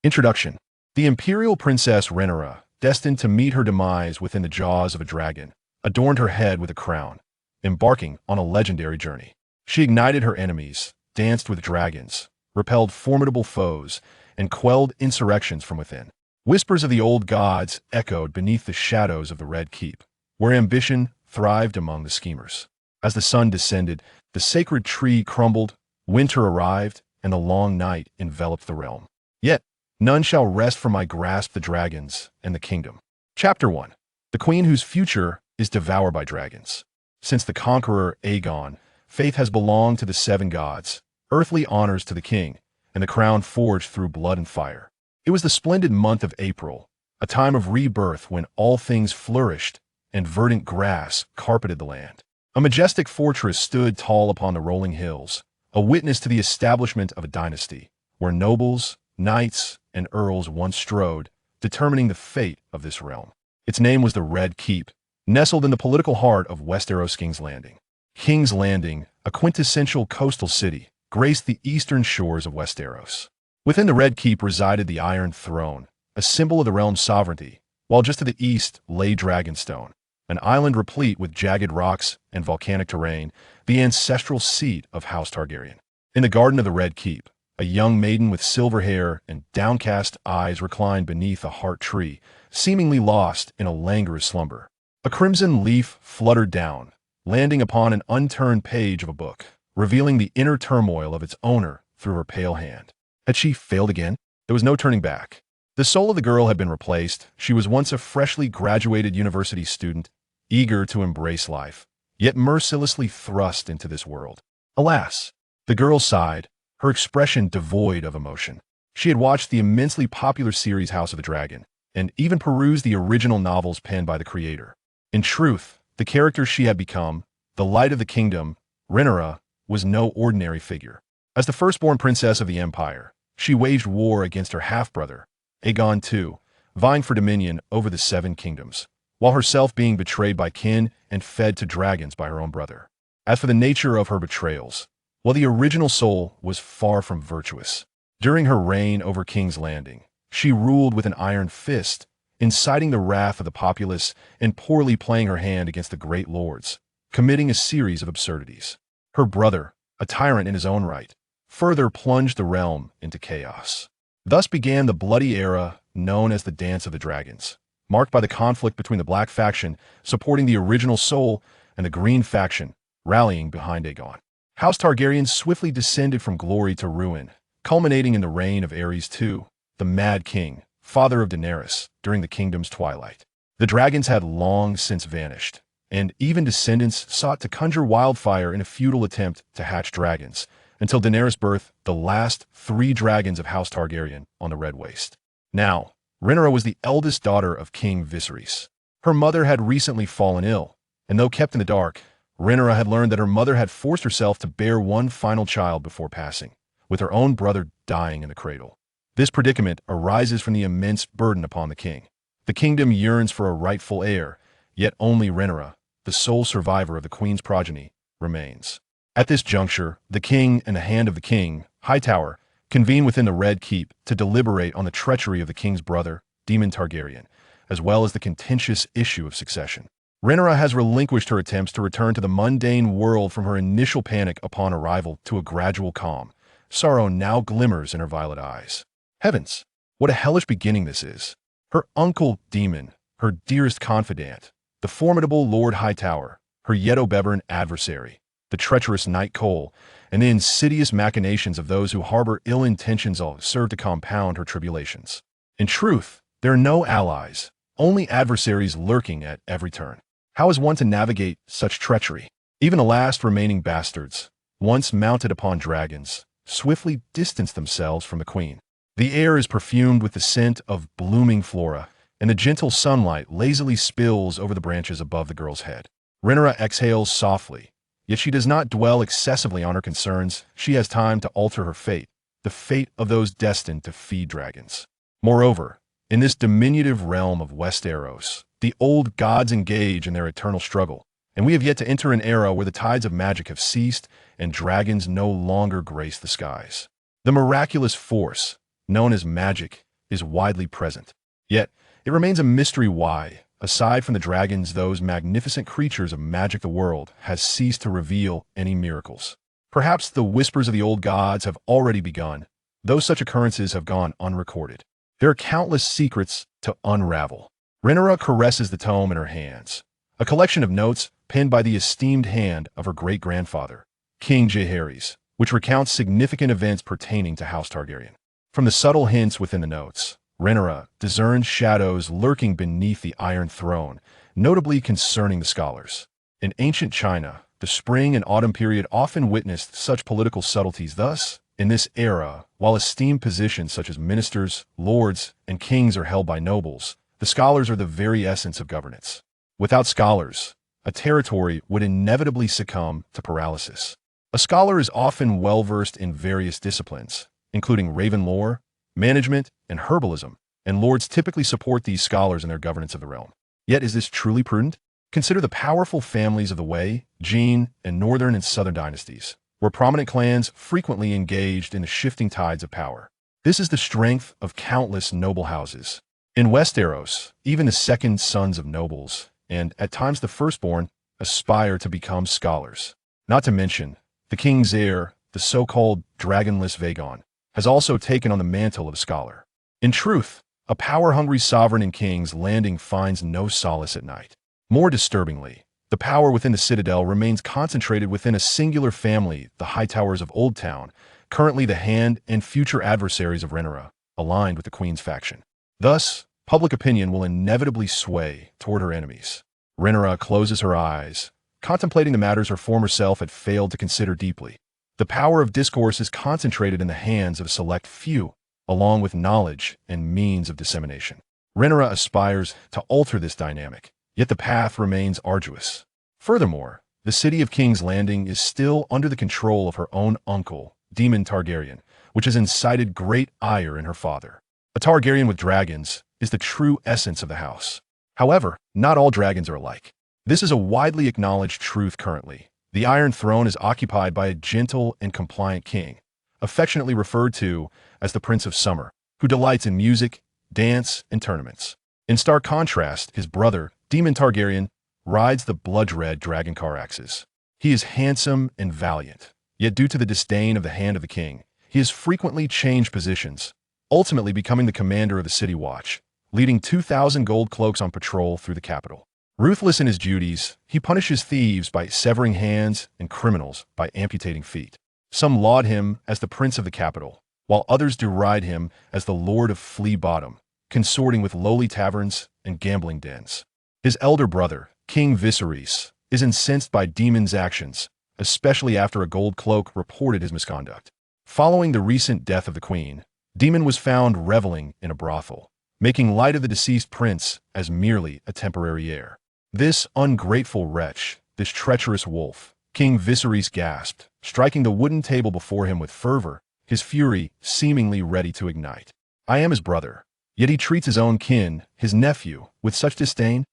Introduction. The imperial princess Rhaenyra, destined to meet her demise within the jaws of a dragon, adorned her head with a crown, embarking on a legendary journey. She ignited her enemies, danced with dragons, repelled formidable foes, and quelled insurrections from within. Whispers of the old gods echoed beneath the shadows of the Red Keep, where ambition thrived among the schemers. As the sun descended, the sacred tree crumbled, winter arrived, and the long night enveloped the realm. Yet, none shall wrest from my grasp the dragons and the kingdom. Chapter 1. The queen whose future is devoured by dragons. Since the conqueror Aegon, faith has belonged to the seven gods, earthly honors to the king, and the crown forged through blood and fire. It was the splendid month of April, a time of rebirth when all things flourished and verdant grass carpeted the land. A majestic fortress stood tall upon the rolling hills, a witness to the establishment of a dynasty, where nobles, knights, and earls once strode, determining the fate of this realm. Its name was the Red Keep, nestled in the political heart of Westeros King's Landing. King's Landing, a quintessential coastal city, graced the eastern shores of Westeros. Within the Red Keep resided the Iron Throne, a symbol of the realm's sovereignty, while just to the east lay Dragonstone, an island replete with jagged rocks and volcanic terrain, the ancestral seat of House Targaryen. In the garden of the Red Keep, a young maiden with silver hair and downcast eyes reclined beneath a heart tree, seemingly lost in a languorous slumber. A crimson leaf fluttered down, landing upon an unturned page of a book, revealing the inner turmoil of its owner through her pale hand. Had she failed again? There was no turning back. The soul of the girl had been replaced. She was once a freshly graduated university student, eager to embrace life, yet mercilessly thrust into this world. Alas, the girl sighed, her expression devoid of emotion. She had watched the immensely popular series House of the Dragon, and even perused the original novels penned by the creator. In truth, the character she had become, the light of the kingdom, Rhaenyra, was no ordinary figure. As the firstborn princess of the Empire, she waged war against her half-brother, Aegon II, vying for dominion over the Seven Kingdoms, while herself being betrayed by kin and fed to dragons by her own brother. As for the nature of her betrayals, well, the original soul was far from virtuous. During her reign over King's Landing, she ruled with an iron fist, inciting the wrath of the populace and poorly playing her hand against the great lords, committing a series of absurdities. Her brother, a tyrant in his own right, further plunged the realm into chaos. Thus began the bloody era known as the Dance of the Dragons, marked by the conflict between the Black faction supporting the original soul and the Green faction rallying behind Aegon. House Targaryen swiftly descended from glory to ruin, culminating in the reign of Aerys II, the Mad King, father of Daenerys, during the kingdom's twilight. The dragons had long since vanished, and even descendants sought to conjure wildfire in a futile attempt to hatch dragons, until Daenerys birthed the last 3 dragons of House Targaryen on the Red Waste. Now, Rhaenyra was the eldest daughter of King Viserys. Her mother had recently fallen ill, and though kept in the dark, Rhaenyra had learned that her mother had forced herself to bear one final child before passing, with her own brother dying in the cradle. This predicament arises from the immense burden upon the king. The kingdom yearns for a rightful heir, yet only Rhaenyra, the sole survivor of the queen's progeny, remains. At this juncture, the king and the hand of the king, Hightower, convene within the Red Keep to deliberate on the treachery of the king's brother, Daemon Targaryen, as well as the contentious issue of succession. Rhaenyra has relinquished her attempts to return to the mundane world from her initial panic upon arrival to a gradual calm. Sorrow now glimmers in her violet eyes. Heavens, what a hellish beginning this is. Her uncle Daemon, her dearest confidant, the formidable Lord Hightower, her yet obevern adversary, the treacherous Knight Cole, and the insidious machinations of those who harbor ill intentions all serve to compound her tribulations. In truth, there are no allies, only adversaries lurking at every turn. How is one to navigate such treachery? Even the last remaining bastards, once mounted upon dragons, swiftly distance themselves from the queen. The air is perfumed with the scent of blooming flora, and the gentle sunlight lazily spills over the branches above the girl's head. Rhaenyra exhales softly, yet she does not dwell excessively on her concerns. She has time to alter her fate, the fate of those destined to feed dragons. Moreover, in this diminutive realm of Westeros, the old gods engage in their eternal struggle, and we have yet to enter an era where the tides of magic have ceased and dragons no longer grace the skies. The miraculous force, known as magic, is widely present. Yet, it remains a mystery why, aside from the dragons, those magnificent creatures of magic the world has ceased to reveal any miracles. Perhaps the whispers of the old gods have already begun, though such occurrences have gone unrecorded. There are countless secrets to unravel. Rhaenyra caresses the tome in her hands, a collection of notes penned by the esteemed hand of her great-grandfather, King Jaehaerys, which recounts significant events pertaining to House Targaryen. From the subtle hints within the notes, Rhaenyra discerns shadows lurking beneath the Iron Throne, notably concerning the scholars. In ancient China, the spring and autumn period often witnessed such political subtleties. Thus, in this era, while esteemed positions such as ministers, lords, and kings are held by nobles, the scholars are the very essence of governance. Without scholars, a territory would inevitably succumb to paralysis. A scholar is often well-versed in various disciplines, including raven lore, management, and herbalism, and lords typically support these scholars in their governance of the realm. Yet is this truly prudent? Consider the powerful families of the Wei, Jin, and northern and southern dynasties, where prominent clans frequently engaged in the shifting tides of power. This is the strength of countless noble houses. In Westeros, even the second sons of nobles, and at times the firstborn, aspire to become scholars. Not to mention, the king's heir, the so-called dragonless Vagon, has also taken on the mantle of a scholar. In truth, a power-hungry sovereign in King's Landing finds no solace at night. More disturbingly, the power within the Citadel remains concentrated within a singular family, the Hightowers of Old Town, currently the hand and future adversaries of Rhaenyra, aligned with the Queen's faction. Thus, public opinion will inevitably sway toward her enemies. Rhaenyra closes her eyes, contemplating the matters her former self had failed to consider deeply. The power of discourse is concentrated in the hands of a select few, along with knowledge and means of dissemination. Rhaenyra aspires to alter this dynamic, yet the path remains arduous. Furthermore, the city of King's Landing is still under the control of her own uncle, Daemon Targaryen, which has incited great ire in her father. A Targaryen with dragons is the true essence of the house. However, not all dragons are alike. This is a widely acknowledged truth currently. The Iron Throne is occupied by a gentle and compliant king, affectionately referred to as the Prince of Summer, who delights in music, dance, and tournaments. In stark contrast, his brother, Daemon Targaryen, rides the blood-red dragon car axes. He is handsome and valiant, yet due to the disdain of the hand of the king, he has frequently changed positions, ultimately becoming the commander of the City Watch, leading 2,000 gold cloaks on patrol through the capital. Ruthless in his duties, he punishes thieves by severing hands and criminals by amputating feet. Some laud him as the prince of the capital, while others deride him as the lord of Flea Bottom, consorting with lowly taverns and gambling dens. His elder brother, King Viserys, is incensed by Daemon's actions, especially after a gold cloak reported his misconduct. Following the recent death of the queen, Daemon was found reveling in a brothel, making light of the deceased prince as merely a temporary heir. This ungrateful wretch, this treacherous wolf, King Viserys gasped, striking the wooden table before him with fervor, his fury seemingly ready to ignite. I am his brother, yet he treats his own kin, his nephew, with such disdain?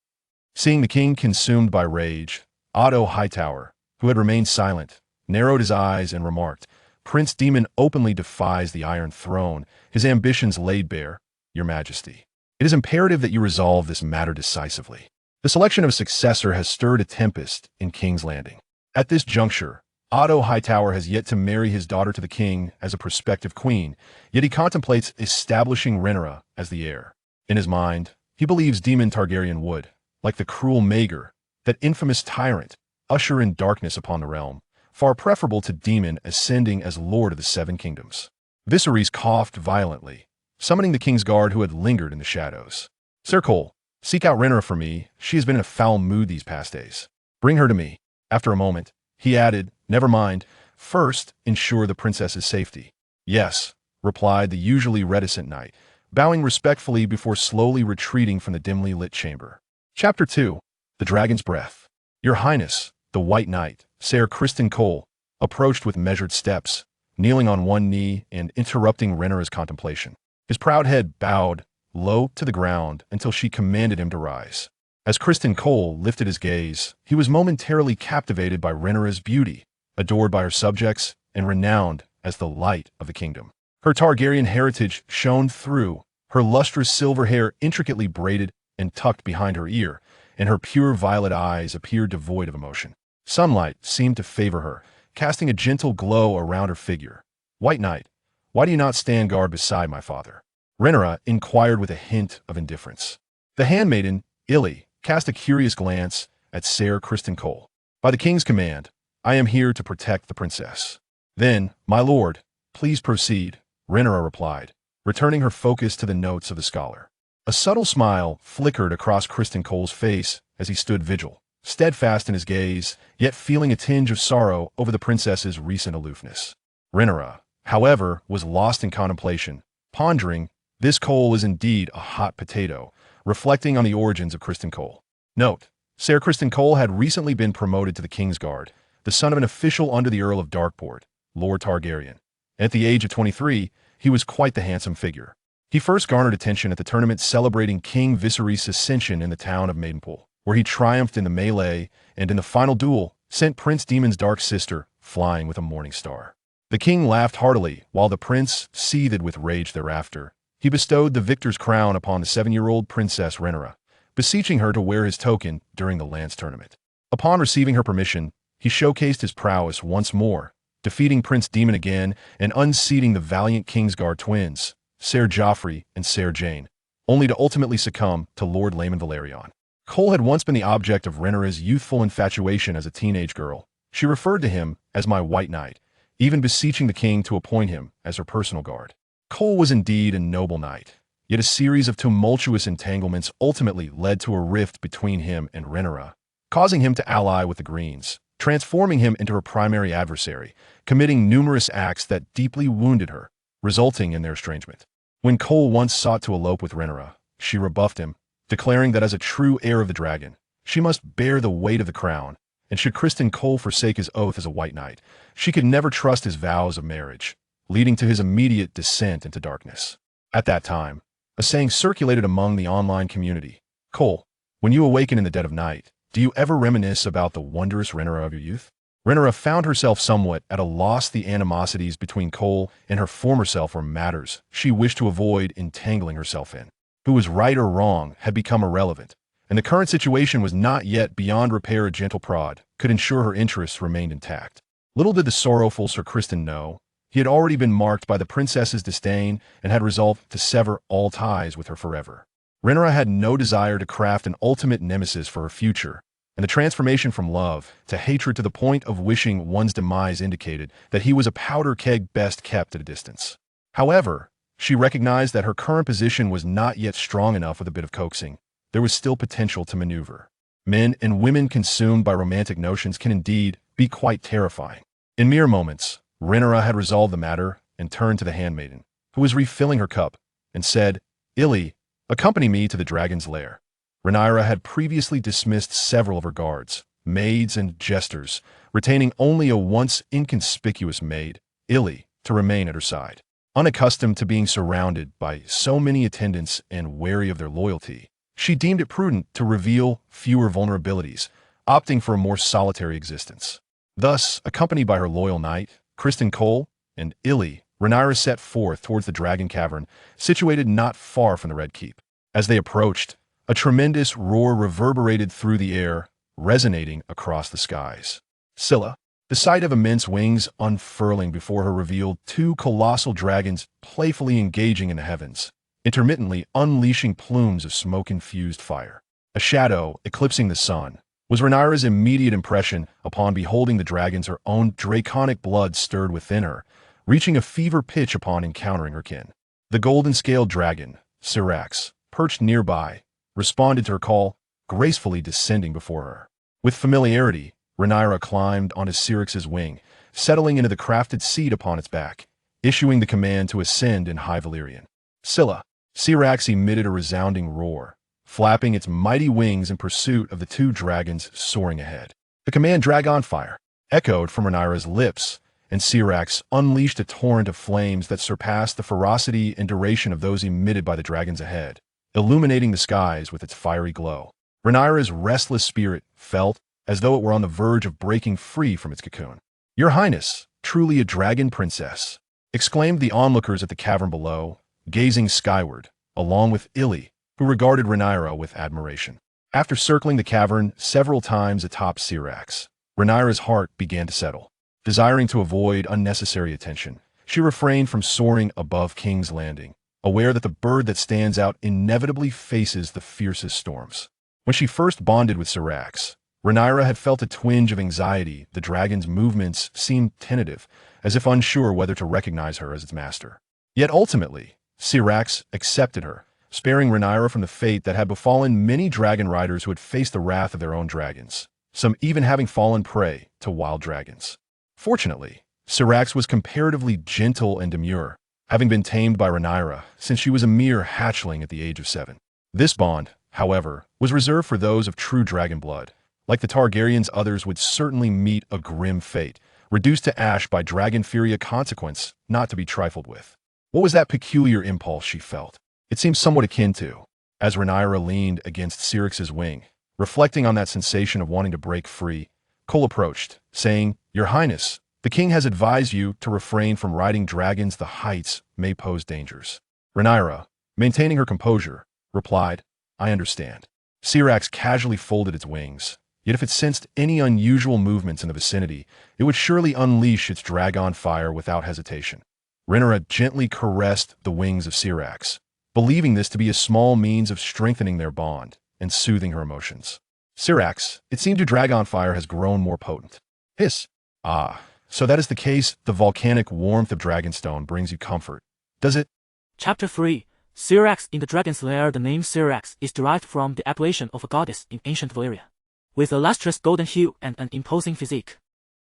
Seeing the king consumed by rage, Otto Hightower, who had remained silent, narrowed his eyes and remarked, Prince Daemon openly defies the Iron Throne, his ambitions laid bare, Your Majesty. It is imperative that you resolve this matter decisively. The selection of a successor has stirred a tempest in King's Landing. At this juncture, Otto Hightower has yet to marry his daughter to the king as a prospective queen, yet he contemplates establishing Rhaenyra as the heir. In his mind, he believes Daemon Targaryen would, like the cruel Maegor, that infamous tyrant, usher in darkness upon the realm, far preferable to Daemon ascending as Lord of the Seven Kingdoms. Viserys coughed violently, summoning the king's guard who had lingered in the shadows. Sir Cole, seek out Rhaenyra for me. She has been in a foul mood these past days. Bring her to me. After a moment, he added, Never mind. First, ensure the princess's safety. Yes, replied the usually reticent knight, bowing respectfully before slowly retreating from the dimly lit chamber. Chapter 2. The Dragon's Breath. Your Highness, the White Knight, Sir Criston Cole, approached with measured steps, kneeling on one knee and interrupting Rhaenyra's contemplation. His proud head bowed low to the ground until she commanded him to rise. As Criston Cole lifted his gaze, he was momentarily captivated by Rhaenyra's beauty, adored by her subjects, and renowned as the light of the kingdom. Her Targaryen heritage shone through, her lustrous silver hair intricately braided and tucked behind her ear, and her pure violet eyes appeared devoid of emotion. Sunlight seemed to favor her, casting a gentle glow around her figure. "White Knight, why do you not stand guard beside my father?" Rhaenyra inquired with a hint of indifference. The handmaiden, Illy, cast a curious glance at Ser Criston Cole. "By the king's command, I am here to protect the princess." "Then, my lord, please proceed," Rhaenyra replied, returning her focus to the notes of the scholar. A subtle smile flickered across Criston Cole's face as he stood vigil, steadfast in his gaze, yet feeling a tinge of sorrow over the princess's recent aloofness. Rhaenyra, however, was lost in contemplation, pondering, this Cole is indeed a hot potato, reflecting on the origins of Criston Cole. Note: Ser Criston Cole had recently been promoted to the Kingsguard, the son of an official under the Earl of Darkport, Lord Targaryen. At the age of 23, he was quite the handsome figure. He first garnered attention at the tournament celebrating King Viserys' ascension in the town of Maidenpool, where he triumphed in the melee and in the final duel sent Prince Daemon's dark sister flying with a morning star. The king laughed heartily, while the prince seethed with rage thereafter. He bestowed the victor's crown upon the 7-year-old Princess Rhaenyra, beseeching her to wear his token during the lance tournament. Upon receiving her permission, he showcased his prowess once more, defeating Prince Daemon again and unseating the valiant Kingsguard twins, Ser Joffrey and Ser Jane, only to ultimately succumb to Lord Laemon Velaryon. Cole had once been the object of Rhaenyra's youthful infatuation as a teenage girl. She referred to him as my White Knight, even beseeching the king to appoint him as her personal guard. Cole was indeed a noble knight, yet a series of tumultuous entanglements ultimately led to a rift between him and Rhaenyra, causing him to ally with the Greens, transforming him into her primary adversary, committing numerous acts that deeply wounded her, resulting in their estrangement. When Cole once sought to elope with Rhaenyra, she rebuffed him, declaring that as a true heir of the dragon, she must bear the weight of the crown, and should Criston Cole forsake his oath as a White Knight, she could never trust his vows of marriage, leading to his immediate descent into darkness. At that time, a saying circulated among the online community: "Cole, when you awaken in the dead of night, do you ever reminisce about the wondrous Rhaenyra of your youth?" Rhaenyra found herself somewhat at a loss. The animosities between Cole and her former self were matters she wished to avoid entangling herself in. Who was right or wrong had become irrelevant, and the current situation was not yet beyond repair. A gentle prod could ensure her interests remained intact. Little did the sorrowful Ser Criston know, he had already been marked by the princess's disdain and had resolved to sever all ties with her forever. Rhaenyra had no desire to craft an ultimate nemesis for her future, and the transformation from love to hatred to the point of wishing one's demise indicated that he was a powder keg best kept at a distance. However, she recognized that her current position was not yet strong enough. With a bit of coaxing, there was still potential to maneuver. Men and women consumed by romantic notions can indeed be quite terrifying. In mere moments, Rhaenyra had resolved the matter and turned to the handmaiden, who was refilling her cup, and said, "Illy, accompany me to the dragon's lair." Rhaenyra had previously dismissed several of her guards, maids and jesters, retaining only a once inconspicuous maid, Illy, to remain at her side. Unaccustomed to being surrounded by so many attendants and wary of their loyalty, she deemed it prudent to reveal fewer vulnerabilities, opting for a more solitary existence. Thus, accompanied by her loyal knight, Criston Cole, and Illy, Rhaenyra set forth towards the Dragon Cavern, situated not far from the Red Keep. As they approached, a tremendous roar reverberated through the air, resonating across the skies. Scylla, the sight of immense wings unfurling before her, revealed 2 colossal dragons playfully engaging in the heavens, intermittently unleashing plumes of smoke-infused fire. A shadow eclipsing the sun was Rhaenyra's immediate impression upon beholding the dragons. Her own draconic blood stirred within her, reaching a fever pitch upon encountering her kin. The golden-scaled dragon, Syrax, perched nearby, responded to her call, gracefully descending before her. With familiarity, Rhaenyra climbed onto Syrax's wing, settling into the crafted seat upon its back, issuing the command to ascend in High Valyrian. "Scylla." Syrax emitted a resounding roar, flapping its mighty wings in pursuit of the 2 dragons soaring ahead. The command "Dragonfire" echoed from Rhaenyra's lips, and Syrax unleashed a torrent of flames that surpassed the ferocity and duration of those emitted by the dragons ahead, illuminating the skies with its fiery glow. Rhaenyra's restless spirit felt as though it were on the verge of breaking free from its cocoon. "Your Highness, truly a dragon princess," exclaimed the onlookers at the cavern below, gazing skyward, along with Illy, who regarded Rhaenyra with admiration. After circling the cavern several times atop Syrax, Rhaenyra's heart began to settle. Desiring to avoid unnecessary attention, she refrained from soaring above King's Landing, aware that the bird that stands out inevitably faces the fiercest storms. When she first bonded with Syrax, Rhaenyra had felt a twinge of anxiety. The dragon's movements seemed tentative, as if unsure whether to recognize her as its master. Yet ultimately, Syrax accepted her, sparing Rhaenyra from the fate that had befallen many dragon riders who had faced the wrath of their own dragons, some even having fallen prey to wild dragons. Fortunately, Syrax was comparatively gentle and demure, having been tamed by Rhaenyra since she was a mere hatchling at the age of 7. This bond, however, was reserved for those of true dragon blood. Like the Targaryens, others would certainly meet a grim fate, reduced to ash by dragon fury, a consequence not to be trifled with. What was that peculiar impulse she felt? It seemed somewhat akin to, as Rhaenyra leaned against Syrax's wing, reflecting on that sensation of wanting to break free, Cole approached, saying, "Your Highness, the king has advised you to refrain from riding dragons. The heights may pose dangers." Rhaenyra, maintaining her composure, replied, "I understand." Syrax casually folded its wings, yet if it sensed any unusual movements in the vicinity, it would surely unleash its Dragonfire without hesitation. Rhaenyra gently caressed the wings of Syrax, believing this to be a small means of strengthening their bond and soothing her emotions. "Syrax, it seems your Dragonfire has grown more potent." "Hiss. Ah, so that is the case. The volcanic warmth of Dragonstone brings you comfort, does it?" Chapter 3. Syrax. In the dragon's lair, the name Syrax is derived from the appellation of a goddess in ancient Valyria, with a lustrous golden hue and an imposing physique.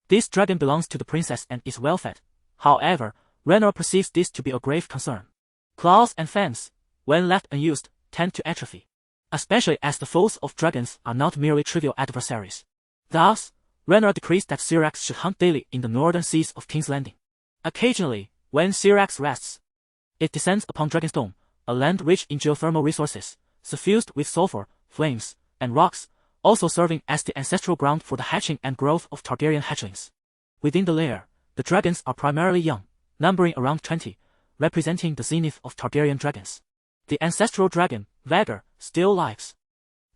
This dragon belongs to the princess and is well-fed. However, Rhaenyra perceives this to be a grave concern. Claws and fangs, when left unused, tend to atrophy, especially as the foes of dragons are not merely trivial adversaries. Thus, Rhaenyra decrees that Syrax should hunt daily in the northern seas of King's Landing. Occasionally, when Syrax rests, it descends upon Dragonstone, a land rich in geothermal resources, suffused with sulfur, flames, and rocks, also serving as the ancestral ground for the hatching and growth of Targaryen hatchlings. Within the lair, the dragons are primarily young, numbering around 20, representing the zenith of Targaryen dragons. The ancestral dragon, Vhagar, still lives,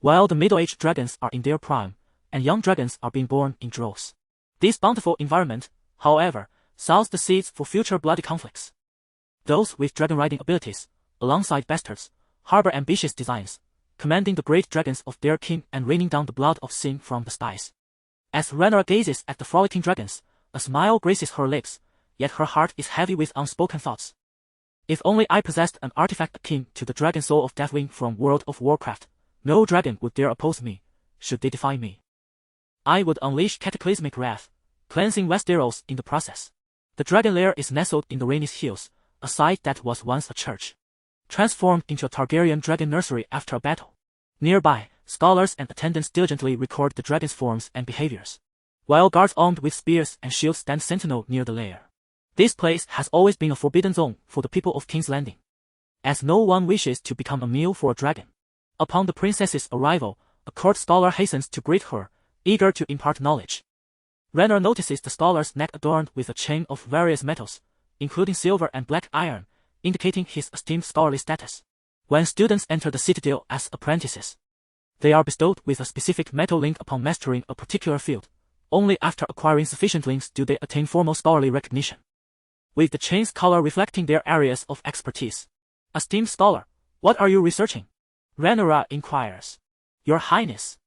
while the middle-aged dragons are in their prime, and young dragons are being born in droves. This bountiful environment, however, sows the seeds for future bloody conflicts. Those with dragon-riding abilities, alongside bastards, harbor ambitious designs, commanding the great dragons of their kin and raining down the blood of sin from the skies. As Rhaenyra gazes at the frolicking dragons, a smile graces her lips, yet her heart is heavy with unspoken thoughts. If only I possessed an artifact akin to the dragon soul of Deathwing from World of Warcraft, no dragon would dare oppose me, should they defy me. I would unleash cataclysmic wrath, cleansing Westeros in the process. The dragon lair is nestled in the Rhaenys Hills, a site that was once a church, transformed into a Targaryen dragon nursery after a battle. Nearby, scholars and attendants diligently record the dragon's forms and behaviors, while guards armed with spears and shields stand sentinel near the lair. This place has always been a forbidden zone for the people of King's Landing, as no one wishes to become a meal for a dragon. Upon the princess's arrival, a court scholar hastens to greet her, eager to impart knowledge. Rhaenyra notices the scholar's neck adorned with a chain of various metals, including silver and black iron, indicating his esteemed scholarly status. When students enter the citadel as apprentices, they are bestowed with a specific metal link upon mastering a particular field. Only after acquiring sufficient links do they attain formal scholarly recognition, with the chain's color reflecting their areas of expertise. "Esteemed scholar, what are you researching?" Rhaenyra inquires. "Your Highness,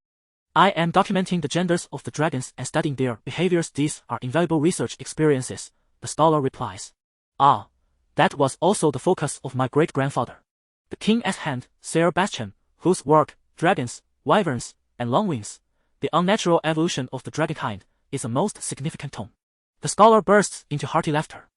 I am documenting the genders of the dragons and studying their behaviors. These are invaluable research experiences," the scholar replies. "Ah, that was also the focus of my great-grandfather, the king at hand, Sir Bastian, whose work, Dragons, Wyverns, and Longwings, the unnatural evolution of the dragonkind, is a most significant tome." The scholar bursts into hearty laughter,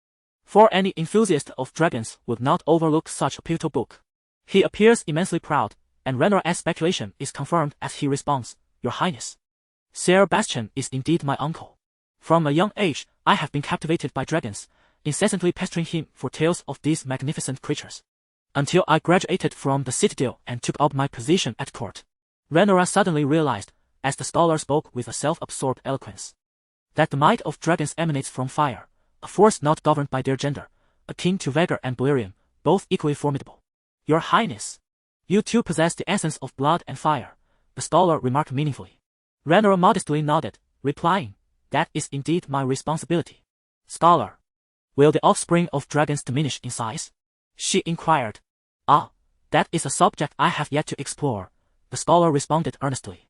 for any enthusiast of dragons would not overlook such a pivotal book. He appears immensely proud, and Rhaenyra's speculation is confirmed as he responds, "Your Highness, Sir Bastian is indeed my uncle. From a young age, I have been captivated by dragons, incessantly pestering him for tales of these magnificent creatures, until I graduated from the citadel and took up my position at court." Rhaenyra suddenly realized, as the scholar spoke with a self-absorbed eloquence, that the might of dragons emanates from fire, a force not governed by their gender, akin to Vhagar and Balerion, both equally formidable. Your Highness, you too possess the essence of blood and fire, the scholar remarked meaningfully. Rhaenyra modestly nodded, replying, that is indeed my responsibility. Scholar, will the offspring of dragons diminish in size? She inquired. Ah, that is a subject I have yet to explore, the scholar responded earnestly.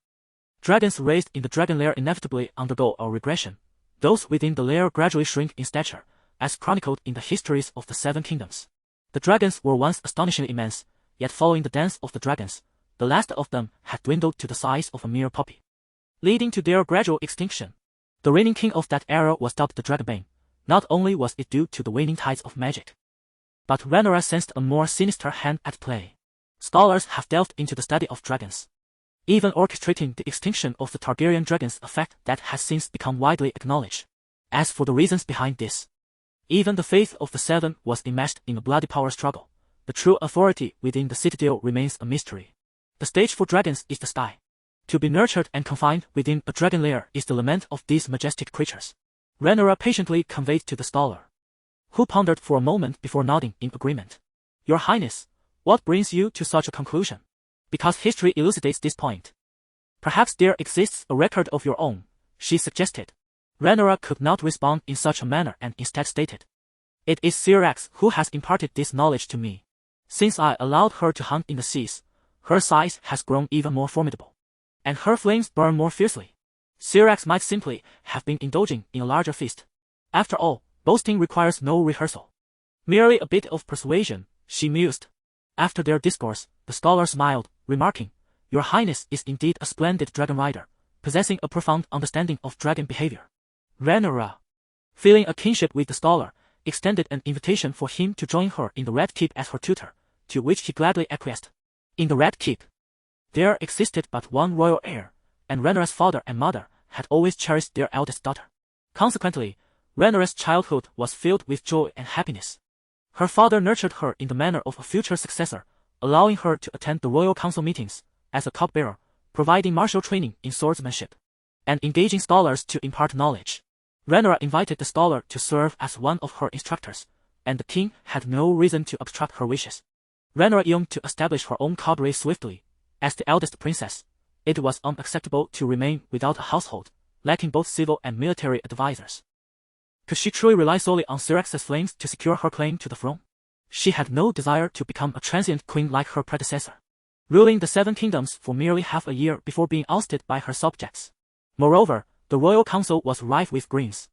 Dragons raised in the dragon lair inevitably undergo a regression. Those within the lair gradually shrink in stature, as chronicled in the histories of the Seven Kingdoms. The dragons were once astonishingly immense, yet following the dance of the dragons, the last of them had dwindled to the size of a mere puppy, leading to their gradual extinction. The reigning king of that era was dubbed the Dragonbane. Not only was it due to the waning tides of magic, but Rhaenyra sensed a more sinister hand at play. Scholars have delved into the study of dragons, even orchestrating the extinction of the Targaryen dragons, a fact that has since become widely acknowledged. As for the reasons behind this, even the faith of the Seven was enmeshed in a bloody power struggle. The true authority within the citadel remains a mystery. The stage for dragons is the sky. To be nurtured and confined within a dragon lair is the lament of these majestic creatures. Rhaenyra patiently conveyed to the scholar, who pondered for a moment before nodding in agreement. Your Highness, what brings you to such a conclusion? Because history elucidates this point. Perhaps there exists a record of your own, she suggested. Rhaenyra could not respond in such a manner and instead stated, it is Syrax who has imparted this knowledge to me. Since I allowed her to hunt in the seas, her size has grown even more formidable, and her flames burn more fiercely. Syrax might simply have been indulging in a larger feast. After all, boasting requires no rehearsal. Merely a bit of persuasion, she mused. After their discourse, the scholar smiled, remarking, Your Highness is indeed a splendid dragon rider, possessing a profound understanding of dragon behavior. Rhaenyra, feeling a kinship with the scholar, extended an invitation for him to join her in the Red Keep as her tutor, to which he gladly acquiesced. In the Red Keep, there existed but one royal heir, and Rhaenyra's father and mother had always cherished their eldest daughter. Consequently, Rhaenyra's childhood was filled with joy and happiness. Her father nurtured her in the manner of a future successor, allowing her to attend the royal council meetings as a cupbearer, providing martial training in swordsmanship, and engaging scholars to impart knowledge. Rhaenyra invited the scholar to serve as one of her instructors, and the king had no reason to obstruct her wishes. Rhaenyra yearned to establish her own cabaret swiftly. As the eldest princess, it was unacceptable to remain without a household, lacking both civil and military advisors. Could she truly rely solely on Syrax's flames to secure her claim to the throne? She had no desire to become a transient queen like her predecessor, ruling the Seven Kingdoms for merely half a year before being ousted by her subjects. Moreover, the royal council was rife with Greens,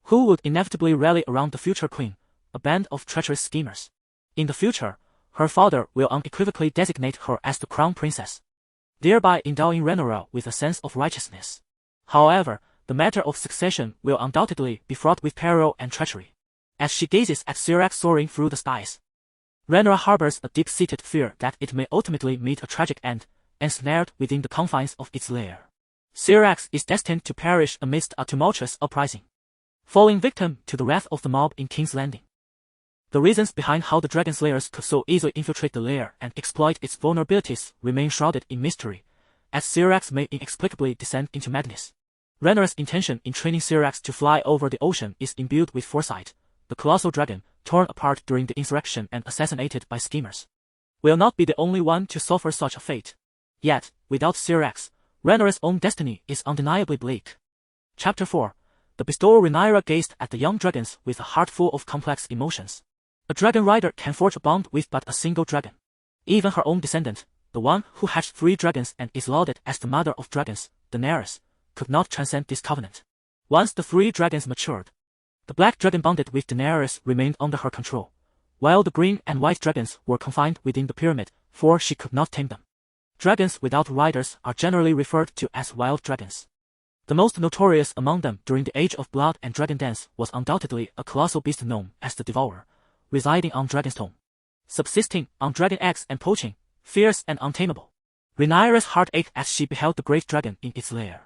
who would inevitably rally around the future queen, a band of treacherous schemers. In the future, her father will unequivocally designate her as the crown princess, thereby endowing Rhaenyra with a sense of righteousness. However, the matter of succession will undoubtedly be fraught with peril and treachery. As she gazes at Syrax soaring through the skies, Rhaenyra harbors a deep-seated fear that it may ultimately meet a tragic end, ensnared within the confines of its lair. Syrax is destined to perish amidst a tumultuous uprising, falling victim to the wrath of the mob in King's Landing. The reasons behind how the dragon slayers could so easily infiltrate the lair and exploit its vulnerabilities remain shrouded in mystery, as Syrax may inexplicably descend into madness. Rhaenyra's intention in training Syrax to fly over the ocean is imbued with foresight. The colossal dragon, torn apart during the insurrection and assassinated by schemers, will not be the only one to suffer such a fate. Yet, without Syrax, Rhaenyra's own destiny is undeniably bleak. Chapter 4. The bestowal. Rhaenyra gazed at the young dragons with a heart full of complex emotions. A dragon rider can forge a bond with but a single dragon. Even her own descendant, the one who hatched 3 dragons and is lauded as the mother of dragons, Daenerys, could not transcend this covenant. Once the 3 dragons matured, the black dragon bonded with Daenerys remained under her control, while the green and white dragons were confined within the pyramid, for she could not tame them. Dragons without riders are generally referred to as wild dragons. The most notorious among them during the Age of Blood and Dragon Dance was undoubtedly a colossal beast known as the Devourer, residing on Dragonstone, subsisting on dragon eggs and poaching, fierce and untamable. Rhaenyra's heart ached as she beheld the great dragon in its lair.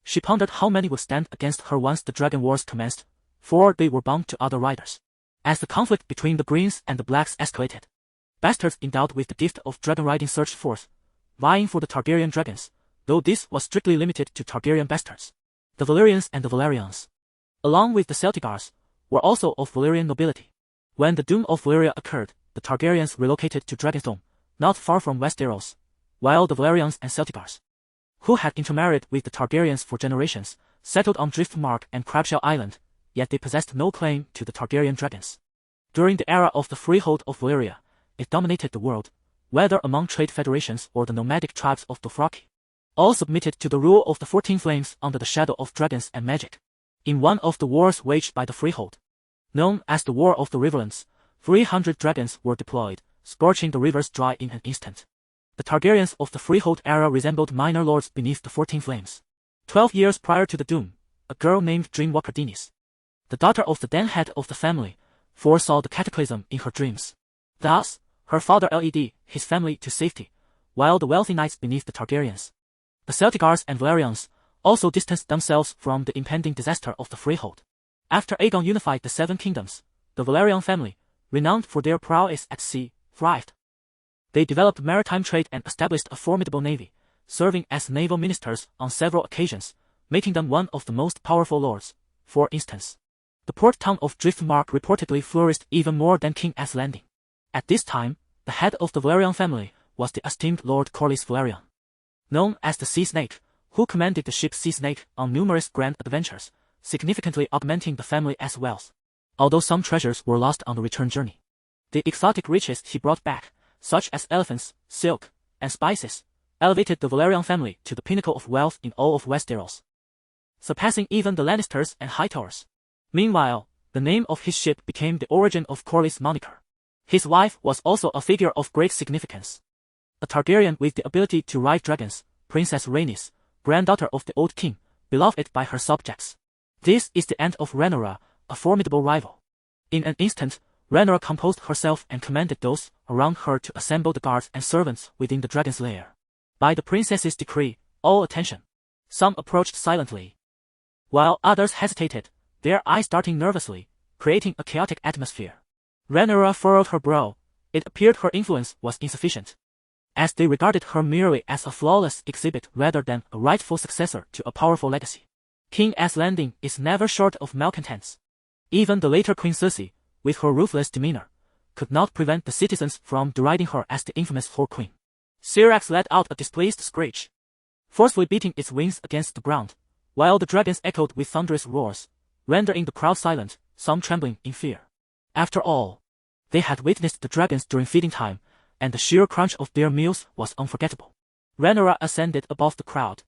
She pondered how many would stand against her once the dragon wars commenced, for they were bound to other riders. As the conflict between the Greens and the Blacks escalated, bastards endowed with the gift of dragon riding surged forth, vying for the Targaryen dragons, though this was strictly limited to Targaryen bastards. The Valyrians and the Valerians, along with the Celtigars, were also of Valyrian nobility. When the doom of Valyria occurred, the Targaryens relocated to Dragonstone, not far from Westeros, while the Valyrians and Celticars, who had intermarried with the Targaryens for generations, settled on Driftmark and Crabshell Island, yet they possessed no claim to the Targaryen dragons. During the era of the freehold of Valyria, it dominated the world, whether among trade federations or the nomadic tribes of Dothraki. All submitted to the rule of the 14 Flames under the shadow of dragons and magic. In one of the wars waged by the freehold, known as the War of the Riverlands, 300 dragons were deployed, scorching the rivers dry in an instant. The Targaryens of the freehold era resembled minor lords beneath the 14 Flames. 12 years prior to the doom, a girl named Dreamwalker Daenerys, the daughter of the then head of the family, foresaw the cataclysm in her dreams. Thus, her father led his family to safety, while the wealthy knights beneath the Targaryens, the Celticars and Valyrians, also distanced themselves from the impending disaster of the freehold. After Aegon unified the 7 kingdoms, the Valyrian family, renowned for their prowess at sea, thrived. They developed maritime trade and established a formidable navy, serving as naval ministers on several occasions, making them one of the most powerful lords. For instance, the port town of Driftmark reportedly flourished even more than King A's Landing. At this time, the head of the Valyrian family was the esteemed Lord Corlys Velaryon, known as the Sea Snake, who commanded the ship Sea Snake on numerous grand adventures, significantly augmenting the family's wealth. Although some treasures were lost on the return journey, the exotic riches he brought back, such as elephants, silk, and spices, elevated the Valyrian family to the pinnacle of wealth in all of Westeros, surpassing even the Lannisters and Hightowers. Meanwhile, the name of his ship became the origin of Corlys' moniker. His wife was also a figure of great significance. A Targaryen with the ability to ride dragons, Princess Rhaenys, granddaughter of the old king, beloved by her subjects. This is the end of Rhaenyra, a formidable rival. In an instant, Rhaenyra composed herself and commanded those around her to assemble the guards and servants within the dragon's lair. By the princess's decree, all attention. Some approached silently, while others hesitated, their eyes darting nervously, creating a chaotic atmosphere. Rhaenyra furrowed her brow. It appeared her influence was insufficient, as they regarded her merely as a flawless exhibit rather than a rightful successor to a powerful legacy. King A's Landing is never short of malcontents. Even the later Queen Cersei, with her ruthless demeanor, could not prevent the citizens from deriding her as the infamous Whore Queen. Syrax let out a displeased screech, forcefully beating its wings against the ground, while the dragons echoed with thunderous roars, rendering the crowd silent, some trembling in fear. After all, they had witnessed the dragons during feeding time, and the sheer crunch of their meals was unforgettable. Rhaenyra ascended above the crowd,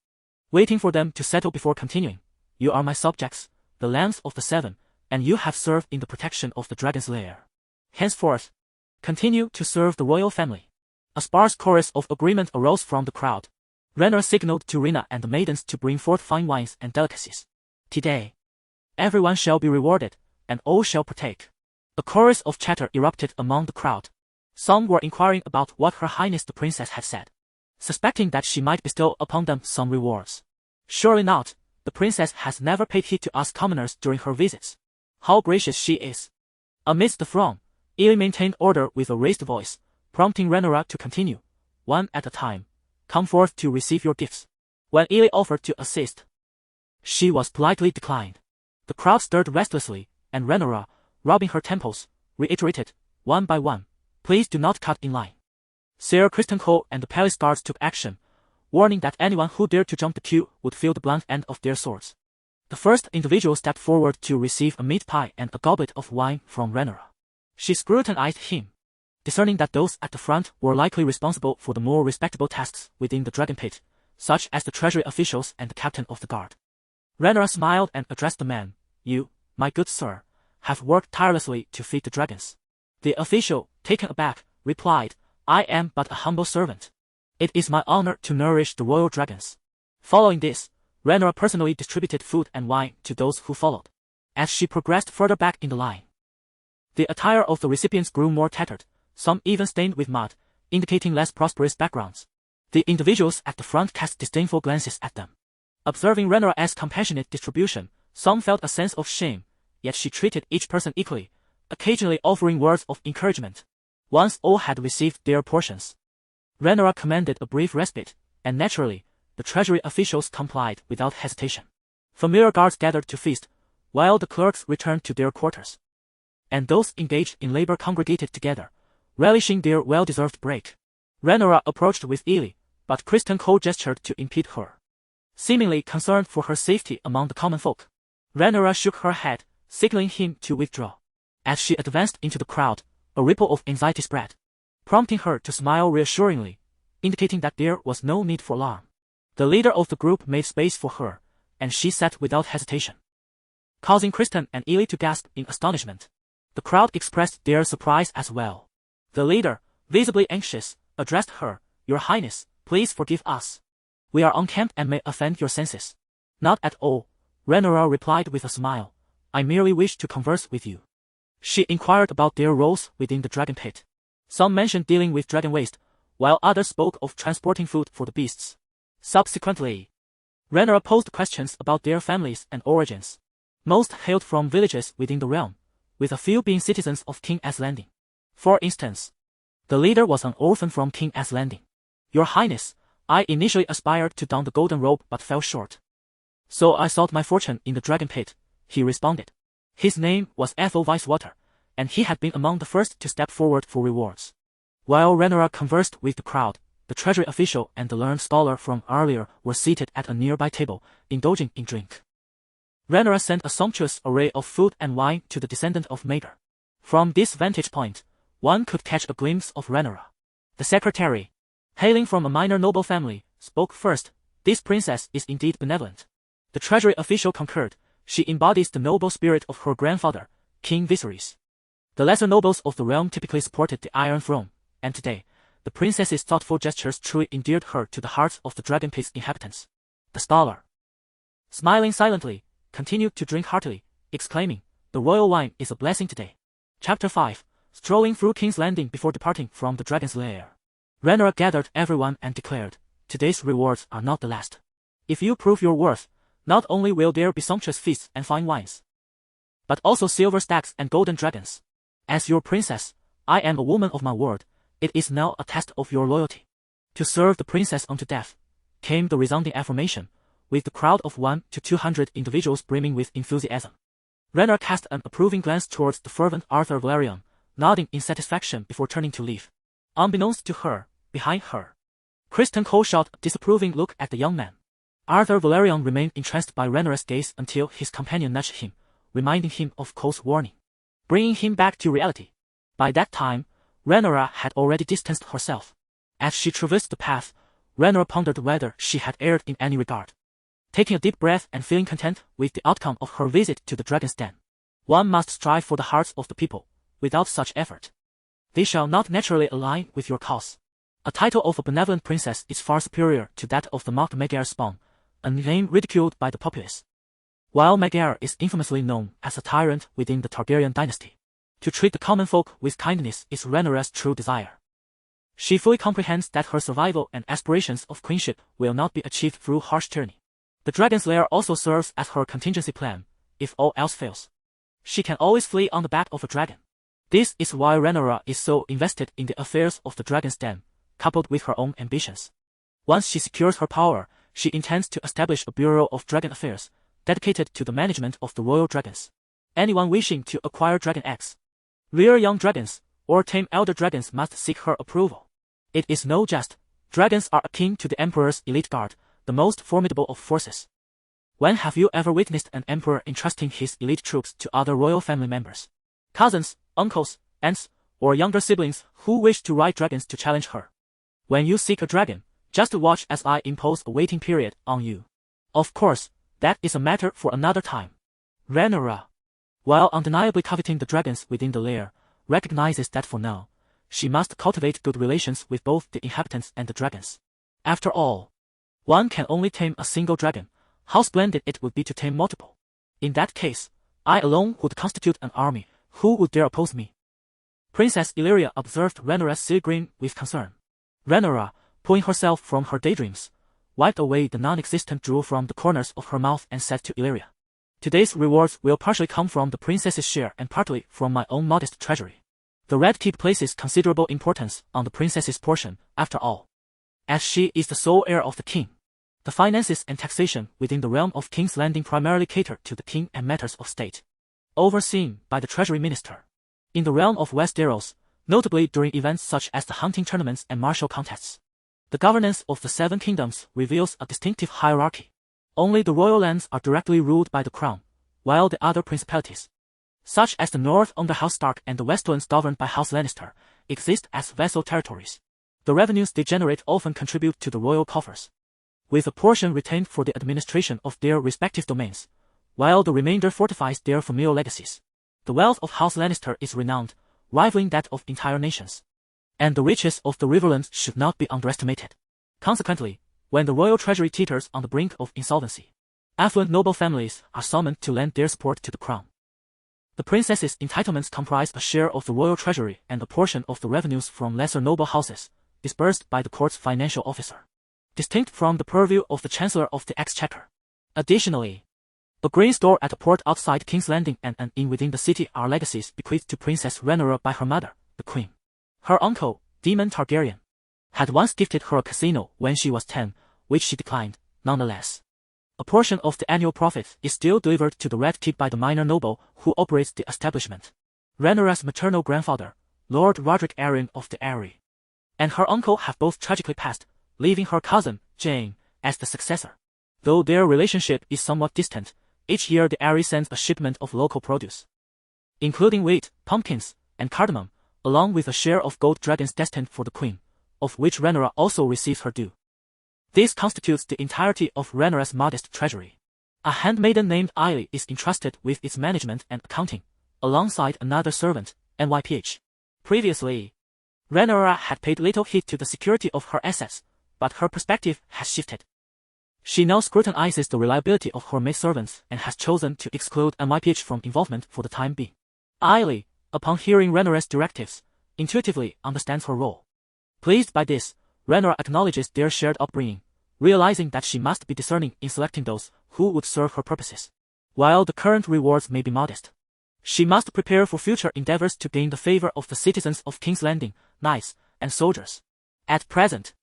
waiting for them to settle before continuing. You are my subjects, the lambs of the 7, and you have served in the protection of the dragon's lair. Henceforth, continue to serve the royal family. A sparse chorus of agreement arose from the crowd. Rhaenyra signaled to Rhaena and the maidens to bring forth fine wines and delicacies. Today, everyone shall be rewarded, and all shall partake. A chorus of chatter erupted among the crowd. Some were inquiring about what Her Highness the Princess had said, suspecting that she might bestow upon them some rewards. Surely not, the princess has never paid heed to us commoners during her visits. How gracious she is. Amidst the throng, Aelie maintained order with a raised voice, prompting Rhaenyra to continue, one at a time. Come forth to receive your gifts. When Aelie offered to assist, she was politely declined. The crowd stirred restlessly, and Rhaenyra, rubbing her temples, reiterated, one by one, please do not cut in line. Ser Criston Cole and the palace guards took action, warning that anyone who dared to jump the queue would feel the blunt end of their swords. The first individual stepped forward to receive a meat pie and a goblet of wine from Rhaenyra. She scrutinized him, discerning that those at the front were likely responsible for the more respectable tasks within the dragon pit, such as the treasury officials and the captain of the guard. Rhaenyra smiled and addressed the man. You, my good sir, have worked tirelessly to feed the dragons. The official, taken aback, replied, I am but a humble servant. It is my honor to nourish the royal dragons. Following this, Rhaenyra personally distributed food and wine to those who followed. As she progressed further back in the line, the attire of the recipients grew more tattered, some even stained with mud, indicating less prosperous backgrounds. The individuals at the front cast disdainful glances at them. Observing Rhaenyra's compassionate distribution, some felt a sense of shame, yet she treated each person equally, occasionally offering words of encouragement. Once all had received their portions, Rhaenyra commanded a brief respite, and naturally, the treasury officials complied without hesitation. Familiar guards gathered to feast, while the clerks returned to their quarters, and those engaged in labor congregated together, relishing their well-deserved break. Rhaenyra approached with Ely, but Criston Cole gestured to impede her. Seemingly concerned for her safety among the common folk, Rhaenyra shook her head, signaling him to withdraw. As she advanced into the crowd, a ripple of anxiety spread, prompting her to smile reassuringly, indicating that there was no need for alarm. The leader of the group made space for her, and she sat without hesitation, causing Criston and Ely to gasp in astonishment. The crowd expressed their surprise as well. The leader, visibly anxious, addressed her, "Your Highness, please forgive us. We are unkempt and may offend your senses." "Not at all," Rhaenyra replied with a smile. "I merely wish to converse with you." She inquired about their roles within the dragon pit. Some mentioned dealing with dragon waste, while others spoke of transporting food for the beasts. Subsequently, Rhaenyra posed questions about their families and origins. Most hailed from villages within the realm, with a few being citizens of King S Landing. For instance, the leader was an orphan from King S Landing. "Your Highness, I initially aspired to don the golden robe but fell short. So I sought my fortune in the dragon pit," he responded. His name was Ethel Vicewater, and he had been among the first to step forward for rewards. While Rhaenyra conversed with the crowd, the treasury official and the learned scholar from earlier were seated at a nearby table, indulging in drink. Rhaenyra sent a sumptuous array of food and wine to the descendant of Maegor. From this vantage point, one could catch a glimpse of Rhaenyra. The secretary, hailing from a minor noble family, spoke first. "This princess is indeed benevolent." The treasury official concurred. "She embodies the noble spirit of her grandfather, King Viserys." The lesser nobles of the realm typically supported the Iron Throne, and today, the princess's thoughtful gestures truly endeared her to the hearts of the dragon pit's inhabitants. The scholar, smiling silently, continued to drink heartily, exclaiming, "The royal wine is a blessing today." Chapter 5. Strolling through King's Landing before departing from the dragon's lair, Rhaenyra gathered everyone and declared, "Today's rewards are not the last. If you prove your worth, not only will there be sumptuous feasts and fine wines, but also silver stacks and golden dragons. As your princess, I am a woman of my word. It is now a test of your loyalty to serve the princess unto death," came the resounding affirmation, with the crowd of 1 to 200 individuals brimming with enthusiasm. Rhaenyra cast an approving glance towards the fervent Arthur Velaryon, nodding in satisfaction before turning to leave. Unbeknownst to her, behind her, Criston Cole shot a disapproving look at the young man. Arthur Velaryon remained entranced by Rhaenyra's gaze until his companion nudged him, reminding him of Cole's warning, bringing him back to reality. By that time, Rhaenyra had already distanced herself. As she traversed the path, Rhaenyra pondered whether she had erred in any regard. Taking a deep breath and feeling content with the outcome of her visit to the dragon's den, one must strive for the hearts of the people. Without such effort, they shall not naturally align with your cause. A title of a benevolent princess is far superior to that of the mocked Maegor spawn, a name ridiculed by the populace. While Maegor is infamously known as a tyrant within the Targaryen dynasty, to treat the common folk with kindness is Rhaenyra's true desire. She fully comprehends that her survival and aspirations of queenship will not be achieved through harsh tyranny. The dragon's lair also serves as her contingency plan. If all else fails, she can always flee on the back of a dragon. This is why Rhaenyra is so invested in the affairs of the dragon's den, coupled with her own ambitions. Once she secures her power, she intends to establish a bureau of dragon affairs, dedicated to the management of the royal dragons. Anyone wishing to acquire dragon eggs, rear young dragons, or tame elder dragons must seek her approval. It is no jest, dragons are akin to the Emperor's elite guard, the most formidable of forces. When have you ever witnessed an emperor entrusting his elite troops to other royal family members, cousins, uncles, aunts, or younger siblings who wish to ride dragons to challenge her? When you seek a dragon, just watch as I impose a waiting period on you. Of course, that is a matter for another time. Rhaenyra, while undeniably coveting the dragons within the lair, recognizes that for now, she must cultivate good relations with both the inhabitants and the dragons. After all, one can only tame a single dragon. How splendid it would be to tame multiple. In that case, I alone would constitute an army. Who would dare oppose me? Princess Illyria observed Rhaenyra's silly grin with concern. Rhaenyra, pulling herself from her daydreams, wiped away the non-existent drool from the corners of her mouth and said to Illyria, "Today's rewards will partially come from the princess's share and partly from my own modest treasury. The Red Keep places considerable importance on the princess's portion, after all, as she is the sole heir of the king. The finances and taxation within the realm of King's Landing primarily cater to the king and matters of state, overseen by the treasury minister. In the realm of Westeros, notably during events such as the hunting tournaments and martial contests. The governance of the Seven Kingdoms reveals a distinctive hierarchy. Only the royal lands are directly ruled by the crown, while the other principalities, such as the north under House Stark and the westlands governed by House Lannister, exist as vassal territories. The revenues they generate often contribute to the royal coffers, with a portion retained for the administration of their respective domains, while the remainder fortifies their familial legacies. The wealth of House Lannister is renowned, rivaling that of entire nations, and the riches of the Riverlands should not be underestimated. Consequently, when the royal treasury teeters on the brink of insolvency, affluent noble families are summoned to lend their support to the crown. The princess's entitlements comprise a share of the royal treasury and a portion of the revenues from lesser noble houses, disbursed by the court's financial officer, distinct from the purview of the Chancellor of the Exchequer. Additionally, a grain store at a port outside King's Landing and an inn within the city are legacies bequeathed to Princess Rhaenyra by her mother, the Queen. Her uncle, Daemon Targaryen, had once gifted her a casino when she was 10, which she declined, nonetheless. A portion of the annual profit is still delivered to the Red Keep by the minor noble who operates the establishment. Rhaenyra's maternal grandfather, Lord Roderick Arryn of the Eyrie, and her uncle have both tragically passed, leaving her cousin, Jane, as the successor. Though their relationship is somewhat distant, each year the Eyrie sends a shipment of local produce, including wheat, pumpkins, and cardamom, along with a share of gold dragons destined for the Queen, of which Rhaenyra also receives her due. This constitutes the entirety of Rhaenyra's modest treasury. A handmaiden named Ailey is entrusted with its management and accounting, alongside another servant, NYPH. Previously, Rhaenyra had paid little heed to the security of her assets, but her perspective has shifted. She now scrutinizes the reliability of her maidservants and has chosen to exclude NYPH from involvement for the time being. Ailey, upon hearing Rhaenyra's directives, intuitively understands her role. Pleased by this, Rhaenyra acknowledges their shared upbringing, realizing that she must be discerning in selecting those who would serve her purposes. While the current rewards may be modest, she must prepare for future endeavors to gain the favor of the citizens of King's Landing, knights, and soldiers. At present,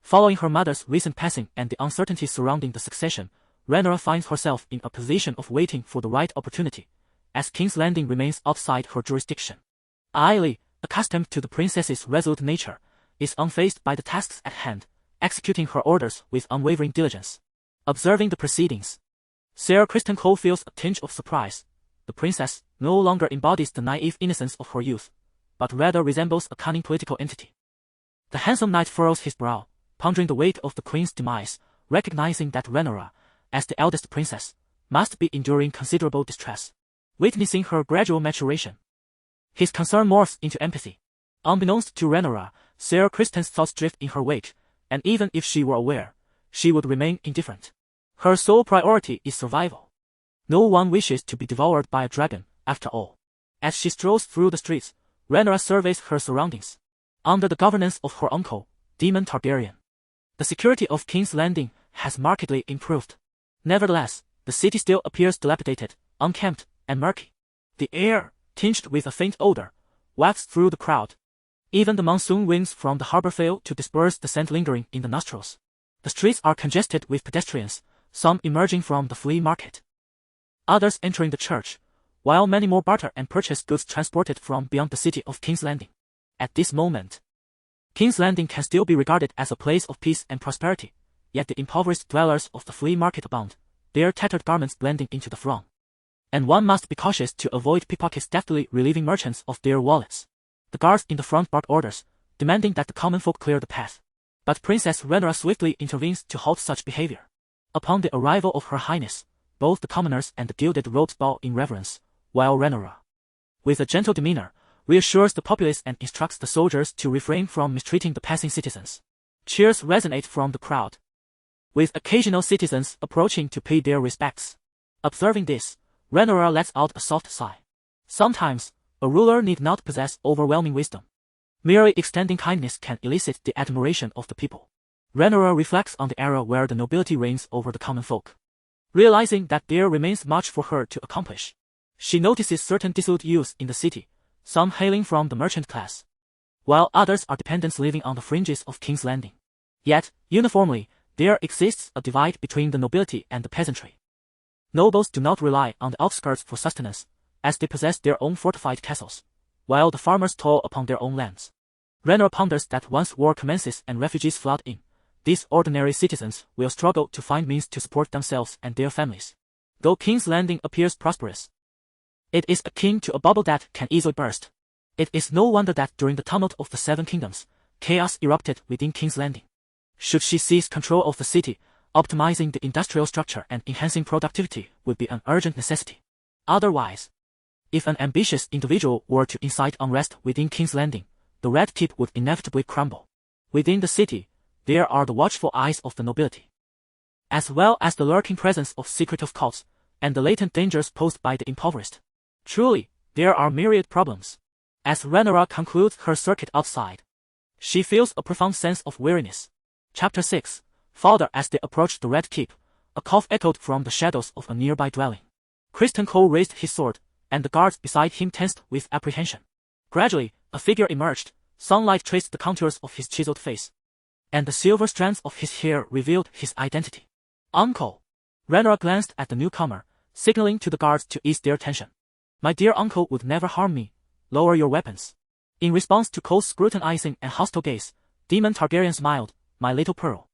following her mother's recent passing and the uncertainty surrounding the succession, Rhaenyra finds herself in a position of waiting for the right opportunity, as King's Landing remains outside her jurisdiction. Ailey, accustomed to the princess's resolute nature, is unfazed by the tasks at hand, executing her orders with unwavering diligence. Observing the proceedings, Ser Criston Cole feels a tinge of surprise. The princess no longer embodies the naive innocence of her youth, but rather resembles a cunning political entity. The handsome knight furrows his brow, pondering the weight of the queen's demise, recognizing that Rhaenyra, as the eldest princess, must be enduring considerable distress. Witnessing her gradual maturation, his concern morphs into empathy. Unbeknownst to Rhaenyra, Ser Criston's thoughts drift in her wake, and even if she were aware, she would remain indifferent. Her sole priority is survival. No one wishes to be devoured by a dragon, after all. As she strolls through the streets, Rhaenyra surveys her surroundings. Under the governance of her uncle, Daemon Targaryen, the security of King's Landing has markedly improved. Nevertheless, the city still appears dilapidated, unkempt, and murky. The air, tinged with a faint odor, wafts through the crowd. Even the monsoon winds from the harbor fail to disperse the scent lingering in the nostrils. The streets are congested with pedestrians, some emerging from the flea market, others entering the church, while many more barter and purchase goods transported from beyond the city of King's Landing. At this moment, King's Landing can still be regarded as a place of peace and prosperity, yet the impoverished dwellers of the flea market abound, their tattered garments blending into the throng. And one must be cautious to avoid pickpockets deftly relieving merchants of their wallets. The guards in the front bark orders, demanding that the common folk clear the path. But Princess Rhaenyra swiftly intervenes to halt such behavior. Upon the arrival of Her Highness, both the commoners and the gilded robes bow in reverence, while Rhaenyra, with a gentle demeanor, reassures the populace and instructs the soldiers to refrain from mistreating the passing citizens. Cheers resonate from the crowd, with occasional citizens approaching to pay their respects. Observing this, Rhaenyra lets out a soft sigh. Sometimes, a ruler need not possess overwhelming wisdom. Merely extending kindness can elicit the admiration of the people. Rhaenyra reflects on the era where the nobility reigns over the common folk. Realizing that there remains much for her to accomplish, she notices certain dissolute youths in the city, some hailing from the merchant class, while others are dependents living on the fringes of King's Landing. Yet, uniformly, there exists a divide between the nobility and the peasantry. Nobles do not rely on the outskirts for sustenance, as they possess their own fortified castles, while the farmers toil upon their own lands. Rhaenyra ponders that once war commences and refugees flood in, these ordinary citizens will struggle to find means to support themselves and their families. Though King's Landing appears prosperous, it is akin to a bubble that can easily burst. It is no wonder that during the tumult of the Seven Kingdoms, chaos erupted within King's Landing. Should she seize control of the city, optimizing the industrial structure and enhancing productivity would be an urgent necessity. Otherwise, if an ambitious individual were to incite unrest within King's Landing, the Red Keep would inevitably crumble. Within the city, there are the watchful eyes of the nobility, as well as the lurking presence of secretive cults, and the latent dangers posed by the impoverished. Truly, there are myriad problems. As Rhaenyra concludes her circuit outside, she feels a profound sense of weariness. Chapter 6. Further, as they approached the Red Keep, a cough echoed from the shadows of a nearby dwelling. Criston Cole raised his sword, and the guards beside him tensed with apprehension. Gradually, a figure emerged. Sunlight traced the contours of his chiseled face, and the silver strands of his hair revealed his identity. Uncle! Rhaenyra glanced at the newcomer, signaling to the guards to ease their tension. My dear uncle would never harm me. Lower your weapons. In response to Cole's scrutinizing and hostile gaze, Daemon Targaryen smiled. My little pearl.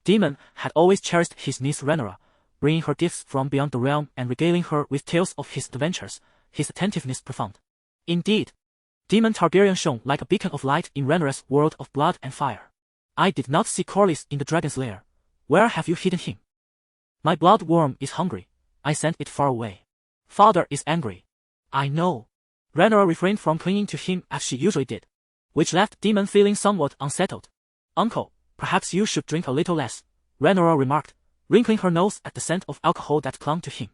Daemon had always cherished his niece Rhaenyra, bringing her gifts from beyond the realm and regaling her with tales of his adventures, his attentiveness profound. Indeed, Daemon Targaryen shone like a beacon of light in Rhaenyra's world of blood and fire. I did not see Corlys in the dragon's lair. Where have you hidden him? My blood worm is hungry. I sent it far away. Father is angry. I know. Rhaenyra refrained from clinging to him as she usually did, which left Daemon feeling somewhat unsettled. Uncle, perhaps you should drink a little less, Rhaenyra remarked, wrinkling her nose at the scent of alcohol that clung to him.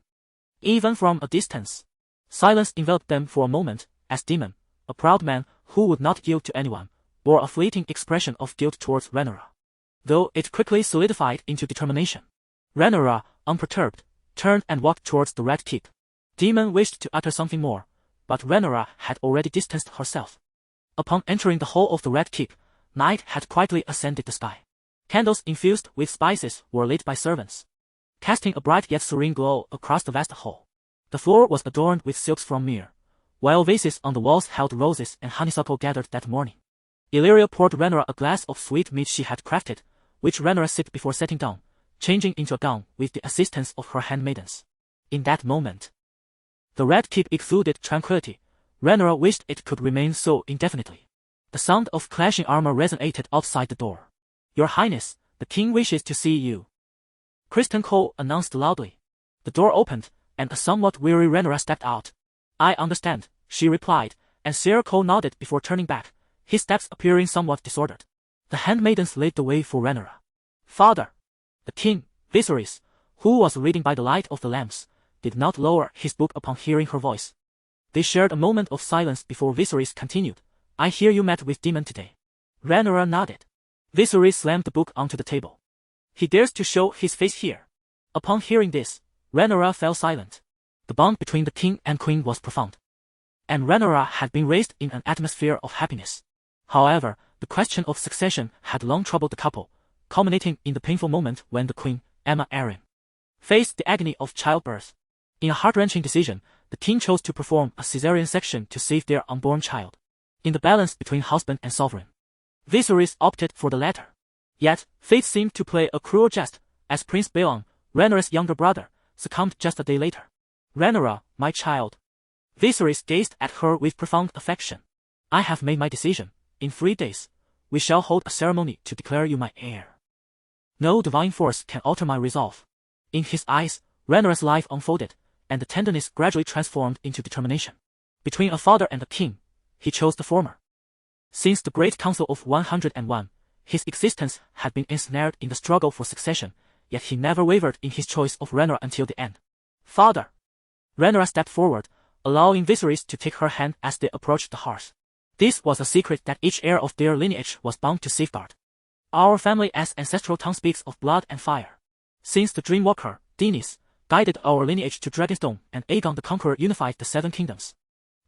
Even from a distance, silence enveloped them for a moment, as Daemon, a proud man who would not yield to anyone, bore a fleeting expression of guilt towards Rhaenyra, though it quickly solidified into determination. Rhaenyra, unperturbed, turned and walked towards the Red Keep. Daemon wished to utter something more, but Rhaenyra had already distanced herself. Upon entering the hall of the Red Keep, night had quietly ascended the sky. Candles infused with spices were lit by servants, casting a bright yet serene glow across the vast hall. The floor was adorned with silks from Myr, while vases on the walls held roses and honeysuckle gathered that morning. Illyria poured Rhaenyra a glass of sweet meat she had crafted, which Rhaenyra sipped before setting down, changing into a gown with the assistance of her handmaidens. In that moment, the Red Keep exuded tranquility. Rhaenyra wished it could remain so indefinitely. The sound of clashing armor resonated outside the door. Your Highness, the king wishes to see you, Criston Cole announced loudly. The door opened, and a somewhat weary Rhaenyra stepped out. I understand, she replied, and Sir Cole nodded before turning back, his steps appearing somewhat disordered. The handmaidens led the way for Rhaenyra. Father! The king, Viserys, who was reading by the light of the lamps, did not lower his book upon hearing her voice. They shared a moment of silence before Viserys continued. I hear you met with Daemon today. Rhaenyra nodded. Viserys slammed the book onto the table. He dares to show his face here. Upon hearing this, Rhaenyra fell silent. The bond between the king and queen was profound, and Rhaenyra had been raised in an atmosphere of happiness. However, the question of succession had long troubled the couple, culminating in the painful moment when the queen, Aemma Arryn, faced the agony of childbirth. In a heart-wrenching decision, the king chose to perform a caesarean section to save their unborn child. In the balance between husband and sovereign, Viserys opted for the latter. Yet, fate seemed to play a cruel jest, as Prince Baelon, Rhaenyra's younger brother, succumbed just a day later. Rhaenyra, my child. Viserys gazed at her with profound affection. I have made my decision. In 3 days, we shall hold a ceremony to declare you my heir. No divine force can alter my resolve. In his eyes, Rhaenyra's life unfolded, and the tenderness gradually transformed into determination. Between a father and a king, he chose the former. Since the Great Council of 101, his existence had been ensnared in the struggle for succession, yet he never wavered in his choice of Rhaenyra until the end. Father! Rhaenyra stepped forward, allowing Viserys to take her hand as they approached the hearth. This was a secret that each heir of their lineage was bound to safeguard. Our family as ancestral tongue speaks of blood and fire. Since the Dreamwalker, Daenerys, guided our lineage to Dragonstone and Aegon the Conqueror unified the 7 kingdoms,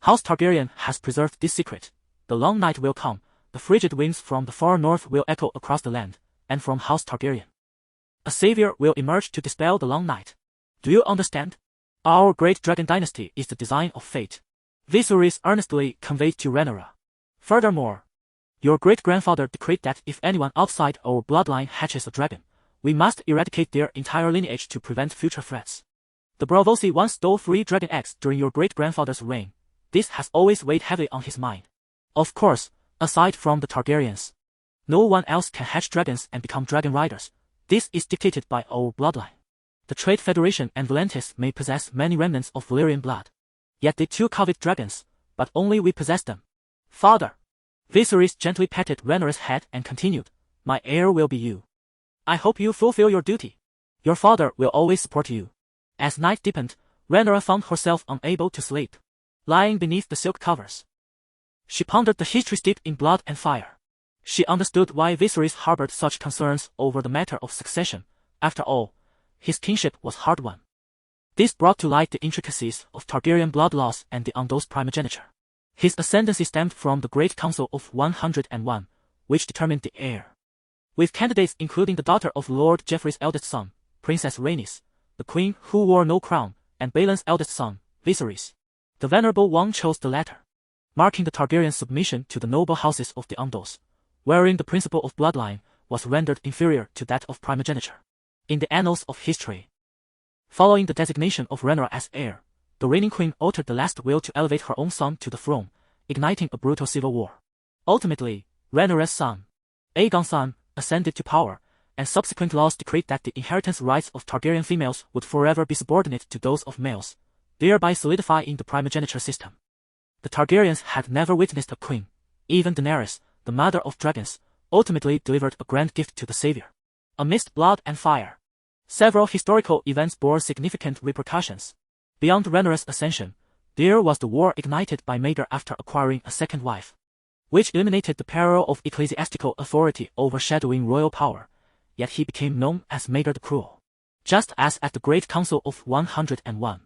House Targaryen has preserved this secret. The long night will come, the frigid winds from the far north will echo across the land, and from House Targaryen, a savior will emerge to dispel the long night. Do you understand? Our great dragon dynasty is the design of fate. Viserys earnestly conveyed to Rhaenyra. Furthermore, your great-grandfather decreed that if anyone outside our bloodline hatches a dragon, we must eradicate their entire lineage to prevent future threats. The Braavosi once stole 3 dragon eggs during your great-grandfather's reign. This has always weighed heavily on his mind. Of course, aside from the Targaryens, no one else can hatch dragons and become dragon riders. This is dictated by our bloodline. The Trade Federation and Volantis may possess many remnants of Valyrian blood. Yet they too covet dragons, but only we possess them. Father. Viserys gently patted Rhaenyra's head and continued, my heir will be you. I hope you fulfill your duty. Your father will always support you. As night deepened, Rhaenyra found herself unable to sleep, lying beneath the silk covers. She pondered the history steeped in blood and fire. She understood why Viserys harbored such concerns over the matter of succession. After all, his kingship was hard-won. This brought to light the intricacies of Targaryen blood laws and the Undo's primogeniture. His ascendancy stemmed from the Great Council of 101, which determined the heir. With candidates including the daughter of Lord Joffrey's eldest son, Princess Rhaenys, the queen who wore no crown, and Balon's eldest son, Viserys. The venerable one chose the latter, marking the Targaryen submission to the noble houses of the Undos, wherein the principle of bloodline was rendered inferior to that of primogeniture. In the annals of history, following the designation of Rhaenyra as heir, the reigning queen altered the last will to elevate her own son to the throne, igniting a brutal civil war. Ultimately, Rhaenyra's son, Aegon's son, ascended to power, and subsequent laws decreed that the inheritance rights of Targaryen females would forever be subordinate to those of males, thereby solidifying the primogeniture system. The Targaryens had never witnessed a queen. Even Daenerys, the mother of dragons, ultimately delivered a grand gift to the savior. Amidst blood and fire, several historical events bore significant repercussions. Beyond Rhaenyra's ascension, there was the war ignited by Maeder after acquiring a second wife, which eliminated the peril of ecclesiastical authority overshadowing royal power, yet he became known as Maeder the Cruel. Just as at the Great Council of 101,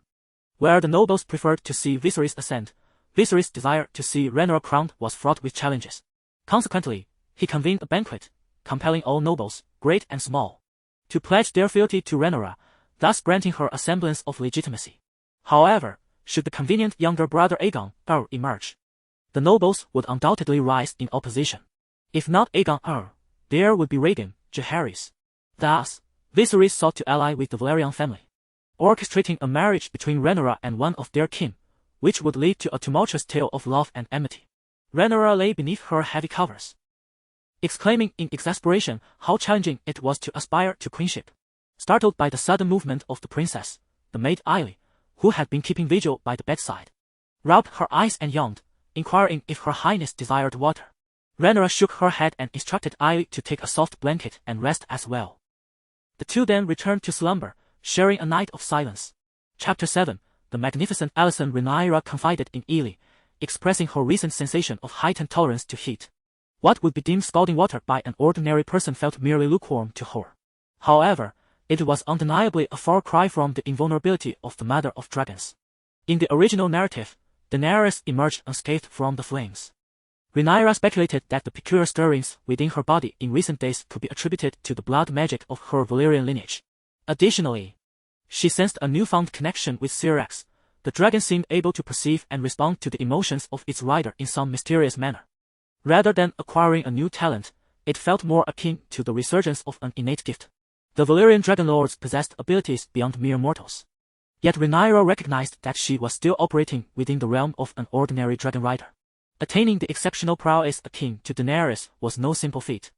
where the nobles preferred to see Viserys ascend, Viserys' desire to see Rhaenyra crowned was fraught with challenges. Consequently, he convened a banquet, compelling all nobles, great and small, to pledge their fealty to Rhaenyra, thus granting her a semblance of legitimacy. However, should the convenient younger brother Aegon emerge, the nobles would undoubtedly rise in opposition. If not Aegon there would be Rhaegar, Jaehaerys. Thus, Viserys sought to ally with the Velaryon family, orchestrating a marriage between Rhaenyra and one of their kin, which would lead to a tumultuous tale of love and enmity. Rhaenyra lay beneath her heavy covers, exclaiming in exasperation how challenging it was to aspire to queenship. Startled by the sudden movement of the princess, the maid Ailey, who had been keeping vigil by the bedside, rubbed her eyes and yawned, inquiring if her highness desired water. Rhaenyra shook her head and instructed Ailey to take a soft blanket and rest as well. The two then returned to slumber, sharing a night of silence. Chapter 7. The magnificent Alicent Rhaenyra confided in Ailey, expressing her recent sensation of heightened tolerance to heat. What would be deemed scalding water by an ordinary person felt merely lukewarm to her. However, it was undeniably a far cry from the invulnerability of the Mother of Dragons. In the original narrative, Daenerys emerged unscathed from the flames. Rhaenyra speculated that the peculiar stirrings within her body in recent days could be attributed to the blood magic of her Valyrian lineage. Additionally, she sensed a newfound connection with Syrax. The dragon seemed able to perceive and respond to the emotions of its rider in some mysterious manner. Rather than acquiring a new talent, it felt more akin to the resurgence of an innate gift. The Valyrian Dragonlords possessed abilities beyond mere mortals. Yet Rhaenyra recognized that she was still operating within the realm of an ordinary dragon rider. Attaining the exceptional prowess akin to Daenerys was no simple feat.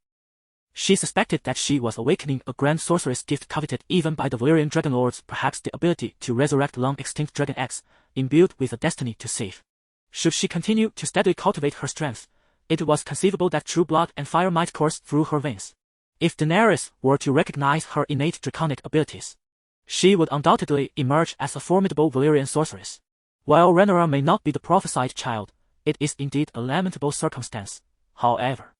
She suspected that she was awakening a grand sorceress gift coveted even by the Valyrian Dragonlords, perhaps the ability to resurrect long-extinct dragon eggs, imbued with a destiny to save. Should she continue to steadily cultivate her strength, it was conceivable that true blood and fire might course through her veins. If Daenerys were to recognize her innate draconic abilities, she would undoubtedly emerge as a formidable Valyrian sorceress. While Rhaenyra may not be the prophesied child, it is indeed a lamentable circumstance, however.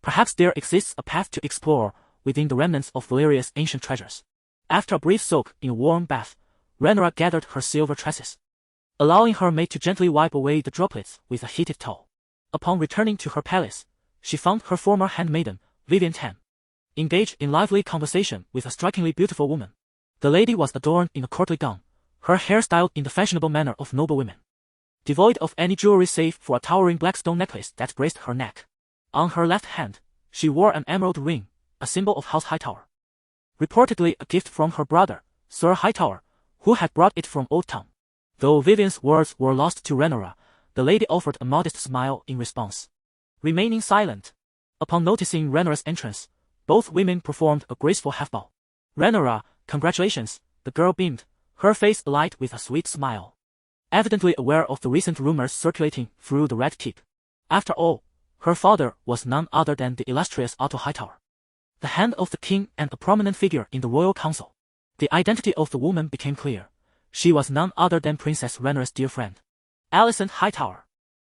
Perhaps there exists a path to explore within the remnants of Valyria's ancient treasures. After a brief soak in a warm bath, Rhaenyra gathered her silver tresses, allowing her maid to gently wipe away the droplets with a heated towel. Upon returning to her palace, she found her former handmaiden, Vivienne Tan, engaged in lively conversation with a strikingly beautiful woman. The lady was adorned in a courtly gown, her hair styled in the fashionable manner of noble women. devoid of any jewelry save for a towering black stone necklace that graced her neck. On her left hand, she wore an emerald ring, a symbol of House Hightower. Reportedly a gift from her brother, Sir Hightower, who had brought it from Old Town. Though Vivian's words were lost to Rhaenyra, the lady offered a modest smile in response. Remaining silent. Upon noticing Rhaenyra's entrance, both women performed a graceful half-bow. Rhaenyra, congratulations, the girl beamed, her face alight with a sweet smile. Evidently aware of the recent rumors circulating through the Red Keep. After all, her father was none other than the illustrious Otto Hightower, the hand of the king and a prominent figure in the royal council. The identity of the woman became clear. She was none other than Princess Rhaenyra's dear friend, Alicent Hightower.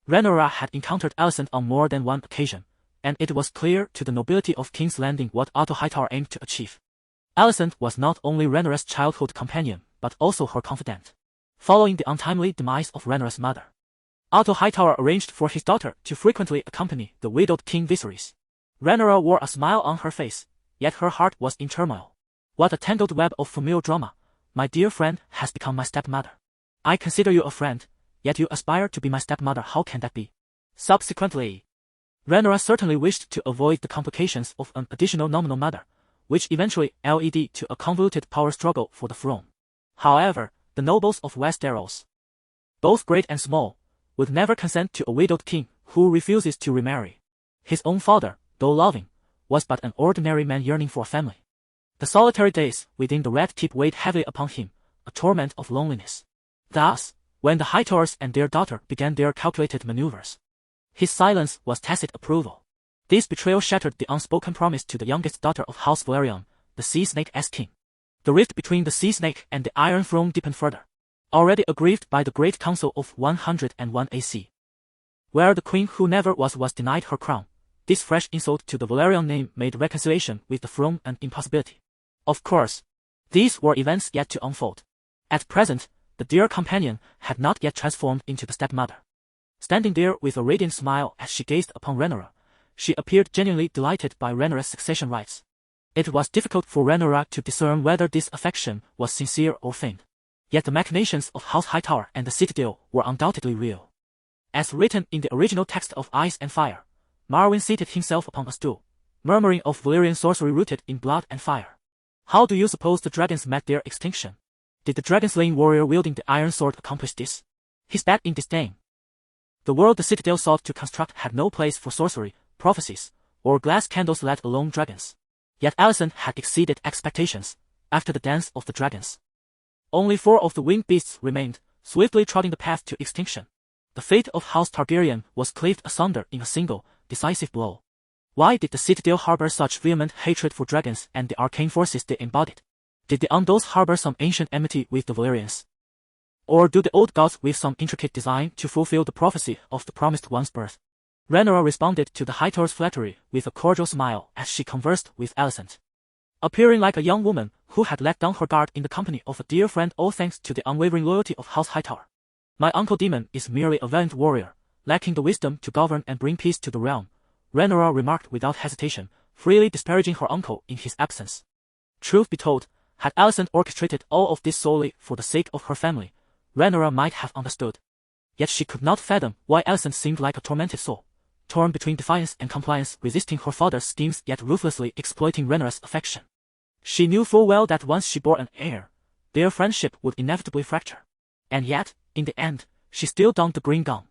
Rhaenyra had encountered Alicent on more than one occasion, and it was clear to the nobility of King's Landing what Otto Hightower aimed to achieve. Alicent was not only Rhaenyra's childhood companion, but also her confidant. Following the untimely demise of Rhaenyra's mother, Otto Hightower arranged for his daughter to frequently accompany the widowed King Viserys. Rhaenyra wore a smile on her face, yet her heart was in turmoil. What a tangled web of familial drama. My dear friend has become my stepmother. I consider you a friend, yet you aspire to be my stepmother. How can that be? Subsequently, Rhaenyra certainly wished to avoid the complications of an additional nominal mother, which eventually led to a convoluted power struggle for the throne. However, the nobles of Westeros, both great and small, would never consent to a widowed king who refuses to remarry. His own father, though loving, was but an ordinary man yearning for a family. The solitary days within the Red Keep weighed heavily upon him, a torment of loneliness. Thus, when the Hightowers and their daughter began their calculated maneuvers, his silence was tacit approval. This betrayal shattered the unspoken promise to the youngest daughter of House Velaryon, the Sea Snake as king. The rift between the Sea Snake and the Iron Throne deepened further. Already aggrieved by the Great Council of 101 AC, where the queen who never was denied her crown, this fresh insult to the Velaryon name made reconciliation with the throne an impossibility. Of course, these were events yet to unfold. At present, the dear companion had not yet transformed into the stepmother. Standing there with a radiant smile as she gazed upon Rhaenyra, she appeared genuinely delighted by Rhaenyra's succession rights. It was difficult for Rhaenyra to discern whether this affection was sincere or feigned. Yet the machinations of House Hightower and the Citadel were undoubtedly real. As written in the original text of Ice and Fire, Marwyn seated himself upon a stool, murmuring of Valyrian sorcery rooted in blood and fire. How do you suppose the dragons met their extinction? Did the dragon-slaying warrior wielding the iron sword accomplish this? He spat in disdain. The world the Citadel sought to construct had no place for sorcery, prophecies, or glass candles, let alone dragons. Yet Alicent had exceeded expectations. After the dance of the dragons, only 4 of the winged beasts remained, swiftly trotting the path to extinction. The fate of House Targaryen was cleaved asunder in a single, decisive blow. Why did the Citadel harbor such vehement hatred for dragons and the arcane forces they embodied? Did the Undos harbor some ancient enmity with the Valyrians? Or do the old gods weave some intricate design to fulfill the prophecy of the promised one's birth? Rhaenyra responded to the Hightower's flattery with a cordial smile as she conversed with Alicent, appearing like a young woman who had let down her guard in the company of a dear friend, all thanks to the unwavering loyalty of House Hightower. My uncle Demon is merely a valiant warrior, lacking the wisdom to govern and bring peace to the realm, Rhaenyra remarked without hesitation, freely disparaging her uncle in his absence. Truth be told, had Alicent orchestrated all of this solely for the sake of her family, Rhaenyra might have understood. Yet she could not fathom why Alicent seemed like a tormented soul, torn between defiance and compliance, resisting her father's schemes yet ruthlessly exploiting Rhaenyra's affection. She knew full well that once she bore an heir, their friendship would inevitably fracture. And yet, in the end, she still donned the green gown,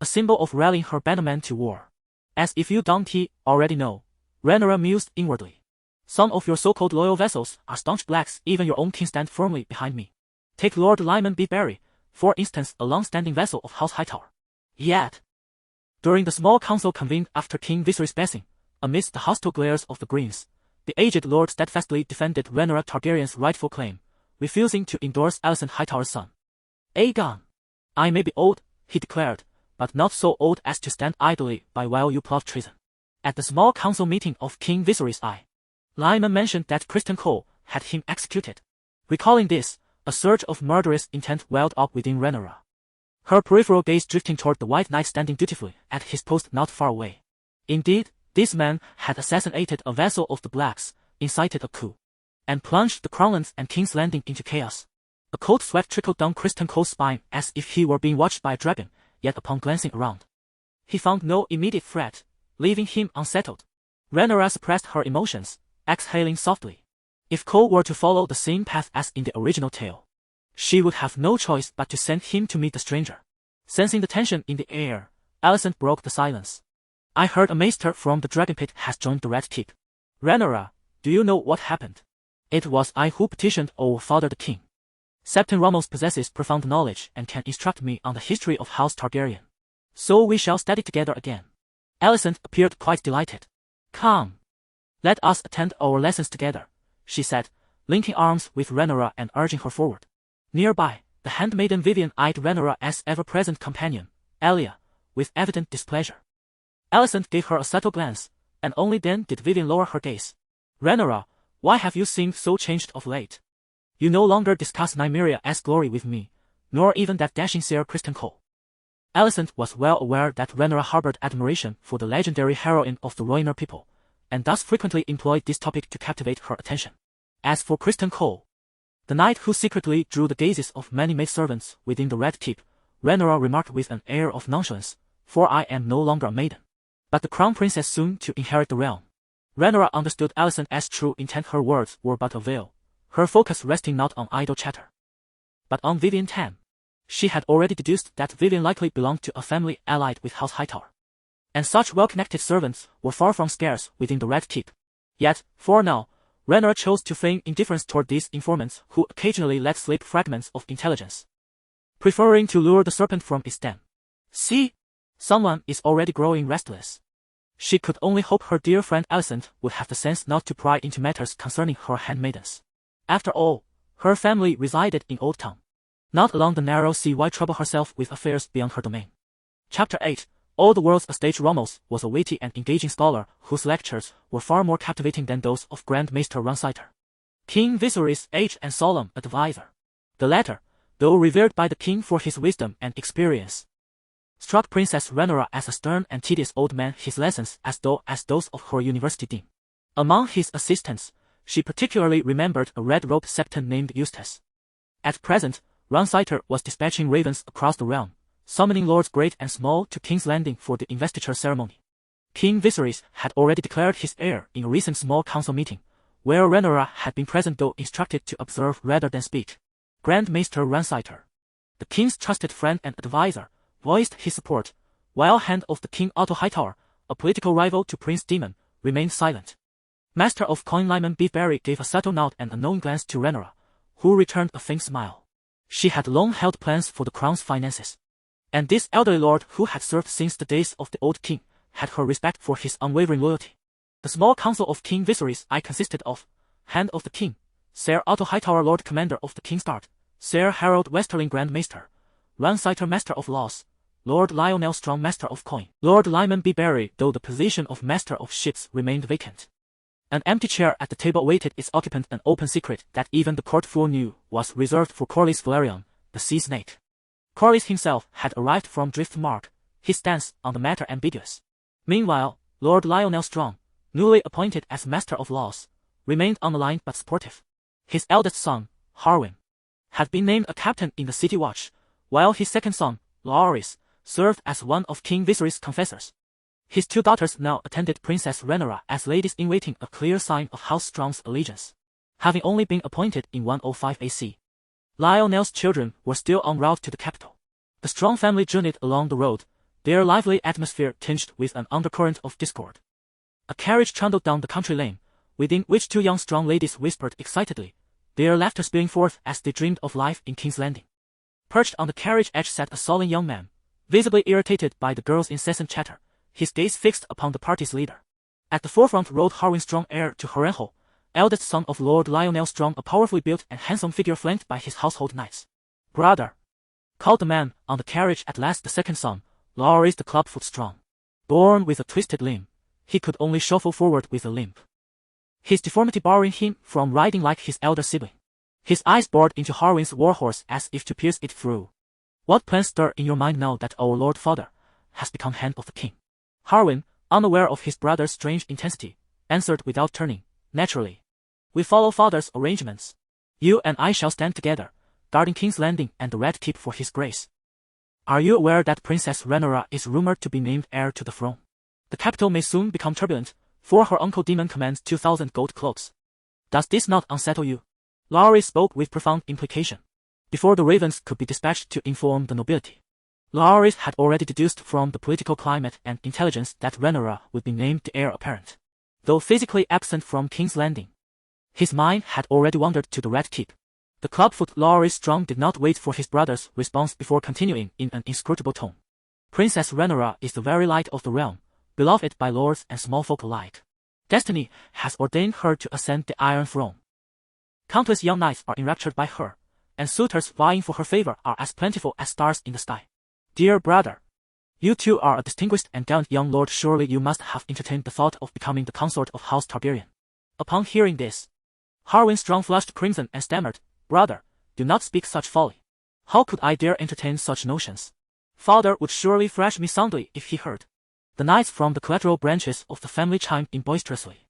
a symbol of rallying her bannermen to war. As if you don't already know, Rhaenyra mused inwardly. Some of your so-called loyal vassals are staunch blacks, even your own king stand firmly behind me. Take Lord Lyman B. Barry, for instance, a long-standing vassal of House Hightower. Yet, during the small council convened after King Viserys' passing, amidst the hostile glares of the Greens, the aged lord steadfastly defended Rhaenyra Targaryen's rightful claim, refusing to endorse Alicent Hightower's son. Aegon. I may be old, he declared, but not so old as to stand idly by while you plot treason. At the small council meeting of King Viserys I, Lyman mentioned that Criston Cole had him executed. Recalling this, a surge of murderous intent welled up within Rhaenyra, her peripheral gaze drifting toward the White Knight standing dutifully at his post not far away. Indeed, this man had assassinated a vassal of the Blacks, incited a coup, and plunged the Crownlands and King's Landing into chaos. A cold sweat trickled down Criston Cole's spine as if he were being watched by a dragon, yet upon glancing around, he found no immediate threat, leaving him unsettled. Rhaenyra suppressed her emotions, exhaling softly. If Cole were to follow the same path as in the original tale, she would have no choice but to send him to meet the stranger. Sensing the tension in the air, Alicent broke the silence. I heard a maester from the Dragon Pit has joined the Red Keep. Rhaenyra, do you know what happened? It was I who petitioned our father the king. Septon Ramos possesses profound knowledge and can instruct me on the history of House Targaryen. So we shall study together again. Alicent appeared quite delighted. Come. Let us attend our lessons together, she said, linking arms with Rhaenyra and urging her forward. Nearby, the handmaiden Vivian eyed Rhaenyra as ever-present companion, Elia, with evident displeasure. Alicent gave her a subtle glance, and only then did Vivian lower her gaze. Rhaenyra, why have you seemed so changed of late? You no longer discuss Nymeria glory with me, nor even that dashing seer Criston Cole. Alicent was well aware that Rhaenyra harbored admiration for the legendary heroine of the Rhaenyra people, and thus frequently employed this topic to captivate her attention. As for Criston Cole, the knight who secretly drew the gazes of many maidservants within the Red Keep, Rhaenyra remarked with an air of nonchalance, for I am no longer a maiden, but the crown princess soon to inherit the realm. Rhaenyra understood Alicent as true intent. Her words were but a veil, her focus resting not on idle chatter, but on Vivian Tam. She had already deduced that Vivian likely belonged to a family allied with House Hightower, and such well-connected servants were far from scarce within the Red Keep. Yet, for now, Rhaenyra chose to feign indifference toward these informants who occasionally let slip fragments of intelligence, preferring to lure the serpent from its den. See, someone is already growing restless. She could only hope her dear friend Alicent would have the sense not to pry into matters concerning her handmaidens. After all, her family resided in Old Town, not along the narrow sea. Why trouble herself with affairs beyond her domain? Chapter 8. All the world's a stage. Ramos was a witty and engaging scholar whose lectures were far more captivating than those of Grand Maester Rhaenyra, King Viserys' aged and solemn advisor. The latter, though revered by the king for his wisdom and experience, struck Princess Rhaenyra as a stern and tedious old man, his lessons as dull as those of her university dean. Among his assistants, she particularly remembered a red-robed septon named Eustace. At present, Rhaenyra was dispatching ravens across the realm, summoning lords great and small to King's Landing for the investiture ceremony. King Viserys had already declared his heir in a recent small council meeting, where Rhaenyra had been present though instructed to observe rather than speak. Grand Maester Rhaenyra, the king's trusted friend and advisor, voiced his support, while Hand of the King Otto Hightower, a political rival to Prince Daemon, remained silent. Master of Coin Lyman Beefberry gave a subtle nod and a knowing glance to Rhaenyra, who returned a faint smile. She had long held plans for the crown's finances, and this elderly lord who had served since the days of the old king had her respect for his unwavering loyalty. The small council of King Viserys I consisted of Hand of the King, Sir Otto Hightower Lord Commander of the King's Guard, Sir Harold Westerling Grand Maester, Rhaenyra Master of Laws, Lord Lionel Strong Master of Coin, Lord Lyman Beefberry, though the position of Master of Ships remained vacant. An empty chair at the table awaited its occupant, an open secret that even the court fool knew was reserved for Corlys Velaryon, the sea snake. Corlys himself had arrived from Driftmark, his stance on the matter ambiguous. Meanwhile, Lord Lionel Strong, newly appointed as Master of Laws, remained unaligned but sportive. His eldest son, Harwin, had been named a captain in the City Watch, while his second son, Loris, served as one of King Viserys' confessors. His two daughters now attended Princess Rhaenyra as ladies-in-waiting, a clear sign of House Strong's allegiance, having only been appointed in 105 AC. Lionel's children were still en route to the capital. The Strong family journeyed along the road, their lively atmosphere tinged with an undercurrent of discord. A carriage trundled down the country lane, within which two young Strong ladies whispered excitedly, their laughter spilling forth as they dreamed of life in King's Landing. Perched on the carriage edge sat a sullen young man, visibly irritated by the girls' incessant chatter, his gaze fixed upon the party's leader. At the forefront rode Harwin Strong, heir to Harrenhal, eldest son of Lord Lionel Strong, a powerfully built and handsome figure flanked by his household knights. Brother, called the man on the carriage at last, the second son, Loris the Clubfoot Strong. Born with a twisted limb, he could only shuffle forward with a limp, his deformity barring him from riding like his elder sibling. His eyes bored into Harwin's warhorse as if to pierce it through. What plans stir in your mind now that our Lord Father has become Hand of the King? Harwin, unaware of his brother's strange intensity, answered without turning, naturally. We follow Father's arrangements. You and I shall stand together, guarding King's Landing and the Red Keep for his grace. Are you aware that Princess Rhaenyra is rumored to be named heir to the throne? The capital may soon become turbulent, for her uncle Demon commands 2,000 gold cloaks. Does this not unsettle you? Larys spoke with profound implication. Before the ravens could be dispatched to inform the nobility, Larys had already deduced from the political climate and intelligence that Rhaenyra would be named the heir apparent. Though physically absent from King's Landing, his mind had already wandered to the Red Keep. The clubfoot Larys Strong did not wait for his brother's response before continuing in an inscrutable tone. Princess Rhaenyra is the very light of the realm, beloved by lords and small folk alike. Destiny has ordained her to ascend the Iron Throne. Countless young knights are enraptured by her, and suitors vying for her favor are as plentiful as stars in the sky. Dear brother, you too are a distinguished and gallant young lord. Surely you must have entertained the thought of becoming the consort of House Targaryen. Upon hearing this, Harwin Strong flushed crimson and stammered, Brother, do not speak such folly. How could I dare entertain such notions? Father would surely thrash me soundly if he heard. The knights from the collateral branches of the family chimed in boisterously,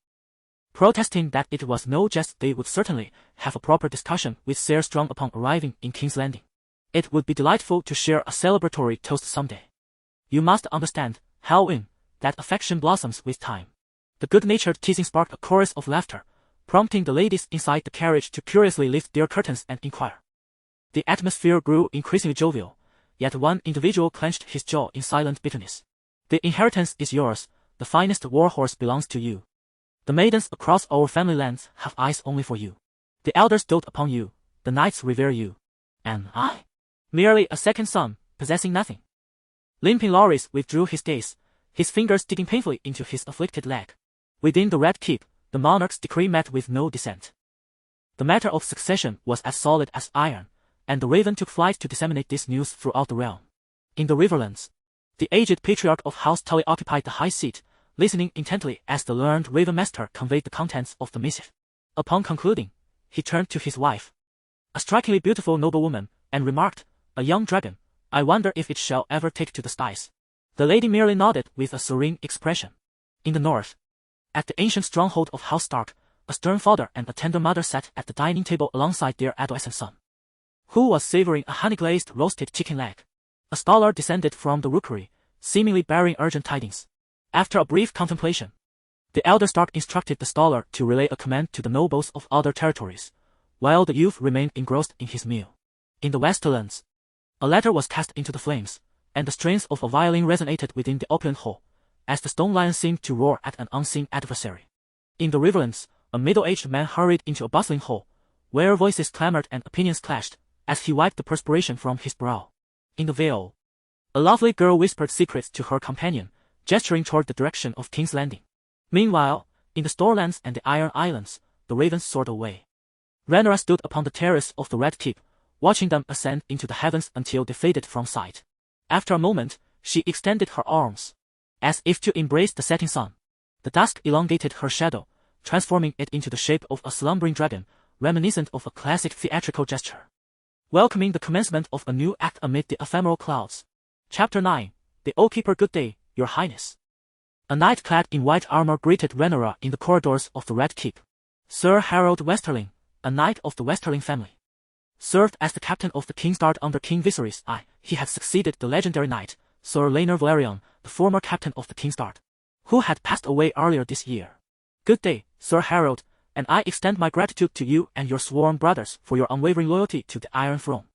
protesting that it was no jest. They would certainly have a proper discussion with Ser Strong upon arriving in King's Landing. It would be delightful to share a celebratory toast someday. You must understand, Harwin, that affection blossoms with time. The good-natured teasing sparked a chorus of laughter, prompting the ladies inside the carriage to curiously lift their curtains and inquire. The atmosphere grew increasingly jovial, yet one individual clenched his jaw in silent bitterness. The inheritance is yours, the finest warhorse belongs to you. The maidens across our family lands have eyes only for you. The elders dote upon you, the knights revere you. And I? Merely a second son, possessing nothing. Limping Larys withdrew his gaze, his fingers digging painfully into his afflicted leg. Within the Red Keep, the monarch's decree met with no dissent. The matter of succession was as solid as iron, and the raven took flight to disseminate this news throughout the realm. In the Riverlands, the aged patriarch of House Tully occupied the high seat, listening intently as the learned Raven Master conveyed the contents of the missive. Upon concluding, he turned to his wife, a strikingly beautiful noblewoman, and remarked, A young dragon, I wonder if it shall ever take to the skies. The lady merely nodded with a serene expression. In the north, at the ancient stronghold of House Stark, a stern father and a tender mother sat at the dining table alongside their adolescent son, who was savoring a honey-glazed roasted chicken leg. A scholar descended from the rookery, seemingly bearing urgent tidings. After a brief contemplation, the elder Stark instructed the scholar to relay a command to the nobles of other territories, while the youth remained engrossed in his meal. In the Westerlands, a ladder was cast into the flames, and the strains of a violin resonated within the opulent hall, as the stone lion seemed to roar at an unseen adversary. In the Riverlands, a middle-aged man hurried into a bustling hall, where voices clamored and opinions clashed, as he wiped the perspiration from his brow. In the Vale, a lovely girl whispered secrets to her companion, gesturing toward the direction of King's Landing. Meanwhile, in the Storlands and the Iron Islands, the ravens soared away. Rhaenyra stood upon the terrace of the Red Keep, watching them ascend into the heavens until they faded from sight. After a moment, she extended her arms, as if to embrace the setting sun. The dusk elongated her shadow, transforming it into the shape of a slumbering dragon, reminiscent of a classic theatrical gesture, welcoming the commencement of a new act amid the ephemeral clouds. Chapter 9. The Oathkeeper. Good day, Your Highness. A knight clad in white armor greeted Rhaenyra in the corridors of the Red Keep. Sir Harold Westerling, a knight of the Westerling family, served as the captain of the King's Guard under King Viserys I. He had succeeded the legendary knight, Sir Rhaenyra Valerion, the former captain of the King's Guard, who had passed away earlier this year. Good day, Sir Harold, and I extend my gratitude to you and your sworn brothers for your unwavering loyalty to the Iron Throne.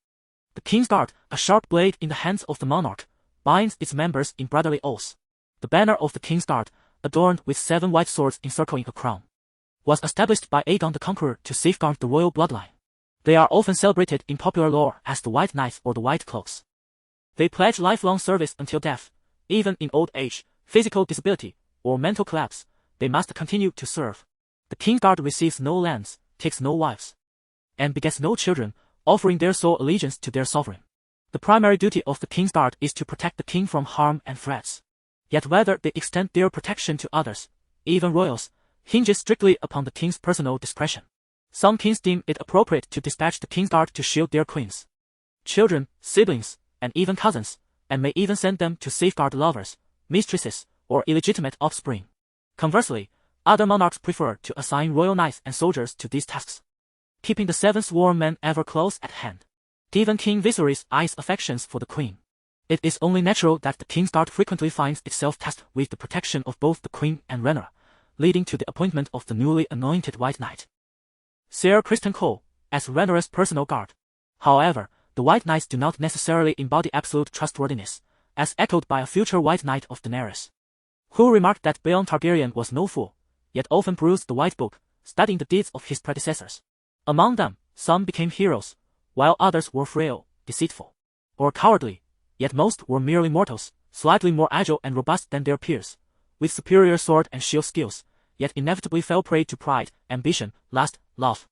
The King's Guard, a sharp blade in the hands of the monarch, binds its members in brotherly oaths. The banner of the King's Guard, adorned with 7 white swords encircling a crown, was established by Aegon the Conqueror to safeguard the royal bloodline. They are often celebrated in popular lore as the White Knights or the White Cloaks. They pledge lifelong service until death. Even in old age, physical disability, or mental collapse, they must continue to serve. The King's Guard receives no lands, takes no wives, and begets no children, offering their sole allegiance to their sovereign. The primary duty of the King's Guard is to protect the king from harm and threats. Yet whether they extend their protection to others, even royals, hinges strictly upon the king's personal discretion. Some kings deem it appropriate to dispatch the King's Guard to shield their queens, children, siblings, and even cousins, and may even send them to safeguard lovers, mistresses, or illegitimate offspring. Conversely, other monarchs prefer to assign royal knights and soldiers to these tasks, keeping the 7 sworn men ever close at hand. Even King Viserys eyes affections for the queen. It is only natural that the King's Guard frequently finds itself tasked with the protection of both the Queen and Rhaenyra, leading to the appointment of the newly anointed White Knight, Ser Criston Cole, as Rhaenyra's personal guard. However, the White Knights do not necessarily embody absolute trustworthiness, as echoed by a future White Knight of Daenerys, who remarked that Balon Targaryen was no fool, yet often perused the White Book, studying the deeds of his predecessors. Among them, some became heroes, while others were frail, deceitful, or cowardly, yet most were merely mortals, slightly more agile and robust than their peers, with superior sword and shield skills, yet inevitably fell prey to pride, ambition, lust, love,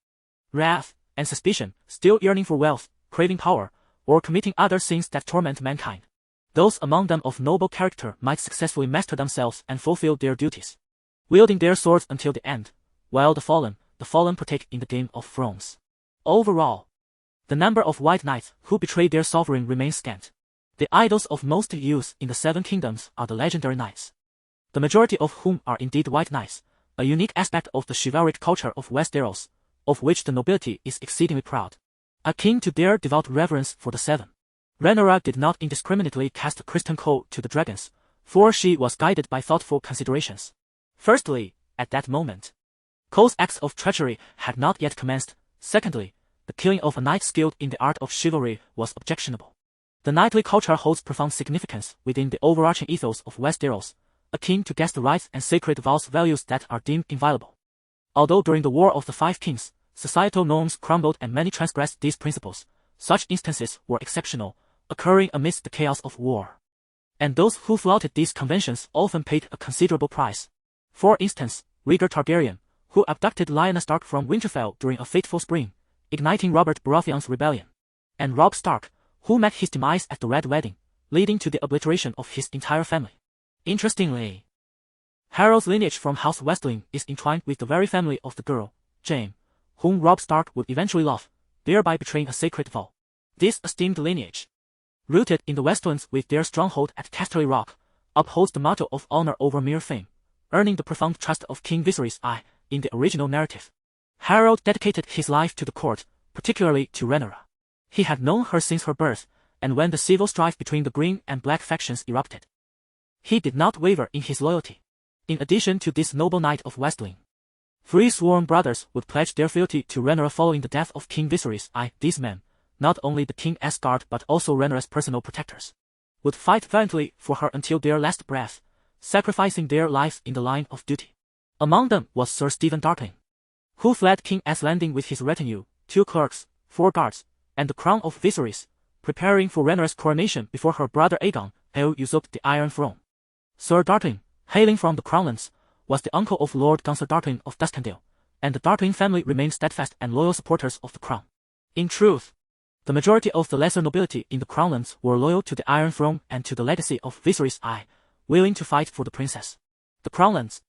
wrath, and suspicion, still yearning for wealth, craving power, or committing other sins that torment mankind. Those among them of noble character might successfully master themselves and fulfill their duties, wielding their swords until the end, while the fallen partake in the Game of Thrones. Overall, the number of White Knights who betray their sovereign remains scant. The idols of most youths in the Seven Kingdoms are the legendary knights, the majority of whom are indeed White Knights, a unique aspect of the chivalric culture of Westeros, of which the nobility is exceedingly proud, akin to their devout reverence for the Seven. Rhaenyra did not indiscriminately cast Criston Cole to the dragons, for she was guided by thoughtful considerations. Firstly, at that moment, Cole's acts of treachery had not yet commenced. Secondly, the killing of a knight skilled in the art of chivalry was objectionable. The knightly culture holds profound significance within the overarching ethos of Westeros, akin to guest rights and sacred vows, values that are deemed inviolable. Although during the War of the Five Kings, societal norms crumbled and many transgressed these principles, such instances were exceptional, occurring amidst the chaos of war. And those who flouted these conventions often paid a considerable price. For instance, Rhaenyra Targaryen, who abducted Lyanna Stark from Winterfell during a fateful spring, igniting Robert Baratheon's rebellion, and Robb Stark, who met his demise at the Red Wedding, leading to the obliteration of his entire family. Interestingly, Harrow's lineage from House Westling is entwined with the very family of the girl, Jaime, whom Robb Stark would eventually love, thereby betraying a sacred vow. This esteemed lineage, rooted in the Westlands with their stronghold at Casterly Rock, upholds the motto of honor over mere fame, earning the profound trust of King Viserys I in the original narrative. Harold dedicated his life to the court, particularly to Rhaenyra. He had known her since her birth, and when the civil strife between the Green and Black factions erupted, he did not waver in his loyalty. In addition to this noble knight of Westling, 3 sworn brothers would pledge their fealty to Rhaenyra following the death of King Viserys I. These men, not only the King's guard but also Rhaenyra's personal protectors, would fight valiantly for her until their last breath, sacrificing their lives in the line of duty. Among them was Sir Stephen Darkling, who fled King's Landing with his retinue, 2 clerks, 4 guards, and the crown of Viserys, preparing for Rhaenyra's coronation before her brother Aegon usurped the Iron Throne. Sir Darkling, hailing from the Crownlands, was the uncle of Lord Gunser Darkling of Duskendale, and the Darkling family remained steadfast and loyal supporters of the crown. In truth, the majority of the lesser nobility in the Crownlands were loyal to the Iron Throne and to the legacy of Viserys I, willing to fight for the princess. The Crownlands,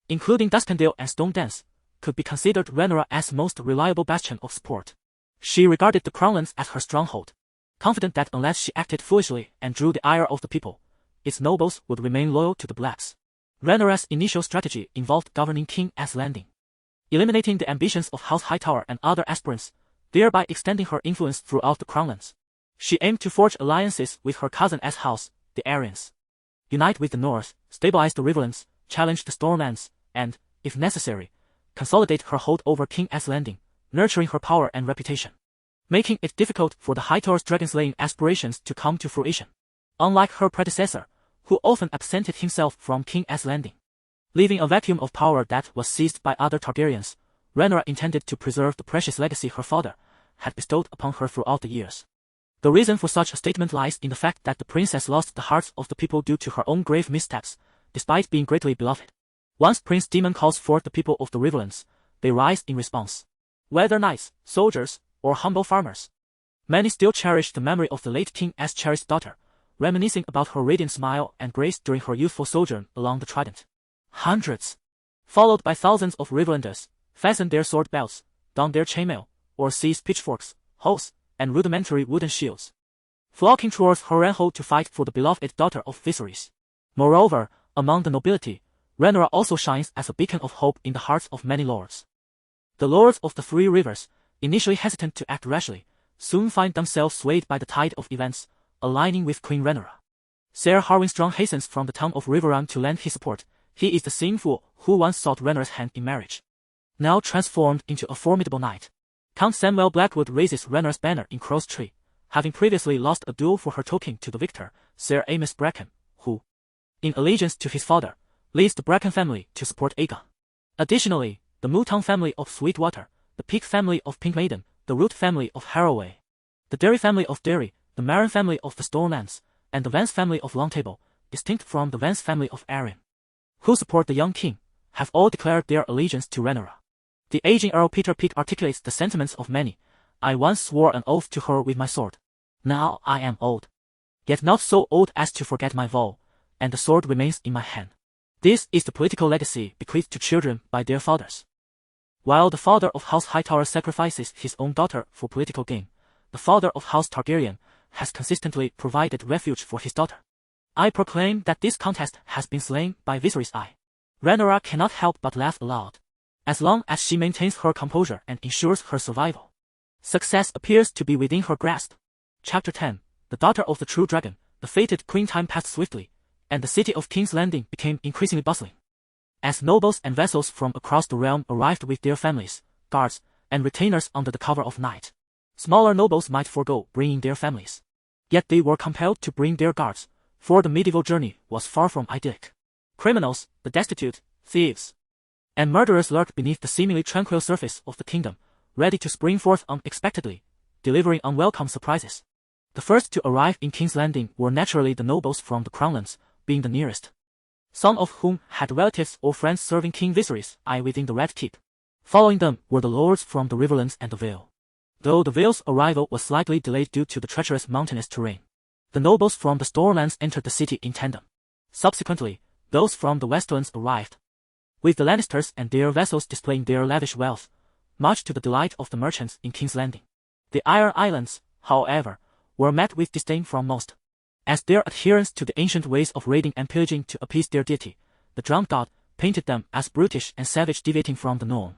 including Duskendale and Stone Dance, could be considered Rhaenyra as most reliable bastion of support. She regarded the Crownlands as her stronghold, confident that unless she acted foolishly and drew the ire of the people, its nobles would remain loyal to the Blacks. Rhaenyra's initial strategy involved governing King's Landing, eliminating the ambitions of House Hightower and other aspirants, thereby extending her influence throughout the Crownlands. She aimed to forge alliances with her cousin's house, the Aryans, unite with the North, stabilize the Riverlands, challenge the Stormlands, and, if necessary, consolidate her hold over King's Landing, nurturing her power and reputation, making it difficult for the Hightower's dragon-slaying aspirations to come to fruition. Unlike her predecessor, who often absented himself from King's Landing, leaving a vacuum of power that was seized by other Targaryens, Rhaenyra intended to preserve the precious legacy her father had bestowed upon her throughout the years. The reason for such a statement lies in the fact that the princess lost the hearts of the people due to her own grave missteps, despite being greatly beloved. Once Prince Daemon calls forth the people of the Riverlands, they rise in response. Whether knights, soldiers, or humble farmers, many still cherish the memory of the late king's cherished daughter, reminiscing about her radiant smile and grace during her youthful sojourn along the Trident. Hundreds, followed by thousands of Riverlanders, fastened their sword belts, donned their chainmail, or seized pitchforks, hoes, and rudimentary wooden shields, flocking towards Harrenhal to fight for the beloved daughter of Viserys. Moreover, among the nobility, Rhaenyra also shines as a beacon of hope in the hearts of many lords. The lords of the 3 rivers, initially hesitant to act rashly, soon find themselves swayed by the tide of events, aligning with Queen Rhaenyra. Ser Harwin Strong hastens from the town of Riverrun to lend his support. He is the same fool who once sought Rhaenyra's hand in marriage, now transformed into a formidable knight. Count Samuel Blackwood raises Rhaenyra's banner in Crow's Tree, having previously lost a duel for her token to the victor, Sir Amidst Bracken, who, in allegiance to his father, leads the Bracken family to support Aegon. Additionally, the Mouton family of Sweetwater, the Peak family of Pink Maiden, the Root family of Harroway, the Derry family of Derry, the Marin family of the Stormlands, and the Vance family of Longtable, distinct from the Vance family of Arryn, who support the young king, have all declared their allegiance to Rhaenyra. The aging Earl Peter Pitt articulates the sentiments of many. I once swore an oath to her with my sword. Now I am old, yet not so old as to forget my vow, and the sword remains in my hand. This is the political legacy bequeathed to children by their fathers. While the father of House Hightower sacrifices his own daughter for political gain, the father of House Targaryen has consistently provided refuge for his daughter. I proclaim that this contest has been slain by Viserys I. Rhaenyra cannot help but laugh aloud. As long as she maintains her composure and ensures her survival, success appears to be within her grasp. Chapter 10. The daughter of the true dragon. The fated queen. Time passed swiftly, and the city of King's Landing became increasingly bustling. As nobles and vassals from across the realm arrived with their families, guards, and retainers under the cover of night, smaller nobles might forego bringing their families. Yet they were compelled to bring their guards, for the medieval journey was far from idyllic. Criminals, the destitute, thieves, and murderers lurked beneath the seemingly tranquil surface of the kingdom, ready to spring forth unexpectedly, delivering unwelcome surprises. The first to arrive in King's Landing were naturally the nobles from the Crownlands, being the nearest, some of whom had relatives or friends serving King Viserys I within the Red Keep. Following them were the lords from the Riverlands and the Vale. Though the Vale's arrival was slightly delayed due to the treacherous mountainous terrain, the nobles from the Stormlands entered the city in tandem. Subsequently, those from the Westlands arrived, with the Lannisters and their vessels displaying their lavish wealth, much to the delight of the merchants in King's Landing. The Iron Islands, however, were met with disdain from most, as their adherence to the ancient ways of raiding and pillaging to appease their deity, the drowned god, painted them as brutish and savage, deviating from the norm,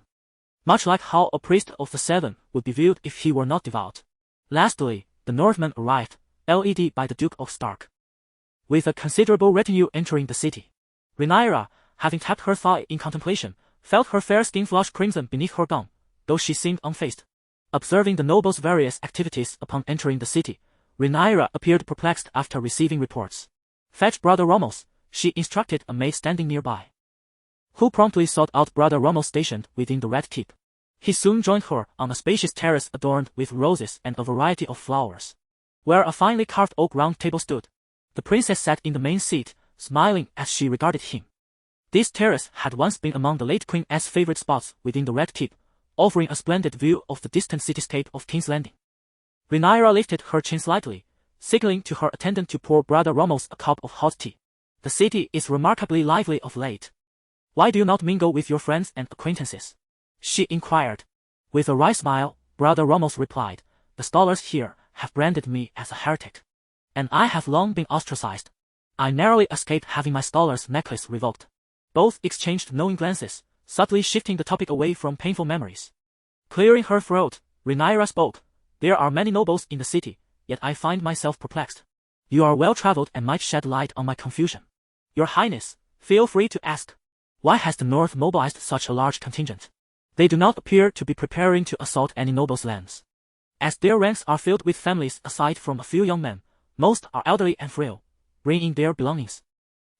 much like how a priest of the Seven would be viewed if he were not devout. Lastly, the Northmen arrived, led by the Duke of Stark, with a considerable retinue entering the city. Rhaenyra, having tapped her thigh in contemplation, felt her fair skin flush crimson beneath her gown, though she seemed unfazed. Observing the nobles' various activities upon entering the city, Rhaenyra appeared perplexed after receiving reports. Fetch Brother Romulus, she instructed a maid standing nearby, who promptly sought out Brother Romulus stationed within the Red Keep. He soon joined her on a spacious terrace adorned with roses and a variety of flowers, where a finely carved oak round table stood. The princess sat in the main seat, smiling as she regarded him. This terrace had once been among the late Queen's favorite spots within the Red Keep, offering a splendid view of the distant cityscape of King's Landing. Rhaenyra lifted her chin slightly, signaling to her attendant to pour Brother Romulus a cup of hot tea. The city is remarkably lively of late. Why do you not mingle with your friends and acquaintances? She inquired. With a wry smile, Brother Romulus replied, the scholars here have branded me as a heretic, and I have long been ostracized. I narrowly escaped having my scholar's necklace revoked. Both exchanged knowing glances, subtly shifting the topic away from painful memories. Clearing her throat, Rhaenyra spoke. There are many nobles in the city, yet I find myself perplexed. You are well-traveled and might shed light on my confusion. Your Highness, feel free to ask. Why has the North mobilized such a large contingent? They do not appear to be preparing to assault any nobles' lands, as their ranks are filled with families aside from a few young men. Most are elderly and frail, bringing their belongings.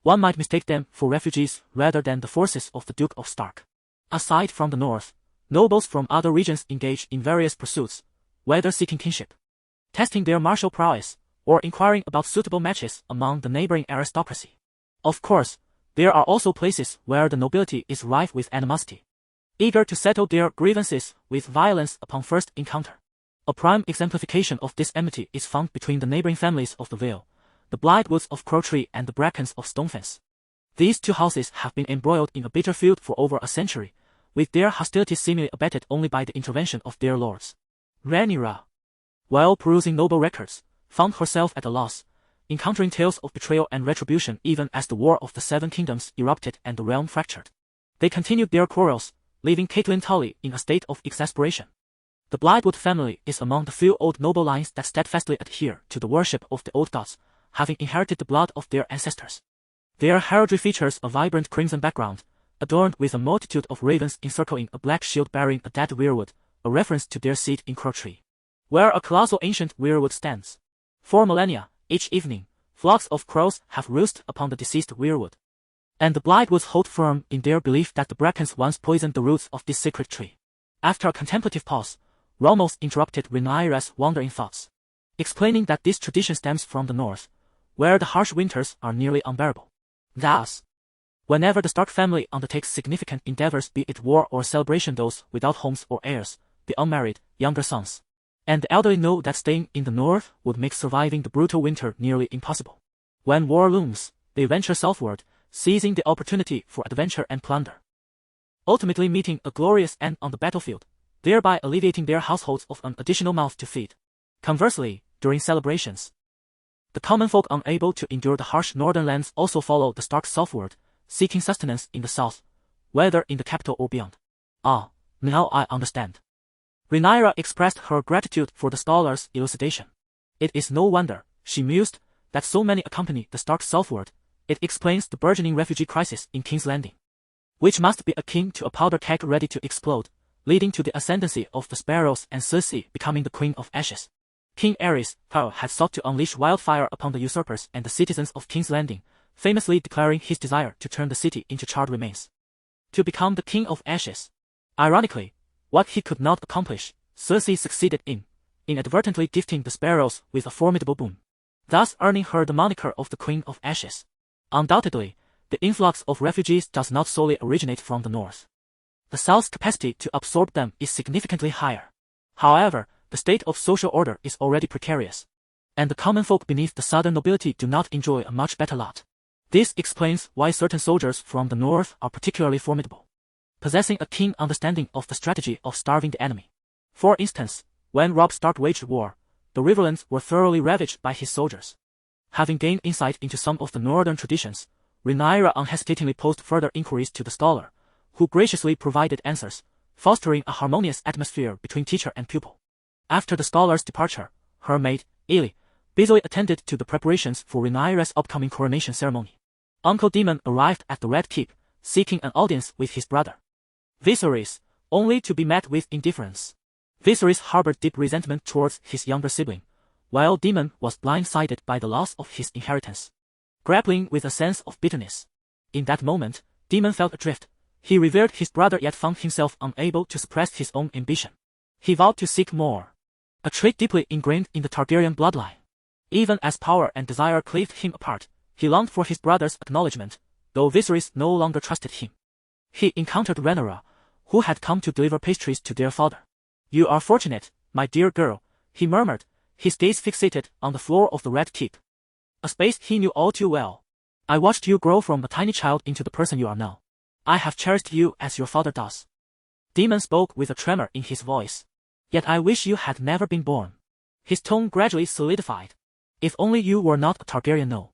One might mistake them for refugees rather than the forces of the Duke of Stark. Aside from the North, nobles from other regions engage in various pursuits, whether seeking kinship, testing their martial prowess, or inquiring about suitable matches among the neighboring aristocracy. Of course, there are also places where the nobility is rife with animosity, eager to settle their grievances with violence upon first encounter. A prime exemplification of this enmity is found between the neighboring families of the Vale, the Blightwoods of Crowtree and the Brackens of Stonefence. These two houses have been embroiled in a bitter feud for over a century, with their hostilities seemingly abated only by the intervention of their lords. Rhaenyra, while perusing noble records, found herself at a loss, encountering tales of betrayal and retribution even as the War of the Seven Kingdoms erupted and the realm fractured. They continued their quarrels, leaving Catelyn Tully in a state of exasperation. The Blythewood family is among the few old noble lines that steadfastly adhere to the worship of the old gods, having inherited the blood of their ancestors. Their heraldry features a vibrant crimson background, adorned with a multitude of ravens encircling a black shield bearing a dead weirwood, a reference to their seat in Crow Tree, where a colossal ancient weirwood stands. For millennia, each evening, flocks of crows have roosted upon the deceased weirwood, and the Blythewoods hold firm in their belief that the brackens once poisoned the roots of this sacred tree. After a contemplative pause, Ramos interrupted Rhaenyra's wandering thoughts, explaining that this tradition stems from the north, where the harsh winters are nearly unbearable. Thus, whenever the Stark family undertakes significant endeavors, be it war or celebration, those without homes or heirs, the unmarried, younger sons, and the elderly know that staying in the north would make surviving the brutal winter nearly impossible. When war looms, they venture southward, seizing the opportunity for adventure and plunder, ultimately meeting a glorious end on the battlefield, thereby alleviating their households of an additional mouth to feed. Conversely, during celebrations, the common folk unable to endure the harsh northern lands also follow the Starks southward, seeking sustenance in the south, whether in the capital or beyond. Ah, now I understand. Rhaenyra expressed her gratitude for the scholar's elucidation. It is no wonder, she mused, that so many accompany the Starks southward. It explains the burgeoning refugee crisis in King's Landing, which must be akin to a powder keg ready to explode, leading to the ascendancy of the Sparrows and Cersei becoming the Queen of Ashes. King Aerys had sought to unleash wildfire upon the usurpers and the citizens of King's Landing, famously declaring his desire to turn the city into charred remains, to become the King of Ashes. Ironically, what he could not accomplish, Cersei succeeded in, inadvertently gifting the Sparrows with a formidable boon, thus earning her the moniker of the Queen of Ashes. Undoubtedly, the influx of refugees does not solely originate from the north. The South's capacity to absorb them is significantly higher. However, the state of social order is already precarious, and the common folk beneath the southern nobility do not enjoy a much better lot. This explains why certain soldiers from the north are particularly formidable, possessing a keen understanding of the strategy of starving the enemy. For instance, when Robb Stark waged war, the Riverlands were thoroughly ravaged by his soldiers. Having gained insight into some of the northern traditions, Rhaenyra unhesitatingly posed further inquiries to the scholar, who graciously provided answers, fostering a harmonious atmosphere between teacher and pupil. After the scholar's departure, her maid, Ailey, busily attended to the preparations for Rhaenyra's upcoming coronation ceremony. Uncle Daemon arrived at the Red Keep, seeking an audience with his brother Viserys, only to be met with indifference. Viserys harbored deep resentment towards his younger sibling, while Daemon was blindsided by the loss of his inheritance, grappling with a sense of bitterness. In that moment, Daemon felt adrift. He revered his brother yet found himself unable to suppress his own ambition. He vowed to seek more, a trait deeply ingrained in the Targaryen bloodline. Even as power and desire cleaved him apart, he longed for his brother's acknowledgement, though Viserys no longer trusted him. He encountered Rhaenyra, who had come to deliver pastries to their father. "You are fortunate, my dear girl," he murmured, his gaze fixated on the floor of the Red Keep, a space he knew all too well. "I watched you grow from a tiny child into the person you are now. I have cherished you as your father does." Daemon spoke with a tremor in his voice. "Yet I wish you had never been born." His tone gradually solidified. "If only you were not a Targaryen, no.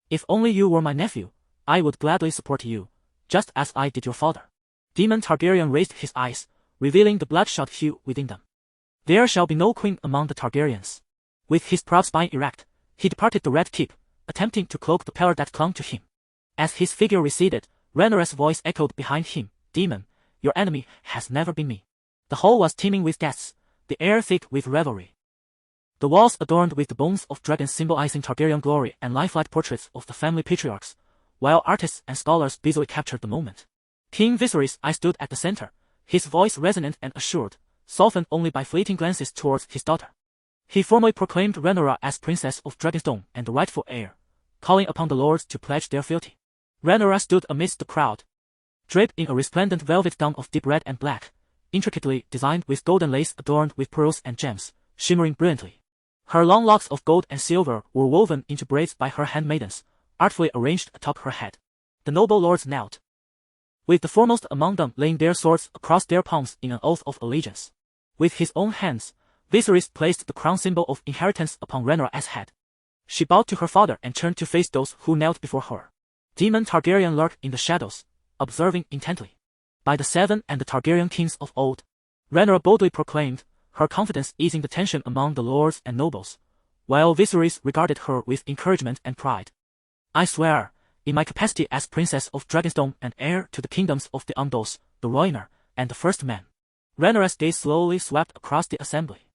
If only you were my nephew, I would gladly support you, just as I did your father." Daemon Targaryen raised his eyes, revealing the bloodshot hue within them. "There shall be no queen among the Targaryens." With his proud spine erect, he departed the Red Keep, attempting to cloak the pallor that clung to him. As his figure receded, Rhaenyra's voice echoed behind him, "Daemon, your enemy has never been me." The hall was teeming with guests, the air thick with revelry. The walls adorned with the bones of dragons symbolizing Targaryen glory and lifelike portraits of the family patriarchs, while artists and scholars busily captured the moment. King Viserys I stood at the center, his voice resonant and assured, softened only by fleeting glances towards his daughter. He formally proclaimed Rhaenyra as Princess of Dragonstone and the rightful heir, calling upon the lords to pledge their fealty. Rhaenyra stood amidst the crowd, draped in a resplendent velvet gown of deep red and black, intricately designed with golden lace adorned with pearls and gems, shimmering brilliantly. Her long locks of gold and silver were woven into braids by her handmaidens, artfully arranged atop her head. The noble lords knelt, with the foremost among them laying their swords across their palms in an oath of allegiance. With his own hands, Viserys placed the crown symbol of inheritance upon Rhaenyra's head. She bowed to her father and turned to face those who knelt before her. Daemon Targaryen lurked in the shadows, observing intently. "By the Seven and the Targaryen kings of old," Rhaenyra boldly proclaimed, her confidence easing the tension among the lords and nobles, while Viserys regarded her with encouragement and pride. I swear, in my capacity as Princess of Dragonstone and heir to the kingdoms of the Undos, the Rhaenyra, and the First Man. Rhaenyra's gaze slowly swept across the assembly,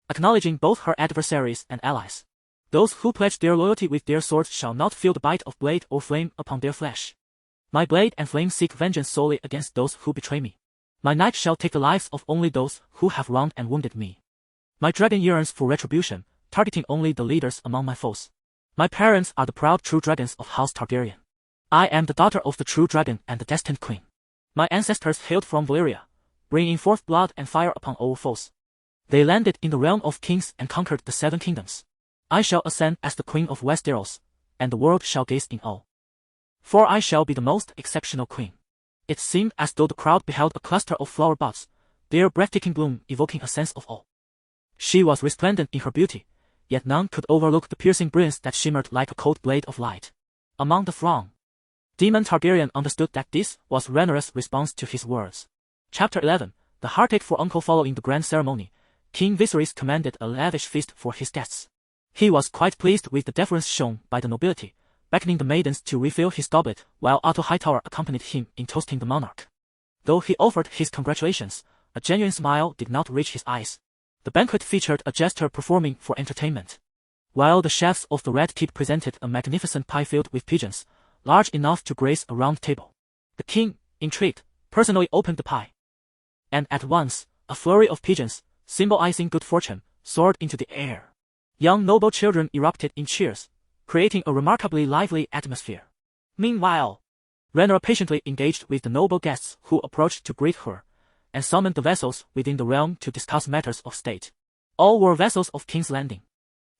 acknowledging both her adversaries and allies. Those who pledge their loyalty with their swords shall not feel the bite of blade or flame upon their flesh. My blade and flame seek vengeance solely against those who betray me. My knight shall take the lives of only those who have wronged and wounded me. My dragon yearns for retribution, targeting only the leaders among my foes. My parents are the proud true dragons of House Targaryen. I am the daughter of the true dragon and the destined queen. My ancestors hailed from Valyria, bringing forth blood and fire upon all foes. They landed in the realm of kings and conquered the 7 kingdoms. I shall ascend as the queen of Westeros, and the world shall gaze in awe. For I shall be the most exceptional queen. It seemed as though the crowd beheld a cluster of flower buds, their breathtaking bloom evoking a sense of awe. She was resplendent in her beauty, yet none could overlook the piercing brilliance that shimmered like a cold blade of light. Among the throng, Daemon Targaryen understood that this was Rhaenyra's response to his words. Chapter 11, The Heartache for Uncle. Following the grand ceremony, King Viserys commanded a lavish feast for his guests. He was quite pleased with the deference shown by the nobility, beckoning the maidens to refill his goblet while Otto Hightower accompanied him in toasting the monarch. Though he offered his congratulations, a genuine smile did not reach his eyes. The banquet featured a jester performing for entertainment, while the chefs of the Red Keep presented a magnificent pie filled with pigeons, large enough to grace a round table. The king, intrigued, personally opened the pie. And at once, a flurry of pigeons, symbolizing good fortune, soared into the air. Young noble children erupted in cheers, creating a remarkably lively atmosphere. Meanwhile, Rhaenyra patiently engaged with the noble guests who approached to greet her, and summoned the vessels within the realm to discuss matters of state. All were vassals of King's Landing,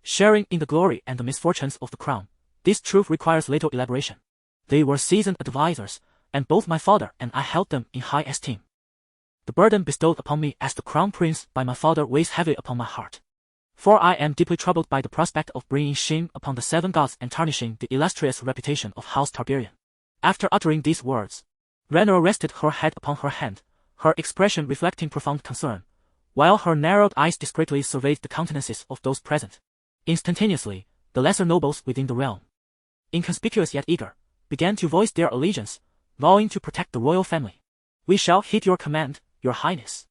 sharing in the glory and the misfortunes of the crown. This truth requires little elaboration. They were seasoned advisors, and both my father and I held them in high esteem. The burden bestowed upon me as the crown prince by my father weighs heavily upon my heart. For I am deeply troubled by the prospect of bringing shame upon the 7 gods and tarnishing the illustrious reputation of House Targaryen. After uttering these words, Rhaenyra rested her head upon her hand, her expression reflecting profound concern, while her narrowed eyes discreetly surveyed the countenances of those present. Instantaneously, the lesser nobles within the realm, inconspicuous yet eager, began to voice their allegiance, vowing to protect the royal family. We shall heed your command, your highness,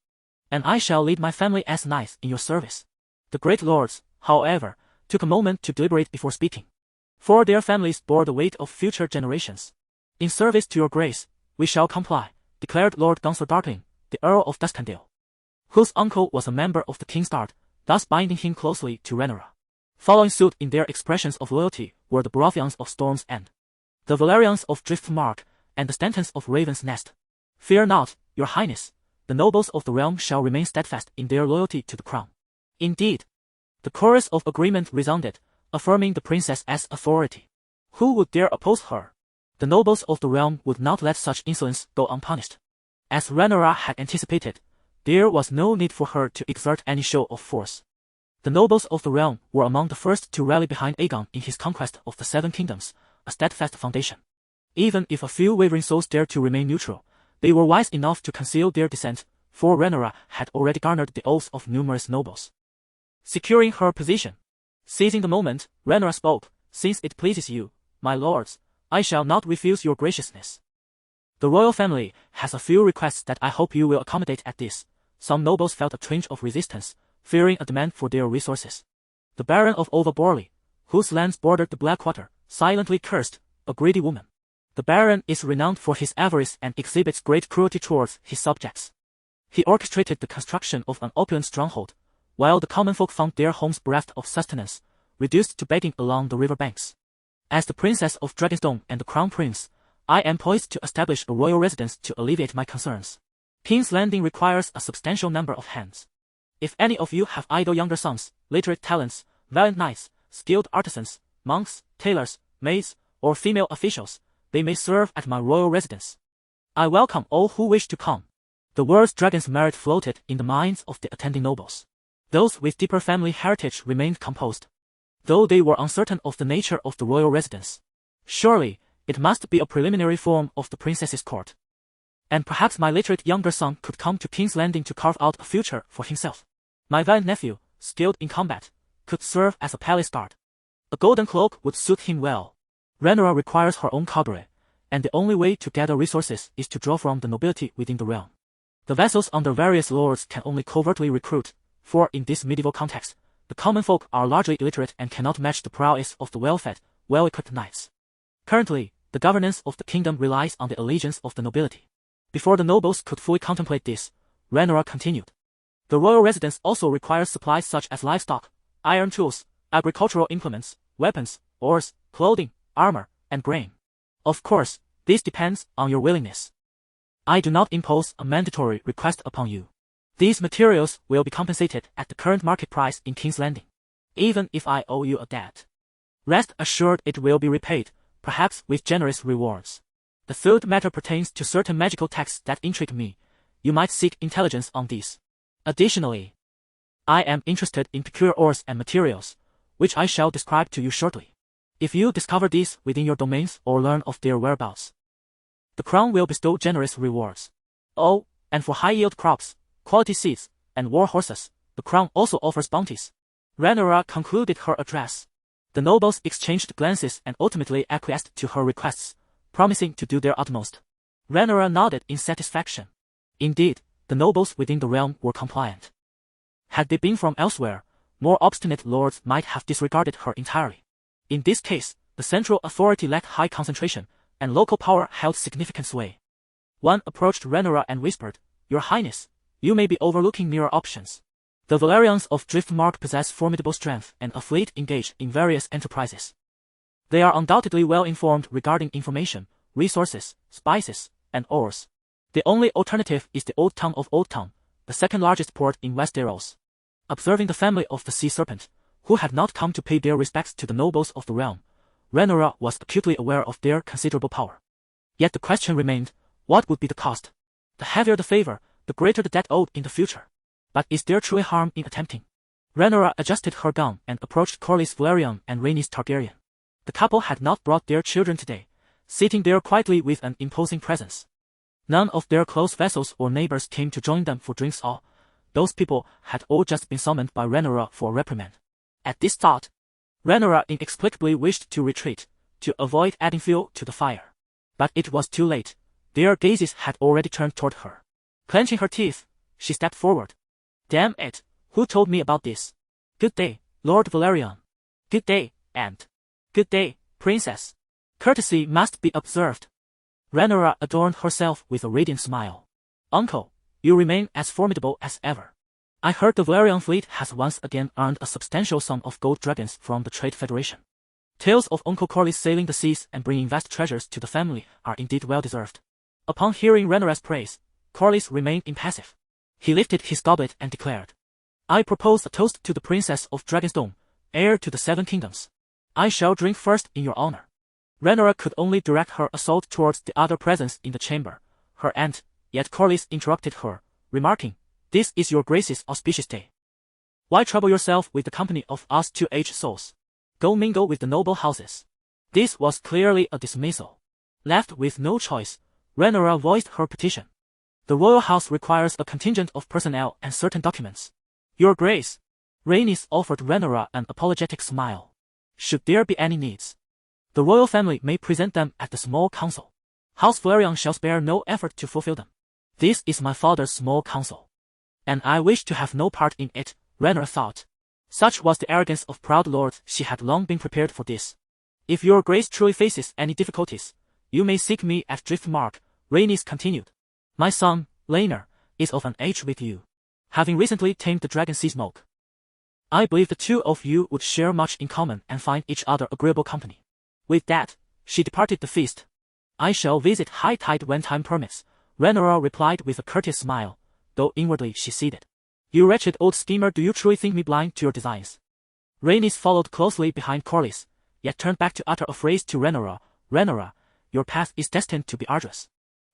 and I shall lead my family as knights in your service. The great lords, however, took a moment to deliberate before speaking, for their families bore the weight of future generations. In service to your grace, we shall comply, declared Lord Gonso Darkling, the Earl of Duskendale, whose uncle was a member of the King's Guard, thus binding him closely to Rhaenyra. Following suit in their expressions of loyalty were the Baratheons of Storm's End, the Valerians of Driftmark, and the Stantons of Raven's Nest. Fear not, your highness, the nobles of the realm shall remain steadfast in their loyalty to the crown. Indeed, the chorus of agreement resounded, affirming the princess as authority. Who would dare oppose her? The nobles of the realm would not let such insolence go unpunished. As Rhaenyra had anticipated, there was no need for her to exert any show of force. The nobles of the realm were among the first to rally behind Aegon in his conquest of the 7 kingdoms, a steadfast foundation. Even if a few wavering souls dared to remain neutral, they were wise enough to conceal their dissent, for Rhaenyra had already garnered the oaths of numerous nobles. Securing her position, seizing the moment, Rhaenyra spoke, "Since it pleases you, my lords, I shall not refuse your graciousness. The royal family has a few requests that I hope you will accommodate." At this, some nobles felt a twinge of resistance, fearing a demand for their resources. The Baron of Ova Borley, whose lands bordered the Blackwater, silently cursed, "A greedy woman." The Baron is renowned for his avarice and exhibits great cruelty towards his subjects. He orchestrated the construction of an opulent stronghold, while the common folk found their homes bereft of sustenance, reduced to begging along the river banks. As the Princess of Dragonstone and the Crown Prince, I am poised to establish a royal residence to alleviate my concerns. King's Landing requires a substantial number of hands. If any of you have idle younger sons, literate talents, valiant knights, skilled artisans, monks, tailors, maids, or female officials, they may serve at my royal residence. I welcome all who wish to come. The words Dragon's Merit floated in the minds of the attending nobles. Those with deeper family heritage remained composed, though they were uncertain of the nature of the royal residence. Surely, it must be a preliminary form of the princess's court. And perhaps my literate younger son could come to King's Landing to carve out a future for himself. My valiant nephew, skilled in combat, could serve as a palace guard. A golden cloak would suit him well. Rhaenyra requires her own cabaret, and the only way to gather resources is to draw from the nobility within the realm. The vassals under various lords can only covertly recruit, for in this medieval context, the common folk are largely illiterate and cannot match the prowess of the well-fed, well-equipped knights. Currently, the governance of the kingdom relies on the allegiance of the nobility. Before the nobles could fully contemplate this, Rhaenyra continued. The royal residence also requires supplies such as livestock, iron tools, agricultural implements, weapons, oars, clothing, armor, and grain. Of course, this depends on your willingness. I do not impose a mandatory request upon you. These materials will be compensated at the current market price in King's Landing, even if I owe you a debt. Rest assured it will be repaid, perhaps with generous rewards. The third matter pertains to certain magical texts that intrigue me. You might seek intelligence on these. Additionally, I am interested in peculiar ores and materials, which I shall describe to you shortly. If you discover these within your domains or learn of their whereabouts, the crown will bestow generous rewards. Oh, and for high-yield crops, quality seeds, and war horses, the crown also offers bounties. Rhaenyra concluded her address. The nobles exchanged glances and ultimately acquiesced to her requests, promising to do their utmost. Rhaenyra nodded in satisfaction. Indeed, the nobles within the realm were compliant. Had they been from elsewhere, more obstinate lords might have disregarded her entirely. In this case, the central authority lacked high concentration, and local power held significant sway. One approached Rhaenyra and whispered, "Your Highness, you may be overlooking nearer options. The Valyrians of Driftmark possess formidable strength and a fleet engaged in various enterprises. They are undoubtedly well informed regarding information, resources, spices, and ores. The only alternative is the Old Town of Old Town, the second largest port in Westeros." Observing the family of the Sea Serpent, who had not come to pay their respects to the nobles of the realm, Rhaenyra was acutely aware of their considerable power. Yet the question remained, what would be the cost? The heavier the favor, the greater the debt owed in the future. But is there truly harm in attempting? Rhaenyra adjusted her gown and approached Corlys Velaryon and Rhaenys Targaryen. The couple had not brought their children today, sitting there quietly with an imposing presence. None of their close vassals or neighbors came to join them for drinks. Those people had all just been summoned by Rhaenyra for a reprimand. At this thought, Rhaenyra inexplicably wished to retreat, to avoid adding fuel to the fire. But it was too late. Their gazes had already turned toward her. Clenching her teeth, she stepped forward. "Damn it, who told me about this? Good day, Lord Velaryon. Good day, and good day, Princess. Courtesy must be observed." Rhaenyra adorned herself with a radiant smile. "Uncle, you remain as formidable as ever. I heard the Velaryon fleet has once again earned a substantial sum of gold dragons from the Trade Federation. Tales of Uncle Corlys sailing the seas and bringing vast treasures to the family are indeed well-deserved." Upon hearing Rhaenyra's praise, Corlys remained impassive. He lifted his goblet and declared, "I propose a toast to the Princess of Dragonstone, heir to the Seven Kingdoms. I shall drink first in your honor." Rhaenyra could only direct her assault towards the other presence in the chamber, her aunt, yet Corlys interrupted her, remarking, "This is your Grace's auspicious day. Why trouble yourself with the company of us two aged souls? Go mingle with the noble houses." This was clearly a dismissal. Left with no choice, Rhaenyra voiced her petition. "The royal house requires a contingent of personnel and certain documents. Your Grace." Rhaenys offered Rhaenyra an apologetic smile. "Should there be any needs, the royal family may present them at the small council. House Velaryon shall spare no effort to fulfill them. This is my father's small council, and I wish to have no part in it," Rhaenyra thought. Such was the arrogance of proud lords, she had long been prepared for this. "If your Grace truly faces any difficulties, you may seek me at Driftmark," Rhaenys continued. "My son, Rhaenyra, is of an age with you, having recently tamed the dragon sea smoke. I believe the two of you would share much in common and find each other agreeable company." With that, she departed the feast. "I shall visit high tide when time permits," Rhaenyra replied with a courteous smile, though inwardly she ceded. "You wretched old schemer, do you truly think me blind to your designs?" Rhaenys followed closely behind Corlys, yet turned back to utter a phrase to Rhaenyra. "Rhaenyra, your path is destined to be arduous.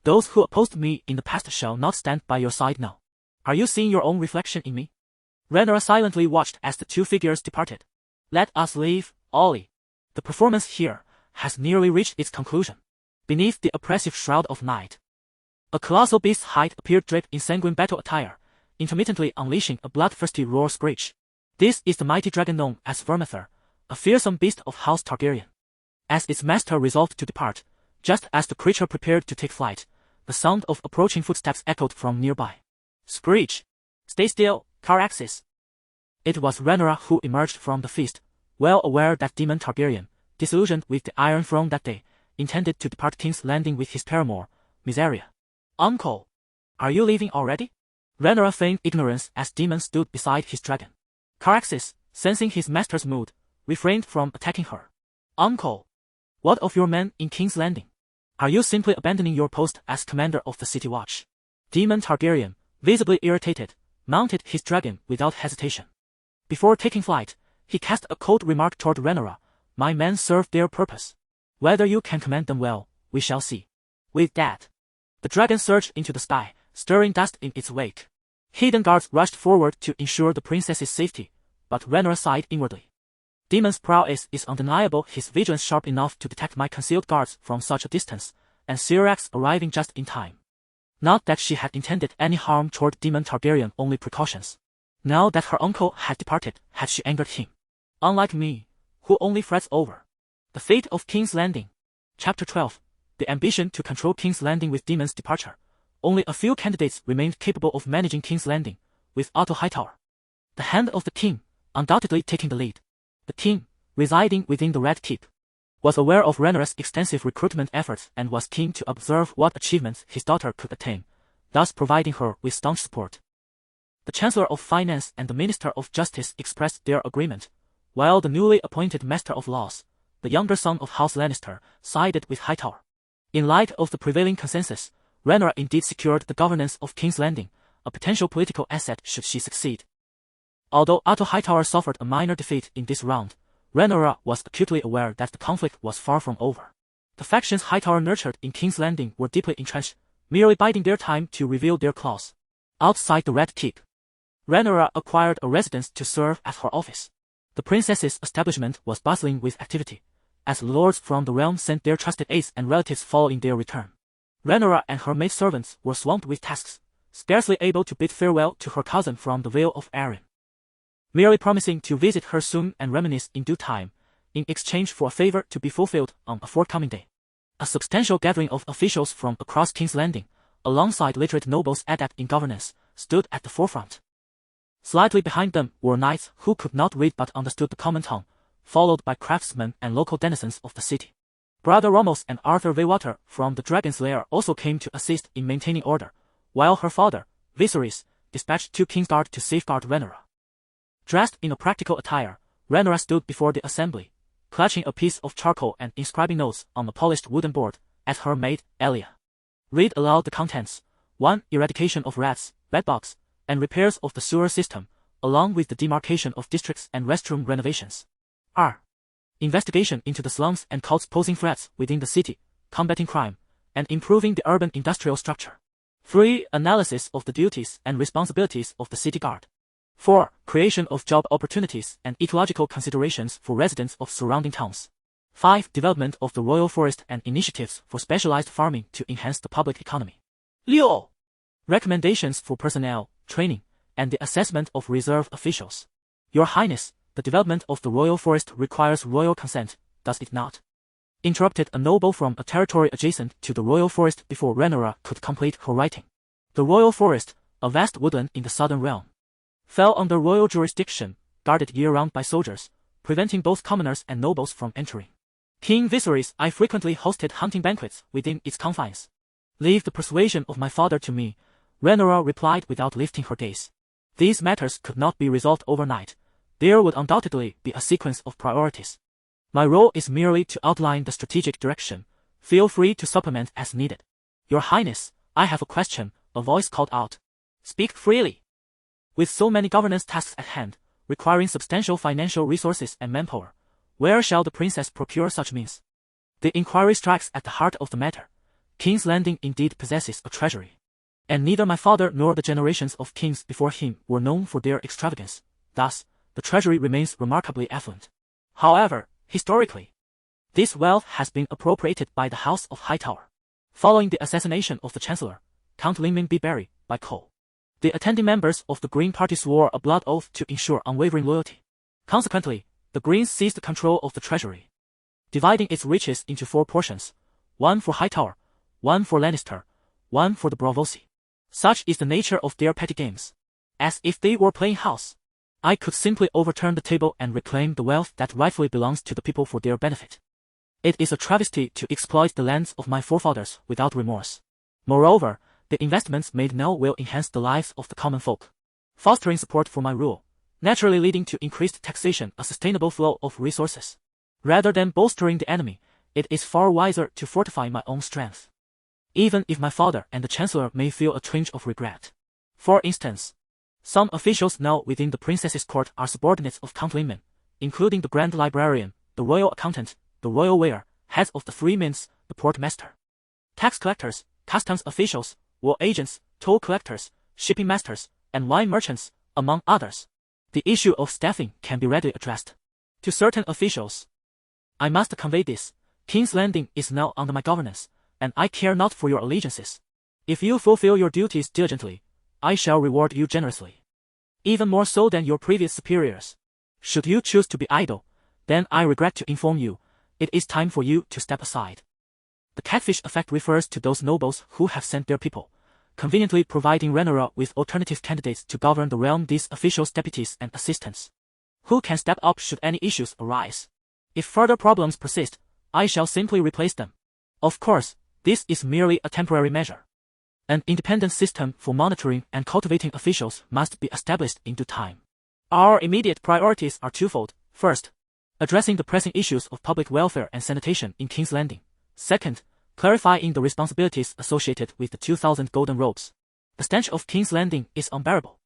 Those who opposed me in the past shall not stand by your side now. Are you seeing your own reflection in me?" Rhaenyra silently watched as the two figures departed. "Let us leave, Ollie. The performance here has nearly reached its conclusion." Beneath the oppressive shroud of night, a colossal beast's height appeared draped in sanguine battle attire, intermittently unleashing a bloodthirsty roar screech. This is the mighty dragon known as Vermithor, a fearsome beast of House Targaryen. As its master resolved to depart, just as the creature prepared to take flight, the sound of approaching footsteps echoed from nearby. Screech! Stay still, Caraxes! It was Rhaenyra who emerged from the feast, well aware that Daemon Targaryen, disillusioned with the Iron Throne that day, intended to depart King's Landing with his paramour, Mysaria. Uncle! Are you leaving already? Rhaenyra feigned ignorance as Daemon stood beside his dragon. Caraxes, sensing his master's mood, refrained from attacking her. Uncle! What of your men in King's Landing? Are you simply abandoning your post as commander of the City Watch? Daemon Targaryen, visibly irritated, mounted his dragon without hesitation. Before taking flight, he cast a cold remark toward Rhaenyra. My men serve their purpose. Whether you can command them well, we shall see. With that, the dragon surged into the sky, stirring dust in its wake. Hidden guards rushed forward to ensure the princess's safety, but Rhaenyra sighed inwardly. Daemon's prowess is undeniable, his vigilance sharp enough to detect my concealed guards from such a distance, and Syrax arriving just in time. Not that she had intended any harm toward Daemon Targaryen, only precautions. Now that her uncle had departed, had she angered him? Unlike me, who only frets over the fate of King's Landing. Chapter 12. The ambition to control King's Landing. With Daemon's departure, only a few candidates remained capable of managing King's Landing, with Otto Hightower, the Hand of the King, undoubtedly taking the lead. The king, residing within the Red Keep, was aware of Rhaenyra's extensive recruitment efforts and was keen to observe what achievements his daughter could attain, thus providing her with staunch support. The Chancellor of Finance and the Minister of Justice expressed their agreement, while the newly appointed Master of Laws, the younger son of House Lannister, sided with Hightower. In light of the prevailing consensus, Rhaenyra indeed secured the governance of King's Landing, a potential political asset should she succeed. Although Otto Hightower suffered a minor defeat in this round, Rhaenyra was acutely aware that the conflict was far from over. The factions Hightower nurtured in King's Landing were deeply entrenched, merely biding their time to reveal their claws. Outside the Red Keep, Rhaenyra acquired a residence to serve as her office. The princess's establishment was bustling with activity, as lords from the realm sent their trusted aides and relatives following their return. Rhaenyra and her maidservants were swamped with tasks, scarcely able to bid farewell to her cousin from the Vale of Arryn, merely promising to visit her soon and reminisce in due time, in exchange for a favor to be fulfilled on a forthcoming day. A substantial gathering of officials from across King's Landing, alongside literate nobles adept in governance, stood at the forefront. Slightly behind them were knights who could not read but understood the common tongue, followed by craftsmen and local denizens of the city. Brother Ramos and Arthur Vaywater from the Dragon's Lair also came to assist in maintaining order, while her father, Viserys, dispatched 2 Kingsguard to safeguard Rhaenyra. Dressed in a practical attire, Rhaenyra stood before the assembly, clutching a piece of charcoal and inscribing notes on a polished wooden board, as her maid, Elia read aloud the contents: 1. Eradication of rats, bedbugs, and repairs of the sewer system, along with the demarcation of districts and restroom renovations. R. Investigation into the slums and cults posing threats within the city, combating crime, and improving the urban industrial structure. 3. Analysis of the duties and responsibilities of the city guard. 4. Creation of job opportunities and ecological considerations for residents of surrounding towns. 5. Development of the royal forest and initiatives for specialized farming to enhance the public economy. 6. Recommendations for personnel, training, and the assessment of reserve officials. Your Highness, the development of the royal forest requires royal consent, does it not? Interrupted a noble from a territory adjacent to the royal forest before Rhaenyra could complete her writing. The royal forest, a vast woodland in the southern realm, fell under royal jurisdiction, guarded year-round by soldiers, preventing both commoners and nobles from entering. King Viserys, I frequently hosted hunting banquets within its confines. Leave the persuasion of my father to me, Rhaenyra replied without lifting her gaze. These matters could not be resolved overnight. There would undoubtedly be a sequence of priorities. My role is merely to outline the strategic direction. Feel free to supplement as needed. Your Highness, I have a question, a voice called out. Speak freely. With so many governance tasks at hand, requiring substantial financial resources and manpower, where shall the princess procure such means? The inquiry strikes at the heart of the matter. King's Landing indeed possesses a treasury, and neither my father nor the generations of kings before him were known for their extravagance. Thus, the treasury remains remarkably affluent. However, historically, this wealth has been appropriated by the House of Hightower. Following the assassination of the Chancellor, Count Lingmin B. Barry, by Cole, The attending members of the Green Party swore a blood oath to ensure unwavering loyalty. Consequently, the Greens seized control of the treasury, dividing its riches into 4 portions, one for Hightower, one for Lannister, one for the Braavosi. Such is the nature of their petty games. As if they were playing house, I could simply overturn the table and reclaim the wealth that rightfully belongs to the people for their benefit. It is a travesty to exploit the lands of my forefathers without remorse. Moreover, the investments made now will enhance the lives of the common folk, fostering support for my rule, naturally leading to increased taxation, a sustainable flow of resources. Rather than bolstering the enemy, it is far wiser to fortify my own strength. Even if my father and the Chancellor may feel a twinge of regret. For instance, some officials now within the princess's court are subordinates of Count Linman, including the Grand Librarian, the Royal Accountant, the Royal Weigher, heads of the Three Mints, the Port Master, tax collectors, customs officials, war agents, toll collectors, shipping masters, and wine merchants, among others. The issue of staffing can be readily addressed. To certain officials, I must convey this: King's Landing is now under my governance, and I care not for your allegiances. If you fulfill your duties diligently, I shall reward you generously, even more so than your previous superiors. Should you choose to be idle, then I regret to inform you, it is time for you to step aside. The catfish effect refers to those nobles who have sent their people, conveniently providing Rhaenyra with alternative candidates to govern the realm. These officials, deputies, and assistants, who can step up should any issues arise. If further problems persist, I shall simply replace them. Of course, this is merely a temporary measure. An independent system for monitoring and cultivating officials must be established in due time. Our immediate priorities are twofold. First, addressing the pressing issues of public welfare and sanitation in King's Landing. Second, clarifying the responsibilities associated with the 2,000 golden robes. The stench of King's Landing is unbearable.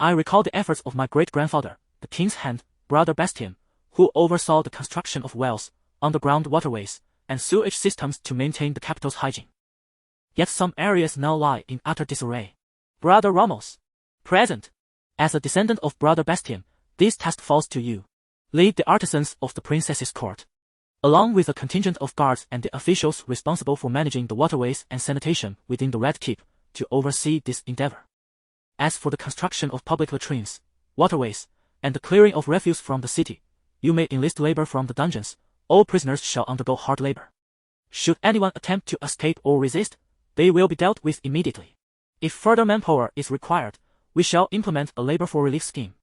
I recall the efforts of my great-grandfather, the King's Hand, Brother Bastian, who oversaw the construction of wells, underground waterways, and sewage systems to maintain the capital's hygiene. Yet some areas now lie in utter disarray. Brother Ramos, present. As a descendant of Brother Bastian, this task falls to you. Lead the artisans of the princess's court, along with a contingent of guards and the officials responsible for managing the waterways and sanitation within the Red Keep, to oversee this endeavor. As for the construction of public latrines, waterways, and the clearing of refuse from the city, you may enlist labor from the dungeons. All prisoners shall undergo hard labor. Should anyone attempt to escape or resist, they will be dealt with immediately. If further manpower is required, we shall implement a labor for relief scheme.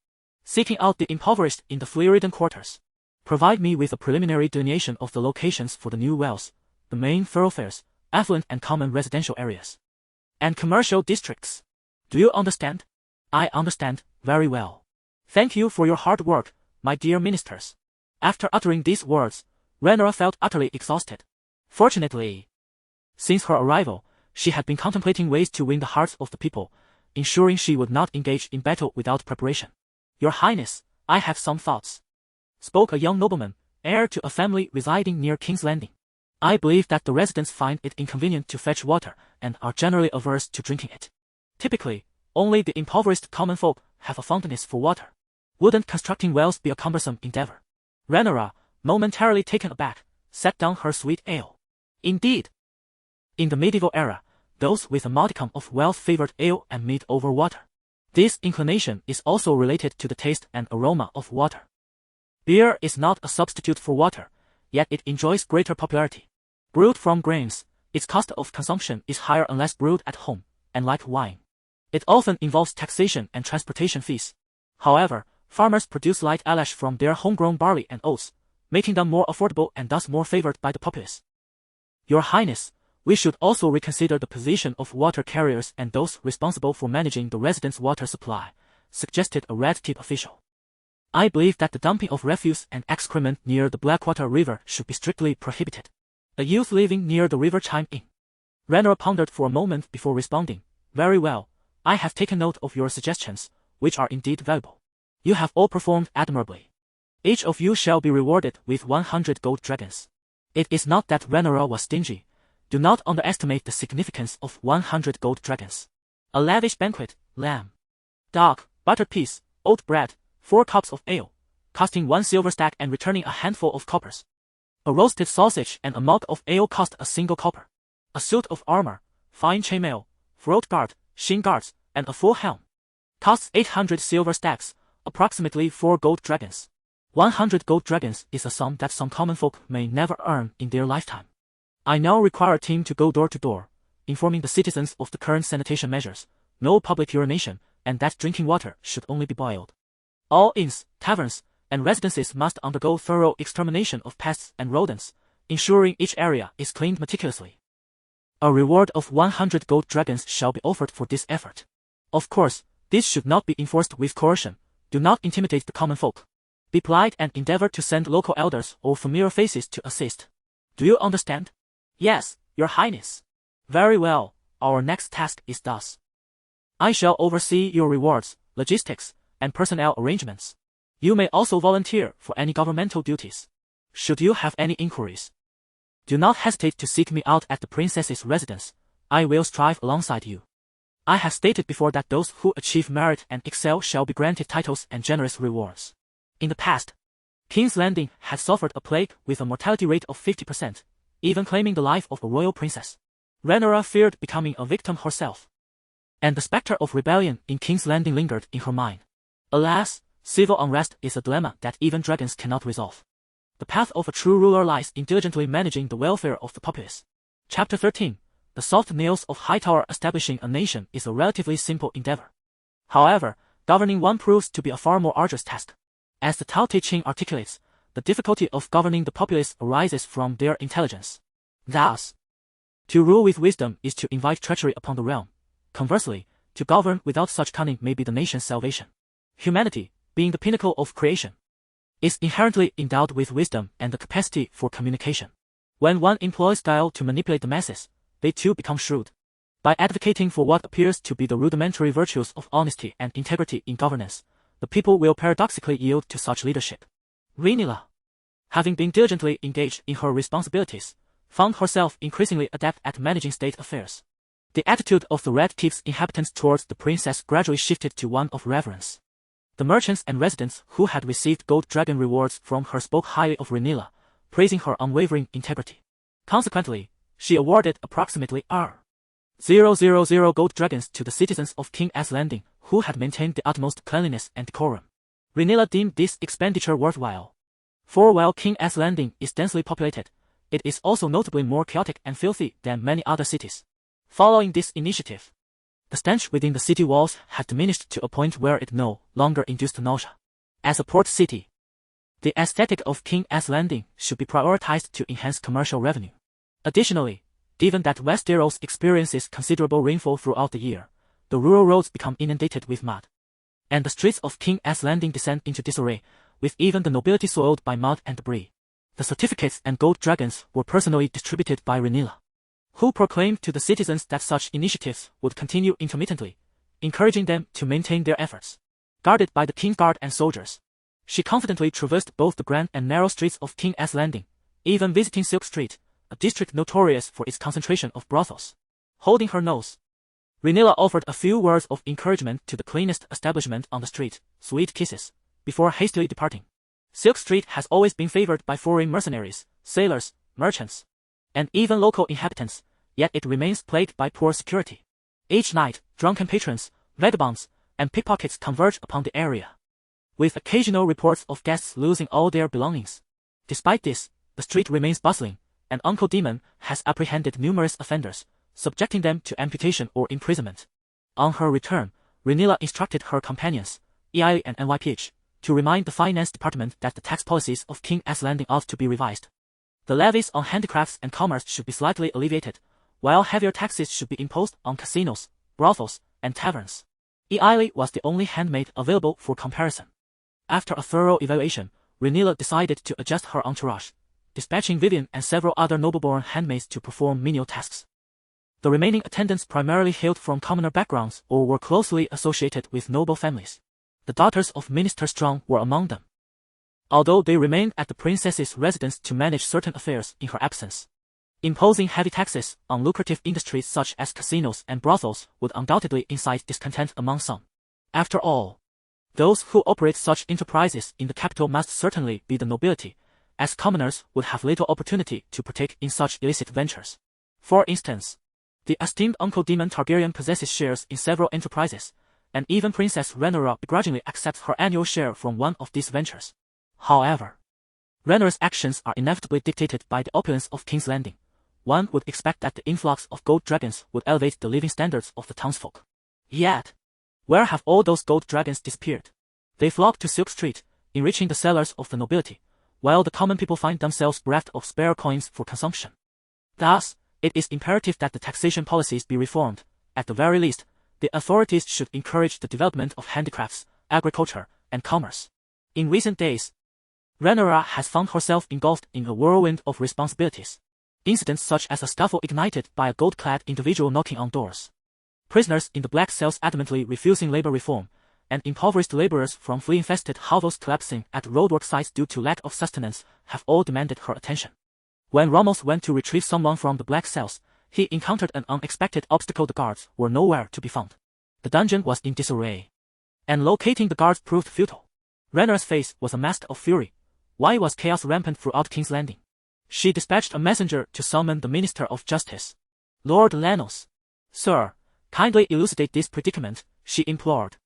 Seeking out the impoverished in the flea-ridden quarters. Provide me with a preliminary delineation of the locations for the new wells, the main thoroughfares, affluent and common residential areas, and commercial districts. Do you understand? I understand very well. Thank you for your hard work, my dear ministers. After uttering these words, Rhaenyra felt utterly exhausted. Fortunately, since her arrival, she had been contemplating ways to win the hearts of the people, ensuring she would not engage in battle without preparation. Your Highness, I have some thoughts, spoke a young nobleman, heir to a family residing near King's Landing. I believe that the residents find it inconvenient to fetch water and are generally averse to drinking it. Typically, only the impoverished common folk have a fountainess for water. Wouldn't constructing wells be a cumbersome endeavor? Rhaenyra, momentarily taken aback, set down her sweet ale. Indeed, in the medieval era, those with a modicum of wealth favored ale and mead over water. This inclination is also related to the taste and aroma of water. Beer is not a substitute for water, yet it enjoys greater popularity. Brewed from grains, its cost of consumption is higher unless brewed at home, and like wine, it often involves taxation and transportation fees. However, farmers produce light alash from their homegrown barley and oats, making them more affordable and thus more favored by the populace. Your Highness, we should also reconsider the position of water carriers and those responsible for managing the residents' water supply, suggested a Red Keep official. I believe that the dumping of refuse and excrement near the Blackwater River should be strictly prohibited. A youth living near the river chimed in. Rhaenyra pondered for a moment before responding. Very well, I have taken note of your suggestions, which are indeed valuable. You have all performed admirably. Each of you shall be rewarded with 100 gold dragons. It is not that Rhaenyra was stingy. Do not underestimate the significance of 100 gold dragons. A lavish banquet, lamb, dog, buttered peas, oat bread, 4 cups of ale, costing 1 silver stack and returning a handful of coppers. A roasted sausage and a mug of ale cost a single copper. A suit of armor, fine chainmail, throat guard, shin guards, and a full helm, Costs 800 silver stacks, approximately 4 gold dragons. 100 gold dragons is a sum that some common folk may never earn in their lifetime. I now require a team to go door to door, informing the citizens of the current sanitation measures, no public urination, and that drinking water should only be boiled. All inns, taverns, and residences must undergo thorough extermination of pests and rodents, ensuring each area is cleaned meticulously. A reward of 100 gold dragons shall be offered for this effort. Of course, this should not be enforced with coercion. Do not intimidate the common folk. Be polite and endeavor to send local elders or familiar faces to assist. Do you understand? Yes, Your Highness. Very well, our next task is thus. I shall oversee your rewards, logistics, and personnel arrangements. You may also volunteer for any governmental duties. Should you have any inquiries, do not hesitate to seek me out at the princess's residence. I will strive alongside you. I have stated before that those who achieve merit and excel shall be granted titles and generous rewards. In the past, King's Landing had suffered a plague with a mortality rate of 50%, even claiming the life of a royal princess. Rhaenyra feared becoming a victim herself, and the specter of rebellion in King's Landing lingered in her mind. Alas, civil unrest is a dilemma that even dragons cannot resolve. The path of a true ruler lies in diligently managing the welfare of the populace. Chapter 13. The soft nails of Hightower. Establishing a nation is a relatively simple endeavor. However, governing one proves to be a far more arduous task. As the Tao Te Ching articulates, the difficulty of governing the populace arises from their intelligence. Thus, to rule with wisdom is to invite treachery upon the realm. Conversely, to govern without such cunning may be the nation's salvation. Humanity, being the pinnacle of creation, is inherently endowed with wisdom and the capacity for communication. When one employs style to manipulate the masses, they too become shrewd. By advocating for what appears to be the rudimentary virtues of honesty and integrity in governance, the people will paradoxically yield to such leadership. Rhaenyra, having been diligently engaged in her responsibilities, found herself increasingly adept at managing state affairs. The attitude of the Red Keep's inhabitants towards the princess gradually shifted to one of reverence. The merchants and residents who had received gold dragon rewards from her spoke highly of Rhaenyra, praising her unwavering integrity. Consequently, she awarded approximately R000 gold dragons to the citizens of King's Landing, who had maintained the utmost cleanliness and decorum. Rhaenyra deemed this expenditure worthwhile. For while King's Landing is densely populated, it is also notably more chaotic and filthy than many other cities. Following this initiative, the stench within the city walls had diminished to a point where it no longer induced nausea. As a port city, the aesthetic of King's Landing should be prioritized to enhance commercial revenue. Additionally, given that Westeros experiences considerable rainfall throughout the year, the rural roads become inundated with mud, and the streets of King's Landing descend into disarray, with even the nobility soiled by mud and debris. The certificates and gold dragons were personally distributed by Rhaenyra, who proclaimed to the citizens that such initiatives would continue intermittently, encouraging them to maintain their efforts. Guarded by the King's Guard and soldiers, she confidently traversed both the grand and narrow streets of King's Landing, even visiting Silk Street, a district notorious for its concentration of brothels. Holding her nose, Rhaenyra offered a few words of encouragement to the cleanest establishment on the street, sweet kisses, before hastily departing. Silk Street has always been favored by foreign mercenaries, sailors, merchants, and even local inhabitants, yet it remains plagued by poor security. Each night, drunken patrons, vagabonds, and pickpockets converge upon the area, with occasional reports of guests losing all their belongings. Despite this, the street remains bustling, and Uncle Demon has apprehended numerous offenders, subjecting them to amputation or imprisonment. On her return, Rhaenyra instructed her companions, EI and NYPH, to remind the finance department that the tax policies of King's Landing ought to be revised. The levies on handicrafts and commerce should be slightly alleviated, while heavier taxes should be imposed on casinos, brothels, and taverns. EI was the only handmaid available for comparison. After a thorough evaluation, Rhaenyra decided to adjust her entourage, dispatching Vivian and several other noble-born handmaids to perform menial tasks. The remaining attendants primarily hailed from commoner backgrounds or were closely associated with noble families. The daughters of Minister Strong were among them, although they remained at the princess's residence to manage certain affairs in her absence. Imposing heavy taxes on lucrative industries such as casinos and brothels would undoubtedly incite discontent among some. After all, those who operate such enterprises in the capital must certainly be the nobility, as commoners would have little opportunity to partake in such illicit ventures. For instance, the esteemed Uncle Demon Targaryen possesses shares in several enterprises, and even Princess Rhaenyra begrudgingly accepts her annual share from one of these ventures. However, Rhaenyra's actions are inevitably dictated by the opulence of King's Landing. One would expect that the influx of gold dragons would elevate the living standards of the townsfolk. Yet, where have all those gold dragons disappeared? They flock to Silk Street, enriching the cellars of the nobility, while the common people find themselves bereft of spare coins for consumption. Thus, it is imperative that the taxation policies be reformed. At the very least, the authorities should encourage the development of handicrafts, agriculture, and commerce. In recent days, Rhaenyra has found herself engulfed in a whirlwind of responsibilities. Incidents such as a scuffle ignited by a gold-clad individual knocking on doors, prisoners in the black cells adamantly refusing labor reform, and impoverished laborers from flea-infested hovels collapsing at roadwork sites due to lack of sustenance have all demanded her attention. When Ramos went to retrieve someone from the black cells, he encountered an unexpected obstacle. The guards were nowhere to be found. The dungeon was in disarray, and locating the guards proved futile. Rhaenyra's face was a mask of fury. Why was chaos rampant throughout King's Landing? She dispatched a messenger to summon the Minister of Justice. Lord Lanos. Sir, kindly elucidate this predicament, she implored.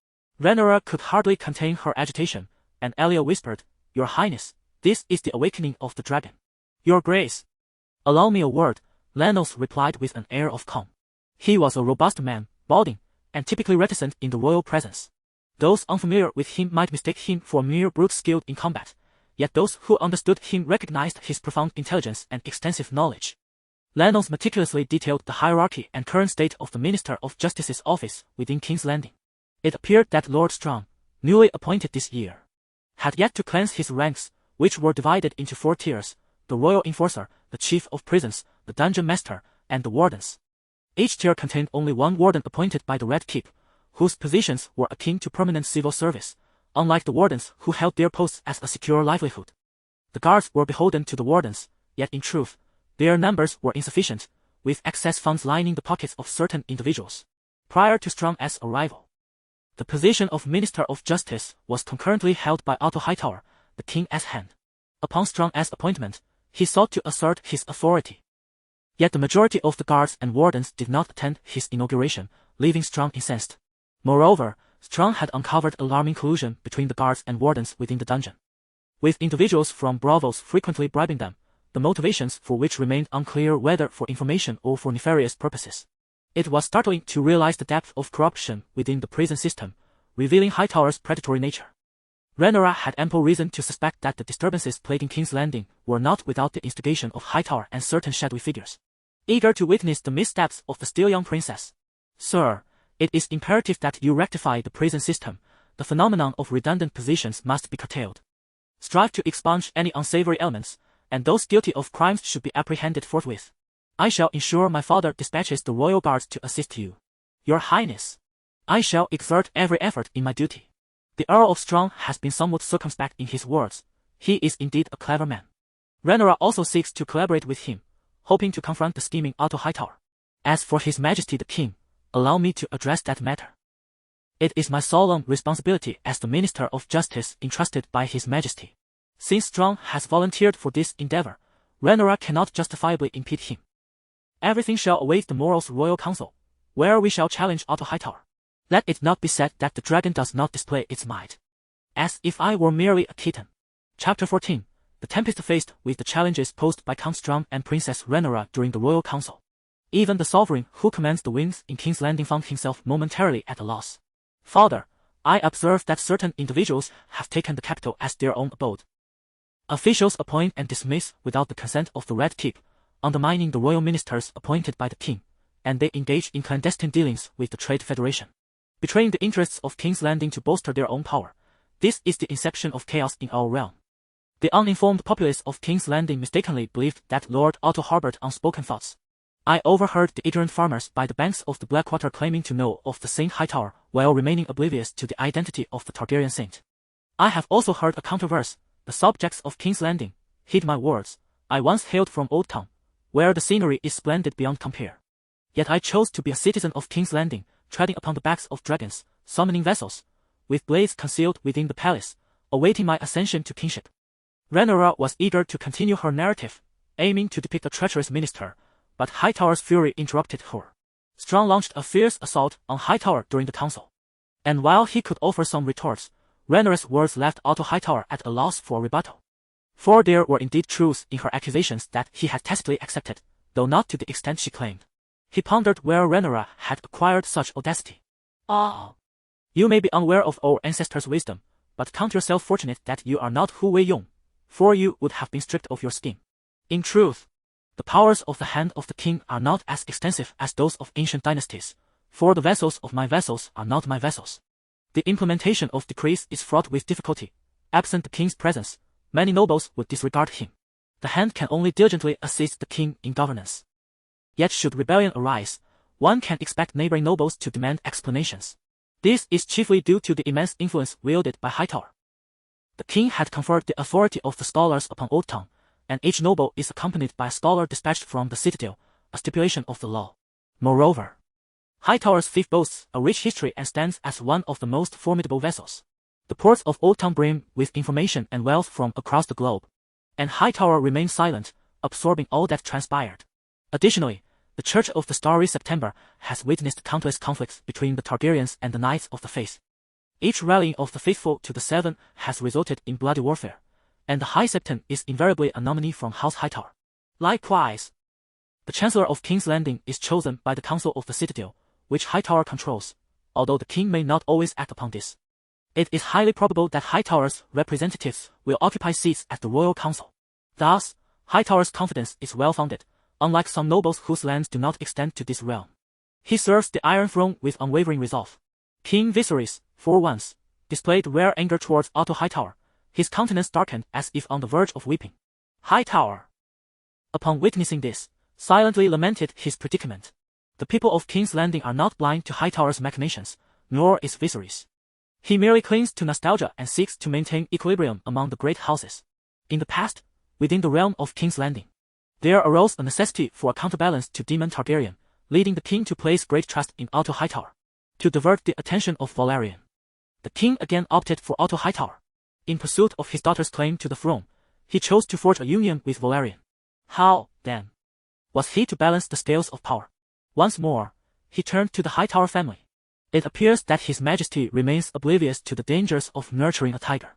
Rhaenyra could hardly contain her agitation, and Elia whispered, Your Highness, this is the awakening of the dragon. Your Grace. Allow me a word, Lanos replied with an air of calm. He was a robust man, balding, and typically reticent in the royal presence. Those unfamiliar with him might mistake him for a mere brute skilled in combat, yet those who understood him recognized his profound intelligence and extensive knowledge. Lanos meticulously detailed the hierarchy and current state of the Minister of Justice's office within King's Landing. It appeared that Lord Strong, newly appointed this year, had yet to cleanse his ranks, which were divided into 4 tiers: the Royal Enforcer, the Chief of Prisons, the Dungeon Master, and the Wardens. Each tier contained only one warden appointed by the Red Keep, whose positions were akin to permanent civil service, unlike the wardens who held their posts as a secure livelihood. The guards were beholden to the wardens, yet in truth, their numbers were insufficient, with excess funds lining the pockets of certain individuals. Prior to Strong's arrival, the position of Minister of Justice was concurrently held by Otto Hightower, the King's hand. Upon Strong's appointment, he sought to assert his authority. Yet the majority of the guards and wardens did not attend his inauguration, leaving Strong incensed. Moreover, Strong had uncovered alarming collusion between the guards and wardens within the dungeon, with individuals from brothels frequently bribing them, the motivations for which remained unclear whether for information or for nefarious purposes. It was startling to realize the depth of corruption within the prison system, revealing Hightower's predatory nature. Rhaenyra had ample reason to suspect that the disturbances plaguing King's Landing were not without the instigation of Hightower and certain shadowy figures, eager to witness the missteps of the still young princess. Sir, it is imperative that you rectify the prison system. The phenomenon of redundant positions must be curtailed. Strive to expunge any unsavory elements, and those guilty of crimes should be apprehended forthwith. I shall ensure my father dispatches the royal guards to assist you. Your Highness, I shall exert every effort in my duty. The Earl of Strong has been somewhat circumspect in his words. He is indeed a clever man. Rhaenyra also seeks to collaborate with him, hoping to confront the scheming Otto Hightower. As for His Majesty the King, allow me to address that matter. It is my solemn responsibility as the Minister of Justice entrusted by His Majesty. Since Strong has volunteered for this endeavor, Rhaenyra cannot justifiably impede him. Everything shall await the Morals Royal Council, where we shall challenge Otto Hightower. Let it not be said that the dragon does not display its might. As if I were merely a kitten. Chapter 14. The Tempest faced with the challenges posed by Count Strong and Princess Rhaenyra during the Royal Council. Even the sovereign who commands the winds in King's Landing found himself momentarily at a loss. Father, I observe that certain individuals have taken the capital as their own abode. Officials appoint and dismiss without the consent of the Red Keep, undermining the royal ministers appointed by the king, and they engage in clandestine dealings with the Trade Federation, betraying the interests of King's Landing to bolster their own power. This is the inception of chaos in our realm. The uninformed populace of King's Landing mistakenly believed that Lord Otto harbored unspoken thoughts. I overheard the ignorant farmers by the banks of the Blackwater claiming to know of the Saint Hightower while remaining oblivious to the identity of the Targaryen saint. I have also heard a counterverse. The subjects of King's Landing, heed my words. I once hailed from Old Town, where the scenery is splendid beyond compare. Yet I chose to be a citizen of King's Landing, treading upon the backs of dragons, summoning vessels, with blades concealed within the palace, awaiting my ascension to kingship. Rhaenyra was eager to continue her narrative, aiming to depict a treacherous minister, but Hightower's fury interrupted her. Strong launched a fierce assault on Hightower during the council. And while he could offer some retorts, Rhaenyra's words left Otto Hightower at a loss for rebuttal. For there were indeed truths in her accusations that he had tacitly accepted, though not to the extent she claimed. He pondered where Rhaenyra had acquired such audacity. "Ah, you may be unaware of our ancestors' wisdom, but count yourself fortunate that you are not Hu Wei-yong, for you would have been stripped of your scheme. In truth, the powers of the hand of the king are not as extensive as those of ancient dynasties, for the vessels of my vessels are not my vessels. The implementation of decrees is fraught with difficulty. Absent the king's presence, many nobles would disregard him. The hand can only diligently assist the king in governance. Yet should rebellion arise, one can expect neighboring nobles to demand explanations. This is chiefly due to the immense influence wielded by Hightower. The king had conferred the authority of the scholars upon Old Town, and each noble is accompanied by a scholar dispatched from the citadel, a stipulation of the law. Moreover, Hightower's fleet boasts a rich history and stands as one of the most formidable vessels. The ports of Old Town brim with information and wealth from across the globe, and Hightower remained silent, absorbing all that transpired. Additionally, the Church of the Starry September has witnessed countless conflicts between the Targaryens and the Knights of the Faith. Each rallying of the faithful to the Seven has resulted in bloody warfare, and the High Septon is invariably a nominee from House Hightower. Likewise, the Chancellor of King's Landing is chosen by the Council of the Citadel, which Hightower controls, although the king may not always act upon this. It is highly probable that Hightower's representatives will occupy seats at the Royal Council. Thus, Hightower's confidence is well-founded, unlike some nobles whose lands do not extend to this realm. He serves the Iron Throne with unwavering resolve. King Viserys, for once, displayed rare anger towards Otto Hightower, his countenance darkened as if on the verge of weeping. Hightower, upon witnessing this, silently lamented his predicament. The people of King's Landing are not blind to Hightower's machinations, nor is Viserys. He merely clings to nostalgia and seeks to maintain equilibrium among the great houses. In the past, within the realm of King's Landing, there arose a necessity for a counterbalance to Daemon Targaryen, leading the king to place great trust in Otto Hightower. To divert the attention of Valerian, the king again opted for Otto Hightower. In pursuit of his daughter's claim to the throne, he chose to forge a union with Valerian. How, then, was he to balance the scales of power? Once more, he turned to the Hightower family. It appears that His Majesty remains oblivious to the dangers of nurturing a tiger.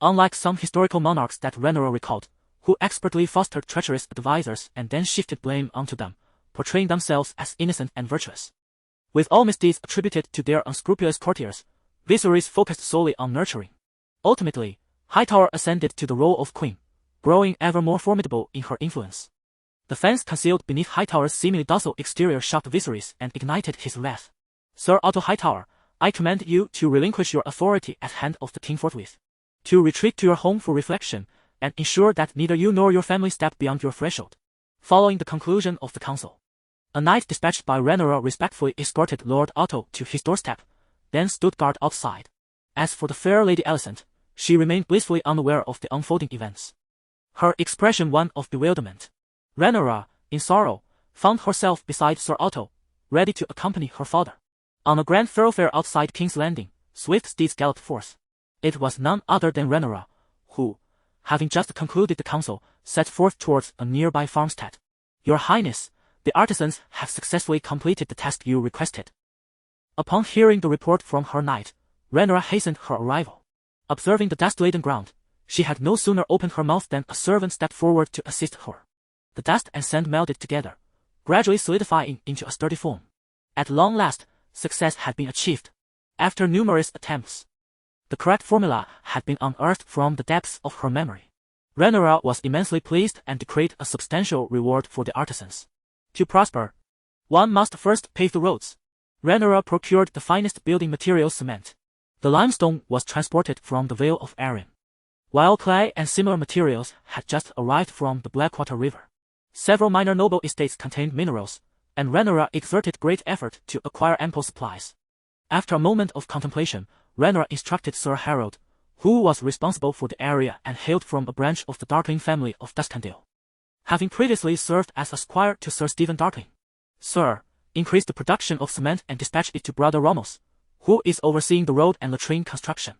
Unlike some historical monarchs that Rhaenyra recalled, who expertly fostered treacherous advisors and then shifted blame onto them, portraying themselves as innocent and virtuous. With all misdeeds attributed to their unscrupulous courtiers, Viserys focused solely on nurturing. Ultimately, Hightower ascended to the role of queen, growing ever more formidable in her influence. The fence concealed beneath Hightower's seemingly docile exterior shocked Viserys and ignited his wrath. Sir Otto Hightower, I command you to relinquish your authority at hand of the king forthwith, to retreat to your home for reflection, and ensure that neither you nor your family step beyond your threshold. Following the conclusion of the council, a knight dispatched by Rhaenyra respectfully escorted Lord Otto to his doorstep, then stood guard outside. As for the fair Lady Alicent, she remained blissfully unaware of the unfolding events. Her expression one of bewilderment. Rhaenyra, in sorrow, found herself beside Sir Otto, ready to accompany her father. On a grand thoroughfare outside King's Landing, swift steeds galloped forth. It was none other than Rhaenyra, who, having just concluded the council, set forth towards a nearby farmstead. Your Highness, the artisans have successfully completed the task you requested. Upon hearing the report from her knight, Rhaenyra hastened her arrival. Observing the dust-laden ground, she had no sooner opened her mouth than a servant stepped forward to assist her. The dust and sand melded together, gradually solidifying into a sturdy form. At long last, success had been achieved. After numerous attempts, the correct formula had been unearthed from the depths of her memory. Rhaenyra was immensely pleased and decreed a substantial reward for the artisans. To prosper, one must first pave the roads. Rhaenyra procured the finest building material cement. The limestone was transported from the Vale of Arryn, while clay and similar materials had just arrived from the Blackwater River. Several minor noble estates contained minerals, and Rhaenyra exerted great effort to acquire ample supplies. After a moment of contemplation, Rhaenyra instructed Sir Harold, who was responsible for the area and hailed from a branch of the Darkling family of Duskendale, having previously served as a squire to Sir Stephen Darkling. Sir, increase the production of cement and dispatch it to Brother Ramos, who is overseeing the road and latrine construction.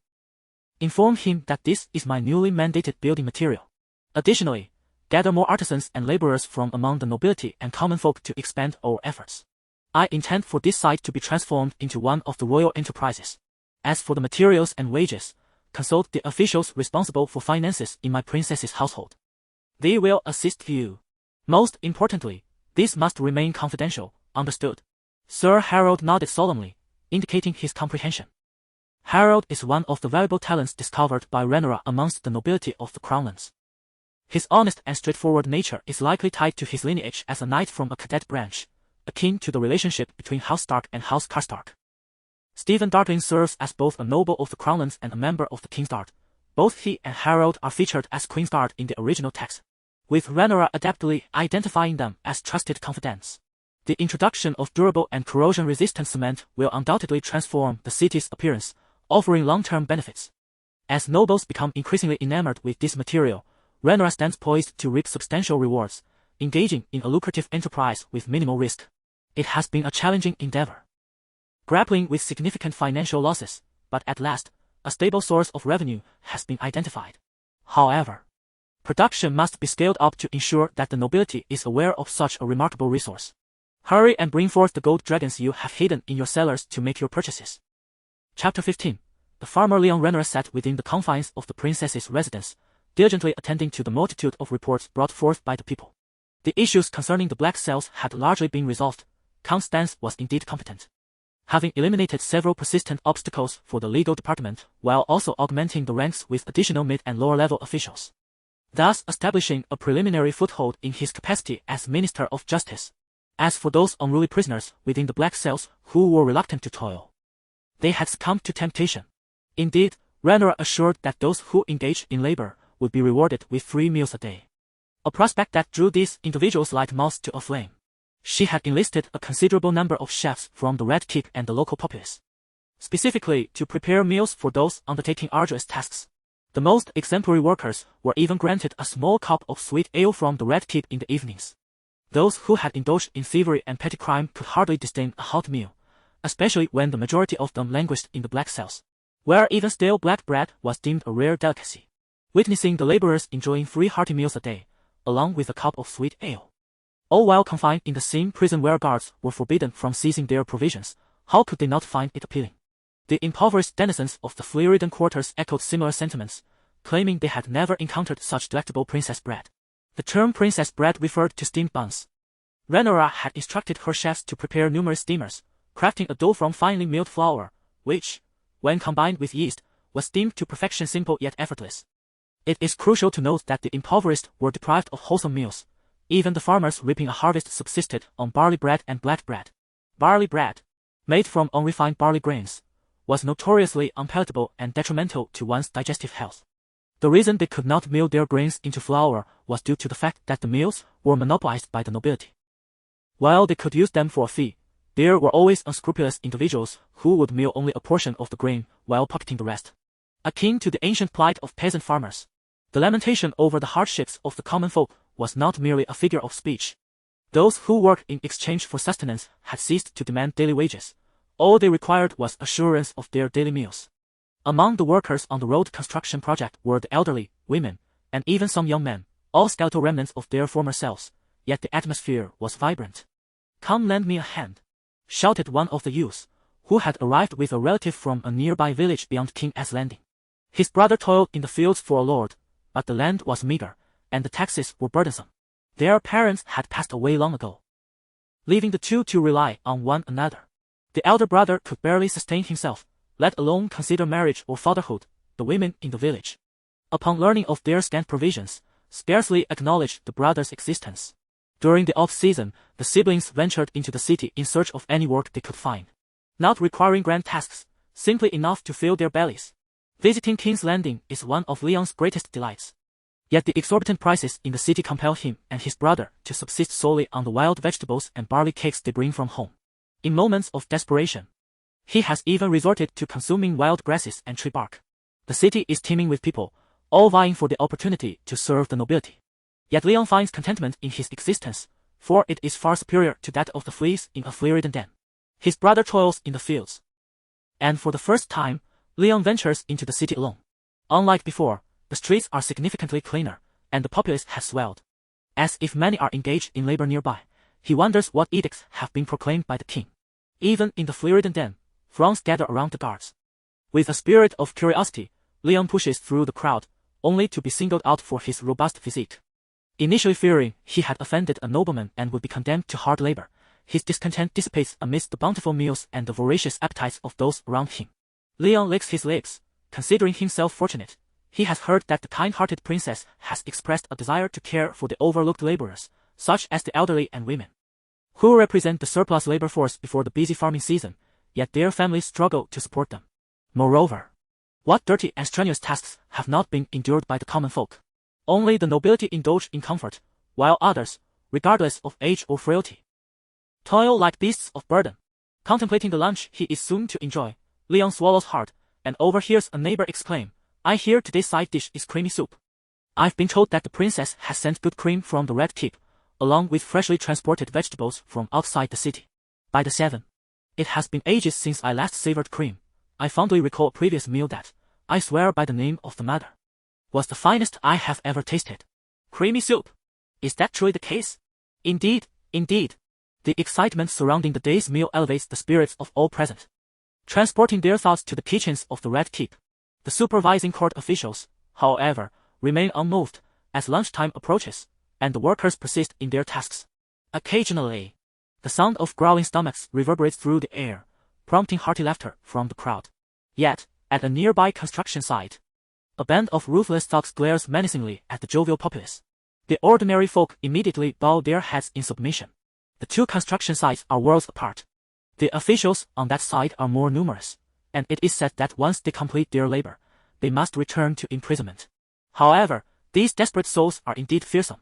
Inform him that this is my newly mandated building material. Additionally, gather more artisans and laborers from among the nobility and common folk to expand our efforts. I intend for this site to be transformed into one of the royal enterprises. As for the materials and wages, consult the officials responsible for finances in my princess's household. They will assist you. Most importantly, this must remain confidential, understood?" Sir Harold nodded solemnly, indicating his comprehension. Harold is one of the valuable talents discovered by Rhaenyra amongst the nobility of the Crownlands. His honest and straightforward nature is likely tied to his lineage as a knight from a cadet branch, akin to the relationship between House Stark and House Karstark. Stephen Dartling serves as both a noble of the Crownlands and a member of the Kingsguard. Both he and Harold are featured as Queensguard in the original text, with Rhaenyra adeptly identifying them as trusted confidants. The introduction of durable and corrosion-resistant cement will undoubtedly transform the city's appearance, offering long-term benefits. As nobles become increasingly enamored with this material, Rhaenyra stands poised to reap substantial rewards, engaging in a lucrative enterprise with minimal risk. It has been a challenging endeavor, grappling with significant financial losses, but at last, a stable source of revenue has been identified. However, production must be scaled up to ensure that the nobility is aware of such a remarkable resource. Hurry and bring forth the gold dragons you have hidden in your cellars to make your purchases. Chapter 15. The farmer Leon Rhaenyra sat within the confines of the princess's residence, diligently attending to the multitude of reports brought forth by the people. The issues concerning the black cells had largely been resolved. Count Stans was indeed competent, having eliminated several persistent obstacles for the legal department while also augmenting the ranks with additional mid- and lower-level officials, thus establishing a preliminary foothold in his capacity as Minister of Justice. As for those unruly prisoners within the black cells who were reluctant to toil, they had succumbed to temptation. Indeed, Rhaenyra assured that those who engaged in labor would be rewarded with 3 meals a day, a prospect that drew these individuals like moths to a flame. She had enlisted a considerable number of chefs from the Red Keep and the local populace, specifically to prepare meals for those undertaking arduous tasks. The most exemplary workers were even granted a small cup of sweet ale from the Red Keep in the evenings. Those who had indulged in thievery and petty crime could hardly disdain a hot meal, especially when the majority of them languished in the black cells, where even stale black bread was deemed a rare delicacy. Witnessing the laborers enjoying 3 hearty meals a day, along with a cup of sweet ale, all while confined in the same prison where guards were forbidden from seizing their provisions, how could they not find it appealing? The impoverished denizens of the Flyriden quarters echoed similar sentiments, claiming they had never encountered such delectable princess bread. The term princess bread referred to steamed buns. Rhaenyra had instructed her chefs to prepare numerous steamers, crafting a dough from finely milled flour, which, when combined with yeast, was steamed to perfection, simple yet effortless. It is crucial to note that the impoverished were deprived of wholesome meals. Even the farmers reaping a harvest subsisted on barley bread and black bread. Barley bread, made from unrefined barley grains, was notoriously unpalatable and detrimental to one's digestive health. The reason they could not mill their grains into flour was due to the fact that the mills were monopolized by the nobility. While they could use them for a fee, there were always unscrupulous individuals who would mill only a portion of the grain while pocketing the rest. Akin to the ancient plight of peasant farmers, the lamentation over the hardships of the common folk was not merely a figure of speech. Those who worked in exchange for sustenance had ceased to demand daily wages. All they required was assurance of their daily meals. Among the workers on the road construction project were the elderly, women, and even some young men, all skeletal remnants of their former selves, yet the atmosphere was vibrant. "Come lend me a hand," shouted one of the youths, who had arrived with a relative from a nearby village beyond King S Landing. His brother toiled in the fields for a lord, but the land was meager, and the taxes were burdensome. Their parents had passed away long ago, leaving the two to rely on one another. The elder brother could barely sustain himself, let alone consider marriage or fatherhood. The women in the village, upon learning of their scant provisions, scarcely acknowledged the brother's existence. During the off-season, the siblings ventured into the city in search of any work they could find, not requiring grand tasks, simply enough to fill their bellies. Visiting King's Landing is one of Leon's greatest delights. Yet the exorbitant prices in the city compel him and his brother to subsist solely on the wild vegetables and barley cakes they bring from home. In moments of desperation, he has even resorted to consuming wild grasses and tree bark. The city is teeming with people, all vying for the opportunity to serve the nobility. Yet Leon finds contentment in his existence, for it is far superior to that of the fleas in a Flyriden den. His brother toils in the fields, and for the first time, Leon ventures into the city alone. Unlike before, the streets are significantly cleaner, and the populace has swelled. As if many are engaged in labor nearby, he wonders what edicts have been proclaimed by the king. Even in the Flyriden den, throngs gather around the guards, With a spirit of curiosity, Leon pushes through the crowd, only to be singled out for his robust physique. Initially fearing he had offended a nobleman and would be condemned to hard labor, his discontent dissipates amidst the bountiful meals and the voracious appetites of those around him. Leon licks his lips, considering himself fortunate. He has heard that the kind-hearted princess has expressed a desire to care for the overlooked laborers, such as the elderly and women, who represent the surplus labor force before the busy farming season, yet their families struggle to support them. Moreover, what dirty and strenuous tasks have not been endured by the common folk? Only the nobility indulge in comfort, while others, regardless of age or frailty, toil like beasts of burden. Contemplating the lunch he is soon to enjoy, Leon swallows hard, and overhears a neighbor exclaim, "I hear today's side dish is creamy soup. I've been told that the princess has sent good cream from the Red Keep, along with freshly transported vegetables from outside the city. By the 7. It has been ages since I last savored cream. I fondly recall a previous meal that, I swear by the name of the mother, was the finest I have ever tasted. Creamy soup. Is that truly the case?" Indeed, indeed. The excitement surrounding the day's meal elevates the spirits of all present, transporting their thoughts to the kitchens of the Red Keep. The supervising court officials, however, remain unmoved as lunchtime approaches, and the workers persist in their tasks. Occasionally, the sound of growling stomachs reverberates through the air, prompting hearty laughter from the crowd. Yet, at a nearby construction site, a band of ruthless thugs glares menacingly at the jovial populace. The ordinary folk immediately bow their heads in submission. The two construction sites are worlds apart. The officials on that side are more numerous, and it is said that once they complete their labor, they must return to imprisonment. However, these desperate souls are indeed fearsome.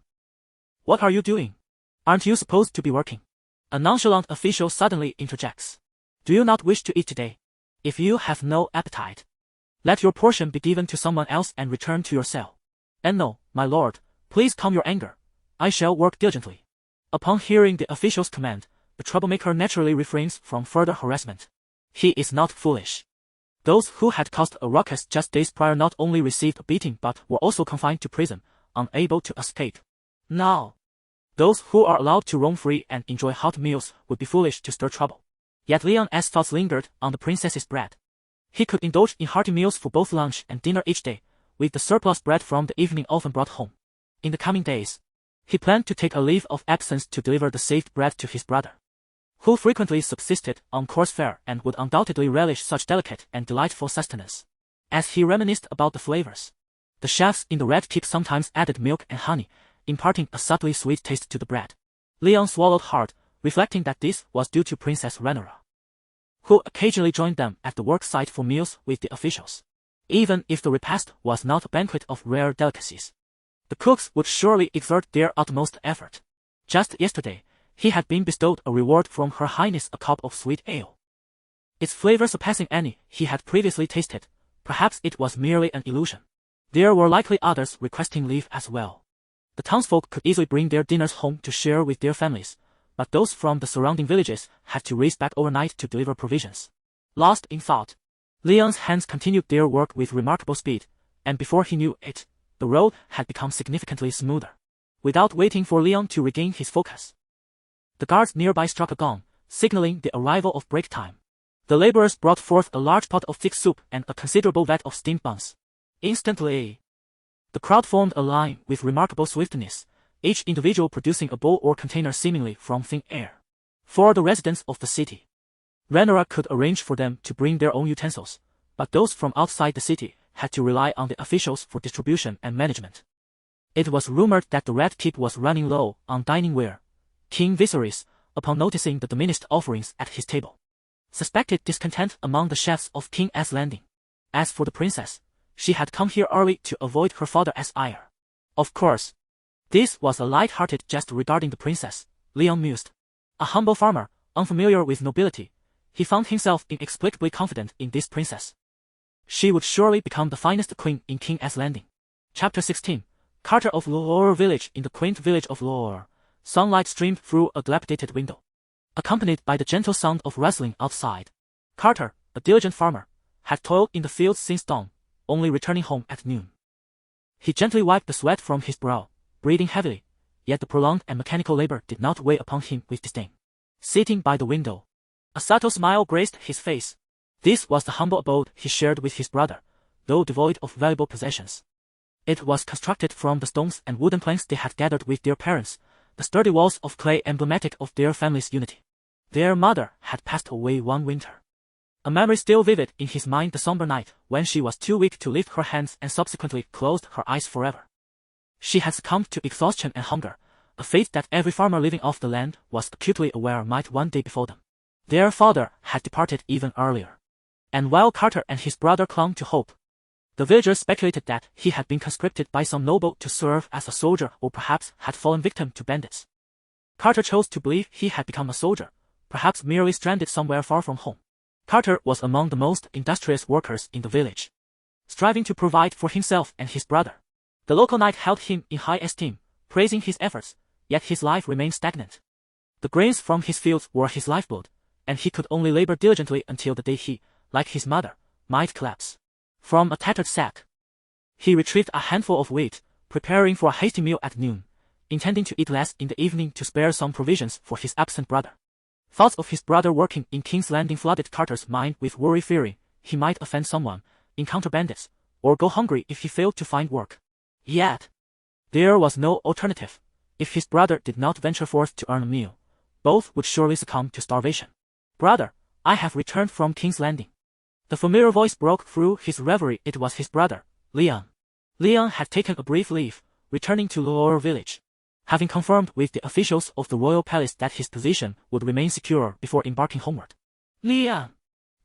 "What are you doing? Aren't you supposed to be working?" A nonchalant official suddenly interjects. "Do you not wish to eat today? If you have no appetite, let your portion be given to someone else and return to your cell." "And no, my lord, please calm your anger. I shall work diligently." Upon hearing the official's command, the troublemaker naturally refrains from further harassment. He is not foolish. Those who had caused a ruckus just days prior not only received a beating but were also confined to prison, unable to escape. Now, those who are allowed to roam free and enjoy hot meals would be foolish to stir trouble. Yet Leon's thoughts lingered on the princess's bread. He could indulge in hearty meals for both lunch and dinner each day, with the surplus bread from the evening often brought home. In the coming days, he planned to take a leave of absence to deliver the saved bread to his brother, who frequently subsisted on coarse fare and would undoubtedly relish such delicate and delightful sustenance. As he reminisced about the flavors, the chefs in the Red Keep sometimes added milk and honey, imparting a subtly sweet taste to the bread. Leon swallowed hard, reflecting that this was due to Princess Rhaenyra, who occasionally joined them at the work site for meals with the officials. Even if the repast was not a banquet of rare delicacies, the cooks would surely exert their utmost effort. Just yesterday, he had been bestowed a reward from Her Highness, a cup of sweet ale, its flavor surpassing any he had previously tasted. Perhaps it was merely an illusion. There were likely others requesting leave as well. The townsfolk could easily bring their dinners home to share with their families, but those from the surrounding villages had to race back overnight to deliver provisions. Lost in thought, Leon's hands continued their work with remarkable speed, and before he knew it, the road had become significantly smoother. Without waiting for Leon to regain his focus, the guards nearby struck a gong, signaling the arrival of break time. The laborers brought forth a large pot of thick soup and a considerable vat of steamed buns. Instantly, the crowd formed a line with remarkable swiftness, each individual producing a bowl or container seemingly from thin air. For the residents of the city, Rhaenyra could arrange for them to bring their own utensils, but those from outside the city had to rely on the officials for distribution and management. It was rumored that the Red Keep was running low on dining ware. King Viserys, upon noticing the diminished offerings at his table, suspected discontent among the chefs of King's Landing. As for the princess, she had come here early to avoid her father's ire. Of course, this was a light-hearted jest regarding the princess, Leon mused. A humble farmer, unfamiliar with nobility, he found himself inexplicably confident in this princess. She would surely become the finest queen in King's Landing. Chapter 16. Carter of Loor Village. In the quaint village of Loor, sunlight streamed through a dilapidated window, accompanied by the gentle sound of rustling outside. Carter, a diligent farmer, had toiled in the fields since dawn, only returning home at noon. He gently wiped the sweat from his brow, breathing heavily, yet the prolonged and mechanical labor did not weigh upon him with disdain. Sitting by the window, a subtle smile graced his face. This was the humble abode he shared with his brother, though devoid of valuable possessions. It was constructed from the stones and wooden planks they had gathered with their parents, the sturdy walls of clay emblematic of their family's unity. Their mother had passed away one winter. A memory still vivid in his mind, the somber night when she was too weak to lift her hands and subsequently closed her eyes forever. She had succumbed to exhaustion and hunger, a fate that every farmer living off the land was acutely aware might one day befall them. Their father had departed even earlier. And while Carter and his brother clung to hope, the villagers speculated that he had been conscripted by some noble to serve as a soldier or perhaps had fallen victim to bandits. Carter chose to believe he had become a soldier, perhaps merely stranded somewhere far from home. Carter was among the most industrious workers in the village, striving to provide for himself and his brother. The local knight held him in high esteem, praising his efforts, yet his life remained stagnant. The grains from his fields were his lifeblood, and he could only labor diligently until the day he, like his mother, might collapse. From a tattered sack, he retrieved a handful of wheat, preparing for a hasty meal at noon, intending to eat less in the evening to spare some provisions for his absent brother. Thoughts of his brother working in King's Landing flooded Carter's mind with worry, fearing he might offend someone, encounter bandits, or go hungry if he failed to find work. Yet, there was no alternative. If his brother did not venture forth to earn a meal, both would surely succumb to starvation. "Brother, I have returned from King's Landing." The familiar voice broke through his reverie. It was his brother, Leon. Leon had taken a brief leave, returning to Lower Village, having confirmed with the officials of the royal palace that his position would remain secure before embarking homeward. Leon!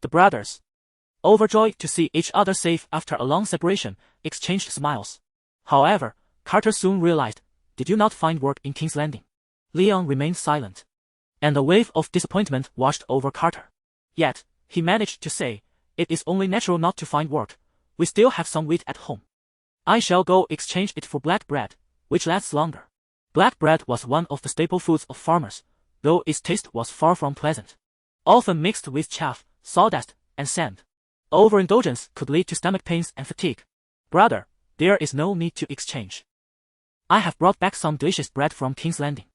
The brothers, overjoyed to see each other safe after a long separation, exchanged smiles. However, Carter soon realized, "Did you not find work in King's Landing?" Leon remained silent, and a wave of disappointment washed over Carter. Yet, he managed to say, "It is only natural not to find work. We still have some wheat at home. I shall go exchange it for black bread, which lasts longer." Black bread was one of the staple foods of farmers, though its taste was far from pleasant. Often mixed with chaff, sawdust, and sand. Overindulgence could lead to stomach pains and fatigue. "Brother, there is no need to exchange. I have brought back some delicious bread from King's Landing."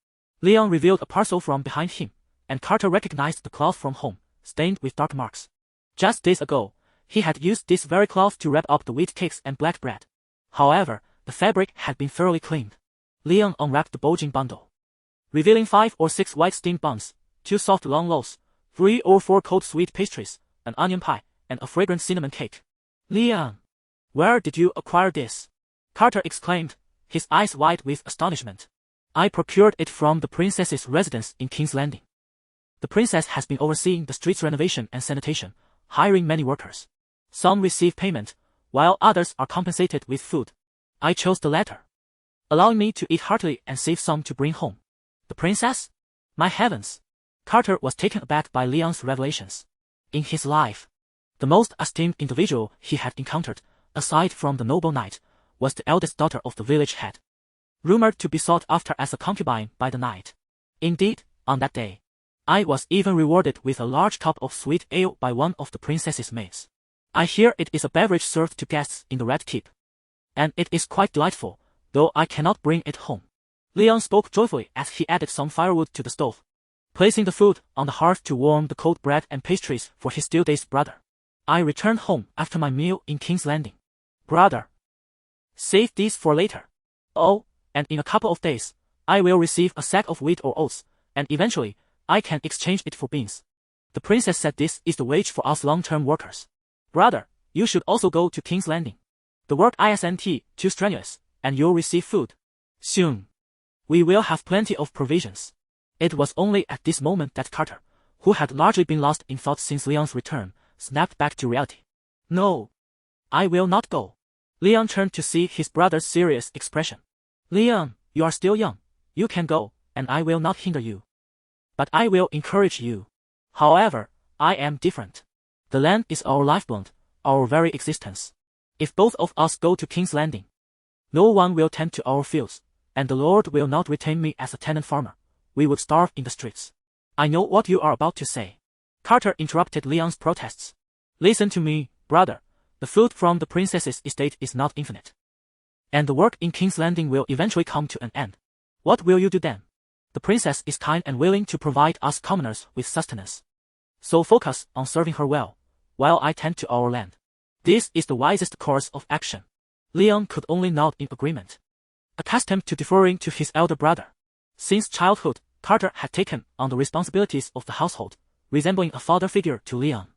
Leon revealed a parcel from behind him, and Carter recognized the cloth from home, stained with dark marks. Just days ago, he had used this very cloth to wrap up the wheat cakes and black bread. However, the fabric had been thoroughly cleaned. Leon unwrapped the bulging bundle, revealing 5 or 6 white steamed buns, 2 soft long loaves, 3 or 4 cold sweet pastries, an onion pie, and a fragrant cinnamon cake. "Leon, where did you acquire this?" Carter exclaimed, his eyes wide with astonishment. "I procured it from the princess's residence in King's Landing. The princess has been overseeing the street's renovation and sanitation, hiring many workers. Some receive payment, while others are compensated with food. I chose the latter, allowing me to eat heartily and save some to bring home." "The princess? My heavens!" Carter was taken aback by Leon's revelations. In his life, the most esteemed individual he had encountered, aside from the noble knight, was the eldest daughter of the village head, rumored to be sought after as a concubine by the knight. Indeed, on that day, I was even rewarded with a large cup of sweet ale by one of the princess's maids. I hear it is a beverage served to guests in the Red Keep, and it is quite delightful, though I cannot bring it home." Leon spoke joyfully as he added some firewood to the stove, placing the food on the hearth to warm the cold bread and pastries for his still-dazed brother. "I returned home after my meal in King's Landing. Brother, save these for later. Oh, and in a couple of days, I will receive a sack of wheat or oats, and eventually, I can exchange it for beans. The princess said this is the wage for us long-term workers. Brother, you should also go to King's Landing. The work isn't too strenuous, and you'll receive food. Soon, we will have plenty of provisions." It was only at this moment that Carter, who had largely been lost in thought since Leon's return, snapped back to reality. "No, I will not go." Leon turned to see his brother's serious expression. "Leon, you are still young. You can go, and I will not hinder you. But I will encourage you. However, I am different. The land is our lifeblood, our very existence. If both of us go to King's Landing, no one will tend to our fields, and the Lord will not retain me as a tenant farmer. We would starve in the streets." "I know what you are about to say." Carter interrupted Leon's protests. "Listen to me, brother. The food from the princess's estate is not infinite, and the work in King's Landing will eventually come to an end. What will you do then? The princess is kind and willing to provide us commoners with sustenance. So focus on serving her well, while I tend to our land. This is the wisest course of action. Leon could only nod in agreement. Accustomed to deferring to his elder brother. Since childhood, Carter had taken on the responsibilities of the household, resembling a father figure to Leon.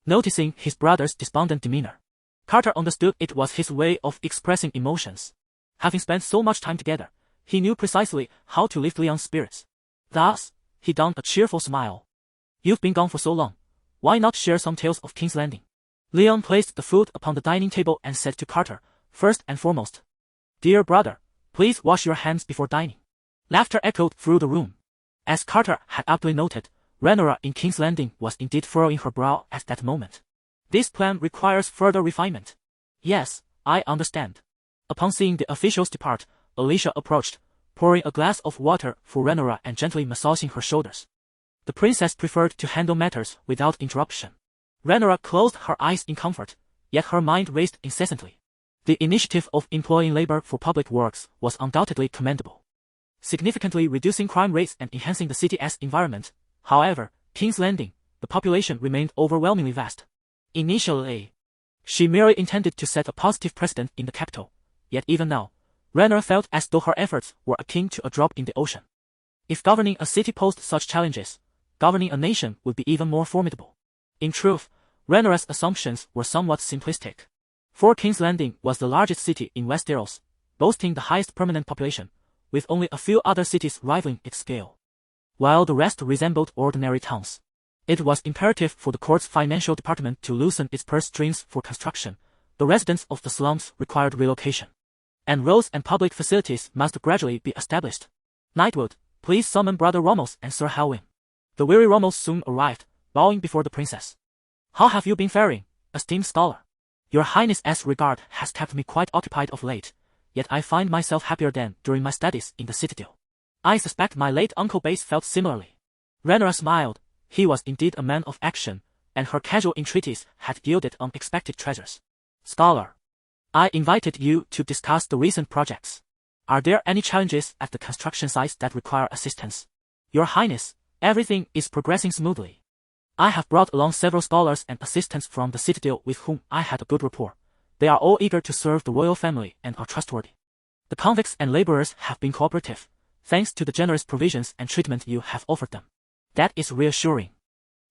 Noticing his brother's despondent demeanor, Carter understood it was his way of expressing emotions. Having spent so much time together, he knew precisely how to lift Leon's spirits. Thus, he donned a cheerful smile. You've been gone for so long. Why not share some tales of King's Landing? Leon placed the food upon the dining table and said to Carter, first and foremost, Dear brother, please wash your hands before dining. Laughter echoed through the room. As Carter had aptly noted, Rhaenyra in King's Landing was indeed furrowing her brow at that moment. This plan requires further refinement. Yes, I understand. Upon seeing the officials depart, Alicia approached, pouring a glass of water for Rhaenyra and gently massaging her shoulders. The princess preferred to handle matters without interruption. Rhaenyra closed her eyes in comfort, yet her mind raced incessantly. The initiative of employing labor for public works was undoubtedly commendable, significantly reducing crime rates and enhancing the city's environment. However, King's Landing, the population remained overwhelmingly vast. Initially, she merely intended to set a positive precedent in the capital, yet even now, Rhaenyra felt as though her efforts were akin to a drop in the ocean. If governing a city posed such challenges, governing a nation would be even more formidable. In truth, Rhaenyra's assumptions were somewhat simplistic. For King's Landing was the largest city in Westeros, boasting the highest permanent population, with only a few other cities rivaling its scale, while the rest resembled ordinary towns. It was imperative for the court's financial department to loosen its purse strings for construction. The residents of the slums required relocation, and roads and public facilities must gradually be established. Knightwood, please summon Brother Ramos and Sir Halwyn. The weary Ramos soon arrived, bowing before the princess. How have you been faring, esteemed scholar? Your Highness's regard has kept me quite occupied of late, yet I find myself happier than during my studies in the citadel. I suspect my late Uncle Bass felt similarly. Rhaenyra smiled. He was indeed a man of action, and her casual entreaties had yielded unexpected treasures. Scholar, I invited you to discuss the recent projects. Are there any challenges at the construction sites that require assistance? Your Highness, everything is progressing smoothly. I have brought along several scholars and assistants from the citadel with whom I had a good rapport. They are all eager to serve the royal family and are trustworthy. The convicts and laborers have been cooperative, thanks to the generous provisions and treatment you have offered them. That is reassuring.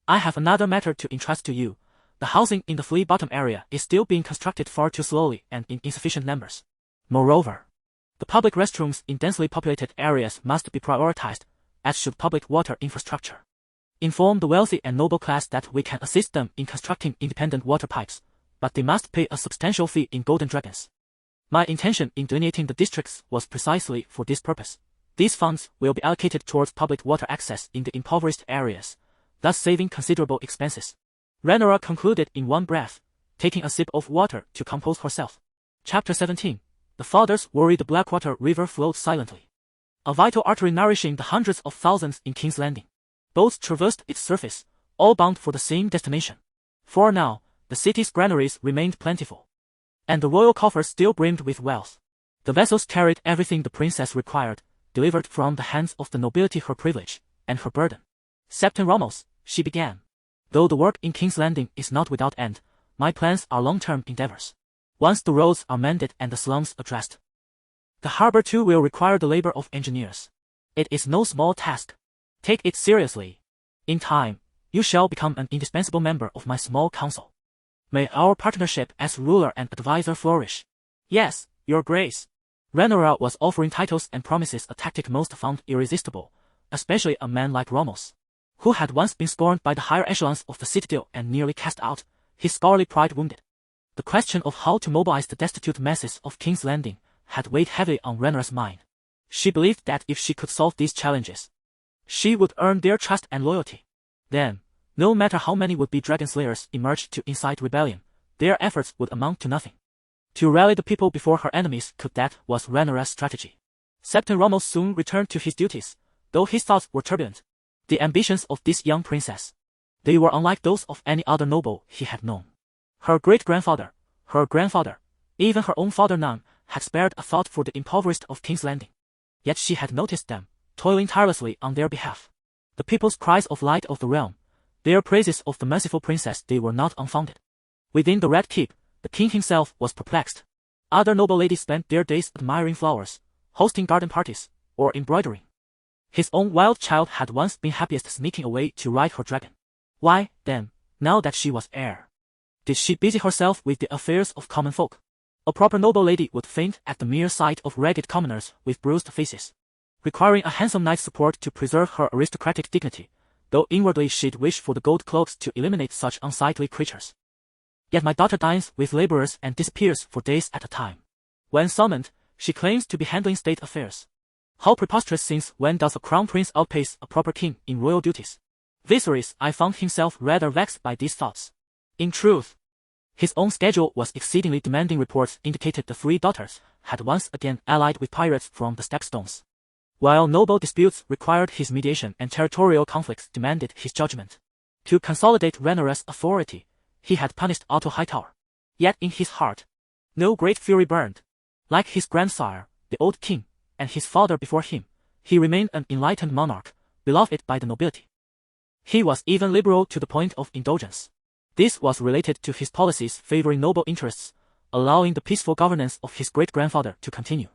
I have another matter to entrust to you. The housing in the Flea Bottom area is still being constructed far too slowly and in insufficient numbers. Moreover, the public restrooms in densely populated areas must be prioritized, as should public water infrastructure. Inform the wealthy and noble class that we can assist them in constructing independent water pipes, but they must pay a substantial fee in golden dragons. My intention in delineating the districts was precisely for this purpose. These funds will be allocated towards public water access in the impoverished areas, thus saving considerable expenses. Rhaenyra concluded in one breath, taking a sip of water to compose herself. Chapter 17. The fathers worry. The Blackwater River flowed silently, a vital artery nourishing the hundreds of thousands in King's Landing. Boats traversed its surface, all bound for the same destination. For now, the city's granaries remained plentiful, and the royal coffers still brimmed with wealth. The vessels carried everything the princess required, delivered from the hands of the nobility her privilege, and her burden. Captain Ramos, she began. Though the work in King's Landing is not without end, my plans are long-term endeavors. Once the roads are mended and the slums addressed, the harbor too will require the labor of engineers. It is no small task. Take it seriously. In time, you shall become an indispensable member of my small council. May our partnership as ruler and advisor flourish. Yes, Your Grace. Rhaenyra was offering titles and promises, a tactic most found irresistible, especially a man like Ramos, who had once been scorned by the higher echelons of the citadel and nearly cast out, his scholarly pride wounded. The question of how to mobilize the destitute masses of King's Landing had weighed heavily on Rhaenyra's mind. She believed that if she could solve these challenges, she would earn their trust and loyalty. Then, no matter how many would-be dragon slayers emerged to incite rebellion, their efforts would amount to nothing. To rally the people before her enemies that was Rhaenyra's strategy. Captain Ramos soon returned to his duties, though his thoughts were turbulent. The ambitions of this young princess, they were unlike those of any other noble he had known. Her great-grandfather, her grandfather, even her own father none, had spared a thought for the impoverished of King's Landing. Yet she had noticed them, toiling tirelessly on their behalf. The people's cries of light of the realm, Their praises of the merciful princess they were not unfounded. Within the Red Keep, the king himself was perplexed. Other noble ladies spent their days admiring flowers, hosting garden parties, or embroidering. His own wild child had once been happiest sneaking away to ride her dragon. Why, then, now that she was heir, did she busy herself with the affairs of common folk? A proper noble lady would faint at the mere sight of ragged commoners with bruised faces, requiring a handsome knight's support to preserve her aristocratic dignity, though inwardly she'd wish for the gold cloaks to eliminate such unsightly creatures. Yet my daughter dines with laborers and disappears for days at a time. When summoned, she claims to be handling state affairs. How preposterous, since when does a crown prince outpace a proper king in royal duties? Viserys I found himself rather vexed by these thoughts. In truth, his own schedule was exceedingly demanding. Reports indicated the three daughters had once again allied with pirates from the Stepstones. While noble disputes required his mediation and territorial conflicts demanded his judgment. To consolidate Rhaenyra's authority, he had punished Otto Hightower. Yet in his heart, no great fury burned. Like his grandsire, the old king, and his father before him, he remained an enlightened monarch, beloved by the nobility. He was even liberal to the point of indulgence. This was related to his policies favoring noble interests, allowing the peaceful governance of his great-grandfather to continue.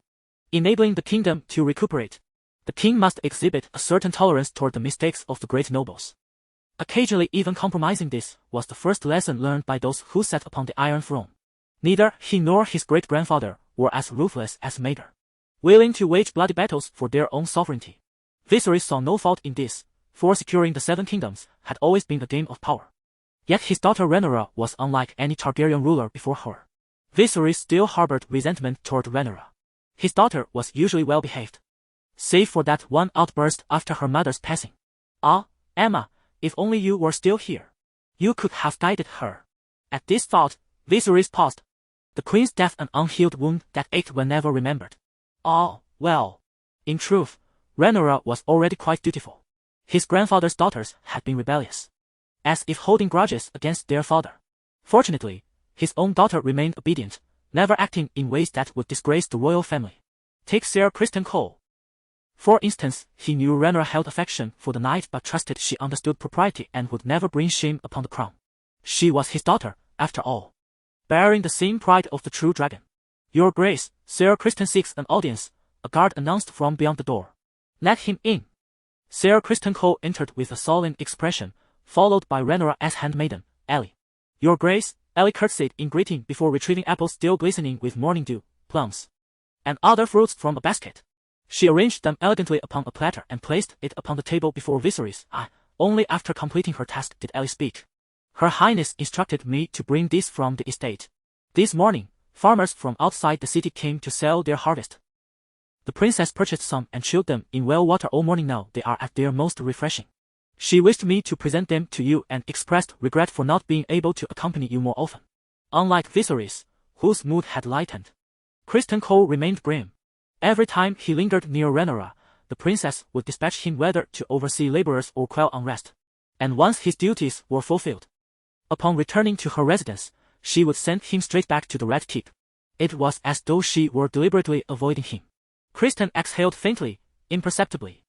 Enabling the kingdom to recuperate, the king must exhibit a certain tolerance toward the mistakes of the great nobles. Occasionally even compromising this was the first lesson learned by those who sat upon the Iron Throne. Neither he nor his great-grandfather were as ruthless as Maeder, willing to wage bloody battles for their own sovereignty. Viserys saw no fault in this, for securing the Seven Kingdoms had always been a game of power. Yet his daughter Rhaenyra was unlike any Targaryen ruler before her. Viserys still harbored resentment toward Rhaenyra. His daughter was usually well behaved, save for that one outburst after her mother's passing. "Ah, Emma, if only you were still here. You could have guided her." At this thought, Viserys paused. The queen's death, an unhealed wound that ached whenever remembered. Oh, well. In truth, Rhaenyra was already quite dutiful. His grandfather's daughters had been rebellious, as if holding grudges against their father. Fortunately, his own daughter remained obedient, never acting in ways that would disgrace the royal family. Take Sir Criston Cole. For instance, he knew Rhaenyra held affection for the knight but trusted she understood propriety and would never bring shame upon the crown. She was his daughter, after all, bearing the same pride of the true dragon. "Your Grace, Sir Criston seeks an audience," a guard announced from beyond the door. "Let him in." Sir Criston Cole entered with a solemn expression, followed by Rhaenyra's handmaiden, Ellie. "Your Grace," Ellie curtsied in greeting before retrieving apples still glistening with morning dew, plums, and other fruits from a basket. She arranged them elegantly upon a platter and placed it upon the table before Viserys. Only after completing her task did Ellie speak. "Her Highness instructed me to bring these from the estate. This morning, farmers from outside the city came to sell their harvest. The princess purchased some and chilled them in well water all morning. Now they are at their most refreshing. She wished me to present them to you and expressed regret for not being able to accompany you more often." Unlike Viserys, whose mood had lightened, Criston Cole remained grim. Every time he lingered near Rhaenyra, the princess would dispatch him whether to oversee laborers or quell unrest. And once his duties were fulfilled, upon returning to her residence, she would send him straight back to the Red Keep. It was as though she were deliberately avoiding him. Criston exhaled faintly, imperceptibly.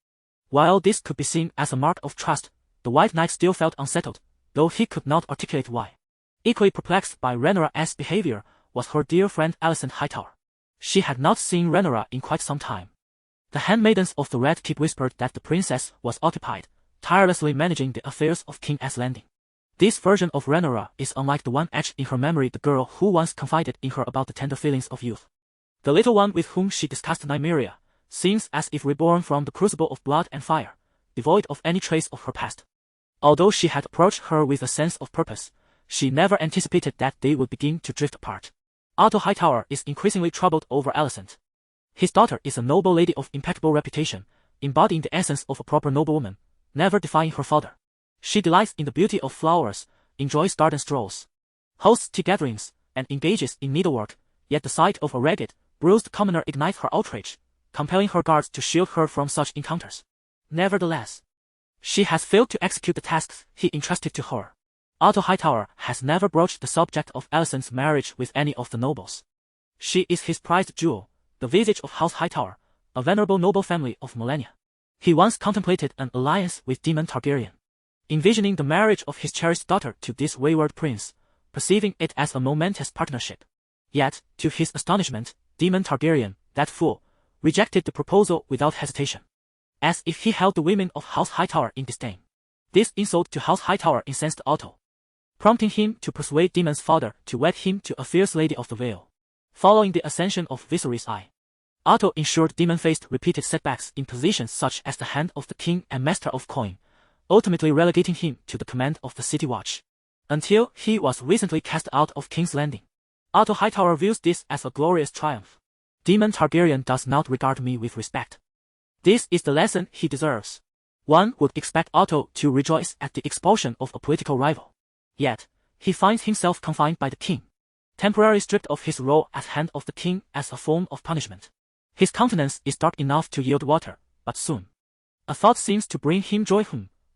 While this could be seen as a mark of trust, the White Knight still felt unsettled, though he could not articulate why. Equally perplexed by Rhaenyra's behavior was her dear friend Alicent Hightower. She had not seen Rhaenyra in quite some time. The handmaidens of the Red Keep whispered that the princess was occupied, tirelessly managing the affairs of King S Landing. This version of Rhaenyra is unlike the one etched in her memory, the girl who once confided in her about the tender feelings of youth. The little one with whom she discussed Nymeria seems as if reborn from the crucible of blood and fire, devoid of any trace of her past. Although she had approached her with a sense of purpose, she never anticipated that they would begin to drift apart. Otto Hightower is increasingly troubled over Alicent. His daughter is a noble lady of impeccable reputation, embodying the essence of a proper noblewoman, never defying her father. She delights in the beauty of flowers, enjoys garden strolls, hosts tea gatherings, and engages in needlework, yet the sight of a ragged, bruised commoner ignites her outrage, compelling her guards to shield her from such encounters. Nevertheless, she has failed to execute the tasks he entrusted to her. Otto Hightower has never broached the subject of Alicent's marriage with any of the nobles. She is his prized jewel, the visage of House Hightower, a venerable noble family of millennia. He once contemplated an alliance with Daemon Targaryen. envisioning the marriage of his cherished daughter to this wayward prince, perceiving it as a momentous partnership. Yet, to his astonishment, Daemon Targaryen, that fool, rejected the proposal without hesitation, as if he held the women of House Hightower in disdain. This insult to House Hightower incensed Otto, prompting him to persuade Daemon's father to wed him to a fierce lady of the Vale. Following the ascension of Viserys I, Otto ensured Daemon faced repeated setbacks in positions such as the Hand of the King and Master of Coin, ultimately relegating him to the command of the City Watch, until he was recently cast out of King's Landing. Otto Hightower views this as a glorious triumph. Daemon Targaryen does not regard me with respect. This is the lesson he deserves. One would expect Otto to rejoice at the expulsion of a political rival. Yet, he finds himself confined by the king, temporarily stripped of his role as Hand of the King as a form of punishment. His countenance is dark enough to yield water, but soon a thought seems to bring him joy.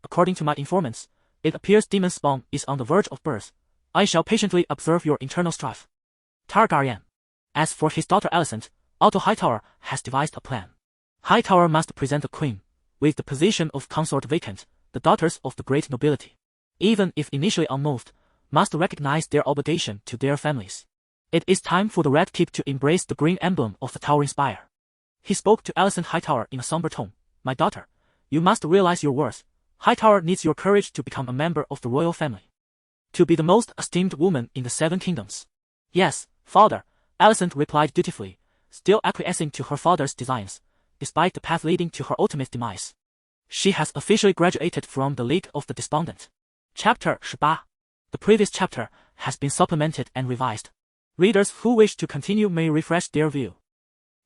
According to my informants, it appears Daemon's spawn is on the verge of birth. I shall patiently observe your internal strife, Targaryen. As for his daughter Alicent, Otto Hightower has devised a plan. Hightower must present the queen, with the position of consort vacant, the daughters of the great nobility, even if initially unmoved, must recognize their obligation to their families. It is time for the Red Keep to embrace the green emblem of the towering spire. He spoke to Alicent Hightower in a somber tone. My daughter, you must realize your worth. Hightower needs your courage to become a member of the royal family, to be the most esteemed woman in the Seven Kingdoms. Yes, father, Alicent replied dutifully, still acquiescing to her father's designs, despite the path leading to her ultimate demise. She has officially graduated from the League of the Despondent. Chapter 18. The previous chapter has been supplemented and revised. Readers who wish to continue may refresh their view.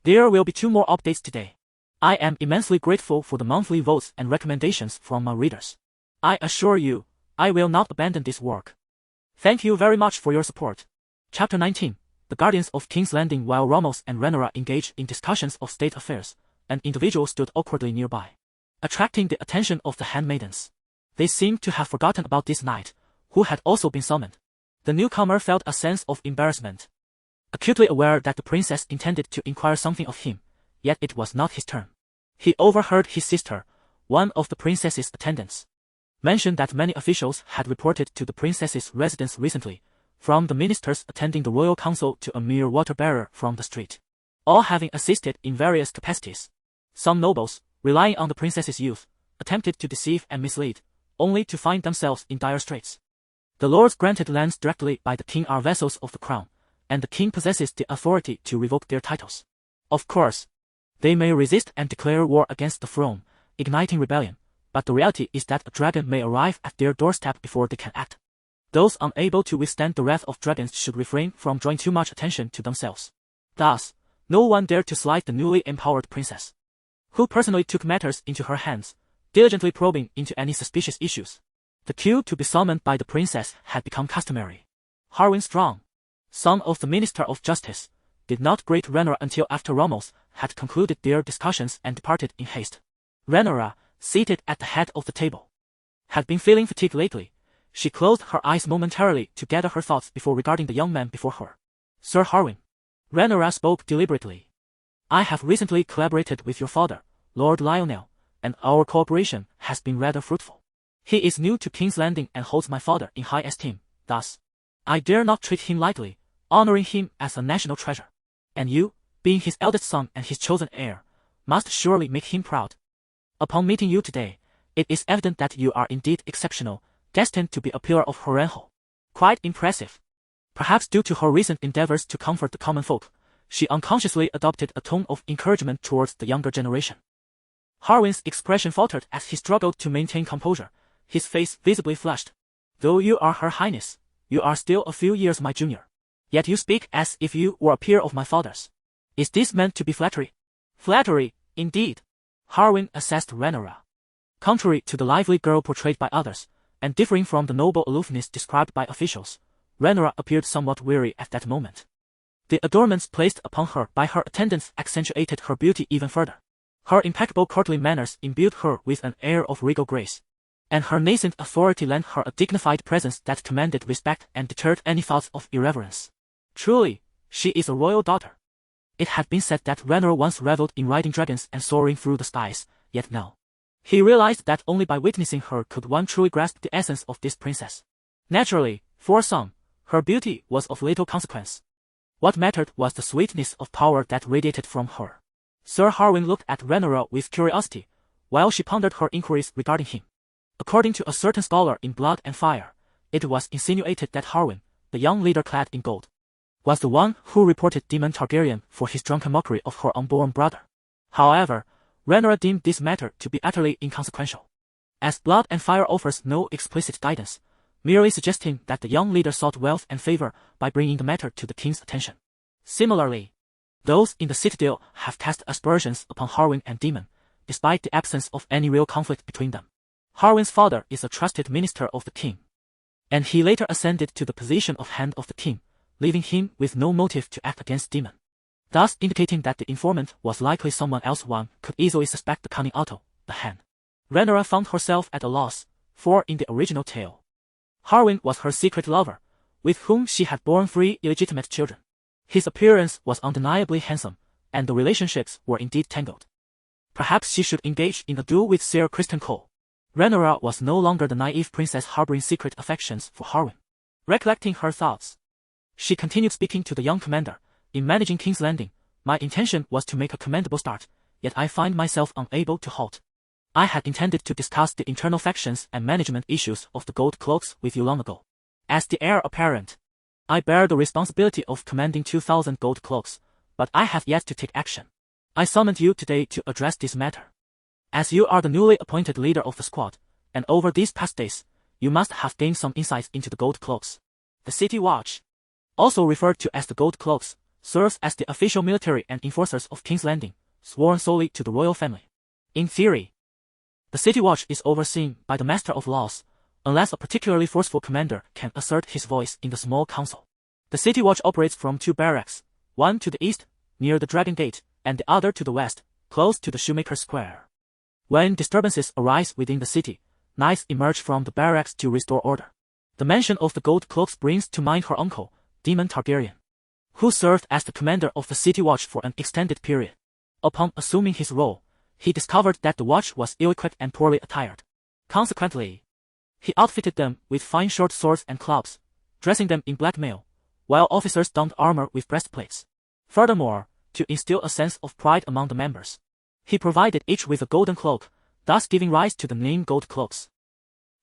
There will be 2 more updates today. I am immensely grateful for the monthly votes and recommendations from my readers. I assure you, I will not abandon this work. Thank you very much for your support. Chapter 19. The Guardians of King's Landing. While Ramos and Rhaenyra engaged in discussions of state affairs, an individual stood awkwardly nearby, attracting the attention of the handmaidens. They seemed to have forgotten about this knight, who had also been summoned. The newcomer felt a sense of embarrassment, acutely aware that the princess intended to inquire something of him, yet it was not his turn. He overheard his sister, one of the princess's attendants, mention that many officials had reported to the princess's residence recently, from the ministers attending the royal council to a mere water-bearer from the street, all having assisted in various capacities. Some nobles, relying on the princess's youth, attempted to deceive and mislead, only to find themselves in dire straits. The lords granted lands directly by the king are vassals of the crown, and the king possesses the authority to revoke their titles. Of course, they may resist and declare war against the throne, igniting rebellion, but the reality is that a dragon may arrive at their doorstep before they can act. Those unable to withstand the wrath of dragons should refrain from drawing too much attention to themselves. Thus, no one dared to slight the newly empowered princess, who personally took matters into her hands, diligently probing into any suspicious issues. The queue to be summoned by the princess had become customary. Harwin Strong, son of the Minister of Justice, did not greet Rhaenyra until after Ramos had concluded their discussions and departed in haste. Rhaenyra, seated at the head of the table, had been feeling fatigued lately. She closed her eyes momentarily to gather her thoughts before regarding the young man before her. Sir Harwin, Rhaenyra spoke deliberately. I have recently collaborated with your father, Lord Lionel, and our cooperation has been rather fruitful. He is new to King's Landing and holds my father in high esteem, thus, I dare not treat him lightly, honoring him as a national treasure. And you, being his eldest son and his chosen heir, must surely make him proud. Upon meeting you today, it is evident that you are indeed exceptional, destined to be a pillar of Harrenhal. Quite impressive. Perhaps due to her recent endeavors to comfort the common folk, she unconsciously adopted a tone of encouragement towards the younger generation. Harwin's expression faltered as he struggled to maintain composure, his face visibly flushed. Though you are Her Highness, you are still a few years my junior. Yet you speak as if you were a peer of my father's. Is this meant to be flattery? Flattery, indeed. Harwin assessed Rhaenyra. Contrary to the lively girl portrayed by others, and differing from the noble aloofness described by officials, Rhaenyra appeared somewhat weary at that moment. The adornments placed upon her by her attendants accentuated her beauty even further. Her impeccable courtly manners imbued her with an air of regal grace, and her nascent authority lent her a dignified presence that commanded respect and deterred any thoughts of irreverence. Truly, she is a royal daughter. It had been said that Rhaenyra once reveled in riding dragons and soaring through the skies, yet now, He realized that only by witnessing her could one truly grasp the essence of this princess. Naturally, for some, her beauty was of little consequence. What mattered was the sweetness of power that radiated from her. Sir Harwin looked at Rhaenyra with curiosity, while she pondered her inquiries regarding him. According to a certain scholar in Blood and Fire, it was insinuated that Harwin, the young leader clad in gold, was the one who reported Daemon Targaryen for his drunken mockery of her unborn brother. However, Rhaenyra deemed this matter to be utterly inconsequential. As Blood and Fire offers no explicit guidance, merely suggesting that the young leader sought wealth and favor by bringing the matter to the king's attention. Similarly, those in the Citadel have cast aspersions upon Harwin and Daemon, despite the absence of any real conflict between them. Harwin's father is a trusted minister of the king, and he later ascended to the position of Hand of the King, leaving him with no motive to act against Daemon, thus indicating that the informant was likely someone else one could easily suspect the cunning Otto, the Hand. Rhaenyra found herself at a loss, for in the original tale, Harwin was her secret lover, with whom she had borne 3 illegitimate children. His appearance was undeniably handsome, and the relationships were indeed tangled. Perhaps she should engage in a duel with Sir Criston Cole. Rhaenyra was no longer the naive princess harboring secret affections for Harwin. Recollecting her thoughts, she continued speaking to the young commander. In managing King's Landing, my intention was to make a commendable start, yet I find myself unable to halt. I had intended to discuss the internal factions and management issues of the Gold Cloaks with you long ago. As the heir apparent, I bear the responsibility of commanding 2,000 Gold Cloaks, but I have yet to take action. I summoned you today to address this matter. As you are the newly appointed leader of the squad, and over these past days, you must have gained some insights into the Gold Cloaks. The City Watch, also referred to as the Gold Cloaks, serves as the official military and enforcers of King's Landing, sworn solely to the royal family. In theory, the City Watch is overseen by the Master of Laws, unless a particularly forceful commander can assert his voice in the small council. The City Watch operates from 2 barracks, one to the east, near the Dragon Gate, and the other to the west, close to the Shoemaker Square. When disturbances arise within the city, knights emerge from the barracks to restore order. The mention of the Gold Cloaks brings to mind her uncle, Daemon Targaryen, who served as the commander of the City Watch for an extended period. Upon assuming his role, he discovered that the watch was ill-equipped and poorly attired. Consequently, he outfitted them with fine short swords and clubs, dressing them in black mail, while officers donned armor with breastplates. Furthermore, to instill a sense of pride among the members, he provided each with a golden cloak, thus giving rise to the name Gold Cloaks.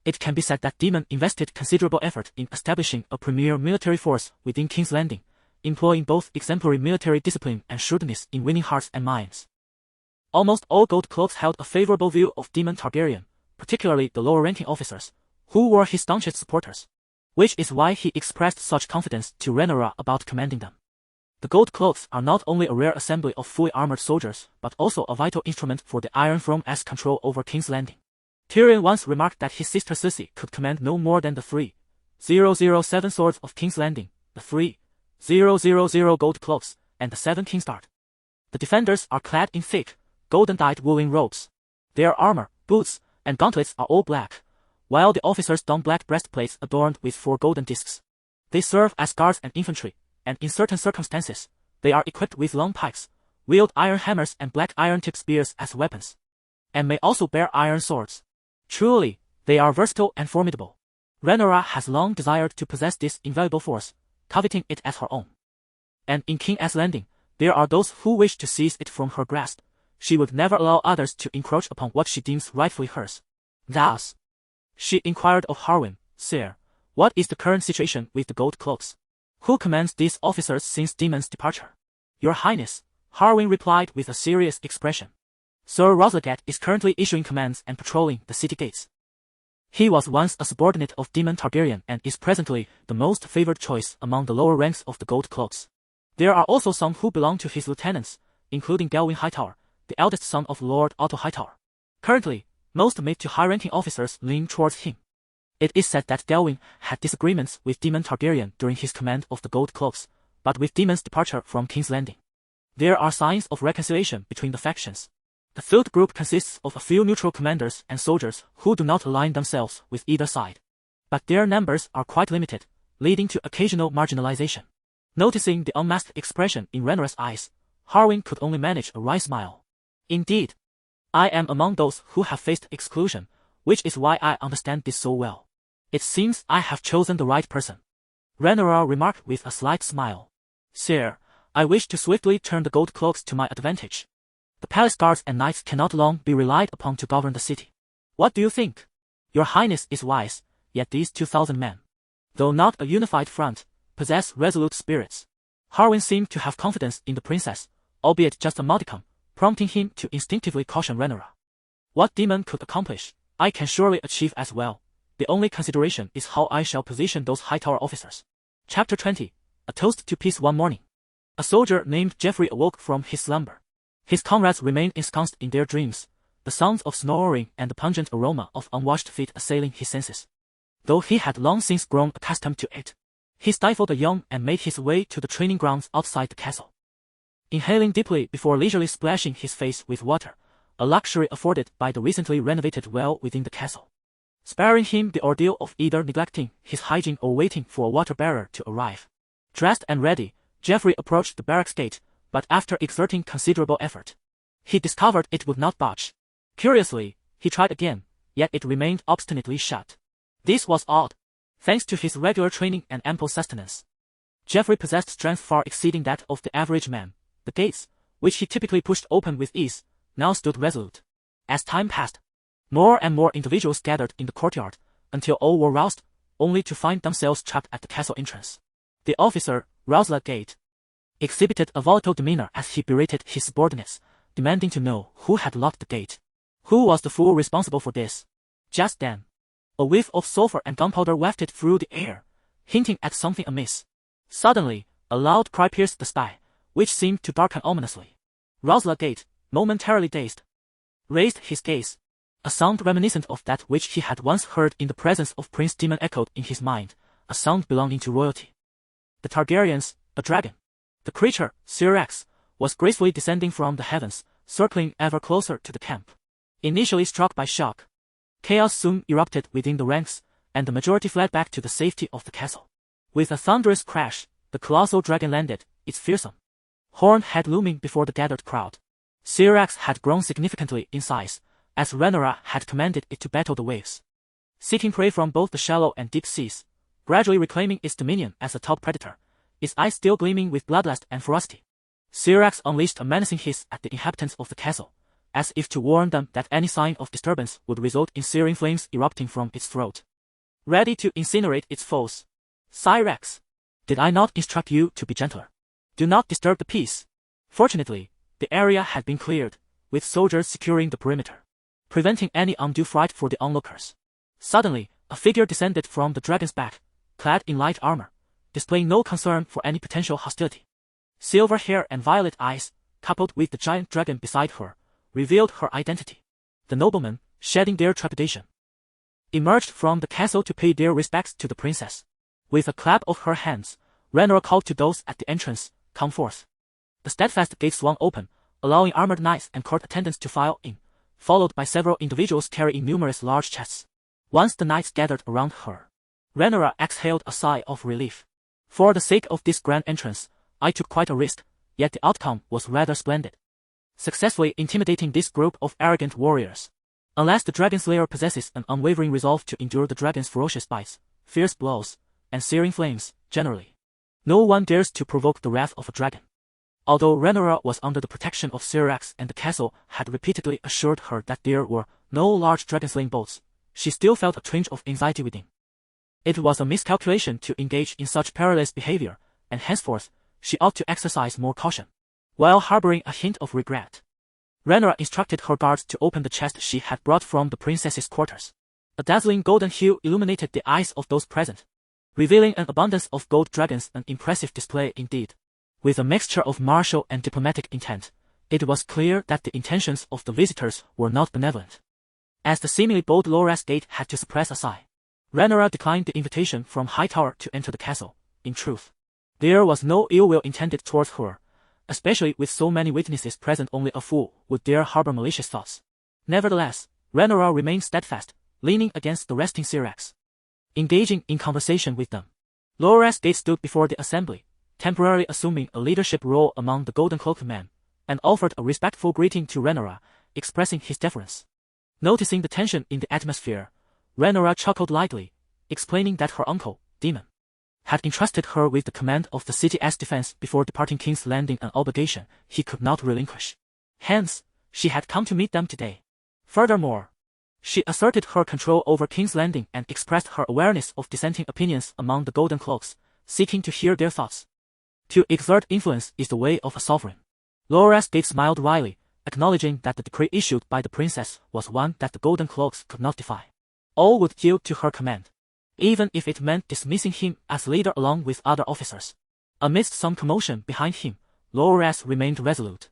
It can be said that Daemon invested considerable effort in establishing a premier military force within King's Landing, employing both exemplary military discipline and shrewdness in winning hearts and minds. Almost all Gold Cloaks held a favorable view of Daemon Targaryen, particularly the lower-ranking officers, who were his staunchest supporters, which is why he expressed such confidence to Rhaenyra about commanding them. The Gold Cloaks are not only a rare assembly of fully armored soldiers, but also a vital instrument for the Iron Throne's control over King's Landing. Tyrion once remarked that his sister Cersei could command no more than the 3,007 swords of King's Landing, the 3,000 Gold Cloaks, and the 7 Kingsguard. The defenders are clad in thick, golden-dyed woolen robes. Their armor, boots, and gauntlets are all black, while the officers don black breastplates adorned with 4 golden discs. They serve as guards and infantry, and in certain circumstances, they are equipped with long pikes, wield iron hammers and black iron-tipped spears as weapons, and may also bear iron swords. Truly, they are versatile and formidable. Rhaenyra has long desired to possess this invaluable force, coveting it as her own. And in King's Landing, there are those who wish to seize it from her grasp. She would never allow others to encroach upon what she deems rightfully hers. Thus, she inquired of Harwin, "Sir, what is the current situation with the Gold Cloaks? Who commands these officers since Daemon's departure?" "Your Highness," Harwin replied with a serious expression, "Sir Roslegate is currently issuing commands and patrolling the city gates. He was once a subordinate of Daemon Targaryen and is presently the most favored choice among the lower ranks of the Gold Cloaks. There are also some who belong to his lieutenants, including Gelwin Hightower, the eldest son of Lord Otto Hightower. Currently, most mid to high-ranking officers lean towards him. It is said that Gelwin had disagreements with Daemon Targaryen during his command of the Gold Cloaks, but with Daemon's departure from King's Landing, there are signs of reconciliation between the factions. The field group consists of a few neutral commanders and soldiers who do not align themselves with either side, but their numbers are quite limited, leading to occasional marginalization." Noticing the unmasked expression in Rhaenyra's eyes, Harwin could only manage a wry smile. Indeed, I am among those who have faced exclusion, which is why I understand this so well. It seems I have chosen the right person. Rhaenyra remarked with a slight smile. Sire, I wish to swiftly turn the gold cloaks to my advantage. The palace guards and knights cannot long be relied upon to govern the city. What do you think? Your Highness is wise, yet these 2,000 men, though not a unified front, possess resolute spirits. Harwin seemed to have confidence in the princess, albeit just a modicum, prompting him to instinctively caution Rhaenyra. What Demon could accomplish, I can surely achieve as well. The only consideration is how I shall position those Hightower officers. Chapter 20. A Toast to Peace. One morning, a soldier named Geoffrey awoke from his slumber. His comrades remained ensconced in their dreams, the sounds of snoring and the pungent aroma of unwashed feet assailing his senses. Though he had long since grown accustomed to it, he stifled a yawn and made his way to the training grounds outside the castle. Inhaling deeply before leisurely splashing his face with water, a luxury afforded by the recently renovated well within the castle, sparing him the ordeal of either neglecting his hygiene or waiting for a water bearer to arrive. Dressed and ready, Geoffrey approached the barracks gate, but after exerting considerable effort, he discovered it would not budge. Curiously, he tried again, yet it remained obstinately shut. This was odd. Thanks to his regular training and ample sustenance, Geoffrey possessed strength far exceeding that of the average man. The gates, which he typically pushed open with ease, now stood resolute. As time passed, more and more individuals gathered in the courtyard, until all were roused, only to find themselves trapped at the castle entrance. The officer, Rhaenyra Targaryen, exhibited a volatile demeanor as he berated his subordinates, demanding to know who had locked the gate. Who was the fool responsible for this? Just then, a whiff of sulfur and gunpowder wafted through the air, hinting at something amiss. Suddenly, a loud cry pierced the sky, which seemed to darken ominously. Rhaenyra Targaryen, momentarily dazed, raised his gaze. A sound reminiscent of that which he had once heard in the presence of Prince Daemon echoed in his mind, a sound belonging to royalty. The Targaryens, a dragon. The creature, Syrax, was gracefully descending from the heavens, circling ever closer to the camp. Initially struck by shock, chaos soon erupted within the ranks, and the majority fled back to the safety of the castle. With a thunderous crash, the colossal dragon landed, its fearsome horned head looming before the gathered crowd. Syrax had grown significantly in size, as Rhaenyra had commanded it to battle the waves, seeking prey from both the shallow and deep seas, gradually reclaiming its dominion as a top predator, its eyes still gleaming with bloodlust and ferocity. Syrax unleashed a menacing hiss at the inhabitants of the castle, as if to warn them that any sign of disturbance would result in searing flames erupting from its throat, ready to incinerate its foes. Syrax, did I not instruct you to be gentler? Do not disturb the peace. Fortunately, the area had been cleared, with soldiers securing the perimeter, preventing any undue fright for the onlookers. Suddenly, a figure descended from the dragon's back, clad in light armor, displaying no concern for any potential hostility. Silver hair and violet eyes, coupled with the giant dragon beside her, revealed her identity. The noblemen, shedding their trepidation, emerged from the castle to pay their respects to the princess. With a clap of her hands, Rhaenyra called to those at the entrance, "Come forth." The steadfast gate swung open, allowing armored knights and court attendants to file in, followed by several individuals carrying numerous large chests. Once the knights gathered around her, Rhaenyra exhaled a sigh of relief. For the sake of this grand entrance, I took quite a risk, yet the outcome was rather splendid. Successfully intimidating this group of arrogant warriors. Unless the dragon slayer possesses an unwavering resolve to endure the dragon's ferocious bites, fierce blows, and searing flames, generally, no one dares to provoke the wrath of a dragon. Although Rhaenyra was under the protection of Syrax and the castle had repeatedly assured her that there were no large dragon-slaying boats, she still felt a twinge of anxiety within. It was a miscalculation to engage in such perilous behavior, and henceforth, she ought to exercise more caution. While harboring a hint of regret, Rhaenyra instructed her guards to open the chest she had brought from the princess's quarters. A dazzling golden hue illuminated the eyes of those present, revealing an abundance of gold dragons, an impressive display indeed. With a mixture of martial and diplomatic intent, it was clear that the intentions of the visitors were not benevolent. As the seemingly bold Loras Gate had to suppress a sigh, Rhaenyra declined the invitation from Hightower to enter the castle. In truth, there was no ill will intended towards her, especially with so many witnesses present. Only a fool would dare harbor malicious thoughts. Nevertheless, Rhaenyra remained steadfast, leaning against the resting Syrax, engaging in conversation with them. Loras Gate stood before the assembly, temporarily assuming a leadership role among the Golden Cloaked men, and offered a respectful greeting to Rhaenyra, expressing his deference. Noticing the tension in the atmosphere, Rhaenyra chuckled lightly, explaining that her uncle, Daemon, had entrusted her with the command of the city's defense before departing King's Landing, an obligation he could not relinquish. Hence, she had come to meet them today. Furthermore, she asserted her control over King's Landing and expressed her awareness of dissenting opinions among the Golden Cloaks, seeking to hear their thoughts. To exert influence is the way of a sovereign. Loras Gate smiled wryly, acknowledging that the decree issued by the princess was one that the Golden Cloaks could not defy. All would yield to her command, even if it meant dismissing him as leader along with other officers. Amidst some commotion behind him, Loras remained resolute,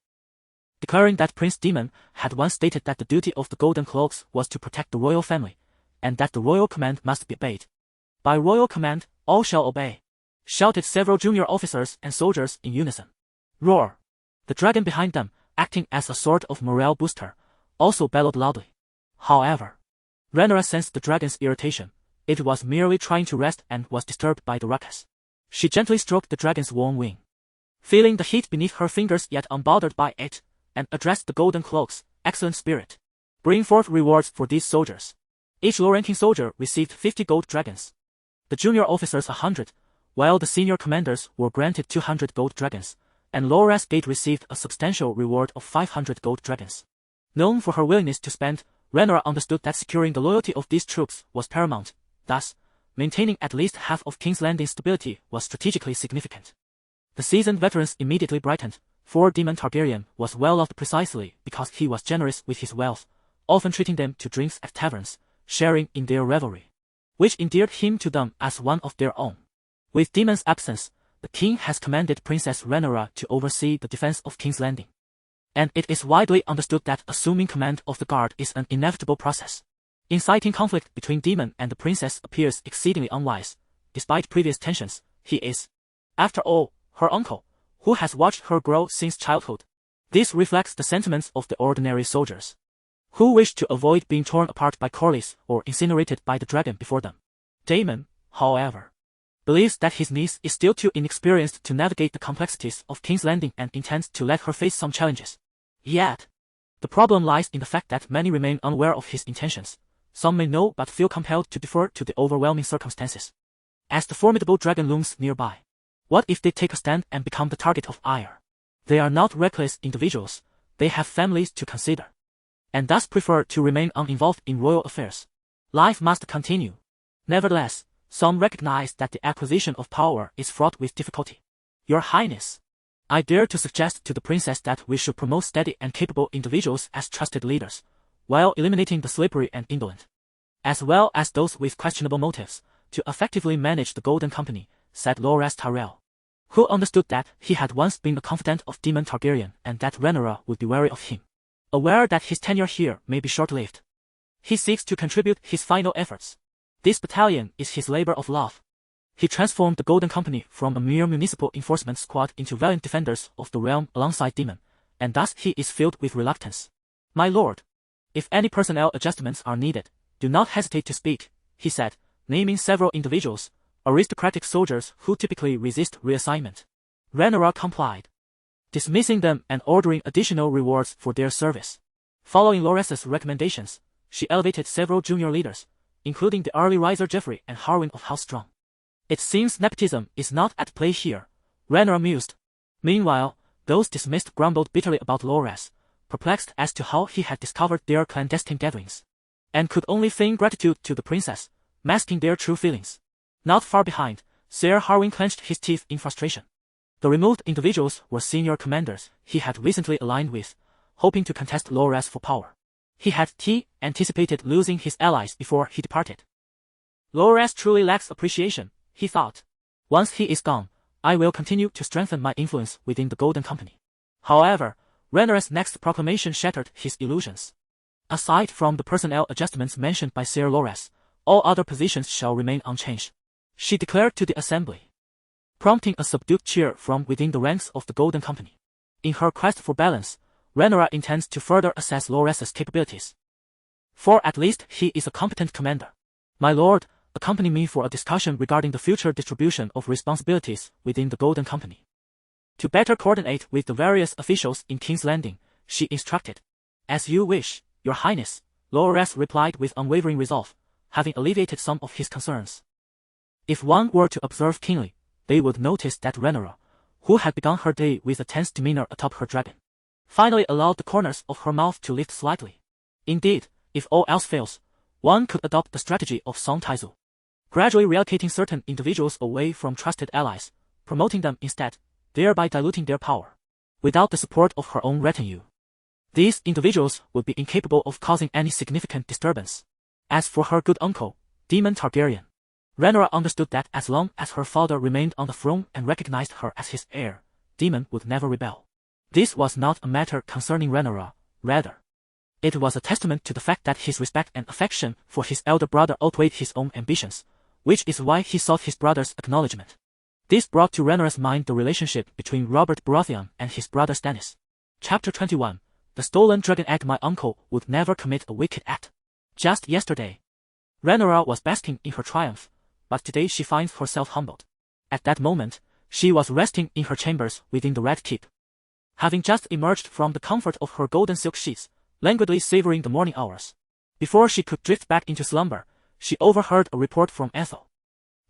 declaring that Prince Daemon had once stated that the duty of the Golden Cloaks was to protect the royal family, and that the royal command must be obeyed. By royal command, all shall obey, shouted several junior officers and soldiers in unison. Roar! The dragon behind them, acting as a sort of morale booster, also bellowed loudly. However, Rhaenyra sensed the dragon's irritation. It was merely trying to rest and was disturbed by the ruckus. She gently stroked the dragon's warm wing, feeling the heat beneath her fingers yet unbothered by it, and addressed the Golden Cloaks. Excellent spirit. Bring forth rewards for these soldiers. Each low-ranking soldier received 50 gold dragons. The junior officers 100, while the senior commanders were granted 200 gold dragons, and Loras Gate received a substantial reward of 500 gold dragons. Known for her willingness to spend, Rhaenyra understood that securing the loyalty of these troops was paramount. Thus, maintaining at least half of King's Landing's stability was strategically significant. The seasoned veterans immediately brightened, for Rhaenyra Targaryen was well loved precisely because he was generous with his wealth, often treating them to drinks at taverns, sharing in their revelry, which endeared him to them as one of their own. With Daemon's absence, the king has commanded Princess Rhaenyra to oversee the defense of King's Landing, and it is widely understood that assuming command of the guard is an inevitable process. Inciting conflict between Daemon and the princess appears exceedingly unwise. Despite previous tensions, he is, after all, her uncle, who has watched her grow since childhood. This reflects the sentiments of the ordinary soldiers, who wish to avoid being torn apart by Corlys or incinerated by the dragon before them. Daemon, however, believes that his niece is still too inexperienced to navigate the complexities of King's Landing and intends to let her face some challenges. Yet, the problem lies in the fact that many remain unaware of his intentions. Some may know but feel compelled to defer to the overwhelming circumstances. As the formidable dragon looms nearby, what if they take a stand and become the target of ire? They are not reckless individuals, they have families to consider, and thus prefer to remain uninvolved in royal affairs. Life must continue. Nevertheless, some recognize that the acquisition of power is fraught with difficulty. Your Highness, I dare to suggest to the princess that we should promote steady and capable individuals as trusted leaders, while eliminating the slippery and indolent, as well as those with questionable motives, to effectively manage the Golden Company, said Loras Tyrell, who understood that he had once been a confidant of Rhaenyra Targaryen and that Rhaenyra would be wary of him. Aware that his tenure here may be short-lived, he seeks to contribute his final efforts. This battalion is his labor of love. He transformed the Golden Company from a mere municipal enforcement squad into valiant defenders of the realm alongside Daemon, and thus he is filled with reluctance. My lord, if any personnel adjustments are needed, do not hesitate to speak, he said, naming several individuals, aristocratic soldiers who typically resist reassignment. Rhaenyra complied, dismissing them and ordering additional rewards for their service. Following Loras's recommendations, she elevated several junior leaders, including the early riser Joffrey and Harwin of House Strong. It seems nepotism is not at play here, Rhaenyra mused. Meanwhile, those dismissed grumbled bitterly about Loras, perplexed as to how he had discovered their clandestine gatherings, and could only feign gratitude to the princess, masking their true feelings. Not far behind, Ser Harwin clenched his teeth in frustration. The removed individuals were senior commanders he had recently aligned with, hoping to contest Loras for power. He had anticipated losing his allies before he departed. Loras truly lacks appreciation, he thought. Once he is gone, I will continue to strengthen my influence within the Golden Company. However, Rhaenyra's next proclamation shattered his illusions. Aside from the personnel adjustments mentioned by Ser Loras, all other positions shall remain unchanged, she declared to the assembly, prompting a subdued cheer from within the ranks of the Golden Company. In her quest for balance, Rhaenyra intends to further assess Loras's capabilities. For at least he is a competent commander. My lord, accompany me for a discussion regarding the future distribution of responsibilities within the Golden Company. To better coordinate with the various officials in King's Landing, she instructed. As you wish, your highness, Loras replied with unwavering resolve, having alleviated some of his concerns. If one were to observe keenly, they would notice that Rhaenyra, who had begun her day with a tense demeanor atop her dragon, finally allowed the corners of her mouth to lift slightly. Indeed, if all else fails, one could adopt the strategy of Song Taizu, gradually reallocating certain individuals away from trusted allies, promoting them instead, thereby diluting their power. Without the support of her own retinue, these individuals would be incapable of causing any significant disturbance. As for her good uncle, Daemon Targaryen, Rhaenyra understood that as long as her father remained on the throne and recognized her as his heir, Daemon would never rebel. This was not a matter concerning Rhaenyra, rather, it was a testament to the fact that his respect and affection for his elder brother outweighed his own ambitions, which is why he sought his brother's acknowledgement. This brought to Rhaenyra's mind the relationship between Robert Baratheon and his brother Stannis. Chapter 21. The stolen dragon egg. My uncle would never commit a wicked act. Just yesterday, Rhaenyra was basking in her triumph, but today she finds herself humbled. At that moment, she was resting in her chambers within the Red Keep. Having just emerged from the comfort of her golden silk sheets, languidly savoring the morning hours, before she could drift back into slumber, she overheard a report from Ethel,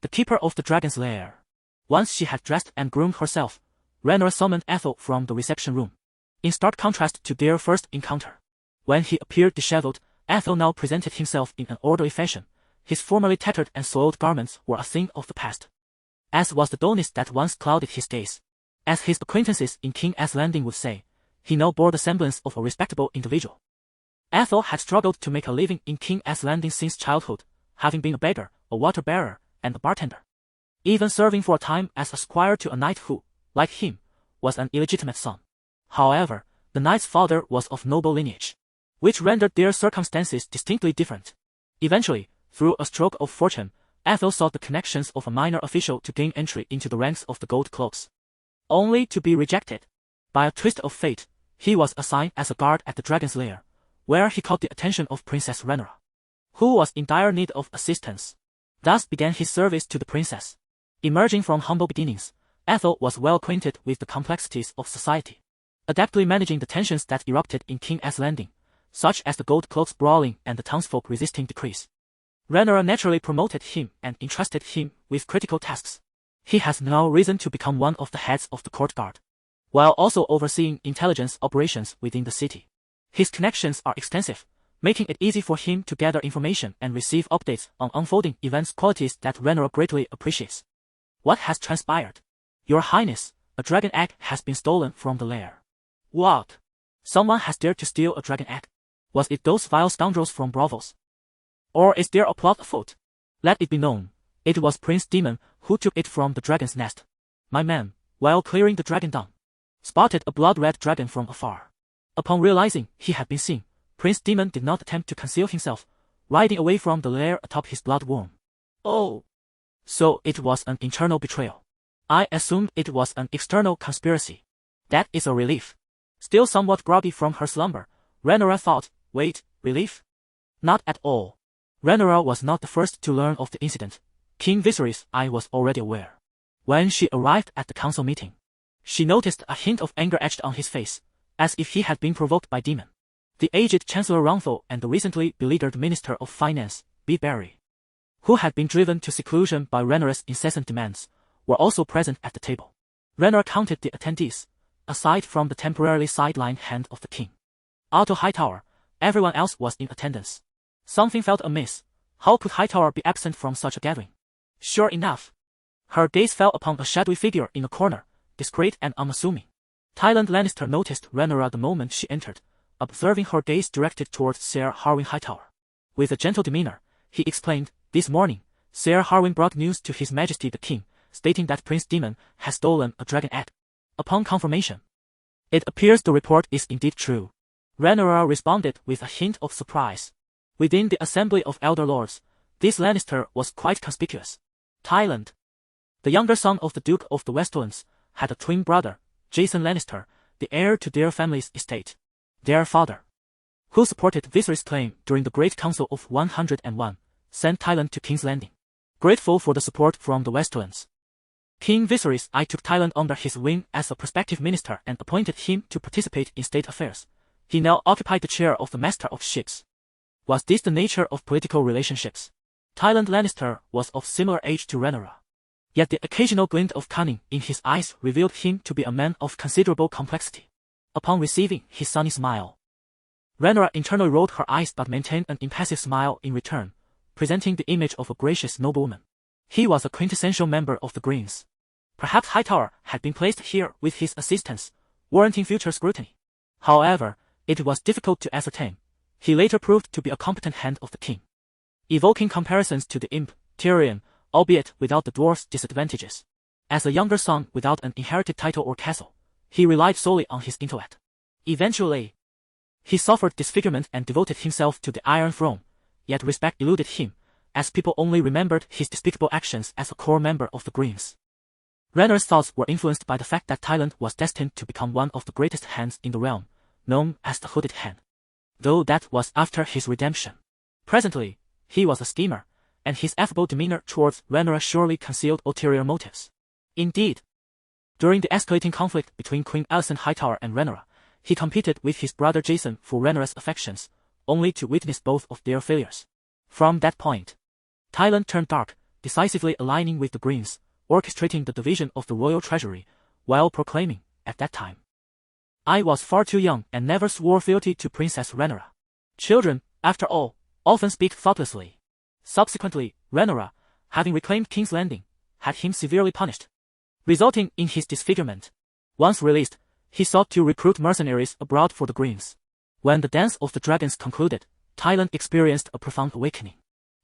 the keeper of the dragon's lair. Once she had dressed and groomed herself, Rhaenyra summoned Ethel from the reception room. In stark contrast to their first encounter, when he appeared disheveled, Ethel now presented himself in an orderly fashion. His formerly tattered and soiled garments were a thing of the past, as was the dullness that once clouded his days. As his acquaintances in King's Landing would say, he now bore the semblance of a respectable individual. Ethel had struggled to make a living in King's Landing since childhood, having been a beggar, a water bearer, and a bartender, even serving for a time as a squire to a knight who, like him, was an illegitimate son. However, the knight's father was of noble lineage, which rendered their circumstances distinctly different. Eventually, through a stroke of fortune, Ethel sought the connections of a minor official to gain entry into the ranks of the Gold Cloaks, only to be rejected. By a twist of fate, he was assigned as a guard at the dragon's lair, where he caught the attention of Princess Rhaenyra, who was in dire need of assistance. Thus began his service to the princess. Emerging from humble beginnings, Ethel was well acquainted with the complexities of society, adeptly managing the tensions that erupted in King's Landing, such as the Gold Cloaks brawling and the townsfolk resisting decrees. Rhaenyra naturally promoted him and entrusted him with critical tasks. He has now risen to become one of the heads of the court guard, while also overseeing intelligence operations within the city. His connections are extensive, making it easy for him to gather information and receive updates on unfolding events, qualities that Rhaenyra greatly appreciates. What has transpired? Your Highness, a dragon egg has been stolen from the lair. What? Someone has dared to steal a dragon egg? Was it those vile scoundrels from Bravos? Or is there a plot afoot? Let it be known, it was Prince Daemon who took it from the dragon's nest. My man, while clearing the dragon dung, spotted a blood-red dragon from afar. Upon realizing he had been seen, Prince Daemon did not attempt to conceal himself, riding away from the lair atop his blood worm. Oh. So it was an internal betrayal. I assumed it was an external conspiracy. That is a relief. Still somewhat groggy from her slumber, Rhaenyra thought, wait, relief? Not at all. Rhaenyra was not the first to learn of the incident. King Viserys I was already aware. When she arrived at the council meeting, she noticed a hint of anger etched on his face, as if he had been provoked by Daemon. The aged Chancellor Ronthal and the recently beleaguered Minister of Finance, B. Barry, who had been driven to seclusion by Rhaenyra's incessant demands, were also present at the table. Rhaenyra counted the attendees, aside from the temporarily sidelined hand of the king, Otto Hightower. Everyone else was in attendance. Something felt amiss. How could Hightower be absent from such a gathering? Sure enough, her gaze fell upon a shadowy figure in a corner, discreet and unassuming. Tywin Lannister noticed Rhaenyra the moment she entered, observing her gaze directed towards Ser Harwin Hightower. With a gentle demeanor, he explained, this morning, Ser Harwin brought news to His Majesty the King, stating that Prince Daemon has stolen a dragon egg. Upon confirmation, it appears the report is indeed true. Rhaenyra responded with a hint of surprise. Within the assembly of elder lords, this Lannister was quite conspicuous. Tywin, the younger son of the Duke of the Westlands, had a twin brother, Jason Lannister, the heir to their family's estate. Their father, who supported Viserys' claim during the Great Council of 101, sent Tywin to King's Landing, grateful for the support from the Westlands. King Viserys I took Tywin under his wing as a prospective minister and appointed him to participate in state affairs, He now occupied the chair of the Master of Ships. Was this the nature of political relationships? Tywin Lannister was of similar age to Rhaenyra. Yet the occasional glint of cunning in his eyes revealed him to be a man of considerable complexity. Upon receiving his sunny smile, Rhaenyra internally rolled her eyes but maintained an impassive smile in return, presenting the image of a gracious noblewoman. He was a quintessential member of the Greens. Perhaps Hightower had been placed here with his assistance, warranting future scrutiny. However, it was difficult to ascertain. He later proved to be a competent hand of the king, evoking comparisons to the imp, Tyrion, albeit without the dwarf's disadvantages. As a younger son without an inherited title or castle, he relied solely on his intellect. Eventually, he suffered disfigurement and devoted himself to the Iron Throne, yet respect eluded him, as people only remembered his despicable actions as a core member of the Greens. Rhaenyra's thoughts were influenced by the fact that Tywin was destined to become one of the greatest hands in the realm, known as the Hooded Hand. Though that was after his redemption. Presently, he was a schemer, and his affable demeanor towards Rhaenyra surely concealed ulterior motives. Indeed, during the escalating conflict between Queen Alicent Hightower and Rhaenyra, he competed with his brother Jason for Rhaenyra's affections, only to witness both of their failures. From that point, Tywin turned dark, decisively aligning with the Greens, orchestrating the division of the royal treasury, while proclaiming, at that time, "I was far too young and never swore fealty to Princess Rhaenyra. Children, after all, often speak thoughtlessly." Subsequently, Rhaenyra, having reclaimed King's Landing, had him severely punished, resulting in his disfigurement. Once released, he sought to recruit mercenaries abroad for the Greens. When the Dance of the Dragons concluded, Tywin experienced a profound awakening.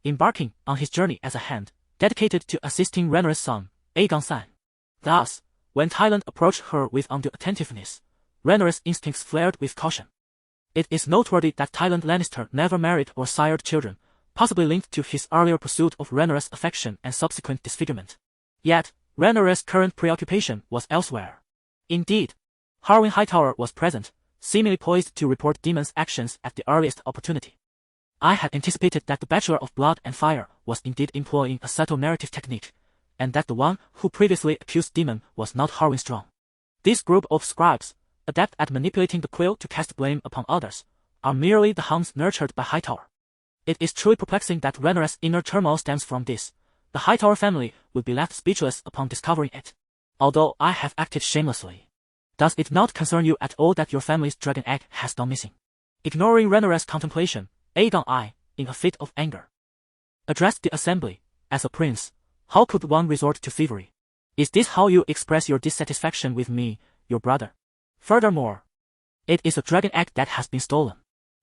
Embarking on his journey as a hand, dedicated to assisting Rhaenyra's son, Aegon San. Thus, when Tywin approached her with undue attentiveness, Rhaenyra's instincts flared with caution. It is noteworthy that Tywin Lannister never married or sired children, possibly linked to his earlier pursuit of Rhaenyra's affection and subsequent disfigurement. Yet, Rhaenyra's current preoccupation was elsewhere. Indeed, Harwin Hightower was present, seemingly poised to report Daemon's actions at the earliest opportunity. I had anticipated that the Bachelor of Blood and Fire was indeed employing a subtle narrative technique, and that the one who previously accused Daemon was not Harwin Strong. This group of scribes, adept at manipulating the quill to cast blame upon others, are merely the hounds nurtured by Hightower. It is truly perplexing that Rhaenyra's inner turmoil stems from this. The Hightower family would be left speechless upon discovering it. Although I have acted shamelessly, does it not concern you at all that your family's dragon egg has gone missing? Ignoring Rhaenyra's contemplation, Aegon I, in a fit of anger, addressed the assembly. As a prince, how could one resort to thievery? Is this how you express your dissatisfaction with me, your brother? Furthermore, it is a dragon egg that has been stolen.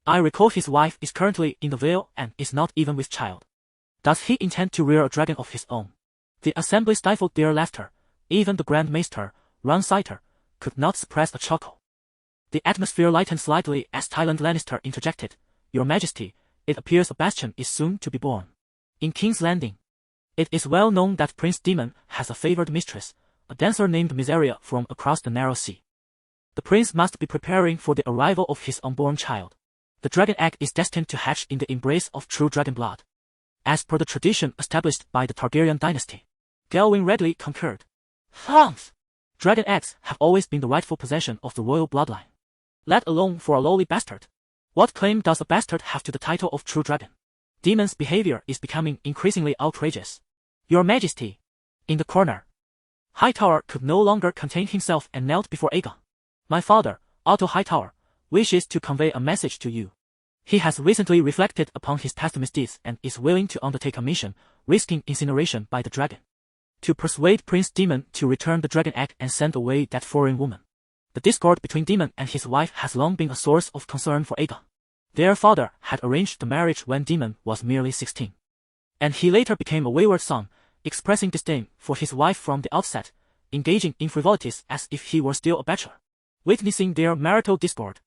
I recall his wife is currently in the Vale and is not even with child. Does he intend to rear a dragon of his own? The assembly stifled their laughter. Even the Grand Maester, Ransighter, could not suppress a chuckle. The atmosphere lightened slightly as Tywin Lannister interjected, "Your Majesty, it appears a bastion is soon to be born. In King's Landing, it is well known that Prince Daemon has a favored mistress, a dancer named Miseria from across the narrow sea. The prince must be preparing for the arrival of his unborn child. The dragon egg is destined to hatch in the embrace of true dragon blood, as per the tradition established by the Targaryen dynasty." Gelwin readily concurred. "Humph! Dragon eggs have always been the rightful possession of the royal bloodline, let alone for a lowly bastard. What claim does a bastard have to the title of true dragon? Daemon's behavior is becoming increasingly outrageous. Your Majesty." In the corner, Hightower could no longer contain himself and knelt before Aegon. "My father, Otto Hightower, wishes to convey a message to you. He has recently reflected upon his past misdeeds and is willing to undertake a mission, risking incineration by the dragon, to persuade Prince Daemon to return the dragon egg and send away that foreign woman. The discord between Daemon and his wife has long been a source of concern for Aegon. Their father had arranged the marriage when Daemon was merely 16. And he later became a wayward son, expressing disdain for his wife from the outset, engaging in frivolities as if he were still a bachelor. Witnessing their marital discord,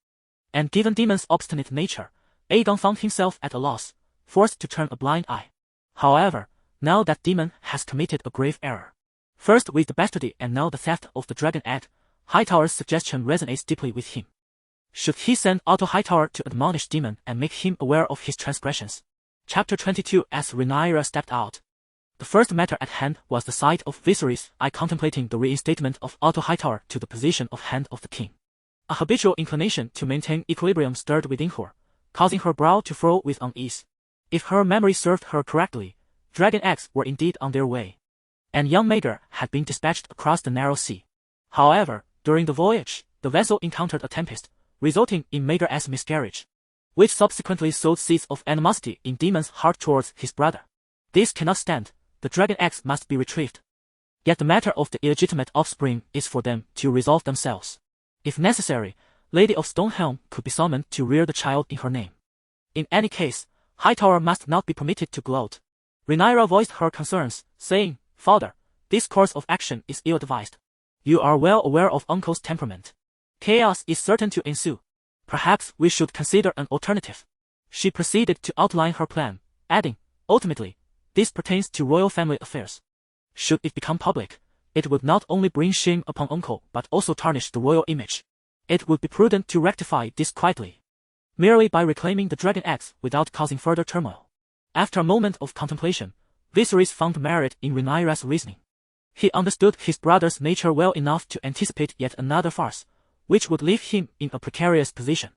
and given Daemon's obstinate nature, Aegon found himself at a loss, forced to turn a blind eye. However, now that Daemon has committed a grave error, first with the bastardy and now the theft of the dragon egg, Hightower's suggestion resonates deeply with him. Should he send Otto Hightower to admonish Daemon and make him aware of his transgressions? Chapter 22. As Rhaenyra stepped out, the first matter at hand was the sight of Viserys I contemplating the reinstatement of Otto Hightower to the position of Hand of the King. A habitual inclination to maintain equilibrium stirred within her, causing her brow to furrow with unease. If her memory served her correctly, dragon eggs were indeed on their way, and young Maegor had been dispatched across the narrow sea. However, during the voyage, the vessel encountered a tempest, resulting in Maegor's miscarriage, which subsequently sowed seeds of animosity in Daemon's heart towards his brother. This cannot stand, the dragon eggs must be retrieved. Yet the matter of the illegitimate offspring is for them to resolve themselves. If necessary, Lady of Stonehelm could be summoned to rear the child in her name. In any case, Hightower must not be permitted to gloat. Rhaenyra voiced her concerns, saying, "Father, this course of action is ill-advised. You are well aware of Uncle's temperament. Chaos is certain to ensue. Perhaps we should consider an alternative." She proceeded to outline her plan, adding, "Ultimately, this pertains to royal family affairs. Should it become public, it would not only bring shame upon Uncle but also tarnish the royal image. It would be prudent to rectify this quietly, merely by reclaiming the dragon eggs without causing further turmoil." After a moment of contemplation, Viserys found merit in Rhaenyra's reasoning. He understood his brother's nature well enough to anticipate yet another farce, which would leave him in a precarious position.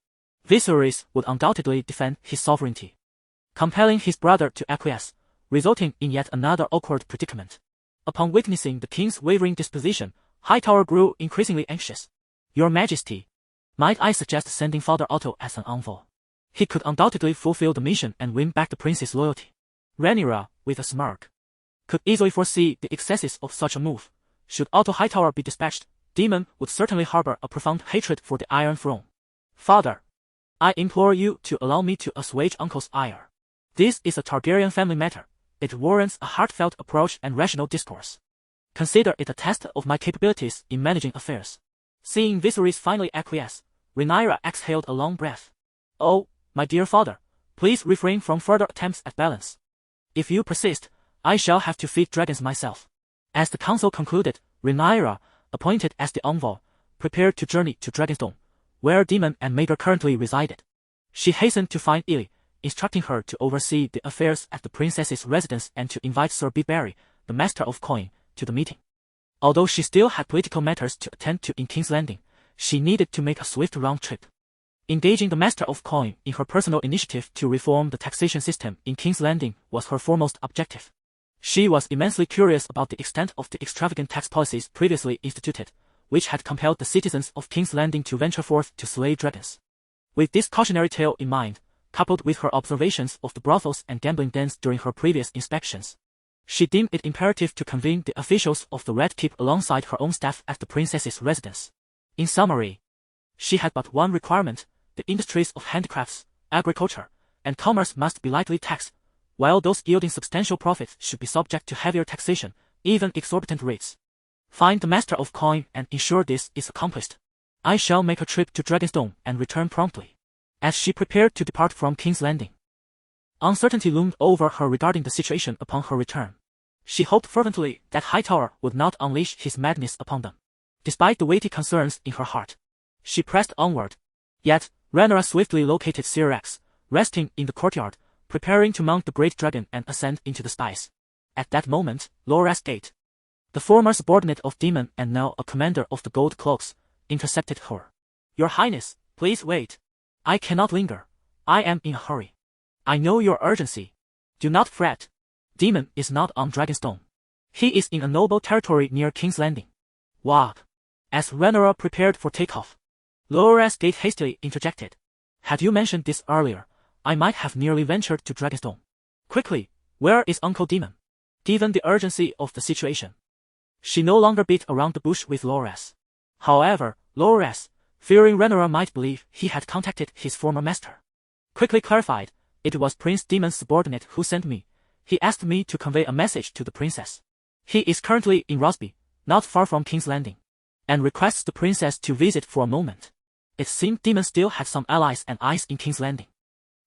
Viserys would undoubtedly defend his sovereignty, compelling his brother to acquiesce, resulting in yet another awkward predicament. Upon witnessing the king's wavering disposition, Hightower grew increasingly anxious. "Your Majesty, might I suggest sending Father Otto as an envoy? He could undoubtedly fulfill the mission and win back the prince's loyalty." Rhaenyra, with a smirk, could easily foresee the excesses of such a move. Should Otto Hightower be dispatched, Daemon would certainly harbor a profound hatred for the Iron Throne. "Father, I implore you to allow me to assuage Uncle's ire. This is a Targaryen family matter. It warrants a heartfelt approach and rational discourse. Consider it a test of my capabilities in managing affairs." Seeing Viserys finally acquiesce, Rhaenyra exhaled a long breath. "Oh, my dear father, please refrain from further attempts at balance. If you persist, I shall have to feed dragons myself." As the council concluded, Rhaenyra, appointed as the envoy, prepared to journey to Dragonstone, where Daemon and Maegor currently resided. She hastened to find Illy, instructing her to oversee the affairs at the princess's residence and to invite Sir Beedberry, the Master of Coin, to the meeting. Although she still had political matters to attend to in King's Landing, she needed to make a swift round trip. Engaging the Master of Coin in her personal initiative to reform the taxation system in King's Landing was her foremost objective. She was immensely curious about the extent of the extravagant tax policies previously instituted, which had compelled the citizens of King's Landing to venture forth to slay dragons. With this cautionary tale in mind, coupled with her observations of the brothels and gambling dens during her previous inspections, she deemed it imperative to convene the officials of the Red Keep alongside her own staff at the princess's residence. In summary, she had but one requirement: the industries of handicrafts, agriculture, and commerce must be lightly taxed, while those yielding substantial profits should be subject to heavier taxation, even exorbitant rates. Find the Master of Coin and ensure this is accomplished. I shall make a trip to Dragonstone and return promptly. As she prepared to depart from King's Landing, uncertainty loomed over her regarding the situation upon her return. She hoped fervently that Hightower would not unleash his madness upon them. Despite the weighty concerns in her heart, she pressed onward. Yet, Rhaenyra swiftly located Syrax, resting in the courtyard, preparing to mount the great dragon and ascend into the skies. At that moment, Loras Gate, the former subordinate of Daemon and now a commander of the Gold Cloaks, intercepted her. "Your Highness, please wait. I cannot linger. I am in a hurry. I know your urgency. Do not fret. Daemon is not on Dragonstone. He is in a noble territory near King's Landing." "What?" As Rhaenyra prepared for takeoff, Loras Gate hastily interjected. "Had you mentioned this earlier, I might have nearly ventured to Dragonstone. Quickly, where is Uncle Daemon?" Given the urgency of the situation, she no longer beat around the bush with Loras. However, Loras, fearing Rhaenyra might believe he had contacted his former master, quickly clarified, "It was Prince Daemon's subordinate who sent me. He asked me to convey a message to the princess. He is currently in Rosby, not far from King's Landing, and requests the princess to visit for a moment." It seemed Daemon still had some allies and eyes in King's Landing.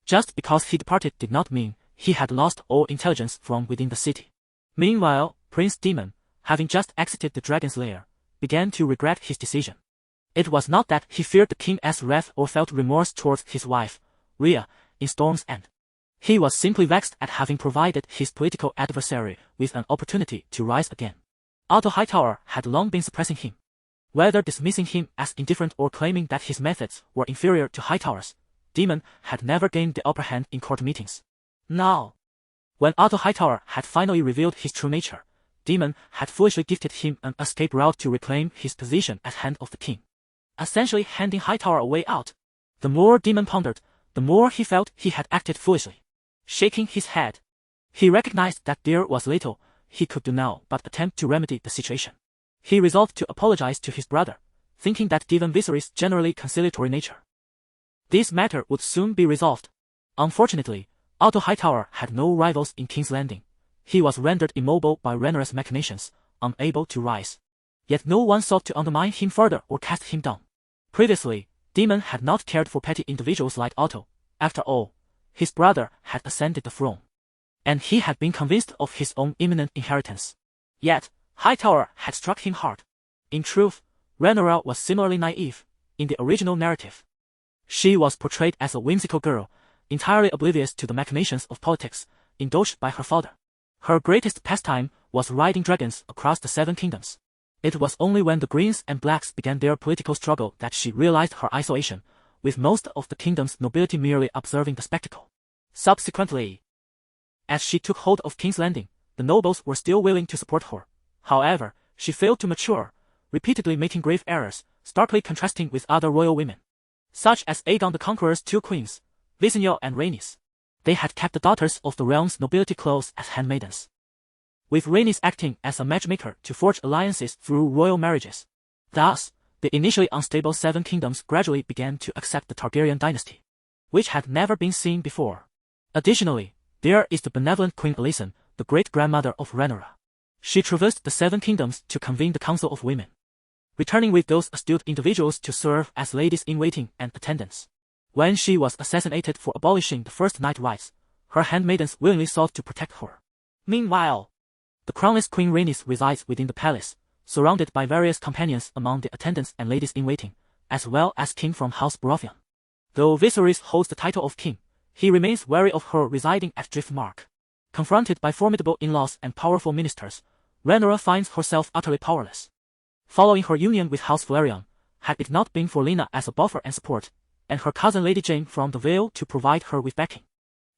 Just because he departed did not mean he had lost all intelligence from within the city. Meanwhile, Prince Daemon, having just exited the dragon's lair, began to regret his decision. It was not that he feared the king's wrath or felt remorse towards his wife, Rhea, in Storm's End. He was simply vexed at having provided his political adversary with an opportunity to rise again. Otto Hightower had long been suppressing him. Whether dismissing him as indifferent or claiming that his methods were inferior to Hightower's, Daemon had never gained the upper hand in court meetings. Now, when Otto Hightower had finally revealed his true nature, Daemon had foolishly gifted him an escape route to reclaim his position as Hand of the King, essentially handing Hightower a way out. The more Daemon pondered, the more he felt he had acted foolishly. Shaking his head, he recognized that there was little he could do now but attempt to remedy the situation. He resolved to apologize to his brother, thinking that given Viserys' generally conciliatory nature, this matter would soon be resolved. Unfortunately, Otto Hightower had no rivals in King's Landing. He was rendered immobile by Rhaenyra's machinations, unable to rise. Yet no one sought to undermine him further or cast him down. Previously, Daemon had not cared for petty individuals like Otto. After all, his brother had ascended the throne, and he had been convinced of his own imminent inheritance. Yet, Hightower had struck him hard. In truth, Rhaenyra was similarly naive. In the original narrative, she was portrayed as a whimsical girl, entirely oblivious to the machinations of politics, indulged by her father. Her greatest pastime was riding dragons across the Seven Kingdoms. It was only when the Greens and Blacks began their political struggle that she realized her isolation, with most of the kingdom's nobility merely observing the spectacle. Subsequently, as she took hold of King's Landing, the nobles were still willing to support her. However, she failed to mature, repeatedly making grave errors, starkly contrasting with other royal women, such as Aegon the Conqueror's two queens, Visenya and Rhaenys. They had kept the daughters of the realm's nobility close as handmaidens, with Rhaenys acting as a matchmaker to forge alliances through royal marriages. Thus, the initially unstable Seven Kingdoms gradually began to accept the Targaryen dynasty, which had never been seen before. Additionally, there is the benevolent Queen Alysanne, the great-grandmother of Rhaenyra. She traversed the Seven Kingdoms to convene the Council of Women, returning with those astute individuals to serve as ladies-in-waiting and attendants. When she was assassinated for abolishing the first night rights, her handmaidens willingly sought to protect her. Meanwhile, the crownless Queen Rhaenys resides within the palace, surrounded by various companions among the attendants and ladies-in-waiting, as well as king from House Baratheon. Though Viserys holds the title of king, he remains wary of her residing at Driftmark. Confronted by formidable in-laws and powerful ministers, Rhaenyra finds herself utterly powerless. Following her union with House Velaryon, had it not been for Lena as a buffer and support, and her cousin Lady Jane from the Vale to provide her with backing,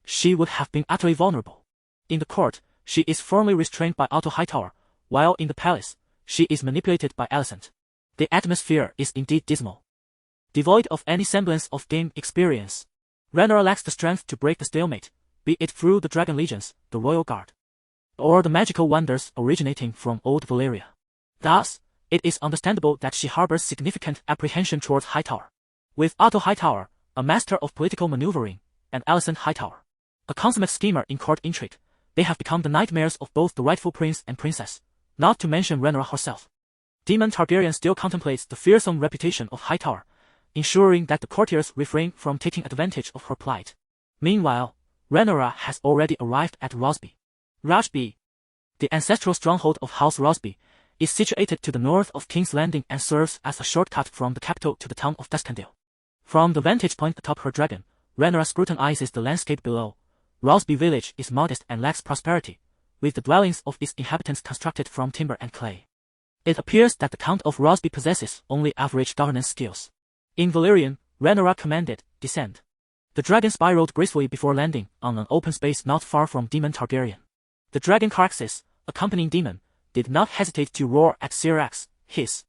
she would have been utterly vulnerable. In the court, she is firmly restrained by Otto Hightower, while in the palace, she is manipulated by Alicent. The atmosphere is indeed dismal, devoid of any semblance of game experience. Rhaenyra lacks the strength to break the stalemate, be it through the Dragon Legions, the Royal Guard, or the magical wonders originating from Old Valyria. Thus, it is understandable that she harbors significant apprehension towards Hightower. With Otto Hightower, a master of political maneuvering, and Alicent Hightower, a consummate schemer in court intrigue, they have become the nightmares of both the rightful prince and princess, not to mention Rhaenyra herself. Daemon Targaryen still contemplates the fearsome reputation of Hightower, ensuring that the courtiers refrain from taking advantage of her plight. Meanwhile, Rhaenyra has already arrived at Rosby. Rajby, the ancestral stronghold of House Rosby, is situated to the north of King's Landing and serves as a shortcut from the capital to the town of Duskendale. From the vantage point atop her dragon, Rhaenyra scrutinizes the landscape below. Rosby village is modest and lacks prosperity, with the dwellings of its inhabitants constructed from timber and clay. It appears that the Count of Rosby possesses only average governance skills. In Valyrian, Rhaenyra commanded, "Descend." The dragon spiraled gracefully before landing on an open space not far from Daemon Targaryen. The dragon Caraxes, accompanying Daemon, did not hesitate to roar at Syrax, hiss.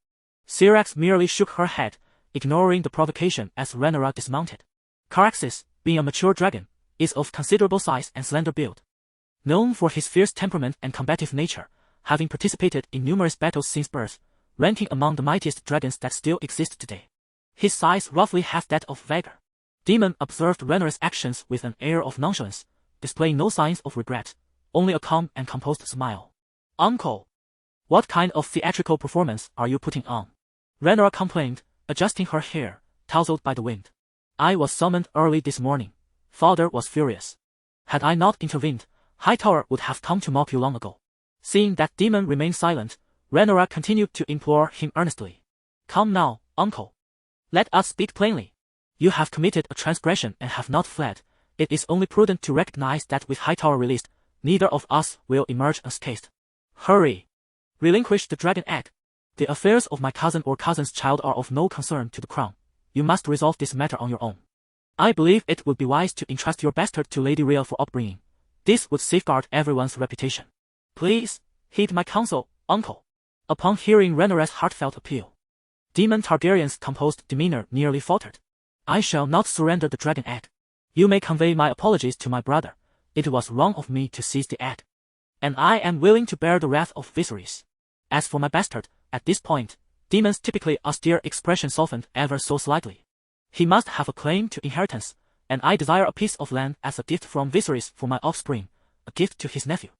Syrax merely shook her head, ignoring the provocation as Rhaenyra dismounted. Caraxes, being a mature dragon, is of considerable size and slender build. Known for his fierce temperament and combative nature, having participated in numerous battles since birth, ranking among the mightiest dragons that still exist today. His size roughly half that of Vhagar. Daemon observed Rhaenyra's actions with an air of nonchalance, displaying no signs of regret, only a calm and composed smile. "Uncle, what kind of theatrical performance are you putting on?" Rhaenyra complained, adjusting her hair, tousled by the wind. "I was summoned early this morning. Father was furious. Had I not intervened, Hightower would have come to mock you long ago." Seeing that Daemon remained silent, Rhaenyra continued to implore him earnestly. "Come now, uncle. Let us speak plainly. You have committed a transgression and have not fled. It is only prudent to recognize that with Hightower released, neither of us will emerge unscathed. Hurry. Relinquish the dragon egg." The affairs of my cousin or cousin's child are of no concern to the crown. You must resolve this matter on your own. I believe it would be wise to entrust your bastard to Lady Rhea for upbringing. This would safeguard everyone's reputation. Please, heed my counsel, uncle. Upon hearing Rhaenyra's heartfelt appeal, Daemon Targaryen's composed demeanor nearly faltered. I shall not surrender the dragon egg. You may convey my apologies to my brother. It was wrong of me to seize the egg, and I am willing to bear the wrath of Viserys. As for my bastard, at this point, Daemon's typically austere expression softened ever so slightly. He must have a claim to inheritance, and I desire a piece of land as a gift from Viserys for my offspring, a gift to his nephew.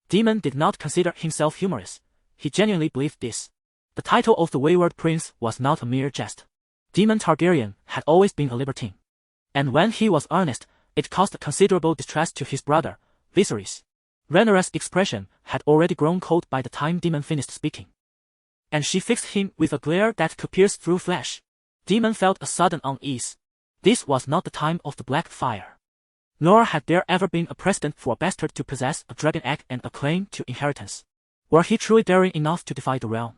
Daemon did not consider himself humorous. He genuinely believed this. The title of the wayward prince was not a mere jest. Daemon Targaryen had always been a libertine, and when he was earnest, it caused considerable distress to his brother, Viserys. Rhaenyra's expression had already grown cold by the time Daemon finished speaking, and she fixed him with a glare that could pierce through flesh. Daemon felt a sudden unease. This was not the time of the Black Fire. Nor had there ever been a precedent for a bastard to possess a dragon egg and a claim to inheritance. Were he truly daring enough to defy the realm?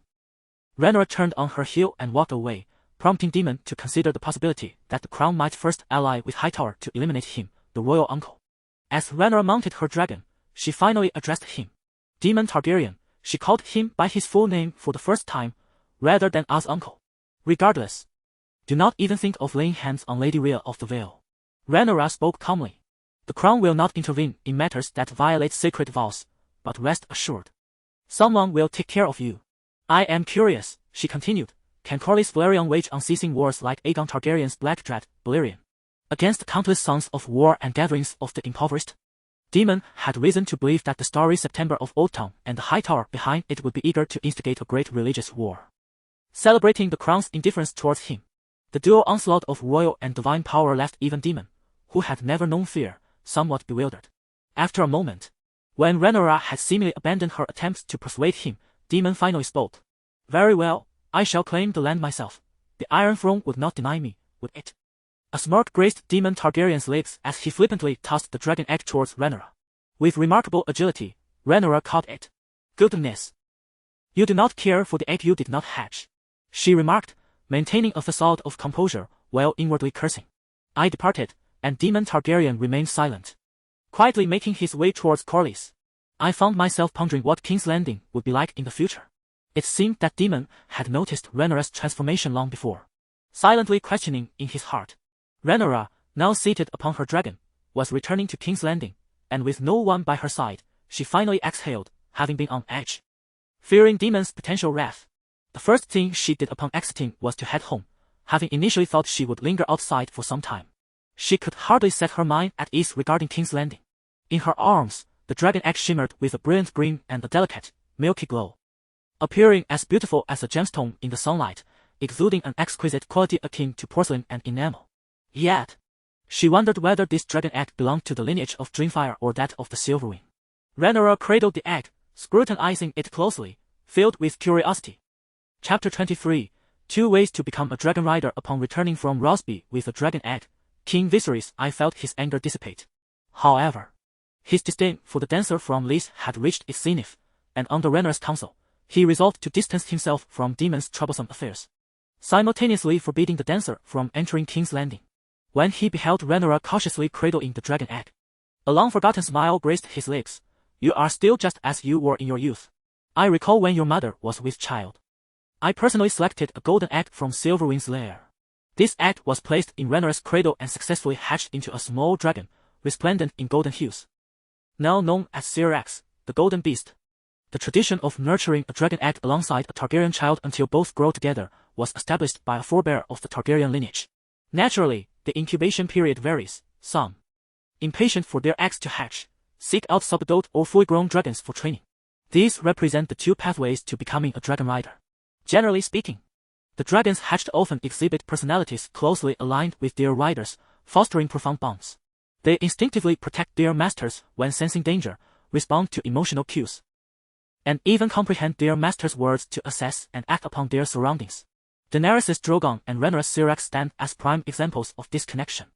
Rhaenyra turned on her heel and walked away, prompting Daemon to consider the possibility that the crown might first ally with Hightower to eliminate him, the royal uncle. As Rhaenyra mounted her dragon, she finally addressed him. Daemon Targaryen, she called him by his full name for the first time, rather than as uncle. Regardless, do not even think of laying hands on Lady Rhea of the Vale. Rhaenyra spoke calmly. The crown will not intervene in matters that violate sacred vows, but rest assured, someone will take care of you. I am curious, she continued, can Corlys Velaryon wage unceasing wars like Aegon Targaryen's Black Dread, Balerion, against countless sons of war and gatherings of the impoverished? Daemon had reason to believe that the starry September of Old Town and the Hightower behind it would be eager to instigate a great religious war, celebrating the crown's indifference towards him. The dual onslaught of royal and divine power left even Daemon, who had never known fear, somewhat bewildered. After a moment, when Rhaenyra had seemingly abandoned her attempts to persuade him, Daemon finally spoke. Very well, I shall claim the land myself. The Iron Throne would not deny me, would it? A smirk graced Daemon Targaryen's lips as he flippantly tossed the dragon egg towards Rhaenyra. With remarkable agility, Rhaenyra caught it. Goodness! You do not care for the egg you did not hatch, she remarked, maintaining a facade of composure while inwardly cursing. I departed, and Daemon Targaryen remained silent, quietly making his way towards Corlys. I found myself pondering what King's Landing would be like in the future. It seemed that Daemon had noticed Rhaenyra's transformation long before, silently questioning in his heart. Rhaenyra, now seated upon her dragon, was returning to King's Landing, and with no one by her side, she finally exhaled, having been on edge. Fearing Daemon's potential wrath, the first thing she did upon exiting was to head home, having initially thought she would linger outside for some time. She could hardly set her mind at ease regarding King's Landing. In her arms, the dragon egg shimmered with a brilliant green and a delicate, milky glow, appearing as beautiful as a gemstone in the sunlight, exuding an exquisite quality akin to porcelain and enamel. Yet, she wondered whether this dragon egg belonged to the lineage of Dragonfire or that of the Silverwing. Rhaenyra cradled the egg, scrutinizing it closely, filled with curiosity. Chapter 23, 2 Ways to Become a Dragon Rider. Upon returning from Rosby with a dragon egg, King Viserys I felt his anger dissipate. However, his disdain for the dancer from Lys had reached its zenith, and under Rhaenyra's counsel, he resolved to distance himself from Daemon's troublesome affairs, simultaneously forbidding the dancer from entering King's Landing. When he beheld Rhaenyra cautiously cradling the dragon egg, a long-forgotten smile graced his lips. You are still just as you were in your youth. I recall when your mother was with child. I personally selected a golden egg from Silverwing's lair. This egg was placed in Rhaenyra's cradle and successfully hatched into a small dragon, resplendent in golden hues, now known as Syrax, the Golden Beast. The tradition of nurturing a dragon egg alongside a Targaryen child until both grow together was established by a forebear of the Targaryen lineage. Naturally, the incubation period varies. Some, impatient for their eggs to hatch, seek out sub-adult or fully grown dragons for training. These represent the two pathways to becoming a dragon rider. Generally speaking, the dragons hatched often exhibit personalities closely aligned with their riders, fostering profound bonds. They instinctively protect their masters when sensing danger, respond to emotional cues, and even comprehend their master's words to assess and act upon their surroundings. Daenerys' Drogon and Rhaenyra's Syrax stand as prime examples of this connection.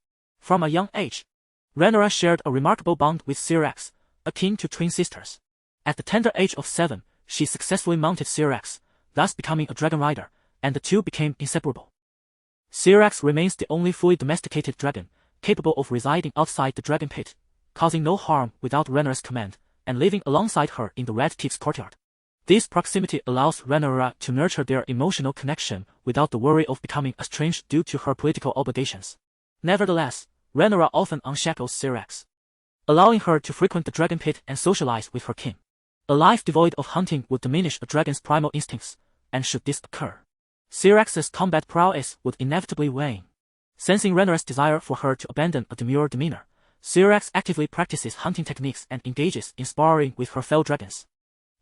From a young age, Rhaenyra shared a remarkable bond with Syrax, akin to twin sisters. At the tender age of 7, she successfully mounted Syrax, thus becoming a dragon rider, and the two became inseparable. Syrax remains the only fully domesticated dragon, capable of residing outside the dragon pit, causing no harm without Rhaenyra's command, and living alongside her in the Red Keep's courtyard. This proximity allows Rhaenyra to nurture their emotional connection without the worry of becoming estranged due to her political obligations. Nevertheless, Rhaenyra often unshackles Syrax, allowing her to frequent the dragon pit and socialize with her kin. A life devoid of hunting would diminish a dragon's primal instincts, and should this occur, Syrax's combat prowess would inevitably wane. Sensing Rhaenyra's desire for her to abandon a demure demeanor, Syrax actively practices hunting techniques and engages in sparring with her fellow dragons.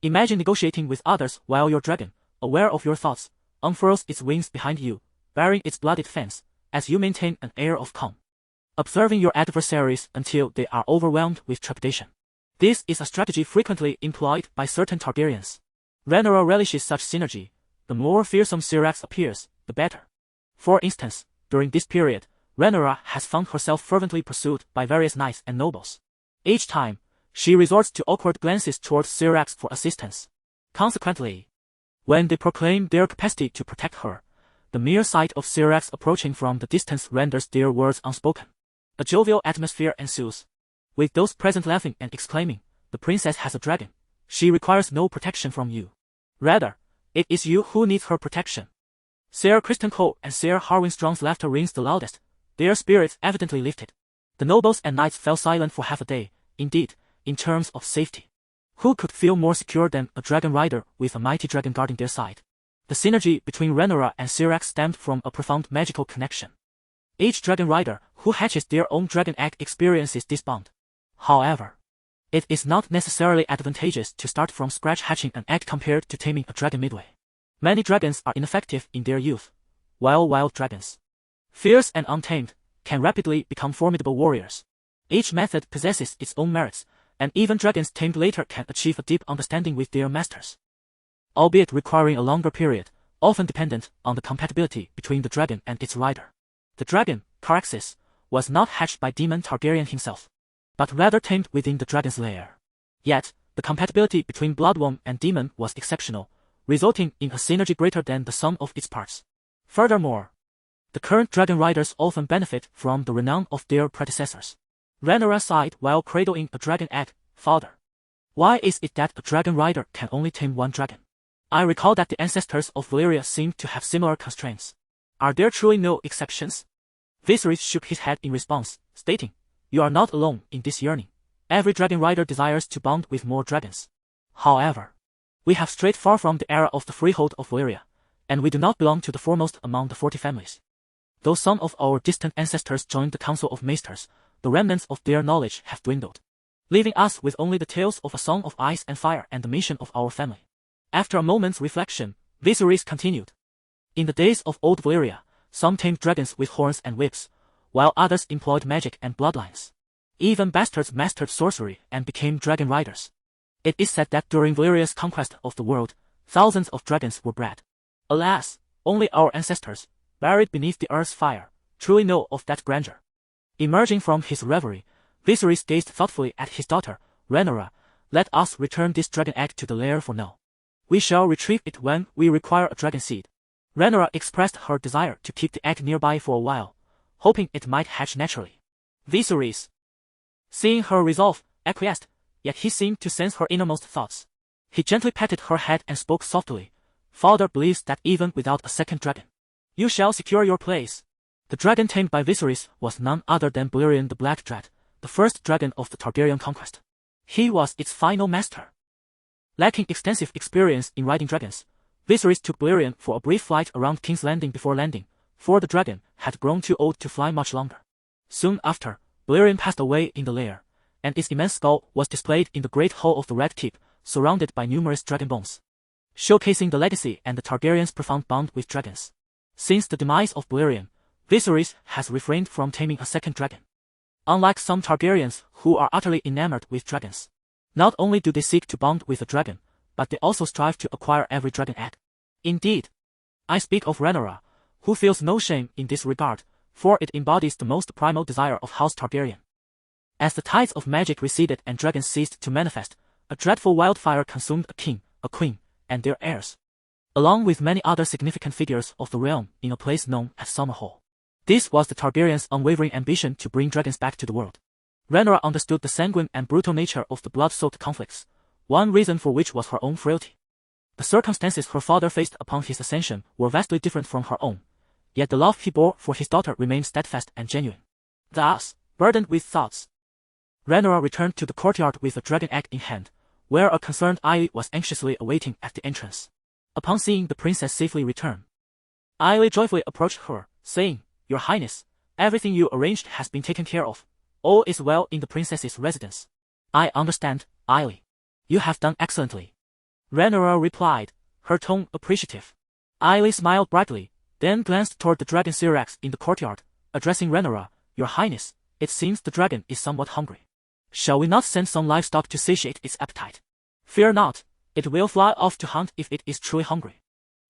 Imagine negotiating with others while your dragon, aware of your thoughts, unfurls its wings behind you, baring its bloodied fangs, as you maintain an air of calm, observing your adversaries until they are overwhelmed with trepidation. This is a strategy frequently employed by certain Targaryens. Rhaenyra relishes such synergy. The more fearsome Syrax appears, the better. For instance, during this period, Rhaenyra has found herself fervently pursued by various knights and nobles. Each time, she resorts to awkward glances towards Syrax for assistance. Consequently, when they proclaim their capacity to protect her, the mere sight of Syrax approaching from the distance renders their words unspoken. A jovial atmosphere ensues, with those present laughing and exclaiming, "The princess has a dragon. She requires no protection from you. Rather, it is you who needs her protection." Ser Kristen Cole and Ser Harwin Strong's laughter rings the loudest, their spirits evidently lifted. The nobles and knights fell silent for half a day. Indeed, in terms of safety, who could feel more secure than a dragon rider with a mighty dragon guarding their side? The synergy between Rhaenyra and Syrax stemmed from a profound magical connection. Each dragon rider who hatches their own dragon egg experiences this bond. However, it is not necessarily advantageous to start from scratch hatching an egg compared to taming a dragon midway. Many dragons are ineffective in their youth, while wild dragons, fierce and untamed, can rapidly become formidable warriors. Each method possesses its own merits, and even dragons tamed later can achieve a deep understanding with their masters, albeit requiring a longer period, often dependent on the compatibility between the dragon and its rider. The dragon, Caraxes, was not hatched by Daemon Targaryen himself, but rather tamed within the dragon's lair. Yet, the compatibility between Bloodworm and Daemon was exceptional, resulting in a synergy greater than the sum of its parts. Furthermore, the current dragon riders often benefit from the renown of their predecessors. Rhaenyra sighed while cradling a dragon egg. "Father, why is it that a dragon rider can only tame one dragon? I recall that the ancestors of Valyria seemed to have similar constraints. Are there truly no exceptions?" Viserys shook his head in response, stating, "You are not alone in this yearning. Every dragon rider desires to bond with more dragons. However, we have strayed far from the era of the freehold of Valyria, and we do not belong to the foremost among the 40 families. Though some of our distant ancestors joined the Council of Maesters, the remnants of their knowledge have dwindled, leaving us with only the tales of a song of ice and fire and the mission of our family." After a moment's reflection, Viserys continued, "In the days of old Valyria, some tamed dragons with horns and whips, while others employed magic and bloodlines. Even bastards mastered sorcery and became dragon riders. It is said that during Valyria's conquest of the world, thousands of dragons were bred. Alas, only our ancestors, buried beneath the earth's fire, truly know of that grandeur." Emerging from his reverie, Viserys gazed thoughtfully at his daughter, Rhaenyra. "Let us return this dragon egg to the lair for now. We shall retrieve it when we require a dragon seed." Rhaenyra expressed her desire to keep the egg nearby for a while, hoping it might hatch naturally. Viserys, seeing her resolve, acquiesced, yet he seemed to sense her innermost thoughts. He gently patted her head and spoke softly, "Father believes that even without a second dragon, you shall secure your place." The dragon tamed by Viserys was none other than Balerion the Black Dread, the first dragon of the Targaryen conquest. He was its final master. Lacking extensive experience in riding dragons, Viserys took Balerion for a brief flight around King's Landing before landing, for the dragon had grown too old to fly much longer. Soon after, Balerion passed away in the lair, and its immense skull was displayed in the great hall of the Red Keep, surrounded by numerous dragon bones, showcasing the legacy and the Targaryens' profound bond with dragons. Since the demise of Balerion, Viserys has refrained from taming a second dragon. Unlike some Targaryens who are utterly enamored with dragons, not only do they seek to bond with a dragon, but they also strive to acquire every dragon egg. Indeed, I speak of Rhaenyra, who feels no shame in this regard, for it embodies the most primal desire of House Targaryen. As the tides of magic receded and dragons ceased to manifest, a dreadful wildfire consumed a king, a queen, and their heirs. along with many other significant figures of the realm in a place known as Summer Hall. This was the Targaryens' unwavering ambition to bring dragons back to the world. Rhaenyra understood the sanguine and brutal nature of the blood-soaked conflicts, one reason for which was her own frailty. The circumstances her father faced upon his ascension were vastly different from her own, yet the love he bore for his daughter remained steadfast and genuine. Thus, burdened with thoughts, Rhaenyra returned to the courtyard with a dragon egg in hand, where a concerned Aili was anxiously awaiting at the entrance. Upon seeing the princess safely return, Aili joyfully approached her, saying, "Your Highness, everything you arranged has been taken care of. All is well in the princess's residence." "I understand, Aili. You have done excellently," Rhaenyra replied, her tone appreciative. Aili smiled brightly, then glanced toward the dragon Syrax in the courtyard, addressing Rhaenyra, "Your Highness, it seems the dragon is somewhat hungry. Shall we not send some livestock to satiate its appetite?" "Fear not, it will fly off to hunt if it is truly hungry.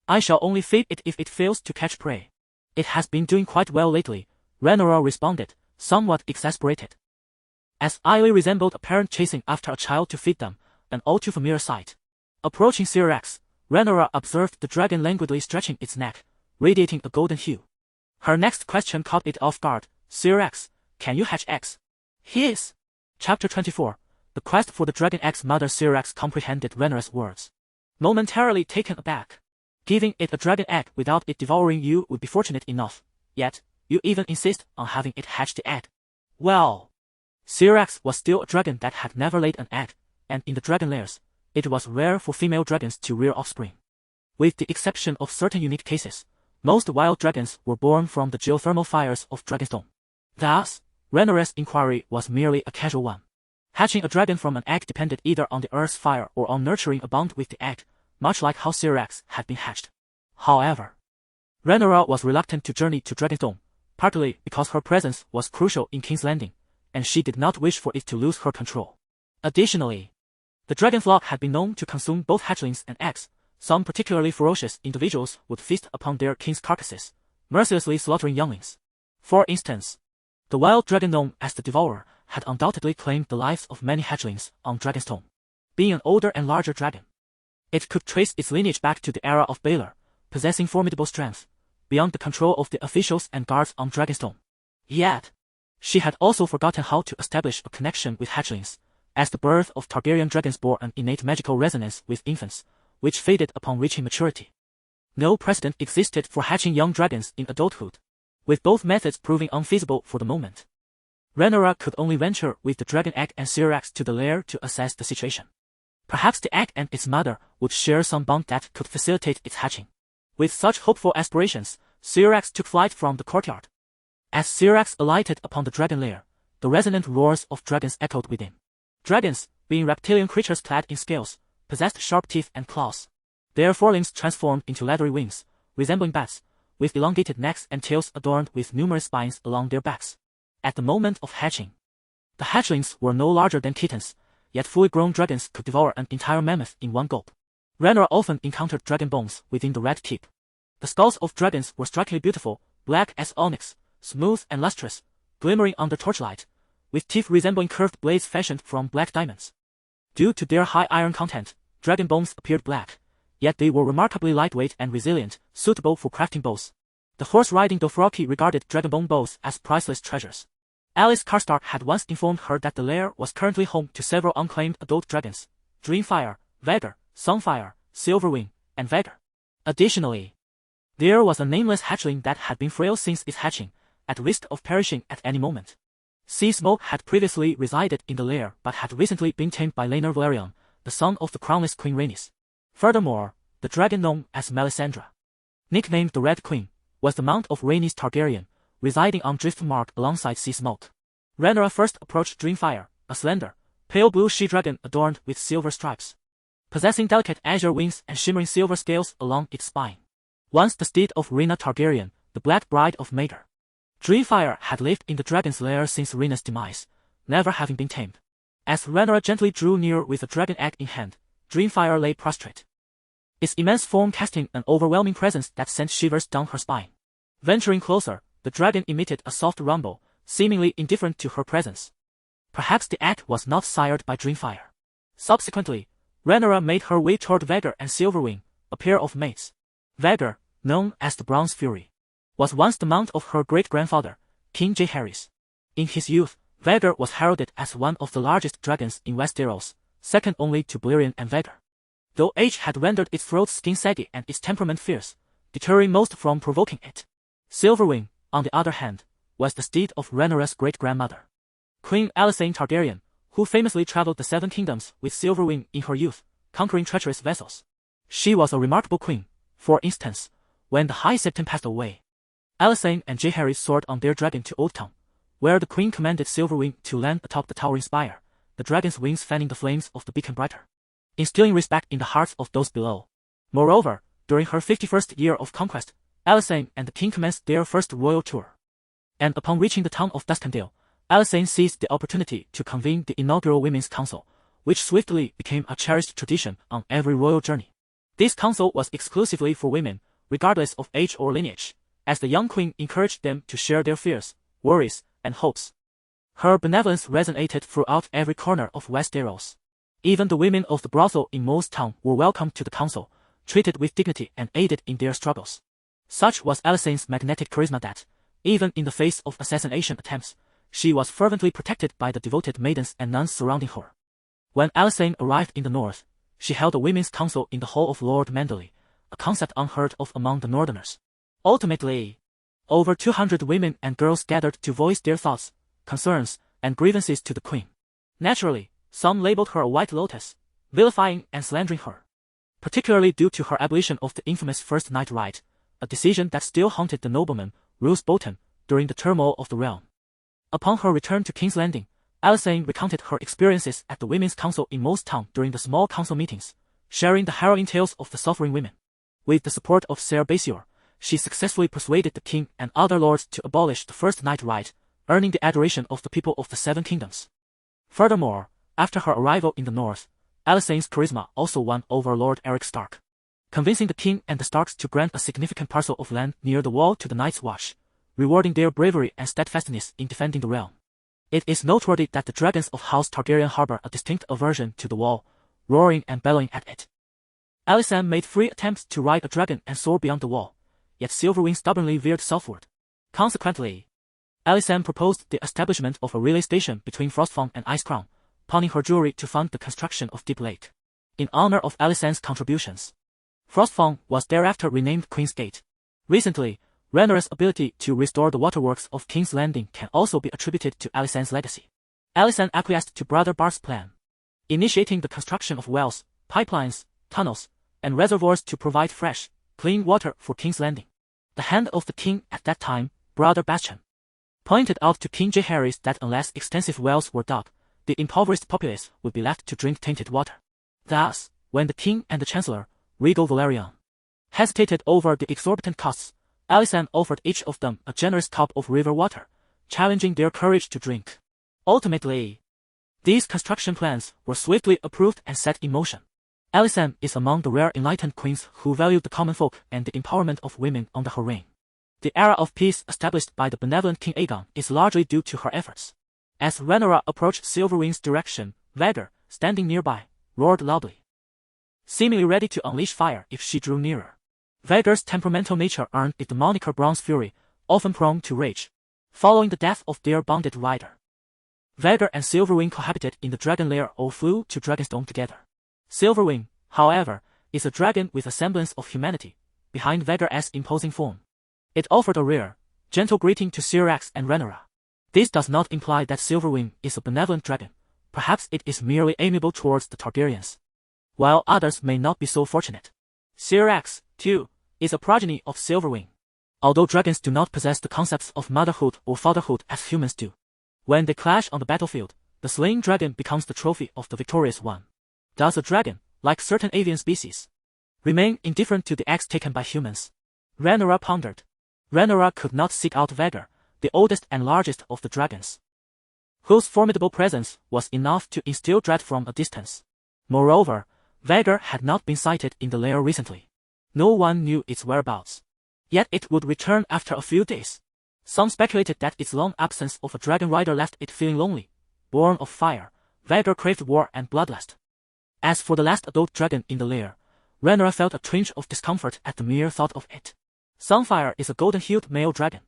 I shall only feed it if it fails to catch prey. It has been doing quite well lately," Rhaenyra responded, somewhat exasperated. As Aili resembled a parent chasing after a child to feed them, an all too familiar sight. Approaching Syrax, Rhaenyra observed the dragon languidly stretching its neck, radiating a golden hue. Her next question caught it off guard. "Syrax, can you hatch eggs?" "Yes." Chapter 24. The quest for the dragon egg's mother. Syrax comprehended Rhaenyra's words. Momentarily taken aback. "Giving it a dragon egg without it devouring you would be fortunate enough, yet you even insist on having it hatch the egg." Well, Syrax was still a dragon that had never laid an egg, and in the dragon lairs, it was rare for female dragons to rear offspring. With the exception of certain unique cases, most wild dragons were born from the geothermal fires of Dragonstone. Thus, Rhaenyra's inquiry was merely a casual one. Hatching a dragon from an egg depended either on the earth's fire or on nurturing a bond with the egg, much like how Syrax had been hatched. However, Rhaenyra was reluctant to journey to Dragonstone, partly because her presence was crucial in King's Landing, and she did not wish for it to lose her control. Additionally, the dragon flock had been known to consume both hatchlings and eggs. Some particularly ferocious individuals would feast upon their king's carcasses, mercilessly slaughtering younglings. For instance, the wild dragon known as the Devourer had undoubtedly claimed the lives of many hatchlings on Dragonstone. Being an older and larger dragon, it could trace its lineage back to the era of Baelor, possessing formidable strength, beyond the control of the officials and guards on Dragonstone. Yet, she had also forgotten how to establish a connection with hatchlings, as the birth of Targaryen dragons bore an innate magical resonance with infants, which faded upon reaching maturity. No precedent existed for hatching young dragons in adulthood, with both methods proving unfeasible for the moment. Rhaenyra could only venture with the dragon egg and Syrax to the lair to assess the situation. Perhaps the egg and its mother would share some bond that could facilitate its hatching. With such hopeful aspirations, Syrax took flight from the courtyard. As Syrax alighted upon the dragon lair, the resonant roars of dragons echoed within. Dragons, being reptilian creatures clad in scales, possessed sharp teeth and claws. Their forelimbs transformed into leathery wings, resembling bats, with elongated necks and tails adorned with numerous spines along their backs. At the moment of hatching, the hatchlings were no larger than kittens, yet fully grown dragons could devour an entire mammoth in one gulp. Rhaenyra often encountered dragon bones within the red tip. The skulls of dragons were strikingly beautiful, black as onyx, smooth and lustrous, glimmering under torchlight, with teeth resembling curved blades fashioned from black diamonds. Due to their high iron content, dragon bones appeared black, yet they were remarkably lightweight and resilient, suitable for crafting bows. The horse-riding Dothraki regarded dragonbone bows as priceless treasures. Alice Karstark had once informed her that the lair was currently home to several unclaimed adult dragons: Dreamfire, Vhagar, Sunfire, Silverwing, and Vhagar. Additionally, there was a nameless hatchling that had been frail since its hatching, at risk of perishing at any moment. Sea Smoke had previously resided in the lair but had recently been tamed by Rhaenyra Valerion, the son of the crownless Queen Rhaenys. Furthermore, the dragon known as Melisandre, nicknamed the Red Queen, was the mount of Rhaenys Targaryen, residing on Driftmark alongside Sea Smoke. Rhaenyra first approached Dreamfire, a slender, pale blue she-dragon adorned with silver stripes, possessing delicate azure wings and shimmering silver scales along its spine. Once the steed of Rhaenyra Targaryen, the Black Bride of Maegor, Dreamfire had lived in the dragon's lair since Rhaenyra's demise, never having been tamed. As Rhaenyra gently drew near with a dragon egg in hand, Dreamfire lay prostrate, its immense form casting an overwhelming presence that sent shivers down her spine. Venturing closer, the dragon emitted a soft rumble, seemingly indifferent to her presence. Perhaps the egg was not sired by Dreamfire. Subsequently, Rhaenyra made her way toward Vhagar and Silverwing, a pair of mates. Vhagar, known as the Bronze Fury, was once the mount of her great-grandfather, King Jaehaerys. In his youth, Vhagar was heralded as one of the largest dragons in Westeros, second only to Balerion and Vhagar. Though age had rendered its throat's skin saggy and its temperament fierce, deterring most from provoking it. Silverwing, on the other hand, was the steed of Rhaenyra's great-grandmother, Queen Alysanne Targaryen, who famously traveled the Seven Kingdoms with Silverwing in her youth, conquering treacherous vessels. She was a remarkable queen. For instance, when the High Septon passed away, Alysanne and Jaehaerys soared on their dragon to Old Town, where the queen commanded Silverwing to land atop the towering spire, the dragon's wings fanning the flames of the beacon brighter, instilling respect in the hearts of those below. Moreover, during her 51st year of conquest, Alysanne and the king commenced their first royal tour. And upon reaching the town of Duskendale, Alysanne seized the opportunity to convene the inaugural Women's Council, which swiftly became a cherished tradition on every royal journey. This council was exclusively for women, regardless of age or lineage, as the young queen encouraged them to share their fears, worries, and hopes. Her benevolence resonated throughout every corner of Westeros. Even the women of the brothel in Mole's Town were welcomed to the council, treated with dignity and aided in their struggles. Such was Alysanne's magnetic charisma that, even in the face of assassination attempts, she was fervently protected by the devoted maidens and nuns surrounding her. When Alysanne arrived in the north, she held a women's council in the hall of Lord Manderley, a concept unheard of among the northerners. Ultimately, over 200 women and girls gathered to voice their thoughts, concerns, and grievances to the queen. Naturally, some labeled her a white lotus, vilifying and slandering her, particularly due to her abolition of the infamous First Night Rite, a decision that still haunted the nobleman, Roose Bolton, during the turmoil of the realm. Upon her return to King's Landing, Alysanne recounted her experiences at the Women's Council in Mole's Town during the small council meetings, sharing the harrowing tales of the suffering women. With the support of Ser Basior, she successfully persuaded the king and other lords to abolish the First Night Rite, earning the adoration of the people of the Seven Kingdoms. Furthermore, after her arrival in the north, Alysanne's charisma also won over Lord Eric Stark, convincing the king and the Starks to grant a significant parcel of land near the wall to the Night's Watch, rewarding their bravery and steadfastness in defending the realm. It is noteworthy that the dragons of House Targaryen harbor a distinct aversion to the wall, roaring and bellowing at it. Alysanne made 3 attempts to ride a dragon and soar beyond the wall, yet Silverwing stubbornly veered southward. Consequently, Alysanne proposed the establishment of a relay station between Frostfang and Icecrown, pawning her jewelry to fund the construction of Deep Lake. In honor of Alysanne's contributions, Frostfang was thereafter renamed Queen's Gate. Recently, Rhaenyra's ability to restore the waterworks of King's Landing can also be attributed to Alysanne's legacy. Alysanne acquiesced to Brother Bart's plan, initiating the construction of wells, pipelines, tunnels, and reservoirs to provide fresh, clean water for King's Landing. The hand of the king at that time, Brother Bastian, pointed out to King Jaehaerys that unless extensive wells were dug, the impoverished populace would be left to drink tainted water. Thus, when the king and the chancellor, Regal Valerian, hesitated over the exorbitant costs, Alysanne offered each of them a generous cup of river water, challenging their courage to drink. Ultimately, these construction plans were swiftly approved and set in motion. Alysanne is among the rare enlightened queens who valued the common folk and the empowerment of women under her reign. The era of peace established by the benevolent King Aegon is largely due to her efforts. As Rhaenyra approached Silverwing's direction, Vhagar, standing nearby, roared loudly, seemingly ready to unleash fire if she drew nearer. Vhagar's temperamental nature earned it the moniker Bronze Fury, often prone to rage, following the death of their bonded rider. Vhagar and Silverwing cohabited in the dragon lair or flew to Dragonstone together. Silverwing, however, is a dragon with a semblance of humanity, behind Vhagar's imposing form. It offered a rare, gentle greeting to Syrax and Rhaenyra. This does not imply that Silverwing is a benevolent dragon, perhaps it is merely amiable towards the Targaryens, while others may not be so fortunate. Syrax, too, is a progeny of Silverwing. Although dragons do not possess the concepts of motherhood or fatherhood as humans do, when they clash on the battlefield, the slain dragon becomes the trophy of the victorious one. Does a dragon, like certain avian species, remain indifferent to the eggs taken by humans? Rhaenyra pondered. Rhaenyra could not seek out Vhagar, the oldest and largest of the dragons, whose formidable presence was enough to instill dread from a distance. Moreover, Vhagar had not been sighted in the lair recently. No one knew its whereabouts. Yet it would return after a few days. Some speculated that its long absence of a dragon rider left it feeling lonely. Born of fire, Vhagar craved war and bloodlust. As for the last adult dragon in the lair, Rhaenyra felt a twinge of discomfort at the mere thought of it. Sunfire is a golden-hued male dragon,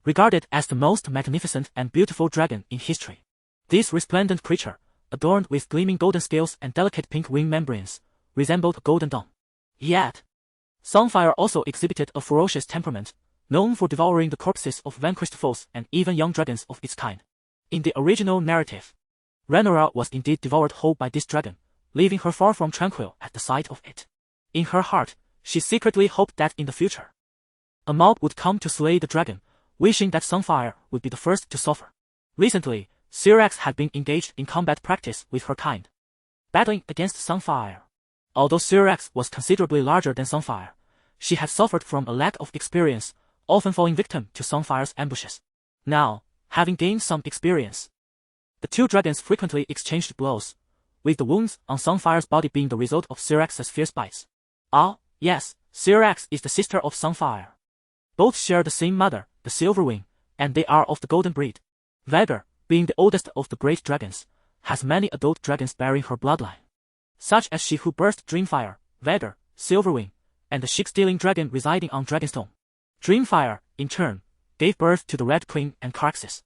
regarded as the most magnificent and beautiful dragon in history. This resplendent creature, adorned with gleaming golden scales and delicate pink wing membranes, resembled a golden dawn. Yet, Sunfire also exhibited a ferocious temperament, known for devouring the corpses of vanquished foes and even young dragons of its kind. In the original narrative, Rhaenyra was indeed devoured whole by this dragon, leaving her far from tranquil at the sight of it. In her heart, she secretly hoped that in the future, a mob would come to slay the dragon, wishing that Sunfire would be the first to suffer. Recently, Syrax had been engaged in combat practice with her kind, battling against Sunfire. Although Syrax was considerably larger than Sunfire, she had suffered from a lack of experience, often falling victim to Sunfire's ambushes. Now, having gained some experience, the two dragons frequently exchanged blows, with the wounds on Sunfire's body being the result of Syrax's fierce bites. Ah, yes, Syrax is the sister of Sunfire. Both share the same mother, the Silverwing, and they are of the golden breed. Vhagar, being the oldest of the great dragons, has many adult dragons bearing her bloodline, such as she who birthed Dreamfire, Vhagar, Silverwing, and the ship-stealing dragon residing on Dragonstone. Dreamfire, in turn, gave birth to the Red Queen and Caraxes,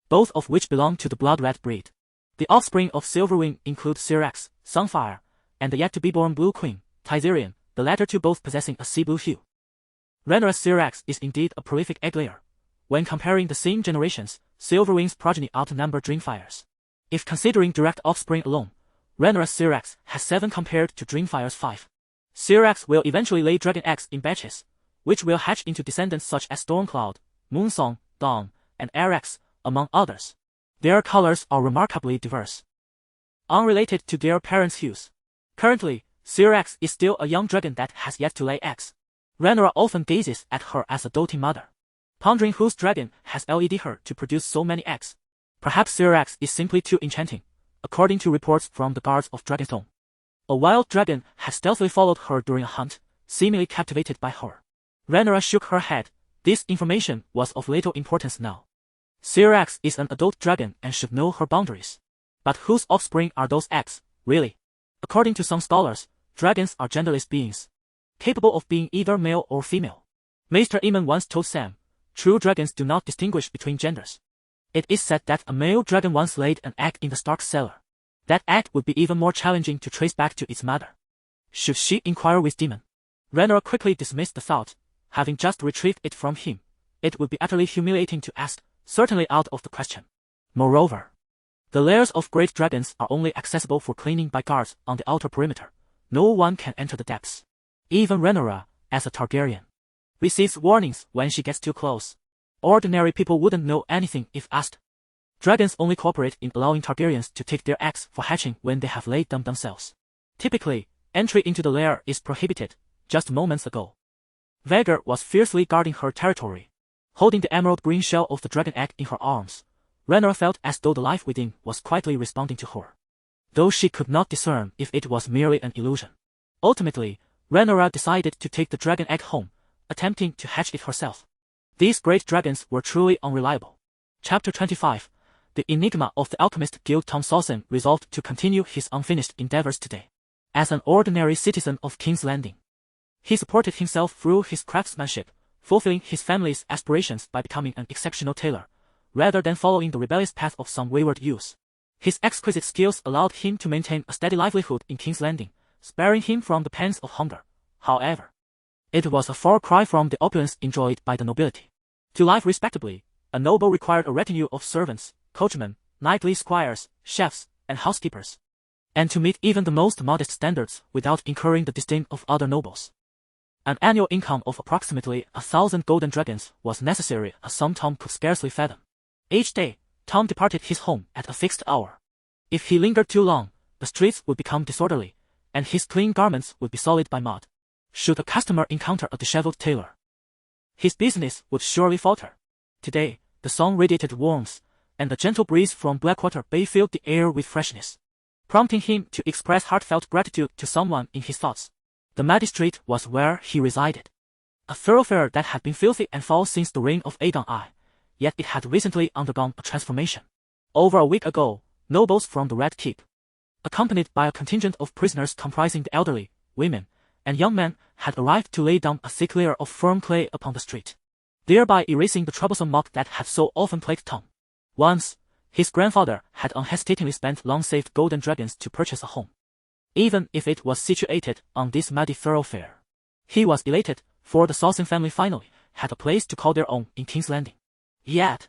both of which belong to the blood-red breed. The offspring of Silverwing include Syrax, Sunfire, and the yet-to-be-born Blue Queen, Targaryen, the latter two both possessing a sea-blue hue. Rhaenyra Syrax is indeed a prolific egg-layer. When comparing the same generations, Silverwing's progeny outnumber Dreamfire's. If considering direct offspring alone, Rhaenyra Syrax has 7 compared to Dreamfire's 5. Syrax will eventually lay dragon eggs in batches, which will hatch into descendants such as Stormcloud, Moonsong, Dawn, and Arax, among others. Their colors are remarkably diverse, unrelated to their parents' hues. Currently, Syrax is still a young dragon that has yet to lay eggs. Rhaenyra often gazes at her as a doting mother, pondering whose dragon has led her to produce so many eggs. Perhaps Syrax is simply too enchanting, according to reports from the guards of Dragonstone. A wild dragon has stealthily followed her during a hunt, seemingly captivated by her. Rhaenyra shook her head. This information was of little importance now. Syrax is an adult dragon and should know her boundaries. But whose offspring are those eggs, really? According to some scholars, dragons are genderless beings, capable of being either male or female. Maester Aemon once told Sam, true dragons do not distinguish between genders. It is said that a male dragon once laid an egg in the Stark cellar. That egg would be even more challenging to trace back to its mother. Should she inquire with Daemon? Rhaenyra quickly dismissed the thought, having just retrieved it from him. It would be utterly humiliating to ask, certainly out of the question. Moreover, the lairs of great dragons are only accessible for cleaning by guards on the outer perimeter. No one can enter the depths. Even Rhaenyra, as a Targaryen, receives warnings when she gets too close. Ordinary people wouldn't know anything if asked. Dragons only cooperate in allowing Targaryens to take their eggs for hatching when they have laid them themselves. Typically, entry into the lair is prohibited. Just moments ago, Vhagar was fiercely guarding her territory, holding the emerald green shell of the dragon egg in her arms. Rhaenyra felt as though the life within was quietly responding to her, though she could not discern if it was merely an illusion. Ultimately, Rhaenyra decided to take the dragon egg home, attempting to hatch it herself. These great dragons were truly unreliable. Chapter 25. The Enigma of the Alchemist Guild. Tom Sawson resolved to continue his unfinished endeavors today. As an ordinary citizen of King's Landing, he supported himself through his craftsmanship, fulfilling his family's aspirations by becoming an exceptional tailor, rather than following the rebellious path of some wayward youth. His exquisite skills allowed him to maintain a steady livelihood in King's Landing, sparing him from the pangs of hunger. However, it was a far cry from the opulence enjoyed by the nobility. To live respectably, a noble required a retinue of servants, coachmen, knightly squires, chefs, and housekeepers, and to meet even the most modest standards without incurring the disdain of other nobles. An annual income of approximately 1,000 golden dragons was necessary, a sum Tom could scarcely fathom. Each day, Tom departed his home at a fixed hour. If he lingered too long, the streets would become disorderly, and his clean garments would be sullied by mud. Should a customer encounter a disheveled tailor, his business would surely falter. Today, the sun radiated warmth, and the gentle breeze from Blackwater Bay filled the air with freshness, prompting him to express heartfelt gratitude to someone in his thoughts. The Muddy Street was where he resided, a thoroughfare that had been filthy and foul since the reign of Aegon I, yet it had recently undergone a transformation. Over a week ago, nobles from the Red Keep, accompanied by a contingent of prisoners comprising the elderly, women, and young man had arrived to lay down a thick layer of firm clay upon the street, thereby erasing the troublesome mock that had so often plagued Tom. Once, his grandfather had unhesitatingly spent long-saved golden dragons to purchase a home, even if it was situated on this muddy thoroughfare. He was elated, for the Salson family finally had a place to call their own in King's Landing. Yet,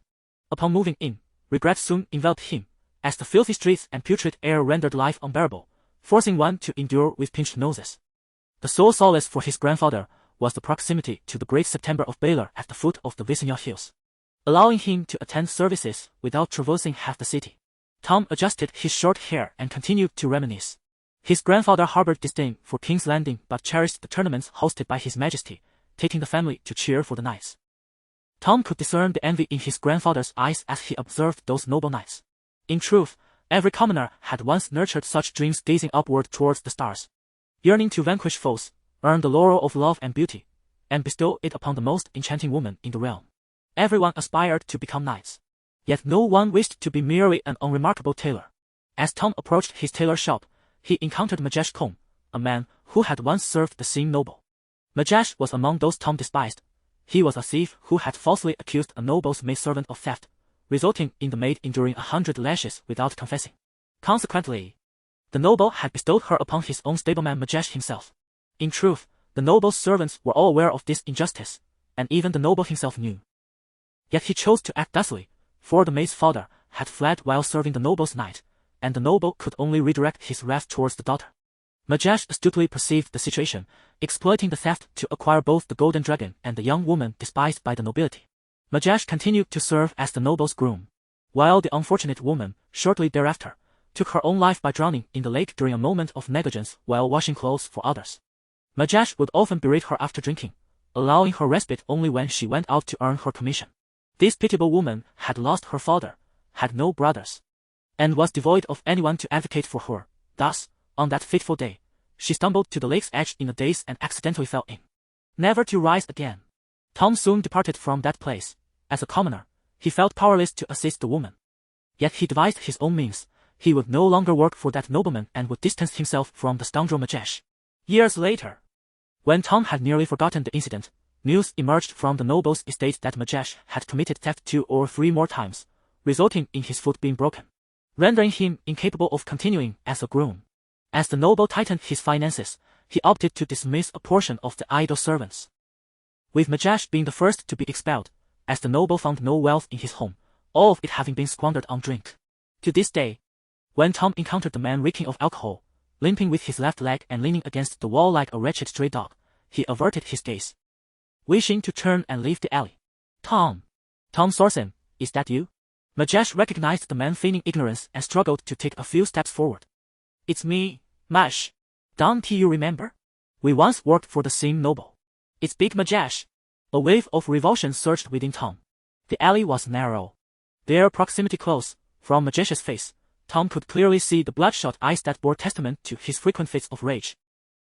upon moving in, regret soon enveloped him, as the filthy streets and putrid air rendered life unbearable, forcing one to endure with pinched noses. The sole solace for his grandfather was the proximity to the great September of Baylor at the foot of the Visignac Hills, allowing him to attend services without traversing half the city. Tom adjusted his short hair and continued to reminisce. His grandfather harbored disdain for King's Landing but cherished the tournaments hosted by His Majesty, taking the family to cheer for the knights. Tom could discern the envy in his grandfather's eyes as he observed those noble knights. In truth, every commoner had once nurtured such dreams, gazing upward towards the stars, yearning to vanquish foes, earn the laurel of love and beauty, and bestow it upon the most enchanting woman in the realm. Everyone aspired to become knights, yet no one wished to be merely an unremarkable tailor. As Tom approached his tailor shop, he encountered Majesh Combe, a man who had once served the same noble. Majesh was among those Tom despised. He was a thief who had falsely accused a noble's maidservant of theft, resulting in the maid enduring 100 lashes without confessing. Consequently, the noble had bestowed her upon his own stableman Majesh himself. In truth, the noble's servants were all aware of this injustice, and even the noble himself knew. Yet he chose to act thusly, for the maid's father had fled while serving the noble's knight, and the noble could only redirect his wrath towards the daughter. Majesh astutely perceived the situation, exploiting the theft to acquire both the golden dragon and the young woman despised by the nobility. Majesh continued to serve as the noble's groom, while the unfortunate woman, shortly thereafter, took her own life by drowning in the lake during a moment of negligence while washing clothes for others. Majesh would often berate her after drinking, allowing her respite only when she went out to earn her commission. This pitiable woman had lost her father, had no brothers, and was devoid of anyone to advocate for her. Thus, on that fateful day, she stumbled to the lake's edge in a daze and accidentally fell in, never to rise again. Tom soon departed from that place. As a commoner, he felt powerless to assist the woman. Yet he devised his own means. He would no longer work for that nobleman and would distance himself from the scoundrel Majesh. Years later, when Tom had nearly forgotten the incident, news emerged from the noble's estate that Majesh had committed theft 2 or 3 more times, resulting in his foot being broken, rendering him incapable of continuing as a groom. As the noble tightened his finances, he opted to dismiss a portion of the idle servants, with Majesh being the first to be expelled, as the noble found no wealth in his home, all of it having been squandered on drink. To this day, when Tom encountered the man reeking of alcohol, limping with his left leg and leaning against the wall like a wretched stray dog, he averted his gaze, wishing to turn and leave the alley. Tom Sorsen, is that you? Majesh recognized the man feigning ignorance and struggled to take a few steps forward. It's me, Mash. Don't you remember? We once worked for the same noble. It's Big Majesh. A wave of revulsion surged within Tom. The alley was narrow, their proximity close. From Majesh's face, Tom could clearly see the bloodshot eyes that bore testament to his frequent fits of rage.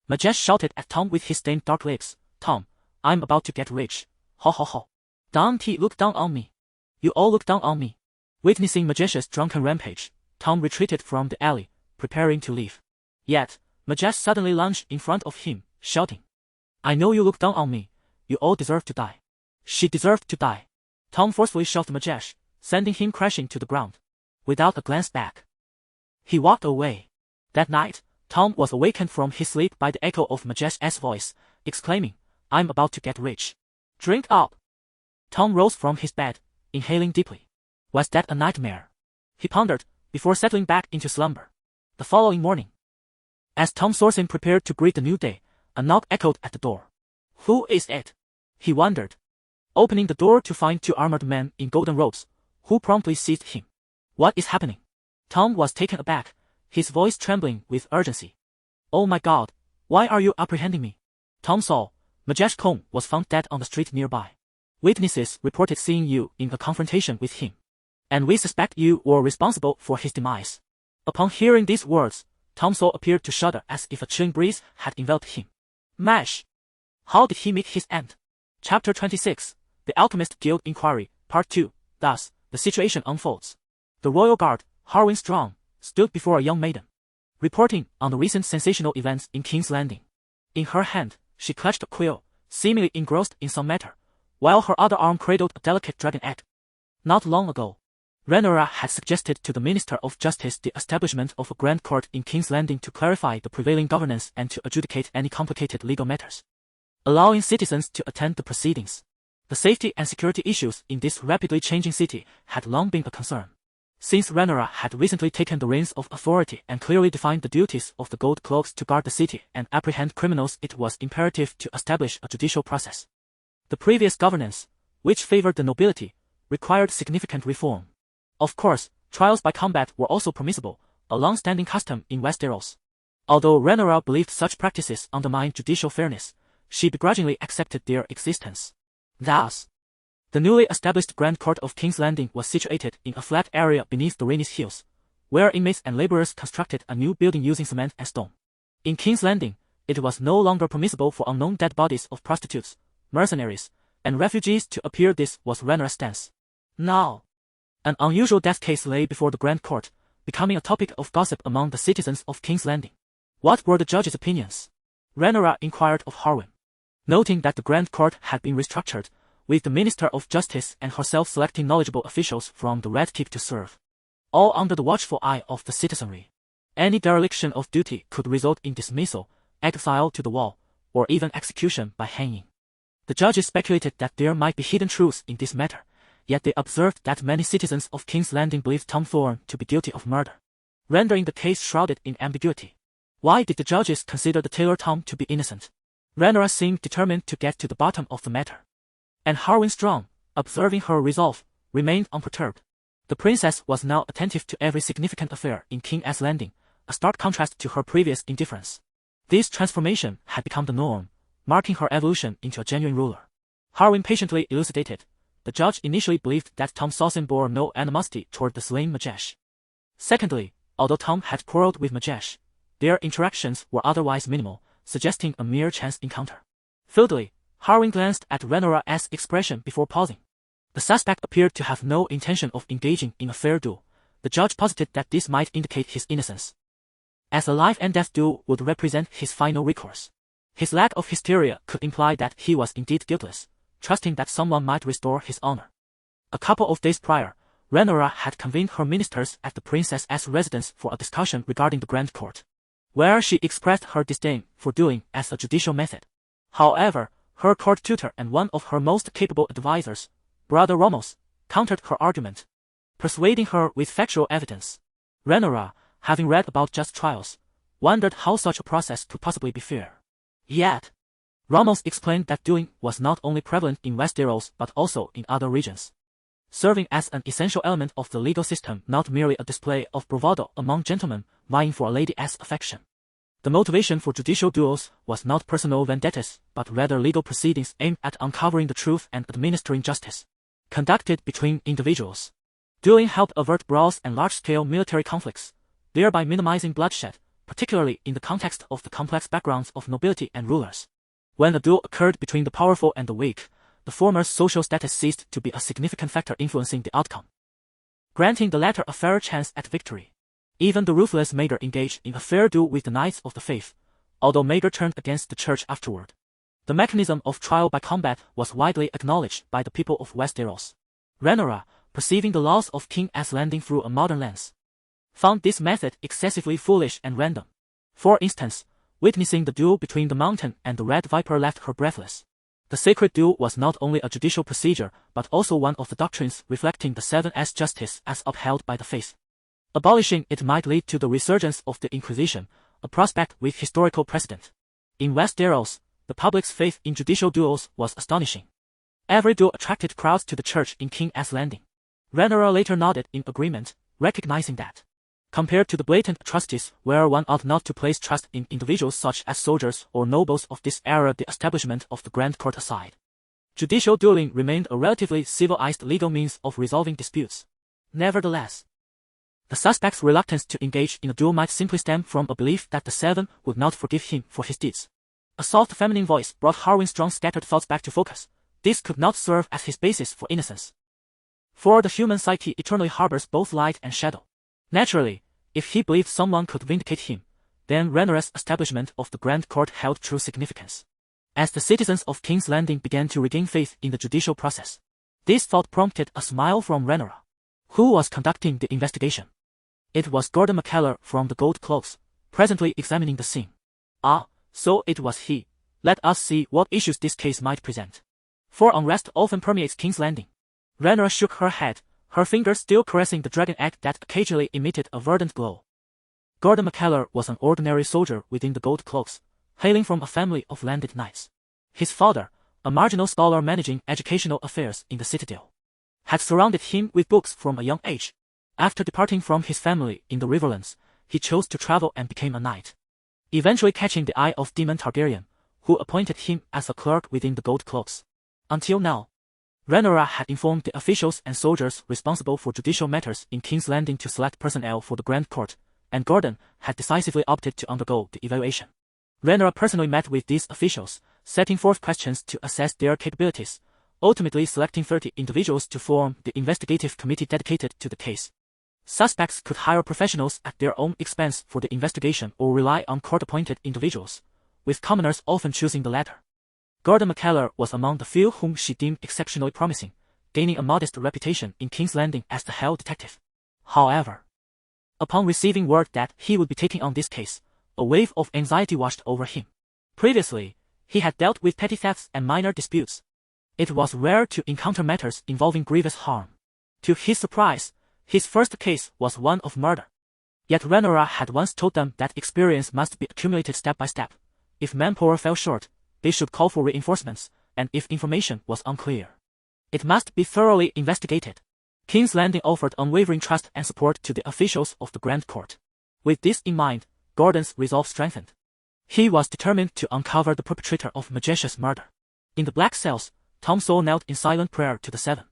Majesh shouted at Tom with his stained dark lips, "Tom, I'm about to get rich. Ho ho ho. Don't you look down on me. You all look down on me." Witnessing Majesh's drunken rampage, Tom retreated from the alley, preparing to leave. Yet, Majesh suddenly lunged in front of him, shouting, "I know you look down on me. You all deserve to die." She deserved to die. Tom forcefully shoved Majesh, sending him crashing to the ground. Without a glance back, he walked away. That night, Tom was awakened from his sleep by the echo of Majesh's voice, exclaiming, "I'm about to get rich. Drink up." Tom rose from his bed, inhaling deeply. Was that a nightmare? He pondered, before settling back into slumber. The following morning, as Tom Sorsen prepared to greet the new day, a knock echoed at the door. Who is it? He wondered, opening the door to find 2 armored men in golden robes, who promptly seized him. What is happening? Tom was taken aback, his voice trembling with urgency. Oh my God, why are you apprehending me? Tom saw, Majesh Combe was found dead on the street nearby. Witnesses reported seeing you in a confrontation with him, and we suspect you were responsible for his demise. Upon hearing these words, Tom's soul appeared to shudder as if a chilling breeze had enveloped him. Mash! How did he meet his end? Chapter 26, The Alchemist Guild Inquiry, Part 2. Thus, the situation unfolds. The royal guard, Harwin Strong, stood before a young maiden, reporting on the recent sensational events in King's Landing. In her hand, she clutched a quill, seemingly engrossed in some matter, while her other arm cradled a delicate dragon egg. Not long ago, Rhaenyra had suggested to the Minister of Justice the establishment of a Grand Court in King's Landing to clarify the prevailing governance and to adjudicate any complicated legal matters, allowing citizens to attend the proceedings. The safety and security issues in this rapidly changing city had long been a concern. Since Rhaenyra had recently taken the reins of authority and clearly defined the duties of the Gold Cloaks to guard the city and apprehend criminals, it was imperative to establish a judicial process. The previous governance, which favored the nobility, required significant reform. Of course, trials by combat were also permissible, a long-standing custom in Westeros. Although Rhaenyra believed such practices undermined judicial fairness, she begrudgingly accepted their existence. Thus, the newly established Grand Court of King's Landing was situated in a flat area beneath the Rhaenys Hills, where inmates and laborers constructed a new building using cement and stone. In King's Landing, it was no longer permissible for unknown dead bodies of prostitutes, mercenaries, and refugees to appear. This was Rhaenyra's stance. Now, an unusual death case lay before the Grand Court, becoming a topic of gossip among the citizens of King's Landing. What were the judge's opinions? Rhaenyra inquired of Harwin. Noting that the Grand Court had been restructured, with the Minister of Justice and herself selecting knowledgeable officials from the Red Keep to serve, all under the watchful eye of the citizenry. Any dereliction of duty could result in dismissal, exile to the wall, or even execution by hanging. The judges speculated that there might be hidden truths in this matter, yet they observed that many citizens of King's Landing believed Tom Thorne to be guilty of murder, rendering the case shrouded in ambiguity. Why did the judges consider the tailor Tom to be innocent? Rhaenyra seemed determined to get to the bottom of the matter. And Harwin Strong, observing her resolve, remained unperturbed. The princess was now attentive to every significant affair in King's Landing, a stark contrast to her previous indifference. This transformation had become the norm, marking her evolution into a genuine ruler. Harwin patiently elucidated. The judge initially believed that Tom Sawson bore no animosity toward the slain Majesh. Secondly, although Tom had quarreled with Majesh, their interactions were otherwise minimal, suggesting a mere chance encounter. Thirdly, Harwin glanced at Rhaenyra's expression before pausing. The suspect appeared to have no intention of engaging in a fair duel. The judge posited that this might indicate his innocence, as a life-and-death duel would represent his final recourse. His lack of hysteria could imply that he was indeed guiltless, trusting that someone might restore his honor. A couple of days prior, Rhaenyra had convened her ministers at the princess's residence for a discussion regarding the Grand Court, where she expressed her disdain for dueling as a judicial method. However, her court tutor and one of her most capable advisors, Brother Ramos, countered her argument, persuading her with factual evidence. Rhaenyra, having read about just trials, wondered how such a process could possibly be fair. Yet, Ramos explained that dueling was not only prevalent in Westeros but also in other regions, serving as an essential element of the legal system, not merely a display of bravado among gentlemen vying for a lady's affection. The motivation for judicial duels was not personal vendettas, but rather legal proceedings aimed at uncovering the truth and administering justice, conducted between individuals. Dueling helped avert brawls and large-scale military conflicts, thereby minimizing bloodshed, particularly in the context of the complex backgrounds of nobility and rulers. When a duel occurred between the powerful and the weak, the former's social status ceased to be a significant factor influencing the outcome, granting the latter a fairer chance at victory. Even the ruthless Maegor engaged in a fair duel with the Knights of the Faith, although Maegor turned against the church afterward. The mechanism of trial by combat was widely acknowledged by the people of Westeros. Rhaenyra, perceiving the laws of King's Landing through a modern lens, found this method excessively foolish and random. For instance, witnessing the duel between the Mountain and the Red Viper left her breathless. The sacred duel was not only a judicial procedure but also one of the doctrines reflecting the 7's justice as upheld by the faith. Abolishing it might lead to the resurgence of the Inquisition, a prospect with historical precedent. In Westeros, the public's faith in judicial duels was astonishing. Every duel attracted crowds to the church in King's Landing. Rhaenyra later nodded in agreement, recognizing that, compared to the blatant atrocities where one ought not to place trust in individuals such as soldiers or nobles of this era, the establishment of the Grand Court aside, judicial dueling remained a relatively civilized legal means of resolving disputes. Nevertheless, the suspect's reluctance to engage in a duel might simply stem from a belief that the Seven would not forgive him for his deeds. A soft feminine voice brought Harwin Strong's scattered thoughts back to focus. This could not serve as his basis for innocence, for the human psyche eternally harbors both light and shadow. Naturally, if he believed someone could vindicate him, then Rhaenyra's establishment of the Grand Court held true significance. As the citizens of King's Landing began to regain faith in the judicial process, this thought prompted a smile from Rhaenyra, who was conducting the investigation. It was Gordon McKellar from the Gold Cloaks, presently examining the scene. Ah, so it was he. Let us see what issues this case might present. For unrest often permeates King's Landing. Rhaenyra shook her head, her fingers still caressing the dragon egg that occasionally emitted a verdant glow. Gordon McKellar was an ordinary soldier within the Gold Cloaks, hailing from a family of landed knights. His father, a marginal scholar managing educational affairs in the citadel, had surrounded him with books from a young age. After departing from his family in the Riverlands, he chose to travel and became a knight, eventually catching the eye of Daemon Targaryen, who appointed him as a clerk within the Gold Cloaks. Until now, Rhaenyra had informed the officials and soldiers responsible for judicial matters in King's Landing to select personnel for the Grand Court, and Gordon had decisively opted to undergo the evaluation. Rhaenyra personally met with these officials, setting forth questions to assess their capabilities, ultimately selecting 30 individuals to form the investigative committee dedicated to the case. Suspects could hire professionals at their own expense for the investigation or rely on court-appointed individuals, with commoners often choosing the latter. Gordon McKellar was among the few whom she deemed exceptionally promising, gaining a modest reputation in King's Landing as the Hell Detective. However, upon receiving word that he would be taking on this case, a wave of anxiety washed over him. Previously, he had dealt with petty thefts and minor disputes. It was rare to encounter matters involving grievous harm. To his surprise, his first case was one of murder. Yet Rhaenyra had once told them that experience must be accumulated step by step. If manpower fell short, they should call for reinforcements, and if information was unclear, it must be thoroughly investigated. King's Landing offered unwavering trust and support to the officials of the Grand Court. With this in mind, Gordon's resolve strengthened. He was determined to uncover the perpetrator of Majesh's murder. In the black cells, Tom Sowell knelt in silent prayer to the Seven,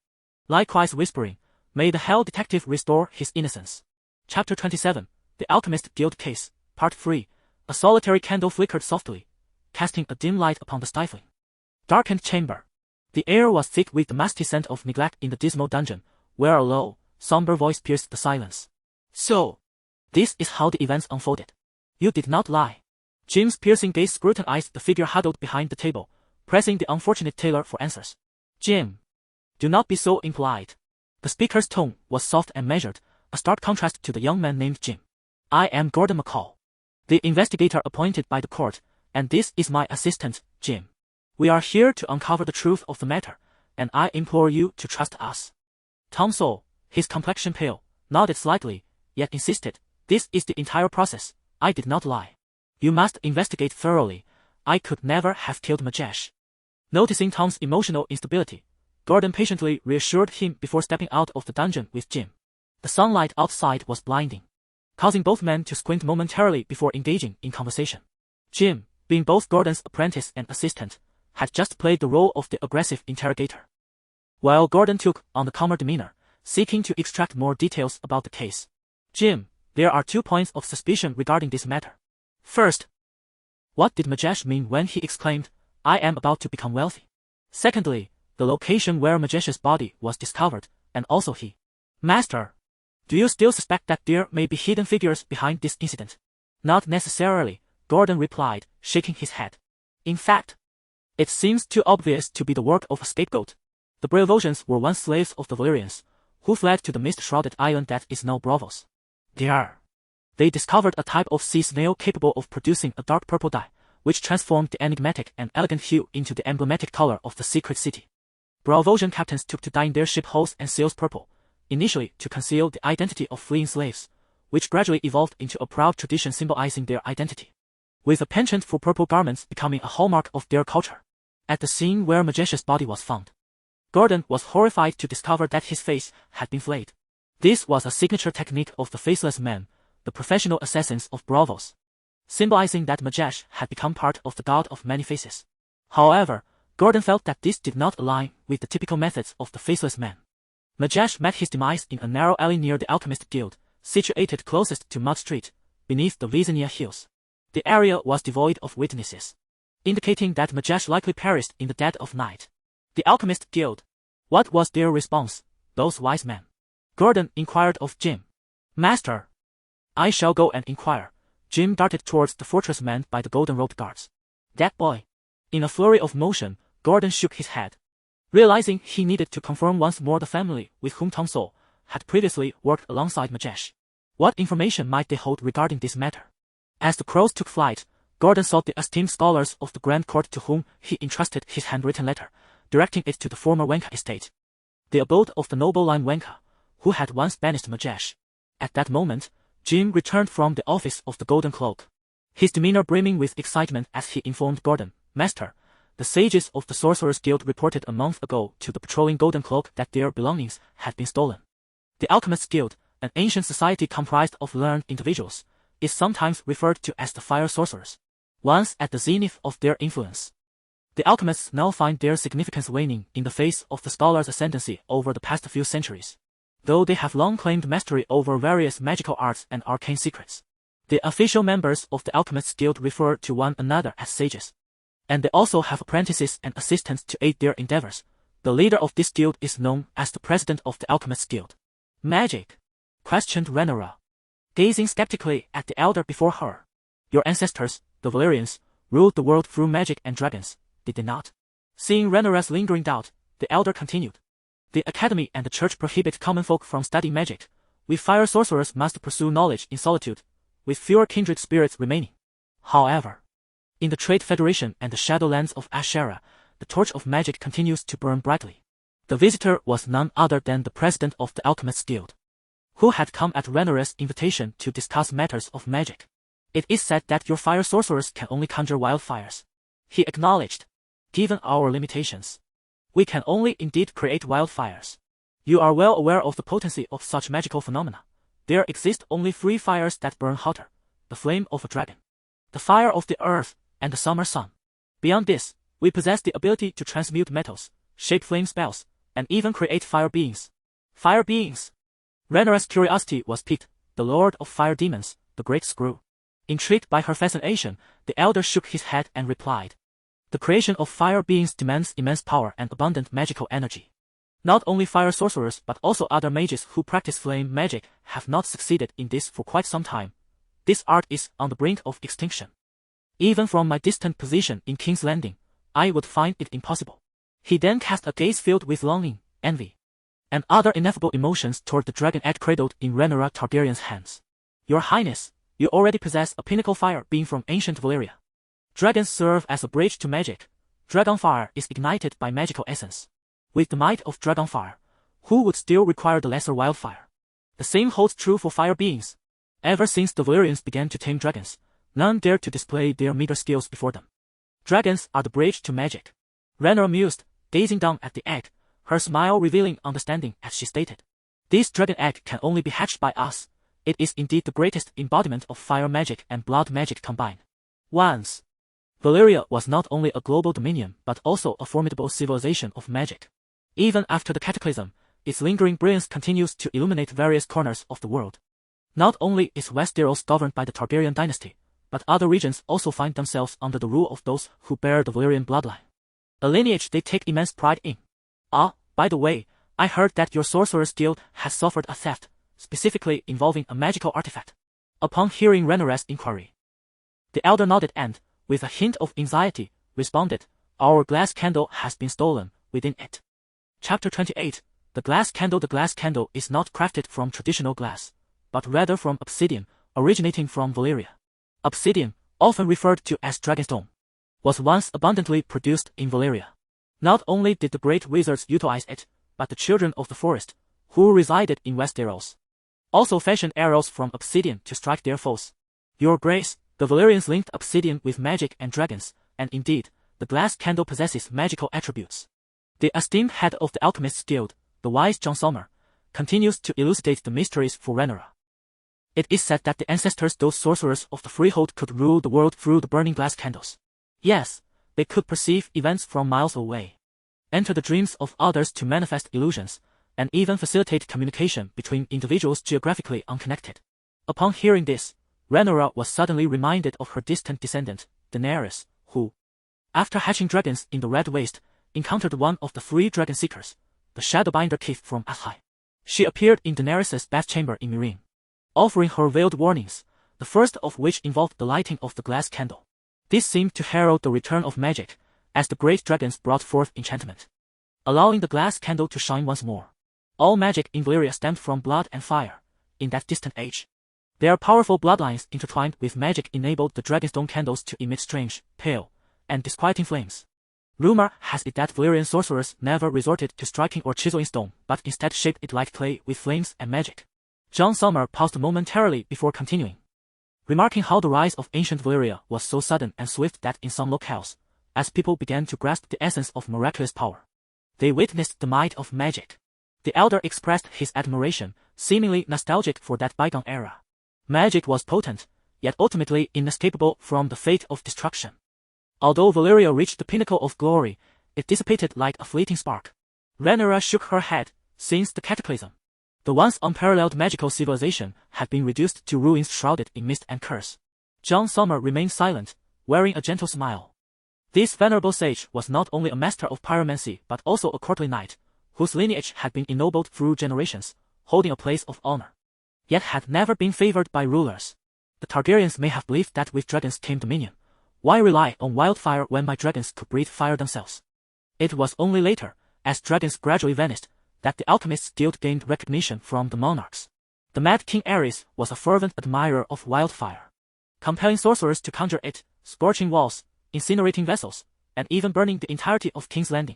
likewise whispering, "May the Hell Detective restore his innocence." Chapter 27, The Alchemist Guild Case, Part 3. A solitary candle flickered softly, casting a dim light upon the stifling, darkened chamber. The air was thick with the musty scent of neglect in the dismal dungeon, where a low, somber voice pierced the silence. "So, this is how the events unfolded. You did not lie." Jim's piercing gaze scrutinized the figure huddled behind the table, pressing the unfortunate tailor for answers. "Jim, do not be so impolite." The speaker's tone was soft and measured, a stark contrast to the young man named Jim. "I am Gordon McCall, the investigator appointed by the court, and this is my assistant, Jim. We are here to uncover the truth of the matter, and I implore you to trust us." Tom Sowell, his complexion pale, nodded slightly, yet insisted, "This is the entire process. I did not lie. You must investigate thoroughly. I could never have killed Majesh." Noticing Tom's emotional instability, Gordon patiently reassured him before stepping out of the dungeon with Jim. The sunlight outside was blinding, causing both men to squint momentarily before engaging in conversation. Jim, being both Gordon's apprentice and assistant, had just played the role of the aggressive interrogator, while Gordon took on the calmer demeanor, seeking to extract more details about the case. "Jim, there are 2 points of suspicion regarding this matter. First, what did Majesh mean when he exclaimed, 'I am about to become wealthy'? Secondly, the location where Majesh's body was discovered, and also he. Master, do you still suspect that there may be hidden figures behind this incident?" "Not necessarily," Gordon replied, shaking his head. "In fact, it seems too obvious to be the work of a scapegoat. The Braavosians were once slaves of the Valyrians, who fled to the mist-shrouded island that is now Braavos. There, they discovered a type of sea snail capable of producing a dark purple dye, which transformed the enigmatic and elegant hue into the emblematic color of the secret city. Braavosian captains took to dyeing their ship hulls and sails purple, initially to conceal the identity of fleeing slaves, which gradually evolved into a proud tradition symbolizing their identity, with a penchant for purple garments becoming a hallmark of their culture. At the scene where Majesh's body was found, Gordon was horrified to discover that his face had been flayed. This was a signature technique of the Faceless Men, the professional assassins of Braavos, symbolizing that Majesh had become part of the God of Many Faces. However, Gordon felt that this did not align with the typical methods of the Faceless Men. Majesh met his demise in a narrow alley near the Alchemist Guild, situated closest to Mud Street, beneath the Visenya Hills. The area was devoid of witnesses, indicating that Majesh likely perished in the dead of night. The Alchemist Guild. What was their response, those wise men? Gordon inquired of Jim. "Master, I shall go and inquire," Jim darted towards the fortress manned by the golden-robed guards. That boy. In a flurry of motion, Gordon shook his head. Realizing he needed to confirm once more the family with whom Tom Sole had previously worked alongside Majesh. What information might they hold regarding this matter? As the crows took flight, Gordon sought the esteemed scholars of the Grand Court to whom he entrusted his handwritten letter, directing it to the former Wenka estate, the abode of the noble line Wenka, who had once banished Majesh. At that moment, Jim returned from the office of the Golden Cloak, his demeanor brimming with excitement as he informed Gordon, "Master, the sages of the Sorcerers Guild reported a month ago to the patrolling Golden Cloak that their belongings had been stolen. The Alchemists Guild, an ancient society comprised of learned individuals, is sometimes referred to as the Fire Sorcerers. Once at the zenith of their influence, the alchemists now find their significance waning in the face of the scholars' ascendancy over the past few centuries. Though they have long claimed mastery over various magical arts and arcane secrets, the official members of the Alchemists Guild refer to one another as sages. And they also have apprentices and assistants to aid their endeavors. The leader of this guild is known as the president of the Alchemists Guild." "Magic?" questioned Rhaenyra, gazing skeptically at the elder before her. "Your ancestors, the Valyrians, ruled the world through magic and dragons, did they not?" Seeing Rhaenyra's lingering doubt, the elder continued. "The Academy and the Church prohibit common folk from studying magic. We fire sorcerers must pursue knowledge in solitude, with fewer kindred spirits remaining. However, in the Trade Federation and the Shadowlands of Ashera, the torch of magic continues to burn brightly." The visitor was none other than the president of the Alchemists Guild, who had come at Rhaenyra's invitation to discuss matters of magic. "It is said that your fire sorcerers can only conjure wildfires," he acknowledged. "Given our limitations, we can indeed only create wildfires. You are well aware of the potency of such magical phenomena. There exist only three fires that burn hotter: the flame of a dragon, the fire of the earth, and the summer sun. Beyond this, we possess the ability to transmute metals, shape flame spells, and even create fire beings." "Fire beings?" Rhaenyra's curiosity was piqued. The Lord of Fire Demons, the Great Screw. Intrigued by her fascination, the elder shook his head and replied, "The creation of fire beings demands immense power and abundant magical energy. Not only fire sorcerers but also other mages who practice flame magic have not succeeded in this for quite some time. This art is on the brink of extinction. Even from my distant position in King's Landing, I would find it impossible." He then cast a gaze filled with longing, envy, and other ineffable emotions toward the dragon egg cradled in Rhaenyra Targaryen's hands. "Your Highness, you already possess a pinnacle fire being from ancient Valyria. Dragons serve as a bridge to magic. Dragonfire is ignited by magical essence. With the might of Dragonfire, who would still require the lesser wildfire? The same holds true for fire beings. Ever since the Valyrians began to tame dragons, none dared to display their meager skills before them. Dragons are the bridge to magic." Rhaenyra mused, gazing down at the egg, her smile revealing understanding as she stated, "This dragon egg can only be hatched by us. It is indeed the greatest embodiment of fire magic and blood magic combined." Once, Valyria was not only a global dominion but also a formidable civilization of magic. Even after the cataclysm, its lingering brilliance continues to illuminate various corners of the world. Not only is Westeros governed by the Targaryen dynasty, but other regions also find themselves under the rule of those who bear the Valyrian bloodline, a lineage they take immense pride in. "Ah, by the way, I heard that your Sorcerers Guild has suffered a theft, specifically involving a magical artifact." Upon hearing Rhaenyra's inquiry, the elder nodded and, with a hint of anxiety, responded, "Our glass candle has been stolen within it." Chapter 28. The glass candle. The glass candle is not crafted from traditional glass, but rather from obsidian, originating from Valyria. Obsidian, often referred to as Dragonstone, was once abundantly produced in Valyria. Not only did the great wizards utilize it, but the children of the forest, who resided in Westeros, also fashioned arrows from obsidian to strike their foes. "Your Grace, the Valyrians linked obsidian with magic and dragons, and indeed, the glass candle possesses magical attributes." The esteemed head of the Alchemists Guild, the wise John Sommer, continues to elucidate the mysteries for Rhaenyra. "It is said that the ancestors, those sorcerers of the Freehold, could rule the world through the burning glass candles. Yes, they could perceive events from miles away, enter the dreams of others to manifest illusions, and even facilitate communication between individuals geographically unconnected." Upon hearing this, Rhaenyra was suddenly reminded of her distant descendant, Daenerys, who, after hatching dragons in the Red Waste, encountered one of the three dragon seekers, the Shadowbinder Keith from Asshai. She appeared in Daenerys' bath chamber in Meereen, offering her veiled warnings, the first of which involved the lighting of the glass candle. This seemed to herald the return of magic, as the great dragons brought forth enchantment, allowing the glass candle to shine once more. All magic in Valyria stemmed from blood and fire. In that distant age, their powerful bloodlines intertwined with magic enabled the Dragonstone candles to emit strange, pale, and disquieting flames. Rumor has it that Valyrian sorcerers never resorted to striking or chiseling stone, but instead shaped it like clay with flames and magic. Jon Sommer paused momentarily before continuing, remarking how the rise of ancient Valyria was so sudden and swift that in some locales, as people began to grasp the essence of miraculous power, they witnessed the might of magic. The elder expressed his admiration, seemingly nostalgic for that bygone era. Magic was potent, yet ultimately inescapable from the fate of destruction. Although Valyria reached the pinnacle of glory, it dissipated like a fleeting spark. Rhaenyra shook her head. Since the cataclysm, the once unparalleled magical civilization had been reduced to ruins shrouded in mist and curse. Jon Sommer remained silent, wearing a gentle smile. This venerable sage was not only a master of pyromancy but also a courtly knight, whose lineage had been ennobled through generations, holding a place of honor, yet had never been favored by rulers. The Targaryens may have believed that with dragons came dominion. Why rely on wildfire when my dragons could breathe fire themselves? It was only later, as dragons gradually vanished, that the alchemists still gained recognition from the monarchs. The Mad King Aerys was a fervent admirer of wildfire, compelling sorcerers to conjure it, scorching walls, incinerating vessels, and even burning the entirety of King's Landing.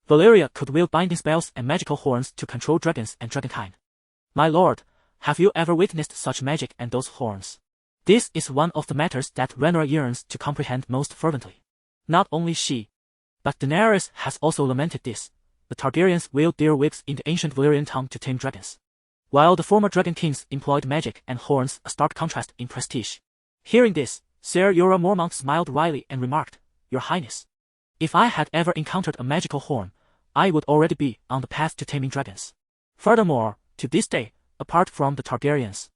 Valyria could wield binding spells and magical horns to control dragons and dragonkind. My lord, have you ever witnessed such magic and those horns? This is one of the matters that Rhaenyra yearns to comprehend most fervently. Not only she, but Daenerys has also lamented this. The Targaryens wield their whips in the ancient Valyrian tongue to tame dragons, while the former dragon kings employed magic and horns, a stark contrast in prestige. Hearing this, Ser Jorah Mormont smiled wryly and remarked, Your Highness, if I had ever encountered a magical horn, I would already be on the path to taming dragons. Furthermore, to this day, apart from the Targaryens,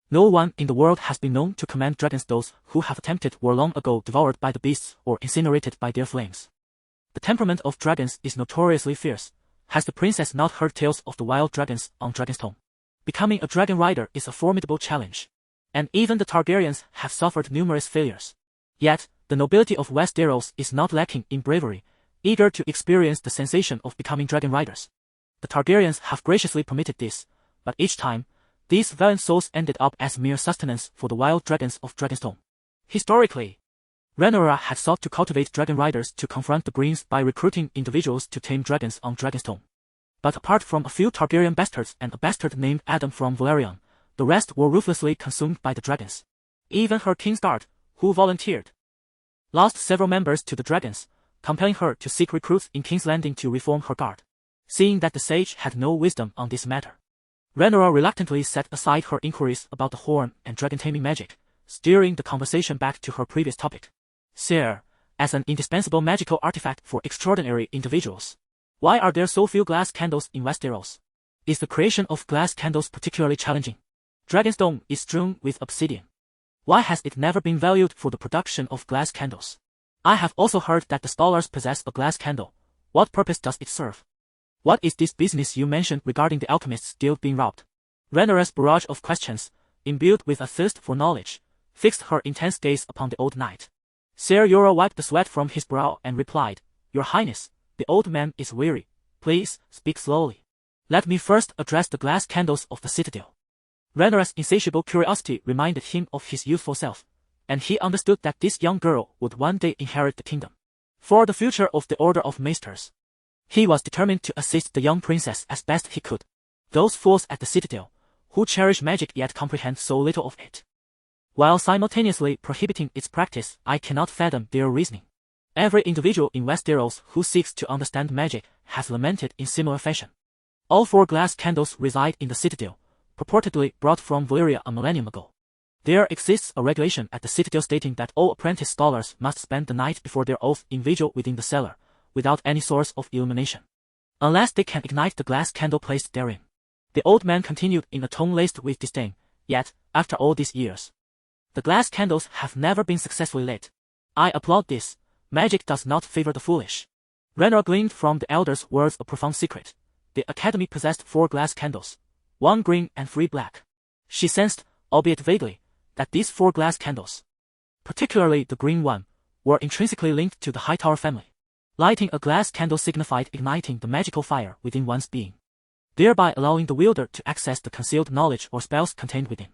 no one in the world has been known to command dragons. Those who have attempted were long ago devoured by the beasts or incinerated by their flames. The temperament of dragons is notoriously fierce. Has the princess not heard tales of the wild dragons on Dragonstone? Becoming a dragon rider is a formidable challenge, and even the Targaryens have suffered numerous failures. Yet, the nobility of Westeros is not lacking in bravery, eager to experience the sensation of becoming dragon riders. The Targaryens have graciously permitted this, but each time, these valiant souls ended up as mere sustenance for the wild dragons of Dragonstone. Historically, Rhaenyra had sought to cultivate dragon riders to confront the Greens by recruiting individuals to tame dragons on Dragonstone. But apart from a few Targaryen bastards and a bastard named Adam from Velaryon, the rest were ruthlessly consumed by the dragons. Even her Kingsguard, who volunteered, lost several members to the dragons, compelling her to seek recruits in King's Landing to reform her guard. Seeing that the sage had no wisdom on this matter, Rhaenyra reluctantly set aside her inquiries about the horn and dragon taming magic, steering the conversation back to her previous topic. Sire, as an indispensable magical artifact for extraordinary individuals, why are there so few glass candles in Westeros? Is the creation of glass candles particularly challenging? Dragonstone is strewn with obsidian. Why has it never been valued for the production of glass candles? I have also heard that the scholars possess a glass candle. What purpose does it serve? What is this business you mentioned regarding the alchemists still being robbed? Rhaenyra's barrage of questions, imbued with a thirst for knowledge, fixed her intense gaze upon the old knight. Ser Jorah wiped the sweat from his brow and replied, Your Highness, the old man is weary. Please, speak slowly. Let me first address the glass candles of the citadel. Rhaenyra's insatiable curiosity reminded him of his youthful self, and he understood that this young girl would one day inherit the kingdom. For the future of the Order of Maesters, he was determined to assist the young princess as best he could. Those fools at the citadel, who cherish magic yet comprehend so little of it, while simultaneously prohibiting its practice, I cannot fathom their reasoning. Every individual in Westeros who seeks to understand magic has lamented in similar fashion. All 4 glass candles reside in the citadel, purportedly brought from Valyria a millennium ago. There exists a regulation at the citadel stating that all apprentice scholars must spend the night before their oath in vigil within the cellar, without any source of illumination, unless they can ignite the glass candle placed therein. The old man continued in a tone laced with disdain, Yet, after all these years, the glass candles have never been successfully lit. I applaud this. Magic does not favor the foolish. Rhaenyra gleaned from the elder's words a profound secret. The academy possessed 4 glass candles, 1 green and 3 black. She sensed, albeit vaguely, that these 4 glass candles, particularly the green one, were intrinsically linked to the Hightower family. Lighting a glass candle signified igniting the magical fire within one's being, thereby allowing the wielder to access the concealed knowledge or spells contained within.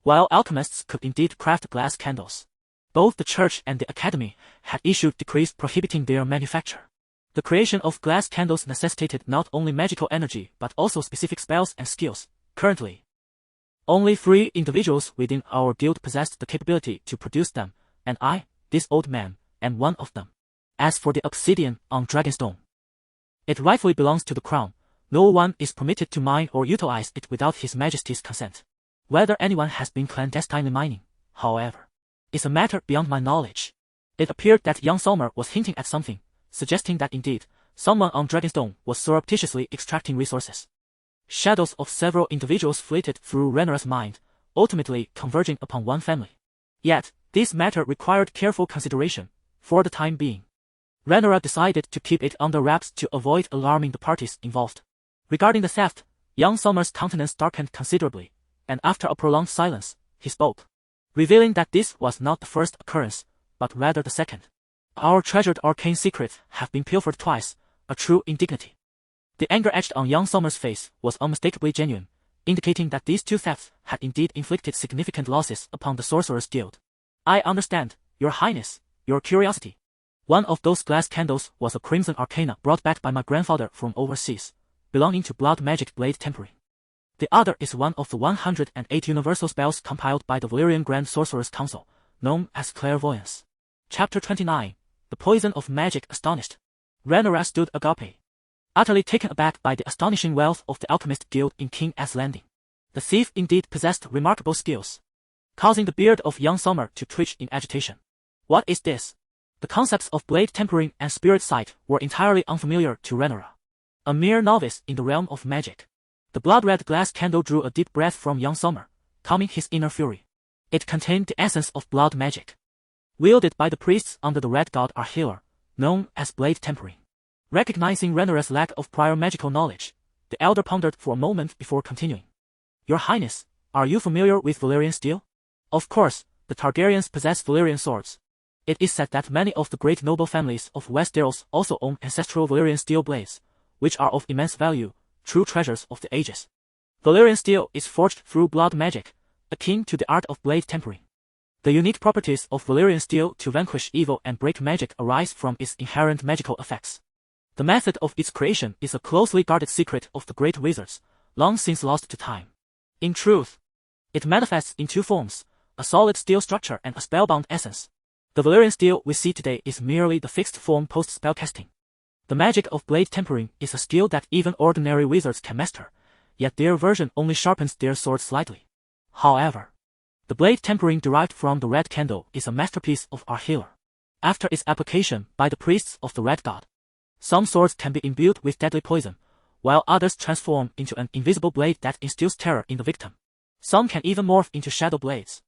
While alchemists could indeed craft glass candles, both the church and the academy had issued decrees prohibiting their manufacture. The creation of glass candles necessitated not only magical energy but also specific spells and skills. Currently, only 3 individuals within our guild possessed the capability to produce them, and I, this old man, am one of them. As for the obsidian on Dragonstone, it rightfully belongs to the crown. No one is permitted to mine or utilize it without His Majesty's consent. Whether anyone has been clandestinely mining, however, is a matter beyond my knowledge. It appeared that young Sommer was hinting at something, suggesting that indeed, someone on Dragonstone was surreptitiously extracting resources. Shadows of several individuals flitted through Rhaenyra's mind, ultimately converging upon one family. Yet, this matter required careful consideration. For the time being, Rhaenyra decided to keep it under wraps to avoid alarming the parties involved. Regarding the theft, young Sommer's countenance darkened considerably, and after a prolonged silence, he spoke, revealing that this was not the first occurrence, but rather the second. Our treasured arcane secrets have been pilfered twice, a true indignity. The anger etched on young Sommer's face was unmistakably genuine, indicating that these 2 thefts had indeed inflicted significant losses upon the Sorcerers' Guild. I understand, Your Highness, your curiosity. One of those glass candles was a crimson arcana brought back by my grandfather from overseas, belonging to blood magic blade tempering. The other is one of the 108 universal spells compiled by the Valyrian Grand Sorcerers Council, known as Clairvoyance. Chapter 29, The Poison of Magic. Astonished, Rhaenyra stood agape, utterly taken aback by the astonishing wealth of the Alchemist Guild in King S Landing. The thief indeed possessed remarkable skills, causing the beard of young Sommer to twitch in agitation. What is this? The concepts of blade tempering and spirit sight were entirely unfamiliar to Rhaenyra, a mere novice in the realm of magic. The blood-red glass candle drew a deep breath from young Sommer, calming his inner fury. It contained the essence of blood magic, wielded by the priests under the Red God Arhealer, known as blade tempering. Recognizing Rhaenyra's lack of prior magical knowledge, the elder pondered for a moment before continuing. Your Highness, are you familiar with Valyrian steel? Of course, the Targaryens possess Valyrian swords. It is said that many of the great noble families of Westeros also own ancestral Valyrian steel blades, which are of immense value, true treasures of the ages. Valyrian steel is forged through blood magic, akin to the art of blade tempering. The unique properties of Valyrian steel to vanquish evil and break magic arise from its inherent magical effects. The method of its creation is a closely guarded secret of the great wizards, long since lost to time. In truth, it manifests in 2 forms, a solid steel structure and a spellbound essence. The Valyrian steel we see today is merely the fixed form post-spellcasting. The magic of blade tempering is a skill that even ordinary wizards can master, yet their version only sharpens their swords slightly. However, the blade tempering derived from the red candle is a masterpiece of Arhealer. After its application by the priests of the Red God, some swords can be imbued with deadly poison, while others transform into an invisible blade that instills terror in the victim. Some can even morph into shadow blades,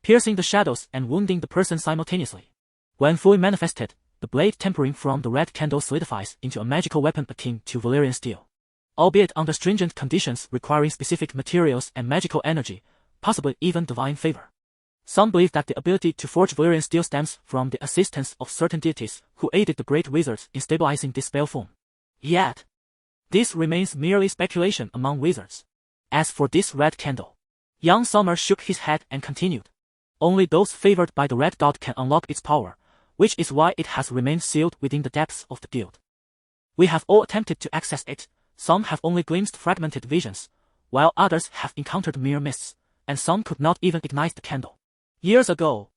piercing the shadows and wounding the person simultaneously. When fully manifested, the blade tempering from the red candle solidifies into a magical weapon akin to Valyrian steel, albeit under stringent conditions requiring specific materials and magical energy, possibly even divine favor. Some believe that the ability to forge Valyrian steel stems from the assistance of certain deities who aided the great wizards in stabilizing this spell form. Yet, this remains merely speculation among wizards. As for this red candle, young Sommer shook his head and continued. Only those favored by the Red God can unlock its power, which is why it has remained sealed within the depths of the guild. We have all attempted to access it, some have only glimpsed fragmented visions, while others have encountered mere mists, and some could not even ignite the candle. Years ago,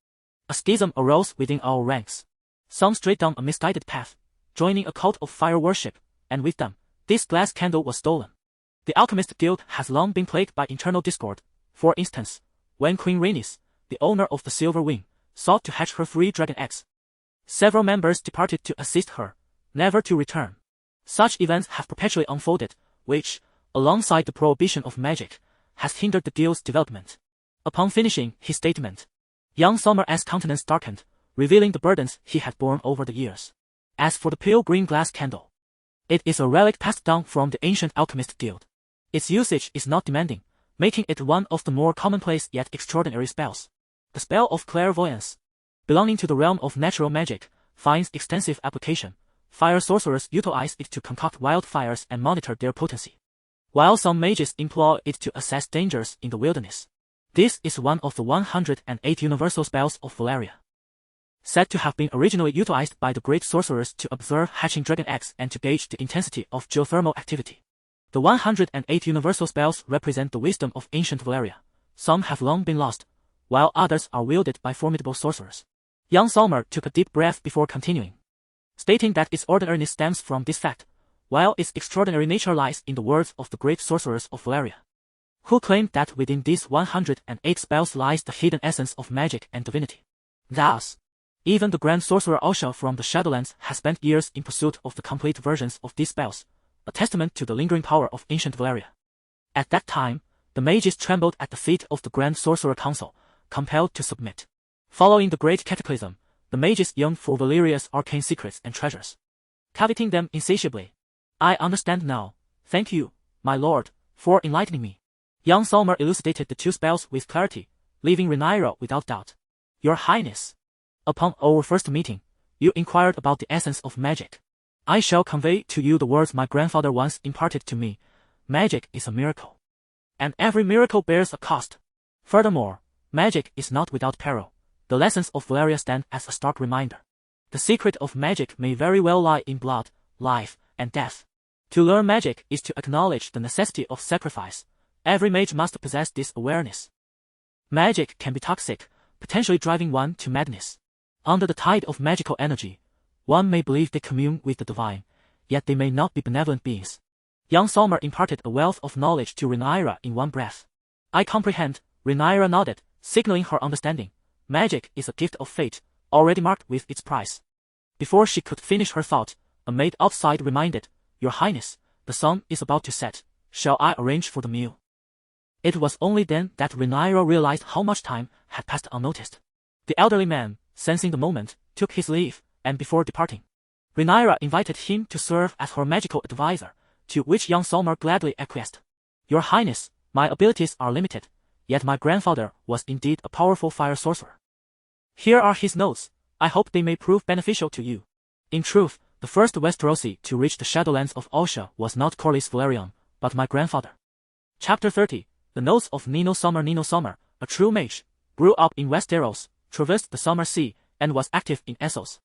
a schism arose within our ranks. Some strayed down a misguided path, joining a cult of fire worship, and with them, this glass candle was stolen. The Alchemist Guild has long been plagued by internal discord. For instance, when Queen Rhaenys, the owner of the Silver Wing, sought to hatch her 3 dragon eggs, several members departed to assist her, never to return. Such events have perpetually unfolded, which, alongside the prohibition of magic, has hindered the guild's development. Upon finishing his statement, young Sommer's countenance darkened, revealing the burdens he had borne over the years. As for the pale green glass candle, it is a relic passed down from the ancient Alchemist Guild. Its usage is not demanding, making it one of the more commonplace yet extraordinary spells. The spell of clairvoyance, belonging to the realm of natural magic, finds extensive application. Fire sorcerers utilize it to concoct wildfires and monitor their potency, while some mages employ it to assess dangers in the wilderness. This is one of the 108 universal spells of Valyria, said to have been originally utilized by the great sorcerers to observe hatching dragon eggs and to gauge the intensity of geothermal activity. The 108 universal spells represent the wisdom of ancient Valyria. Some have long been lost, while others are wielded by formidable sorcerers. Young Salmer took a deep breath before continuing, stating that its ordinariness stems from this fact, while its extraordinary nature lies in the words of the great sorcerers of Valyria, who claimed that within these 108 spells lies the hidden essence of magic and divinity. Thus, even the grand sorcerer Osha from the Shadowlands has spent years in pursuit of the complete versions of these spells, a testament to the lingering power of ancient Valyria. At that time, the mages trembled at the feet of the Grand Sorcerer Council, compelled to submit. Following the Great Cataclysm, the mages yearned for Valyria's arcane secrets and treasures, coveting them insatiably. I understand now. Thank you, my lord, for enlightening me. Young Salmer elucidated the two spells with clarity, leaving Rhaenyra without doubt. Your Highness, upon our first meeting, you inquired about the essence of magic. I shall convey to you the words my grandfather once imparted to me. Magic is a miracle, and every miracle bears a cost. Furthermore, magic is not without peril. The lessons of Valyria stand as a stark reminder. The secret of magic may very well lie in blood, life, and death. To learn magic is to acknowledge the necessity of sacrifice. Every mage must possess this awareness. Magic can be toxic, potentially driving one to madness. Under the tide of magical energy, one may believe they commune with the divine, yet they may not be benevolent beings. Young Salmer imparted a wealth of knowledge to Rhaenyra in one breath. I comprehend. Rhaenyra nodded, signaling her understanding. Magic is a gift of fate, already marked with its price. Before she could finish her thought, a maid outside reminded, Your Highness, the sun is about to set. Shall I arrange for the meal? It was only then that Rhaenyra realized how much time had passed unnoticed. The elderly man, sensing the moment, took his leave, and before departing, Rhaenyra invited him to serve as her magical advisor, to which young Salmer gladly acquiesced. Your Highness, my abilities are limited, yet my grandfather was indeed a powerful fire sorcerer. Here are his notes. I hope they may prove beneficial to you. In truth, the first Westerosi to reach the Shadowlands of Osha was not Corlys Velaryon, but my grandfather. Chapter 30. The Notes of Nino Sommer. Nino Sommer, a true mage, grew up in Westeros, traversed the Summer Sea, and was active in Essos,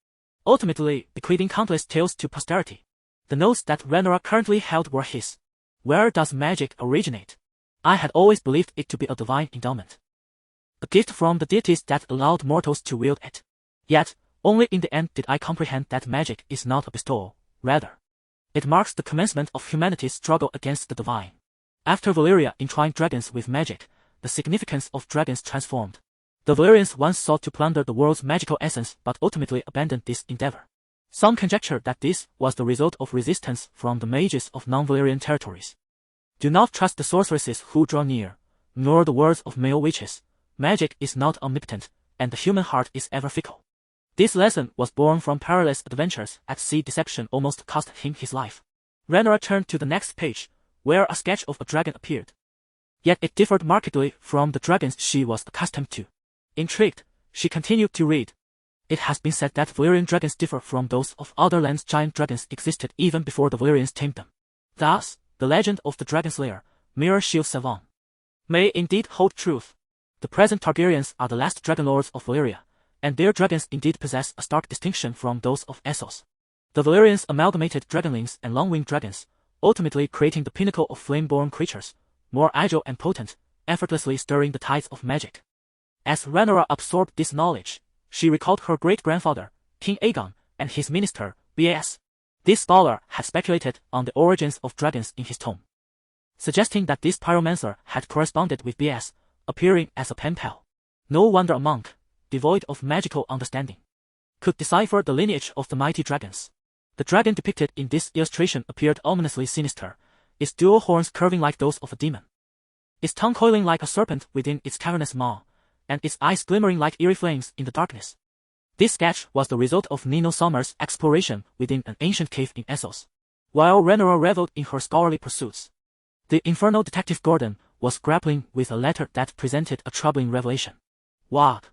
ultimately bequeathing countless tales to posterity. The notes that Rhaenyra currently held were his. Where does magic originate? I had always believed it to be a divine endowment, a gift from the deities that allowed mortals to wield it. Yet, only in the end did I comprehend that magic is not a bestowal, rather, it marks the commencement of humanity's struggle against the divine. After Valyria entwined dragons with magic, the significance of dragons transformed. The Valyrians once sought to plunder the world's magical essence but ultimately abandoned this endeavor. Some conjecture that this was the result of resistance from the mages of non-Valyrian territories. Do not trust the sorceresses who draw near, nor the words of male witches. Magic is not omnipotent, and the human heart is ever fickle. This lesson was born from perilous adventures at sea. Deception almost cost him his life. Rhaenyra turned to the next page, where a sketch of a dragon appeared. Yet it differed markedly from the dragons she was accustomed to. Intrigued, she continued to read. It has been said that Valyrian dragons differ from those of other lands. Giant dragons existed even before the Valyrians tamed them. Thus, the legend of the Dragon Slayer, Mirror Shield Savon, may indeed hold truth. The present Targaryens are the last dragon lords of Valyria, and their dragons indeed possess a stark distinction from those of Essos. The Valyrians amalgamated dragonlings and long-winged dragons, ultimately creating the pinnacle of flame-born creatures, more agile and potent, effortlessly stirring the tides of magic. As Rhaenyra absorbed this knowledge, she recalled her great-grandfather, King Aegon, and his minister, Bas. This scholar had speculated on the origins of dragons in his tome, suggesting that this pyromancer had corresponded with Bas, appearing as a pen pal. No wonder a monk, devoid of magical understanding, could decipher the lineage of the mighty dragons. The dragon depicted in this illustration appeared ominously sinister, its dual horns curving like those of a demon, its tongue coiling like a serpent within its cavernous maw, and its eyes glimmering like eerie flames in the darkness. This sketch was the result of Nino Sommer's exploration within an ancient cave in Essos. While Rhaenyra reveled in her scholarly pursuits, the infernal detective Gordon was grappling with a letter that presented a troubling revelation. What?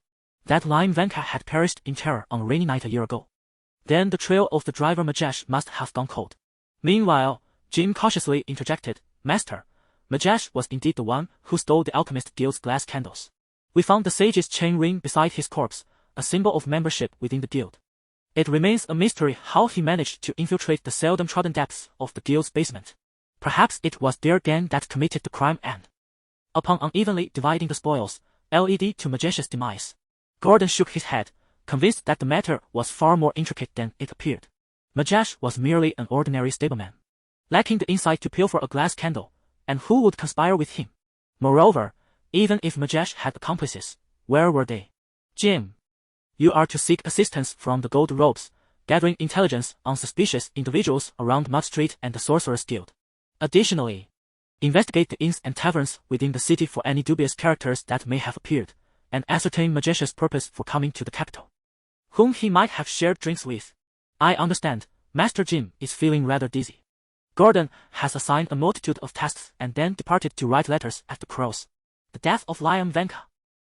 That Liam Venka had perished in terror on a rainy night a year ago. Then the trail of the driver Majesh must have gone cold. Meanwhile, Jim cautiously interjected, Master, Majesh was indeed the one who stole the Alchemist Guild's glass candles. We found the sage's chain ring beside his corpse, a symbol of membership within the guild. It remains a mystery how he managed to infiltrate the seldom trodden depths of the guild's basement. Perhaps it was their gang that committed the crime and, upon unevenly dividing the spoils, led to Majesh's demise. Gordon shook his head, convinced that the matter was far more intricate than it appeared. Majesh was merely an ordinary stableman, lacking the insight to pilfer a glass candle, and who would conspire with him? Moreover, even if Majesh had accomplices, where were they? Jim, you are to seek assistance from the Gold Robes, gathering intelligence on suspicious individuals around Mud Street and the Sorcerer's Guild. Additionally, investigate the inns and taverns within the city for any dubious characters that may have appeared, and ascertain Majesh's purpose for coming to the capital. Whom he might have shared drinks with. I understand, Master Jim is feeling rather dizzy. Gordon has assigned a multitude of tasks and then departed to write letters at the Crows. The death of Liam Venka.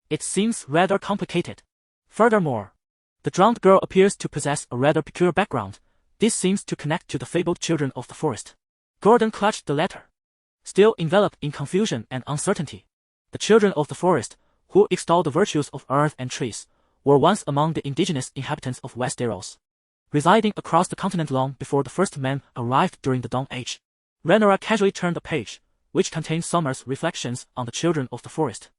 It seems rather complicated. Furthermore, the drowned girl appears to possess a rather peculiar background. This seems to connect to the fabled children of the forest. Gordon clutched the letter. Still enveloped in confusion and uncertainty, the children of the forest, who extol the virtues of earth and trees, were once among the indigenous inhabitants of Westeros, residing across the continent long before the first men arrived during the Dawn Age. Rhaenyra casually turned a page, which contained Summer's reflections on the children of the forest.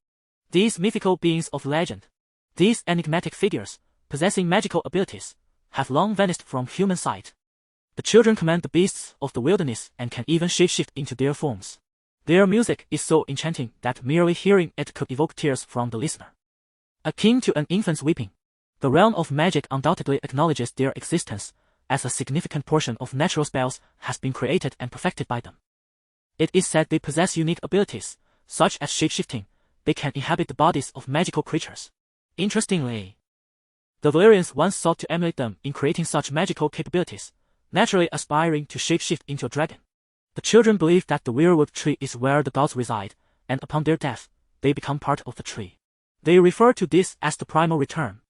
These mythical beings of legend, these enigmatic figures, possessing magical abilities, have long vanished from human sight. The children command the beasts of the wilderness and can even shapeshift into their forms. Their music is so enchanting that merely hearing it could evoke tears from the listener. Akin to an infant's weeping, the realm of magic undoubtedly acknowledges their existence, as a significant portion of natural spells has been created and perfected by them. It is said they possess unique abilities, such as shapeshifting. They can inhabit the bodies of magical creatures. Interestingly, the Valyrians once sought to emulate them in creating such magical capabilities, naturally aspiring to shapeshift into a dragon. The children believe that the weirwood tree is where the gods reside, and upon their death, they become part of the tree. They refer to this as the primal return.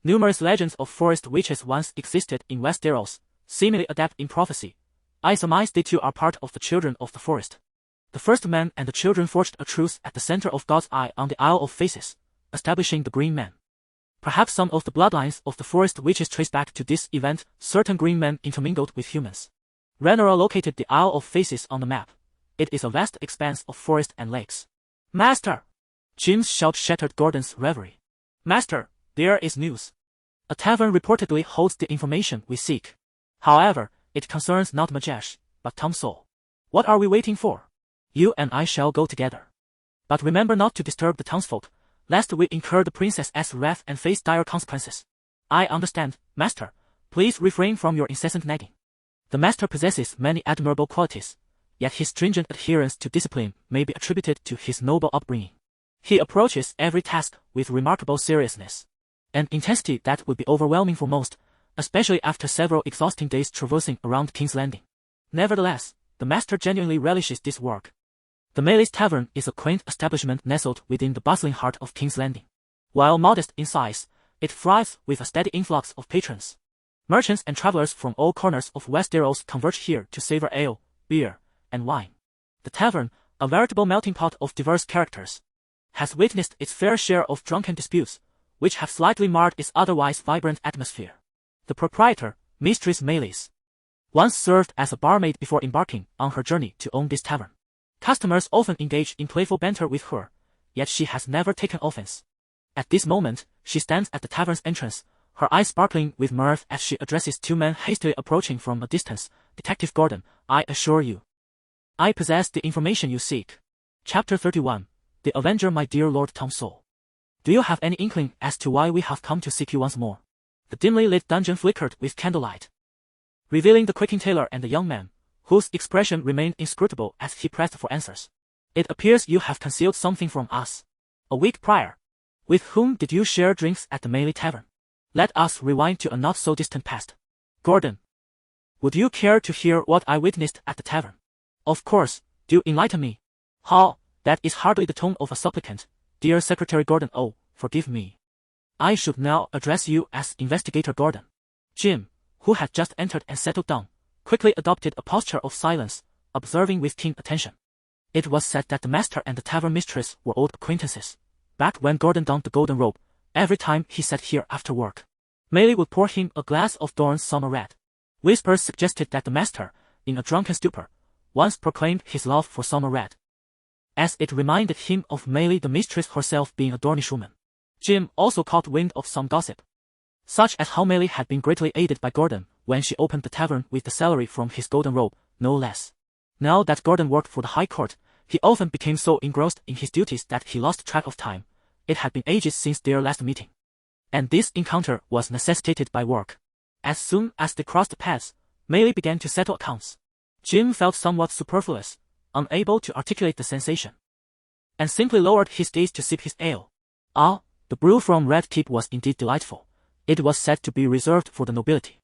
Numerous legends of forest witches once existed in Westeros, seemingly adept in prophecy. I surmise they too are part of the children of the forest. The first man and the children forged a truce at the center of God's Eye on the Isle of Faces, establishing the Green Men. Perhaps some of the bloodlines of the forest witches trace back to this event. Certain green men intermingled with humans. Rhaenyra located the Isle of Faces on the map. It is a vast expanse of forest and lakes. Master! Jim's shout shattered Gordon's reverie. Master, there is news. A tavern reportedly holds the information we seek. However, it concerns not Majesh, but Tom Sole. What are we waiting for? You and I shall go together. But remember not to disturb the townsfolk, lest we incur the princess's wrath and face dire consequences. I understand, Master. Please refrain from your incessant nagging. The Master possesses many admirable qualities, yet his stringent adherence to discipline may be attributed to his noble upbringing. He approaches every task with remarkable seriousness, an intensity that would be overwhelming for most, especially after several exhausting days traversing around King's Landing. Nevertheless, the Master genuinely relishes this work. The Melee's Tavern is a quaint establishment nestled within the bustling heart of King's Landing. While modest in size, it thrives with a steady influx of patrons. Merchants and travelers from all corners of Westeros converge here to savor ale, beer, and wine. The tavern, a veritable melting pot of diverse characters, has witnessed its fair share of drunken disputes, which have slightly marred its otherwise vibrant atmosphere. The proprietor, Mistress Melees, once served as a barmaid before embarking on her journey to own this tavern. Customers often engage in playful banter with her, yet she has never taken offense. At this moment, she stands at the tavern's entrance, her eyes sparkling with mirth as she addresses two men hastily approaching from a distance. Detective Gordon, I assure you, I possess the information you seek. Chapter 31, The Avenger. My dear Lord Tom Sole, do you have any inkling as to why we have come to seek you once more? The dimly lit dungeon flickered with candlelight, revealing the quaking tailor and the young man, whose expression remained inscrutable as he pressed for answers. It appears you have concealed something from us. A week prior, with whom did you share drinks at the Melee Tavern? Let us rewind to a not-so-distant past. Gordon, would you care to hear what I witnessed at the tavern? Of course, do enlighten me. That is hardly the tone of a supplicant, dear Secretary Gordon. Oh, forgive me. I should now address you as Investigator Gordon. Jim, who had just entered and settled down, quickly adopted a posture of silence, observing with keen attention. It was said that the master and the tavern mistress were old acquaintances. Back when Gordon donned the golden robe, every time he sat here after work, Meili would pour him a glass of Dorne's summer red. Whispers suggested that the master, in a drunken stupor, once proclaimed his love for summer red, as it reminded him of Meili the mistress herself being a Dornish woman. Jim also caught wind of some gossip, such as how Meili had been greatly aided by Gordon when she opened the tavern with the salary from his golden robe, no less. Now that Gordon worked for the High Court, he often became so engrossed in his duties that he lost track of time. It had been ages since their last meeting, and this encounter was necessitated by work. As soon as they crossed paths, Meili began to settle accounts. Jim felt somewhat superfluous, unable to articulate the sensation, and simply lowered his gaze to sip his ale. Ah, the brew from Red Keep was indeed delightful. It was said to be reserved for the nobility,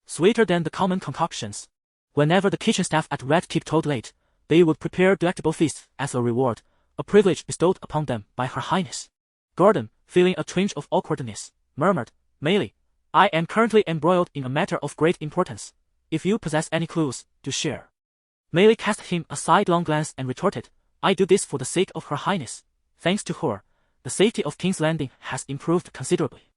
sweeter than the common concoctions. Whenever the kitchen staff at Red Keep told late, they would prepare delectable feasts as a reward, a privilege bestowed upon them by Her Highness. Gordon, feeling a twinge of awkwardness, murmured, "Meili, I am currently embroiled in a matter of great importance. If you possess any clues, do share." Meili cast him a sidelong glance and retorted, "I do this for the sake of Her Highness. Thanks to her, the safety of King's Landing has improved considerably,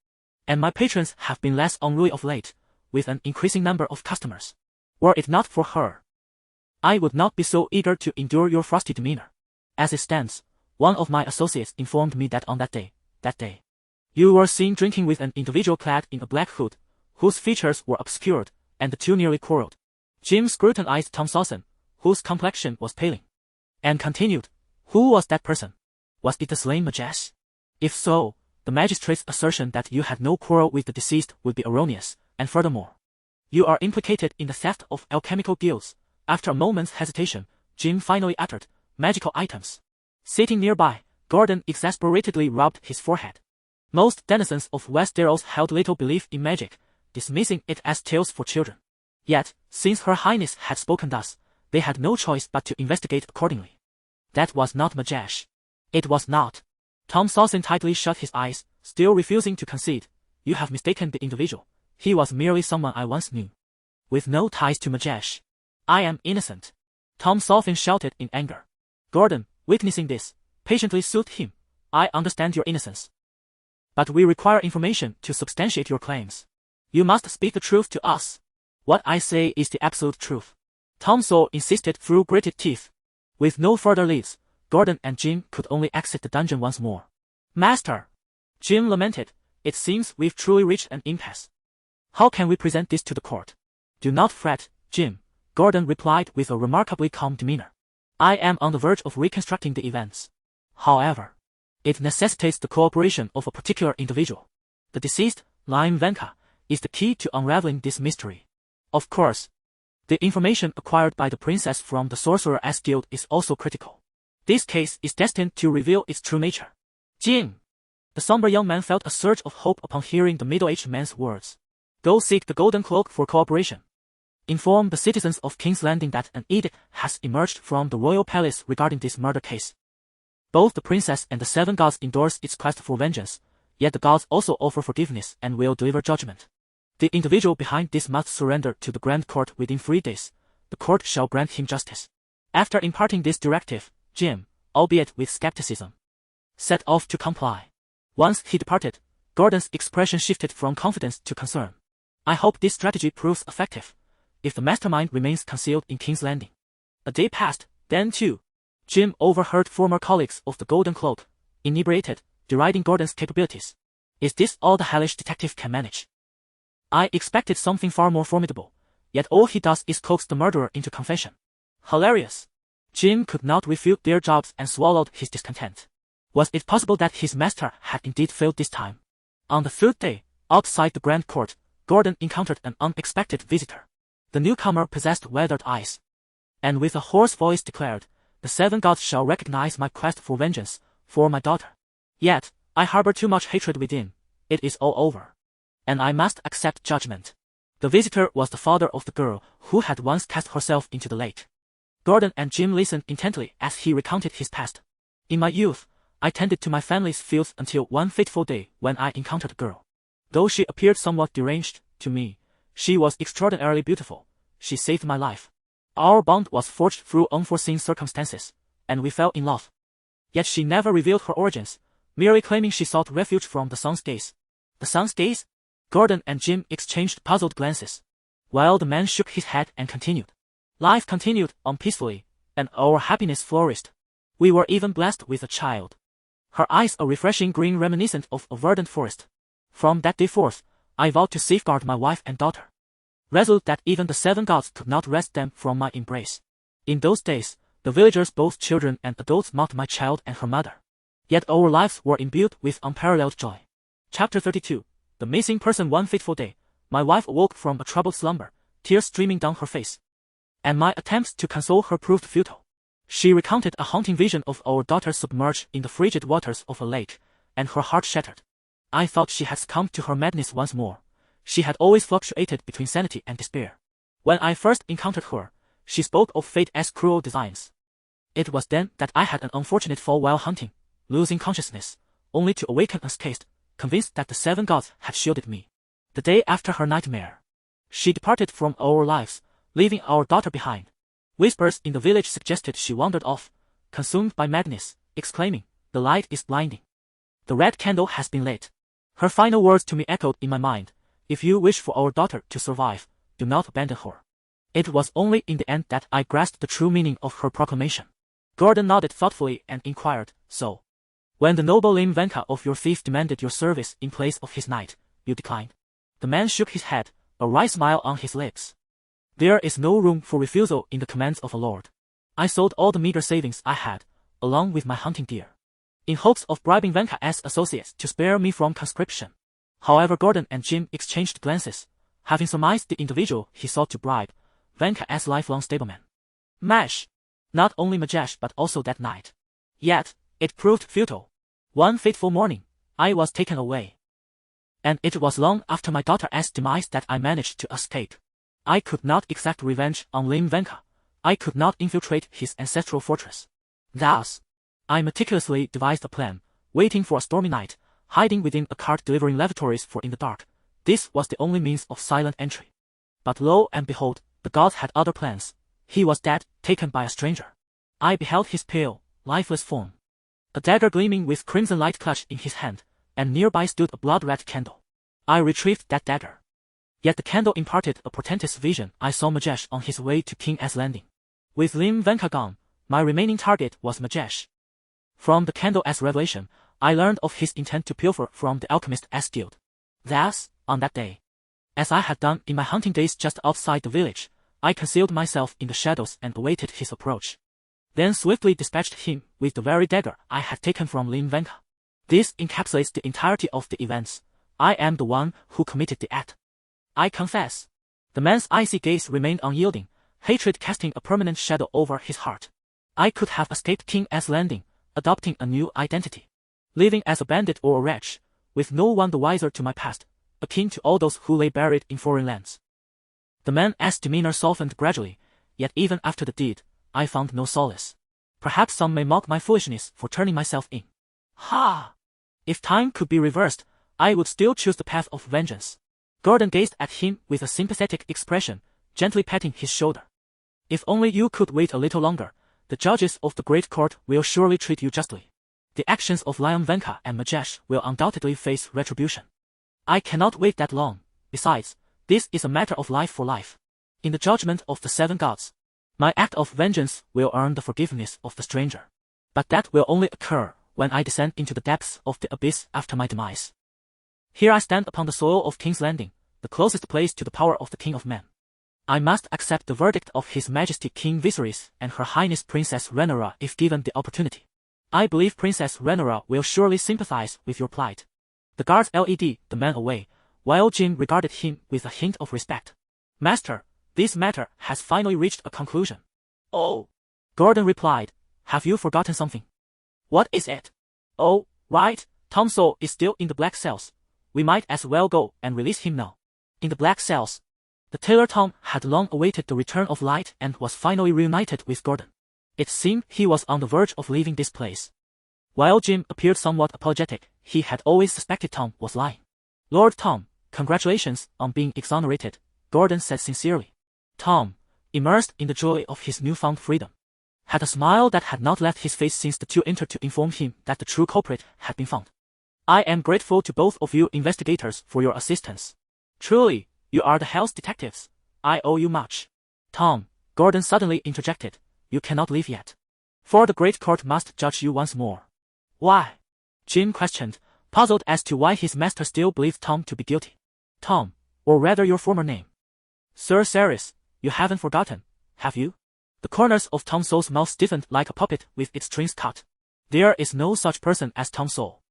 and my patrons have been less unruly of late, with an increasing number of customers. Were it not for her, I would not be so eager to endure your frosty demeanor. As it stands, one of my associates informed me that on that day, you were seen drinking with an individual clad in a black hood, whose features were obscured, and the two nearly quarreled." Jim scrutinized Tom Sawson, whose complexion was paling, and continued, "Who was that person? Was it the slain Majesh? If so, the magistrate's assertion that you had no quarrel with the deceased would be erroneous, and furthermore, you are implicated in the theft of alchemical guilds." After a moment's hesitation, Jim finally uttered, "Magical items." Sitting nearby, Gordon exasperatedly rubbed his forehead. Most denizens of Westeros held little belief in magic, dismissing it as tales for children. Yet, since Her Highness had spoken thus, they had no choice but to investigate accordingly. That was not Majesh. It was not. Tom Sawson tightly shut his eyes, still refusing to concede. "You have mistaken the individual. He was merely someone I once knew, with no ties to Majesh." "I am innocent," Tom Sawson shouted in anger. Gordon, witnessing this, patiently soothed him. "I understand your innocence, but we require information to substantiate your claims. You must speak the truth to us." "What I say is the absolute truth," Tom Sawson insisted through gritted teeth. With no further leads, Gordon and Jim could only exit the dungeon once more. "Master," Jim lamented, "it seems we've truly reached an impasse. How can we present this to the court?" "Do not fret, Jim," Gordon replied with a remarkably calm demeanor. "I am on the verge of reconstructing the events. However, it necessitates the cooperation of a particular individual. The deceased, Lime Venka, is the key to unraveling this mystery. Of course, the information acquired by the princess from the Sorcerer's Guild is also critical. This case is destined to reveal its true nature." "Jim!" The somber young man felt a surge of hope upon hearing the middle-aged man's words. "Go seek the Golden Cloak for cooperation. Inform the citizens of King's Landing that an edict has emerged from the royal palace regarding this murder case. Both the princess and the seven gods endorse its quest for vengeance, yet the gods also offer forgiveness and will deliver judgment. The individual behind this must surrender to the Grand Court within 3 days. The court shall grant him justice." After imparting this directive, Jim, albeit with skepticism, set off to comply. Once he departed, Gordon's expression shifted from confidence to concern. "I hope this strategy proves effective, if the mastermind remains concealed in King's Landing." A day passed, then too. Jim overheard former colleagues of the Golden Cloak, inebriated, deriding Gordon's capabilities. "Is this all the hellish detective can manage? I expected something far more formidable, yet all he does is coax the murderer into confession. Hilarious." Jim could not refute their jobs and swallowed his discontent. Was it possible that his master had indeed failed this time? On the 3rd day, outside the Grand Court, Gordon encountered an unexpected visitor. The newcomer possessed weathered eyes, and with a hoarse voice declared, "The seven gods shall recognize my quest for vengeance, for my daughter. Yet, I harbor too much hatred within. It is all over, and I must accept judgment." The visitor was the father of the girl who had once cast herself into the lake. Gordon and Jim listened intently as he recounted his past. "In my youth, I tended to my family's fields until one fateful day when I encountered a girl. Though she appeared somewhat deranged, to me, she was extraordinarily beautiful. She saved my life. Our bond was forged through unforeseen circumstances, and we fell in love. Yet she never revealed her origins, merely claiming she sought refuge from the sun's gaze. The sun's gaze? Gordon and Jim exchanged puzzled glances, while the man shook his head and continued. Life continued on peacefully, and our happiness flourished. We were even blessed with a child. Her eyes a refreshing green reminiscent of a verdant forest. From that day forth, I vowed to safeguard my wife and daughter, resolute that even the 7 gods could not wrest them from my embrace. In those days, the villagers, both children and adults, mocked my child and her mother. Yet our lives were imbued with unparalleled joy. Chapter 32. The Missing Person. One fateful day, my wife awoke from a troubled slumber, tears streaming down her face, and my attempts to console her proved futile. She recounted a haunting vision of our daughter submerged in the frigid waters of a lake, and her heart shattered. I thought she had succumbed to her madness once more. She had always fluctuated between sanity and despair. When I first encountered her, she spoke of fate as cruel designs. It was then that I had an unfortunate fall while hunting, losing consciousness, only to awaken unscathed, convinced that the 7 gods had shielded me. The day after her nightmare, she departed from our lives, leaving our daughter behind. Whispers in the village suggested she wandered off, consumed by madness, exclaiming, "The light is blinding. The red candle has been lit." Her final words to me echoed in my mind, "If you wish for our daughter to survive, do not abandon her." It was only in the end that I grasped the true meaning of her proclamation. Gordon nodded thoughtfully and inquired, "So, when the noble Lim Venka of your thief demanded your service in place of his knight, you declined?" The man shook his head, a wry smile on his lips. "There is no room for refusal in the commands of a lord. I sold all the meager savings I had, along with my hunting gear, in hopes of bribing Venka's associates to spare me from conscription." However, Gordon and Jim exchanged glances, having surmised the individual he sought to bribe, Venka's lifelong stableman. Mash. Not only Majesh but also that night. Yet, it proved futile. One fateful morning, I was taken away. And it was long after my daughter's demise that I managed to escape. I could not exact revenge on Lim Venka. I could not infiltrate his ancestral fortress. Thus, I meticulously devised a plan, waiting for a stormy night, hiding within a cart delivering lavatories for in the dark. This was the only means of silent entry. But lo and behold, the gods had other plans. He was dead, taken by a stranger. I beheld his pale, lifeless form, a dagger gleaming with crimson light clutched in his hand, and nearby stood a blood-red candle. I retrieved that dagger. Yet the candle imparted a portentous vision. I saw Majesh on his way to King's Landing. With Lim Venka gone, my remaining target was Majesh. From the candle's revelation, I learned of his intent to pilfer from the alchemist's guild. Thus, on that day, as I had done in my hunting days just outside the village, I concealed myself in the shadows and awaited his approach. Then swiftly dispatched him with the very dagger I had taken from Lim Venka. This encapsulates the entirety of the events. I am the one who committed the act. I confess. The man's icy gaze remained unyielding, hatred casting a permanent shadow over his heart. I could have escaped King's Landing, adopting a new identity, living as a bandit or a wretch, with no one the wiser to my past, akin to all those who lay buried in foreign lands. The man's demeanor softened gradually, yet even after the deed, I found no solace. Perhaps some may mock my foolishness for turning myself in. Ha! If time could be reversed, I would still choose the path of vengeance. Gordon gazed at him with a sympathetic expression, gently patting his shoulder. If only you could wait a little longer, the judges of the great court will surely treat you justly. The actions of Lion Venka and Majesh will undoubtedly face retribution. I cannot wait that long. Besides, this is a matter of life for life. In the judgment of the 7 gods, my act of vengeance will earn the forgiveness of the stranger. But that will only occur when I descend into the depths of the abyss after my demise. Here I stand upon the soil of King's Landing, the closest place to the power of the King of Men. I must accept the verdict of His Majesty King Viserys and Her Highness Princess Rhaenyra if given the opportunity. I believe Princess Rhaenyra will surely sympathize with your plight. The guards led the man away, while Jim regarded him with a hint of respect. Master, this matter has finally reached a conclusion. Oh, Gordon replied, have you forgotten something? What is it? Oh, right, Tom Sowell is still in the black cells. We might as well go and release him now. In the black cells, the tailor Tom had long awaited the return of light and was finally reunited with Gordon. It seemed he was on the verge of leaving this place. While Jim appeared somewhat apologetic, he had always suspected Tom was lying. Lord Tom, congratulations on being exonerated, Gordon said sincerely. Tom, immersed in the joy of his newfound freedom, had a smile that had not left his face since the two entered to inform him that the true culprit had been found. I am grateful to both of you investigators for your assistance. Truly, you are the Hell's detectives. I owe you much. Tom, Gordon suddenly interjected, you cannot leave yet. For the great court must judge you once more. Why? Jim questioned, puzzled as to why his master still believed Tom to be guilty. Tom, or rather your former name. Sir Cerys, you haven't forgotten, have you? The corners of Tom Sowell's mouth stiffened like a puppet with its strings cut. There is no such person as Tom Sowell.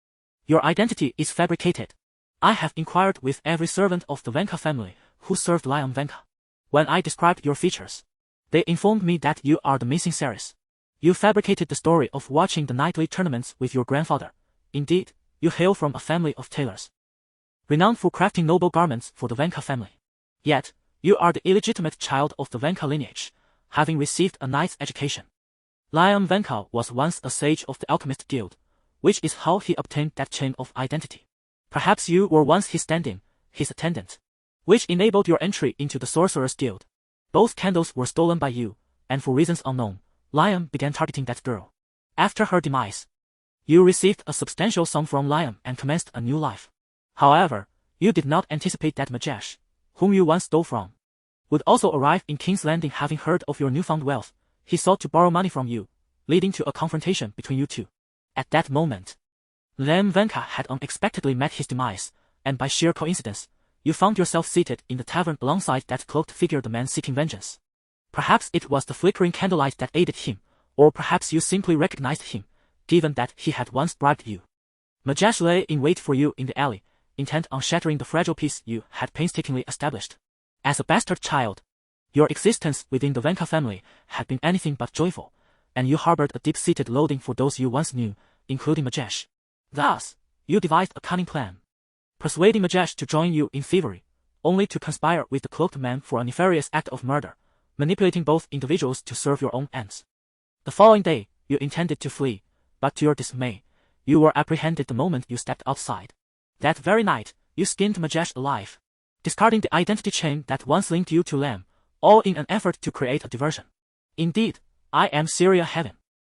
Your identity is fabricated. I have inquired with every servant of the Venka family who served Lion Venka. When I described your features, they informed me that you are the missing Cerys. You fabricated the story of watching the nightly tournaments with your grandfather. Indeed, you hail from a family of tailors, renowned for crafting noble garments for the Venka family. Yet, you are the illegitimate child of the Venka lineage, having received a knight's education. Lion Venka was once a sage of the Alchemist Guild, which is how he obtained that chain of identity. Perhaps you were once his stand-in, his attendant, which enabled your entry into the Sorcerer's Guild. Both candles were stolen by you, and for reasons unknown, Lion began targeting that girl. After her demise, you received a substantial sum from Lion and commenced a new life. However, you did not anticipate that Majesh, whom you once stole from, would also arrive in King's Landing. Having heard of your newfound wealth, he sought to borrow money from you, leading to a confrontation between you two. At that moment, Lion Venka had unexpectedly met his demise, and by sheer coincidence, you found yourself seated in the tavern alongside that cloaked figure, the man seeking vengeance. Perhaps it was the flickering candlelight that aided him, or perhaps you simply recognized him, given that he had once bribed you. Majesh lay in wait for you in the alley, intent on shattering the fragile peace you had painstakingly established. As a bastard child, your existence within the Venka family had been anything but joyful, and you harbored a deep-seated loathing for those you once knew, including Majesh. Thus, you devised a cunning plan, persuading Majesh to join you in thievery, only to conspire with the cloaked man for a nefarious act of murder, manipulating both individuals to serve your own ends. The following day, you intended to flee, but to your dismay, you were apprehended the moment you stepped outside. That very night, you skinned Majesh alive, discarding the identity chain that once linked you to Lamb, all in an effort to create a diversion. Indeed, I am Syria heaven.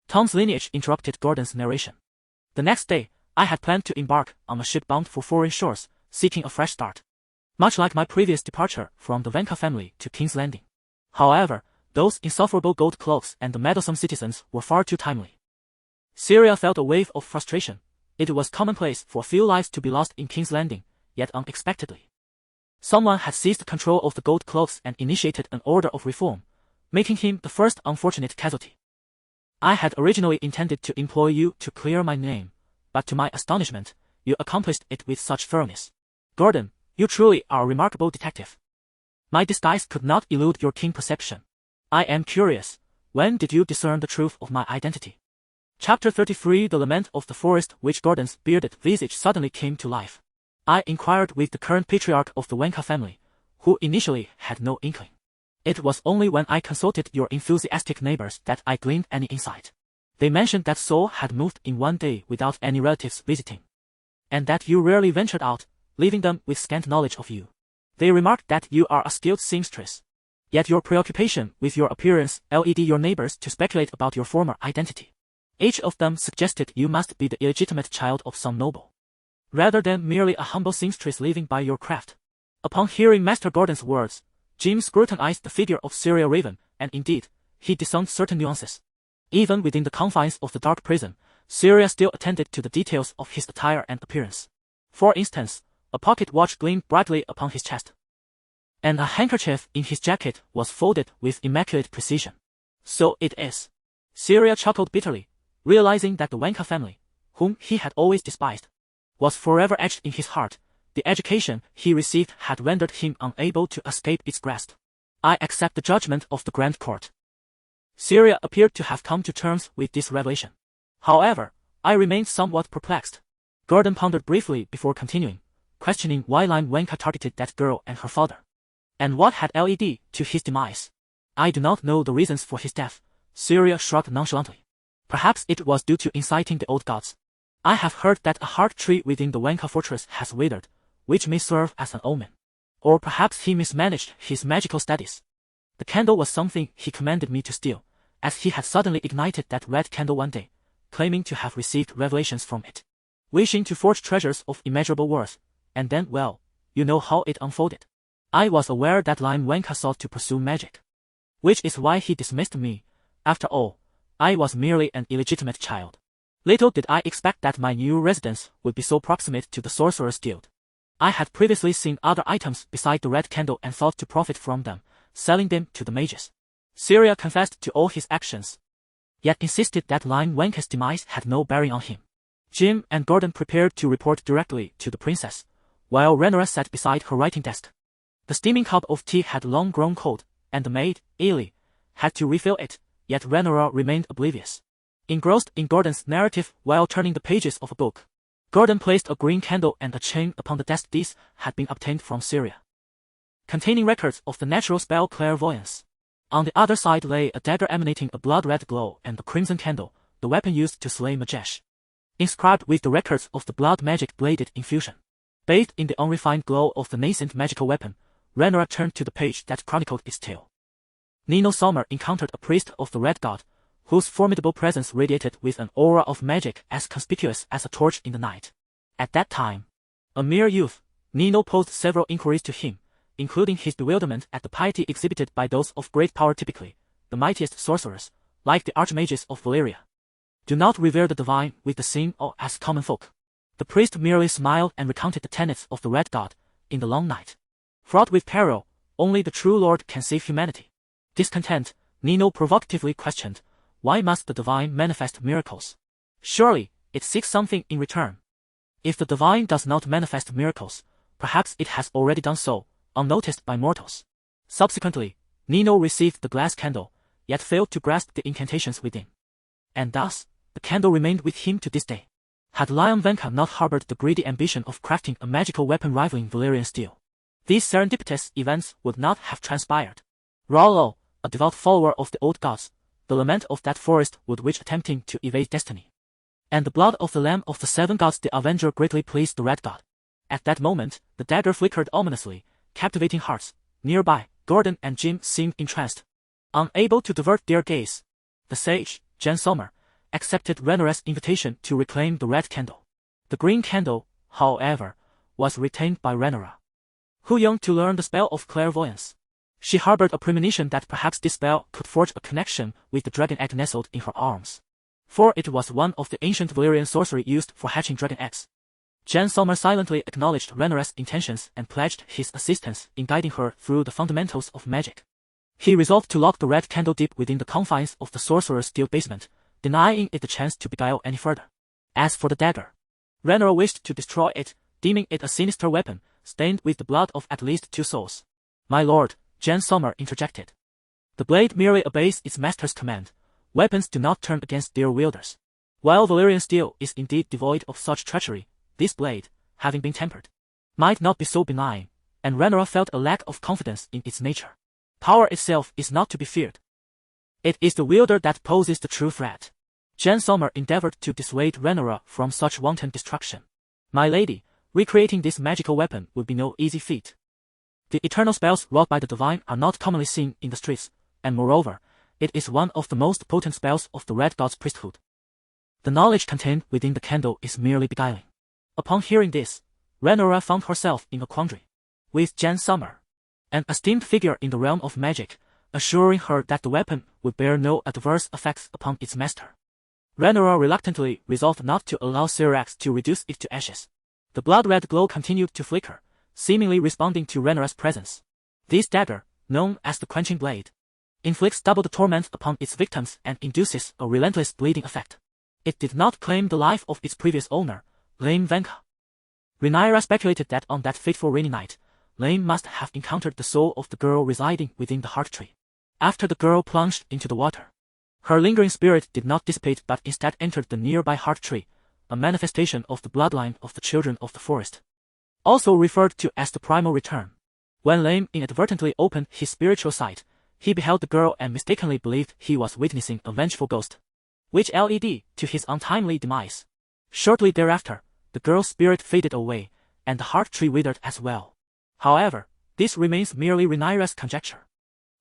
Tom's lineage interrupted Gordon's narration. The next day, I had planned to embark on a ship bound for foreign shores, seeking a fresh start. Much like my previous departure from the Venka family to King's Landing. However, those insufferable gold cloaks and the meddlesome citizens were far too timely. Syria felt a wave of frustration. It was commonplace for a few lives to be lost in King's Landing, yet unexpectedly, someone had seized control of the gold cloaks and initiated an order of reform, making him the first unfortunate casualty. I had originally intended to employ you to clear my name, but to my astonishment, you accomplished it with such thoroughness. Gordon, you truly are a remarkable detective. My disguise could not elude your keen perception. I am curious, when did you discern the truth of my identity? Chapter 33 The Lament of the Forest, which Gordon's bearded visage suddenly came to life. I inquired with the current patriarch of the Venka family, who initially had no inkling. It was only when I consulted your enthusiastic neighbors that I gleaned any insight. They mentioned that Saul had moved in one day without any relatives visiting, and that you rarely ventured out, leaving them with scant knowledge of you. They remarked that you are a skilled seamstress, yet your preoccupation with your appearance led your neighbors to speculate about your former identity. Each of them suggested you must be the illegitimate child of some noble, rather than merely a humble seamstress living by your craft. Upon hearing Master Gordon's words, Jim scrutinized the figure of Syria Raven, and indeed, he discerned certain nuances. Even within the confines of the dark prison, Syria still attended to the details of his attire and appearance. For instance, a pocket watch gleamed brightly upon his chest, and a handkerchief in his jacket was folded with immaculate precision. So it is. Syria chuckled bitterly, realizing that the Venka family, whom he had always despised, was forever etched in his heart. The education he received had rendered him unable to escape its grasp. I accept the judgment of the Grand Court. Syria appeared to have come to terms with this revelation. However, I remained somewhat perplexed. Gordon pondered briefly before continuing, questioning why Lion Venka targeted that girl and her father, and what had led to his demise. I do not know the reasons for his death, Syria shrugged nonchalantly. Perhaps it was due to inciting the old gods. I have heard that a heart tree within the Wenka fortress has withered, which may serve as an omen. Or perhaps he mismanaged his magical studies. The candle was something he commanded me to steal, as he had suddenly ignited that red candle one day, claiming to have received revelations from it. Wishing to forge treasures of immeasurable worth, and then, well, you know how it unfolded. I was aware that Lime Wenka sought to pursue magic. Which is why he dismissed me. After all, I was merely an illegitimate child. Little did I expect that my new residence would be so proximate to the Sorcerer's Guild. I had previously seen other items beside the red candle and thought to profit from them, selling them to the mages. Syria confessed to all his actions, yet insisted that Lime Wenka's demise had no bearing on him. Jim and Gordon prepared to report directly to the princess, while Rhaenyra sat beside her writing desk. The steaming cup of tea had long grown cold, and the maid, Ailey, had to refill it, yet Rhaenyra remained oblivious. Engrossed in Gordon's narrative while turning the pages of a book, Gordon placed a green candle and a chain upon the desk. These had been obtained from Syria, containing records of the natural spell clairvoyance. On the other side lay a dagger emanating a blood-red glow and the crimson candle, the weapon used to slay Majesh, inscribed with the records of the blood magic bladed infusion. Bathed in the unrefined glow of the nascent magical weapon, Rhaenyra turned to the page that chronicled its tale. Nino Sommer encountered a priest of the Red God, whose formidable presence radiated with an aura of magic as conspicuous as a torch in the night. At that time, a mere youth, Nino posed several inquiries to him, including his bewilderment at the piety exhibited by those of great power, typically the mightiest sorcerers, like the archmages of Valyria. Do not revere the divine with the same awe as common folk. The priest merely smiled and recounted the tenets of the Red God. In the long night, fraught with peril, only the true Lord can save humanity. Discontent, Nino provocatively questioned, why must the divine manifest miracles? Surely, it seeks something in return. If the divine does not manifest miracles, perhaps it has already done so, unnoticed by mortals. Subsequently, Nino received the glass candle, yet failed to grasp the incantations within. And thus, the candle remained with him to this day. Had Lion Venka not harbored the greedy ambition of crafting a magical weapon rivaling Valyrian steel, these serendipitous events would not have transpired. Rollo, a devout follower of the old gods, the lament of that forest wood witch attempting to evade destiny, and the blood of the Lamb of the Seven Gods, the Avenger, greatly pleased the Red God. At that moment, the dagger flickered ominously, captivating hearts. Nearby, Gordon and Jim seemed entranced. Unable to divert their gaze, the sage, Jen Sommer, accepted Rhaenyra's invitation to reclaim the red candle. The green candle, however, was retained by Rhaenyra, who yearned to learn the spell of clairvoyance. She harbored a premonition that perhaps this spell could forge a connection with the dragon egg nestled in her arms, for it was one of the ancient Valyrian sorcery used for hatching dragon eggs. Jan Sommer silently acknowledged Rhaenyra's intentions and pledged his assistance in guiding her through the fundamentals of magic. He resolved to lock the red candle deep within the confines of the sorcerer's steel basement, denying it the chance to beguile any further. As for the dagger, Rhaenyra wished to destroy it, deeming it a sinister weapon, stained with the blood of at least 2 souls. My lord, Jan Sommer interjected. The blade merely obeys its master's command. Weapons do not turn against their wielders. While Valyrian steel is indeed devoid of such treachery, this blade, having been tempered, might not be so benign, and Rhaenyra felt a lack of confidence in its nature. Power itself is not to be feared. It is the wielder that poses the true threat. Jan Sommer endeavored to dissuade Rhaenyra from such wanton destruction. My lady, recreating this magical weapon would be no easy feat. The eternal spells wrought by the divine are not commonly seen in the streets, and moreover, it is one of the most potent spells of the Red God's priesthood. The knowledge contained within the candle is merely beguiling. Upon hearing this, Rhaenyra found herself in a quandary. With Jan Sommer, an esteemed figure in the realm of magic, assuring her that the weapon would bear no adverse effects upon its master, Rhaenyra reluctantly resolved not to allow Syrax to reduce it to ashes. The blood-red glow continued to flicker, seemingly responding to Rhaenyra's presence. This dagger, known as the Quenching Blade, inflicts double the torment upon its victims and induces a relentless bleeding effect. It did not claim the life of its previous owner, Lame Venka. Rhaenyra speculated that on that fateful rainy night, Lame must have encountered the soul of the girl residing within the heart tree. After the girl plunged into the water, her lingering spirit did not dissipate but instead entered the nearby heart tree, a manifestation of the bloodline of the children of the forest, also referred to as the primal return. When Lame inadvertently opened his spiritual sight, he beheld the girl and mistakenly believed he was witnessing a vengeful ghost. which led to his untimely demise. Shortly thereafter, the girl's spirit faded away, and the heart tree withered as well. However, this remains merely Rhaenyra's conjecture.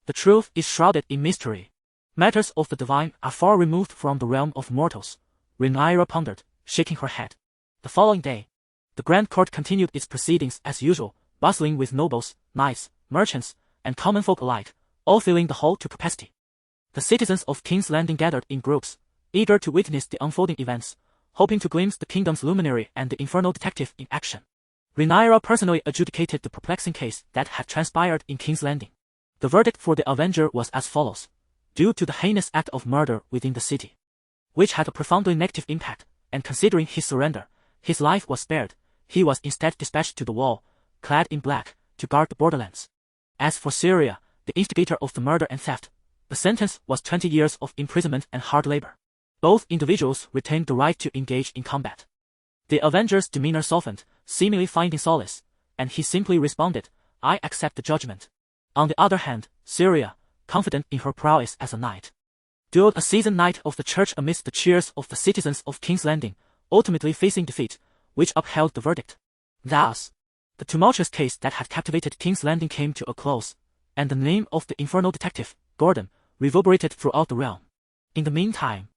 The truth is shrouded in mystery. Matters of the divine are far removed from the realm of mortals, Rhaenyra pondered, shaking her head. The following day, the Grand Court continued its proceedings as usual, bustling with nobles, knights, merchants, and common folk alike, all filling the hall to capacity. The citizens of King's Landing gathered in groups, eager to witness the unfolding events, hoping to glimpse the kingdom's luminary and the infernal detective in action. Rhaenyra personally adjudicated the perplexing case that had transpired in King's Landing. The verdict for the Avenger was as follows: due to the heinous act of murder within the city, which had a profoundly negative impact, and considering his surrender, his life was spared, he was instead dispatched to the wall, clad in black, to guard the borderlands. As for Syria, the instigator of the murder and theft, the sentence was 20 years of imprisonment and hard labor. Both individuals retained the right to engage in combat. The Avenger's demeanor softened, seemingly finding solace, and he simply responded, "I accept the judgment." On the other hand, Syria, confident in her prowess as a knight, dueled a seasoned knight of the church amidst the cheers of the citizens of King's Landing, ultimately facing defeat, which upheld the verdict. Thus, the tumultuous case that had captivated King's Landing came to a close, and the name of the infernal detective, Gordon, reverberated throughout the realm. In the meantime,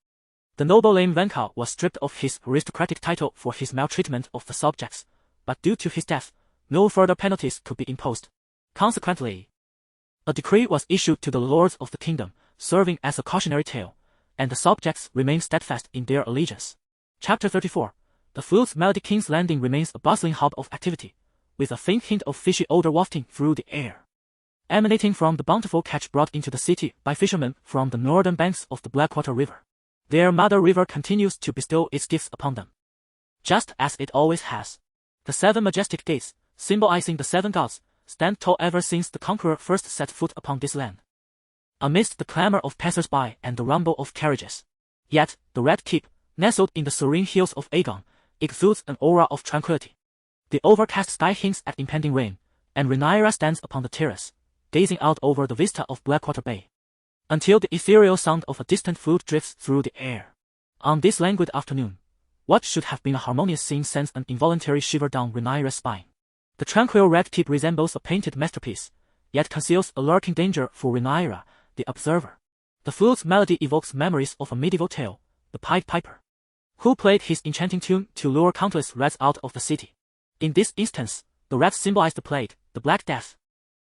the noble Lame Venka was stripped of his aristocratic title for his maltreatment of the subjects, but due to his death, no further penalties could be imposed. Consequently, a decree was issued to the lords of the kingdom, serving as a cautionary tale, and the subjects remained steadfast in their allegiance. Chapter 34. The flute's melody. King's Landing remains a bustling hub of activity, with a faint hint of fishy odor wafting through the air, emanating from the bountiful catch brought into the city by fishermen from the northern banks of the Blackwater River. Their mother river continues to bestow its gifts upon them, just as it always has. The 7 majestic gates, symbolizing the 7 gods, stand tall ever since the conqueror first set foot upon this land. Amidst the clamor of passers-by and the rumble of carriages, yet the Red Keep, nestled in the serene hills of Aegon, exudes an aura of tranquility. The overcast sky hints at impending rain, and Rhaenyra stands upon the terrace, gazing out over the vista of Blackwater Bay, until the ethereal sound of a distant flute drifts through the air. On this languid afternoon, what should have been a harmonious scene sends an involuntary shiver down Rhaenyra's spine. The tranquil Red Keep resembles a painted masterpiece, yet conceals a lurking danger for Rhaenyra, the observer. The flute's melody evokes memories of a medieval tale, the Pied Piper, who played his enchanting tune to lure countless rats out of the city. In this instance, the rats symbolize the plague, the Black Death,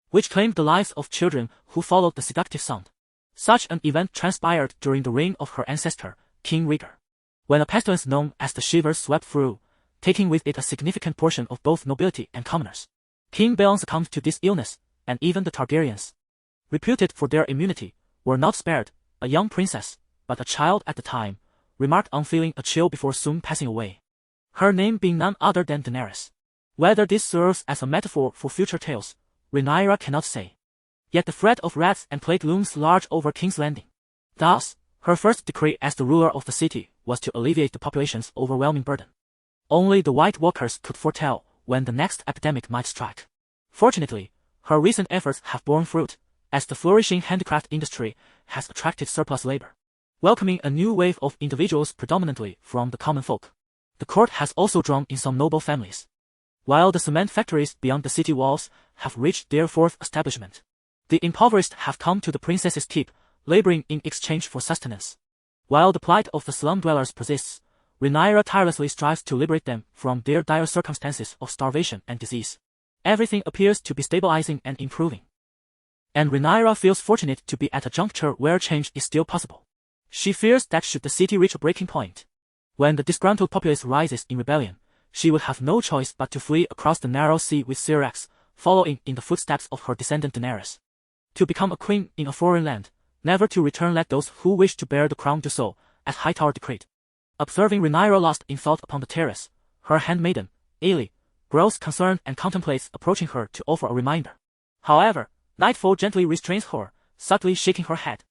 which claimed the lives of children who followed the seductive sound. Such an event transpired during the reign of her ancestor, King Rhaegar, when a pestilence known as the Shivers swept through, taking with it a significant portion of both nobility and commoners. King Baelon succumbed to this illness, and even the Targaryens, reputed for their immunity, were not spared. A young princess, but a child at the time, remarked on feeling a chill before soon passing away, her name being none other than Daenerys. Whether this serves as a metaphor for future tales, Rhaenyra cannot say. Yet the threat of rats and plague looms large over King's Landing. Thus, her first decree as the ruler of the city was to alleviate the population's overwhelming burden. Only the White Walkers could foretell when the next epidemic might strike. Fortunately, her recent efforts have borne fruit, as the flourishing handicraft industry has attracted surplus labor, welcoming a new wave of individuals predominantly from the common folk. The court has also drawn in some noble families, while the cement factories beyond the city walls have reached their 4th establishment. The impoverished have come to the princess's keep, laboring in exchange for sustenance. While the plight of the slum dwellers persists, Rhaenyra tirelessly strives to liberate them from their dire circumstances of starvation and disease. Everything appears to be stabilizing and improving, and Rhaenyra feels fortunate to be at a juncture where change is still possible. She fears that should the city reach a breaking point, when the disgruntled populace rises in rebellion, she would have no choice but to flee across the narrow sea with Syrax, following in the footsteps of her descendant Daenerys. To become a queen in a foreign land, never to return. Let those who wish to bear the crown do so, as Hightower decreed. Observing Rhaenyra lost in thought upon the terrace, her handmaiden, Ailey, grows concerned and contemplates approaching her to offer a reminder. However, Nightfall gently restrains her, subtly shaking her head.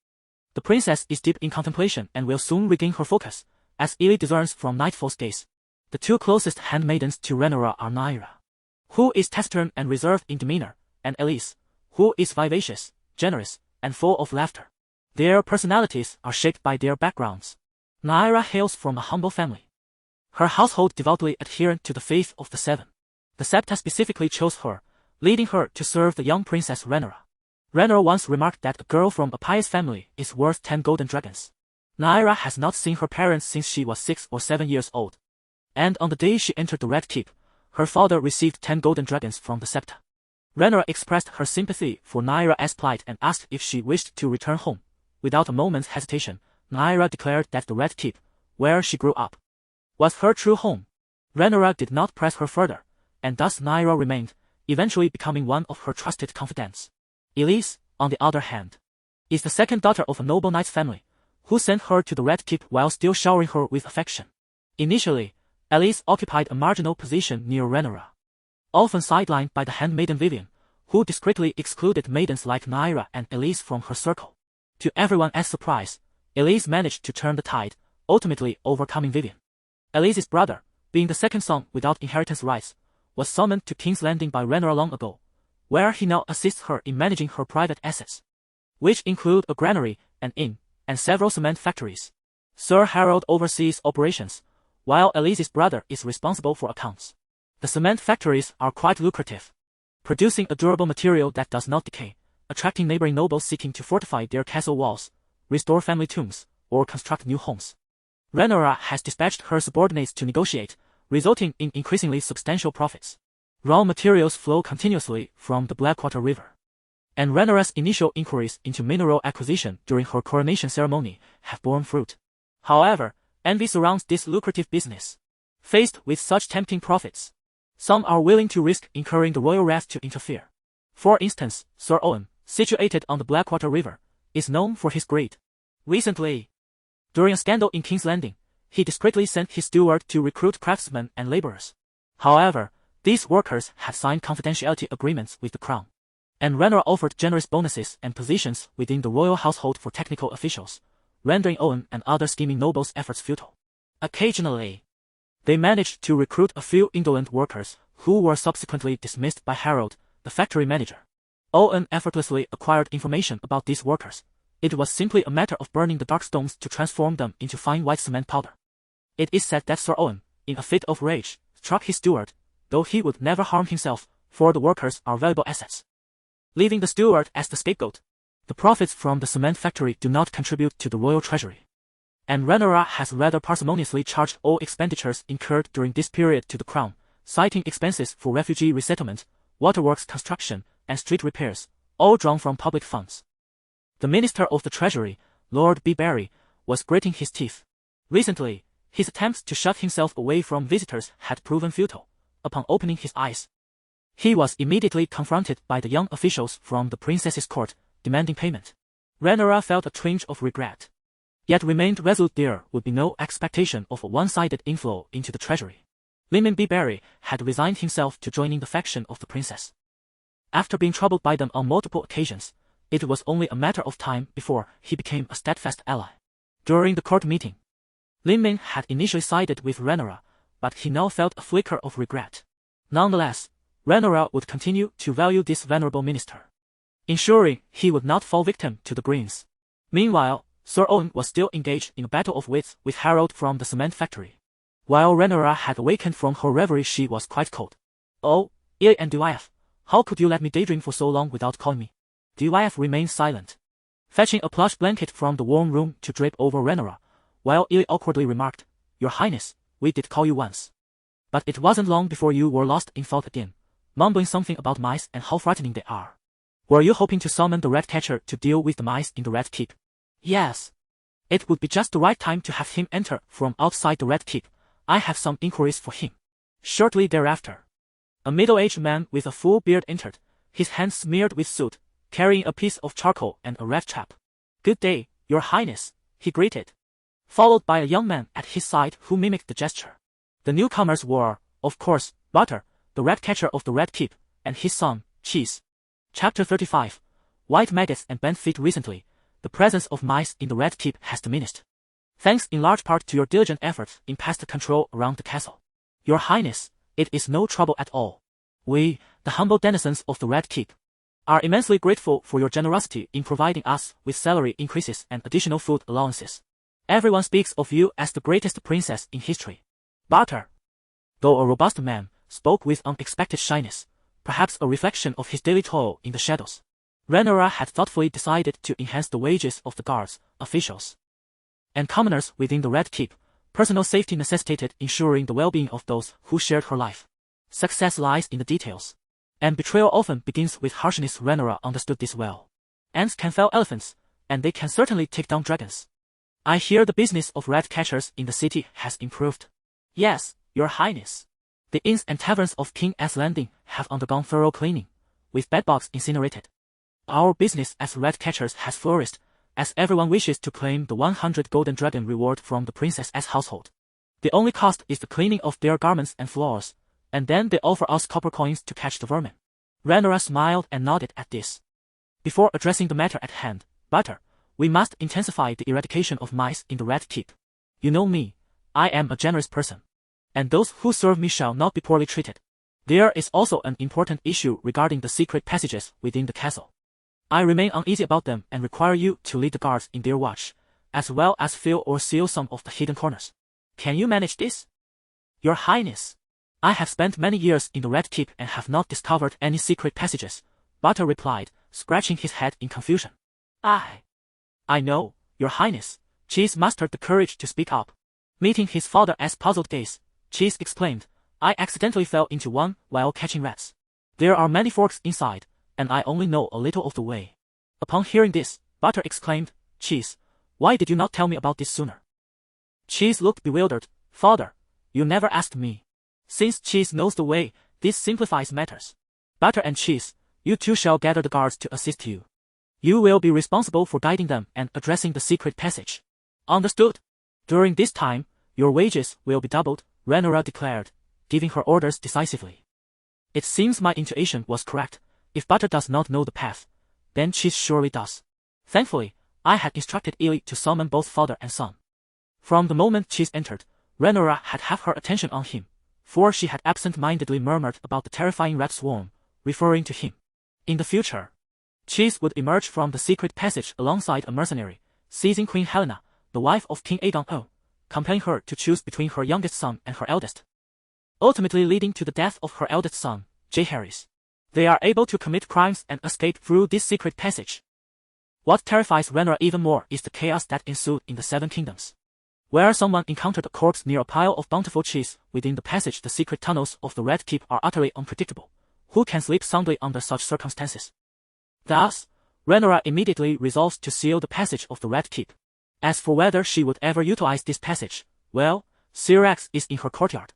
The princess is deep in contemplation and will soon regain her focus, as Ailey discerns from Nightfall's gaze. The 2 closest handmaidens to Rhaenyra are Rhaenyra, who is taciturn and reserved in demeanor, and Elise, who is vivacious, generous, and full of laughter. Their personalities are shaped by their backgrounds, Rhaenyra hails from a humble family. Her household devoutly adherent to the faith of the Seven. The Septa specifically chose her, leading her to serve the young princess Rhaenyra. Rhaenyra once remarked that a girl from a pious family is worth 10 golden dragons. Rhaenyra has not seen her parents since she was 6 or 7 years old. And on the day she entered the Red Keep, her father received 10 golden dragons from the Septa. Rhaenyra expressed her sympathy for Rhaenyra's plight and asked if she wished to return home. Without a moment's hesitation, Rhaenyra declared that the Red Keep, where she grew up, was her true home. Rhaenyra did not press her further, and thus Rhaenyra remained, eventually becoming one of her trusted confidants. Elise, on the other hand, is the second daughter of a noble knight's family, who sent her to the Red Keep while still showering her with affection. Initially, Elise occupied a marginal position near Rhaenyra, often sidelined by the handmaiden Vivian, who discreetly excluded maidens like Rhaenyra and Elise from her circle. To everyone's surprise, Elise managed to turn the tide, ultimately overcoming Vivian. Elise's brother, being the second son without inheritance rights, was summoned to King's Landing by Rhaenyra long ago, where he now assists her in managing her private assets, which include a granary, an inn, and several cement factories. Sir Harold oversees operations, while Elise's brother is responsible for accounts. The cement factories are quite lucrative, producing a durable material that does not decay, attracting neighboring nobles seeking to fortify their castle walls, restore family tombs, or construct new homes. Rhaenyra has dispatched her subordinates to negotiate, resulting in increasingly substantial profits. Raw materials flow continuously from the Blackwater River, and Rhaenyra's initial inquiries into mineral acquisition during her coronation ceremony have borne fruit. However, envy surrounds this lucrative business. Faced with such tempting profits, some are willing to risk incurring the royal wrath to interfere. For instance, Sir Owen, situated on the Blackwater River, is known for his greed. Recently, during a scandal in King's Landing, he discreetly sent his steward to recruit craftsmen and laborers. However, these workers had signed confidentiality agreements with the crown, and Rhaenyra offered generous bonuses and positions within the royal household for technical officials, rendering Owen and other scheming nobles' efforts futile. Occasionally, they managed to recruit a few indolent workers who were subsequently dismissed by Harold, the factory manager. Owen effortlessly acquired information about these workers. It was simply a matter of burning the dark stones to transform them into fine white cement powder. It is said that Sir Owen, in a fit of rage, struck his steward, though he would never harm himself, for the workers are valuable assets, leaving the steward as the scapegoat. The profits from the cement factory do not contribute to the royal treasury, and Rhaenyra has rather parsimoniously charged all expenditures incurred during this period to the crown, citing expenses for refugee resettlement, waterworks construction, and street repairs, all drawn from public funds. The Minister of the Treasury, Lord B. Barry, was gritting his teeth. Recently, his attempts to shut himself away from visitors had proven futile. Upon opening his eyes, he was immediately confronted by the young officials from the princess's court, demanding payment. Rhaenyra felt a twinge of regret, yet remained resolute there would be no expectation of a one-sided inflow into the treasury. Lyman B. Barry had resigned himself to joining the faction of the princess. After being troubled by them on multiple occasions, it was only a matter of time before he became a steadfast ally. During the court meeting, Lyman had initially sided with Rhaenyra, but he now felt a flicker of regret. Nonetheless, Rhaenyra would continue to value this venerable minister, ensuring he would not fall victim to the Greens. Meanwhile, Sir Owen was still engaged in a battle of wits with Harold from the cement factory. While Rhaenyra had awakened from her reverie, she was quite cold. "Oh, Illy and Dyf, how could you let me daydream for so long without calling me?" Dyf remained silent, fetching a plush blanket from the warm room to drape over Rhaenyra, while Illy awkwardly remarked, "Your Highness, we did call you once, but it wasn't long before you were lost in thought again, mumbling something about mice and how frightening they are. Were you hoping to summon the Ratcatcher to deal with the mice in the Red Keep?" "Yes. It would be just the right time to have him enter from outside the Red Keep. I have some inquiries for him." Shortly thereafter, a middle-aged man with a full beard entered, his hands smeared with soot, carrying a piece of charcoal and a rat trap. "Good day, Your Highness," he greeted, followed by a young man at his side who mimicked the gesture. The newcomers were, of course, Butter, the Ratcatcher of the Red Keep, and his son, Cheese. Chapter 35. White Maggots and Bent Feet. Recently, the presence of mice in the Red Keep has diminished, thanks in large part to your diligent efforts in pest control around the castle. Your Highness, it is no trouble at all. We, the humble denizens of the Red Keep, are immensely grateful for your generosity in providing us with salary increases and additional food allowances. Everyone speaks of you as the greatest princess in history. Butter, though a robust man, spoke with unexpected shyness, perhaps a reflection of his daily toil in the shadows. Rhaenyra had thoughtfully decided to enhance the wages of the guards, officials, and commoners within the Red Keep. Personal safety necessitated ensuring the well-being of those who shared her life. Success lies in the details, and betrayal often begins with harshness. Rhaenyra understood this well. Ants can fell elephants, and they can certainly take down dragons. I hear the business of rat catchers in the city has improved. Yes, Your Highness. The inns and taverns of King's Landing have undergone thorough cleaning, with bedbugs incinerated. Our business as rat catchers has flourished, as everyone wishes to claim the 100 golden dragon reward from the princess's household. The only cost is the cleaning of their garments and floors, and then they offer us copper coins to catch the vermin. Rhaenyra smiled and nodded at this. Before addressing the matter at hand, Butter, we must intensify the eradication of mice in the Red Keep. You know me, I am a generous person, and those who serve me shall not be poorly treated. There is also an important issue regarding the secret passages within the castle. I remain uneasy about them and require you to lead the guards in their watch, as well as fill or seal some of the hidden corners. Can you manage this? Your Highness, I have spent many years in the Red Keep and have not discovered any secret passages, Butter replied, scratching his head in confusion. I know, Your Highness. Cheese mustered the courage to speak up. Meeting his father's puzzled gaze, Cheese exclaimed, I accidentally fell into one while catching rats. There are many forks inside, and I only know a little of the way. Upon hearing this, Butter exclaimed, Cheese, why did you not tell me about this sooner? Cheese looked bewildered. Father, you never asked me. Since Cheese knows the way, this simplifies matters. Butter and Cheese, you two shall gather the guards to assist you. You will be responsible for guiding them and addressing the secret passage. Understood? During this time, your wages will be doubled, Rhaenyra declared, giving her orders decisively. It seems my intuition was correct. If Butter does not know the path, then Cheese surely does. Thankfully, I had instructed Ely to summon both father and son. From the moment Cheese entered, Rhaenyra had half her attention on him, for she had absent-mindedly murmured about the terrifying rat swarm, referring to him. In the future, Cheese would emerge from the secret passage alongside a mercenary, seizing Queen Helena, the wife of King Aegon, compelling her to choose between her youngest son and her eldest, ultimately leading to the death of her eldest son, Jaehaerys. They are able to commit crimes and escape through this secret passage. What terrifies Rhaenyra even more is the chaos that ensued in the Seven Kingdoms. Where someone encountered a corpse near a pile of bountiful cheese within the passage, the secret tunnels of the Red Keep are utterly unpredictable. Who can sleep soundly under such circumstances? Thus, Rhaenyra immediately resolves to seal the passage of the Red Keep. As for whether she would ever utilize this passage, well, Syrax is in her courtyard,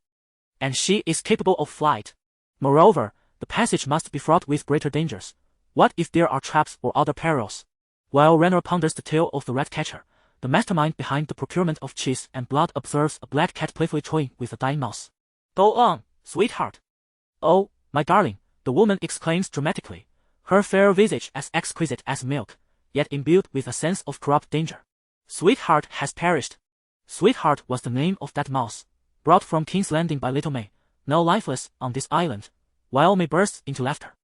and she is capable of flight. Moreover, the passage must be fraught with greater dangers. What if there are traps or other perils? While Rhaenyra ponders the tale of the rat catcher, the mastermind behind the procurement of cheese and blood observes a black cat playfully toying with a dying mouse. Go on, sweetheart. Oh, my darling, the woman exclaims dramatically, her fair visage as exquisite as milk, yet imbued with a sense of corrupt danger. Sweetheart has perished. Sweetheart was the name of that mouse, brought from King's Landing by Little May, now lifeless on this island, while May bursts into laughter.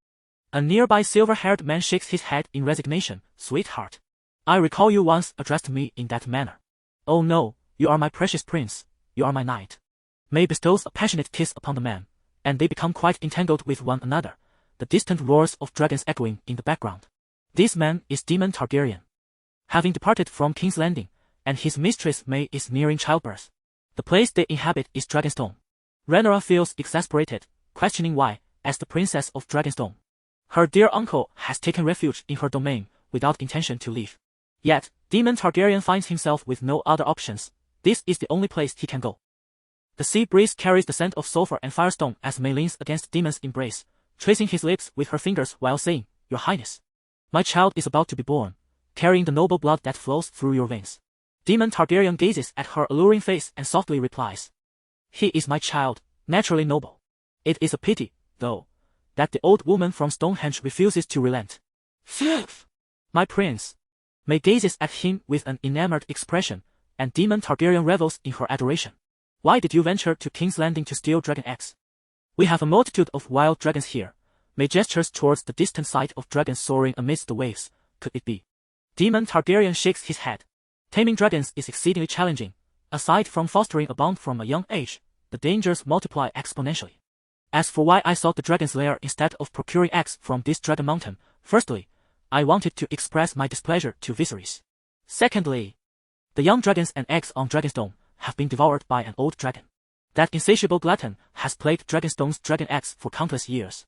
A nearby silver-haired man shakes his head in resignation. Sweetheart, I recall you once addressed me in that manner. Oh no, you are my precious prince, you are my knight. May bestows a passionate kiss upon the man, and they become quite entangled with one another, the distant roars of dragons echoing in the background. This man is Daemon Targaryen. Having departed from King's Landing, and his mistress May is nearing childbirth. The place they inhabit is Dragonstone. Rhaenyra feels exasperated, questioning why, as the princess of Dragonstone, her dear uncle has taken refuge in her domain without intention to leave. Yet, Daemon Targaryen finds himself with no other options. This is the only place he can go. The sea breeze carries the scent of sulfur and firestone as May leans against Daemon's embrace, tracing his lips with her fingers while saying, Your Highness, my child is about to be born, carrying the noble blood that flows through your veins. Daemon Targaryen gazes at her alluring face and softly replies, He is my child, naturally noble. It is a pity, though, that the old woman from Stonehenge refuses to relent. Phew! My prince. May gazes at him with an enamored expression, and Daemon Targaryen revels in her adoration. Why did you venture to King's Landing to steal dragon eggs? We have a multitude of wild dragons here. May gestures towards the distant sight of dragons soaring amidst the waves. Could it be? Daemon Targaryen shakes his head. Taming dragons is exceedingly challenging. Aside from fostering a bond from a young age, the dangers multiply exponentially. As for why I sought the dragon's lair instead of procuring eggs from this dragon mountain, firstly, I wanted to express my displeasure to Viserys. Secondly, the young dragons and eggs on Dragonstone have been devoured by an old dragon. That insatiable glutton has plagued Dragonstone's dragon eggs for countless years.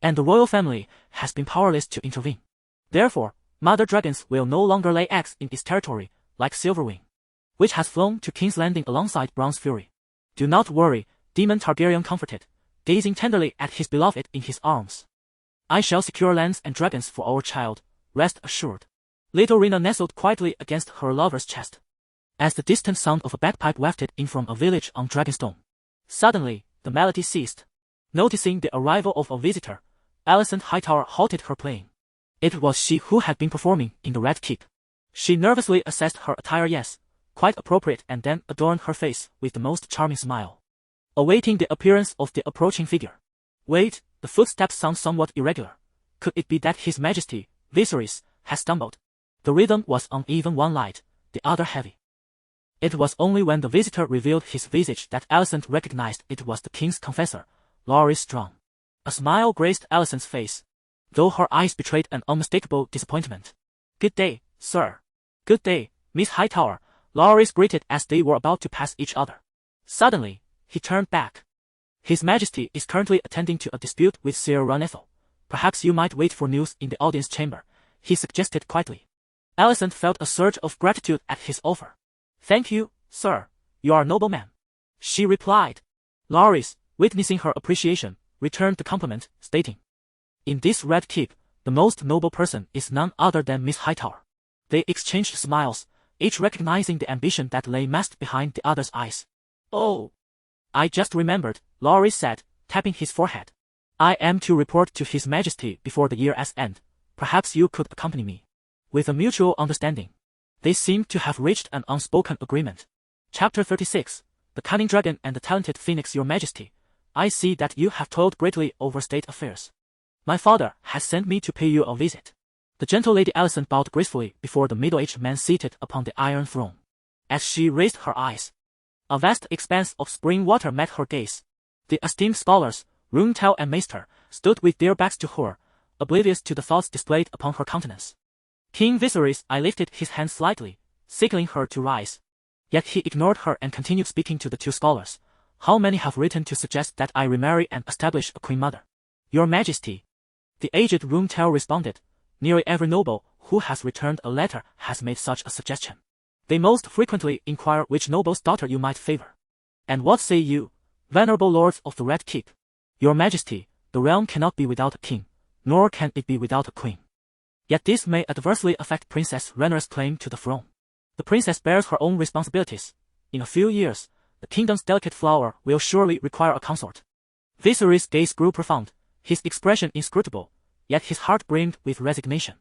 And the royal family has been powerless to intervene. Therefore, mother dragons will no longer lay eggs in its territory, like Silverwing, which has flown to King's Landing alongside Bronze Fury. Do not worry, Demon Targaryen comforted, gazing tenderly at his beloved in his arms. I shall secure lands and dragons for our child, rest assured. Little Rhaenyra nestled quietly against her lover's chest, as the distant sound of a bagpipe wafted in from a village on Dragonstone. Suddenly, the melody ceased. Noticing the arrival of a visitor, Alicent Hightower halted her playing. It was she who had been performing in the Red Keep. She nervously assessed her attire. Yes, quite appropriate, and then adorned her face with the most charming smile, awaiting the appearance of the approaching figure. Wait, the footsteps sound somewhat irregular. Could it be that His Majesty, Viserys, has stumbled? The rhythm was uneven, one light, the other heavy. It was only when the visitor revealed his visage that Alicent recognized it was the king's confessor, Larys Strong. A smile graced Alicent's face, though her eyes betrayed an unmistakable disappointment. Good day, sir. Good day, Miss Hightower, Larys greeted as they were about to pass each other. Suddenly, he turned back. His Majesty is currently attending to a dispute with Sir Ronethel. Perhaps you might wait for news in the audience chamber, he suggested quietly. Alicent felt a surge of gratitude at his offer. Thank you, sir. You are a noble man, she replied. Larys, witnessing her appreciation, returned the compliment, stating, in this Red Keep, the most noble person is none other than Miss Hightower. They exchanged smiles, each recognizing the ambition that lay masked behind the other's eyes. Oh, I just remembered, Larys said, tapping his forehead. I am to report to His Majesty before the year's end. Perhaps you could accompany me. With a mutual understanding, they seemed to have reached an unspoken agreement. Chapter 36, The Cunning Dragon and the Talented Phoenix. Your Majesty, I see that you have toiled greatly over state affairs. My father has sent me to pay you a visit. The gentle Lady Alicent bowed gracefully before the middle-aged man seated upon the Iron Throne. As she raised her eyes, a vast expanse of spring water met her gaze. The esteemed scholars, Rhaenyra and Maester, stood with their backs to her, oblivious to the thoughts displayed upon her countenance. King Viserys I lifted his hand slightly, signaling her to rise. Yet he ignored her and continued speaking to the two scholars. How many have written to suggest that I remarry and establish a queen mother? Your Majesty, the aged Rhaenyra responded, nearly every noble who has returned a letter has made such a suggestion. They most frequently inquire which noble's daughter you might favor. And what say you, venerable lords of the Red Keep? Your Majesty, the realm cannot be without a king, nor can it be without a queen. Yet this may adversely affect Princess Rhaenyra's claim to the throne. The princess bears her own responsibilities. In a few years, the kingdom's delicate flower will surely require a consort. Viserys' gaze grew profound, his expression inscrutable, yet his heart brimmed with resignation.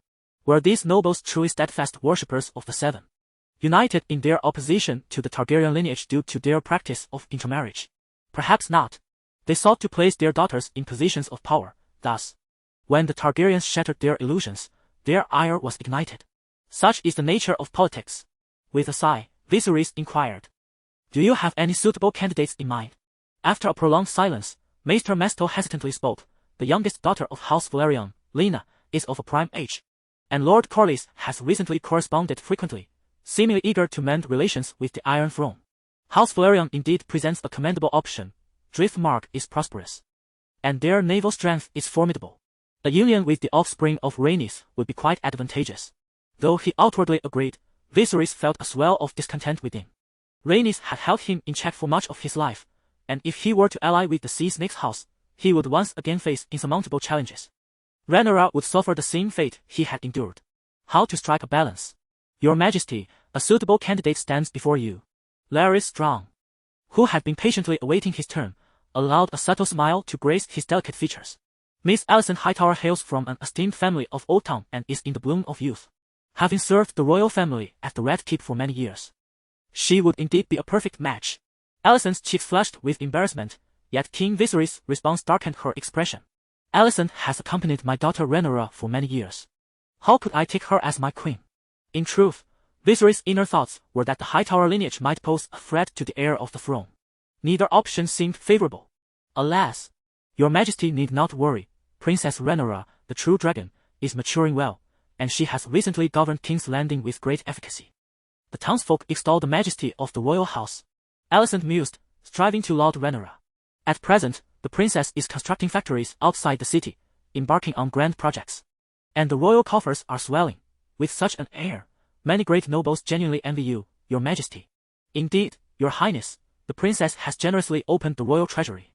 Were these nobles truly steadfast worshippers of the Seven, united in their opposition to the Targaryen lineage due to their practice of intermarriage? Perhaps not. They sought to place their daughters in positions of power, thus, when the Targaryens shattered their illusions, their ire was ignited. Such is the nature of politics. With a sigh, Viserys inquired, do you have any suitable candidates in mind? After a prolonged silence, Maester Mestel hesitantly spoke. The youngest daughter of House Velaryon, Lena, is of a prime age, and Lord Corlys has recently corresponded frequently, seemingly eager to mend relations with the Iron Throne. House Velaryon indeed presents a commendable option. Driftmark is prosperous, and their naval strength is formidable. A union with the offspring of Rhaenys would be quite advantageous. Though he outwardly agreed, Viserys felt a swell of discontent within. Rhaenys had held him in check for much of his life, and if he were to ally with the Sea Snake's house, he would once again face insurmountable challenges. Rhaenyra would suffer the same fate he had endured. How to strike a balance? Your Majesty, a suitable candidate stands before you. Larys Strong, who had been patiently awaiting his turn, allowed a subtle smile to grace his delicate features. Miss Alicent Hightower hails from an esteemed family of Old Town and is in the bloom of youth, having served the royal family at the Red Keep for many years. She would indeed be a perfect match. Alicent's cheeks flushed with embarrassment, yet King Viserys' response darkened her expression. Alicent has accompanied my daughter Rhaenyra for many years. How could I take her as my queen? In truth, Viserys' inner thoughts were that the Hightower lineage might pose a threat to the heir of the throne. Neither option seemed favorable. Alas! Your Majesty need not worry. Princess Rhaenyra, the true dragon, is maturing well, and she has recently governed King's Landing with great efficacy. The townsfolk extol the majesty of the royal house. Alicent mused, striving to laud Rhaenyra. At present, the princess is constructing factories outside the city, embarking on grand projects. And the royal coffers are swelling. With such an heir, many great nobles genuinely envy you, your majesty. Indeed, your highness, the princess has generously opened the royal treasury.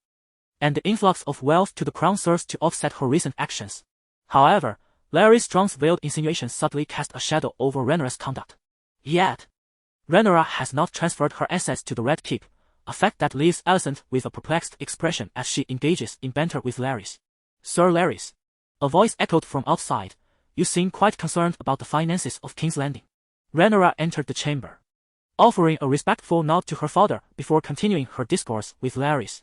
And the influx of wealth to the crown serves to offset her recent actions. However, Larry Strong's veiled insinuations subtly cast a shadow over Rhaenyra's conduct. Yet, Rhaenyra has not transferred her assets to the Red Keep, a fact that leaves Alicent with a perplexed expression as she engages in banter with Larys. Sir Larys. A voice echoed from outside. You seem quite concerned about the finances of King's Landing. Rhaenyra entered the chamber, offering a respectful nod to her father before continuing her discourse with Larys.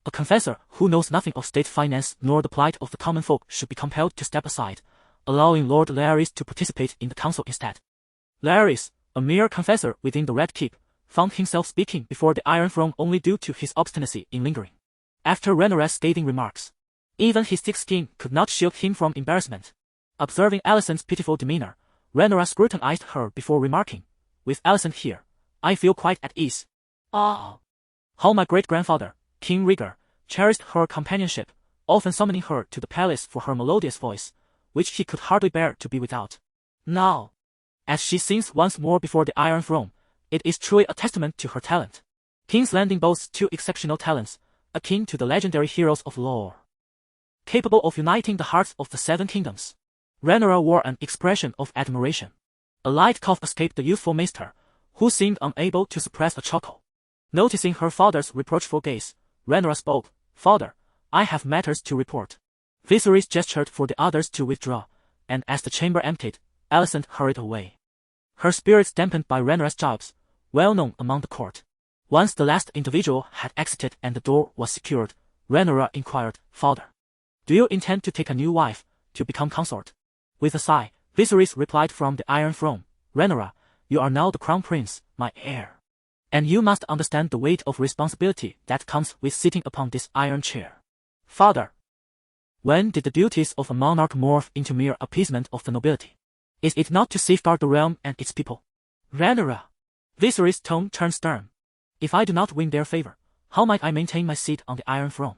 A confessor who knows nothing of state finance nor the plight of the common folk should be compelled to step aside, allowing Lord Larys to participate in the council instead. Larys, a mere confessor within the Red Keep, found himself speaking before the Iron Throne only due to his obstinacy in lingering. After Rhaenyra's scathing remarks, even his thick skin could not shield him from embarrassment. Observing Alicent's pitiful demeanor, Rhaenyra scrutinized her before remarking, with Alicent here, I feel quite at ease. Ah! How my great-grandfather, King Rhaegar, cherished her companionship, often summoning her to the palace for her melodious voice, which he could hardly bear to be without. Now, as she sings once more before the Iron Throne, it is truly a testament to her talent. King's Landing boasts two exceptional talents, akin to the legendary heroes of lore, capable of uniting the hearts of the Seven Kingdoms. Rhaenyra wore an expression of admiration. A light cough escaped the youthful maester, who seemed unable to suppress a chuckle. Noticing her father's reproachful gaze, Rhaenyra spoke, Father, I have matters to report. Viserys gestured for the others to withdraw, and as the chamber emptied, Alicent hurried away. Her spirits dampened by Rhaenyra's jibes, well known among the court. Once the last individual had exited and the door was secured, Rhaenyra inquired, Father, do you intend to take a new wife, to become consort? With a sigh, Viserys replied from the Iron Throne, Rhaenyra, you are now the crown prince, my heir. And you must understand the weight of responsibility that comes with sitting upon this iron chair. Father, when did the duties of a monarch morph into mere appeasement of the nobility? Is it not to safeguard the realm and its people? Rhaenyra. Viserys' tone turned stern. If I do not win their favor, how might I maintain my seat on the Iron Throne?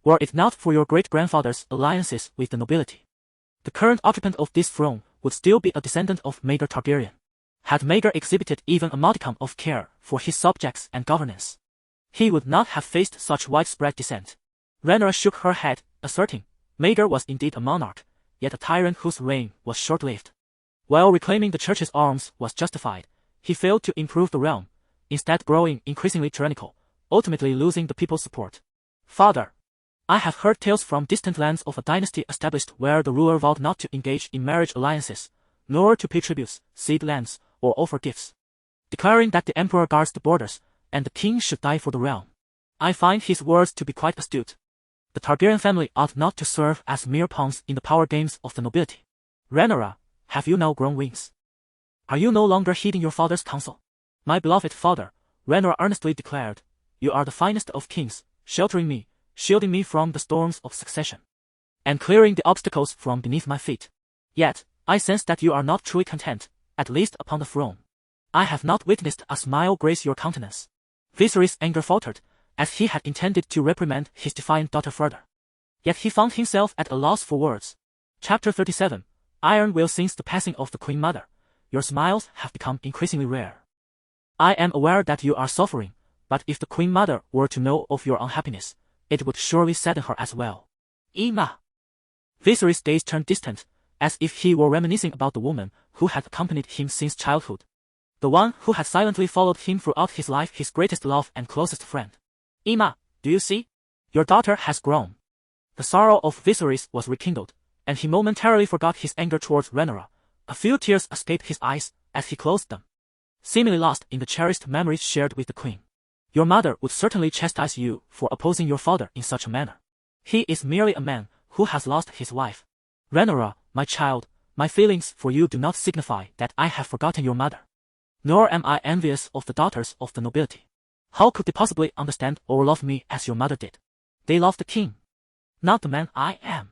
Were it not for your great-grandfather's alliances with the nobility, the current occupant of this throne would still be a descendant of Rhaenyra Targaryen. Had Rhaegar exhibited even a modicum of care for his subjects and governance, he would not have faced such widespread dissent. Rhaenyra shook her head, asserting, Rhaegar was indeed a monarch, yet a tyrant whose reign was short-lived. While reclaiming the church's arms was justified, he failed to improve the realm, instead growing increasingly tyrannical, ultimately losing the people's support. Father, I have heard tales from distant lands of a dynasty established where the ruler vowed not to engage in marriage alliances, nor to pay tributes, cede lands, or offer gifts, declaring that the emperor guards the borders, and the king should die for the realm. I find his words to be quite astute. The Targaryen family ought not to serve as mere pawns in the power games of the nobility. Rhaenyra, have you now grown wings? Are you no longer heeding your father's counsel? My beloved father, Rhaenyra earnestly declared, you are the finest of kings, sheltering me, shielding me from the storms of succession, and clearing the obstacles from beneath my feet. Yet, I sense that you are not truly content, at least upon the throne. I have not witnessed a smile grace your countenance. Viserys' anger faltered, as he had intended to reprimand his defiant daughter further. Yet he found himself at a loss for words. Chapter 37, Iron Will. Since the passing of the Queen Mother, your smiles have become increasingly rare. I am aware that you are suffering, but if the Queen Mother were to know of your unhappiness, it would surely sadden her as well. Emma. Viserys' gaze turned distant, as if he were reminiscing about the woman who had accompanied him since childhood. The one who had silently followed him throughout his life, his greatest love and closest friend. Emma, do you see? Your daughter has grown. The sorrow of Viserys was rekindled, and he momentarily forgot his anger towards Rhaenyra. A few tears escaped his eyes as he closed them, seemingly lost in the cherished memories shared with the queen. Your mother would certainly chastise you for opposing your father in such a manner. He is merely a man who has lost his wife. Rhaenyra, my child, my feelings for you do not signify that I have forgotten your mother. Nor am I envious of the daughters of the nobility. How could they possibly understand or love me as your mother did? They love the king, not the man I am.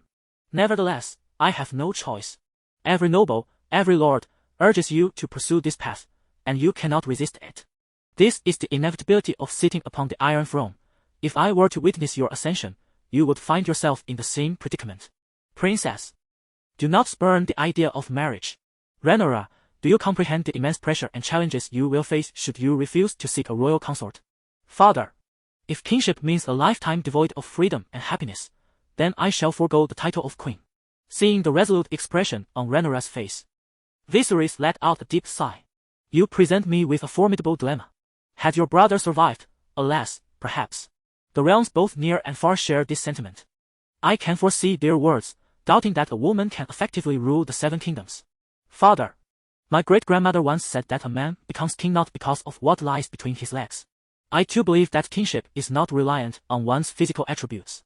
Nevertheless, I have no choice. Every noble, every lord, urges you to pursue this path, and you cannot resist it. This is the inevitability of sitting upon the Iron Throne. If I were to witness your ascension, you would find yourself in the same predicament. Princess, do not spurn the idea of marriage. Rhaenyra, do you comprehend the immense pressure and challenges you will face should you refuse to seek a royal consort? Father, if kingship means a lifetime devoid of freedom and happiness, then I shall forego the title of queen. Seeing the resolute expression on Rhaenyra's face, Viserys let out a deep sigh. You present me with a formidable dilemma. Had your brother survived, alas, perhaps. The realms both near and far share this sentiment. I can foresee their words, doubting that a woman can effectively rule the 7 kingdoms. Father, my great-grandmother once said that a man becomes king not because of what lies between his legs. I too believe that kingship is not reliant on one's physical attributes.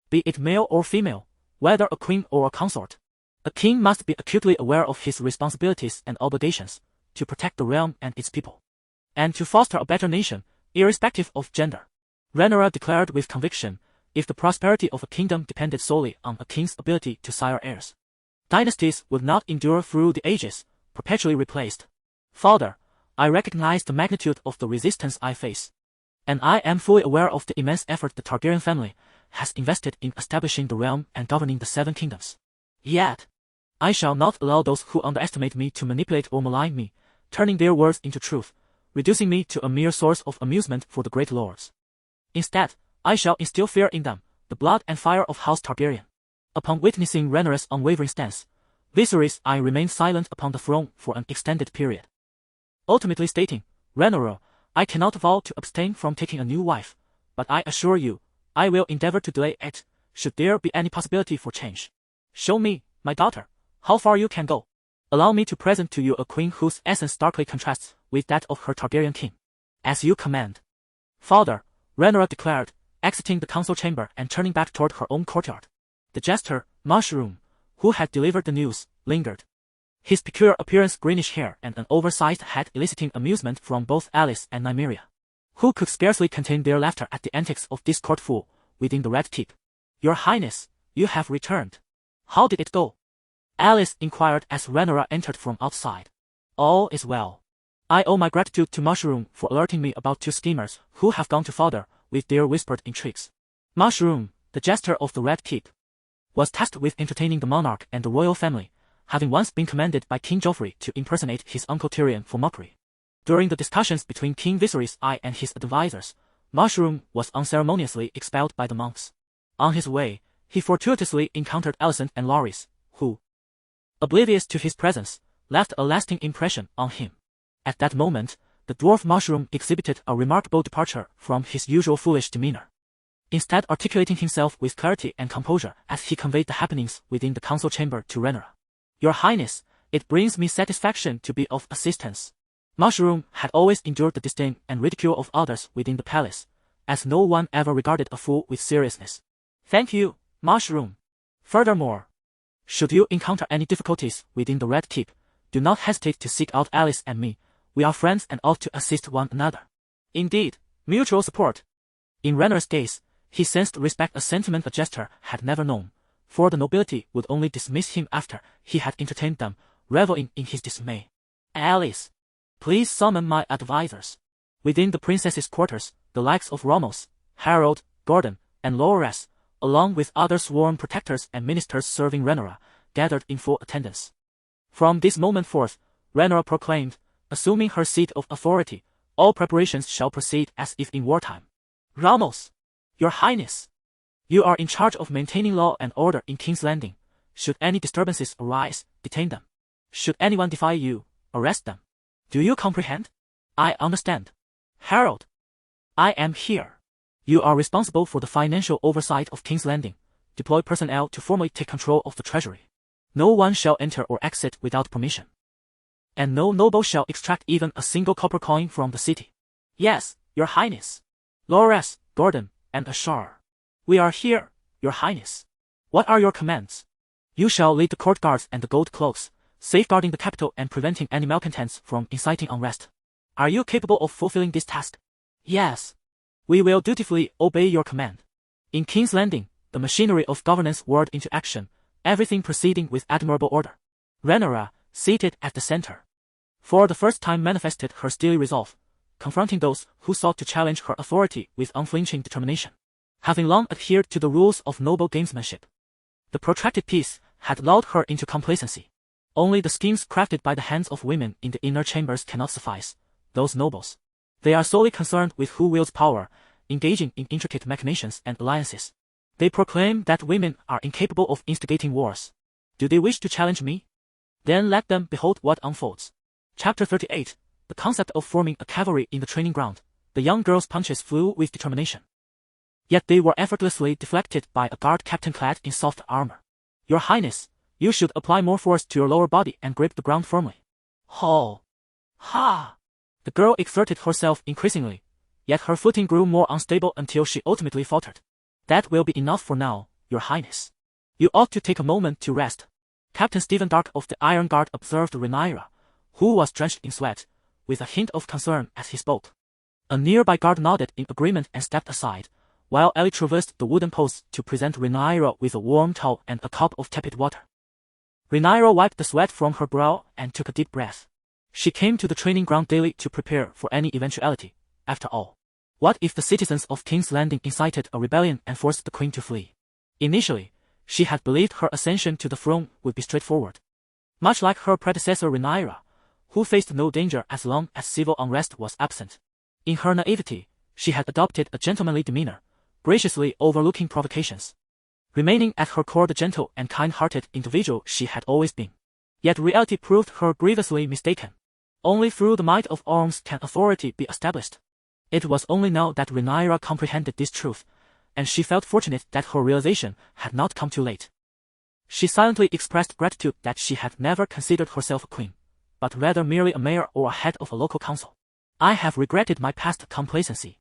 Be it male or female, whether a queen or a consort, a king must be acutely aware of his responsibilities and obligations to protect the realm and its people, and to foster a better nation, irrespective of gender. Rhaenyra declared with conviction, if the prosperity of a kingdom depended solely on a king's ability to sire heirs, dynasties would not endure through the ages, perpetually replaced. Father, I recognize the magnitude of the resistance I face, and I am fully aware of the immense effort the Targaryen family has invested in establishing the realm and governing the 7 kingdoms. Yet, I shall not allow those who underestimate me to manipulate or malign me, turning their words into truth, reducing me to a mere source of amusement for the great lords. Instead, I shall instill fear in them, the blood and fire of House Targaryen. Upon witnessing Rhaenyra's unwavering stance, Viserys I remained silent upon the throne for an extended period. Ultimately stating, Rhaenyra, I cannot vow to abstain from taking a new wife, but I assure you, I will endeavor to delay it, should there be any possibility for change. Show me, my daughter, how far you can go. Allow me to present to you a queen whose essence starkly contrasts with that of her Targaryen king. As you command. Father, Rhaenyra declared, exiting the council chamber and turning back toward her own courtyard. The jester, Mushroom, who had delivered the news, lingered. His peculiar appearance, greenish hair, and an oversized hat eliciting amusement from both Alice and Nymeria, who could scarcely contain their laughter at the antics of this court fool within the Red Keep. Your Highness, you have returned. How did it go? Alice inquired as Rhaenyra entered from outside. All is well. I owe my gratitude to Mushroom for alerting me about 2 schemers who have gone to father with their whispered intrigues. Mushroom, the jester of the Red Keep, was tasked with entertaining the monarch and the royal family, having once been commanded by King Joffrey to impersonate his uncle Tyrion for mockery. During the discussions between King Viserys I and his advisors, Mushroom was unceremoniously expelled by the monks. On his way, he fortuitously encountered Alicent and Loris, who, oblivious to his presence, left a lasting impression on him. At that moment, the dwarf Mushroom exhibited a remarkable departure from his usual foolish demeanor, instead articulating himself with clarity and composure as he conveyed the happenings within the council chamber to Rhaenyra. Your Highness, it brings me satisfaction to be of assistance. Mushroom had always endured the disdain and ridicule of others within the palace, as no one ever regarded a fool with seriousness. Thank you, Mushroom. Furthermore, should you encounter any difficulties within the Red Keep, do not hesitate to seek out Alice and me. We are friends and ought to assist one another. Indeed, mutual support. In Rhaenyra's gaze, he sensed respect, a sentiment a jester had never known, for the nobility would only dismiss him after he had entertained them, reveling in his dismay. Alice, please summon my advisors. Within the princess's quarters, the likes of Ramos, Harold, Gordon, and Loras, along with other sworn protectors and ministers serving Rhaenyra, gathered in full attendance. From this moment forth, Rhaenyra proclaimed, assuming her seat of authority, all preparations shall proceed as if in wartime. Ramos, Your Highness, you are in charge of maintaining law and order in King's Landing. Should any disturbances arise, detain them. Should anyone defy you, arrest them. Do you comprehend? I understand. Harold, I am here. You are responsible for the financial oversight of King's Landing. Deploy personnel to formally take control of the treasury. No one shall enter or exit without permission. And no noble shall extract even a single copper coin from the city. Yes, Your Highness. Loras, Gordon, and Ashar. We are here, Your Highness. What are your commands? You shall lead the court guards and the gold cloaks, safeguarding the capital and preventing any malcontents from inciting unrest. Are you capable of fulfilling this task? Yes. We will dutifully obey your command. In King's Landing, the machinery of governance whirled into action, everything proceeding with admirable order. Rhaenyra, seated at the center, for the first time manifested her steely resolve, confronting those who sought to challenge her authority with unflinching determination. Having long adhered to the rules of noble gamesmanship, the protracted peace had lulled her into complacency. Only the schemes crafted by the hands of women in the inner chambers cannot suffice, those nobles. They are solely concerned with who wields power, engaging in intricate machinations and alliances. They proclaim that women are incapable of instigating wars. Do they wish to challenge me? Then let them behold what unfolds. Chapter 38. The concept of forming a cavalry in the training ground. The young girl's punches flew with determination. Yet they were effortlessly deflected by a guard captain clad in soft armor. Your Highness, you should apply more force to your lower body and grip the ground firmly. Ho! Ha! The girl exerted herself increasingly, yet her footing grew more unstable until she ultimately faltered. That will be enough for now, Your Highness. You ought to take a moment to rest. Captain Stephen Dark of the Iron Guard observed Rhaenyra, who was drenched in sweat, with a hint of concern as he spoke. A nearby guard nodded in agreement and stepped aside, while Ellie traversed the wooden posts to present Rhaenyra with a warm towel and a cup of tepid water. Rhaenyra wiped the sweat from her brow and took a deep breath. She came to the training ground daily to prepare for any eventuality. After all, what if the citizens of King's Landing incited a rebellion and forced the queen to flee? Initially, she had believed her ascension to the throne would be straightforward. Much like her predecessor Rhaenyra, who faced no danger as long as civil unrest was absent. In her naivety, she had adopted a gentlemanly demeanor, graciously overlooking provocations, remaining at her core the gentle and kind-hearted individual she had always been. Yet reality proved her grievously mistaken. Only through the might of arms can authority be established. It was only now that Rhaenyra comprehended this truth, and she felt fortunate that her realization had not come too late. She silently expressed gratitude that she had never considered herself a queen, but rather merely a mayor or a head of a local council. I have regretted my past complacency.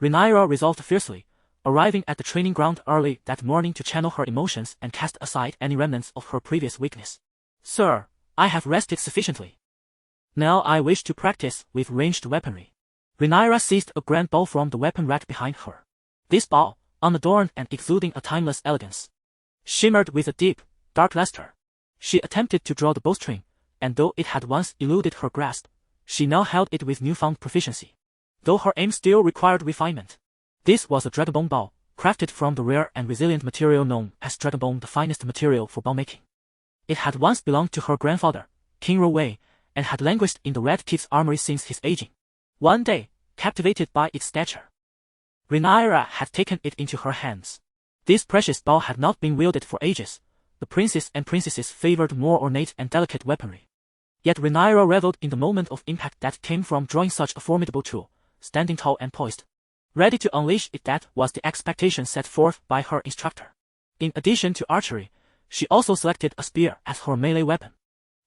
Rhaenyra resolved fiercely, arriving at the training ground early that morning to channel her emotions and cast aside any remnants of her previous weakness. Sir, I have rested sufficiently. Now I wish to practice with ranged weaponry. Rhaenyra seized a grand bow from the weapon rack behind her. This bow, unadorned and exuding a timeless elegance, shimmered with a deep, dark luster. She attempted to draw the bowstring, and though it had once eluded her grasp, she now held it with newfound proficiency, though her aim still required refinement. This was a dragonbone bow, crafted from the rare and resilient material known as dragonbone, the finest material for bow making. It had once belonged to her grandfather, King Rowe, and had languished in the Red Keep's armory since his aging. One day, captivated by its stature, Rhaenyra had taken it into her hands. This precious bow had not been wielded for ages. The princes and princesses favored more ornate and delicate weaponry. Yet Rhaenyra reveled in the moment of impact that came from drawing such a formidable tool, standing tall and poised, ready to unleash it. That was the expectation set forth by her instructor. In addition to archery, she also selected a spear as her melee weapon.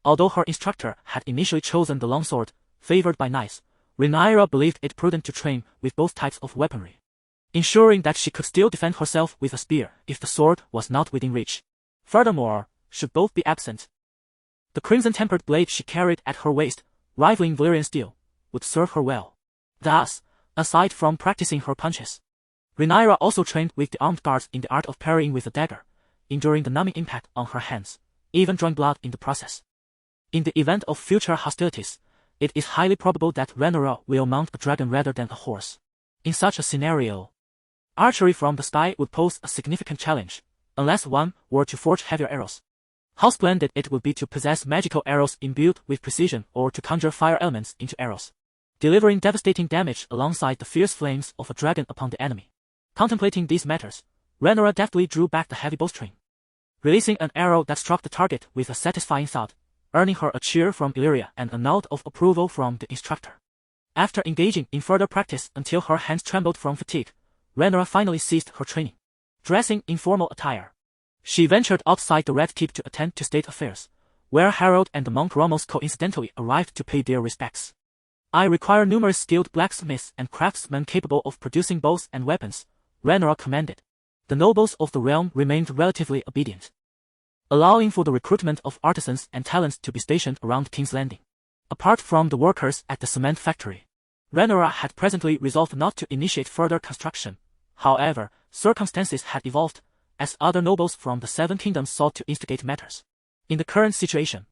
Although her instructor had initially chosen the longsword, favored by knights, Rhaenyra believed it prudent to train with both types of weaponry, ensuring that she could still defend herself with a spear if the sword was not within reach. Furthermore, should both be absent, the crimson-tempered blade she carried at her waist, rivaling Valyrian steel, would serve her well. Thus, aside from practicing her punches, Rhaenyra also trained with the armed guards in the art of parrying with a dagger, enduring the numbing impact on her hands, even drawing blood in the process. In the event of future hostilities, it is highly probable that Rhaenyra will mount a dragon rather than a horse. In such a scenario, archery from the sky would pose a significant challenge, unless one were to forge heavier arrows. How splendid it would be to possess magical arrows imbued with precision or to conjure fire elements into arrows, delivering devastating damage alongside the fierce flames of a dragon upon the enemy. Contemplating these matters, Rhaenyra deftly drew back the heavy bowstring, releasing an arrow that struck the target with a satisfying thud, earning her a cheer from Illyria and a nod of approval from the instructor. After engaging in further practice until her hands trembled from fatigue, Rhaenyra finally ceased her training. Dressing in formal attire, she ventured outside the Red Keep to attend to state affairs, where Harold and the monk Ramos coincidentally arrived to pay their respects. I require numerous skilled blacksmiths and craftsmen capable of producing bows and weapons, Rhaenyra commanded. The nobles of the realm remained relatively obedient, allowing for the recruitment of artisans and talents to be stationed around King's Landing. Apart from the workers at the cement factory, Rhaenyra had presently resolved not to initiate further construction. However, circumstances had evolved, as other nobles from the Seven Kingdoms sought to instigate matters. In the current situation,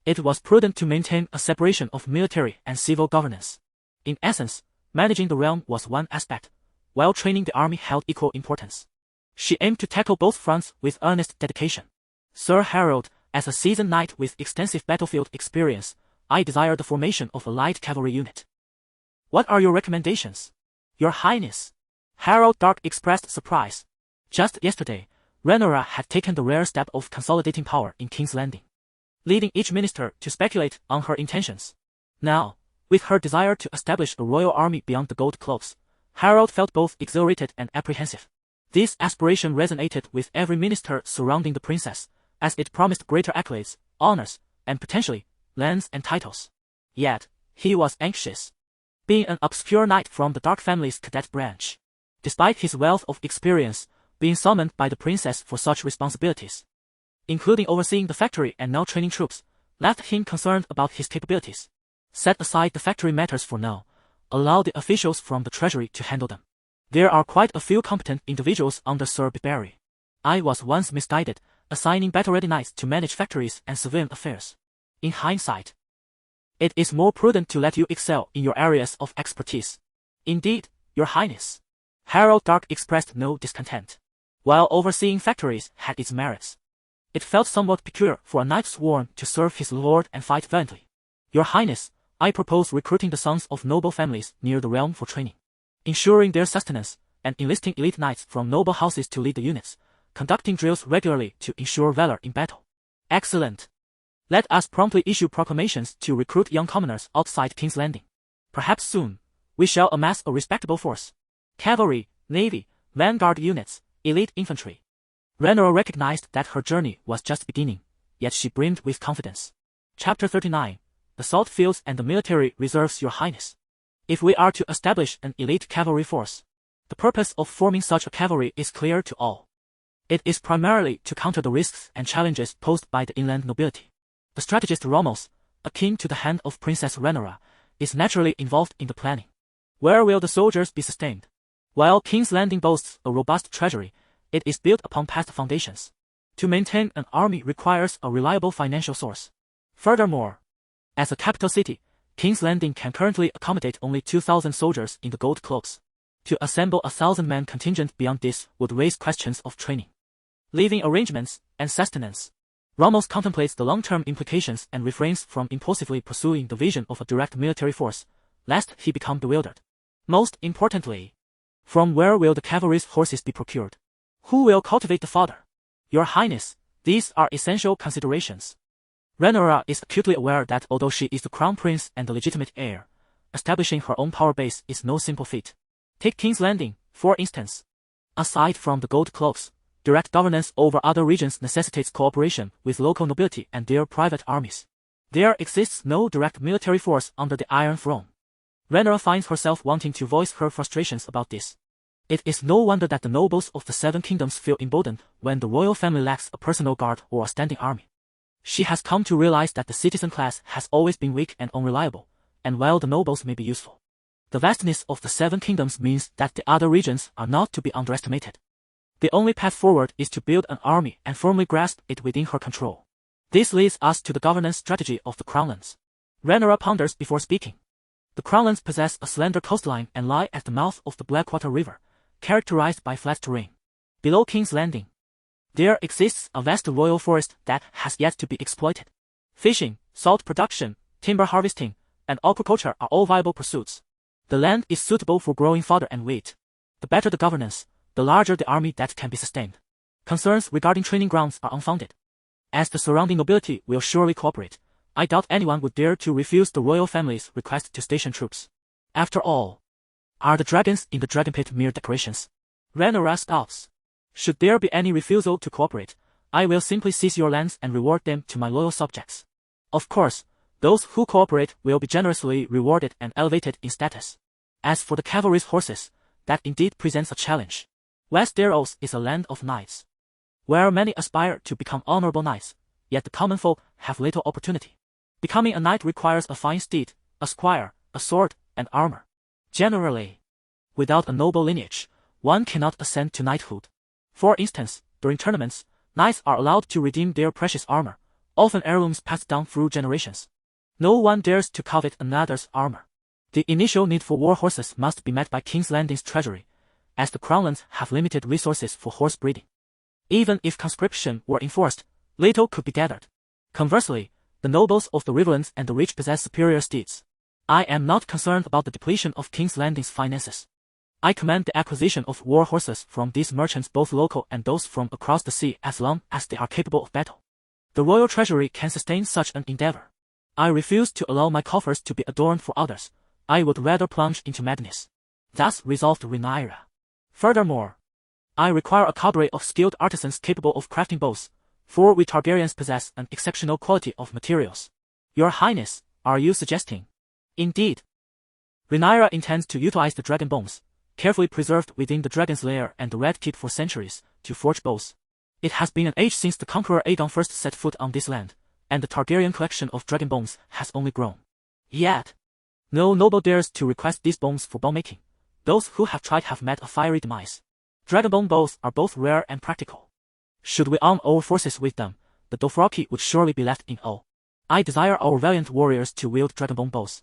it was prudent to maintain a separation of military and civil governance. In essence, managing the realm was one aspect, while training the army held equal importance. She aimed to tackle both fronts with earnest dedication. Sir Harold, as a seasoned knight with extensive battlefield experience, I desire the formation of a light cavalry unit. What are your recommendations, Your Highness? Harold Dark expressed surprise. Just yesterday, Rhaenyra had taken the rare step of consolidating power in King's Landing, leading each minister to speculate on her intentions. Now, with her desire to establish a royal army beyond the Gold Cloaks, Harold felt both exhilarated and apprehensive. This aspiration resonated with every minister surrounding the princess, as it promised greater accolades, honors, and potentially, lands and titles. Yet, he was anxious. Being an obscure knight from the Dark family's cadet branch, despite his wealth of experience, being summoned by the princess for such responsibilities, including overseeing the factory and now training troops, left him concerned about his capabilities. Set aside the factory matters for now, allow the officials from the treasury to handle them. There are quite a few competent individuals under Sir Barry. I was once misguided, assigning battle-ready knights to manage factories and civilian affairs. In hindsight, it is more prudent to let you excel in your areas of expertise. Indeed, Your Highness. Harold Dark expressed no discontent. While overseeing factories had its merits, it felt somewhat peculiar for a knight sworn to serve his lord and fight valiantly. Your Highness, I propose recruiting the sons of noble families near the realm for training, ensuring their sustenance, and enlisting elite knights from noble houses to lead the units, conducting drills regularly to ensure valor in battle. Excellent. Let us promptly issue proclamations to recruit young commoners outside King's Landing. Perhaps soon, we shall amass a respectable force. Cavalry, navy, vanguard units, elite infantry. Rhaenyra recognized that her journey was just beginning, yet she brimmed with confidence. Chapter 39. The Salt Fields and the Military Reserves. Your Highness. If we are to establish an elite cavalry force, the purpose of forming such a cavalry is clear to all. It is primarily to counter the risks and challenges posed by the inland nobility. The strategist Ramos, akin to the hand of Princess Rhaenyra, is naturally involved in the planning. Where will the soldiers be sustained? While King's Landing boasts a robust treasury, it is built upon past foundations. To maintain an army requires a reliable financial source. Furthermore, as a capital city, King's Landing can currently accommodate only 2,000 soldiers in the Gold Cloaks. To assemble a 1,000-man contingent beyond this would raise questions of training, living arrangements, and sustenance. Ramos contemplates the long-term implications and refrains from impulsively pursuing the vision of a direct military force, lest he become bewildered. Most importantly, from where will the cavalry's horses be procured? Who will cultivate the fodder? Your Highness, these are essential considerations. Rhaenyra is acutely aware that although she is the crown prince and the legitimate heir, establishing her own power base is no simple feat. Take King's Landing, for instance. Aside from the Gold Cloaks, direct governance over other regions necessitates cooperation with local nobility and their private armies. There exists no direct military force under the Iron Throne. Rhaenyra finds herself wanting to voice her frustrations about this. It is no wonder that the nobles of the Seven Kingdoms feel emboldened when the royal family lacks a personal guard or a standing army. She has come to realize that the citizen class has always been weak and unreliable, and while the nobles may be useful, the vastness of the Seven Kingdoms means that the other regions are not to be underestimated. The only path forward is to build an army and firmly grasp it within her control. This leads us to the governance strategy of the Crownlands. Rhaenyra ponders before speaking. The Crownlands possess a slender coastline and lie at the mouth of the Blackwater River, characterized by flat terrain. Below King's Landing, there exists a vast royal forest that has yet to be exploited. Fishing, salt production, timber harvesting, and aquaculture are all viable pursuits. The land is suitable for growing fodder and wheat. The better the governance, the larger the army that can be sustained. Concerns regarding training grounds are unfounded. As the surrounding nobility will surely cooperate, I doubt anyone would dare to refuse the royal family's request to station troops. After all, are the dragons in the dragon pit mere decorations? Rhaenyra stops. Should there be any refusal to cooperate, I will simply seize your lands and reward them to my loyal subjects. Of course, those who cooperate will be generously rewarded and elevated in status. As for the cavalry's horses, that indeed presents a challenge. Westeros is a land of knights, where many aspire to become honorable knights, yet the common folk have little opportunity. Becoming a knight requires a fine steed, a squire, a sword, and armor. Generally, without a noble lineage, one cannot ascend to knighthood. For instance, during tournaments, knights are allowed to redeem their precious armor, often heirlooms passed down through generations. No one dares to covet another's armor. The initial need for war horses must be met by King's Landing's treasury, as the crownlands have limited resources for horse breeding. Even if conscription were enforced, little could be gathered. Conversely, the nobles of the riverlands and the rich possess superior steeds. I am not concerned about the depletion of King's Landing's finances. I command the acquisition of war horses from these merchants, both local and those from across the sea, as long as they are capable of battle. The royal treasury can sustain such an endeavor. I refuse to allow my coffers to be adorned for others. I would rather plunge into madness. Thus resolved Rhaenyra. Furthermore, I require a cadre of skilled artisans capable of crafting bows, for we Targaryens possess an exceptional quality of materials. Your Highness, are you suggesting? Indeed. Rhaenyra intends to utilize the dragon bones, carefully preserved within the dragon's lair and the red keep for centuries, to forge bows. It has been an age since the conqueror Aegon first set foot on this land, and the Targaryen collection of dragon bones has only grown. Yet, no noble dares to request these bones for bow-making. Those who have tried have met a fiery demise. Dragonbone bows are both rare and practical. Should we arm our forces with them, the Dothraki would surely be left in awe. I desire our valiant warriors to wield dragonbone bows,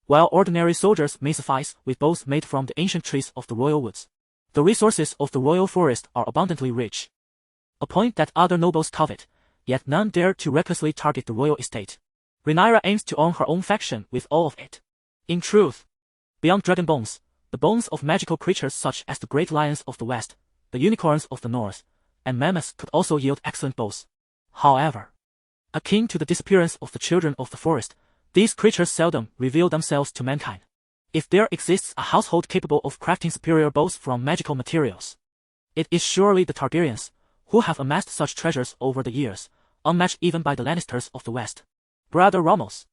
while ordinary soldiers may suffice with bows made from the ancient trees of the royal woods. The resources of the royal forest are abundantly rich, a point that other nobles covet, yet none dare to recklessly target the royal estate. Rhaenyra aims to own her own faction with all of it. In truth, beyond dragon bones, the bones of magical creatures such as the great lions of the west, the unicorns of the north, and mammoths could also yield excellent bows. However, akin to the disappearance of the children of the forest, these creatures seldom reveal themselves to mankind. If there exists a household capable of crafting superior bows from magical materials, it is surely the Targaryens, who have amassed such treasures over the years, unmatched even by the Lannisters of the west. Brother Ramos,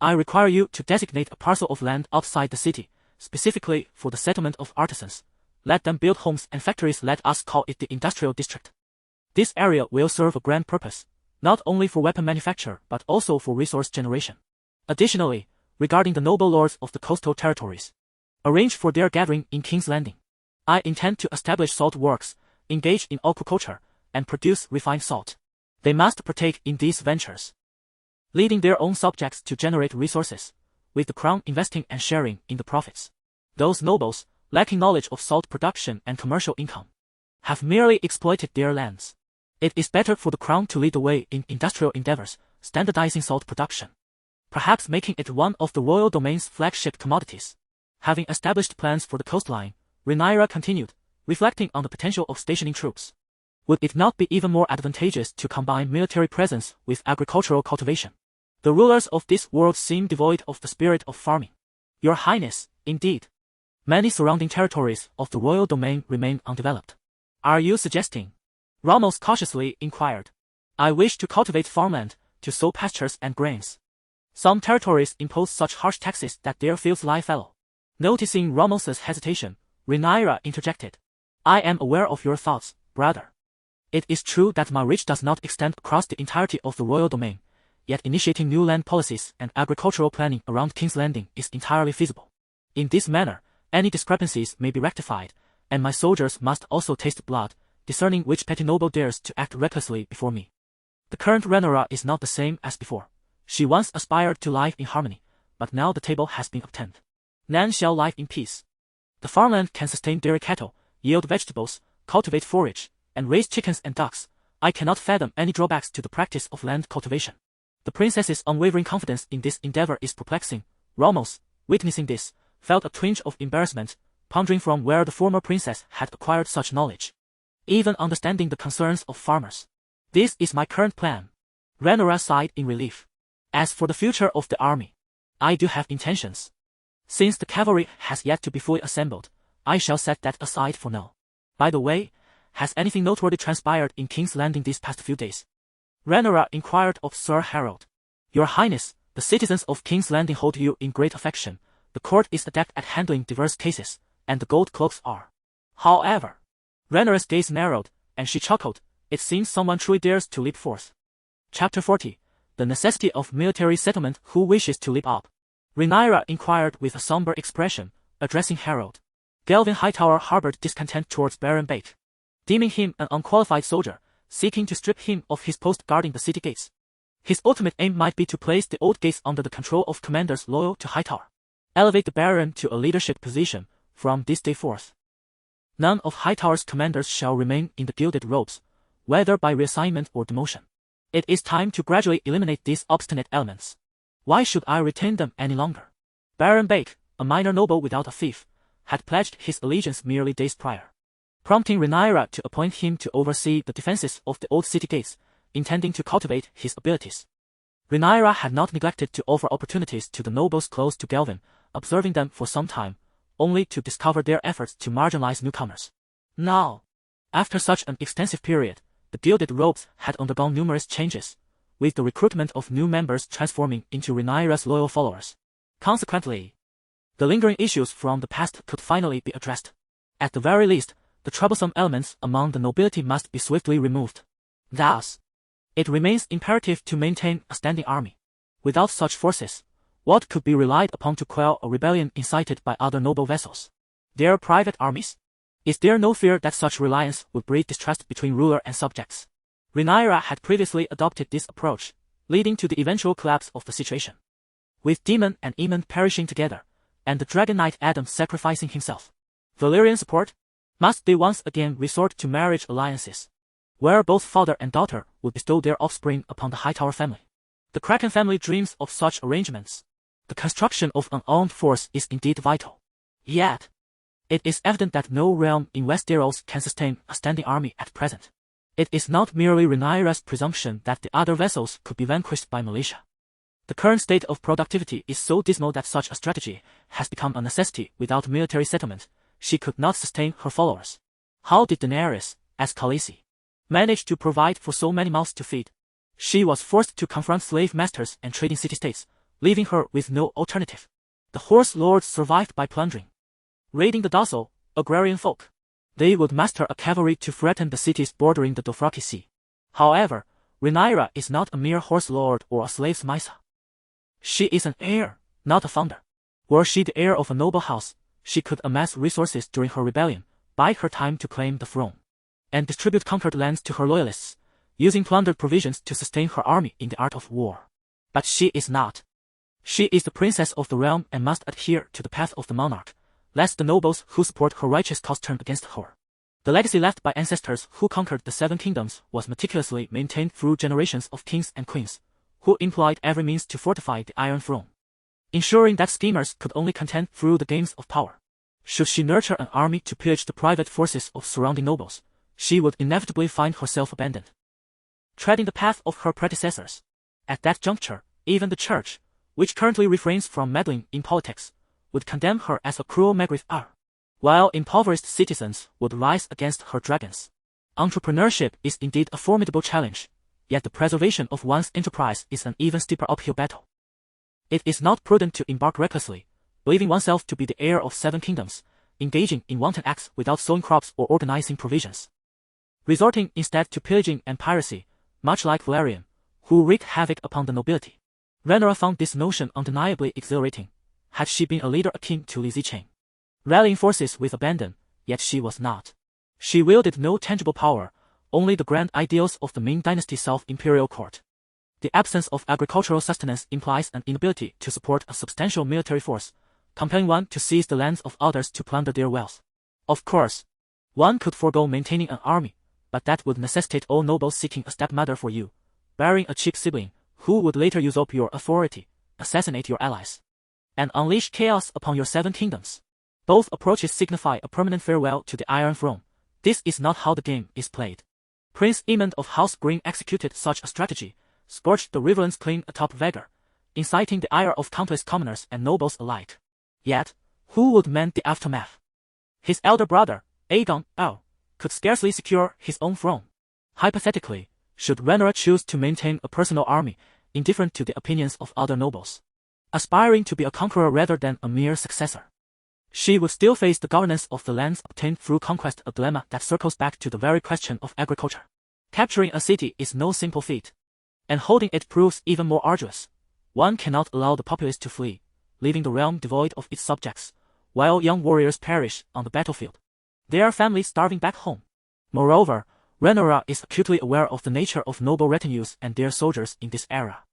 I require you to designate a parcel of land outside the city, specifically for the settlement of artisans. Let them build homes and factories. Let us call it the industrial district. This area will serve a grand purpose, not only for weapon manufacture but also for resource generation. Additionally, regarding the noble lords of the coastal territories, arrange for their gathering in King's Landing. I intend to establish salt works, engage in aquaculture, and produce refined salt. They must partake in these ventures, leading their own subjects to generate resources, with the crown investing and sharing in the profits. Those nobles, lacking knowledge of salt production and commercial income, have merely exploited their lands. It is better for the crown to lead the way in industrial endeavors, standardizing salt production, perhaps making it one of the royal domain's flagship commodities. Having established plans for the coastline, Rhaenyra continued, reflecting on the potential of stationing troops. Would it not be even more advantageous to combine military presence with agricultural cultivation? The rulers of this world seem devoid of the spirit of farming. Your Highness, indeed. Many surrounding territories of the royal domain remain undeveloped. Are you suggesting? Ramos cautiously inquired. I wish to cultivate farmland, to sow pastures and grains. Some territories impose such harsh taxes that their fields lie fallow. Noticing Ramos's hesitation, Rhaenyra interjected. I am aware of your thoughts, brother. It is true that my reach does not extend across the entirety of the royal domain, yet initiating new land policies and agricultural planning around King's Landing is entirely feasible. In this manner, any discrepancies may be rectified, and my soldiers must also taste blood, discerning which petty noble dares to act recklessly before me. The current Rhaenyra is not the same as before. She once aspired to life in harmony, but now the table has been upturned. None shall live in peace. The farmland can sustain dairy cattle, yield vegetables, cultivate forage, and raise chickens and ducks. I cannot fathom any drawbacks to the practice of land cultivation. The princess's unwavering confidence in this endeavor is perplexing. Ramos, witnessing this, felt a twinge of embarrassment, pondering from where the former princess had acquired such knowledge, even understanding the concerns of farmers. This is my current plan. Rhaenyra sighed in relief. As for the future of the army, I do have intentions. Since the cavalry has yet to be fully assembled, I shall set that aside for now. By the way, has anything noteworthy transpired in King's Landing these past few days? Rhaenyra inquired of Sir Harold. Your Highness, the citizens of King's Landing hold you in great affection. The court is adept at handling diverse cases, and the gold cloaks are. However, Rhaenyra's gaze narrowed, and she chuckled. It seems someone truly dares to leap forth. Chapter 40. the necessity of military settlement. Who wishes to leap up? Rhaenyra inquired with a somber expression, addressing Harold. Gelvin Hightower harbored discontent towards Baron Bake, deeming him an unqualified soldier, seeking to strip him of his post guarding the city gates. His ultimate aim might be to place the old gates under the control of commanders loyal to Hightower. Elevate the Baron to a leadership position from this day forth. None of Hightower's commanders shall remain in the gilded robes, whether by reassignment or demotion. It is time to gradually eliminate these obstinate elements. Why should I retain them any longer? Baron Bake, a minor noble without a fief, had pledged his allegiance merely days prior, prompting Rhaenyra to appoint him to oversee the defenses of the old city gates, intending to cultivate his abilities. Rhaenyra had not neglected to offer opportunities to the nobles close to Gelvin, observing them for some time, only to discover their efforts to marginalize newcomers. Now, after such an extensive period, the gilded robes had undergone numerous changes, with the recruitment of new members transforming into Rhaenyra's loyal followers. Consequently, the lingering issues from the past could finally be addressed. At the very least, the troublesome elements among the nobility must be swiftly removed. Thus, it remains imperative to maintain a standing army. Without such forces, what could be relied upon to quell a rebellion incited by other noble vessels? Their private armies? Is there no fear that such reliance would breed distrust between ruler and subjects? Rhaenyra had previously adopted this approach, leading to the eventual collapse of the situation. With Daemon and Aemond perishing together, and the Dragon Knight Adam sacrificing himself, Valyrian support? Must they once again resort to marriage alliances, where both father and daughter would bestow their offspring upon the Hightower family? The Kraken family dreams of such arrangements. The construction of an armed force is indeed vital. Yet, it is evident that no realm in Westeros can sustain a standing army at present. It is not merely Rhaenyra's presumption that the other vessels could be vanquished by militia. The current state of productivity is so dismal that such a strategy has become a necessity. Without military settlement, she could not sustain her followers. How did Daenerys, as Khaleesi, manage to provide for so many mouths to feed? She was forced to confront slave masters and trading city-states, leaving her with no alternative. The horse lords survived by plundering, raiding the docile, agrarian folk. They would muster a cavalry to threaten the cities bordering the Dothraki Sea. However, Rhaenyra is not a mere horse lord or a slave's Misa. She is an heir, not a founder. Were she the heir of a noble house, she could amass resources during her rebellion, bide her time to claim the throne, and distribute conquered lands to her loyalists, using plundered provisions to sustain her army in the art of war. But she is not. She is the princess of the realm and must adhere to the path of the monarch, lest the nobles who support her righteous cause turn against her. The legacy left by ancestors who conquered the Seven Kingdoms was meticulously maintained through generations of kings and queens, who employed every means to fortify the Iron Throne, ensuring that schemers could only contend through the games of power. Should she nurture an army to pillage the private forces of surrounding nobles, she would inevitably find herself abandoned, treading the path of her predecessors. At that juncture, even the Church, which currently refrains from meddling in politics, would condemn her as a cruel Margaret R., while impoverished citizens would rise against her dragons. Entrepreneurship is indeed a formidable challenge, yet the preservation of one's enterprise is an even steeper uphill battle. It is not prudent to embark recklessly, believing oneself to be the heir of 7 kingdoms, engaging in wanton acts without sowing crops or organizing provisions, resorting instead to pillaging and piracy, much like Valerian, who wreaked havoc upon the nobility. Rhaenyra found this notion undeniably exhilarating. Had she been a leader akin to Lizzie Chain, rallying forces with abandon, yet she was not. She wielded no tangible power, only the grand ideals of the Ming Dynasty self-imperial court. The absence of agricultural sustenance implies an inability to support a substantial military force, compelling one to seize the lands of others to plunder their wealth. Of course, one could forego maintaining an army, but that would necessitate all nobles seeking a stepmother for you, bearing a cheap sibling, who would later usurp your authority, assassinate your allies, and unleash chaos upon your 7 kingdoms. Both approaches signify a permanent farewell to the Iron Throne. This is not how the game is played. Prince Aemond of House Green executed such a strategy, scorched the riverlands clean atop Vhagar, inciting the ire of countless commoners and nobles alike. Yet, who would mend the aftermath? His elder brother, Aegon L., could scarcely secure his own throne. Hypothetically, should Rhaenyra choose to maintain a personal army, indifferent to the opinions of other nobles, aspiring to be a conqueror rather than a mere successor, she would still face the governance of the lands obtained through conquest, a dilemma that circles back to the very question of agriculture. Capturing a city is no simple feat. and holding it proves even more arduous. One cannot allow the populace to flee, leaving the realm devoid of its subjects, while young warriors perish on the battlefield, their families starving back home. Moreover, Rhaenyra is acutely aware of the nature of noble retinues and their soldiers in this era.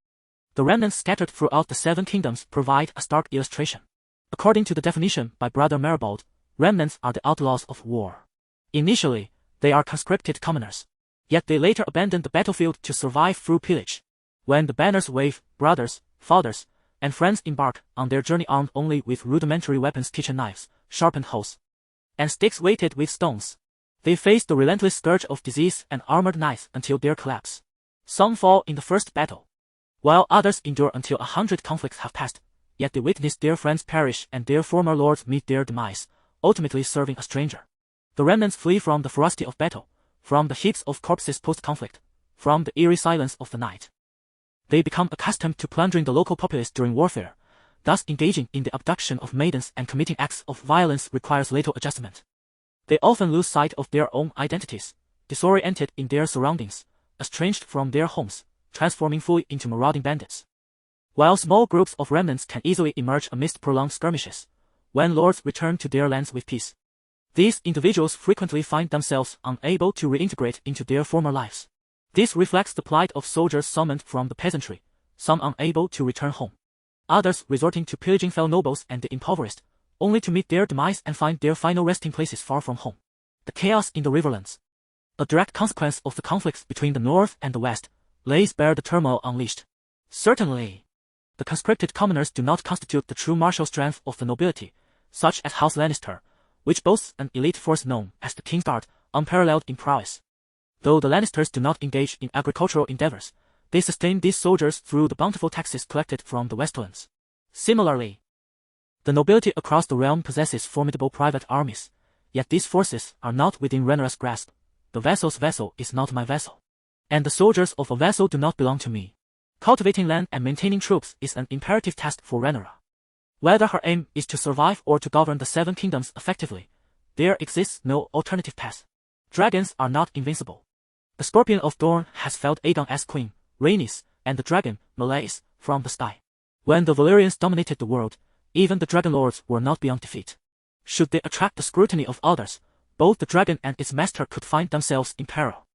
The remnants scattered throughout the Seven Kingdoms provide a stark illustration. According to the definition by Brother Maribald, remnants are the outlaws of war. Initially, they are conscripted commoners. Yet they later abandon the battlefield to survive through pillage. When the banners wave, brothers, fathers, and friends embark on their journey armed only with rudimentary weapons, kitchen knives, sharpened hoes, and sticks weighted with stones. They face the relentless scourge of disease and armored knights until their collapse. Some fall in the first battle, while others endure until 100 conflicts have passed, yet they witness their friends perish and their former lords meet their demise, ultimately serving a stranger. The remnants flee from the ferocity of battle, from the heaps of corpses post-conflict, from the eerie silence of the night. They become accustomed to plundering the local populace during warfare, thus engaging in the abduction of maidens and committing acts of violence requires little adjustment. They often lose sight of their own identities, disoriented in their surroundings, estranged from their homes, transforming fully into marauding bandits. While small groups of remnants can easily emerge amidst prolonged skirmishes, when lords return to their lands with peace, these individuals frequently find themselves unable to reintegrate into their former lives. This reflects the plight of soldiers summoned from the peasantry, some unable to return home, others resorting to pillaging fellow nobles and the impoverished, only to meet their demise and find their final resting places far from home. The chaos in the Riverlands, a direct consequence of the conflicts between the North and the West, lays bare the turmoil unleashed. Certainly, the conscripted commoners do not constitute the true martial strength of the nobility, such as House Lannister, which boasts an elite force known as the King's Guard, unparalleled in prowess. Though the Lannisters do not engage in agricultural endeavors, they sustain these soldiers through the bountiful taxes collected from the Westlands. Similarly, the nobility across the realm possesses formidable private armies, yet these forces are not within Rhaenyra's grasp. The vassal's vassal is not my vassal, and the soldiers of a vassal do not belong to me. Cultivating land and maintaining troops is an imperative task for Rhaenyra. Whether her aim is to survive or to govern the Seven Kingdoms effectively, there exists no alternative path. Dragons are not invincible. The Scorpion of Dorne has felled Aegon as queen, Rhaenys, and the dragon, Meleys, from the sky. When the Valyrians dominated the world, even the Dragon Lords were not beyond defeat. Should they attract the scrutiny of others, both the dragon and its master could find themselves in peril.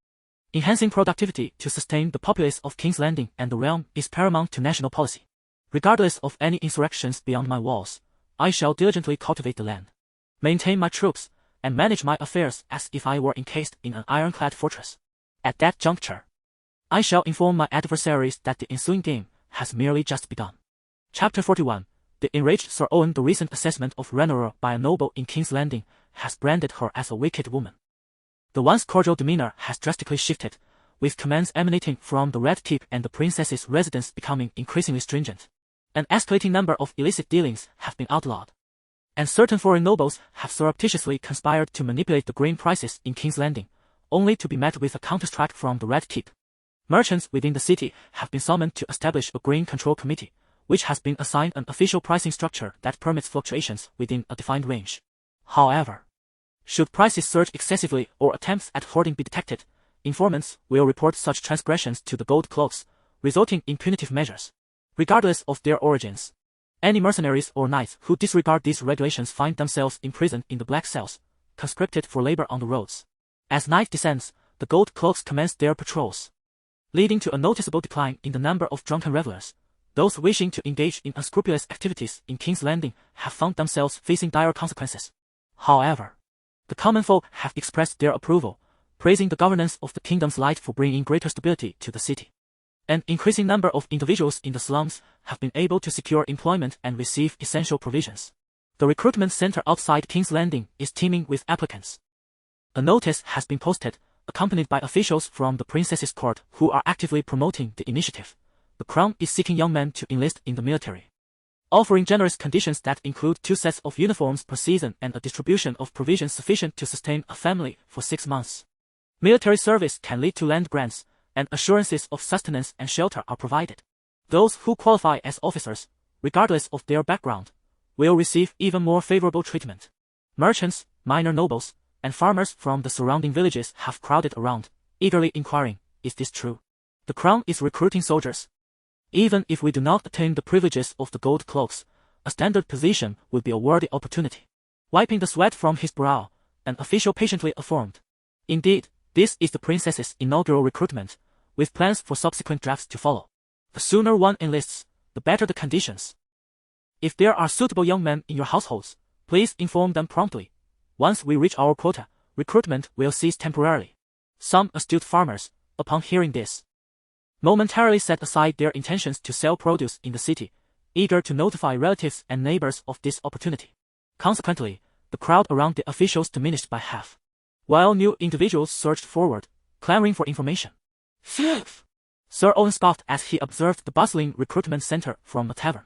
Enhancing productivity to sustain the populace of King's Landing and the realm is paramount to national policy. Regardless of any insurrections beyond my walls, I shall diligently cultivate the land, maintain my troops, and manage my affairs as if I were encased in an ironclad fortress. At that juncture, I shall inform my adversaries that the ensuing game has merely just begun. Chapter 41. The enraged Sir Owen. The recent assessment of Rhaenyra by a noble in King's Landing has branded her as a wicked woman. The once cordial demeanor has drastically shifted, with commands emanating from the Red Keep and the princess's residence becoming increasingly stringent. An escalating number of illicit dealings have been outlawed, and certain foreign nobles have surreptitiously conspired to manipulate the grain prices in King's Landing, only to be met with a counterstrike from the Red Keep. Merchants within the city have been summoned to establish a grain control committee, which has been assigned an official pricing structure that permits fluctuations within a defined range. However, should prices surge excessively or attempts at hoarding be detected, informants will report such transgressions to the gold cloaks, resulting in punitive measures. Regardless of their origins, any mercenaries or knights who disregard these regulations find themselves imprisoned in the black cells, conscripted for labor on the roads. As night descends, the gold cloaks commence their patrols, leading to a noticeable decline in the number of drunken revelers. Those wishing to engage in unscrupulous activities in King's Landing have found themselves facing dire consequences. However, the common folk have expressed their approval, praising the governance of the kingdom's light for bringing greater stability to the city. An increasing number of individuals in the slums have been able to secure employment and receive essential provisions. The recruitment center outside King's Landing is teeming with applicants. A notice has been posted, accompanied by officials from the princess's court who are actively promoting the initiative. The crown is seeking young men to enlist in the military, offering generous conditions that include 2 sets of uniforms per season and a distribution of provisions sufficient to sustain a family for 6 months. Military service can lead to land grants, and assurances of sustenance and shelter are provided. Those who qualify as officers, regardless of their background, will receive even more favorable treatment. Merchants, minor nobles, and farmers from the surrounding villages have crowded around, eagerly inquiring, is this true? The crown is recruiting soldiers. Even if we do not attain the privileges of the gold cloaks, a standard position would be a worthy opportunity. Wiping the sweat from his brow, an official patiently affirmed. Indeed, this is the princess's inaugural recruitment, with plans for subsequent drafts to follow. The sooner one enlists, the better the conditions. If there are suitable young men in your households, please inform them promptly. Once we reach our quota, recruitment will cease temporarily. Some astute farmers, upon hearing this, momentarily set aside their intentions to sell produce in the city, eager to notify relatives and neighbors of this opportunity. Consequently, the crowd around the officials diminished by half, while new individuals surged forward, clamoring for information. Phew! Sir Owen scoffed as he observed the bustling recruitment center from a tavern.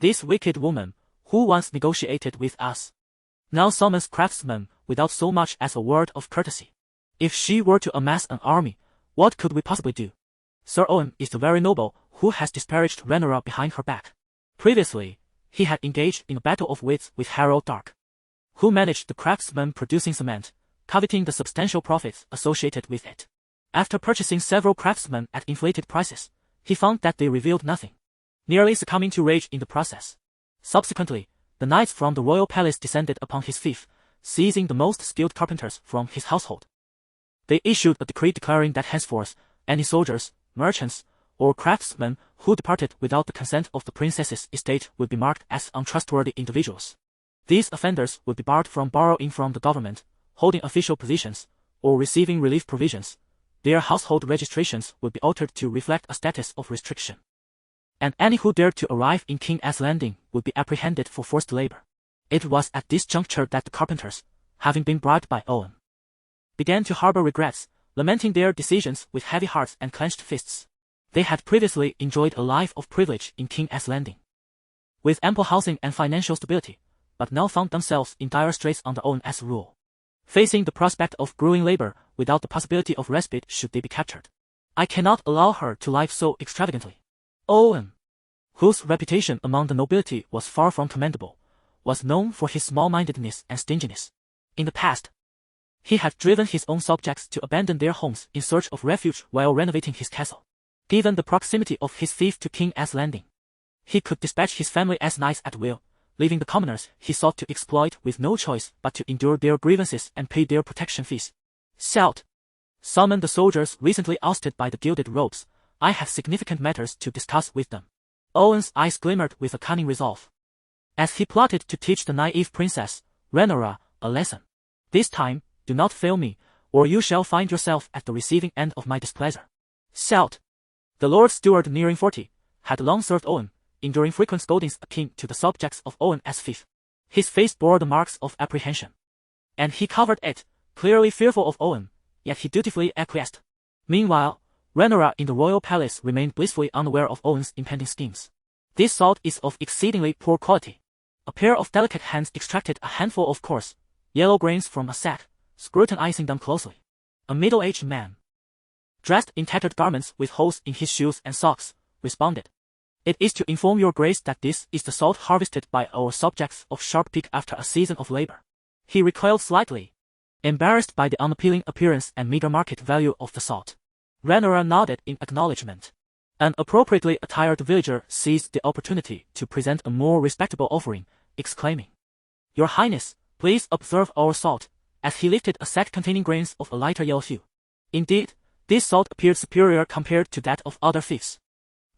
This wicked woman, who once negotiated with us, now summons craftsmen without so much as a word of courtesy. If she were to amass an army, what could we possibly do? Sir Owen is the very noble who has disparaged Rhaenyra behind her back. Previously, he had engaged in a battle of wits with Harold Dark, who managed the craftsmen producing cement, coveting the substantial profits associated with it. After purchasing several craftsmen at inflated prices, he found that they revealed nothing, nearly succumbing to rage in the process. Subsequently, the knights from the royal palace descended upon his fief, seizing the most skilled carpenters from his household. They issued a decree declaring that henceforth, any soldiers, merchants, or craftsmen who departed without the consent of the princess's estate would be marked as untrustworthy individuals. These offenders would be barred from borrowing from the government, holding official positions, or receiving relief provisions. Their household registrations would be altered to reflect a status of restriction. And any who dared to arrive in King's Landing would be apprehended for forced labor. It was at this juncture that the carpenters, having been bribed by Owen, began to harbor regrets, lamenting their decisions with heavy hearts and clenched fists. They had previously enjoyed a life of privilege in King's Landing, with ample housing and financial stability, but now found themselves in dire straits under Owen's rule, facing the prospect of grueling labor without the possibility of respite should they be captured. I cannot allow her to live so extravagantly. Owen, whose reputation among the nobility was far from commendable, was known for his small-mindedness and stinginess. In the past, he had driven his own subjects to abandon their homes in search of refuge while renovating his castle. Given the proximity of his fief to King's Landing, he could dispatch his family as knights at will, leaving the commoners he sought to exploit with no choice but to endure their grievances and pay their protection fees. Shout! Summon the soldiers recently ousted by the gilded robes. I have significant matters to discuss with them. Owen's eyes glimmered with a cunning resolve, as he plotted to teach the naive princess, Rhaenyra, a lesson. This time, do not fail me, or you shall find yourself at the receiving end of my displeasure. Shout! The Lord Steward, nearing 40, had long served Owen, enduring frequent scoldings akin to the subjects of Owen's fief. His face bore the marks of apprehension, and he covered it, clearly fearful of Owen, yet he dutifully acquiesced. Meanwhile, Rhaenyra in the royal palace remained blissfully unaware of Owen's impending schemes. This salt is of exceedingly poor quality. A pair of delicate hands extracted a handful of coarse, yellow grains from a sack, scrutinizing them closely. A middle-aged man, dressed in tattered garments with holes in his shoes and socks, responded. It is to inform your grace that this is the salt harvested by our subjects of Sharp Peak after a season of labor. He recoiled slightly, embarrassed by the unappealing appearance and meager market value of the salt. Rhaenyra nodded in acknowledgement. An appropriately attired villager seized the opportunity to present a more respectable offering, exclaiming, Your Highness, please observe our salt, as he lifted a sack containing grains of a lighter yellow hue. Indeed, this salt appeared superior compared to that of other fiefs.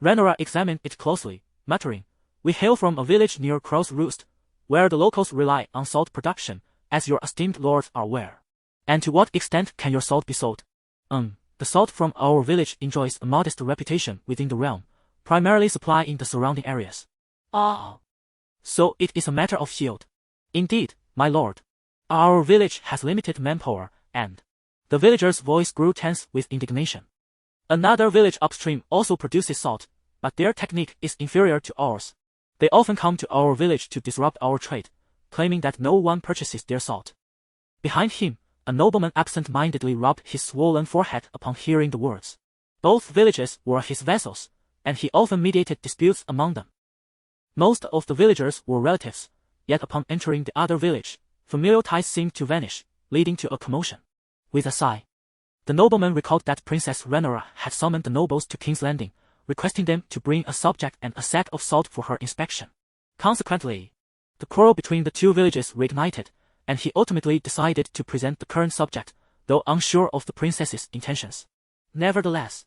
Rhaenyra examined it closely, muttering, We hail from a village near Crow's Roost, where the locals rely on salt production, as your esteemed lords are aware. And to what extent can your salt be sold? The salt from our village enjoys a modest reputation within the realm, primarily supplying the surrounding areas. Ah. So it is a matter of yield. Indeed, my lord. Our village has limited manpower, and the villager's voice grew tense with indignation. Another village upstream also produces salt, but their technique is inferior to ours. They often come to our village to disrupt our trade, claiming that no one purchases their salt. Behind him, a nobleman absent-mindedly rubbed his swollen forehead upon hearing the words. Both villages were his vassals, and he often mediated disputes among them. Most of the villagers were relatives, yet upon entering the other village, familial ties seemed to vanish, leading to a commotion. With a sigh, The nobleman recalled that Princess Rhaenyra had summoned the nobles to King's Landing, requesting them to bring a subject and a sack of salt for her inspection. Consequently, the quarrel between the two villages reignited, and he ultimately decided to present the current subject, though unsure of the princess's intentions. Nevertheless,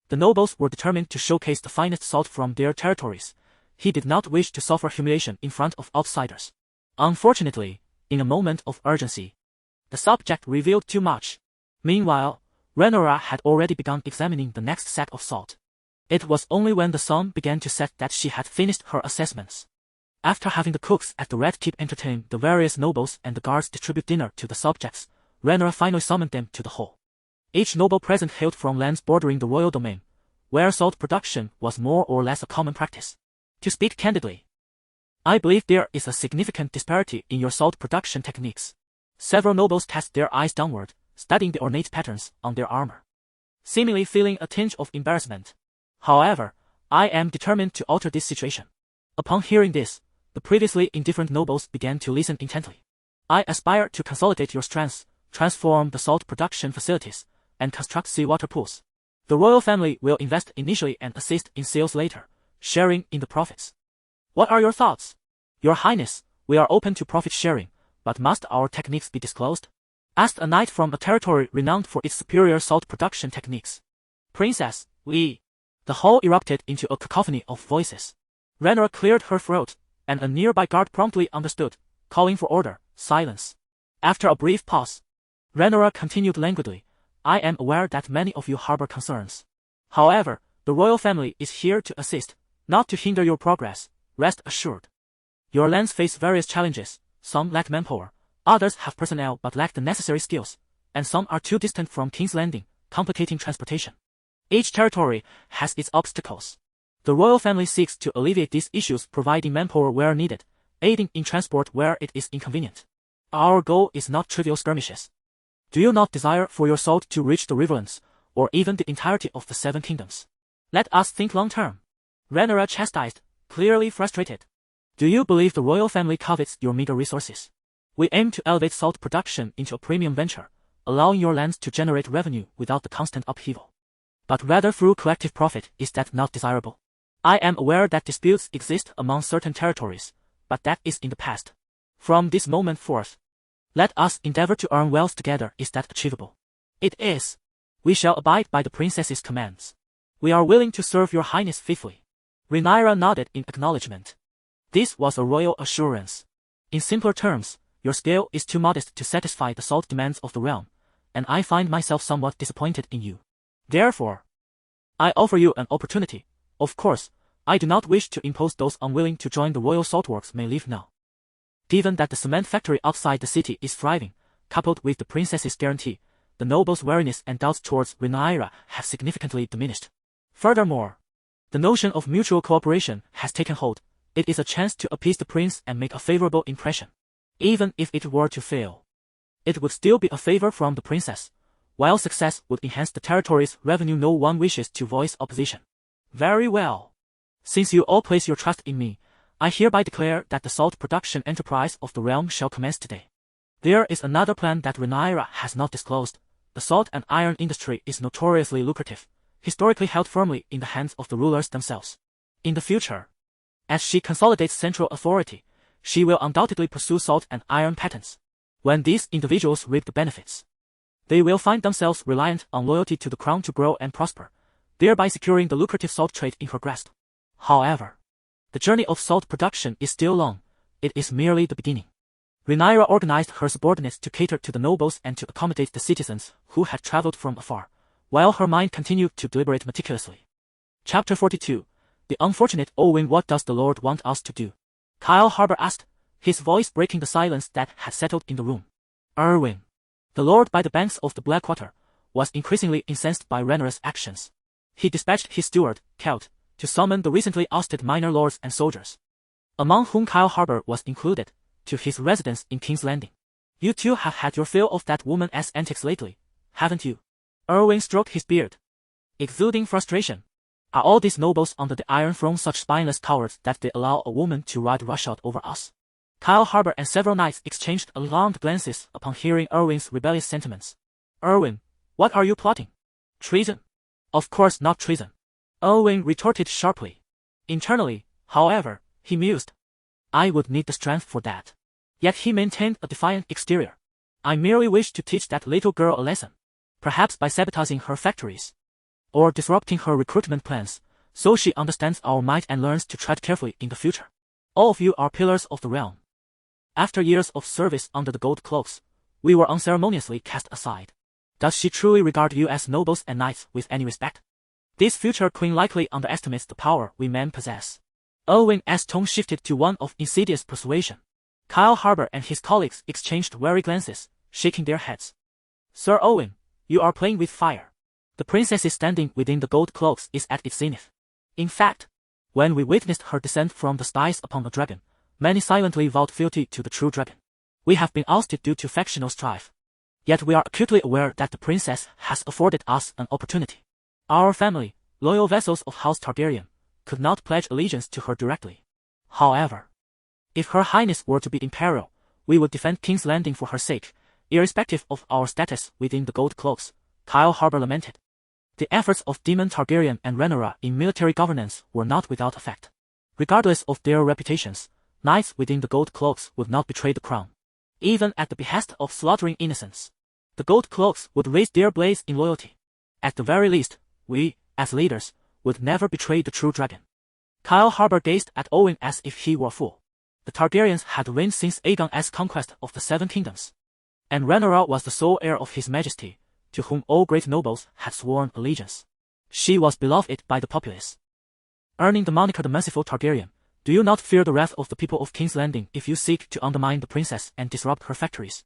the nobles were determined to showcase the finest salt from their territories. He did not wish to suffer humiliation in front of outsiders. Unfortunately, in a moment of urgency, the subject revealed too much. Meanwhile, Rhaenyra had already begun examining the next sack of salt. It was only when the sun began to set that she had finished her assessments. After having the cooks at the Red Keep entertain the various nobles and the guards distribute dinner to the subjects, Rhaenyra finally summoned them to the hall. Each noble present hailed from lands bordering the royal domain, where salt production was more or less a common practice. To speak candidly, I believe there is a significant disparity in your salt production techniques. Several nobles cast their eyes downward, studying the ornate patterns on their armor, seemingly feeling a tinge of embarrassment. However, I am determined to alter this situation. Upon hearing this, the previously indifferent nobles began to listen intently. I aspire to consolidate your strengths, transform the salt production facilities, and construct seawater pools. The royal family will invest initially and assist in sales later, sharing in the profits. What are your thoughts? Your Highness, we are open to profit sharing, but must our techniques be disclosed? Asked a knight from a territory renowned for its superior salt production techniques. Princess, we... The hall erupted into a cacophony of voices. Rhaenyra cleared her throat, and a nearby guard promptly understood, calling for order, silence. After a brief pause, Rhaenyra continued languidly, I am aware that many of you harbor concerns. However, the royal family is here to assist, not to hinder your progress, rest assured. Your lands face various challenges, some lack manpower, others have personnel but lack the necessary skills, and some are too distant from King's Landing, complicating transportation. Each territory has its obstacles. The royal family seeks to alleviate these issues, providing manpower where needed, aiding in transport where it is inconvenient. Our goal is not trivial skirmishes. Do you not desire for your salt to reach the riverlands, or even the entirety of the Seven Kingdoms? Let us think long-term. Rhaenyra chastised, clearly frustrated. Do you believe the royal family covets your meager resources? We aim to elevate salt production into a premium venture, allowing your lands to generate revenue without the constant upheaval, but rather through collective profit. Is that not desirable? I am aware that disputes exist among certain territories, but that is in the past. From this moment forth, let us endeavor to earn wealth together. Is that achievable? It is. We shall abide by the princess's commands. We are willing to serve your highness faithfully. Rhaenyra nodded in acknowledgement. This was a royal assurance. In simpler terms, your scale is too modest to satisfy the salt demands of the realm, and I find myself somewhat disappointed in you. Therefore, I offer you an opportunity. Of course, I do not wish to impose. Those unwilling to join the royal saltworks may leave now. Given that the cement factory outside the city is thriving, coupled with the princess's guarantee, the nobles' wariness and doubts towards Rhaenyra have significantly diminished. Furthermore, the notion of mutual cooperation has taken hold. It is a chance to appease the prince and make a favorable impression. Even if it were to fail, it would still be a favor from the princess, while success would enhance the territory's revenue. No one wishes to voice opposition. Very well. Since you all place your trust in me, I hereby declare that the salt production enterprise of the realm shall commence today. There is another plan that Rhaenyra has not disclosed. The salt and iron industry is notoriously lucrative, historically held firmly in the hands of the rulers themselves. In the future, as she consolidates central authority, she will undoubtedly pursue salt and iron patents. When these individuals reap the benefits, they will find themselves reliant on loyalty to the crown to grow and prosper, thereby securing the lucrative salt trade in her grasp. However, the journey of salt production is still long. It is merely the beginning. Rhaenyra organized her subordinates to cater to the nobles and to accommodate the citizens who had traveled from afar, while her mind continued to deliberate meticulously. Chapter 42. The unfortunate Owen. What does the Lord want us to do? Kyle Harbor asked, his voice breaking the silence that had settled in the room. Erwin, the lord by the banks of the Blackwater, was increasingly incensed by Rhaenyra's actions. He dispatched his steward, Celt, to summon the recently ousted minor lords and soldiers, among whom Kyle Harbor was included, to his residence in King's Landing. You two have had your fill of that woman's antics lately, haven't you? Erwin stroked his beard, exuding frustration. Are all these nobles under the Iron Throne such spineless cowards that they allow a woman to ride roughshod over us? Kyle Harbor and several knights exchanged alarmed glances upon hearing Erwin's rebellious sentiments. Erwin, What are you plotting? Treason? Of course not treason. Owen retorted sharply. Internally, however, he mused. I would need the strength for that. Yet he maintained a defiant exterior. I merely wish to teach that little girl a lesson. Perhaps by sabotaging her factories. Or disrupting her recruitment plans, so she understands our might and learns to tread carefully in the future. All of you are pillars of the realm. After years of service under the gold cloaks, we were unceremoniously cast aside. Does she truly regard you as nobles and knights with any respect? This future queen likely underestimates the power we men possess. Owen's tone shifted to one of insidious persuasion. Kyle Harbour and his colleagues exchanged wary glances, shaking their heads. Sir Owen, you are playing with fire. The princess's standing within the gold cloaks is at its zenith. In fact, when we witnessed her descent from the skies upon a dragon, many silently vowed fealty to the true dragon. We have been ousted due to factional strife. Yet we are acutely aware that the princess has afforded us an opportunity. Our family, loyal vassals of House Targaryen, could not pledge allegiance to her directly. However, if Her Highness were to be in peril, we would defend King's Landing for her sake, irrespective of our status within the gold cloaks, Kyle Harbour lamented. The efforts of Daemon Targaryen and Rhaenyra in military governance were not without effect. Regardless of their reputations, knights within the gold cloaks would not betray the crown. Even at the behest of slaughtering innocents, the gold cloaks would raise their blades in loyalty. At the very least, we, as leaders, would never betray the true dragon. Kyle Harbour gazed at Owen as if he were a fool. The Targaryens had reigned since Aegon's conquest of the Seven Kingdoms. And Rhaenyra was the sole heir of his majesty, to whom all great nobles had sworn allegiance. She was beloved by the populace. Earning the moniker the Merciful Targaryen, do you not fear the wrath of the people of King's Landing if you seek to undermine the princess and disrupt her factories?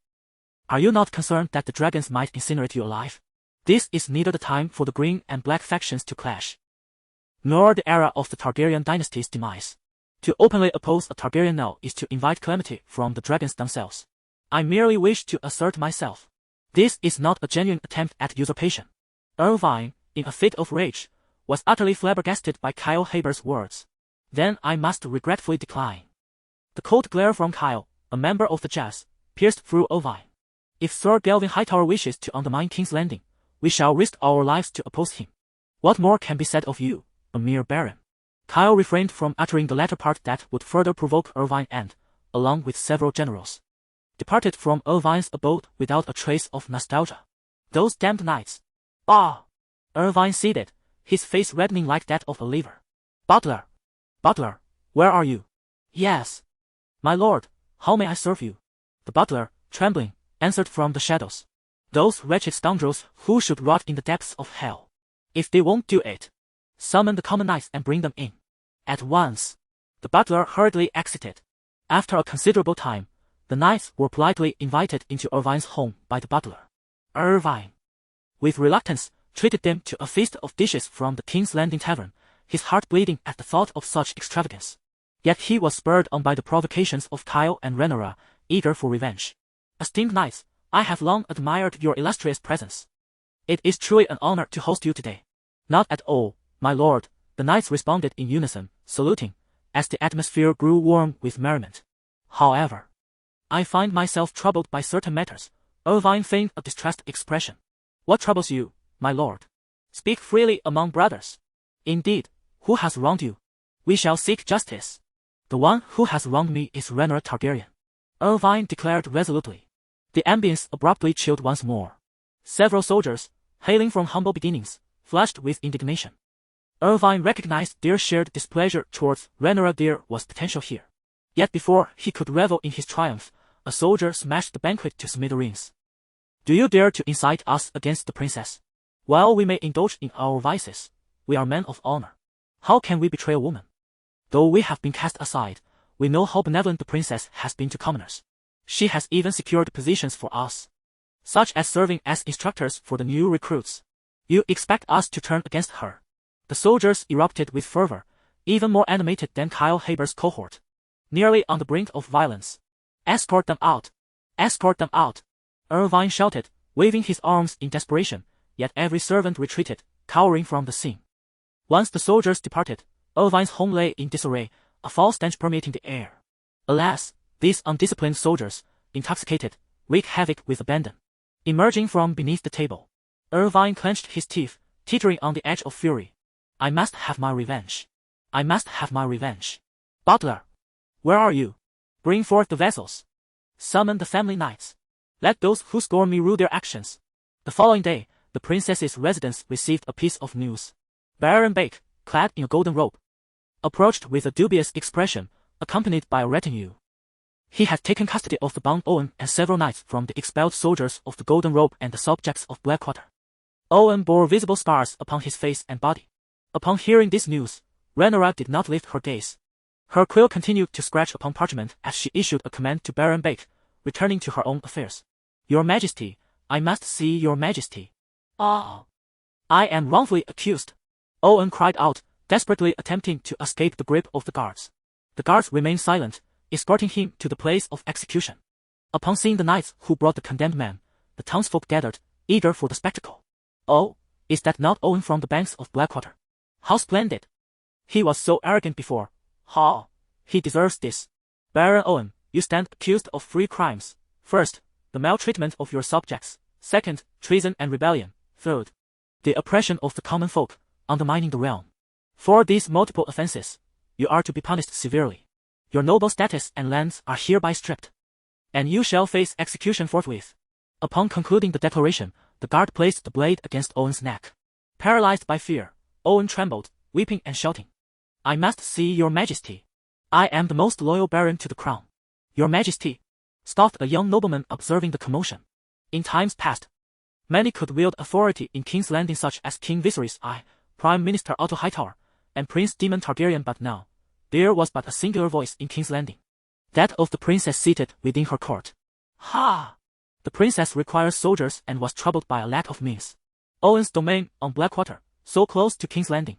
Are you not concerned that the dragons might incinerate you alive? This is neither the time for the green and black factions to clash, nor the era of the Targaryen dynasty's demise. To openly oppose a Targaryen now is to invite calamity from the dragons themselves. I merely wish to assert myself. This is not a genuine attempt at usurpation. Irvine, in a fit of rage, was utterly flabbergasted by Kyle Harbour's words. Then I must regretfully decline. The cold glare from Kyle, a member of the Jazz, pierced through Irvine. If Sir Gelvin Hightower wishes to undermine King's Landing, we shall risk our lives to oppose him. What more can be said of you, a mere baron? Kyle refrained from uttering the latter part that would further provoke Irvine and, along with several generals, departed from Irvine's abode without a trace of nostalgia. Those damned knights. Bah! Irvine ceded, his face reddening like that of a liver. Butler! Butler, where are you? Yes. My lord, how may I serve you? The butler, trembling, answered from the shadows. Those wretched scoundrels who should rot in the depths of hell. If they won't do it, summon the common knights and bring them in. At once. The butler hurriedly exited. After a considerable time, the knights were politely invited into Irvine's home by the butler. Irvine, with reluctance, treated them to a feast of dishes from the King's Landing Tavern, his heart bleeding at the thought of such extravagance. Yet he was spurred on by the provocations of Kyle and Rhaenyra, eager for revenge. Esteemed knights, I have long admired your illustrious presence. It is truly an honor to host you today. Not at all, my lord, the knights responded in unison, saluting, as the atmosphere grew warm with merriment. However, I find myself troubled by certain matters. Irvine feigned a distressed expression. What troubles you, my lord? Speak freely among brothers. Indeed, who has wronged you? We shall seek justice. The one who has wronged me is Rhaenyra Targaryen, Irvine declared resolutely. The ambience abruptly chilled once more. Several soldiers, hailing from humble beginnings, flushed with indignation. Irvine recognized their shared displeasure towards Rhaenyra. There was potential here. Yet before he could revel in his triumph, a soldier smashed the banquet to smithereens. Do you dare to incite us against the princess? While we may indulge in our vices, we are men of honor. How can we betray a woman? Though we have been cast aside, we know how benevolent the princess has been to commoners. She has even secured positions for us, such as serving as instructors for the new recruits. You expect us to turn against her? The soldiers erupted with fervor, even more animated than Kyle Harbour's cohort. Nearly on the brink of violence. Escort them out! Escort them out! Irvine shouted, waving his arms in desperation, yet every servant retreated, cowering from the scene. Once the soldiers departed, Irvine's home lay in disarray, a foul stench permeating the air. Alas, these undisciplined soldiers, intoxicated, wreak havoc with abandon. Emerging from beneath the table, Irvine clenched his teeth, teetering on the edge of fury. I must have my revenge. I must have my revenge. Butler! Where are you? Bring forth the vessels. Summon the family knights. Let those who scorn me rue their actions. The following day, the princess's residence received a piece of news. Baron Bake, clad in a golden robe, approached with a dubious expression, accompanied by a retinue. He had taken custody of the bound Owen and several knights from the expelled soldiers of the Golden Robe and the subjects of Blackwater. Owen bore visible scars upon his face and body. Upon hearing this news, Rhaenyra did not lift her gaze. Her quill continued to scratch upon parchment as she issued a command to Baron Bake, returning to her own affairs. Your Majesty, I must see your Majesty. Ah! I am wrongfully accused. Owen cried out, desperately attempting to escape the grip of the guards. The guards remained silent, escorting him to the place of execution. Upon seeing the knights who brought the condemned man, the townsfolk gathered, eager for the spectacle. Oh, is that not Owen from the banks of Blackwater? How splendid! He was so arrogant before. Ha! He deserves this. Baron Owen, you stand accused of 3 crimes. First, the maltreatment of your subjects. Second, treason and rebellion. Third, the oppression of the common folk, undermining the realm. For these multiple offenses, you are to be punished severely. Your noble status and lands are hereby stripped, and you shall face execution forthwith. Upon concluding the declaration, the guard placed the blade against Owen's neck. Paralyzed by fear, Owen trembled, weeping and shouting. I must see your Majesty. I am the most loyal baron to the crown. Your Majesty, scoffed a young nobleman observing the commotion. In times past, many could wield authority in King's Landing such as King Viserys I, Prime Minister Otto Hightower, and Prince Daemon Targaryen, but now, there was but a singular voice in King's Landing. That of the princess seated within her court. Ha! The princess requires soldiers and was troubled by a lack of means. Owen's domain on Blackwater, so close to King's Landing,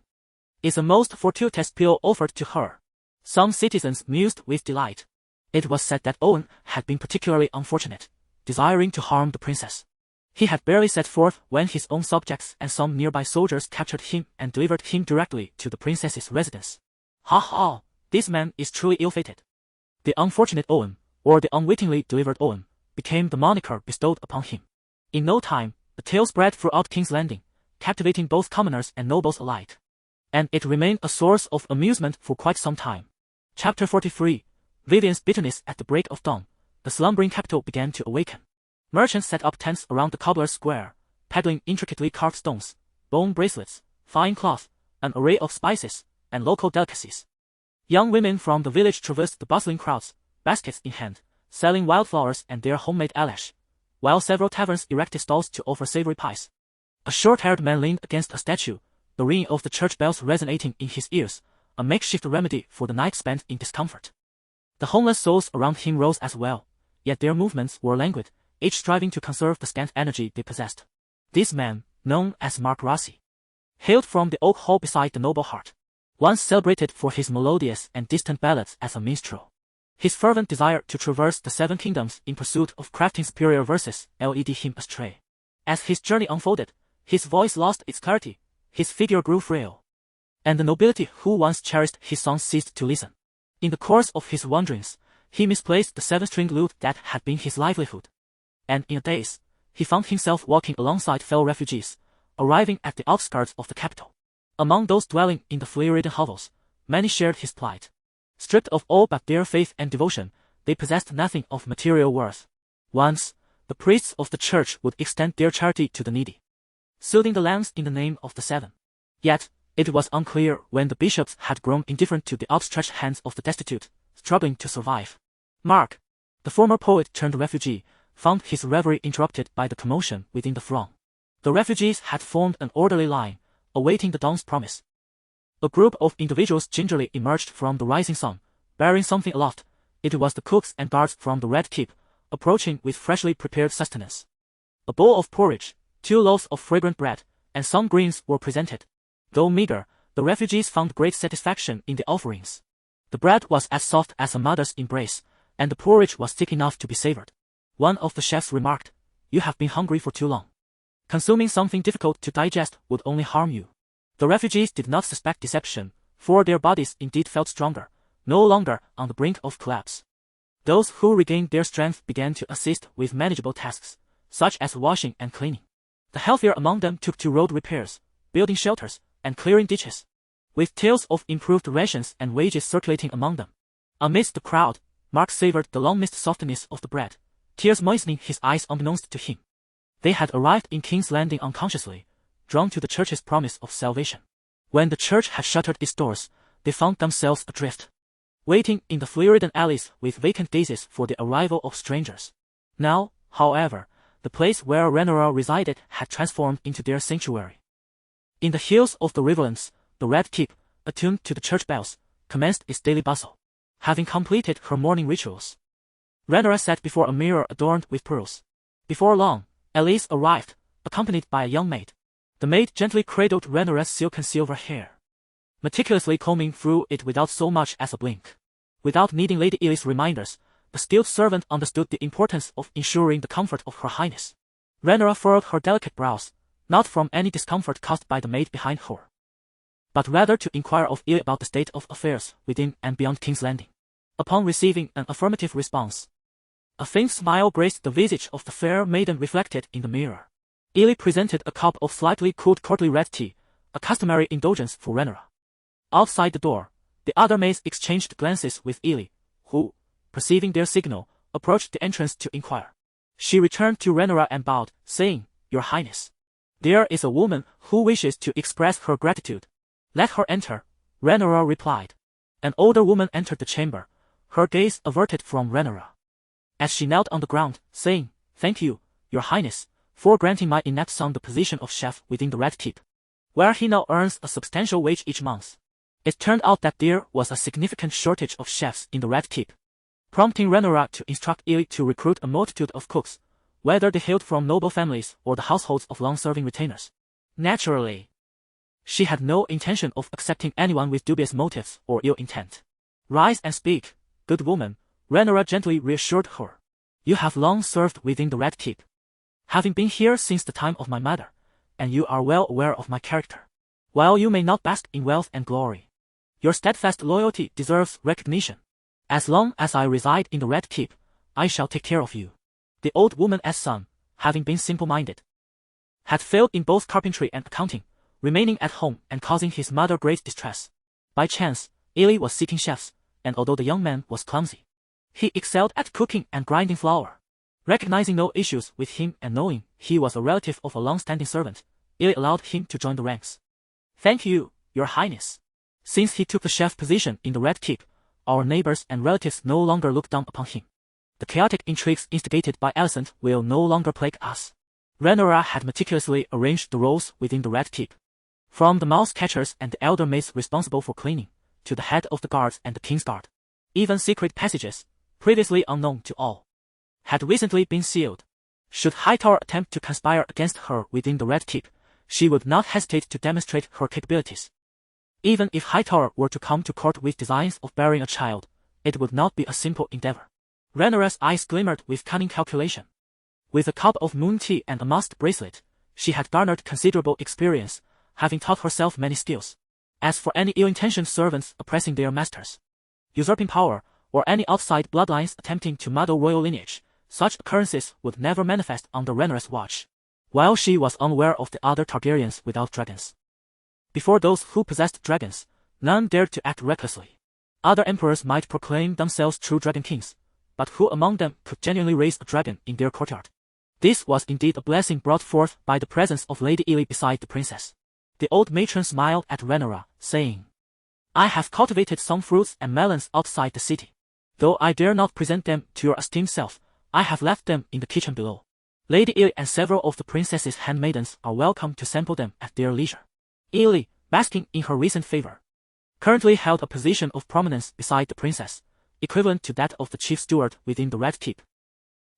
is a most fortuitous appeal offered to her. Some citizens mused with delight. It was said that Owen had been particularly unfortunate, desiring to harm the princess. He had barely set forth when his own subjects and some nearby soldiers captured him and delivered him directly to the princess's residence. Ha ha! This man is truly ill-fated. The unfortunate Owen, or the unwittingly delivered Owen, became the moniker bestowed upon him. In no time, the tale spread throughout King's Landing, captivating both commoners and nobles alike. And it remained a source of amusement for quite some time. Chapter 43. Vivian's bitterness at the break of dawn. The slumbering capital began to awaken. Merchants set up tents around the cobbler's square, peddling intricately carved stones, bone bracelets, fine cloth, an array of spices, and local delicacies. Young women from the village traversed the bustling crowds, baskets in hand, selling wildflowers and their homemade eyelash, while several taverns erected stalls to offer savory pies. A short-haired man leaned against a statue, the ringing of the church bells resonating in his ears, a makeshift remedy for the night spent in discomfort. The homeless souls around him rose as well, yet their movements were languid, each striving to conserve the scant energy they possessed. This man, known as Mark Rossi, hailed from the oak hall beside the Noble Heart, once celebrated for his melodious and distant ballads as a minstrel. His fervent desire to traverse the 7 kingdoms in pursuit of crafting superior verses led him astray. As his journey unfolded, his voice lost its clarity, his figure grew frail, and the nobility who once cherished his songs ceased to listen. In the course of his wanderings, he misplaced the 7-stringed lute that had been his livelihood, and in a daze, he found himself walking alongside fellow refugees, arriving at the outskirts of the capital. Among those dwelling in the flea-ridden hovels, many shared his plight. Stripped of all but their faith and devotion, they possessed nothing of material worth. Once, the priests of the church would extend their charity to the needy, soothing the lands in the name of the 7. Yet, it was unclear when the bishops had grown indifferent to the outstretched hands of the destitute, struggling to survive. Mark, the former poet turned refugee, found his reverie interrupted by the commotion within the throng. The refugees had formed an orderly line, awaiting the dawn's promise. A group of individuals gingerly emerged from the rising sun, bearing something aloft. It was the cooks and guards from the Red Keep, approaching with freshly prepared sustenance. A bowl of porridge, 2 loaves of fragrant bread, and some greens were presented. Though meager, the refugees found great satisfaction in the offerings. The bread was as soft as a mother's embrace, and the porridge was thick enough to be savored. One of the chefs remarked, "You have been hungry for too long. Consuming something difficult to digest would only harm you." The refugees did not suspect deception, for their bodies indeed felt stronger, no longer on the brink of collapse. Those who regained their strength began to assist with manageable tasks, such as washing and cleaning. The healthier among them took to road repairs, building shelters, and clearing ditches, with tales of improved rations and wages circulating among them. Amidst the crowd, Mark savored the long-missed softness of the bread, tears moistening his eyes unbeknownst to him. They had arrived in King's Landing unconsciously, drawn to the church's promise of salvation. When the church had shuttered its doors, they found themselves adrift, waiting in the flea-ridden alleys with vacant gazes for the arrival of strangers. Now, however, the place where Rhaenyra resided had transformed into their sanctuary. In the hills of the riverlands, the Red Keep, attuned to the church bells, commenced its daily bustle. Having completed her morning rituals, Rhaenyra sat before a mirror adorned with pearls. Before long, Elise arrived, accompanied by a young maid. The maid gently cradled Rhaenyra's silken silver hair, meticulously combing through it without so much as a blink. Without needing Lady Ely's reminders, the skilled servant understood the importance of ensuring the comfort of Her Highness. Rhaenyra furrowed her delicate brows, not from any discomfort caused by the maid behind her, but rather to inquire of Ely about the state of affairs within and beyond King's Landing. Upon receiving an affirmative response, a faint smile graced the visage of the fair maiden reflected in the mirror. Ely presented a cup of slightly cooled courtly red tea, a customary indulgence for Rhaenyra. Outside the door, the other maids exchanged glances with Ely, who, perceiving their signal, approached the entrance to inquire. She returned to Rhaenyra and bowed, saying, "Your Highness, there is a woman who wishes to express her gratitude." "Let her enter," Rhaenyra replied. An older woman entered the chamber, her gaze averted from Rhaenyra, as she knelt on the ground, saying, "Thank you, Your Highness, for granting my inept son the position of chef within the Red Keep, where he now earns a substantial wage each month." It turned out that there was a significant shortage of chefs in the Red Keep, prompting Rhaenyra to instruct Ely to recruit a multitude of cooks, whether they hailed from noble families or the households of long-serving retainers. Naturally, she had no intention of accepting anyone with dubious motives or ill intent. "Rise and speak, good woman," Rhaenyra gently reassured her. "You have long served within the Red Keep, having been here since the time of my mother, and you are well aware of my character. While you may not bask in wealth and glory, your steadfast loyalty deserves recognition. As long as I reside in the Red Keep, I shall take care of you." The old woman's son, having been simple-minded, had failed in both carpentry and accounting, remaining at home and causing his mother great distress. By chance, Ely was seeking chefs, and although the young man was clumsy, he excelled at cooking and grinding flour. Recognizing no issues with him and knowing he was a relative of a long-standing servant, Ely allowed him to join the ranks. "Thank you, Your Highness. Since he took the chef position in the Red Keep, our neighbors and relatives no longer look down upon him. The chaotic intrigues instigated by Alicent will no longer plague us." Rhaenyra had meticulously arranged the roles within the Red Keep, from the mouse catchers and the elder maids responsible for cleaning, to the head of the guards and the King's Guard. Even secret passages, previously unknown to all, had recently been sealed. Should Hightower attempt to conspire against her within the Red Keep, she would not hesitate to demonstrate her capabilities. Even if Hightower were to come to court with designs of bearing a child, it would not be a simple endeavor. Rhaenyra's eyes glimmered with cunning calculation. With a cup of moon tea and a masked bracelet, she had garnered considerable experience, having taught herself many skills. As for any ill-intentioned servants oppressing their masters, usurping power, or any outside bloodlines attempting to muddle royal lineage, such occurrences would never manifest under Rhaenyra's watch, while she was unaware of the other Targaryens without dragons. Before those who possessed dragons, none dared to act recklessly. Other emperors might proclaim themselves true dragon kings, but who among them could genuinely raise a dragon in their courtyard? This was indeed a blessing brought forth by the presence of Lady Ely beside the princess. The old matron smiled at Rhaenyra, saying, "I have cultivated some fruits and melons outside the city. Though I dare not present them to your esteemed self, I have left them in the kitchen below. Lady Ely and several of the princess's handmaidens are welcome to sample them at their leisure." Ely, basking in her recent favor, currently held a position of prominence beside the princess, equivalent to that of the chief steward within the Red Keep.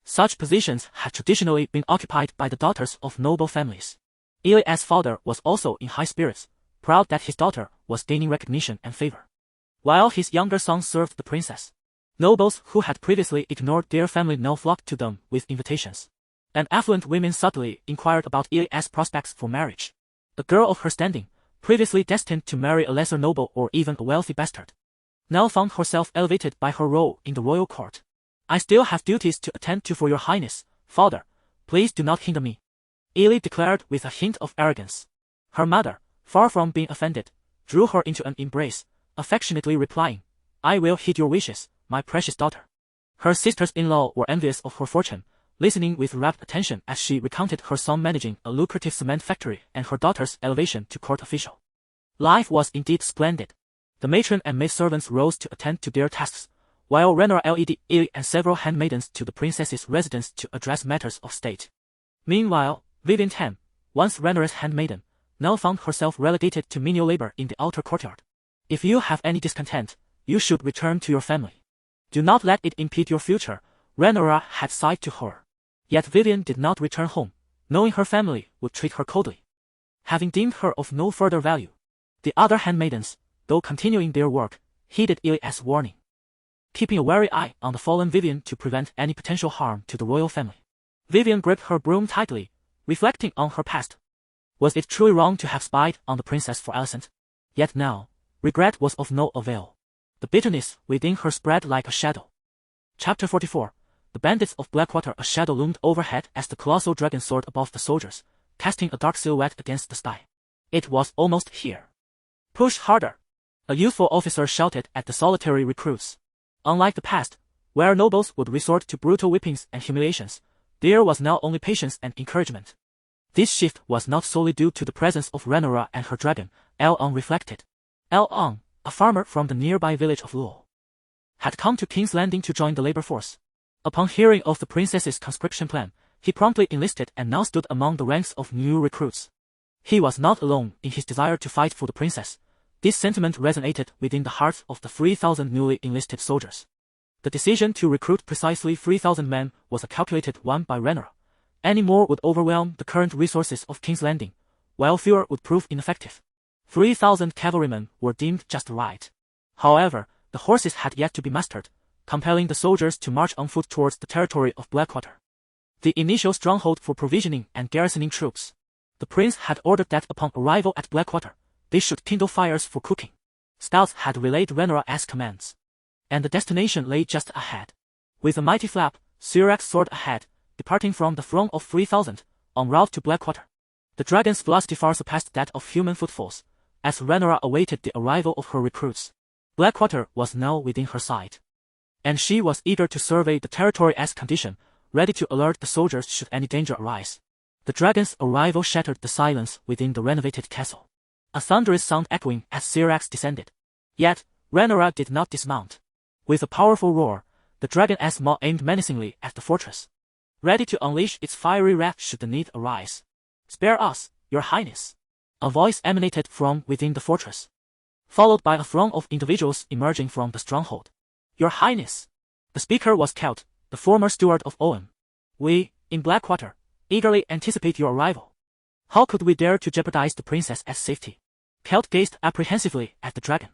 Such positions had traditionally been occupied by the daughters of noble families. Ely's father was also in high spirits, proud that his daughter was gaining recognition and favor, while his younger son served the princess. Nobles who had previously ignored their family now flocked to them with invitations, and affluent women subtly inquired about Ely's prospects for marriage. A girl of her standing, previously destined to marry a lesser noble or even a wealthy bastard, now found herself elevated by her role in the royal court. "I still have duties to attend to for your highness, father. Please do not hinder me." Illy declared with a hint of arrogance. Her mother, far from being offended, drew her into an embrace, affectionately replying, "I will heed your wishes, my precious daughter." Her sisters-in-law were envious of her fortune, listening with rapt attention as she recounted her son managing a lucrative cement factory and her daughter's elevation to court official. Life was indeed splendid. The matron and maidservants rose to attend to their tasks, while Rhaenyra led Illy and several handmaidens to the princess's residence to address matters of state. Meanwhile, Vivian Tam, once Rhaenyra's handmaiden, now found herself relegated to menial labor in the outer courtyard. "If you have any discontent, you should return to your family. Do not let it impede your future," Rhaenyra had sighed to her. Yet Vivian did not return home, knowing her family would treat her coldly. Having deemed her of no further value, the other handmaidens, though continuing their work, heeded Illy's warning, keeping a wary eye on the fallen Vivian to prevent any potential harm to the royal family. Vivian gripped her broom tightly, reflecting on her past. Was it truly wrong to have spied on the princess for Alicent? Yet now, regret was of no avail. The bitterness within her spread like a shadow. Chapter 44. The bandits of Blackwater. A shadow loomed overhead as the colossal dragon soared above the soldiers, casting a dark silhouette against the sky. It was almost here. "Push harder!" a youthful officer shouted at the solitary recruits. Unlike the past, where nobles would resort to brutal whippings and humiliations, there was now only patience and encouragement. This shift was not solely due to the presence of Rhaenyra and her dragon, Elon reflected. Elon, a farmer from the nearby village of Lul, had come to King's Landing to join the labor force. Upon hearing of the princess's conscription plan, he promptly enlisted and now stood among the ranks of new recruits. He was not alone in his desire to fight for the princess. This sentiment resonated within the hearts of the 3,000 newly enlisted soldiers. The decision to recruit precisely 3,000 men was a calculated one by Rhaenyra. Any more would overwhelm the current resources of King's Landing, while fewer would prove ineffective. 3,000 cavalrymen were deemed just right. However, the horses had yet to be mastered, compelling the soldiers to march on foot towards the territory of Blackwater, the initial stronghold for provisioning and garrisoning troops. The prince had ordered that upon arrival at Blackwater, they should kindle fires for cooking. Scouts had relayed Rhaenyra's commands, and the destination lay just ahead. With a mighty flap, Syrax soared ahead, departing from the throng of 3,000, en route to Blackwater. The dragon's velocity far surpassed that of human footfalls, as Rhaenyra awaited the arrival of her recruits. Blackwater was now within her sight, and she was eager to survey the territory's condition, ready to alert the soldiers should any danger arise. The dragon's arrival shattered the silence within the renovated castle, a thunderous sound echoing as Syrax descended. Yet, Rhaenyra did not dismount. With a powerful roar, the dragon's maw aimed menacingly at the fortress, ready to unleash its fiery wrath should the need arise. "Spare us, your highness," a voice emanated from within the fortress, followed by a throng of individuals emerging from the stronghold. "Your highness." The speaker was Kelt, the former steward of Owen. "We, in Blackwater, eagerly anticipate your arrival. How could we dare to jeopardize the princess's safety?" Kelt gazed apprehensively at the dragon.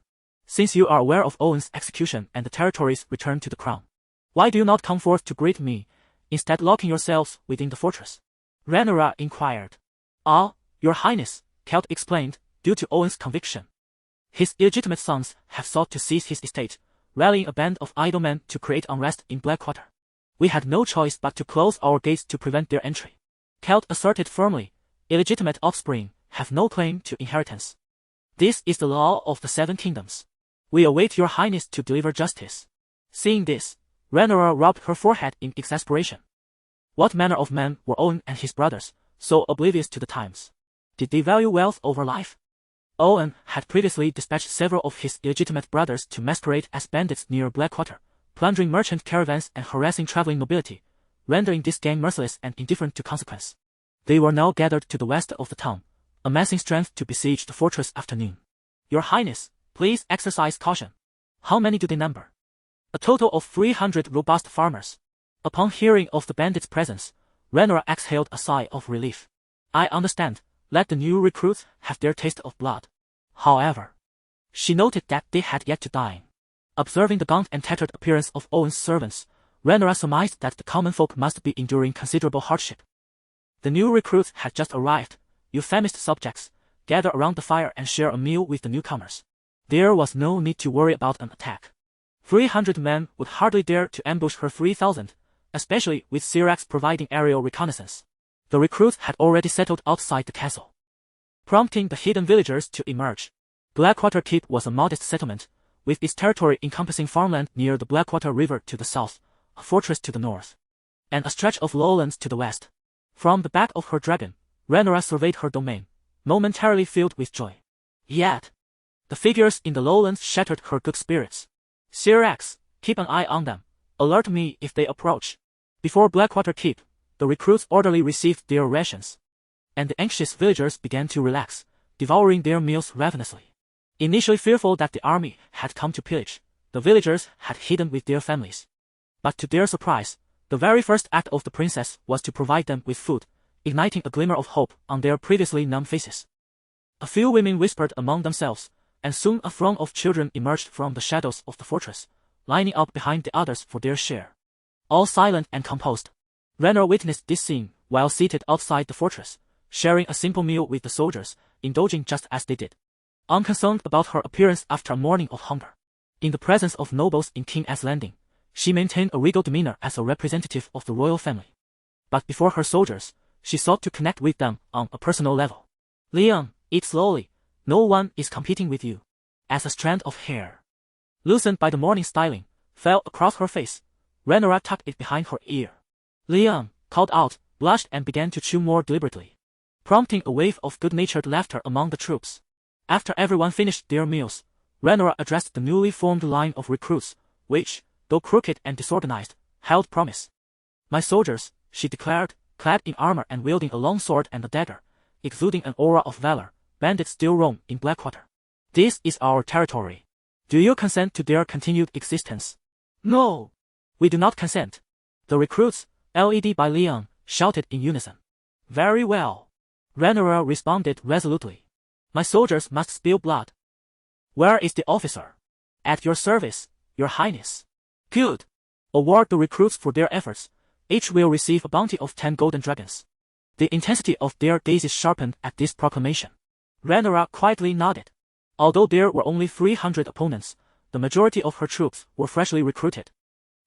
"Since you are aware of Owen's execution and the territory's return to the crown, why do you not come forth to greet me, instead locking yourselves within the fortress?" Rhaenyra inquired. "Ah, your highness," Kelt explained, "due to Owen's conviction. His illegitimate sons have sought to seize his estate, rallying a band of idle men to create unrest in Blackwater. We had no choice but to close our gates to prevent their entry." Kelt asserted firmly, "Illegitimate offspring have no claim to inheritance. This is the law of the Seven Kingdoms. We await your highness to deliver justice." Seeing this, Rhaenyra rubbed her forehead in exasperation. What manner of men were Owen and his brothers, so oblivious to the times? Did they value wealth over life? Owen had previously dispatched several of his illegitimate brothers to masquerade as bandits near Blackwater, plundering merchant caravans and harassing traveling nobility, rendering this gang merciless and indifferent to consequence. They were now gathered to the west of the town, amassing strength to besiege the fortress after noon. "Your highness, please exercise caution." "How many do they number?" "A total of 300 robust farmers." Upon hearing of the bandits' presence, Rhaenyra exhaled a sigh of relief. "I understand, let the new recruits have their taste of blood." However, she noted that they had yet to dine. Observing the gaunt and tattered appearance of Owen's servants, Rhaenyra surmised that the common folk must be enduring considerable hardship. The new recruits had just arrived. "You famished subjects, gather around the fire and share a meal with the newcomers." There was no need to worry about an attack. 300 men would hardly dare to ambush her 3,000, especially with Syrax providing aerial reconnaissance. The recruits had already settled outside the castle, prompting the hidden villagers to emerge. Blackwater Keep was a modest settlement, with its territory encompassing farmland near the Blackwater River to the south, a fortress to the north, and a stretch of lowlands to the west. From the back of her dragon, Rhaenyra surveyed her domain, momentarily filled with joy. Yet, the figures in the lowlands shattered her good spirits. Syrax, keep an eye on them. Alert me if they approach. Before Blackwater Keep, the recruits orderly received their rations, and the anxious villagers began to relax, devouring their meals ravenously. Initially fearful that the army had come to pillage, the villagers had hidden with their families. But to their surprise, the very first act of the princess was to provide them with food, igniting a glimmer of hope on their previously numb faces. A few women whispered among themselves, and soon a throng of children emerged from the shadows of the fortress, lining up behind the others for their share. All silent and composed, Rhaenyra witnessed this scene while seated outside the fortress, sharing a simple meal with the soldiers, indulging just as they did, unconcerned about her appearance after a morning of hunger. In the presence of nobles in King A's Landing, she maintained a regal demeanor as a representative of the royal family. But before her soldiers, she sought to connect with them on a personal level. Leon, eat slowly. No one is competing with you. As a strand of hair, loosened by the morning styling, fell across her face, Rhaenyra tucked it behind her ear. Leon called out, blushed and began to chew more deliberately, prompting a wave of good-natured laughter among the troops. After everyone finished their meals, Rhaenyra addressed the newly formed line of recruits, which, though crooked and disorganized, held promise. My soldiers, she declared, clad in armor and wielding a long sword and a dagger, exuding an aura of valor, bandits still roam in Blackwater. This is our territory. Do you consent to their continued existence? No. We do not consent. The recruits, led by Leon, shouted in unison. Very well. Rhaenyra responded resolutely. My soldiers must spill blood. Where is the officer? At your service, your highness. Good. Award the recruits for their efforts. Each will receive a bounty of 10 golden dragons. The intensity of their gazes sharpened at this proclamation. Rhaenyra quietly nodded. Although there were only 300 opponents, the majority of her troops were freshly recruited,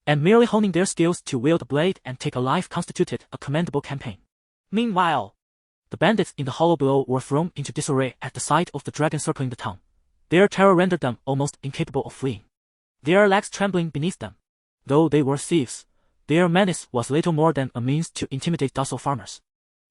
and merely honing their skills to wield a blade and take a life constituted a commendable campaign. Meanwhile, the bandits in the hollow below were thrown into disarray at the sight of the dragon circling the town. Their terror rendered them almost incapable of fleeing, their legs trembling beneath them. Though they were thieves, their menace was little more than a means to intimidate docile farmers.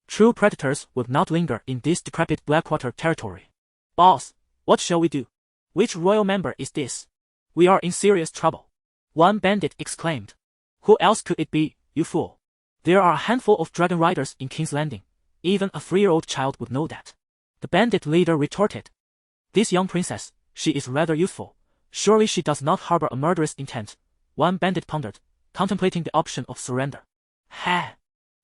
True predators would not linger in this decrepit Blackwater territory. Boss, what shall we do? Which royal member is this? We are in serious trouble. One bandit exclaimed. Who else could it be, you fool? There are a handful of dragon riders in King's Landing. Even a 3-year-old child would know that. The bandit leader retorted. This young princess, she is rather youthful. Surely she does not harbor a murderous intent. One bandit pondered, contemplating the option of surrender. Ha!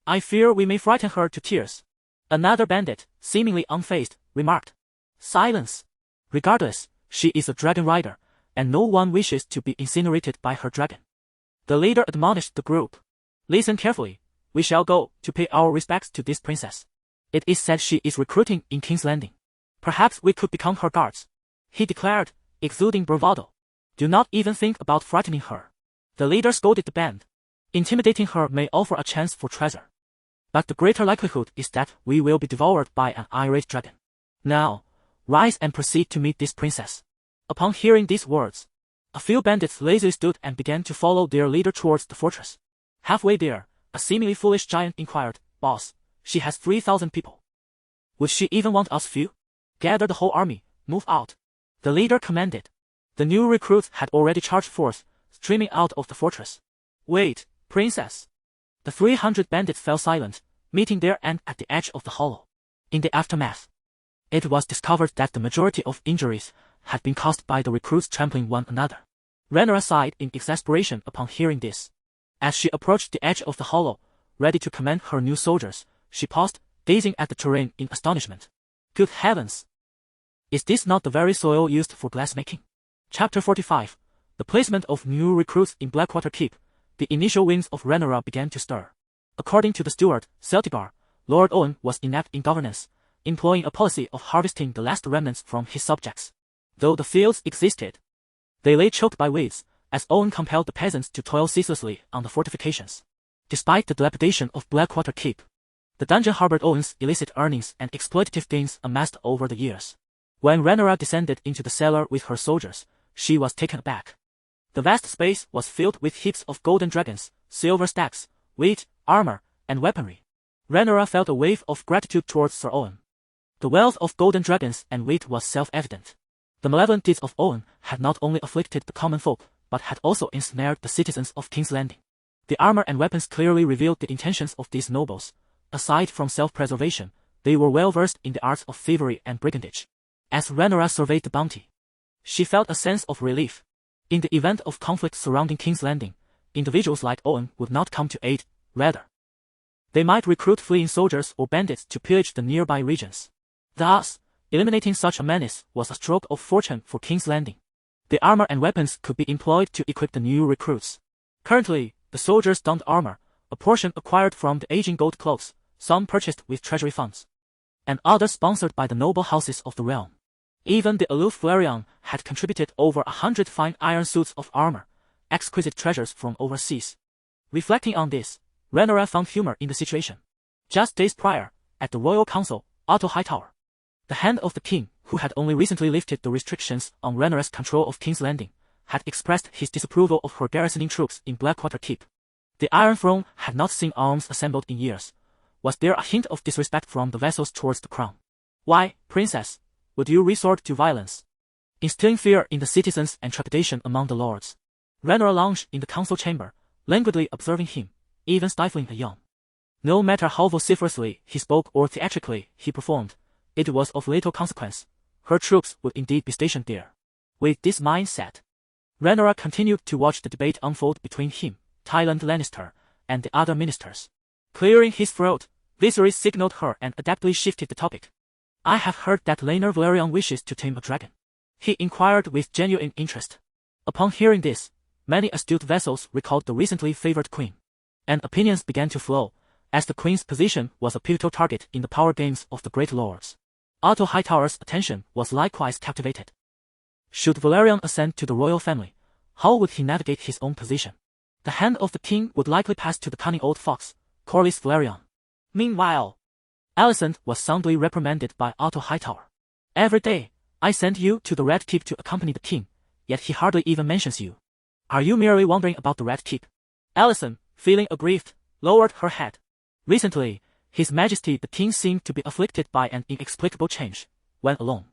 I fear we may frighten her to tears. Another bandit, seemingly unfazed, remarked. Silence. Regardless, she is a dragon rider, and no one wishes to be incinerated by her dragon. The leader admonished the group. Listen carefully. We shall go to pay our respects to this princess. It is said she is recruiting in King's Landing. Perhaps we could become her guards. He declared, exuding bravado. Do not even think about frightening her. The leader scolded the band. Intimidating her may offer a chance for treasure, but the greater likelihood is that we will be devoured by an irate dragon. Now, rise and proceed to meet this princess. Upon hearing these words, a few bandits lazily stood and began to follow their leader towards the fortress. Halfway there, a seemingly foolish giant inquired, Boss, she has 3,000 people. Would she even want us few? Gather the whole army, move out. The leader commanded. The new recruits had already charged forth, streaming out of the fortress. Wait, princess. The 300 bandits fell silent, meeting their end at the edge of the hollow. In the aftermath, it was discovered that the majority of injuries had been caused by the recruits trampling one another. Rhaenyra sighed in exasperation upon hearing this. As she approached the edge of the hollow, ready to command her new soldiers, she paused, gazing at the terrain in astonishment. Good heavens! Is this not the very soil used for glassmaking? Chapter 45. The placement of new recruits in Blackwater Keep. The initial wings of Rhaenyra began to stir. According to the steward, Celtigar, Lord Owen was inept in governance, employing a policy of harvesting the last remnants from his subjects. Though the fields existed, they lay choked by weeds, as Owen compelled the peasants to toil ceaselessly on the fortifications. Despite the dilapidation of Blackwater Keep, The dungeon harbored Owen's illicit earnings and exploitative gains amassed over the years. When Rhaenyra descended into the cellar with her soldiers, she was taken aback. The vast space was filled with heaps of golden dragons, silver stacks, wheat, armor, and weaponry. Rhaenyra felt a wave of gratitude towards Sir Owen. The wealth of golden dragons and wheat was self-evident. The malevolent deeds of Owen had not only afflicted the common folk, but had also ensnared the citizens of King's Landing. The armor and weapons clearly revealed the intentions of these nobles. Aside from self-preservation, they were well versed in the arts of thievery and brigandage. As Rhaenyra surveyed the bounty, she felt a sense of relief. In the event of conflict surrounding King's Landing, individuals like Owen would not come to aid, rather. They might recruit fleeing soldiers or bandits to pillage the nearby regions. Thus, eliminating such a menace was a stroke of fortune for King's Landing. The armor and weapons could be employed to equip the new recruits. Currently, the soldiers donned armor, a portion acquired from the aging gold cloaks, some purchased with treasury funds, and others sponsored by the noble houses of the realm. Even the aloof Velaryon had contributed over 100 fine iron suits of armor, exquisite treasures from overseas. Reflecting on this, Rhaenyra found humor in the situation. Just days prior, at the royal council, Otto Hightower, the hand of the king, who had only recently lifted the restrictions on Rhaenyra's control of King's Landing, had expressed his disapproval of her garrisoning troops in Blackwater Keep. The Iron Throne had not seen arms assembled in years. Was there a hint of disrespect from the vassals towards the crown? Why, princess, would you resort to violence? Instilling fear in the citizens and trepidation among the lords. Rhaenyra lounged in the council chamber, languidly observing him, even stifling a yawn. No matter how vociferously he spoke or theatrically he performed, it was of little consequence. Her troops would indeed be stationed there. With this mindset, Rhaenyra continued to watch the debate unfold between him, Tywin Lannister, and the other ministers. Clearing his throat, Viserys signaled her and adeptly shifted the topic. I have heard that Rhaenyra Velaryon wishes to tame a dragon. He inquired with genuine interest. Upon hearing this, many astute vassals recalled the recently favored queen, and opinions began to flow, as the queen's position was a pivotal target in the power games of the great lords. Otto Hightower's attention was likewise captivated. Should Velaryon ascend to the royal family, how would he navigate his own position? The hand of the king would likely pass to the cunning old fox, Corlys Velaryon. Meanwhile, Alicent was soundly reprimanded by Otto Hightower. Every day, I send you to the Red Keep to accompany the king, yet he hardly even mentions you. Are you merely wondering about the Red Keep? Alicent, feeling aggrieved, lowered her head. Recently, His Majesty the King seemed to be afflicted by an inexplicable change, when alone.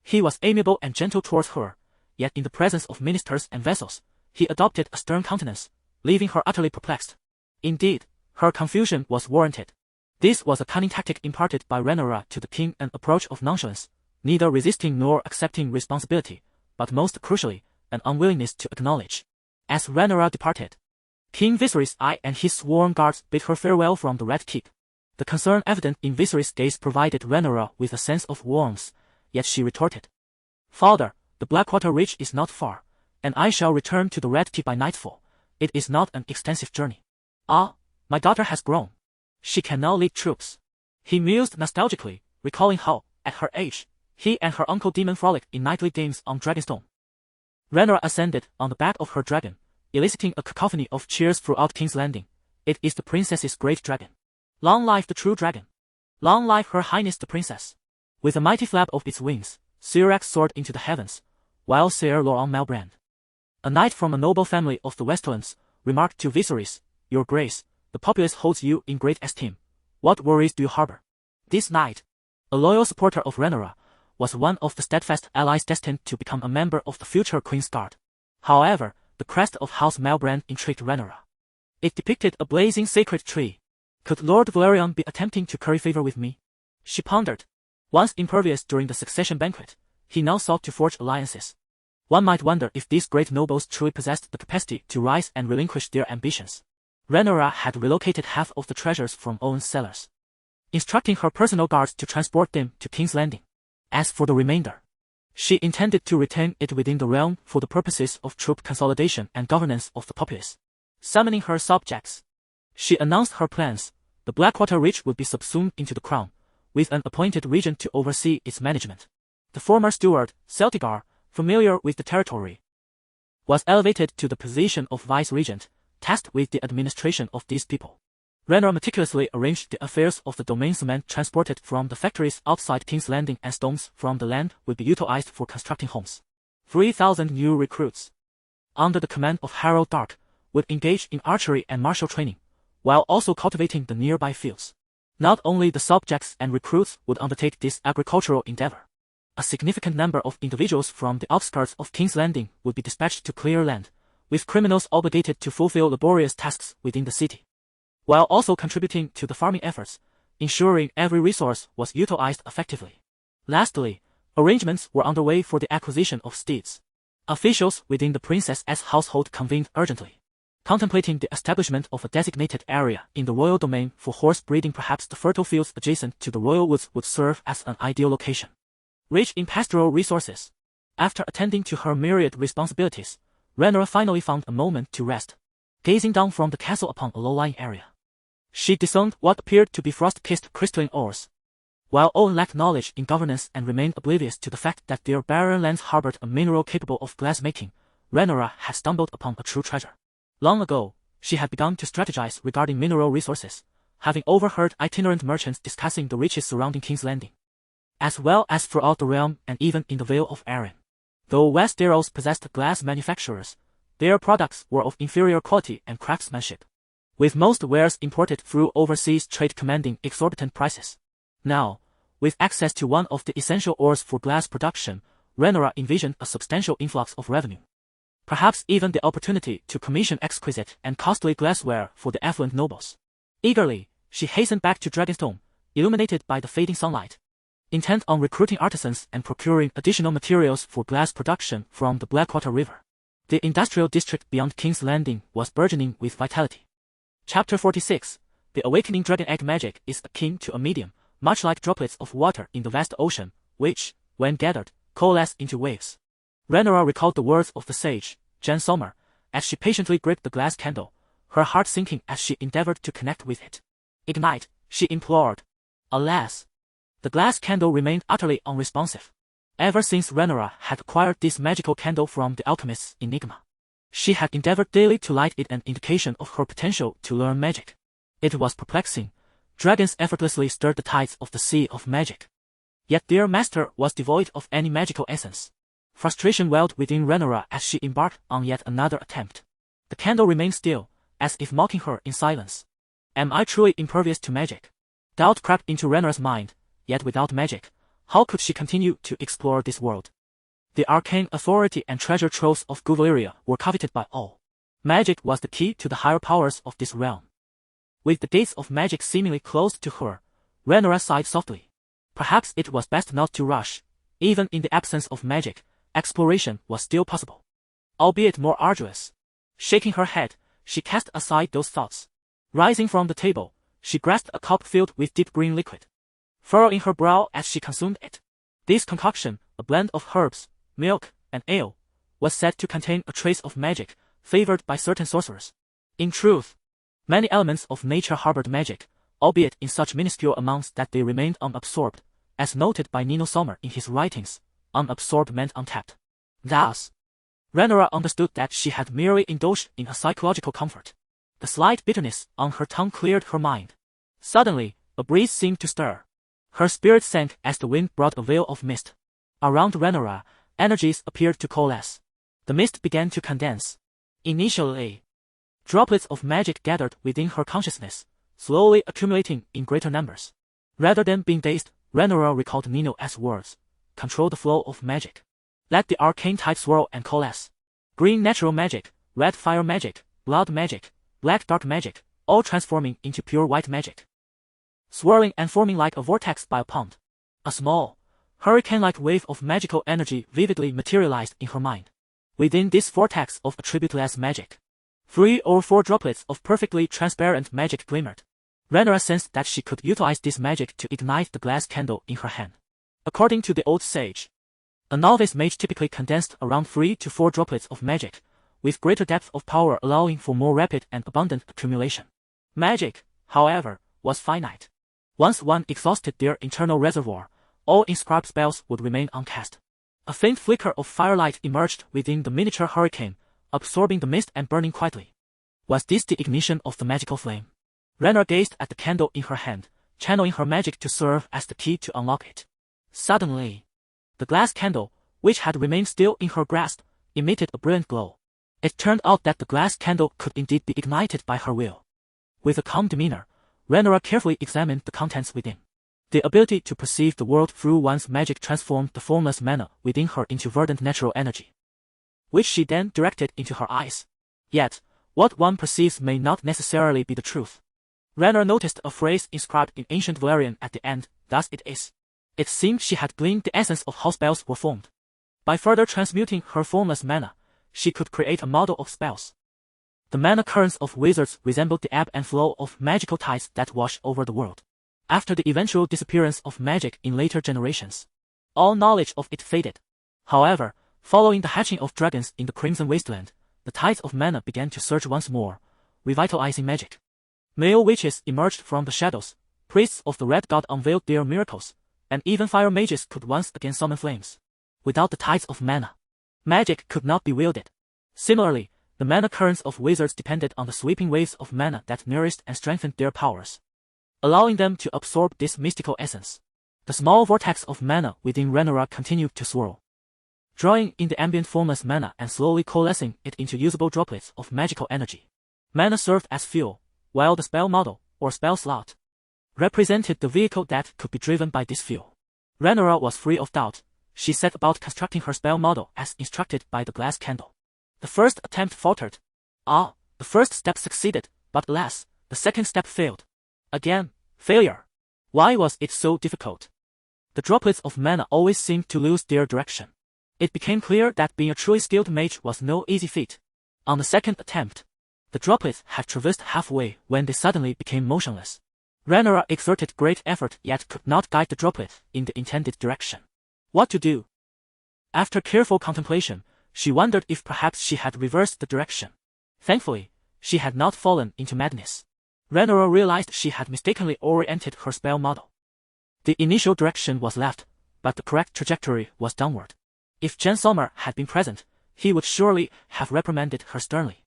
He was amiable and gentle towards her, yet in the presence of ministers and vassals, he adopted a stern countenance, leaving her utterly perplexed. Indeed, her confusion was warranted. This was a cunning tactic imparted by Rhaenyra to the king, an approach of nonchalance, neither resisting nor accepting responsibility, but most crucially, an unwillingness to acknowledge. As Rhaenyra departed, King Viserys I and his sworn guards bid her farewell from the Red Keep. The concern evident in Viserys' gaze provided Rhaenyra with a sense of warmth, yet she retorted. Father, the Blackwater Ridge is not far, and I shall return to the Red Keep by nightfall. It is not an extensive journey. Ah, my daughter has grown. She can now lead troops. He mused nostalgically, recalling how, at her age, he and her uncle Demon frolicked in nightly games on Dragonstone. Rhaenyra ascended on the back of her dragon, eliciting a cacophony of cheers throughout King's Landing. It is the princess's great dragon. Long life the true dragon. Long life her highness the princess. With a mighty flap of its wings, Syrax soared into the heavens, while Sir Laurent Malbrand, a knight from a noble family of the Westlands, remarked to Viserys, Your Grace, the populace holds you in great esteem. What worries do you harbor? This knight, a loyal supporter of Rhaenyra, was one of the steadfast allies destined to become a member of the future Queen's Guard. However, the crest of House Malbrand intrigued Rhaenyra. It depicted a blazing sacred tree. Could Lord Velaryon be attempting to curry favor with me? She pondered. Once impervious during the succession banquet, he now sought to forge alliances. One might wonder if these great nobles truly possessed the capacity to rise and relinquish their ambitions. Rhaenyra had relocated half of the treasures from Owen's cellars, instructing her personal guards to transport them to King's Landing. As for the remainder, she intended to retain it within the realm for the purposes of troop consolidation and governance of the populace. Summoning her subjects, she announced her plans. The Blackwater Ridge would be subsumed into the crown, with an appointed regent to oversee its management. The former steward, Celtigar, familiar with the territory, was elevated to the position of vice-regent, tasked with the administration of these people. Rhaenyra meticulously arranged the affairs of the domain. Cement transported from the factories outside King's Landing and stones from the land would be utilized for constructing homes. 3,000 new recruits, under the command of Harold Dark, would engage in archery and martial training, while also cultivating the nearby fields. Not only the subjects and recruits would undertake this agricultural endeavor. A significant number of individuals from the outskirts of King's Landing would be dispatched to clear land, with criminals obligated to fulfill laborious tasks within the city, while also contributing to the farming efforts, ensuring every resource was utilized effectively. Lastly, arrangements were underway for the acquisition of steeds. Officials within the princess's household convened urgently, contemplating the establishment of a designated area in the royal domain for horse breeding. Perhaps the fertile fields adjacent to the royal woods would serve as an ideal location. Rich in pastoral resources, after attending to her myriad responsibilities, Rhaenyra finally found a moment to rest, gazing down from the castle upon a low-lying area. She discerned what appeared to be frost-kissed crystalline ores. While all lacked knowledge in governance and remained oblivious to the fact that their barren lands harbored a mineral capable of glass-making, Rhaenyra had stumbled upon a true treasure. Long ago, she had begun to strategize regarding mineral resources, having overheard itinerant merchants discussing the riches surrounding King's Landing, as well as throughout the realm and even in the Vale of Arryn. Though Westeros possessed glass manufacturers, their products were of inferior quality and craftsmanship, with most wares imported through overseas trade commanding exorbitant prices. Now, with access to one of the essential ores for glass production, Rhaenyra envisioned a substantial influx of revenue. Perhaps even the opportunity to commission exquisite and costly glassware for the affluent nobles. Eagerly, she hastened back to Dragonstone, illuminated by the fading sunlight, intent on recruiting artisans and procuring additional materials for glass production from the Blackwater River. The industrial district beyond King's Landing was burgeoning with vitality. Chapter 46. The awakening dragon egg magic is akin to a medium, much like droplets of water in the vast ocean, which, when gathered, coalesce into waves. Rhaenyra recalled the words of the sage, Jan Sommer, as she patiently gripped the glass candle, her heart sinking as she endeavored to connect with it. Ignite, she implored. Alas, the glass candle remained utterly unresponsive. Ever since Rhaenyra had acquired this magical candle from the alchemist's enigma, she had endeavored daily to light it, an indication of her potential to learn magic. It was perplexing. Dragons effortlessly stirred the tides of the sea of magic, yet their master was devoid of any magical essence. Frustration welled within Rhaenyra as she embarked on yet another attempt. The candle remained still, as if mocking her in silence. Am I truly impervious to magic? Doubt crept into Rhaenyra's mind, yet without magic, how could she continue to explore this world? The arcane authority and treasure troves of Valyria were coveted by all. Magic was the key to the higher powers of this realm. With the gates of magic seemingly closed to her, Rhaenyra sighed softly. Perhaps it was best not to rush. Even in the absence of magic, exploration was still possible, albeit more arduous. Shaking her head, she cast aside those thoughts. Rising from the table, she grasped a cup filled with deep green liquid, furrowing her brow as she consumed it. This concoction, a blend of herbs, milk, and ale, was said to contain a trace of magic, favored by certain sorcerers. In truth, many elements of nature harbored magic, albeit in such minuscule amounts that they remained unabsorbed, as noted by Nino Sommer in his writings. Unabsorbed meant untapped. Thus, Rhaenyra understood that she had merely indulged in a psychological comfort. The slight bitterness on her tongue cleared her mind. Suddenly, a breeze seemed to stir. Her spirit sank as the wind brought a veil of mist. Around Rhaenyra, energies appeared to coalesce. The mist began to condense. Initially, droplets of magic gathered within her consciousness, slowly accumulating in greater numbers. Rather than being dazed, Rhaenyra recalled Nino's words. Control the flow of magic. Let the arcane tide swirl and coalesce. Green natural magic, red fire magic, blood magic, black dark magic, all transforming into pure white magic. Swirling and forming like a vortex by a pond. A small, hurricane-like wave of magical energy vividly materialized in her mind. Within this vortex of attributeless magic, 3 or 4 droplets of perfectly transparent magic glimmered. Rhaenyra sensed that she could utilize this magic to ignite the glass candle in her hand. According to the old sage, a novice mage typically condensed around 3 to 4 droplets of magic, with greater depth of power allowing for more rapid and abundant accumulation. Magic, however, was finite. Once one exhausted their internal reservoir, all inscribed spells would remain uncast. A faint flicker of firelight emerged within the miniature hurricane, absorbing the mist and burning quietly. Was this the ignition of the magical flame? Rhaenyra gazed at the candle in her hand, channeling her magic to serve as the key to unlock it. Suddenly, the glass candle, which had remained still in her grasp, emitted a brilliant glow. It turned out that the glass candle could indeed be ignited by her will. With a calm demeanor, Rhaenyra carefully examined the contents within. The ability to perceive the world through one's magic transformed the formless mana within her into verdant natural energy, which she then directed into her eyes. Yet, what one perceives may not necessarily be the truth. Rhaenyra noticed a phrase inscribed in ancient Valyrian at the end, "Thus it is." It seemed she had gleaned the essence of how spells were formed. By further transmuting her formless mana, she could create a model of spells. The mana currents of wizards resembled the ebb and flow of magical tides that wash over the world. After the eventual disappearance of magic in later generations, all knowledge of it faded. However, following the hatching of dragons in the Crimson Wasteland, the tides of mana began to surge once more, revitalizing magic. Male witches emerged from the shadows, priests of the Red God unveiled their miracles, and even fire mages could once again summon flames. Without the tides of mana, magic could not be wielded. Similarly, the mana currents of wizards depended on the sweeping waves of mana that nourished and strengthened their powers, allowing them to absorb this mystical essence. The small vortex of mana within Rhaenyra continued to swirl, drawing in the ambient formless mana and slowly coalescing it into usable droplets of magical energy. Mana served as fuel, while the spell model, or spell slot, represented the vehicle that could be driven by this fuel. Rhaenyra was free of doubt. She set about constructing her spell model as instructed by the glass candle. The first attempt faltered. The first step succeeded, but alas, the second step failed. Again, failure. Why was it so difficult? The droplets of mana always seemed to lose their direction. It became clear that being a truly skilled mage was no easy feat. On the second attempt, the droplets had traversed halfway when they suddenly became motionless. Rhaenyra exerted great effort yet could not guide the droplet in the intended direction. What to do? After careful contemplation, she wondered if perhaps she had reversed the direction. Thankfully, she had not fallen into madness. Rhaenyra realized she had mistakenly oriented her spell model. The initial direction was left, but the correct trajectory was downward. If Jen Sommer had been present, he would surely have reprimanded her sternly,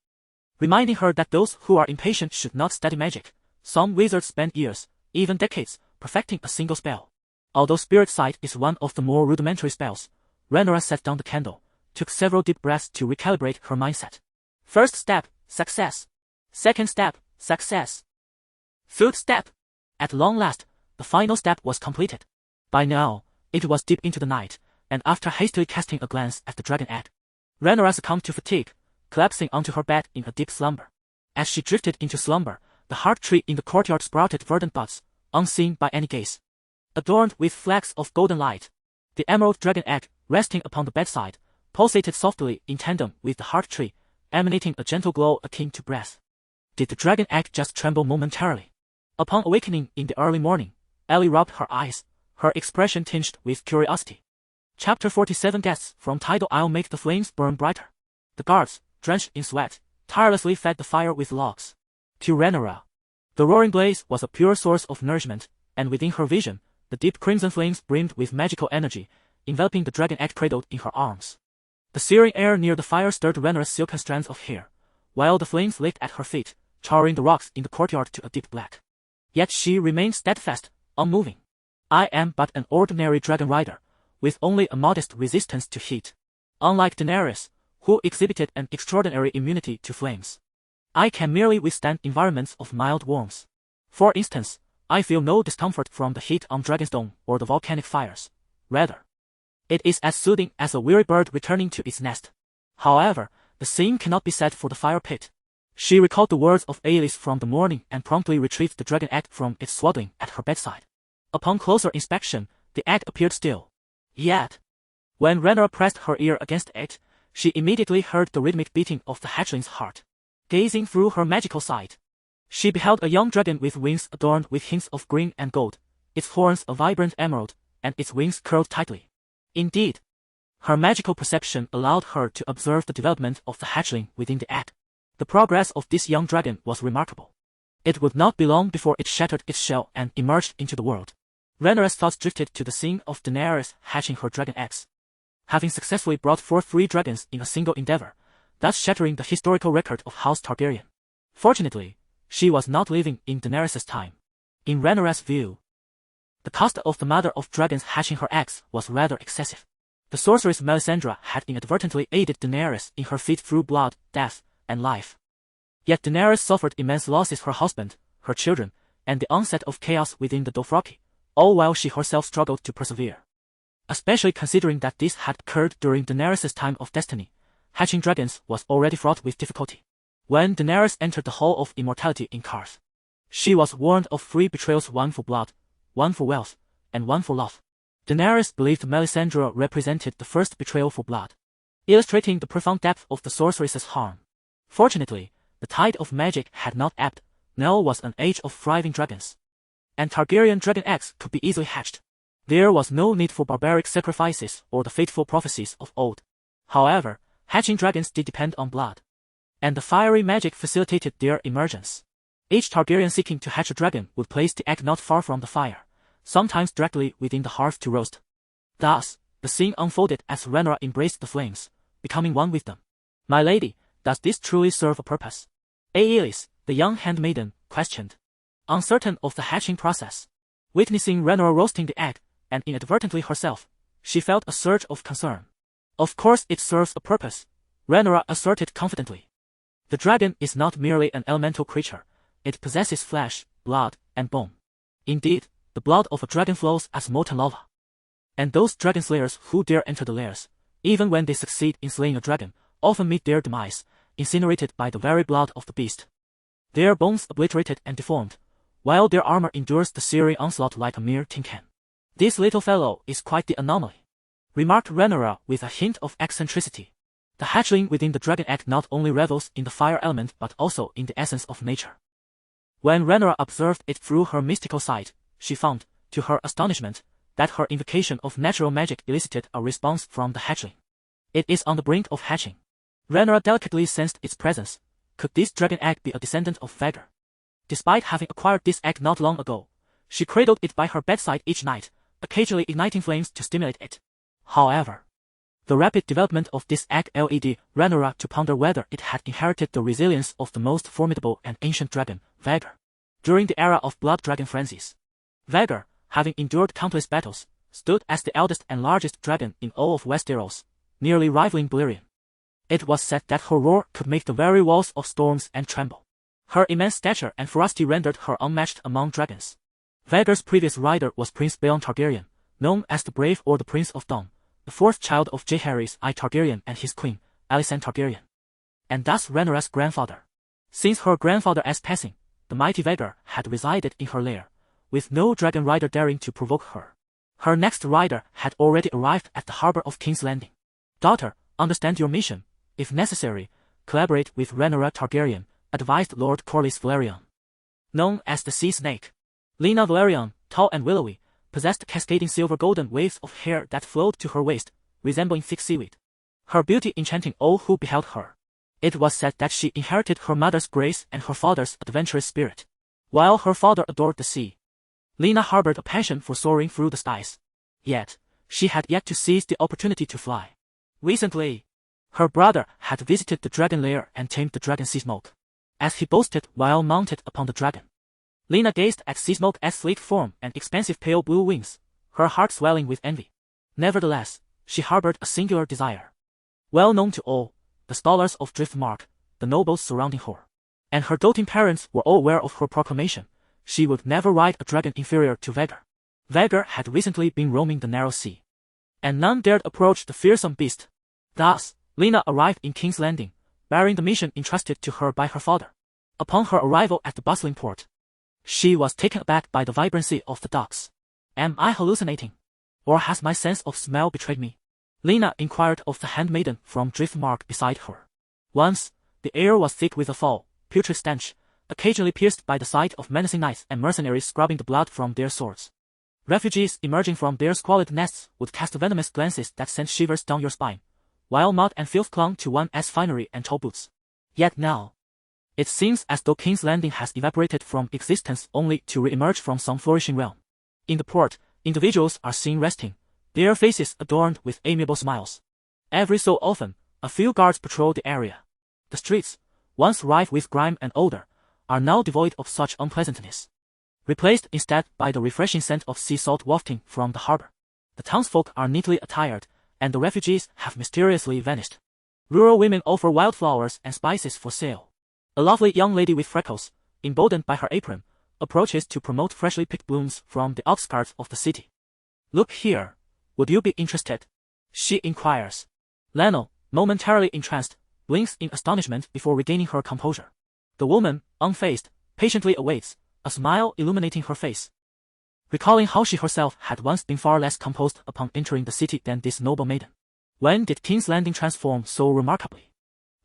reminding her that those who are impatient should not study magic. Some wizards spend years, even decades, perfecting a single spell. Although Spirit Sight is one of the more rudimentary spells, Rhaenyra set down the candle, took several deep breaths to recalibrate her mindset. First step, success. Second step, success. Third step. At long last, the final step was completed. By now, it was deep into the night, and after hastily casting a glance at the dragon egg, Rhaenyra succumbed to fatigue, collapsing onto her bed in a deep slumber. As she drifted into slumber, the heart tree in the courtyard sprouted verdant buds, unseen by any gaze, adorned with flecks of golden light. The emerald dragon egg, resting upon the bedside, pulsated softly in tandem with the heart tree, emanating a gentle glow akin to breath. Did the dragon egg just tremble momentarily? Upon awakening in the early morning, Ellie rubbed her eyes, her expression tinged with curiosity. Chapter 47 Guests from Tidal Isle make the flames burn brighter. The guards, drenched in sweat, tirelessly fed the fire with logs. To Rhaenyra, the roaring blaze was a pure source of nourishment, and within her vision, the deep crimson flames brimmed with magical energy, enveloping the dragon egg cradled in her arms. The searing air near the fire stirred Rhaenyra's silken strands of hair, while the flames licked at her feet, charring the rocks in the courtyard to a deep black. Yet she remained steadfast, unmoving. I am but an ordinary dragon rider, with only a modest resistance to heat. Unlike Daenerys, who exhibited an extraordinary immunity to flames, I can merely withstand environments of mild warmth. For instance, I feel no discomfort from the heat on Dragonstone or the volcanic fires. Rather, it is as soothing as a weary bird returning to its nest. However, the same cannot be said for the fire pit. She recalled the words of Aelys from the morning and promptly retrieved the dragon egg from its swaddling at her bedside. Upon closer inspection, the egg appeared still. Yet, when Rhaenyra pressed her ear against it, she immediately heard the rhythmic beating of the hatchling's heart. Gazing through her magical sight, she beheld a young dragon with wings adorned with hints of green and gold, its horns a vibrant emerald, and its wings curled tightly. Indeed, her magical perception allowed her to observe the development of the hatchling within the egg. The progress of this young dragon was remarkable. It would not be long before it shattered its shell and emerged into the world. Rhaenyra's thoughts drifted to the scene of Daenerys hatching her dragon eggs. Having successfully brought forth 3 dragons in a single endeavor, thus shattering the historical record of House Targaryen. Fortunately, she was not living in Daenerys' time. In Rhaenyra's view, the cost of the mother of dragons hatching her eggs was rather excessive. The sorceress Melisandre had inadvertently aided Daenerys in her feat through blood, death, and life. Yet Daenerys suffered immense losses: her husband, her children, and the onset of chaos within the Dothraki, all while she herself struggled to persevere. Especially considering that this had occurred during Daenerys' time of destiny, hatching dragons was already fraught with difficulty. When Daenerys entered the Hall of Immortality in Karth, she was warned of 3 betrayals: one for blood, one for wealth, and one for love. Daenerys believed Melisandre represented the first betrayal for blood, illustrating the profound depth of the sorceress's harm. Fortunately, the tide of magic had not ebbed. Now was an age of thriving dragons, and Targaryen dragon eggs could be easily hatched. There was no need for barbaric sacrifices or the fateful prophecies of old. However, hatching dragons did depend on blood, and the fiery magic facilitated their emergence. Each Targaryen seeking to hatch a dragon would place the egg not far from the fire, sometimes directly within the hearth to roast. Thus, the scene unfolded as Rhaenyra embraced the flames, becoming one with them. "My lady, does this truly serve a purpose?" Aelis, the young handmaiden, questioned, uncertain of the hatching process. Witnessing Rhaenyra roasting the egg, and inadvertently herself, she felt a surge of concern. "Of course it serves a purpose," Rhaenyra asserted confidently. "The dragon is not merely an elemental creature, it possesses flesh, blood, and bone. Indeed, the blood of a dragon flows as molten lava. And those dragon slayers who dare enter the lairs, even when they succeed in slaying a dragon, often meet their demise, incinerated by the very blood of the beast. Their bones obliterated and deformed, while their armor endures the searing onslaught like a mere tin can. This little fellow is quite the anomaly," remarked Rhaenyra with a hint of eccentricity. "The hatchling within the dragon egg not only revels in the fire element but also in the essence of nature." When Rhaenyra observed it through her mystical sight, she found, to her astonishment, that her invocation of natural magic elicited a response from the hatchling. "It is on the brink of hatching." Rhaenyra delicately sensed its presence. Could this dragon egg be a descendant of Vhagar? Despite having acquired this egg not long ago, she cradled it by her bedside each night, occasionally igniting flames to stimulate it. However, the rapid development of this egg led Rhaenyra to ponder whether it had inherited the resilience of the most formidable and ancient dragon, Vhagar. During the era of blood dragon frenzies, Vhagar, having endured countless battles, stood as the eldest and largest dragon in all of Westeros, nearly rivaling Balerion. It was said that her roar could make the very walls of storms and tremble. Her immense stature and ferocity rendered her unmatched among dragons. Vhagar's previous rider was Prince Baelon Targaryen, known as the Brave or the Prince of Dawn, the 4th child of Jaehaerys I Targaryen and his queen, Alicent Targaryen, and thus Rhaenyra's grandfather. Since her grandfather's passing, the mighty Vhagar had resided in her lair, with no dragon rider daring to provoke her. Her next rider had already arrived at the harbor of King's Landing. "Daughter, understand your mission. If necessary, collaborate with Rhaenyra Targaryen," advised Lord Corlys Velaryon. Known as the Sea Snake, Lena Velaryon, tall and willowy, possessed cascading silver-golden waves of hair that flowed to her waist, resembling thick seaweed. Her beauty enchanting all who beheld her. It was said that she inherited her mother's grace and her father's adventurous spirit. While her father adored the sea, Lena harbored a passion for soaring through the skies. Yet, she had yet to seize the opportunity to fly. Recently, her brother had visited the dragon lair and tamed the dragon Seasmoke, as he boasted while mounted upon the dragon. Lena gazed at Seasmoke's sleek form and expansive pale blue wings, her heart swelling with envy. Nevertheless, she harbored a singular desire. Well known to all, the scholars of Driftmark, the nobles surrounding her, and her doting parents were all aware of her proclamation: she would never ride a dragon inferior to Vhagar. Vhagar had recently been roaming the narrow sea, and none dared approach the fearsome beast. Thus, Lena arrived in King's Landing, bearing the mission entrusted to her by her father. Upon her arrival at the bustling port, she was taken aback by the vibrancy of the docks. "Am I hallucinating? Or has my sense of smell betrayed me?" Lena inquired of the handmaiden from Driftmark beside her. Once, the air was thick with a foul, putrid stench, occasionally pierced by the sight of menacing knights and mercenaries scrubbing the blood from their swords. Refugees emerging from their squalid nests would cast venomous glances that sent shivers down your spine, while mud and filth clung to one's finery and tall boots. Yet now, it seems as though King's Landing has evaporated from existence only to re-emerge from some flourishing realm. In the port, individuals are seen resting, their faces adorned with amiable smiles. Every so often, a few guards patrol the area. The streets, once rife with grime and odor, are now devoid of such unpleasantness, replaced instead by the refreshing scent of sea salt wafting from the harbor. The townsfolk are neatly attired, and the refugees have mysteriously vanished. Rural women offer wildflowers and spices for sale. A lovely young lady with freckles, emboldened by her apron, approaches to promote freshly picked blooms from the outskirts of the city. "Look here, would you be interested?" she inquires. Leno, momentarily entranced, blinks in astonishment before regaining her composure. The woman, unfazed, patiently awaits, a smile illuminating her face. Recalling how she herself had once been far less composed upon entering the city than this noble maiden. When did King's Landing transform so remarkably?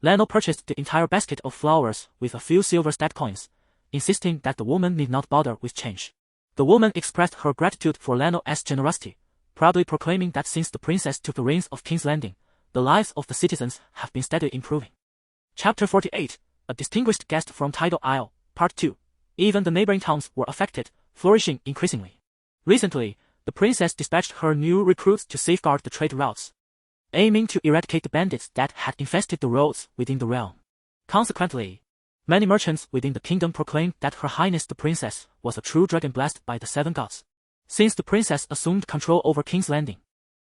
Leno purchased the entire basket of flowers with a few silver stat coins, insisting that the woman need not bother with change. The woman expressed her gratitude for Leno's generosity, proudly proclaiming that since the princess took the reins of King's Landing, the lives of the citizens have been steadily improving. Chapter 48, A Distinguished Guest from Tidal Isle, Part 2. Even the neighboring towns were affected, flourishing increasingly. Recently, the princess dispatched her new recruits to safeguard the trade routes, aiming to eradicate the bandits that had infested the roads within the realm. Consequently, many merchants within the kingdom proclaimed that Her Highness the Princess was a true dragon blessed by the seven gods. Since the princess assumed control over King's Landing,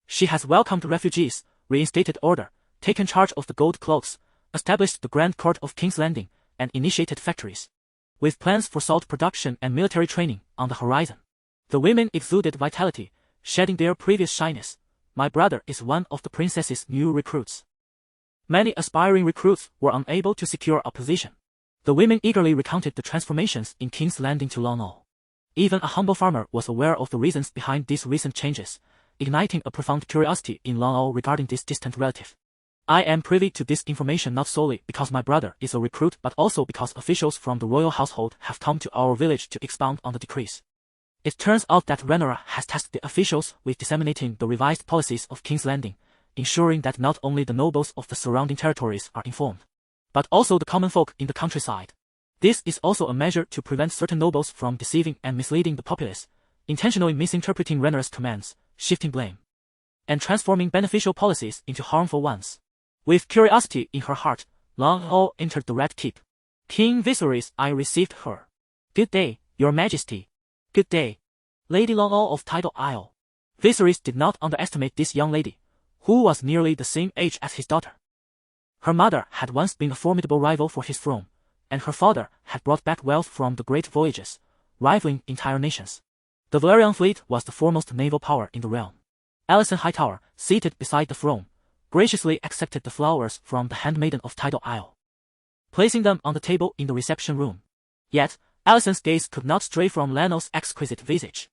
she has welcomed refugees, reinstated order, taken charge of the gold cloaks, established the Grand Court of King's Landing, and initiated factories, with plans for salt production and military training on the horizon. The women exuded vitality, shedding their previous shyness. My brother is one of the princess's new recruits. Many aspiring recruits were unable to secure a position. The women eagerly recounted the transformations in King's Landing to Long. Even a humble farmer was aware of the reasons behind these recent changes, igniting a profound curiosity in Long regarding this distant relative. I am privy to this information not solely because my brother is a recruit but also because officials from the royal household have come to our village to expound on the decrees. It turns out that Rhaenyra has tasked the officials with disseminating the revised policies of King's Landing, ensuring that not only the nobles of the surrounding territories are informed, but also the common folk in the countryside. This is also a measure to prevent certain nobles from deceiving and misleading the populace, intentionally misinterpreting Rhaenyra's commands, shifting blame, and transforming beneficial policies into harmful ones. With curiosity in her heart, Long entered the Red Keep. "King Viserys, I received her." "Good day, Your Majesty." "Good day, Lady Long of Tidal Isle." Viserys did not underestimate this young lady, who was nearly the same age as his daughter. Her mother had once been a formidable rival for his throne, and her father had brought back wealth from the great voyages, rivaling entire nations. The Valyrian fleet was the foremost naval power in the realm. Alicent Hightower, seated beside the throne, graciously accepted the flowers from the handmaiden of Tidal Isle, placing them on the table in the reception room. Yet, Alicent's gaze could not stray from Leno's exquisite visage.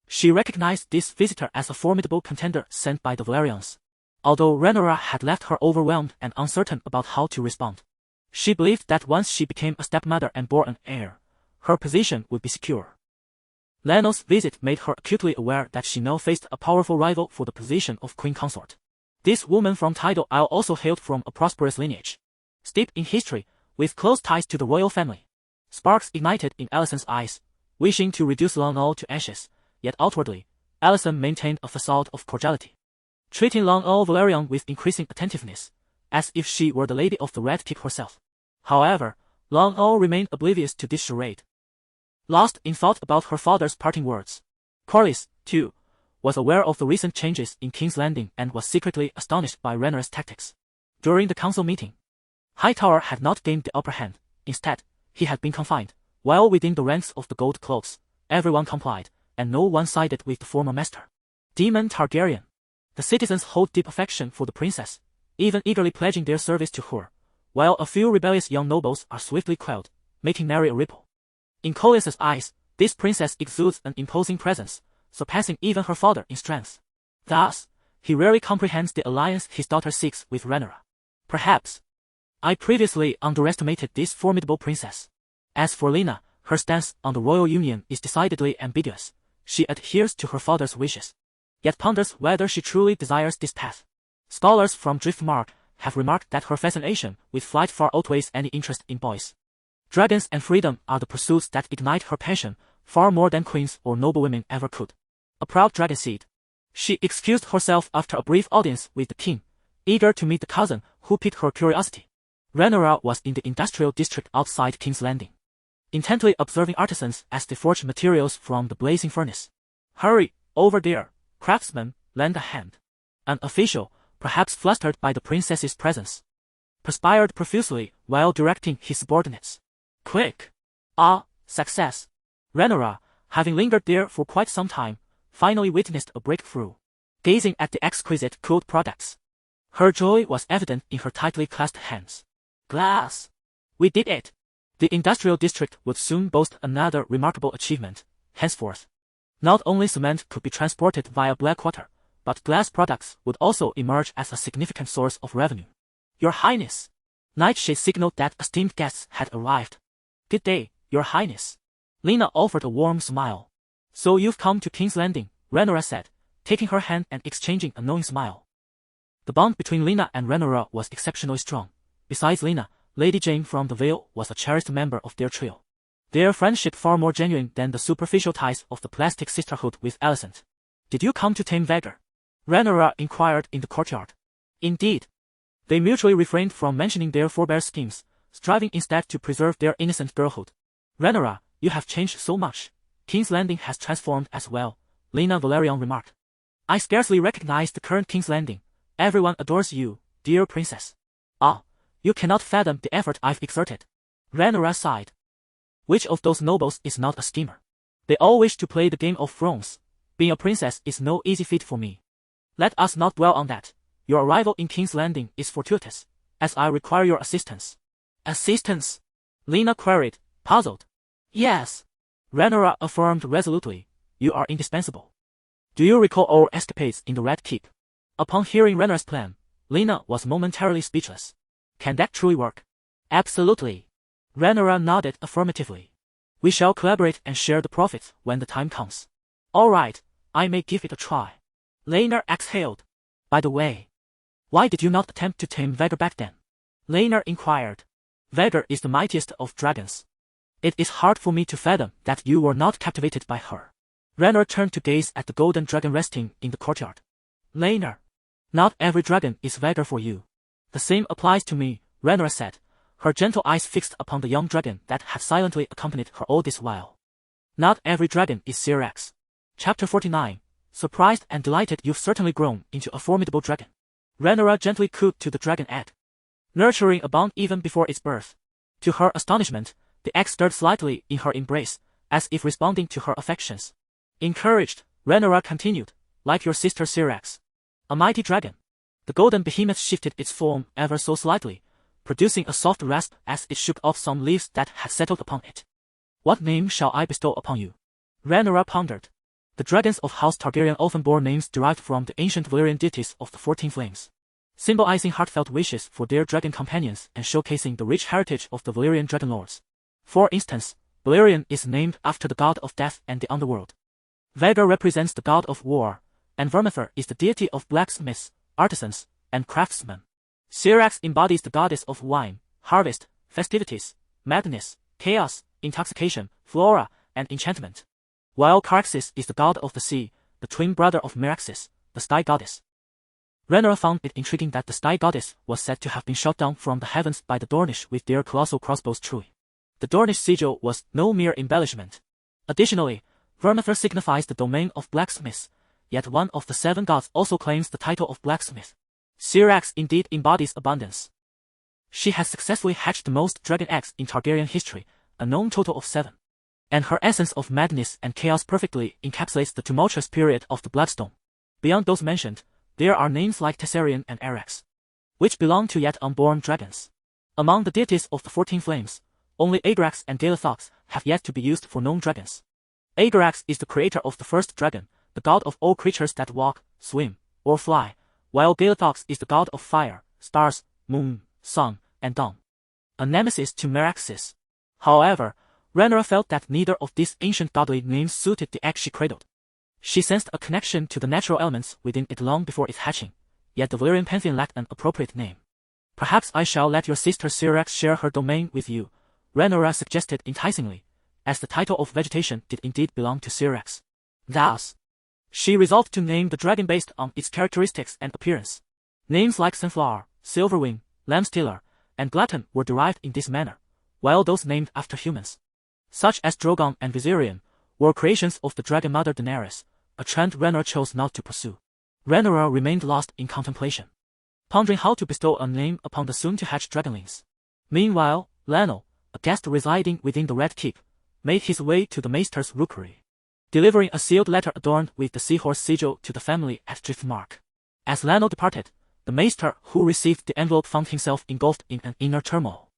She recognized this visitor as a formidable contender sent by the Valyrians. Although Rhaenyra had left her overwhelmed and uncertain about how to respond, she believed that once she became a stepmother and bore an heir, her position would be secure. Leno's visit made her acutely aware that she now faced a powerful rival for the position of queen consort. This woman from Tidal Isle also hailed from a prosperous lineage, steeped in history, with close ties to the royal family. Sparks ignited in Alicent's eyes, wishing to reduce Long to ashes, yet outwardly, Alicent maintained a facade of cordiality, treating Long Valyrian with increasing attentiveness, as if she were the lady of the Red Keep herself. However, Long remained oblivious to this charade, lost in thought about her father's parting words. Corlys, too, was aware of the recent changes in King's Landing and was secretly astonished by Rhaenyra's tactics. During the council meeting, Hightower had not gained the upper hand. Instead, he had been confined. While within the ranks of the gold cloaks, everyone complied, and no one sided with the former master. Daemon Targaryen. The citizens hold deep affection for the princess, even eagerly pledging their service to her, while a few rebellious young nobles are swiftly quelled, making nary a ripple. In Corlys's eyes, this princess exudes an imposing presence, surpassing even her father in strength. Thus, he rarely comprehends the alliance his daughter seeks with Rhaenyra. Perhaps I previously underestimated this formidable princess. As for Lena, her stance on the royal union is decidedly ambiguous. She adheres to her father's wishes, yet ponders whether she truly desires this path. Scholars from Driftmark have remarked that her fascination with flight far outweighs any interest in boys. Dragons and freedom are the pursuits that ignite her passion, far more than queens or noblewomen ever could. A proud dragon seed, she excused herself after a brief audience with the king, eager to meet the cousin who piqued her curiosity. Rhaenyra was in the industrial district outside King's Landing. intently observing artisans as they forge materials from the blazing furnace. "Hurry, over there, craftsman, lend a hand." An official, perhaps flustered by the princess's presence, perspired profusely while directing his subordinates. "Quick!" "Ah, success!" Rhaenyra, having lingered there for quite some time, finally witnessed a breakthrough. Gazing at the exquisite cooled products, her joy was evident in her tightly clasped hands. "Glass! We did it!" The industrial district would soon boast another remarkable achievement. Henceforth, not only cement could be transported via Blackwater, but glass products would also emerge as a significant source of revenue. "Your Highness!" Nightshade signaled that esteemed guests had arrived. "Good day, Your Highness." Lena offered a warm smile. "So you've come to King's Landing," Rhaenyra said, taking her hand and exchanging a knowing smile. The bond between Lena and Rhaenyra was exceptionally strong. Besides Lena, Lady Jane from the Vale was a cherished member of their trio. Their friendship far more genuine than the superficial ties of the plastic sisterhood with Alicent. "Did you come to tame Vhagar?" Rhaenyra inquired in the courtyard. Indeed. They mutually refrained from mentioning their forebears' schemes, striving instead to preserve their innocent girlhood. "Rhaenyra, you have changed so much. King's Landing has transformed as well," Lena Velaryon remarked. "I scarcely recognize the current King's Landing. Everyone adores you, dear princess." "Ah, you cannot fathom the effort I've exerted." Rhaenyra sighed. "Which of those nobles is not a schemer? They all wish to play the Game of Thrones. Being a princess is no easy feat for me. Let us not dwell on that. Your arrival in King's Landing is fortuitous, as I require your assistance." "Assistance?" Lena queried, puzzled. "Yes," Rhaenyra affirmed resolutely. "You are indispensable. Do you recall our escapades in the Red Keep?" Upon hearing Rhaenyra's plan, Lena was momentarily speechless. "Can that truly work?" "Absolutely." Rhaenyra nodded affirmatively. "We shall collaborate and share the profits when the time comes." "All right, I may give it a try." Lena exhaled. "By the way, why did you not attempt to tame Vhagar back then?" Lena inquired. "Vhagar is the mightiest of dragons. It is hard for me to fathom that you were not captivated by her." Rhaenyra turned to gaze at the golden dragon resting in the courtyard. "Lena, not every dragon is Vhagar for you." "The same applies to me," Rhaenyra said, her gentle eyes fixed upon the young dragon that had silently accompanied her all this while. "Not every dragon is Syrax." Chapter 49. Surprised and delighted, you've certainly grown into a formidable dragon. Rhaenyra gently cooed to the dragon egg, nurturing a bond even before its birth. To her astonishment, the egg stirred slightly in her embrace, as if responding to her affections. Encouraged, Rhaenyra continued, "Like your sister Syrax. A mighty dragon." The golden behemoth shifted its form ever so slightly, producing a soft rasp as it shook off some leaves that had settled upon it. "What name shall I bestow upon you?" Rhaenyra pondered. The dragons of House Targaryen often bore names derived from the ancient Valyrian deities of the 14 Flames, symbolizing heartfelt wishes for their dragon companions and showcasing the rich heritage of the Valyrian dragon lords. For instance, Balerion is named after the god of death and the underworld. Vhagar represents the god of war, and Vermithor is the deity of blacksmiths, artisans, and craftsmen. Syrax embodies the goddess of wine, harvest, festivities, madness, chaos, intoxication, flora, and enchantment. While Caraxes is the god of the sea, the twin brother of Meraxes, the sky goddess. Rhaenyra found it intriguing that the sky goddess was said to have been shot down from the heavens by the Dornish with their colossal crossbows truly. The Dornish sigil was no mere embellishment. Additionally, Vermithor signifies the domain of blacksmiths, yet one of the 7 gods also claims the title of blacksmith. Syrax indeed embodies abundance. She has successfully hatched the most dragon eggs in Targaryen history, a known total of 7. And her essence of madness and chaos perfectly encapsulates the tumultuous period of the Bloodstone. Beyond those mentioned, there are names like Tessarion and Arax, which belong to yet unborn dragons. Among the deities of the 14 Flames, only Agrax and Galathox have yet to be used for known dragons. Agrax is the creator of the first dragon, the god of all creatures that walk, swim, or fly, while Galathox is the god of fire, stars, moon, sun, and dawn. A nemesis to Meraxes. However, Rhaenyra felt that neither of these ancient godly names suited the egg she cradled. She sensed a connection to the natural elements within it long before its hatching, yet the Valyrian pantheon lacked an appropriate name. "Perhaps I shall let your sister Syrax share her domain with you," Rhaenyra suggested enticingly, as the title of vegetation did indeed belong to Syrax. Thus, she resolved to name the dragon based on its characteristics and appearance. Names like Sunflower, Silverwing, Lambstealer, and Glutton were derived in this manner, while those named after humans, such as Drogon and Viserion, were creations of the Dragon Mother Daenerys, a trend Rhaenyra chose not to pursue. Rhaenyra remained lost in contemplation, pondering how to bestow a name upon the soon-to-hatch dragonlings. Meanwhile, Lionel, a guest residing within the Red Keep, made his way to the Maester's rookery, delivering a sealed letter adorned with the seahorse sigil to the family at Driftmark. As Lionel departed, the Maester who received the envelope found himself engulfed in an inner turmoil,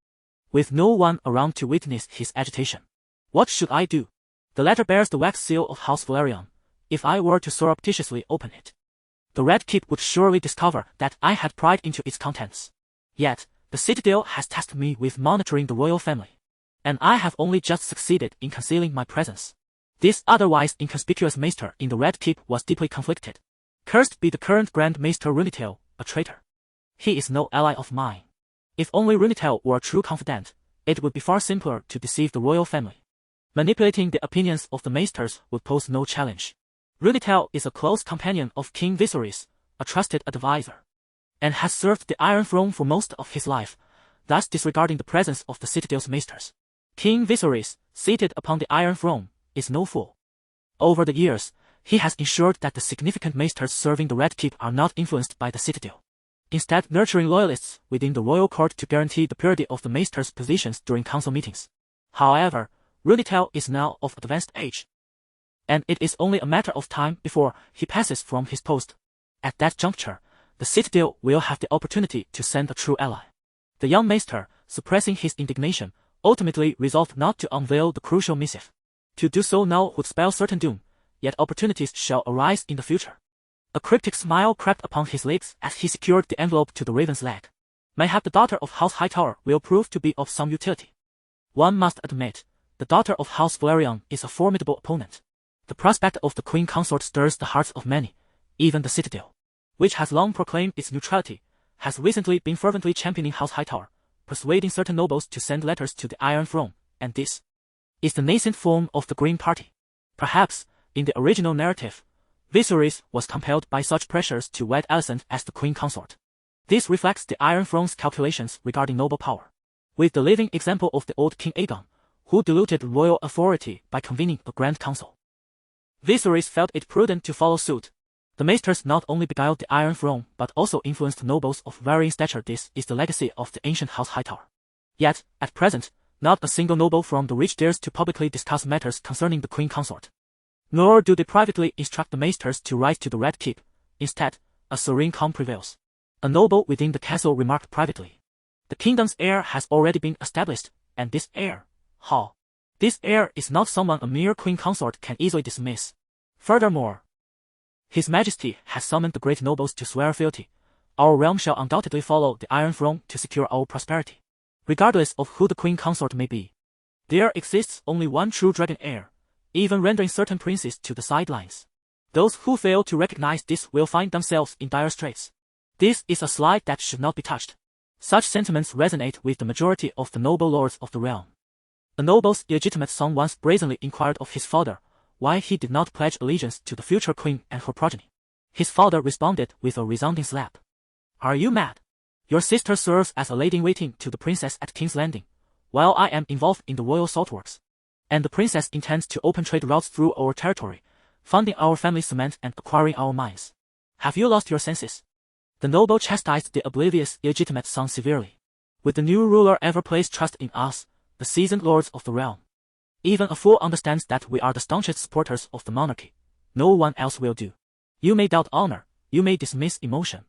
with no one around to witness his agitation. What should I do? The letter bears the wax seal of House Velaryon. If I were to surreptitiously open it, the Red Keep would surely discover that I had pried into its contents. Yet, the Citadel has tasked me with monitoring the royal family, and I have only just succeeded in concealing my presence. This otherwise inconspicuous Maester in the Red Keep was deeply conflicted. Cursed be the current Grand Maester Rhaenyra, a traitor. He is no ally of mine. If only Rhaenyra were a true confidant, it would be far simpler to deceive the royal family. Manipulating the opinions of the Maesters would pose no challenge. Rhaenyra is a close companion of King Viserys, a trusted advisor, and has served the Iron Throne for most of his life, thus disregarding the presence of the Citadel's Maesters. King Viserys, seated upon the Iron Throne, is no fool. Over the years, he has ensured that the significant Maesters serving the Red Keep are not influenced by the Citadel, instead nurturing loyalists within the royal court to guarantee the purity of the Maesters' positions during council meetings. However, Rhaenyra is now of advanced age, and it is only a matter of time before he passes from his post. At that juncture, the Citadel will have the opportunity to send a true ally. The young Maester, suppressing his indignation, ultimately resolved not to unveil the crucial missive. To do so now would spell certain doom, yet opportunities shall arise in the future. A cryptic smile crept upon his lips as he secured the envelope to the Raven's leg. Mayhap the daughter of House Hightower will prove to be of some utility. One must admit, the daughter of House Velaryon is a formidable opponent. The prospect of the Queen Consort stirs the hearts of many. Even the Citadel, which has long proclaimed its neutrality, has recently been fervently championing House Hightower, persuading certain nobles to send letters to the Iron Throne, and this is the nascent form of the Green Party. Perhaps, in the original narrative, Viserys was compelled by such pressures to wed Alicent as the Queen Consort. This reflects the Iron Throne's calculations regarding noble power, with the living example of the old King Aegon, who diluted royal authority by convening a Grand Council. Viserys felt it prudent to follow suit. The Maesters not only beguiled the Iron Throne but also influenced nobles of varying stature. This is the legacy of the ancient House Hightower. Yet, at present, not a single noble from the Reach dares to publicly discuss matters concerning the Queen Consort. Nor do they privately instruct the Maesters to write to the Red Keep. Instead, a serene calm prevails. A noble within the castle remarked privately, "The kingdom's heir has already been established, and this heir, this heir is not someone a mere Queen Consort can easily dismiss. Furthermore, His Majesty has summoned the great nobles to swear fealty. Our realm shall undoubtedly follow the Iron Throne to secure our prosperity, regardless of who the Queen Consort may be. There exists only one true dragon heir, even rendering certain princes to the sidelines. Those who fail to recognize this will find themselves in dire straits. This is a slide that should not be touched." Such sentiments resonate with the majority of the noble lords of the realm. A noble's illegitimate son once brazenly inquired of his father why he did not pledge allegiance to the future queen and her progeny. His father responded with a resounding slap. "Are you mad? Your sister serves as a lady-in-waiting to the princess at King's Landing, while I am involved in the royal saltworks. And the princess intends to open trade routes through our territory, funding our family cement and acquiring our mines. Have you lost your senses?" The noble chastised the oblivious illegitimate son severely. "Would the new ruler ever place trust in us, the seasoned lords of the realm? Even a fool understands that we are the staunchest supporters of the monarchy. No one else will do. You may doubt honor, you may dismiss emotion,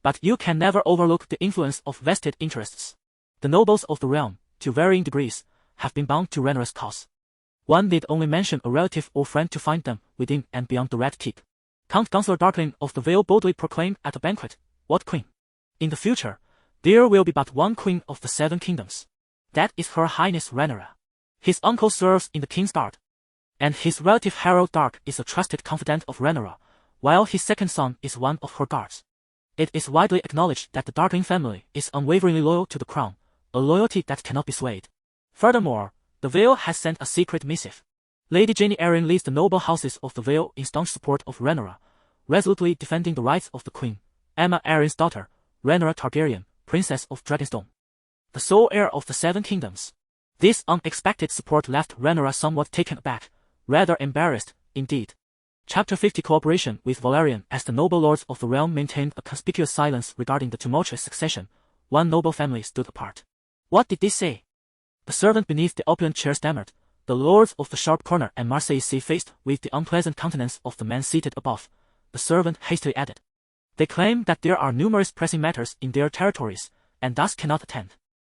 but you can never overlook the influence of vested interests. The nobles of the realm, to varying degrees, have been bound to Rhaenyra's cause. One need only mention a relative or friend to find them within and beyond the Red Keep. Count Councillor Darkling of the Vale boldly proclaimed at a banquet, 'What queen? In the future, there will be but one queen of the Seven Kingdoms. That is Her Highness Rhaenyra. His uncle serves in the King's Guard, and his relative Harrow Dark is a trusted confidant of Rhaenyra, while his second son is one of her guards. It is widely acknowledged that the Darkling family is unwaveringly loyal to the crown, a loyalty that cannot be swayed. Furthermore, the Vale has sent a secret missive. Lady Jaime Arryn leads the noble houses of the Vale in staunch support of Rhaenyra, resolutely defending the rights of the Queen, Aemma Arryn's daughter, Rhaenyra Targaryen, Princess of Dragonstone, the sole heir of the Seven Kingdoms. This unexpected support left Rhaenyra somewhat taken aback, rather embarrassed, indeed. Chapter 50 Cooperation with Valyrian. As the noble lords of the realm maintained a conspicuous silence regarding the tumultuous succession, one noble family stood apart. What did they say? The servant beneath the opulent chair stammered. The lords of the sharp corner and Marseille faced with the unpleasant countenance of the man seated above. The servant hastily added. They claim that there are numerous pressing matters in their territories, and thus cannot attend.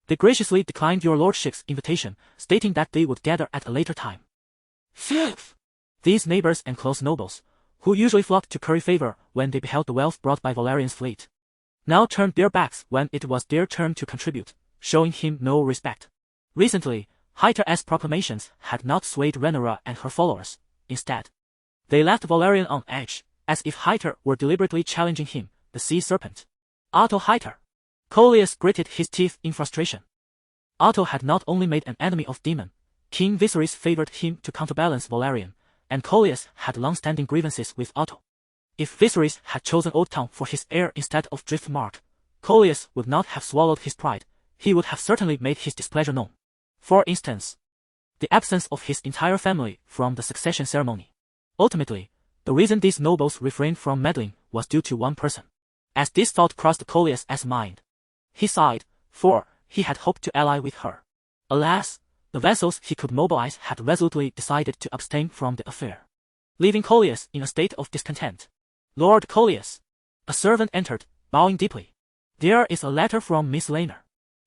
They graciously declined your lordship's invitation, stating that they would gather at a later time. Phew! These neighbors and close nobles, who usually flocked to curry favor when they beheld the wealth brought by Valerian's fleet, now turned their backs when it was their turn to contribute, showing him no respect. Recently, Hytar's proclamations had not swayed Rhaenyra and her followers. Instead, they left Valerian on edge, as if Hytar were deliberately challenging him, the sea serpent. Otto Hytar. Coelius gritted his teeth in frustration. Otto had not only made an enemy of Daemon, King Viserys favored him to counterbalance Valerian, and Coelius had long-standing grievances with Otto. If Viserys had chosen Old Town for his heir instead of Driftmark, Coelius would not have swallowed his pride. He would have certainly made his displeasure known. For instance, the absence of his entire family from the succession ceremony. Ultimately, the reason these nobles refrained from meddling was due to one person. As this thought crossed Coelius' mind, he sighed, for he had hoped to ally with her. Alas, the vessels he could mobilize had resolutely decided to abstain from the affair, leaving Coelius in a state of discontent. Lord Coelius. A servant entered, bowing deeply. There is a letter from Miss Rhaenyra.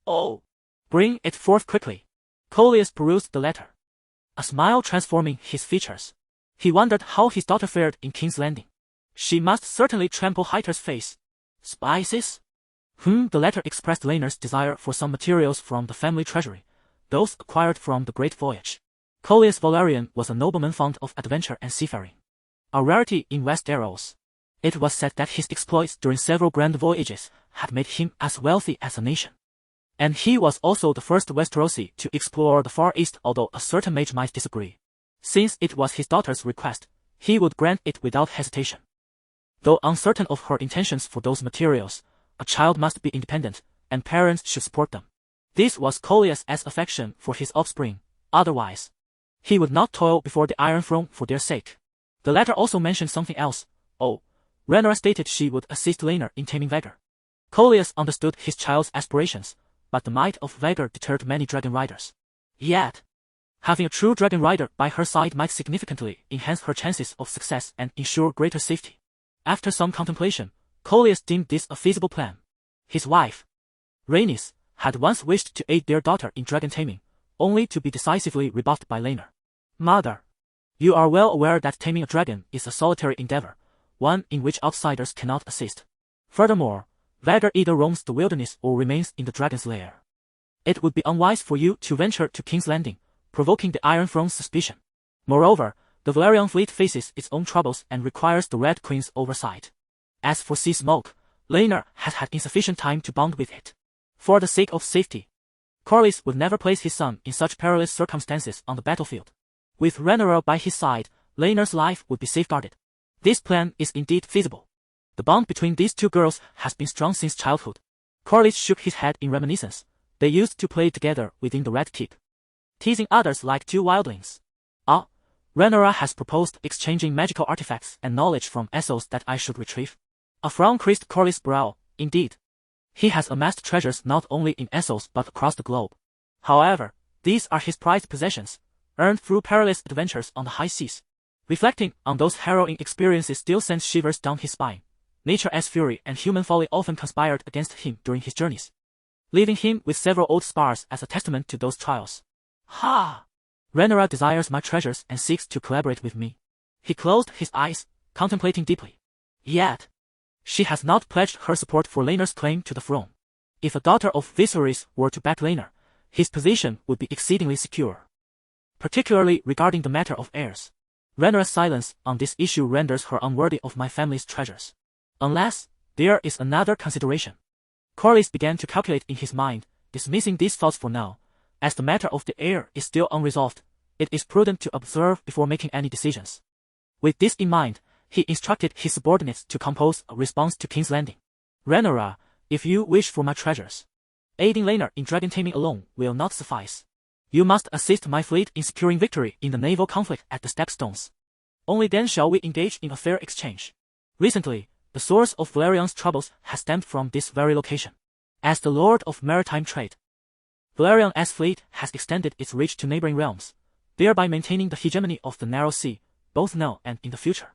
Oh, bring it forth quickly. Coelius perused the letter, a smile transforming his features. He wondered how his daughter fared in King's Landing. She must certainly trample Hytar's face. Spices? The letter expressed Rhaenyra's desire for some materials from the family treasury, those acquired from the Great Voyage. Coelius Valerian was a nobleman fond of adventure and seafaring, a rarity in Westeros. It was said that his exploits during several grand voyages had made him as wealthy as a nation. And he was also the first Westerosi to explore the Far East, although a certain mage might disagree. Since it was his daughter's request, he would grant it without hesitation. Though uncertain of her intentions for those materials, a child must be independent, and parents should support them. This was Coelius' affection for his offspring. Otherwise, he would not toil before the Iron Throne for their sake. The letter also mentioned something else. Rhaenyra stated she would assist Rhaenyra in taming Vhagar. Coelius understood his child's aspirations, but the might of Vhagar deterred many dragon riders. Yet, having a true dragon rider by her side might significantly enhance her chances of success and ensure greater safety. After some contemplation, Coelius deemed this a feasible plan. His wife, Rhaenys, had once wished to aid their daughter in dragon taming, only to be decisively rebuffed by Rhaenyra. Mother, you are well aware that taming a dragon is a solitary endeavor, one in which outsiders cannot assist. Furthermore, Vhagar either roams the wilderness or remains in the dragon's lair. It would be unwise for you to venture to King's Landing, provoking the Iron Throne's suspicion. Moreover, the Valyrian fleet faces its own troubles and requires the Red Queen's oversight. As for sea smoke, Rhaenyra has had insufficient time to bond with it. For the sake of safety, Corlys would never place his son in such perilous circumstances on the battlefield. With Rhaenyra by his side, Rhaenyra's life would be safeguarded. This plan is indeed feasible. The bond between these two girls has been strong since childhood. Corlys shook his head in reminiscence. They used to play together within the Red Keep, teasing others like two wildlings. Rhaenyra has proposed exchanging magical artifacts and knowledge from Essos that I should retrieve. A frown creased Corlys' brow. Indeed, he has amassed treasures not only in Essos but across the globe. However, these are his prized possessions, earned through perilous adventures on the high seas. Reflecting on those harrowing experiences still sent shivers down his spine. Nature's fury and human folly often conspired against him during his journeys, leaving him with several old scars as a testament to those trials. Rhaenyra desires my treasures and seeks to collaborate with me. He closed his eyes, contemplating deeply. Yet, she has not pledged her support for Rhaenyra's claim to the throne. If a daughter of Viserys were to back Rhaenyra, his position would be exceedingly secure, particularly regarding the matter of heirs. Rhaenyra's silence on this issue renders her unworthy of my family's treasures. Unless, there is another consideration. Corlys began to calculate in his mind, dismissing these thoughts for now. As the matter of the heir is still unresolved, it is prudent to observe before making any decisions. With this in mind, he instructed his subordinates to compose a response to King's Landing. Rhaenyra, if you wish for my treasures, aiding Rhaenyra in dragon taming alone will not suffice. You must assist my fleet in securing victory in the naval conflict at the Stepstones. Only then shall we engage in a fair exchange. Recently, the source of Valyrian's troubles has stemmed from this very location. As the Lord of Maritime Trade, Valyrian's fleet has extended its reach to neighboring realms, thereby maintaining the hegemony of the Narrow Sea, both now and in the future.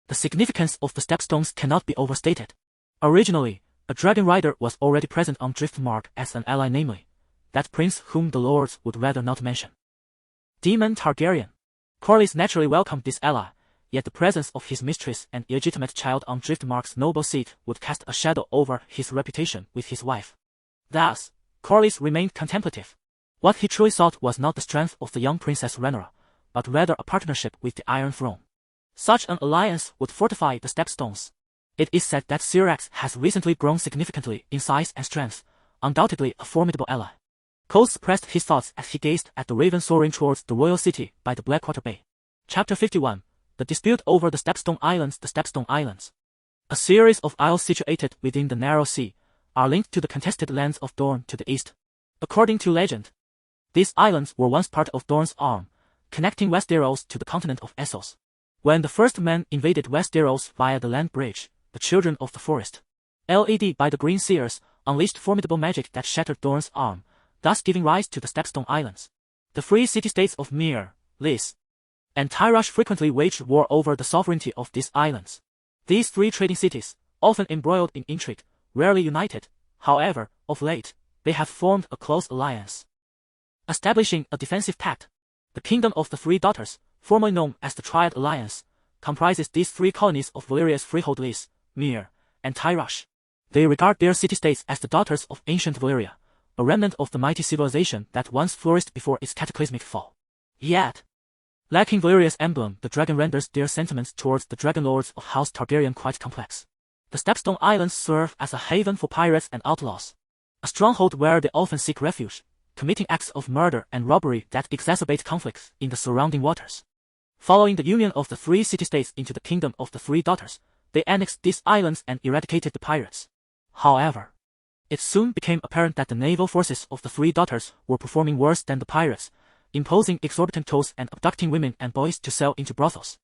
The significance of the Stepstones cannot be overstated. Originally, a dragon rider was already present on Driftmark as an ally, namely, that prince whom the lords would rather not mention. Daemon Targaryen. Corlys naturally welcomed this ally, yet the presence of his mistress and illegitimate child on Driftmark's noble seat would cast a shadow over his reputation with his wife. Thus, Corlys remained contemplative. What he truly sought was not the strength of the young Princess Rhaenyra, but rather a partnership with the Iron Throne. Such an alliance would fortify the Stepstones. It is said that Syrax has recently grown significantly in size and strength, undoubtedly a formidable ally. Cole suppressed his thoughts as he gazed at the raven soaring towards the royal city by the Blackwater Bay. Chapter 51. The dispute over the Stepstone Islands. The Stepstone Islands, a series of isles situated within the Narrow Sea, are linked to the contested lands of Dorne to the east. According to legend, these islands were once part of Dorne's arm, connecting Westeros to the continent of Essos. When the first men invaded Westeros via the land bridge, the Children of the Forest, led by the Green Seers, unleashed formidable magic that shattered Dorne's arm, thus giving rise to the Stepstone Islands. The free city-states of Myr, Lys, and Tyrosh frequently waged war over the sovereignty of these islands. These three trading cities, often embroiled in intrigue, rarely united. However, of late, they have formed a close alliance, establishing a defensive pact. The Kingdom of the Three Daughters, formerly known as the Triad Alliance, comprises these three colonies of Valyria's freehold Lys, Myr, and Tyrosh. They regard their city-states as the daughters of ancient Valyria, a remnant of the mighty civilization that once flourished before its cataclysmic fall. Yet, lacking Valyria's emblem, the dragon renders their sentiments towards the dragon lords of House Targaryen quite complex. The Stepstone Islands serve as a haven for pirates and outlaws, a stronghold where they often seek refuge, committing acts of murder and robbery that exacerbate conflicts in the surrounding waters. Following the union of the three city-states into the Kingdom of the Three Daughters, they annexed these islands and eradicated the pirates. However, it soon became apparent that the naval forces of the Three Daughters were performing worse than the pirates, imposing exorbitant tolls and abducting women and boys to sell into brothels.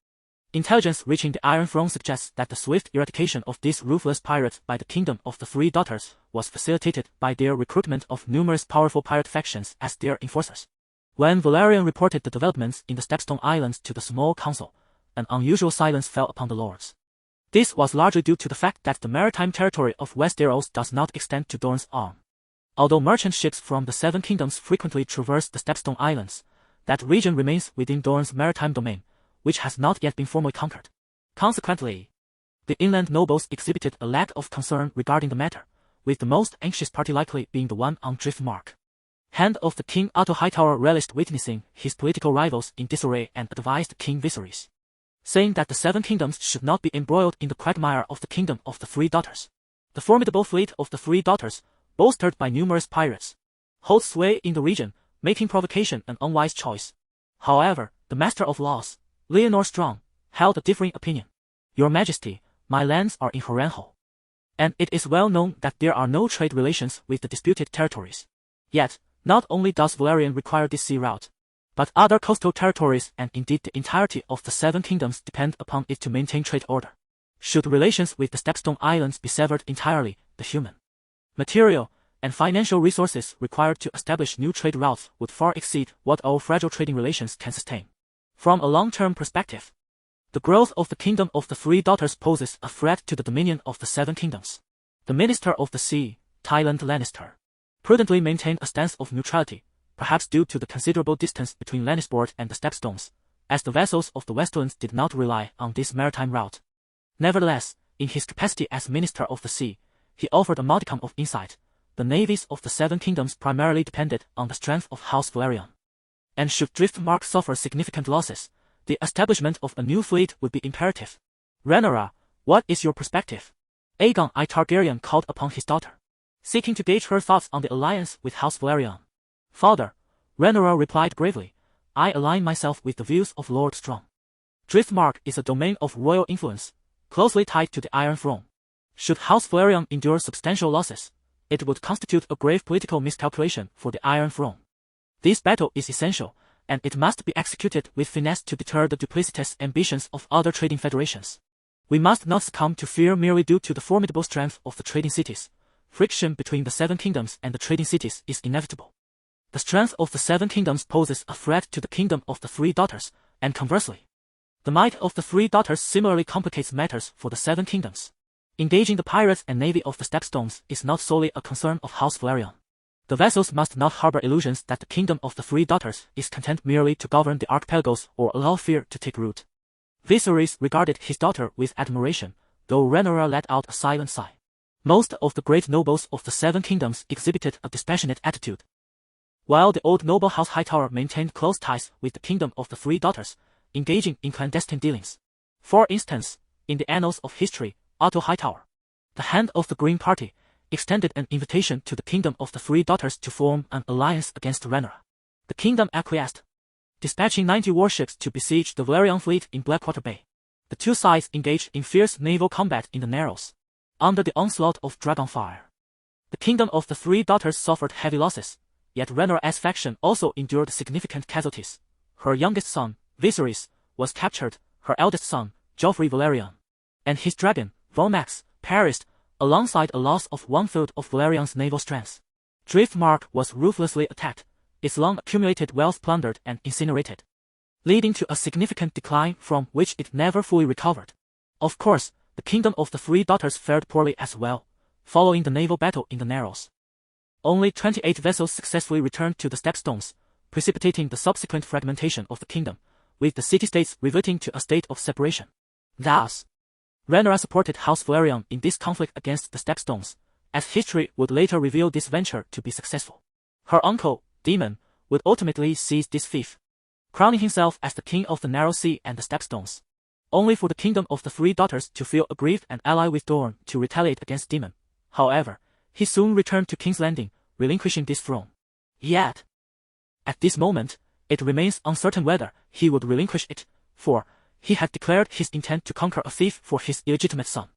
Intelligence reaching the Iron Throne suggests that the swift eradication of these ruthless pirates by the Kingdom of the Three Daughters was facilitated by their recruitment of numerous powerful pirate factions as their enforcers. When Valerian reported the developments in the Stepstone Islands to the small council, an unusual silence fell upon the lords. This was largely due to the fact that the maritime territory of Westeros does not extend to Dorne's arm. Although merchant ships from the Seven Kingdoms frequently traverse the Stepstone Islands, that region remains within Dorne's maritime domain, which has not yet been formally conquered. Consequently, the inland nobles exhibited a lack of concern regarding the matter, with the most anxious party likely being the one on Driftmark. Hand of the King Otto Hightower relished witnessing his political rivals in disarray and advised King Viserys, saying that the Seven Kingdoms should not be embroiled in the quagmire of the Kingdom of the Three Daughters. The formidable fleet of the Three Daughters, bolstered by numerous pirates, holds sway in the region, making provocation an unwise choice. However, the Master of Laws, Leonor Strong, held a differing opinion. Your Majesty, my lands are in Harrenhal, and it is well known that there are no trade relations with the disputed territories. Yet, not only does Valerian require this sea route, but other coastal territories and indeed the entirety of the Seven Kingdoms depend upon it to maintain trade order. Should relations with the Stepstone Islands be severed entirely, the human, material, and financial resources required to establish new trade routes would far exceed what our fragile trading relations can sustain. From a long-term perspective, the growth of the Kingdom of the Three Daughters poses a threat to the dominion of the Seven Kingdoms. The Minister of the Sea, Tyland Lannister, prudently maintained a stance of neutrality, perhaps due to the considerable distance between Lannisport and the Stepstones, as the vessels of the Westlands did not rely on this maritime route. Nevertheless, in his capacity as Minister of the Sea, he offered a modicum of insight. The navies of the Seven Kingdoms primarily depended on the strength of House Velaryon, and should Driftmark suffer significant losses, the establishment of a new fleet would be imperative. Rhaenyra, what is your perspective? Aegon I Targaryen called upon his daughter, seeking to gauge her thoughts on the alliance with House Velaryon. Father, Rhaenyra replied gravely, I align myself with the views of Lord Strong. Driftmark is a domain of royal influence, closely tied to the Iron Throne. Should House Velaryon endure substantial losses, it would constitute a grave political miscalculation for the Iron Throne. This battle is essential, and it must be executed with finesse to deter the duplicitous ambitions of other trading federations. We must not succumb to fear merely due to the formidable strength of the trading cities. Friction between the Seven Kingdoms and the trading cities is inevitable. The strength of the Seven Kingdoms poses a threat to the Kingdom of the Three Daughters, and conversely. The might of the Three Daughters similarly complicates matters for the Seven Kingdoms. Engaging the pirates and navy of the Stepstones is not solely a concern of House Velaryon. The vessels must not harbor illusions that the Kingdom of the Three Daughters is content merely to govern the archipelagos or allow fear to take root. Viserys regarded his daughter with admiration, though Rhaenyra let out a silent sigh. Most of the great nobles of the Seven Kingdoms exhibited a dispassionate attitude. While the old noble House Hightower maintained close ties with the Kingdom of the Three Daughters, engaging in clandestine dealings. For instance, in the annals of history, Otto Hightower, the hand of the Green Party, extended an invitation to the Kingdom of the Three Daughters to form an alliance against Rhaenyra. The kingdom acquiesced, dispatching 90 warships to besiege the Velaryon fleet in Blackwater Bay. The two sides engaged in fierce naval combat in the Narrows, under the onslaught of Dragonfire. The Kingdom of the Three Daughters suffered heavy losses, yet Rhaenyra's faction also endured significant casualties. Her youngest son, Viserys, was captured, her eldest son, Joffrey Velaryon, and his dragon, Vomax, perished, alongside a loss of one-third of Velaryon's naval strength. Driftmark was ruthlessly attacked, its long-accumulated wealth plundered and incinerated, leading to a significant decline from which it never fully recovered. Of course, the Kingdom of the Three Daughters fared poorly as well, following the naval battle in the Narrows. Only 28 vessels successfully returned to the Stepstones, precipitating the subsequent fragmentation of the kingdom, with the city-states reverting to a state of separation. Thus, Rhaenyra supported House Velaryon in this conflict against the Stepstones, as history would later reveal this venture to be successful. Her uncle, Daemon, would ultimately seize this fief, crowning himself as the king of the Narrow Sea and the Stepstones, only for the Kingdom of the Three Daughters to feel aggrieved and ally with Dorne to retaliate against Daemon. However, he soon returned to King's Landing, relinquishing this throne. Yet, at this moment, it remains uncertain whether he would relinquish it, for he had declared his intent to conquer a fief for his illegitimate son,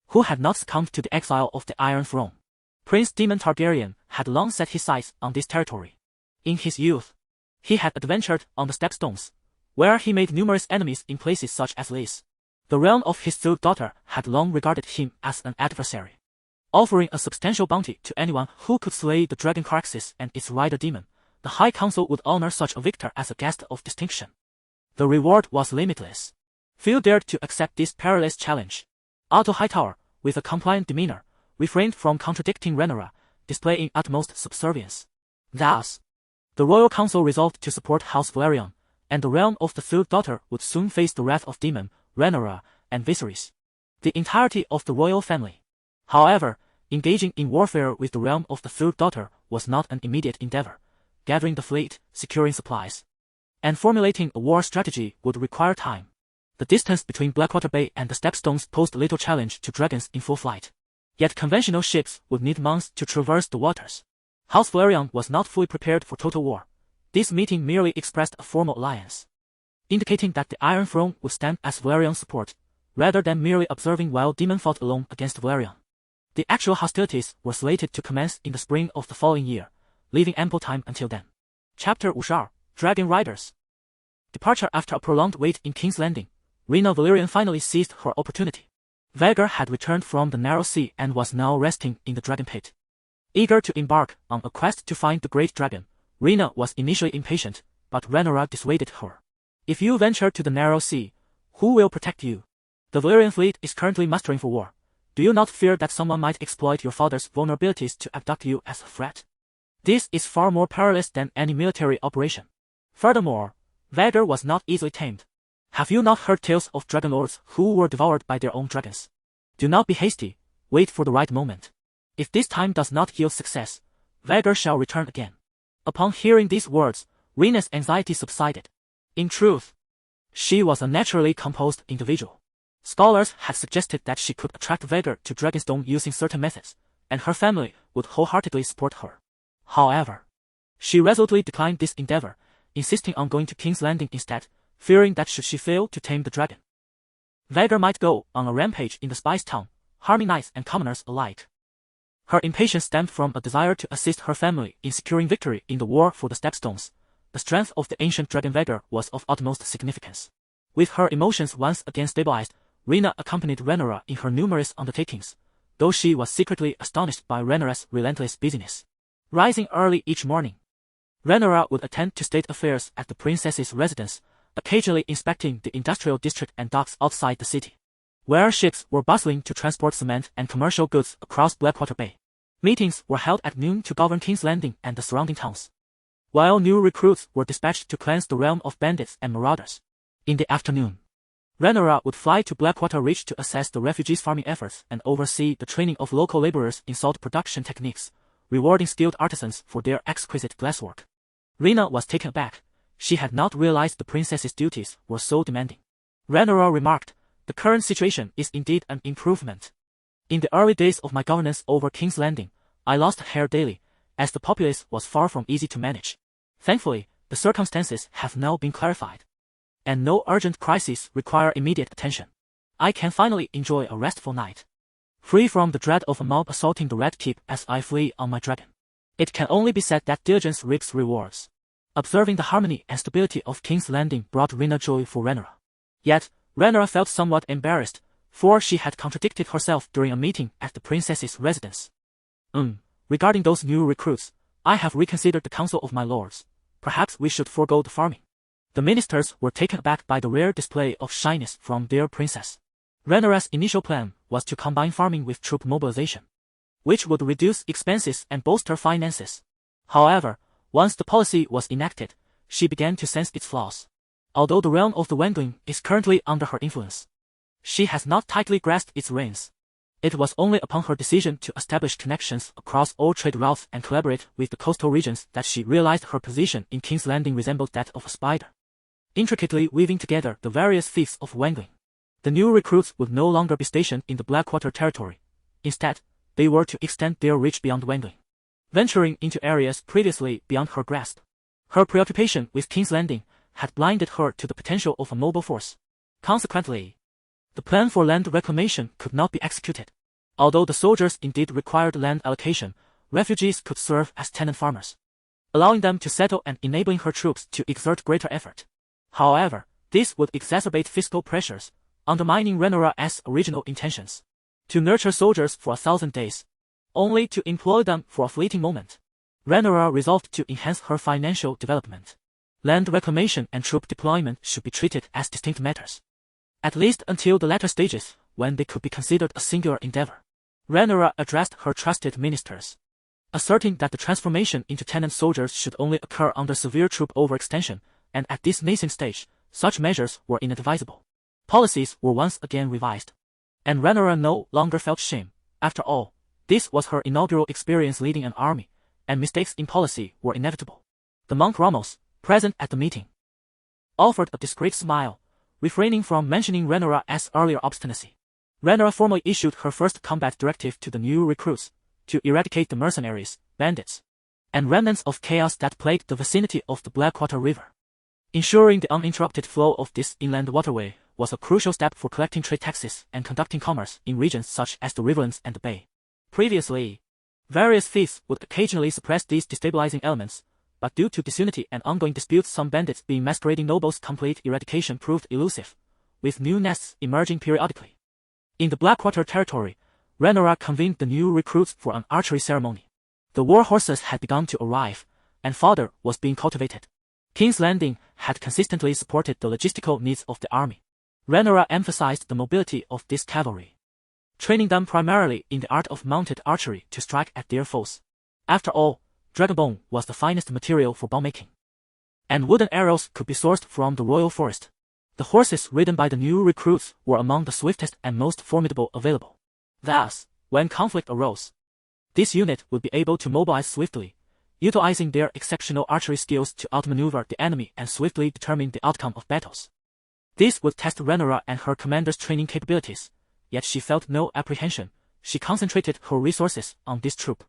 who had not succumbed to the exile of the Iron Throne. Prince Daemon Targaryen had long set his sights on this territory. In his youth, he had adventured on the Stepstones, where he made numerous enemies in places such as Lys. The realm of his third daughter had long regarded him as an adversary, offering a substantial bounty to anyone who could slay the dragon Caraxes and its rider Daemon. The High Council would honor such a victor as a guest of distinction. The reward was limitless. Few dared to accept this perilous challenge. Otto Hightower, with a compliant demeanor, refrained from contradicting Rhaenyra, displaying utmost subservience. Thus, the Royal Council resolved to support House Velaryon, and the realm of the third daughter would soon face the wrath of Daemon, Rhaenyra, and Viserys, the entirety of the royal family. However, engaging in warfare with the realm of the third daughter was not an immediate endeavor. Gathering the fleet, securing supplies, and formulating a war strategy would require time. The distance between Blackwater Bay and the Stepstones posed little challenge to dragons in full flight. Yet conventional ships would need months to traverse the waters. House Velaryon was not fully prepared for total war. This meeting merely expressed a formal alliance, indicating that the Iron Throne would stand as Velaryon's support, rather than merely observing while Daemon fought alone against Velaryon. The actual hostilities were slated to commence in the spring of the following year, leaving ample time until then. Chapter 52, Dragon Riders. Departure. After a prolonged wait in King's Landing, Rhaenyra Targaryen finally seized her opportunity. Vhagar had returned from the Narrow Sea and was now resting in the Dragon Pit. Eager to embark on a quest to find the Great Dragon, Rhaenyra was initially impatient, but Rhaenyra dissuaded her. If you venture to the Narrow Sea, who will protect you? The Velaryon fleet is currently mustering for war. Do you not fear that someone might exploit your father's vulnerabilities to abduct you as a threat? This is far more perilous than any military operation. Furthermore, Vhagar was not easily tamed. Have you not heard tales of dragon lords who were devoured by their own dragons? Do not be hasty, wait for the right moment. If this time does not yield success, Vhagar shall return again. Upon hearing these words, Rhaenyra's anxiety subsided. In truth, she was a naturally composed individual. Scholars had suggested that she could attract Vhagar to Dragonstone using certain methods, and her family would wholeheartedly support her. However, she resolutely declined this endeavor, insisting on going to King's Landing instead, fearing that should she fail to tame the dragon, Vhagar might go on a rampage in the Spice Town, harming knights and commoners alike. Her impatience stemmed from a desire to assist her family in securing victory in the war for the Stepstones. The strength of the ancient Dragonfire was of utmost significance. With her emotions once again stabilized, Rhaenyra accompanied Rhaenyra in her numerous undertakings, though she was secretly astonished by Rhaenyra's relentless busyness. Rising early each morning, Rhaenyra would attend to state affairs at the princess's residence, occasionally inspecting the industrial district and docks outside the city, where ships were bustling to transport cement and commercial goods across Blackwater Bay. Meetings were held at noon to govern King's Landing and the surrounding towns, while new recruits were dispatched to cleanse the realm of bandits and marauders. In the afternoon, Rhaenyra would fly to Blackwater Ridge to assess the refugees' farming efforts and oversee the training of local laborers in salt production techniques, rewarding skilled artisans for their exquisite glasswork. Rhaenyra was taken aback. She had not realized the princess's duties were so demanding. Rhaenyra remarked, "The current situation is indeed an improvement. In the early days of my governance over King's Landing, I lost hair daily, as the populace was far from easy to manage. Thankfully, the circumstances have now been clarified, and no urgent crises require immediate attention. I can finally enjoy a restful night, free from the dread of a mob assaulting the Red Keep as I flee on my dragon." It can only be said that diligence reaps rewards. Observing the harmony and stability of King's Landing brought Rhaenyra joy for Rhaenyra. Yet, Rhaenyra felt somewhat embarrassed, for she had contradicted herself during a meeting at the princess's residence. Regarding those new recruits, I have reconsidered the counsel of my lords. Perhaps we should forego the farming." The ministers were taken aback by the rare display of shyness from their princess. Rhaenyra's initial plan was to combine farming with troop mobilization, which would reduce expenses and bolster finances. However, once the policy was enacted, she began to sense its flaws. Although the realm of the Wangling is currently under her influence, she has not tightly grasped its reins. It was only upon her decision to establish connections across all trade routes and collaborate with the coastal regions that she realized her position in King's Landing resembled that of a spider, intricately weaving together the various fiefs of Wangling. The new recruits would no longer be stationed in the Blackwater territory. Instead, they were to extend their reach beyond Wangling, venturing into areas previously beyond her grasp. Her preoccupation with King's Landing had blinded her to the potential of a mobile force. Consequently, the plan for land reclamation could not be executed. Although the soldiers indeed required land allocation, refugees could serve as tenant farmers, allowing them to settle and enabling her troops to exert greater effort. However, this would exacerbate fiscal pressures, undermining Rhaenyra's original intentions to nurture soldiers for 1,000 days, only to employ them for a fleeting moment. Rhaenyra resolved to enhance her financial development. Land reclamation and troop deployment should be treated as distinct matters, at least until the latter stages, when they could be considered a singular endeavor. Rhaenyra addressed her trusted ministers, asserting that the transformation into tenant soldiers should only occur under severe troop overextension, and at this nascent stage, such measures were inadvisable. Policies were once again revised, and Rhaenyra no longer felt shame. After all, this was her inaugural experience leading an army, and mistakes in policy were inevitable. The monk Ramos, present at the meeting, offered a discreet smile, refraining from mentioning Rhaenyra's earlier obstinacy. Rhaenyra formally issued her first combat directive to the new recruits, to eradicate the mercenaries, bandits, and remnants of chaos that plagued the vicinity of the Blackwater River. Ensuring the uninterrupted flow of this inland waterway was a crucial step for collecting trade taxes and conducting commerce in regions such as the Riverlands and the Bay. Previously, various fiefs would occasionally suppress these destabilizing elements, but due to disunity and ongoing disputes, some bandits being masquerading nobles, complete eradication proved elusive, with new nests emerging periodically. In the Blackwater territory, Rhaenyra convened the new recruits for an archery ceremony. The war horses had begun to arrive, and fodder was being cultivated. King's Landing had consistently supported the logistical needs of the army. Rhaenyra emphasized the mobility of this cavalry, training them primarily in the art of mounted archery to strike at their foes. After all, dragonbone was the finest material for bow-making, and wooden arrows could be sourced from the royal forest. The horses ridden by the new recruits were among the swiftest and most formidable available. Thus, when conflict arose, this unit would be able to mobilize swiftly, utilizing their exceptional archery skills to outmaneuver the enemy and swiftly determine the outcome of battles. This would test Rhaenyra and her commander's training capabilities, yet she felt no apprehension. She concentrated her resources on this troop,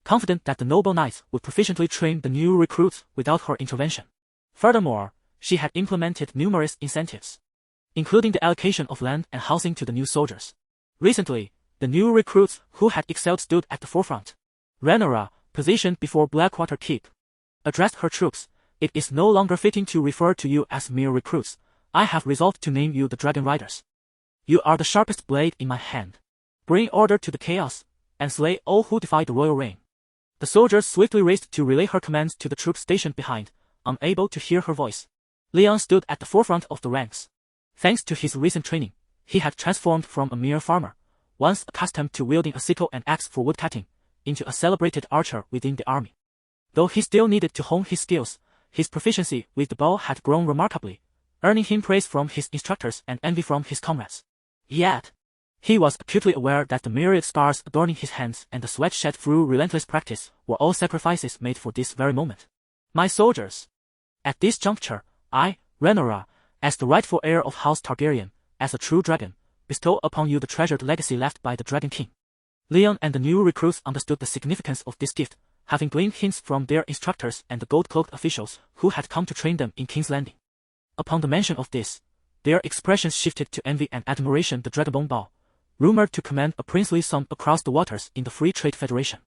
confident that the noble knights would proficiently train the new recruits without her intervention. Furthermore, she had implemented numerous incentives, including the allocation of land and housing to the new soldiers. Recently, The new recruits who had excelled stood at the forefront. Rhaenyra, positioned before Blackwater Keep, addressed her troops. It is no longer fitting to refer to you as mere recruits. I have resolved to name you the Dragon Riders. You are the sharpest blade in my hand. Bring order to the chaos, and slay all who defy the royal reign. The soldiers swiftly raced to relay her commands to the troops stationed behind, unable to hear her voice. Leon stood at the forefront of the ranks. Thanks to his recent training, he had transformed from a mere farmer, once accustomed to wielding a sickle and axe for woodcutting, into a celebrated archer within the army. Though he still needed to hone his skills, his proficiency with the bow had grown remarkably, earning him praise from his instructors and envy from his comrades. Yet, he was acutely aware that the myriad scars adorning his hands and the sweat shed through relentless practice were all sacrifices made for this very moment. My soldiers! At this juncture, I, Rhaenyra, as the rightful heir of House Targaryen, as a true dragon, bestow upon you the treasured legacy left by the Dragon King. Leon and the new recruits understood the significance of this gift, having gleaned hints from their instructors and the gold-cloaked officials who had come to train them in King's Landing. Upon the mention of this, their expressions shifted to envy and admiration. The Dragonbone bow, rumored to command a princely sum across the waters in the Free Trade Federation.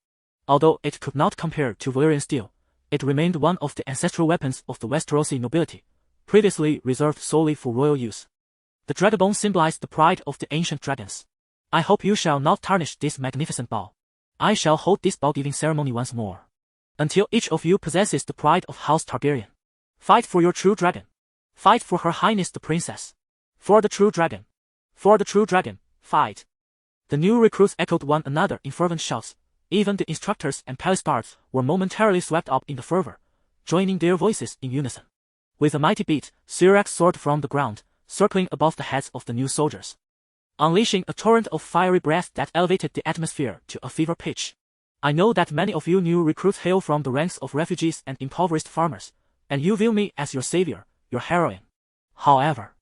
Although it could not compare to Valyrian steel, it remained one of the ancestral weapons of the Westerosi nobility, previously reserved solely for royal use. The Dragonbone symbolized the pride of the ancient dragons. I hope you shall not tarnish this magnificent bow. I shall hold this bow-giving ceremony once more, until each of you possesses the pride of House Targaryen. Fight for your true dragon. Fight for Her Highness the Princess. For the true dragon. For the true dragon, fight. The new recruits echoed one another in fervent shouts. Even the instructors and palace guards were momentarily swept up in the fervor, joining their voices in unison. With a mighty beat, Syrax soared from the ground, circling above the heads of the new soldiers, unleashing a torrent of fiery breath that elevated the atmosphere to a fever pitch. I know that many of you new recruits hail from the ranks of refugees and impoverished farmers, and you view me as your savior, your heroine. However,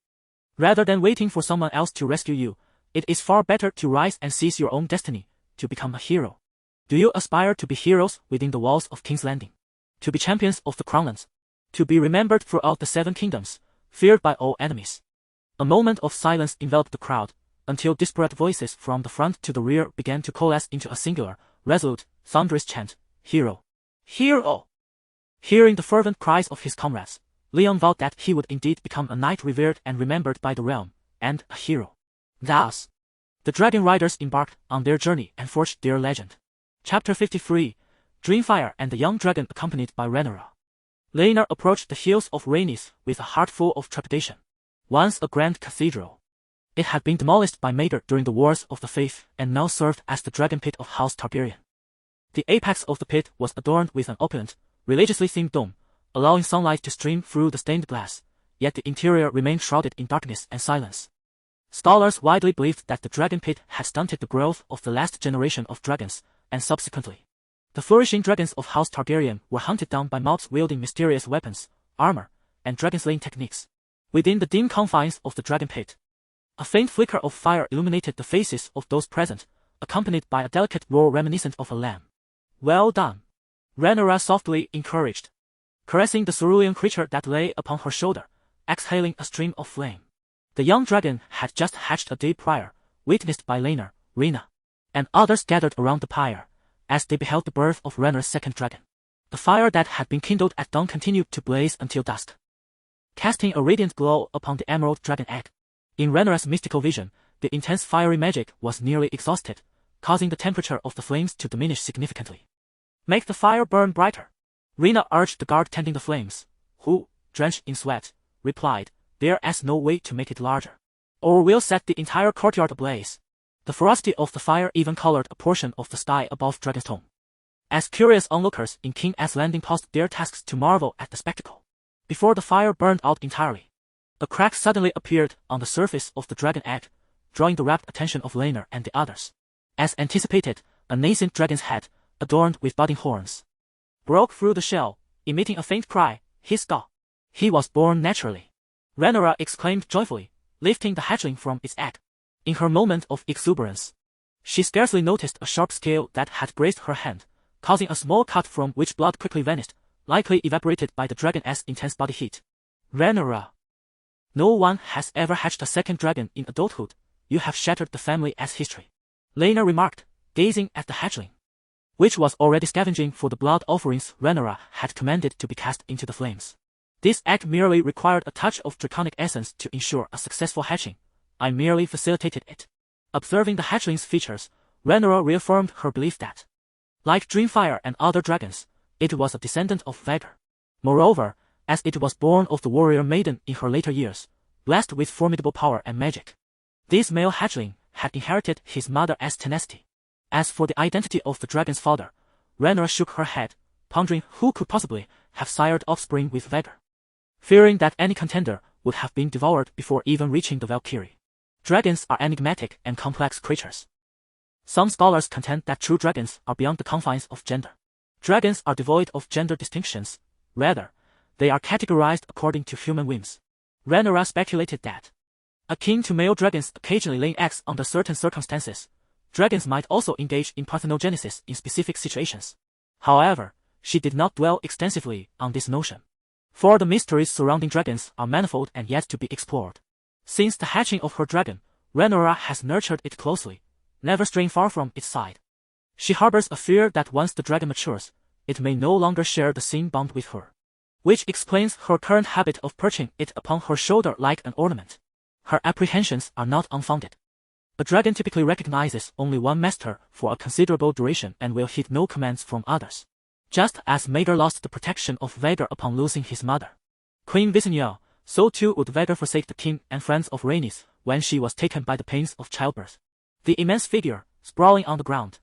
rather than waiting for someone else to rescue you, it is far better to rise and seize your own destiny, to become a hero. Do you aspire to be heroes within the walls of King's Landing? To be champions of the Crownlands? To be remembered throughout the Seven Kingdoms, feared by all enemies? A moment of silence enveloped the crowd, until disparate voices from the front to the rear began to coalesce into a singular, resolute, thunderous chant, Hero! Hero! Hearing the fervent cries of his comrades, Leon vowed that he would indeed become a knight revered and remembered by the realm, and a hero. Thus, the Dragon Riders embarked on their journey and forged their legend. Chapter 53, Dragonfire and the young dragon accompanied by Rhaenyra. Rhaenyra approached the hills of Rhaenys with a heart full of trepidation. Once a grand cathedral, it had been demolished by Maegor during the Wars of the Faith and now served as the Dragon Pit of House Targaryen. The apex of the pit was adorned with an opulent, religiously themed dome, allowing sunlight to stream through the stained glass, yet the interior remained shrouded in darkness and silence. Scholars widely believed that the Dragon Pit had stunted the growth of the last generation of dragons, and subsequently, the flourishing dragons of House Targaryen were hunted down by mobs wielding mysterious weapons, armor, and dragon-slaying techniques. Within the dim confines of the Dragon Pit, a faint flicker of fire illuminated the faces of those present, accompanied by a delicate roar reminiscent of a lamb. Well done! Rhaenyra softly encouraged, caressing the cerulean creature that lay upon her shoulder, exhaling a stream of flame. The young dragon had just hatched a day prior, witnessed by Rhaenyra, and others gathered around the pyre, as they beheld the birth of Rhaenyra's second dragon. The fire that had been kindled at dawn continued to blaze until dusk, casting a radiant glow upon the emerald dragon egg. In Rhaenyra's mystical vision, the intense fiery magic was nearly exhausted, causing the temperature of the flames to diminish significantly. Make the fire burn brighter, Rhaenyra urged the guard tending the flames, who, drenched in sweat, replied, there is no way to make it larger, or we'll set the entire courtyard ablaze. The ferocity of the fire even colored a portion of the sky above Dragonstone. As curious onlookers in King's Landing paused their tasks to marvel at the spectacle. Before the fire burned out entirely, a crack suddenly appeared on the surface of the dragon egg, drawing the rapt attention of Rhaenyra and the others. As anticipated, a nascent dragon's head, adorned with budding horns, broke through the shell, emitting a faint cry, his god. He was born naturally, Rhaenyra exclaimed joyfully, lifting the hatchling from its egg. In her moment of exuberance, she scarcely noticed a sharp scale that had grazed her hand, causing a small cut from which blood quickly vanished, likely evaporated by the dragon's intense body heat. Rhaenyra, no one has ever hatched a second dragon in adulthood. You have shattered the family's history. Rhaenyra remarked, gazing at the hatchling, which was already scavenging for the blood offerings Rhaenyra had commanded to be cast into the flames. This act merely required a touch of draconic essence to ensure a successful hatching. I merely facilitated it. Observing the hatchling's features, Rhaenyra reaffirmed her belief that, like Dragonfire and other dragons, it was a descendant of Vhagar. Moreover, as it was born of the warrior maiden in her later years, blessed with formidable power and magic, this male hatchling had inherited his mother's tenacity. As for the identity of the dragon's father, Rhaenyra shook her head, pondering who could possibly have sired offspring with Vhagar, fearing that any contender would have been devoured before even reaching the Valkyrie. Dragons are enigmatic and complex creatures. Some scholars contend that true dragons are beyond the confines of gender. Dragons are devoid of gender distinctions, rather, they are categorized according to human whims. Rhaenyra speculated that, akin to male dragons occasionally laying eggs under certain circumstances, dragons might also engage in parthenogenesis in specific situations. However, she did not dwell extensively on this notion, for the mysteries surrounding dragons are manifold and yet to be explored. Since the hatching of her dragon, Rhaenyra has nurtured it closely, never straying far from its side. She harbors a fear that once the dragon matures, it may no longer share the same bond with her, which explains her current habit of perching it upon her shoulder like an ornament. Her apprehensions are not unfounded. A dragon typically recognizes only one master for a considerable duration and will heed no commands from others. Just as Maegor lost the protection of Vhagar upon losing his mother, Queen Visenya, so too would Vhagar forsake the king and friends of Rhaenys when she was taken by the pains of childbirth. The immense figure, sprawling on the ground,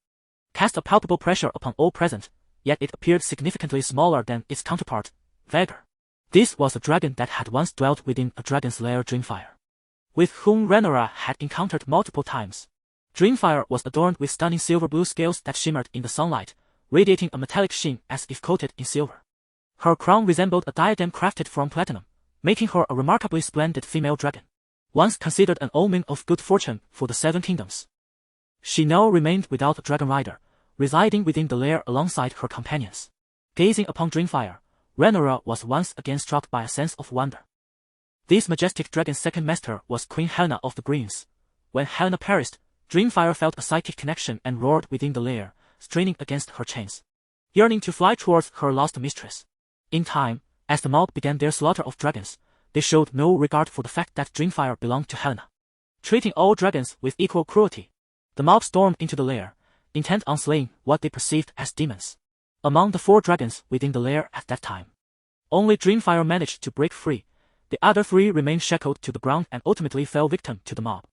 cast a palpable pressure upon all present, yet it appeared significantly smaller than its counterpart, Vhagar. This was a dragon that had once dwelt within a dragon's lair, Dragonfire, with whom Rhaenyra had encountered multiple times. Dragonfire was adorned with stunning silver blue scales that shimmered in the sunlight, radiating a metallic sheen as if coated in silver. Her crown resembled a diadem crafted from platinum, making her a remarkably splendid female dragon, once considered an omen of good fortune for the Seven Kingdoms. She now remained without a dragon rider, residing within the lair alongside her companions. Gazing upon Dragonfire, Rhaenyra was once again struck by a sense of wonder. This majestic dragon's second master was Queen Helena of the Greens. When Helena perished, Dragonfire felt a psychic connection and roared within the lair, straining against her chains, yearning to fly towards her lost mistress. In time, as the mob began their slaughter of dragons, they showed no regard for the fact that Dragonfire belonged to Helena. Treating all dragons with equal cruelty, the mob stormed into the lair, intent on slaying what they perceived as demons. Among the 4 dragons within the lair at that time, only Dragonfire managed to break free. The other 3 remained shackled to the ground and ultimately fell victim to the mob.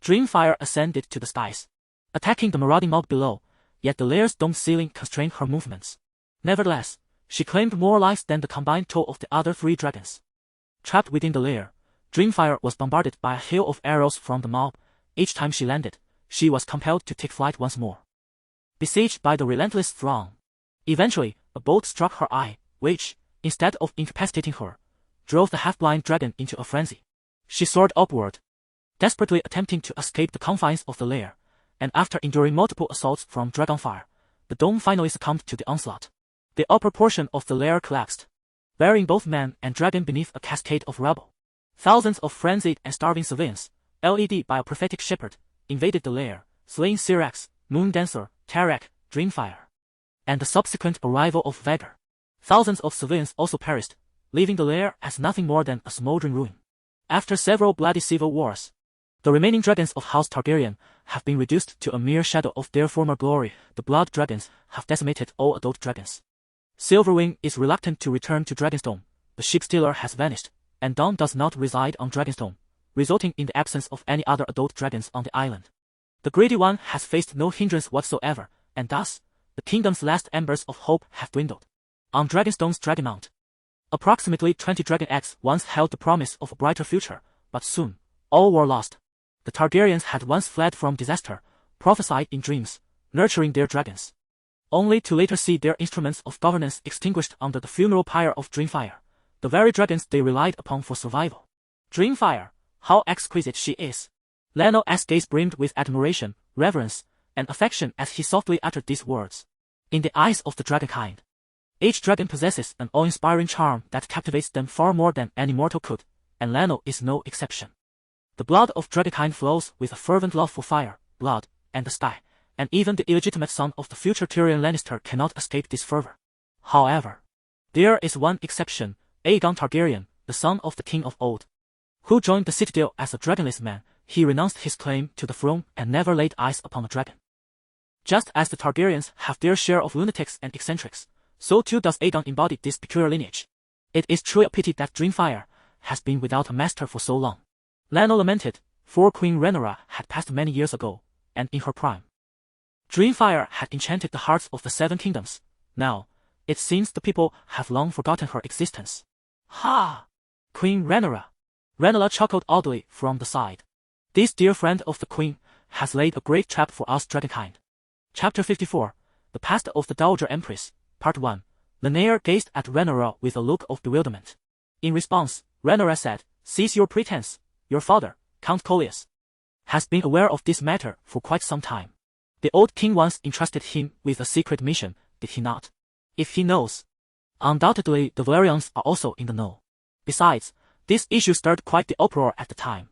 Dragonfire ascended to the skies, attacking the marauding mob below, yet the lair's domed ceiling constrained her movements. Nevertheless, she claimed more lives than the combined toll of the other 3 dragons. Trapped within the lair, Dragonfire was bombarded by a hail of arrows from the mob. Each time she landed, she was compelled to take flight once more, besieged by the relentless throng. Eventually, a bolt struck her eye, which, instead of incapacitating her, drove the half-blind dragon into a frenzy. She soared upward, desperately attempting to escape the confines of the lair, and after enduring multiple assaults from Dragonfire, the dome finally succumbed to the onslaught. The upper portion of the lair collapsed, burying both man and dragon beneath a cascade of rubble. Thousands of frenzied and starving civilians, led by a prophetic shepherd, invaded the lair, slaying Syrax, Moondancer, Tarak, Dragonfire, and the subsequent arrival of Vhagar. Thousands of civilians also perished, leaving the lair as nothing more than a smoldering ruin. After several bloody civil wars, the remaining dragons of House Targaryen have been reduced to a mere shadow of their former glory. The blood dragons have decimated all adult dragons. Silverwing is reluctant to return to Dragonstone, the ship-stealer has vanished, and Dawn does not reside on Dragonstone, resulting in the absence of any other adult dragons on the island. The Greedy One has faced no hindrance whatsoever, and thus, the kingdom's last embers of hope have dwindled. On Dragonstone's Dragonmount, approximately 20 dragon eggs once held the promise of a brighter future, but soon, all were lost. The Targaryens had once fled from disaster, prophesied in dreams, nurturing their dragons, only to later see their instruments of governance extinguished under the funeral pyre of Dragonfire, the very dragons they relied upon for survival. Dragonfire, how exquisite she is! Leonel's gaze brimmed with admiration, reverence, and affection as he softly uttered these words. In the eyes of the dragonkind, each dragon possesses an awe-inspiring charm that captivates them far more than any mortal could, and Leonel is no exception. The blood of dragonkind flows with a fervent love for fire, blood, and the sky, and even the illegitimate son of the future Tyrion Lannister cannot escape this fervor. However, there is one exception, Aegon Targaryen, the son of the king of old, who joined the citadel as a dragonless man. He renounced his claim to the throne and never laid eyes upon a dragon. Just as the Targaryens have their share of lunatics and eccentrics, so too does Aegon embody this peculiar lineage. It is truly a pity that Dragonfire has been without a master for so long. Lano lamented, for Queen Rhaenyra had passed many years ago, and in her prime. Dragonfire had enchanted the hearts of the Seven Kingdoms. Now, it seems the people have long forgotten her existence. Ha! Queen Rhaenyra. Rhaenyra chuckled oddly from the side. This dear friend of the queen has laid a great trap for us dragonkind. Chapter 54, The Past of the Dowager Empress, Part 1. Rhaenyra gazed at Rhaenyra with a look of bewilderment. In response, Rhaenyra said, "Cease your pretense. Your father, Count Coleus, has been aware of this matter for quite some time. The old king once entrusted him with a secret mission, did he not? If he knows, undoubtedly the Valyrians are also in the know. Besides, this issue stirred quite the uproar at the time."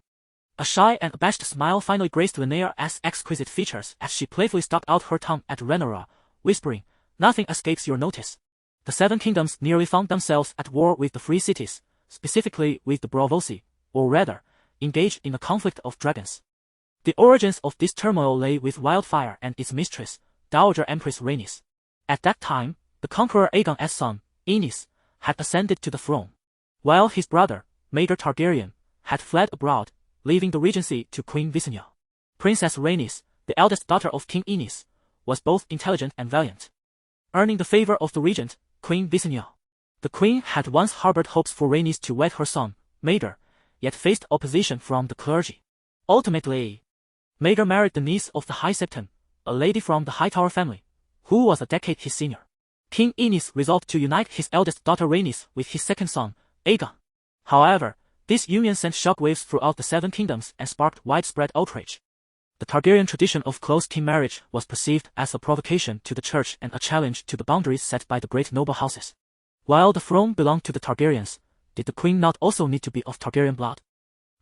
A shy and abashed smile finally graced Rhaenyra's exquisite features as she playfully stuck out her tongue at Rhaenyra, whispering, "Nothing escapes your notice. The Seven Kingdoms nearly found themselves at war with the Free Cities, specifically with the Braavosi, or rather, engaged in a conflict of dragons. The origins of this turmoil lay with Wildfire and its mistress, Dowager Empress Rhaenys. At that time, the conqueror Aegon's son, Aenys, had ascended to the throne, while his brother, Rhaenyra Targaryen, had fled abroad, leaving the regency to Queen Visenya. Princess Rhaenys, the eldest daughter of King Aenys, was both intelligent and valiant, earning the favor of the regent, Queen Visenya. The queen had once harbored hopes for Rhaenys to wed her son, Rhaegar, yet faced opposition from the clergy. Ultimately, Rhaegar married the niece of the High Septon, a lady from the Hightower family, who was a decade his senior. King Aenys resolved to unite his eldest daughter Rhaenys with his second son, Aegon. However, this union sent shockwaves throughout the Seven Kingdoms and sparked widespread outrage. The Targaryen tradition of close kin marriage was perceived as a provocation to the church and a challenge to the boundaries set by the great noble houses. While the throne belonged to the Targaryens, did the queen not also need to be of Targaryen blood?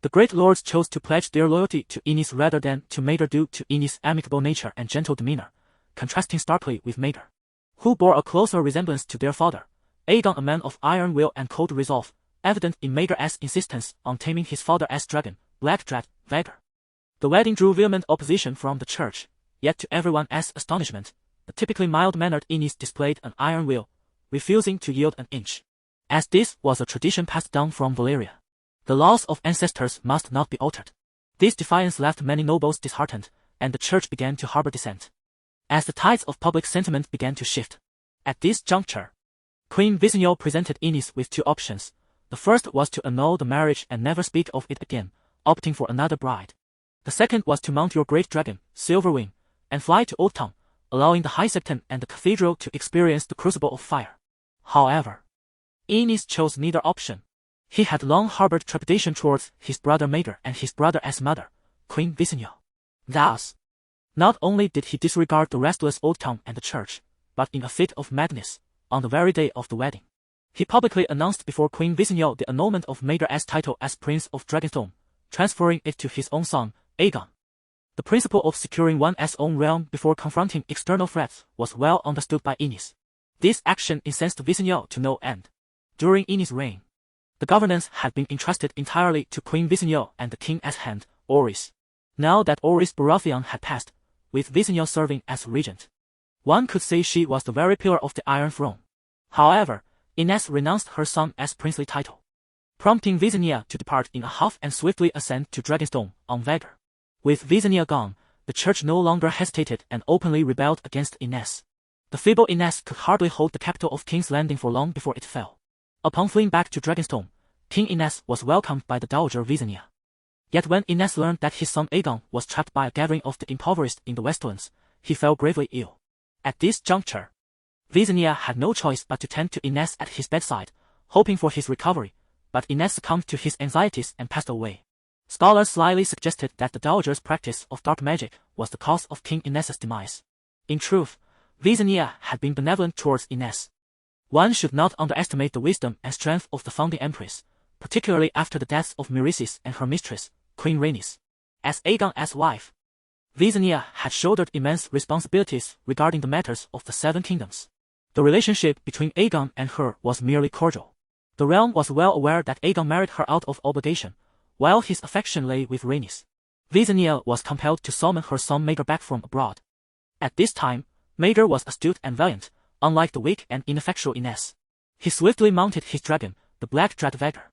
The great lords chose to pledge their loyalty to Aenys rather than to Rhaegar due to Aenys' amicable nature and gentle demeanor, contrasting starkly with Rhaegar, who bore a closer resemblance to their father, Aegon, a man of iron will and cold resolve, evident in Rhaegar's insistence on taming his father's dragon, Black Drat, Vhagar. The wedding drew vehement opposition from the church, yet to everyone's astonishment, the typically mild-mannered Aenys displayed an iron will, refusing to yield an inch. As this was a tradition passed down from Valyria, the laws of ancestors must not be altered. This defiance left many nobles disheartened, and the church began to harbor dissent. As the tides of public sentiment began to shift, at this juncture, Queen Visenya presented Aenys with two options. The first was to annul the marriage and never speak of it again, opting for another bride. The second was to mount your great dragon, Silverwing, and fly to Old Town, allowing the High Septon and the cathedral to experience the crucible of fire. However, Aenys chose neither option. He had long harbored trepidation towards his brother Rhaegar and his brother's mother, Queen Visenya. Thus, not only did he disregard the restless Old Town and the church, but in a fit of madness, on the very day of the wedding, he publicly announced before Queen Visenya the annulment of Rhaegar's title as Prince of Dragonstone, transferring it to his own son, Aegon. The principle of securing one's own realm before confronting external threats was well understood by Aenys. This action incensed Visenya to no end. During Aenys' reign, the governance had been entrusted entirely to Queen Visenya and the king's hand, Orys. Now that Orys Baratheon had passed, with Visenya serving as regent, one could say she was the very pillar of the Iron Throne. However, Aenys renounced her son's princely title, prompting Visenya to depart in a huff and swiftly ascend to Dragonstone on Vhagar. With Visenya gone, the church no longer hesitated and openly rebelled against Aenys. The feeble Aenys could hardly hold the capital of King's Landing for long before it fell. Upon fleeing back to Dragonstone, King Aenys was welcomed by the Dowager Visenya. Yet when Aenys learned that his son Aegon was trapped by a gathering of the impoverished in the Westlands, he fell gravely ill. At this juncture, Visenya had no choice but to tend to Aenys at his bedside, hoping for his recovery, but Aenys succumbed to his anxieties and passed away. Scholars slyly suggested that the Dowager's practice of dark magic was the cause of King Aenys' demise. In truth, Visenya had been benevolent towards Aenys. One should not underestimate the wisdom and strength of the founding Empress, particularly after the deaths of Miricis and her mistress, Queen Rhaenys. As Aegon's wife, Rhaenyra had shouldered immense responsibilities regarding the matters of the Seven Kingdoms. The relationship between Aegon and her was merely cordial. The realm was well aware that Aegon married her out of obligation, while his affection lay with Rhaenys. Rhaenyra was compelled to summon her son Maegor back from abroad. At this time, Maegor was astute and valiant, unlike the weak and ineffectual Innes. He swiftly mounted his dragon, the Black Dragonfire,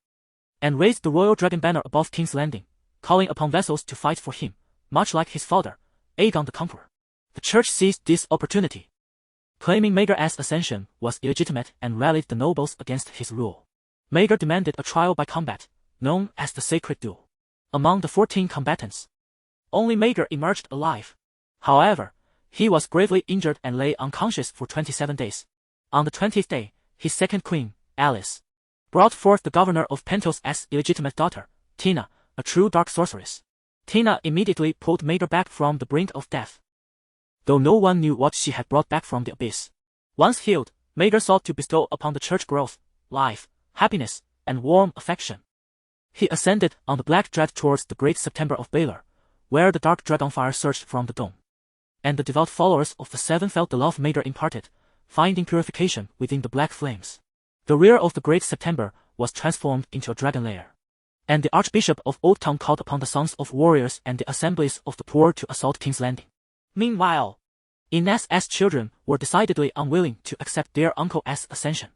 and raised the royal dragon banner above King's Landing, calling upon vassals to fight for him, much like his father, Aegon the Conqueror. The church seized this opportunity, claiming Maegor's ascension was illegitimate and rallied the nobles against his rule. Maegor demanded a trial by combat, known as the Sacred Duel. Among the 14 combatants, only Maegor emerged alive. However, he was gravely injured and lay unconscious for 27 days. On the 20th day, his second queen, Alice, brought forth the governor of Pentos' illegitimate daughter, Tina, a true dark sorceress. Tina immediately pulled Maegor back from the brink of death, though no one knew what she had brought back from the abyss. Once healed, Maegor sought to bestow upon the church growth, life, happiness, and warm affection. He ascended on the Black Dread towards the Great September of Baelor, where the dark Dragonfire surged from the dome. And the devout followers of the Seven felt the love Maegor imparted, finding purification within the black flames. The rear of the Great September was transformed into a dragon lair, and the Archbishop of Old Town called upon the sons of warriors and the assemblies of the poor to assault King's Landing. Meanwhile, Innes's children were decidedly unwilling to accept their uncle's ascension.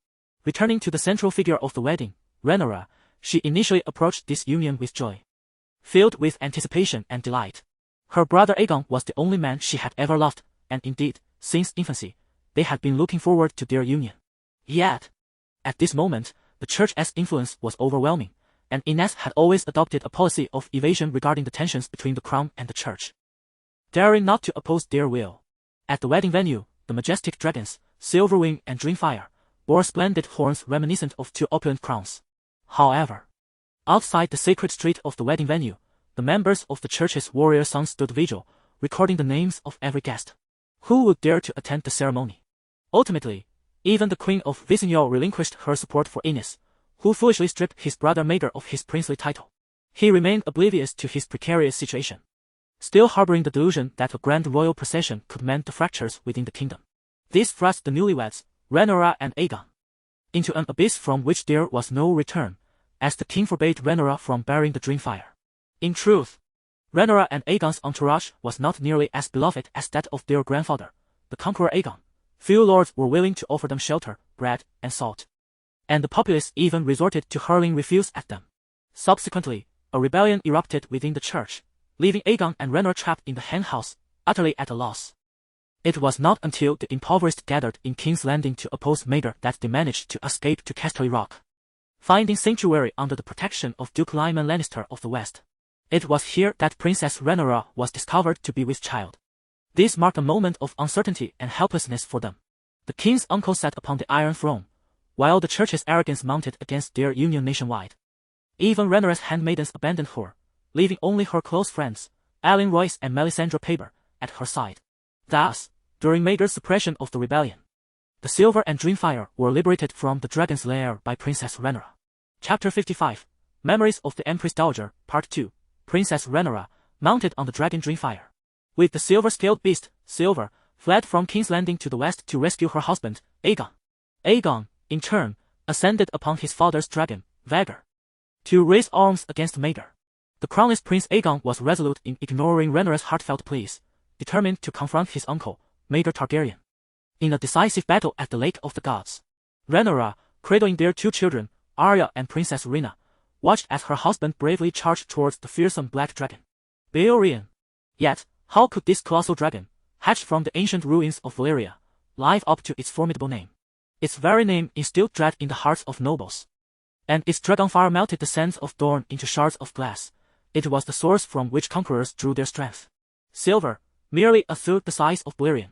Returning to the central figure of the wedding, Rhaenyra, she initially approached this union with joy, filled with anticipation and delight. Her brother Aegon was the only man she had ever loved, and indeed, since infancy, they had been looking forward to their union. Yet, at this moment, the church's influence was overwhelming, and Innes had always adopted a policy of evasion regarding the tensions between the crown and the church, daring not to oppose their will. At the wedding venue, the majestic dragons, Silverwing and Dragonfire, bore splendid horns reminiscent of two opulent crowns. However, outside the sacred street of the wedding venue, the members of the church's warrior sons stood vigil, recording the names of every guest who would dare to attend the ceremony. Ultimately, even the Queen of Vizigno relinquished her support for Innes, who foolishly stripped his brother Maegor of his princely title. He remained oblivious to his precarious situation, still harboring the delusion that a grand royal procession could mend the fractures within the kingdom. This thrust the newlyweds, Rhaenyra and Aegon, into an abyss from which there was no return, as the king forbade Rhaenyra from bearing the Dragonfire. In truth, Rhaenyra and Aegon's entourage was not nearly as beloved as that of their grandfather, the conqueror Aegon. Few lords were willing to offer them shelter, bread, and salt, and the populace even resorted to hurling refuse at them. Subsequently, a rebellion erupted within the church, leaving Aegon and Rhaenyra trapped in the henhouse, utterly at a loss. It was not until the impoverished gathered in King's Landing to oppose Maegor that they managed to escape to Casterly Rock, finding sanctuary under the protection of Duke Lyman Lannister of the West. It was here that Princess Rhaenyra was discovered to be with child. This marked a moment of uncertainty and helplessness for them. The king's uncle sat upon the Iron Throne, while the church's arrogance mounted against their union nationwide. Even Rhaenyra's handmaidens abandoned her, leaving only her close friends, Aelin Royce and Melisandre Paber, at her side. Thus, during Maegor's suppression of the rebellion, the Silver and Dragonfire were liberated from the dragon's lair by Princess Rhaenyra. Chapter 55, Memories of the Empress Dowager, Part 2, Princess Rhaenyra, mounted on the dragon Dragonfire, with the silver-scaled beast, Silver, fled from King's Landing to the west to rescue her husband, Aegon. Aegon, in turn, ascended upon his father's dragon, Vhagar, to raise arms against Maegor. The crownless Prince Aegon was resolute in ignoring Rhaenyra's heartfelt pleas, determined to confront his uncle, Rhaenyra Targaryen, in a decisive battle at the Lake of the Gods. Rhaenyra, cradling their two children, Arya and Princess Rhaena, watched as her husband bravely charged towards the fearsome black dragon, Balerion. Yet, how could this colossal dragon, hatched from the ancient ruins of Valyria, live up to its formidable name? Its very name instilled dread in the hearts of nobles, and its dragonfire melted the sands of Dorne into shards of glass. It was the source from which conquerors drew their strength. Silver, merely a third the size of Balerion,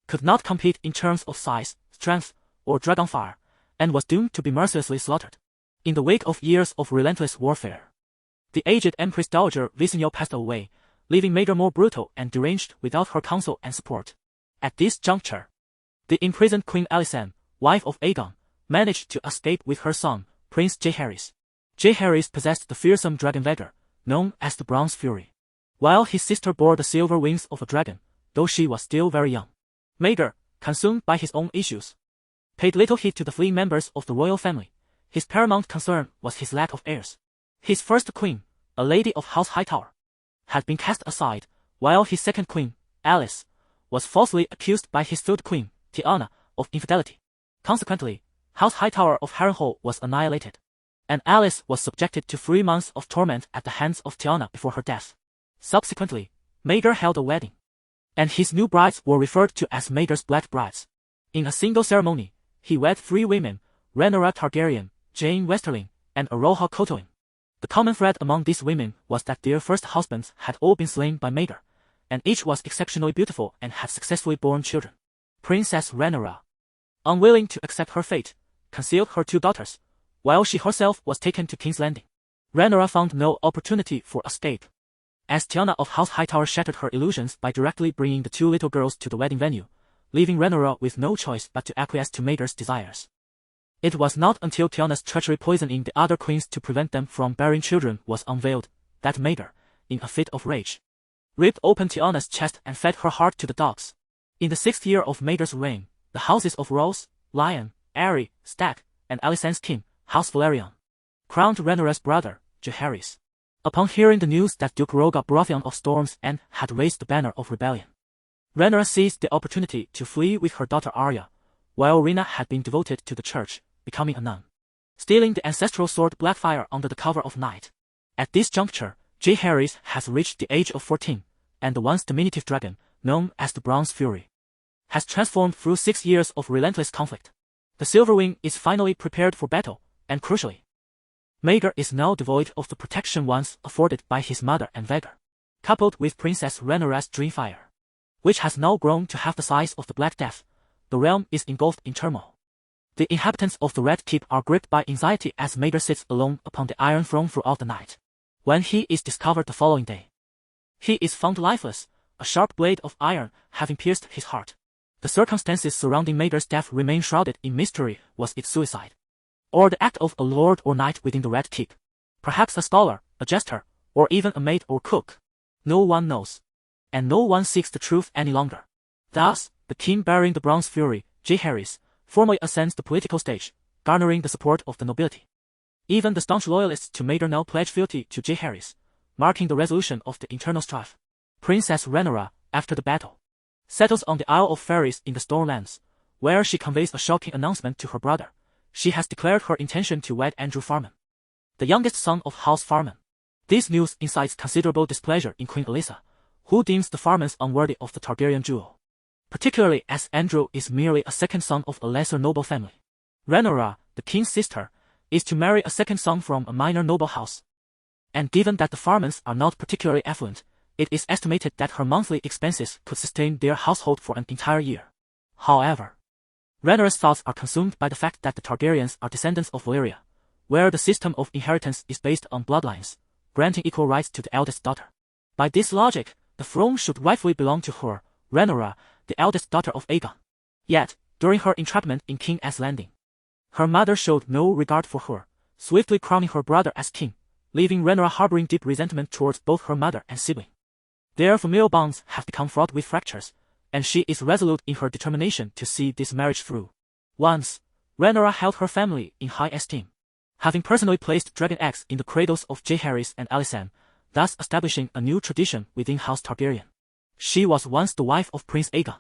could not compete in terms of size, strength, or dragonfire, and was doomed to be mercilessly slaughtered. In the wake of years of relentless warfare, the aged Empress Dowager Vizigno passed away, leaving Maegor more brutal and deranged without her counsel and support. At this juncture, the imprisoned Queen Alysanne, wife of Aegon, managed to escape with her son, Prince Jaehaerys. Jaehaerys possessed the fearsome dragon Vhagar, known as the Bronze Fury. while his sister bore the silver wings of a dragon, though she was still very young. Maegor, consumed by his own issues, paid little heed to the fleeing members of the royal family. His paramount concern was his lack of heirs. His first queen, a lady of House Hightower, had been cast aside, while his second queen, Alice, was falsely accused by his third queen, Tiana, of infidelity. Consequently, House Hightower of Harrenhal was annihilated, and Alice was subjected to 3 months of torment at the hands of Tiana before her death. Subsequently, Maegor held a wedding, and his new brides were referred to as Maegor's Black Brides. In a single ceremony, he wed 3 women, Rhaenyra Targaryen, Jane Westerling, and Aroha Kotoin. The common thread among these women was that their first husbands had all been slain by Maegor, and each was exceptionally beautiful and had successfully borne children. Princess Rhaenyra, unwilling to accept her fate, concealed her 2 daughters, while she herself was taken to King's Landing. Rhaenyra found no opportunity for escape, as Tiana of House Hightower shattered her illusions by directly bringing the 2 little girls to the wedding venue, leaving Rhaenyra with no choice but to acquiesce to Maegor's desires. It was not until Tiana's treachery poisoning the other queens to prevent them from bearing children was unveiled that Maegor, in a fit of rage, ripped open Tiana's chest and fed her heart to the dogs. In the 6th year of Maegor's reign, the houses of Rose, Lion, Aery, Stack, and Alysanne's king, House Velaryon, crowned Rhaenyra's brother, Jaehaerys, upon hearing the news that Duke Rhaegar Baratheon of Storms End had raised the banner of rebellion. Rhaenyra seized the opportunity to flee with her daughter Arya, while Rhaena had been devoted to the church, becoming a nun, stealing the ancestral sword Blackfire under the cover of night. At this juncture, Jaehaerys has reached the age of 14, and the once diminutive dragon, known as the Bronze Fury, has transformed through 6 years of relentless conflict. The Silverwing is finally prepared for battle, and crucially, Maegor is now devoid of the protection once afforded by his mother and Vhagar, coupled with Princess Rhaenyra's Dragonfire, which has now grown to half the size of the Black Death. The realm is engulfed in turmoil. The inhabitants of the Red Keep are gripped by anxiety as Maegor sits alone upon the Iron Throne throughout the night. When he is discovered the following day, he is found lifeless, a sharp blade of iron having pierced his heart. The circumstances surrounding Maegor's death remain shrouded in mystery. Was it suicide, or the act of a lord or knight within the Red Keep? Perhaps a scholar, a jester, or even a maid or cook? No one knows, and no one seeks the truth any longer. Thus, the king bearing the Bronze Fury, Jaehaerys, formally ascends the political stage, garnering the support of the nobility. Even the staunch loyalists to Maegor now pledge fealty to Jaehaerys, marking the resolution of the internal strife. Princess Rhaenyra, after the battle, settles on the Isle of Fairies in the Stormlands, where she conveys a shocking announcement to her brother. She has declared her intention to wed Andrew Farman, the youngest son of House Farman. This news incites considerable displeasure in Queen Alyssa, who deems the Farmans unworthy of the Targaryen jewel, particularly as Andrew is merely a second son of a lesser noble family. Rhaenyra, the king's sister, is to marry a second son from a minor noble house, and given that the Farmans are not particularly affluent, it is estimated that her monthly expenses could sustain their household for an entire year. However, Rhaenyra's thoughts are consumed by the fact that the Targaryens are descendants of Valyria, where the system of inheritance is based on bloodlines, granting equal rights to the eldest daughter. By this logic, the throne should rightfully belong to her, Rhaenyra, the eldest daughter of Aegon. Yet, during her entrapment in King A's Landing, her mother showed no regard for her, swiftly crowning her brother as king, leaving Rhaenyra harboring deep resentment towards both her mother and sibling. Their familial bonds have become fraught with fractures, and she is resolute in her determination to see this marriage through. Once, Rhaenyra held her family in high esteem, having personally placed dragon eggs in the cradles of Jaehaerys and Alysanne, thus establishing a new tradition within House Targaryen. She was once the wife of Prince Aegon,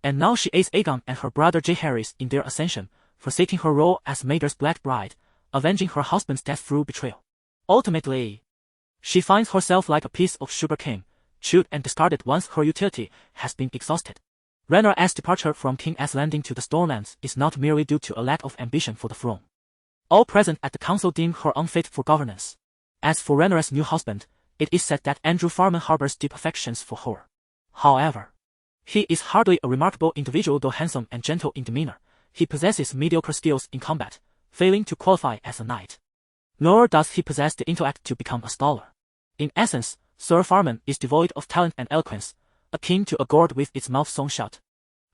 and now she aids Aegon and her brother Jaehaerys in their ascension, forsaking her role as Maegor's Black Bride, avenging her husband's death through betrayal. Ultimately, she finds herself like a piece of sugar cane, chewed and discarded once her utility has been exhausted. Rhaenyra's departure from King A's Landing to the Stormlands is not merely due to a lack of ambition for the throne. All present at the council deem her unfit for governance. As for Rhaenyra's new husband, it is said that Andrew Farman harbors deep affections for her. However, he is hardly a remarkable individual. Though handsome and gentle in demeanor, he possesses mediocre skills in combat, failing to qualify as a knight. Nor does he possess the intellect to become a scholar. In essence, Sir Farman is devoid of talent and eloquence, akin to a gourd with its mouth sewn shut.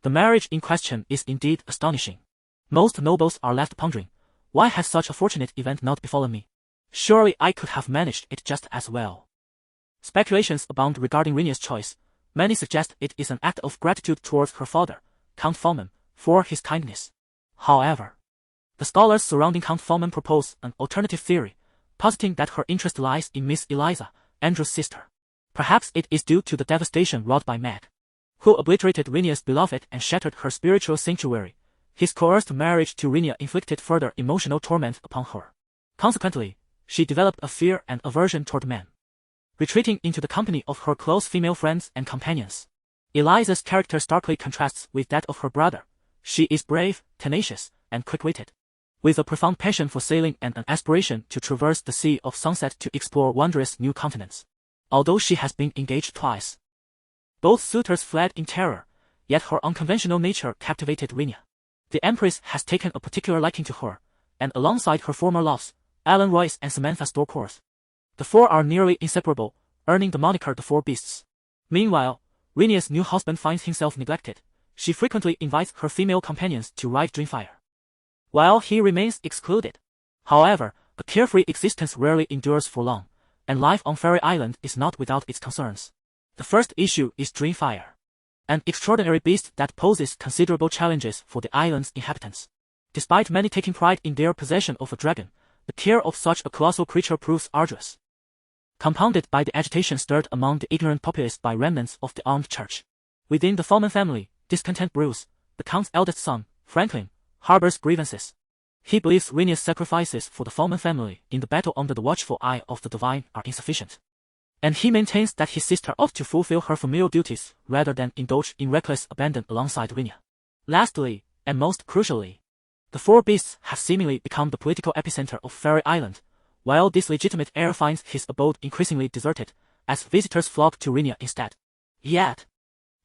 The marriage in question is indeed astonishing. Most nobles are left pondering, why has such a fortunate event not befallen me? Surely I could have managed it just as well. Speculations abound regarding Rhaenyra's choice. Many suggest it is an act of gratitude towards her father, Count Falman, for his kindness. However, the scholars surrounding Count Falman propose an alternative theory, positing that her interest lies in Miss Eliza, Andrew's sister. Perhaps it is due to the devastation wrought by Meg, who obliterated Rhaenyra's beloved and shattered her spiritual sanctuary. His coerced marriage to Rhaenyra inflicted further emotional torment upon her. Consequently, she developed a fear and aversion toward men, retreating into the company of her close female friends and companions. Eliza's character starkly contrasts with that of her brother. She is brave, tenacious, and quick-witted, with a profound passion for sailing and an aspiration to traverse the Sea of Sunset to explore wondrous new continents. Although she has been engaged twice, both suitors fled in terror, yet her unconventional nature captivated Rhaenyra. The Empress has taken a particular liking to her, and alongside her former loves, Alan Royce and Samantha Stormcourt, the four are nearly inseparable, earning the moniker the Four Beasts. Meanwhile, Rhaenyra's new husband finds himself neglected. She frequently invites her female companions to ride Dragonfire, while he remains excluded. However, a carefree existence rarely endures for long, and life on Fairy Island is not without its concerns. The first issue is Dragonfire, an extraordinary beast that poses considerable challenges for the island's inhabitants. Despite many taking pride in their possession of a dragon, the care of such a colossal creature proves arduous, compounded by the agitation stirred among the ignorant populace by remnants of the armed church. Within the Falman family, discontent brews. The Count's eldest son, Franklin, harbors grievances. He believes Rhaenyra's sacrifices for the Falman family in the battle under the watchful eye of the divine are insufficient, and he maintains that his sister ought to fulfill her familial duties rather than indulge in reckless abandon alongside Rhaenyra. Lastly, and most crucially, the Four Beasts have seemingly become the political epicenter of Fairy Island, while this legitimate heir finds his abode increasingly deserted, as visitors flock to Rhaenyra instead. Yet,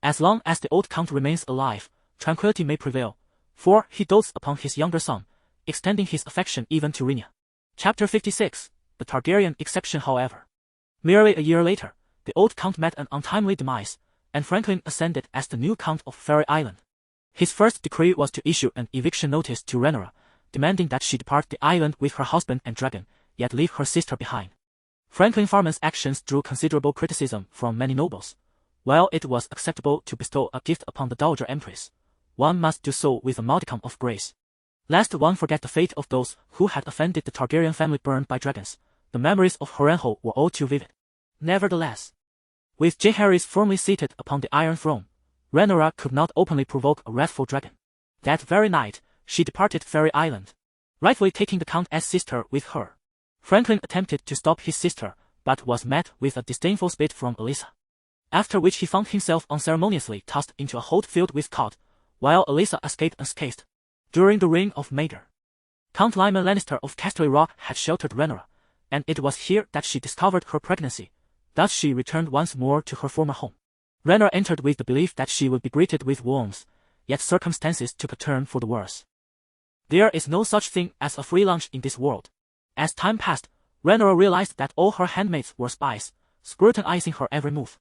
as long as the old Count remains alive, tranquility may prevail, for he dotes upon his younger son, extending his affection even to Rhaenyra. Chapter 56, The Targaryen Exception. However, merely a year later, the old Count met an untimely demise, and Franklin ascended as the new Count of Fairy Island. His first decree was to issue an eviction notice to Rhaenyra, demanding that she depart the island with her husband and dragon, yet leave her sister behind. Franklin Farman's actions drew considerable criticism from many nobles. While it was acceptable to bestow a gift upon the Dowager Empress, one must do so with a modicum of grace, lest one forget the fate of those who had offended the Targaryen family burned by dragons. The memories of Harrenhal were all too vivid. Nevertheless, with Jaehaerys firmly seated upon the Iron Throne, Rhaenyra could not openly provoke a wrathful dragon. That very night, she departed Fairy Island, rightfully taking the Count as sister with her. Franklin attempted to stop his sister, but was met with a disdainful spit from Alyssa, after which he found himself unceremoniously tossed into a hold filled with cod, while Alyssa escaped unscathed. During the reign of Maegor, Count Lyman Lannister of Casterly Rock had sheltered Rhaenyra, and it was here that she discovered her pregnancy. Thus she returned once more to her former home. Rhaenyra entered with the belief that she would be greeted with warmth, yet circumstances took a turn for the worse. There is no such thing as a free lunch in this world. As time passed, Rhaenyra realized that all her handmaids were spies, scrutinizing her every move.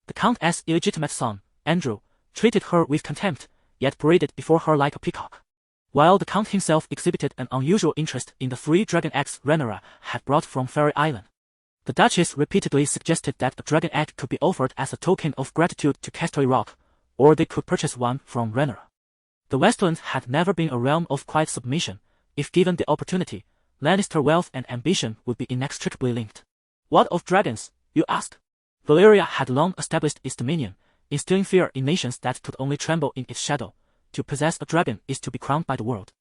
The Count's illegitimate son, Andrew, treated her with contempt, yet paraded before her like a peacock, while the Count himself exhibited an unusual interest in the 3 dragon eggs Rhaenyra had brought from Fairy Island. The Duchess repeatedly suggested that a dragon egg could be offered as a token of gratitude to Casterly Rock, or they could purchase one from Rhaenyra. The Westlands had never been a realm of quiet submission. If given the opportunity, Lannister wealth and ambition would be inextricably linked. What of dragons, you ask? Valyria had long established its dominion, instilling fear in nations that could only tremble in its shadow. To possess a dragon is to be crowned by the world.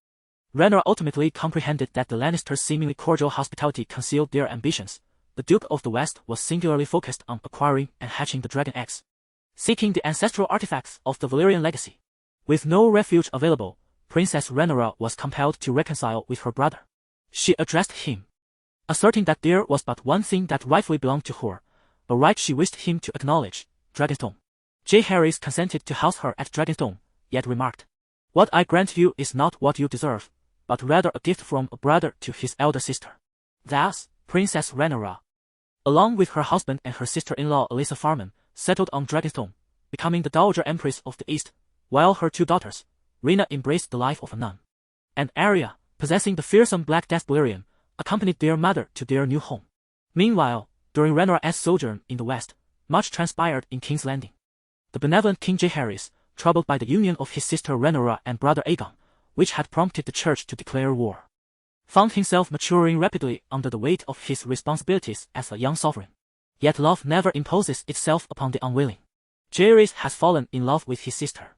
Rhaenyra ultimately comprehended that the Lannisters' seemingly cordial hospitality concealed their ambitions. The Duke of the West was singularly focused on acquiring and hatching the dragon eggs, seeking the ancestral artifacts of the Valyrian legacy. With no refuge available, Princess Rhaenyra was compelled to reconcile with her brother. She addressed him, asserting that there was but one thing that rightfully belonged to her, a right she wished him to acknowledge, Dragonstone. Jaehaerys consented to house her at Dragonstone, yet remarked, "What I grant you is not what you deserve, but rather a gift from a brother to his elder sister." Thus, Princess Rhaenyra, along with her husband and her sister-in-law Alyssa Farman, settled on Dragonstone, becoming the Dowager Empress of the East, while her 2 daughters, Rhaena embraced the life of a nun, and Arya, possessing the fearsome Black Death Valyrian, accompanied their mother to their new home. Meanwhile, During Rhaenyra's sojourn in the West, much transpired in King's Landing. The benevolent King Jaehaerys, troubled by the union of his sister Rhaenyra and brother Aegon, which had prompted the church to declare war, found himself maturing rapidly under the weight of his responsibilities as a young sovereign. Yet love never imposes itself upon the unwilling. Jaehaerys has fallen in love with his sister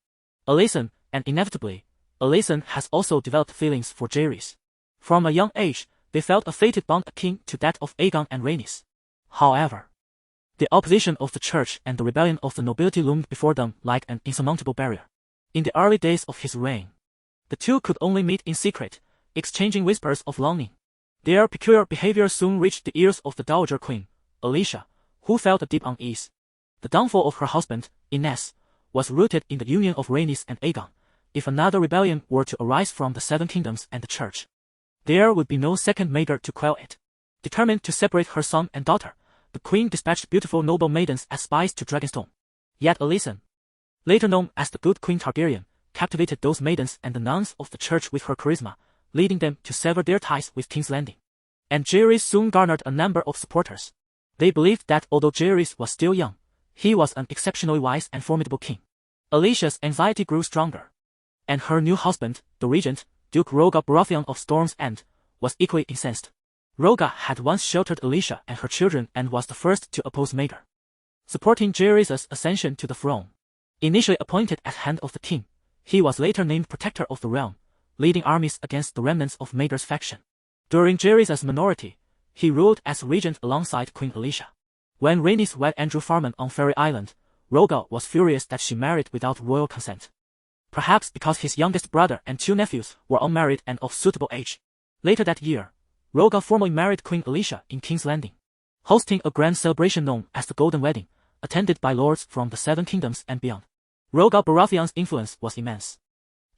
Alicent, and inevitably, Alicent has also developed feelings for Jaehaerys. From a young age, they felt a fated bond akin to that of Aegon and Rhaenys. However, the opposition of the church and the rebellion of the nobility loomed before them like an insurmountable barrier. In the early days of his reign, the two could only meet in secret, exchanging whispers of longing. Their peculiar behavior soon reached the ears of the Dowager Queen, Alicia, who felt a deep unease. The downfall of her husband, Ines, was rooted in the union of Rhaenys and Aegon. If another rebellion were to arise from the Seven Kingdoms and the church, there would be no second Maegor to quell it. Determined to separate her son and daughter, the queen dispatched beautiful noble maidens as spies to Dragonstone. Yet Alicent, later known as the Good Queen Targaryen, captivated those maidens and the nuns of the church with her charisma, leading them to sever their ties with King's Landing. And Jaehaerys soon garnered a number of supporters. They believed that although Jaehaerys was still young, he was an exceptionally wise and formidable king. Alicia's anxiety grew stronger, and her new husband, the regent, Duke Rhaegar Baratheon of Storm's End, was equally incensed. Rhaegar had once sheltered Alicia and her children and was the first to oppose Maegor, supporting Jaehaerys' ascension to the throne. Initially appointed as hand of the king, he was later named protector of the realm, leading armies against the remnants of Maegor's faction. During Jaehaerys' minority, he ruled as regent alongside Queen Alicia. When Rhaenys wed Andrew Farman on Fairy Island, Rhaegar was furious that she married without royal consent. Perhaps because his youngest brother and two nephews were unmarried and of suitable age. Later that year, Rhaegar formally married Queen Alicia in King's Landing, hosting a grand celebration known as the Golden Wedding, attended by lords from the Seven Kingdoms and beyond. Rhaegar Baratheon's influence was immense,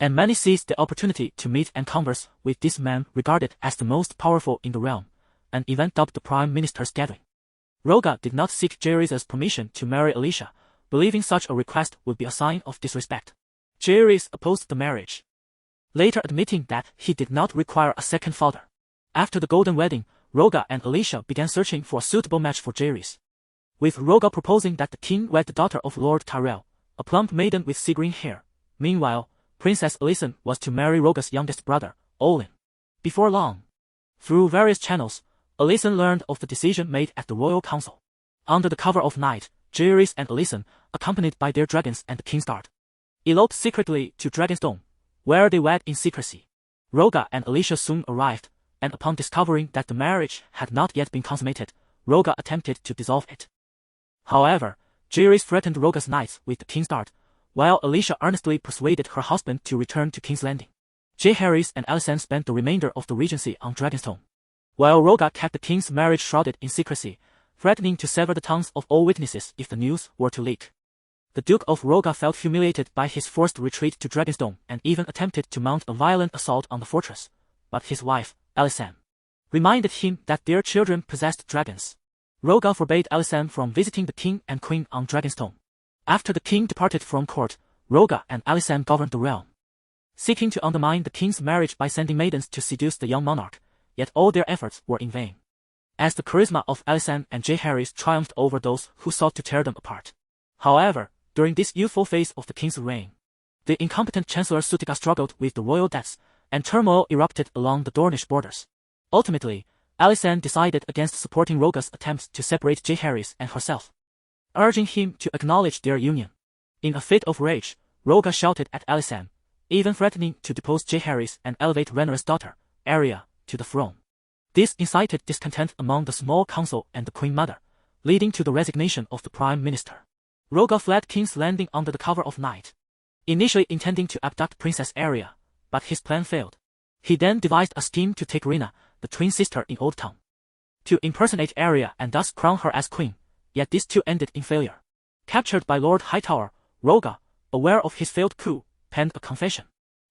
and many seized the opportunity to meet and converse with this man regarded as the most powerful in the realm, an event dubbed the Prime Minister's Gathering. Rhaegar did not seek Jaehaerys' permission to marry Alicia, believing such a request would be a sign of disrespect. Jaehaerys opposed the marriage, later admitting that he did not require a second father. After the Golden Wedding, Rhaegar and Alicia began searching for a suitable match for Jaehaerys, with Rhaegar proposing that the king wed the daughter of Lord Tyrell, a plump maiden with sea-green hair. Meanwhile, Princess Alicent was to marry Rhaegar's youngest brother, Olin. Before long, through various channels, Alicent learned of the decision made at the Royal Council. Under the cover of night, Jaehaerys and Alicent, accompanied by their dragons and the King's Guard, eloped secretly to Dragonstone, where they wed in secrecy. Rhaegar and Alicia soon arrived, and upon discovering that the marriage had not yet been consummated, Rhaegar attempted to dissolve it. However, Jaehaerys threatened Rhaegar's knights with the King's Guard, while Alicia earnestly persuaded her husband to return to King's Landing. Jaehaerys and Alicent spent the remainder of the regency on Dragonstone, while Rhaegar kept the king's marriage shrouded in secrecy, threatening to sever the tongues of all witnesses if the news were to leak. The Duke of Rhaegar felt humiliated by his forced retreat to Dragonstone and even attempted to mount a violent assault on the fortress, but his wife, Alicent, reminded him that their children possessed dragons. Rhaegar forbade Alicent from visiting the king and queen on Dragonstone. After the king departed from court, Rhaegar and Alicent governed the realm, seeking to undermine the king's marriage by sending maidens to seduce the young monarch, yet all their efforts were in vain, as the charisma of Alicent and Jaehaerys triumphed over those who sought to tear them apart. However, during this youthful phase of the king's reign, the incompetent Chancellor Sutika struggled with the royal debts, and turmoil erupted along the Dornish borders. Ultimately, Alicent decided against supporting Rhaegar's attempts to separate Jaehaerys and herself, urging him to acknowledge their union. In a fit of rage, Rhaegar shouted at Alicent, even threatening to depose Jaehaerys and elevate Rhaenyra's daughter, Arya, to the throne. This incited discontent among the small council and the Queen Mother, leading to the resignation of the Prime Minister. Rhaegar fled King's Landing under the cover of night, initially intending to abduct Princess Arya, but his plan failed. He then devised a scheme to take Rhaenyra, the twin sister in Old Town, to impersonate Arya and thus crown her as queen, yet this too ended in failure. Captured by Lord Hightower, Rhaegar, aware of his failed coup, penned a confession,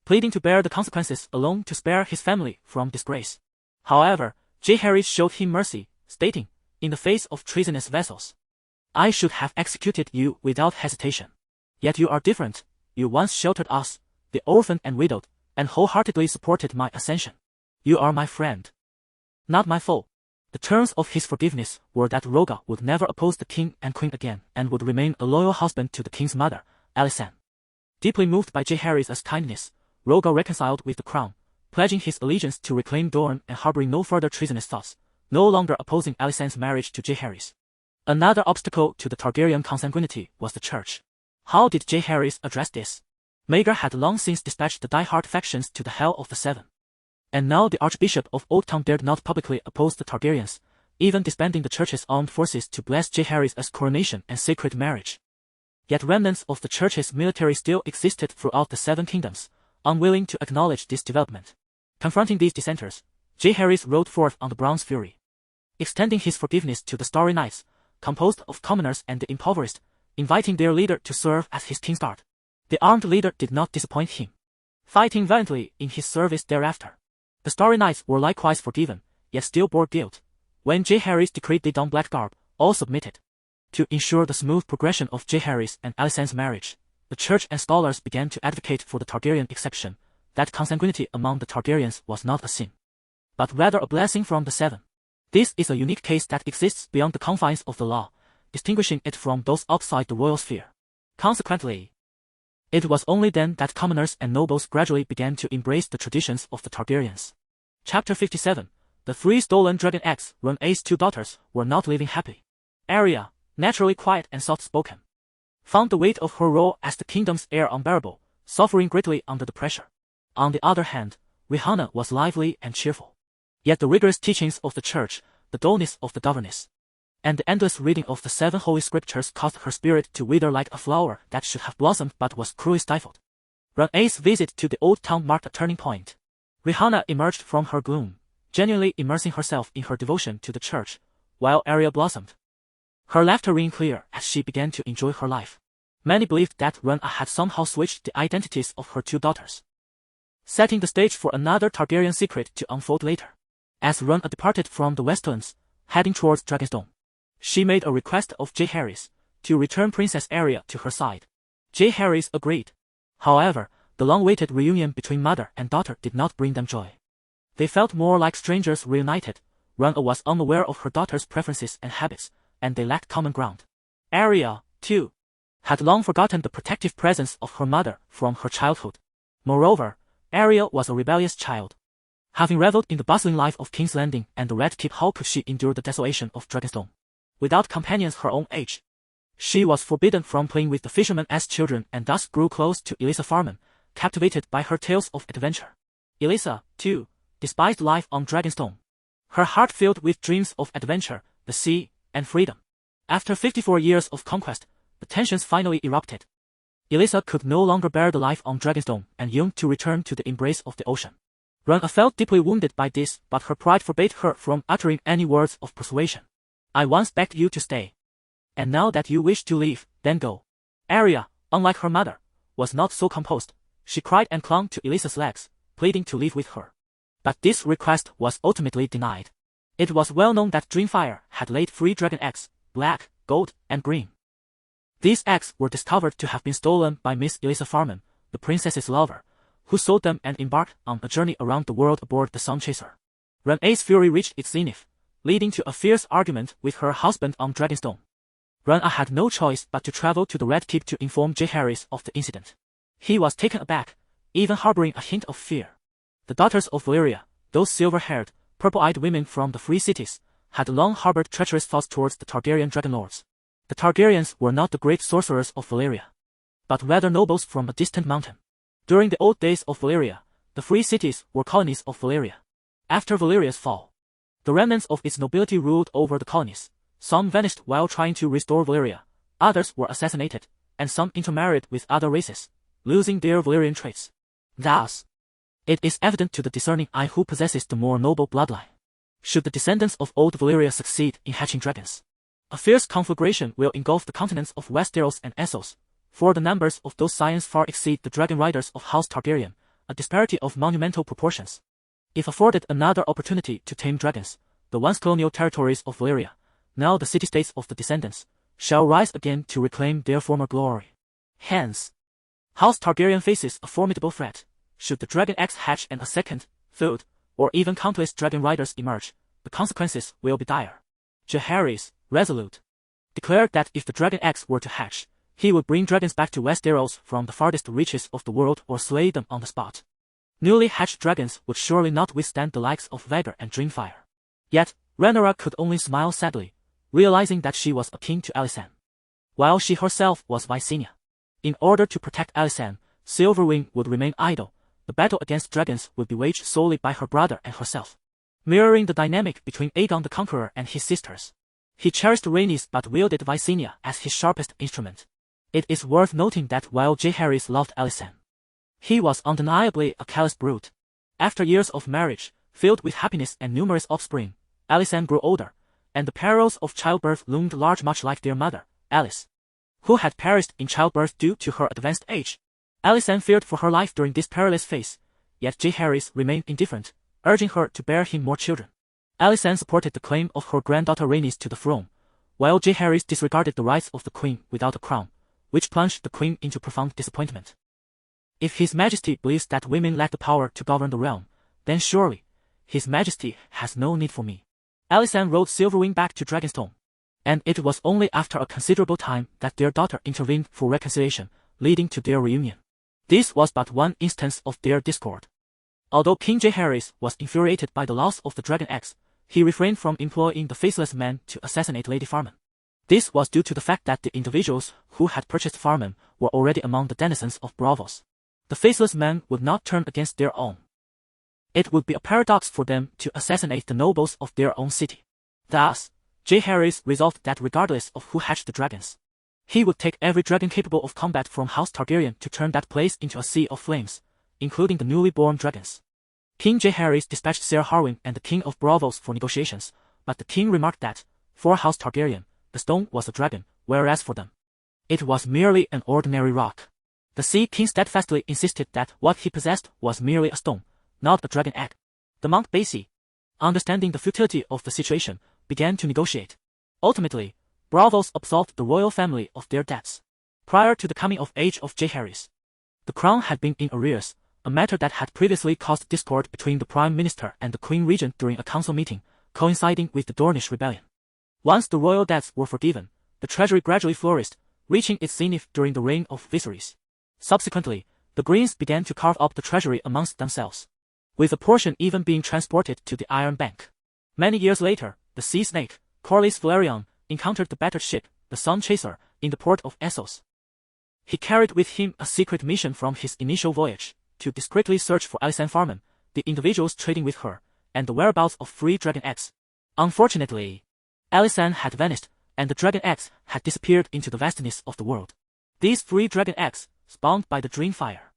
pleading to bear the consequences alone to spare his family from disgrace. However, Jaehaerys showed him mercy, stating, in the face of treasonous vassals, "I should have executed you without hesitation. Yet you are different. You once sheltered us, the orphaned and widowed, and wholeheartedly supported my ascension. You are my friend, not my foe." The terms of his forgiveness were that Rhaegar would never oppose the king and queen again and would remain a loyal husband to the king's mother, Alysanne. Deeply moved by Jaehaerys' kindness, Rhaegar reconciled with the crown, pledging his allegiance to reclaim Dorne and harboring no further treasonous thoughts, no longer opposing Alysanne's marriage to Jaehaerys. Another obstacle to the Targaryen consanguinity was the church. How did Jaehaerys address this? Maegor had long since dispatched the die-hard factions to the Hell of the Seven. And now the Archbishop of Old Town dared not publicly oppose the Targaryens, even disbanding the church's armed forces to bless Jaehaerys' coronation and sacred marriage. Yet remnants of the church's military still existed throughout the Seven Kingdoms, unwilling to acknowledge this development. Confronting these dissenters, Jaehaerys rode forth on the Bronze Fury. Extending his forgiveness to the Starry Knights, composed of commoners and the impoverished, inviting their leader to serve as his kingsguard. The armed leader did not disappoint him, fighting valiantly in his service thereafter. The Starry Knights were likewise forgiven, yet still bore guilt. When Jaehaerys decreed they don black garb, all submitted. To ensure the smooth progression of Jaehaerys and Alysanne's marriage, the church and scholars began to advocate for the Targaryen exception, that consanguinity among the Targaryens was not a sin, but rather a blessing from the Seven. This is a unique case that exists beyond the confines of the law, distinguishing it from those outside the royal sphere. Consequently, it was only then that commoners and nobles gradually began to embrace the traditions of the Targaryens. Chapter 57. The three stolen dragon eggs. Rhaenyra's two daughters were not living happy. Arya, naturally quiet and soft-spoken, found the weight of her role as the kingdom's heir unbearable, suffering greatly under the pressure. On the other hand, Rhaenyra was lively and cheerful. Yet the rigorous teachings of the church, the dullness of the governess, and the endless reading of the 7 holy scriptures caused her spirit to wither like a flower that should have blossomed but was cruelly stifled. Rhaenyra's visit to the old town marked a turning point. Rhaenyra emerged from her gloom, genuinely immersing herself in her devotion to the church, while Arya blossomed. Her laughter rang clear as she began to enjoy her life. Many believed that Rhaenyra had somehow switched the identities of her two daughters, setting the stage for another Targaryen secret to unfold later. As Rhaenyra departed from the Westlands, heading towards Dragonstone, she made a request of Jaehaerys to return Princess Arya to her side. Jaehaerys agreed. However, the long-awaited reunion between mother and daughter did not bring them joy. They felt more like strangers reunited. Rhaenyra was unaware of her daughter's preferences and habits, and they lacked common ground. Arya, too, had long forgotten the protective presence of her mother from her childhood. Moreover, Arya was a rebellious child. Having reveled in the bustling life of King's Landing and the Red Keep, how could she endure the desolation of Dragonstone without companions her own age? She was forbidden from playing with the fishermen as children and thus grew close to Elissa Farman, captivated by her tales of adventure. Elissa, too, despised life on Dragonstone. Her heart filled with dreams of adventure, the sea, and freedom. After 54 years of conquest, the tensions finally erupted. Elissa could no longer bear the life on Dragonstone and yearned to return to the embrace of the ocean. Rhaenyra felt deeply wounded by this, but her pride forbade her from uttering any words of persuasion. I once begged you to stay, and now that you wish to leave, then go. Arya, unlike her mother, was not so composed. She cried and clung to Elissa's legs, pleading to leave with her. But this request was ultimately denied. It was well known that Dragonfire had laid 3 dragon eggs, black, gold, and green. These eggs were discovered to have been stolen by Miss Elissa Farman, the princess's lover, who sold them and embarked on a journey around the world aboard the Sun Chaser. Rhaenyra's fury reached its zenith, leading to a fierce argument with her husband on Dragonstone. Rhaenyra had no choice but to travel to the Red Keep to inform Jaehaerys of the incident. He was taken aback, even harboring a hint of fear. The daughters of Valyria, those silver-haired, purple-eyed women from the free cities, had long harbored treacherous thoughts towards the Targaryen dragonlords. The Targaryens were not the great sorcerers of Valyria, but rather nobles from a distant mountain. During the old days of Valyria, the free cities were colonies of Valyria. After Valyria's fall, the remnants of its nobility ruled over the colonies. Some vanished while trying to restore Valyria, others were assassinated, and some intermarried with other races, losing their Valyrian traits. Thus, it is evident to the discerning eye who possesses the more noble bloodline. Should the descendants of old Valyria succeed in hatching dragons, a fierce conflagration will engulf the continents of Westeros and Essos, for the numbers of those scions far exceed the dragon riders of House Targaryen, a disparity of monumental proportions. If afforded another opportunity to tame dragons, the once colonial territories of Valyria, now the city-states of the descendants, shall rise again to reclaim their former glory. Hence, House Targaryen faces a formidable threat. Should the dragon eggs hatch and a second, third, or even countless dragon riders emerge, the consequences will be dire. Jaehaerys, resolute, declared that if the dragon eggs were to hatch, he would bring dragons back to Westeros from the farthest reaches of the world or slay them on the spot. Newly hatched dragons would surely not withstand the likes of Vhagar and Dragonfire. Yet, Rhaenyra could only smile sadly, realizing that she was akin to Alysanne, while she herself was Visenya. In order to protect Alysanne, Silverwing would remain idle. The battle against dragons would be waged solely by her brother and herself, mirroring the dynamic between Aegon the Conqueror and his sisters. He cherished Rhaenys but wielded Visenya as his sharpest instrument. It is worth noting that while Jaehaerys loved Alysanne, he was undeniably a callous brute. After years of marriage, filled with happiness and numerous offspring, Alysanne grew older, and the perils of childbirth loomed large, much like their mother, Alyce, who had perished in childbirth due to her advanced age. Alysanne feared for her life during this perilous phase, yet Jaehaerys remained indifferent, urging her to bear him more children. Alysanne supported the claim of her granddaughter Rhaenys to the throne, while Jaehaerys disregarded the rights of the queen without a crown, which plunged the queen into profound disappointment. If His Majesty believes that women lack the power to govern the realm, then surely, His Majesty has no need for me. Alysanne rode Silverwing back to Dragonstone, and it was only after a considerable time that their daughter intervened for reconciliation, leading to their reunion. This was but one instance of their discord. Although King Jaehaerys was infuriated by the loss of the dragon eggs, he refrained from employing the faceless man to assassinate Lady Farman. This was due to the fact that the individuals who had purchased Farman were already among the denizens of Braavos. The faceless man would not turn against their own. It would be a paradox for them to assassinate the nobles of their own city. Thus, Jaehaerys resolved that regardless of who hatched the dragons, he would take every dragon capable of combat from House Targaryen to turn that place into a sea of flames, including the newly born dragons. King Jaehaerys dispatched Ser Harwin and the King of Braavos for negotiations, but the king remarked that, for House Targaryen, the stone was a dragon, whereas for them, it was merely an ordinary rock. The Sea King steadfastly insisted that what he possessed was merely a stone, not a dragon egg. The Mount Basie, understanding the futility of the situation, began to negotiate. Ultimately, Braavos absolved the royal family of their debts. Prior to the coming of age of Jaehaerys, the crown had been in arrears, a matter that had previously caused discord between the Prime Minister and the Queen Regent during a council meeting, coinciding with the Dornish rebellion. Once the royal debts were forgiven, the treasury gradually flourished, reaching its zenith during the reign of Viserys. Subsequently, the Greens began to carve up the treasury amongst themselves, with a portion even being transported to the Iron Bank. Many years later, the sea snake, Corlys Velaryon, encountered the battered ship, the Sun Chaser, in the port of Essos. He carried with him a secret mission from his initial voyage, to discreetly search for Alysanne Farman, the individuals trading with her, and the whereabouts of 3 dragon eggs. Unfortunately, Alysanne had vanished, and the dragon eggs had disappeared into the vastness of the world. These 3 dragon eggs, spawned by the Dragonfire,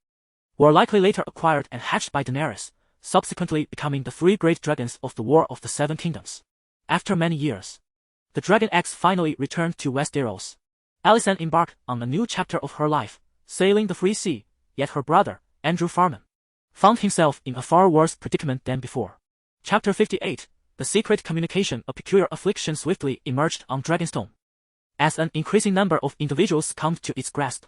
were likely later acquired and hatched by Daenerys, subsequently becoming the 3 great dragons of the War of the Seven Kingdoms. After many years, the dragon eggs finally returned to Westeros. Alysanne embarked on a new chapter of her life, sailing the free sea, yet her brother, Andrew Farman, found himself in a far worse predicament than before. Chapter 58, The Secret Communication. A peculiar affliction swiftly emerged on Dragonstone, as an increasing number of individuals succumbed to its grasp.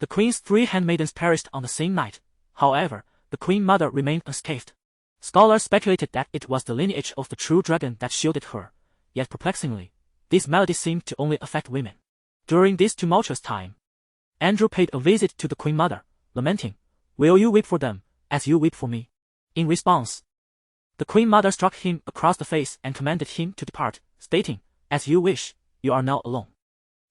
The Queen's 3 handmaidens perished on the same night. However, the Queen Mother remained unscathed. Scholars speculated that it was the lineage of the true dragon that shielded her, yet perplexingly, this malady seemed to only affect women. During this tumultuous time, Andrew paid a visit to the Queen Mother, lamenting, "Will you weep for them, as you weep for me?" In response, the Queen Mother struck him across the face and commanded him to depart, stating, "As you wish, you are now alone."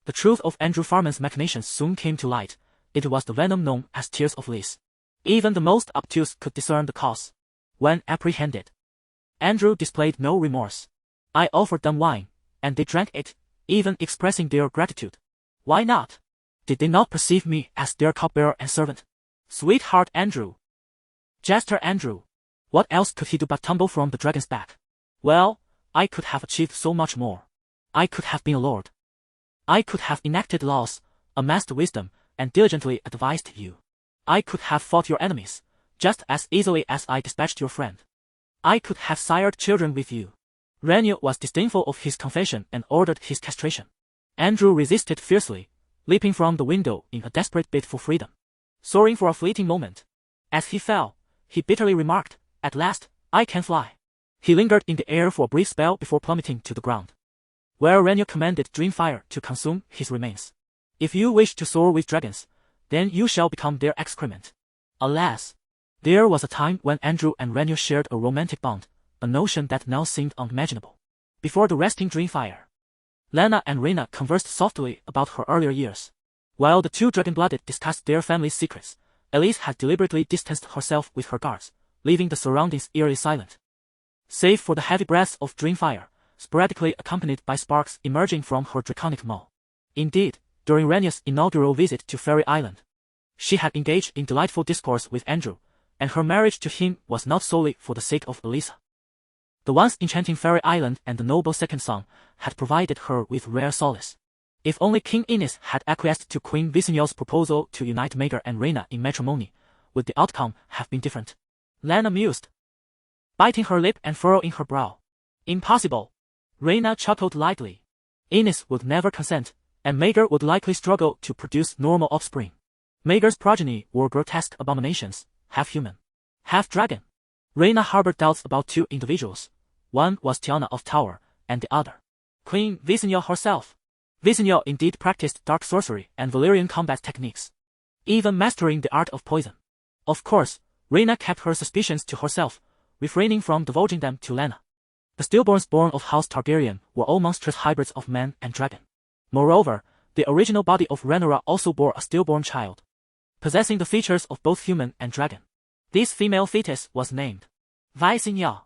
The truth of Andrew Farman's machinations soon came to light. It was the venom known as Tears of Lys. Even the most obtuse could discern the cause. When apprehended, Andrew displayed no remorse. "I offered them wine, and they drank it, even expressing their gratitude. Why not? Did they not perceive me as their cupbearer and servant?" Sweetheart Andrew. Jester Andrew. What else could he do but tumble from the dragon's back? Well, I could have achieved so much more. I could have been a lord. I could have enacted laws, amassed wisdom, and diligently advised you. I could have fought your enemies, just as easily as I dispatched your friend. I could have sired children with you. Rhaenyra was disdainful of his confession and ordered his castration. Andrew resisted fiercely, leaping from the window in a desperate bid for freedom. Soaring for a fleeting moment. As he fell, he bitterly remarked, "At last, I can fly." He lingered in the air for a brief spell before plummeting to the ground, where Rhaenyra commanded Dragonfire to consume his remains. If you wish to soar with dragons, then you shall become their excrement. Alas, there was a time when Andrew and Rhaenyra shared a romantic bond, a notion that now seemed unimaginable. Before the resting Dragonfire, Lyanna and Rhaenyra conversed softly about her earlier years. While the two dragon-blooded discussed their family's secrets, Elise had deliberately distanced herself with her guards, leaving the surroundings eerily silent. Save for the heavy breaths of Dragonfire, sporadically accompanied by sparks emerging from her draconic maw. Indeed, during Rhaenyra's inaugural visit to Fairy Island, she had engaged in delightful discourse with Andrew, and her marriage to him was not solely for the sake of Elisa. The once enchanting Fairy Island and the noble second son had provided her with rare solace. If only King Aenys had acquiesced to Queen Visenya's proposal to unite Maegor and Rhaenyra in matrimony, would the outcome have been different? Lyanna mused, biting her lip and furrowing her brow. Impossible. Rhaenyra chuckled lightly. Aenys would never consent, and Maegor would likely struggle to produce normal offspring. Maegor's progeny were grotesque abominations, half human, half dragon. Rhaenyra harbored doubts about two individuals. One was Tiana of Tower, and the other, Queen Visenya herself. Visenya indeed practiced dark sorcery and Valyrian combat techniques, even mastering the art of poison. Of course, Rhaenyra kept her suspicions to herself, refraining from divulging them to Lyanna. The stillborns born of House Targaryen were all monstrous hybrids of man and dragon. Moreover, the original body of Rhaenyra also bore a stillborn child, possessing the features of both human and dragon. This female fetus was named Visenya.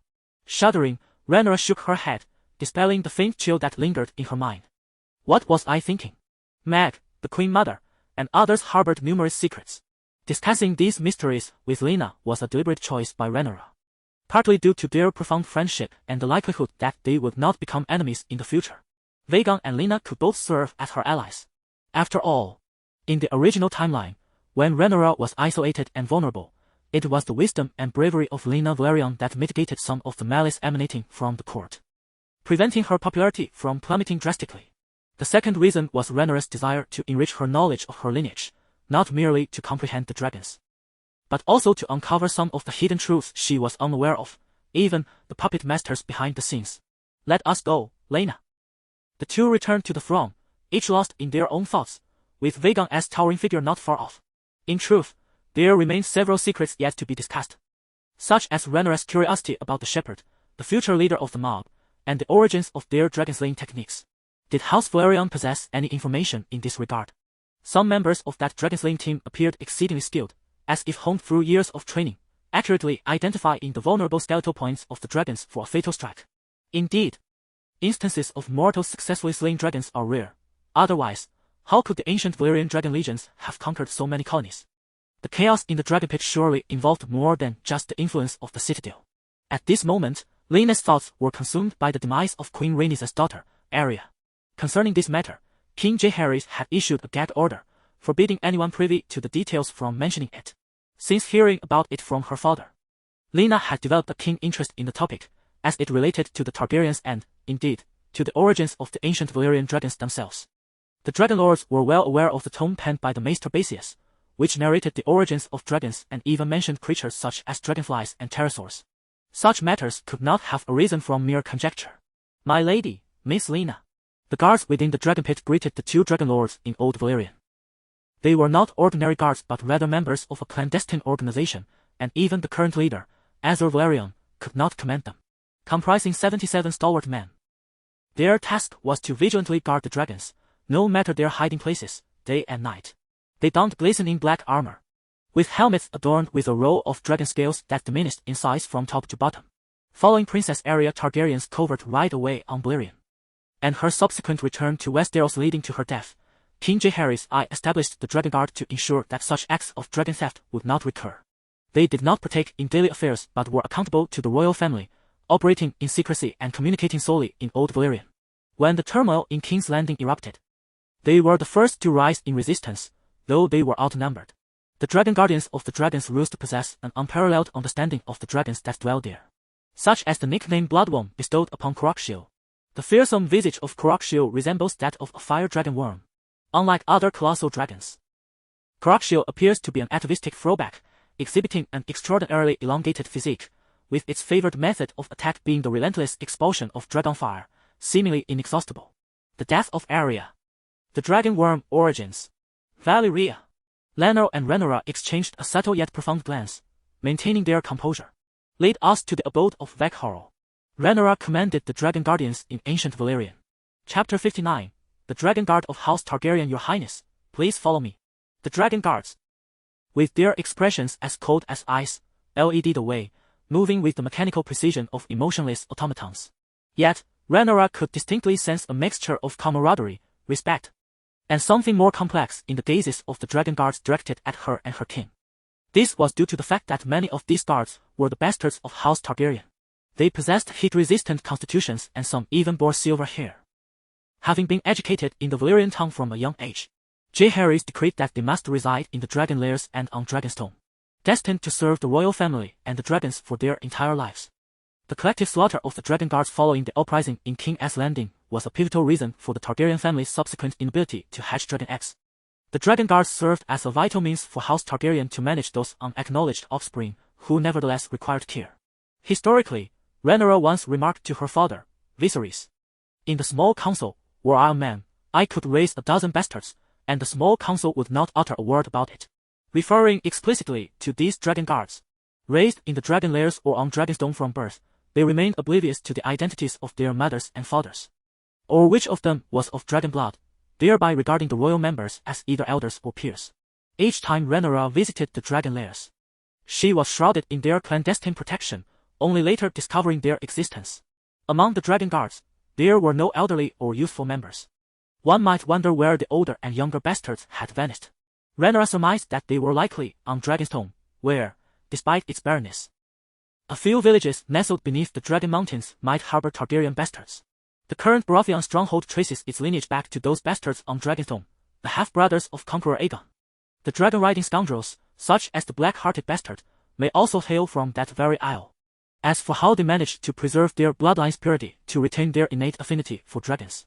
Shuddering, Rhaenyra shook her head, dispelling the faint chill that lingered in her mind. What was I thinking? Meg, the Queen Mother, and others harbored numerous secrets. Discussing these mysteries with Lyanna was a deliberate choice by Rhaenyra, partly due to their profound friendship and the likelihood that they would not become enemies in the future. Vaegon and Lyanna could both serve as her allies. After all, in the original timeline, when Rhaenyra was isolated and vulnerable, it was the wisdom and bravery of Lyanna Velaryon that mitigated some of the malice emanating from the court, preventing her popularity from plummeting drastically. The second reason was Rhaenyra's desire to enrich her knowledge of her lineage, not merely to comprehend the dragons, but also to uncover some of the hidden truths she was unaware of, even the puppet masters behind the scenes. Let us go, Lyanna. The two returned to the throne, each lost in their own thoughts, with Vaegon as towering figure not far off. In truth, there remained several secrets yet to be discussed, such as Rhaenyra's curiosity about the shepherd, the future leader of the mob, and the origins of their dragon-slaying techniques. Did House Velaryon possess any information in this regard? Some members of that dragon-slaying team appeared exceedingly skilled, as if honed through years of training, accurately identifying the vulnerable skeletal points of the dragons for a fatal strike. Indeed, instances of mortals successfully slaying dragons are rare. Otherwise, how could the ancient Valyrian dragon legions have conquered so many colonies? The chaos in the dragon pit surely involved more than just the influence of the citadel. At this moment, Lyanna's thoughts were consumed by the demise of Queen Rhaenys's daughter, Arya. Concerning this matter, King Jaehaerys had issued a gag order, forbidding anyone privy to the details from mentioning it. Since hearing about it from her father, Lyanna had developed a keen interest in the topic, as it related to the Targaryens and, indeed, to the origins of the ancient Valyrian dragons themselves. The Dragon Lords were well aware of the tome penned by the Maester Basius, which narrated the origins of dragons and even mentioned creatures such as dragonflies and pterosaurs. Such matters could not have arisen from mere conjecture. My lady, Miss Lyanna. The guards within the dragon pit greeted the two Dragon Lords in Old Valyrian. They were not ordinary guards but rather members of a clandestine organization, and even the current leader, Azor Velaryon, could not command them, comprising 77 stalwart men. Their task was to vigilantly guard the dragons, no matter their hiding places, day and night. They donned glistening black armor, with helmets adorned with a row of dragon scales that diminished in size from top to bottom, following Princess Rhaenyra Targaryen's covert ride away on Valyrian, and her subsequent return to Westeros leading to her death. King Jaehaerys I established the Dragon Guard to ensure that such acts of dragon theft would not recur. They did not partake in daily affairs but were accountable to the royal family, operating in secrecy and communicating solely in Old Valyrian. When the turmoil in King's Landing erupted, they were the first to rise in resistance, though they were outnumbered. The Dragon Guardians of the Dragons Roost possess an unparalleled understanding of the dragons that dwell there, such as the nickname Bloodworm bestowed upon Coroxio. The fearsome visage of Coroxio resembles that of a fire dragon worm. Unlike other colossal dragons, Coroxio appears to be an atavistic throwback, exhibiting an extraordinarily elongated physique, with its favored method of attack being the relentless expulsion of Dragonfire, seemingly inexhaustible. The death of Arya. The Dragon Worm origins. Rhaenyra. Rhaenyra and Rhaenyra exchanged a subtle yet profound glance, maintaining their composure. Lead us to the abode of Vegharrow. Rhaenyra commanded the Dragon Guardians in ancient Valyrian. Chapter 59. The Dragon Guard of House Targaryen. Your Highness, please follow me. The Dragon Guards, with their expressions as cold as ice, LED'd away, moving with the mechanical precision of emotionless automatons. Yet, Rhaenyra could distinctly sense a mixture of camaraderie, respect, and something more complex in the gazes of the Dragon Guards directed at her and her king. This was due to the fact that many of these guards were the bastards of House Targaryen. They possessed heat-resistant constitutions and some even bore silver hair. Having been educated in the Valyrian tongue from a young age, Jaehaerys decreed that they must reside in the dragon lairs and on Dragonstone, destined to serve the royal family and the dragons for their entire lives. The collective slaughter of the Dragon Guards following the uprising in King S Landing was a pivotal reason for the Targaryen family's subsequent inability to hatch dragon eggs. The Dragon Guards served as a vital means for House Targaryen to manage those unacknowledged offspring who nevertheless required care. Historically, Rhaenyra once remarked to her father, Viserys, "In the small council, were I a man, I could raise a dozen bastards, and the small council would not utter a word about it," referring explicitly to these Dragon Guards. Raised in the dragon lairs or on Dragonstone from birth, they remained oblivious to the identities of their mothers and fathers, or which of them was of dragon blood, thereby regarding the royal members as either elders or peers. Each time Rhaenyra visited the dragon lairs, she was shrouded in their clandestine protection, only later discovering their existence. Among the Dragon Guards, there were no elderly or youthful members. One might wonder where the older and younger bastards had vanished. Rhaenyra surmised that they were likely on Dragonstone, where, despite its barrenness, a few villages nestled beneath the Dragon Mountains might harbor Targaryen bastards. The current Baratheon stronghold traces its lineage back to those bastards on Dragonstone, the half-brothers of Conqueror Aegon. The dragon-riding scoundrels, such as the black-hearted bastard, may also hail from that very isle. As for how they managed to preserve their bloodline's purity to retain their innate affinity for dragons,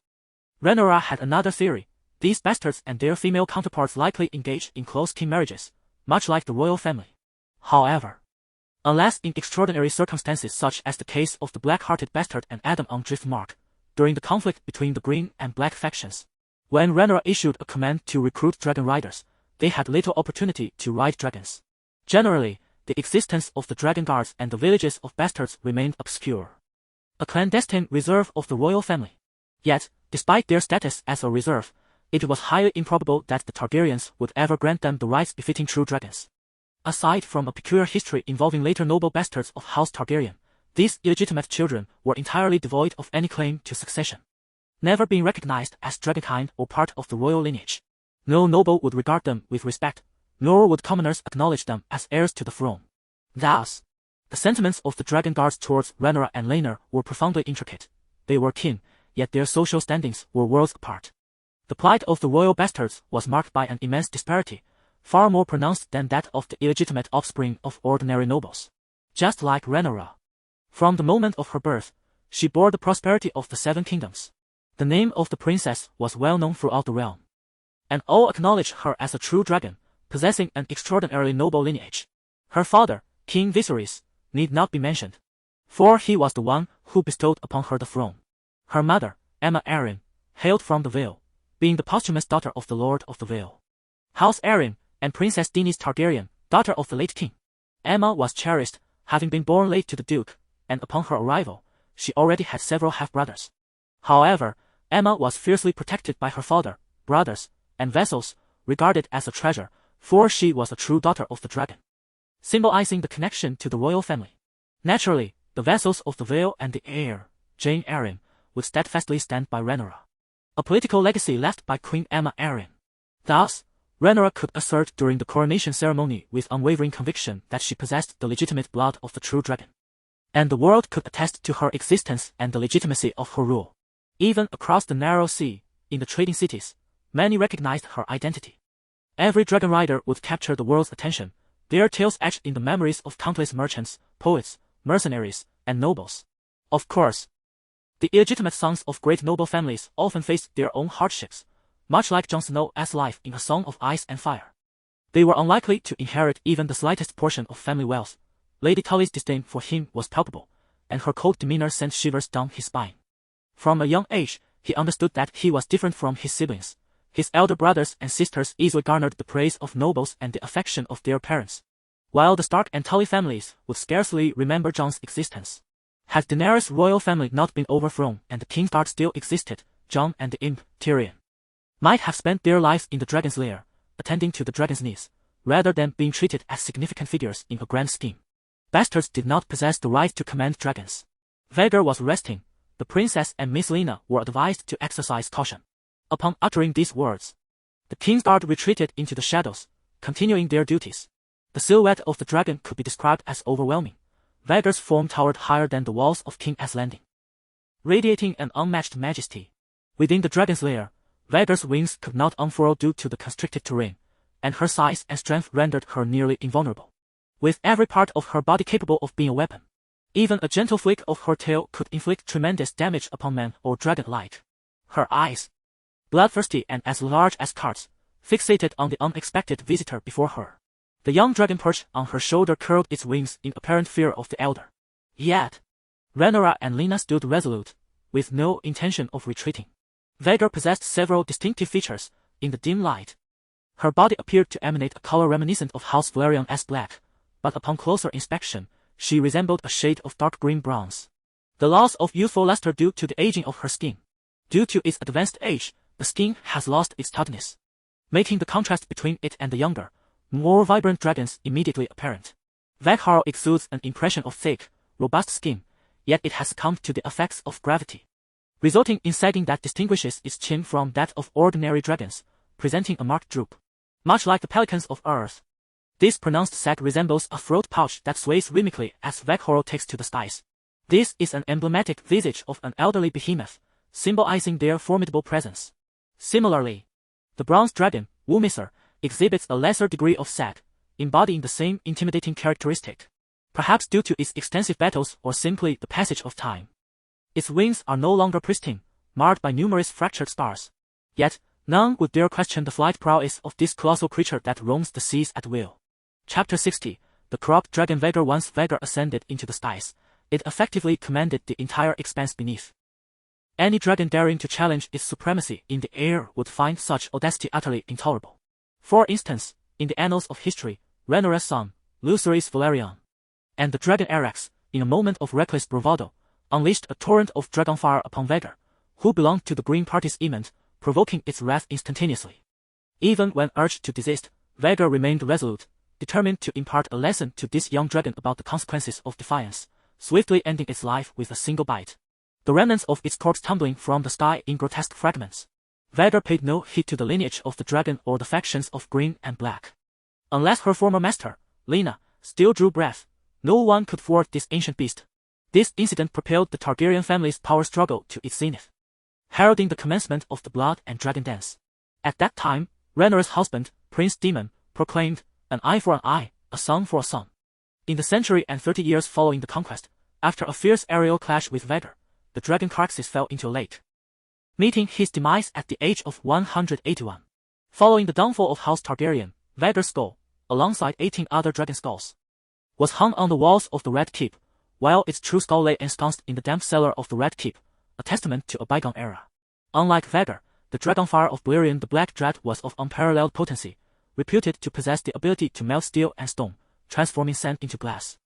Rhaenyra had another theory. These bastards and their female counterparts likely engaged in close kin marriages, much like the royal family. However, unless in extraordinary circumstances such as the case of the black-hearted bastard and Adam on Driftmark, during the conflict between the Green and Black factions, when Rhaenyra issued a command to recruit dragon riders, they had little opportunity to ride dragons. Generally, the existence of the Dragon Guards and the villages of bastards remained obscure, a clandestine reserve of the royal family. Yet, despite their status as a reserve, it was highly improbable that the Targaryens would ever grant them the rights befitting true dragons. Aside from a peculiar history involving later noble bastards of House Targaryen, these illegitimate children were entirely devoid of any claim to succession, never being recognized as dragonkind or part of the royal lineage. No noble would regard them with respect, nor would commoners acknowledge them as heirs to the throne. Thus, the sentiments of the Dragon Guards towards Rhaenyra and Rhaenyra were profoundly intricate. They were kin, yet their social standings were worlds apart. The plight of the royal bastards was marked by an immense disparity, far more pronounced than that of the illegitimate offspring of ordinary nobles. Just like Rhaenyra, from the moment of her birth, she bore the prosperity of the Seven Kingdoms. The name of the princess was well known throughout the realm, and all acknowledged her as a true dragon, possessing an extraordinarily noble lineage. Her father, King Viserys, need not be mentioned, for he was the one who bestowed upon her the throne. Her mother, Aemma Arryn, hailed from the Vale, being the posthumous daughter of the Lord of the Vale, House Arryn, and Princess Daenerys Targaryen, daughter of the late king. Aemma was cherished, having been born late to the Duke, and upon her arrival, she already had several half-brothers. However, Aemma was fiercely protected by her father, brothers, and vassals, regarded as a treasure, for she was a true daughter of the dragon, symbolizing the connection to the royal family. Naturally, the vassals of the Vale and the heir, Jane Arryn, would steadfastly stand by Rhaenyra, a political legacy left by Queen Aemma Arryn. Thus, Rhaenyra could assert during the coronation ceremony with unwavering conviction that she possessed the legitimate blood of the true dragon, and the world could attest to her existence and the legitimacy of her rule. Even across the narrow sea, in the trading cities, many recognized her identity. Every dragon rider would capture the world's attention, their tales etched in the memories of countless merchants, poets, mercenaries, and nobles. Of course, the illegitimate sons of great noble families often faced their own hardships, much like Jon Snow's life in A Song of Ice and Fire. They were unlikely to inherit even the slightest portion of family wealth, Lady Tully's disdain for him was palpable, and her cold demeanor sent shivers down his spine. From a young age, he understood that he was different from his siblings. His elder brothers and sisters easily garnered the praise of nobles and the affection of their parents, while the Stark and Tully families would scarcely remember Jon's existence. Had Daenerys' royal family not been overthrown and the Kingsguard still existed, Jon and the imp, Tyrion, might have spent their lives in the dragon's lair, attending to the dragon's needs, rather than being treated as significant figures in a grand scheme. Bastards did not possess the right to command dragons. Vhagar was resting. The princess and Miss Lena were advised to exercise caution. Upon uttering these words, the Kingsguard retreated into the shadows, continuing their duties. The silhouette of the dragon could be described as overwhelming. Vhagar's form towered higher than the walls of King S Landing, radiating an unmatched majesty. Within the dragon's lair, Vhagar's wings could not unfurl due to the constricted terrain, and her size and strength rendered her nearly invulnerable, with every part of her body capable of being a weapon. Even a gentle flick of her tail could inflict tremendous damage upon man or dragon alike. Her eyes, bloodthirsty and as large as cards, fixated on the unexpected visitor before her. The young dragon perched on her shoulder curled its wings in apparent fear of the elder. Yet, Rhaenyra and Lena stood resolute, with no intention of retreating. Vhagar possessed several distinctive features. In the dim light, her body appeared to emanate a color reminiscent of House Valyrian's black, but upon closer inspection, she resembled a shade of dark green bronze. The loss of youthful luster due to the aging of her skin. Due to its advanced age, the skin has lost its toughness, making the contrast between it and the younger, more vibrant dragons immediately apparent. Vhagar exudes an impression of thick, robust skin, yet it has succumbed to the effects of gravity, resulting in sagging that distinguishes its chin from that of ordinary dragons, presenting a marked droop. Much like the pelicans of Earth, this pronounced sag resembles a throat pouch that sways rhythmically as Vhagar takes to the skies. This is an emblematic visage of an elderly behemoth, symbolizing their formidable presence. Similarly, the bronze dragon, Woomisr, exhibits a lesser degree of sag, embodying the same intimidating characteristic. Perhaps due to its extensive battles or simply the passage of time, its wings are no longer pristine, marred by numerous fractured scars. Yet, none would dare question the flight prowess of this colossal creature that roams the seas at will. Chapter 60. The corrupt dragon Vhagar. Once Vhagar ascended into the skies, it effectively commanded the entire expanse beneath. Any dragon daring to challenge its supremacy in the air would find such audacity utterly intolerable. For instance, in the annals of history, Rhaenyra's son, Lucerys Velaryon, and the dragon Arax, in a moment of reckless bravado, unleashed a torrent of Dragonfire upon Vhagar, who belonged to the Green Party's element, provoking its wrath instantaneously. Even when urged to desist, Vhagar remained resolute, determined to impart a lesson to this young dragon about the consequences of defiance, swiftly ending its life with a single bite, the remnants of its corpse tumbling from the sky in grotesque fragments. Vhagar paid no heed to the lineage of the dragon or the factions of green and black. Unless her former master, Lena, still drew breath, no one could thwart this ancient beast. This incident propelled the Targaryen family's power struggle to its zenith, heralding the commencement of the Blood and Dragon Dance. At that time, Rhaenyra's husband, Prince Daemon, proclaimed, "An eye for an eye, a son for a son." In the century and 30 years following the conquest, after a fierce aerial clash with Vhagar, the dragon Caraxes fell into a lake, meeting his demise at the age of 181. Following the downfall of House Targaryen, Vhagar's skull, alongside 18 other dragon skulls, was hung on the walls of the Red Keep, while its true skull lay ensconced in the damp cellar of the Red Keep, a testament to a bygone era. Unlike Vhagar, the Dragonfire of Balerion the Black Dread was of unparalleled potency, reputed to possess the ability to melt steel and stone, transforming sand into glass.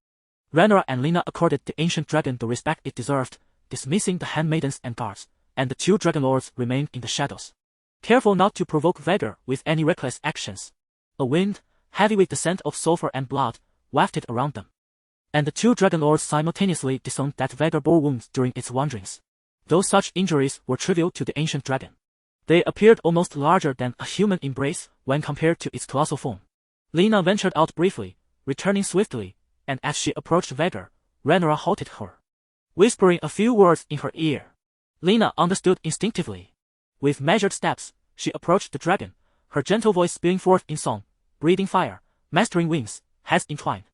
Rhaenyra and Lena accorded the ancient dragon the respect it deserved, dismissing the handmaidens and guards, and the two dragon lords remained in the shadows, careful not to provoke Vhagar with any reckless actions. A wind, heavy with the scent of sulfur and blood, wafted around them, and the two dragon lords simultaneously disowned that Vhagar bore wounds during its wanderings. Though such injuries were trivial to the ancient dragon, they appeared almost larger than a human embrace when compared to its colossal form. Lena ventured out briefly, returning swiftly, and as she approached Vhagar, Rhaenyra halted her, whispering a few words in her ear. Lena understood instinctively. With measured steps, she approached the dragon, her gentle voice spewing forth in song, breathing fire, mastering wings, heads entwined.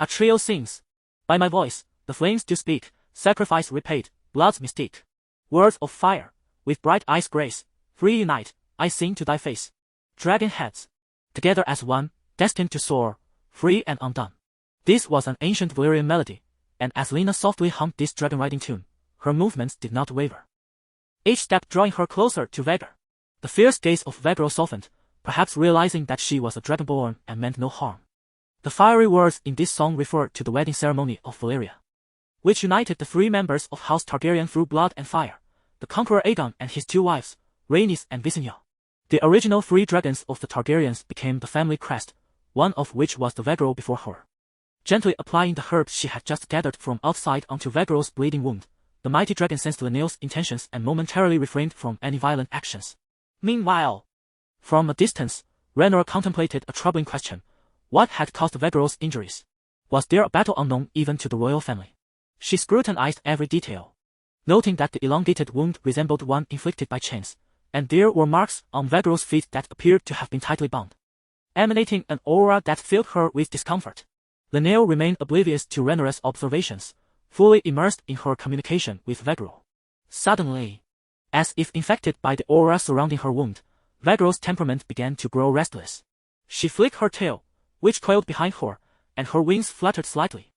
A trio sings. By my voice, the flames do speak, sacrifice repaid, blood's mystique. Words of fire, with bright eyes grace, free unite, I sing to thy face. Dragon heads, together as one, destined to soar, free and undone. This was an ancient Valyrian melody, and as Lena softly hummed this dragon riding tune, her movements did not waver, each step drawing her closer to Vhagar. The fierce gaze of Vhagar softened, perhaps realizing that she was a dragonborn and meant no harm. The fiery words in this song refer to the wedding ceremony of Valyria, which united the 3 members of House Targaryen through blood and fire, the conqueror Aegon and his 2 wives, Rhaenys and Visenya. The original 3 dragons of the Targaryens became the family crest, one of which was the Vhagar before her. Gently applying the herbs she had just gathered from outside onto Vhagar's bleeding wound, the mighty dragon sensed Rhaenyra's intentions and momentarily refrained from any violent actions. Meanwhile, from a distance, Rhaenyra contemplated a troubling question. What had caused Vhagar's injuries? Was there a battle unknown even to the royal family? She scrutinized every detail, noting that the elongated wound resembled one inflicted by chains, and there were marks on Vhagar's feet that appeared to have been tightly bound, emanating an aura that filled her with discomfort. Rhaenyra remained oblivious to Rhaenyra's observations, fully immersed in her communication with Vhagar. Suddenly, as if infected by the aura surrounding her wound, Vhagar's temperament began to grow restless. She flicked her tail, which coiled behind her, and her wings fluttered slightly,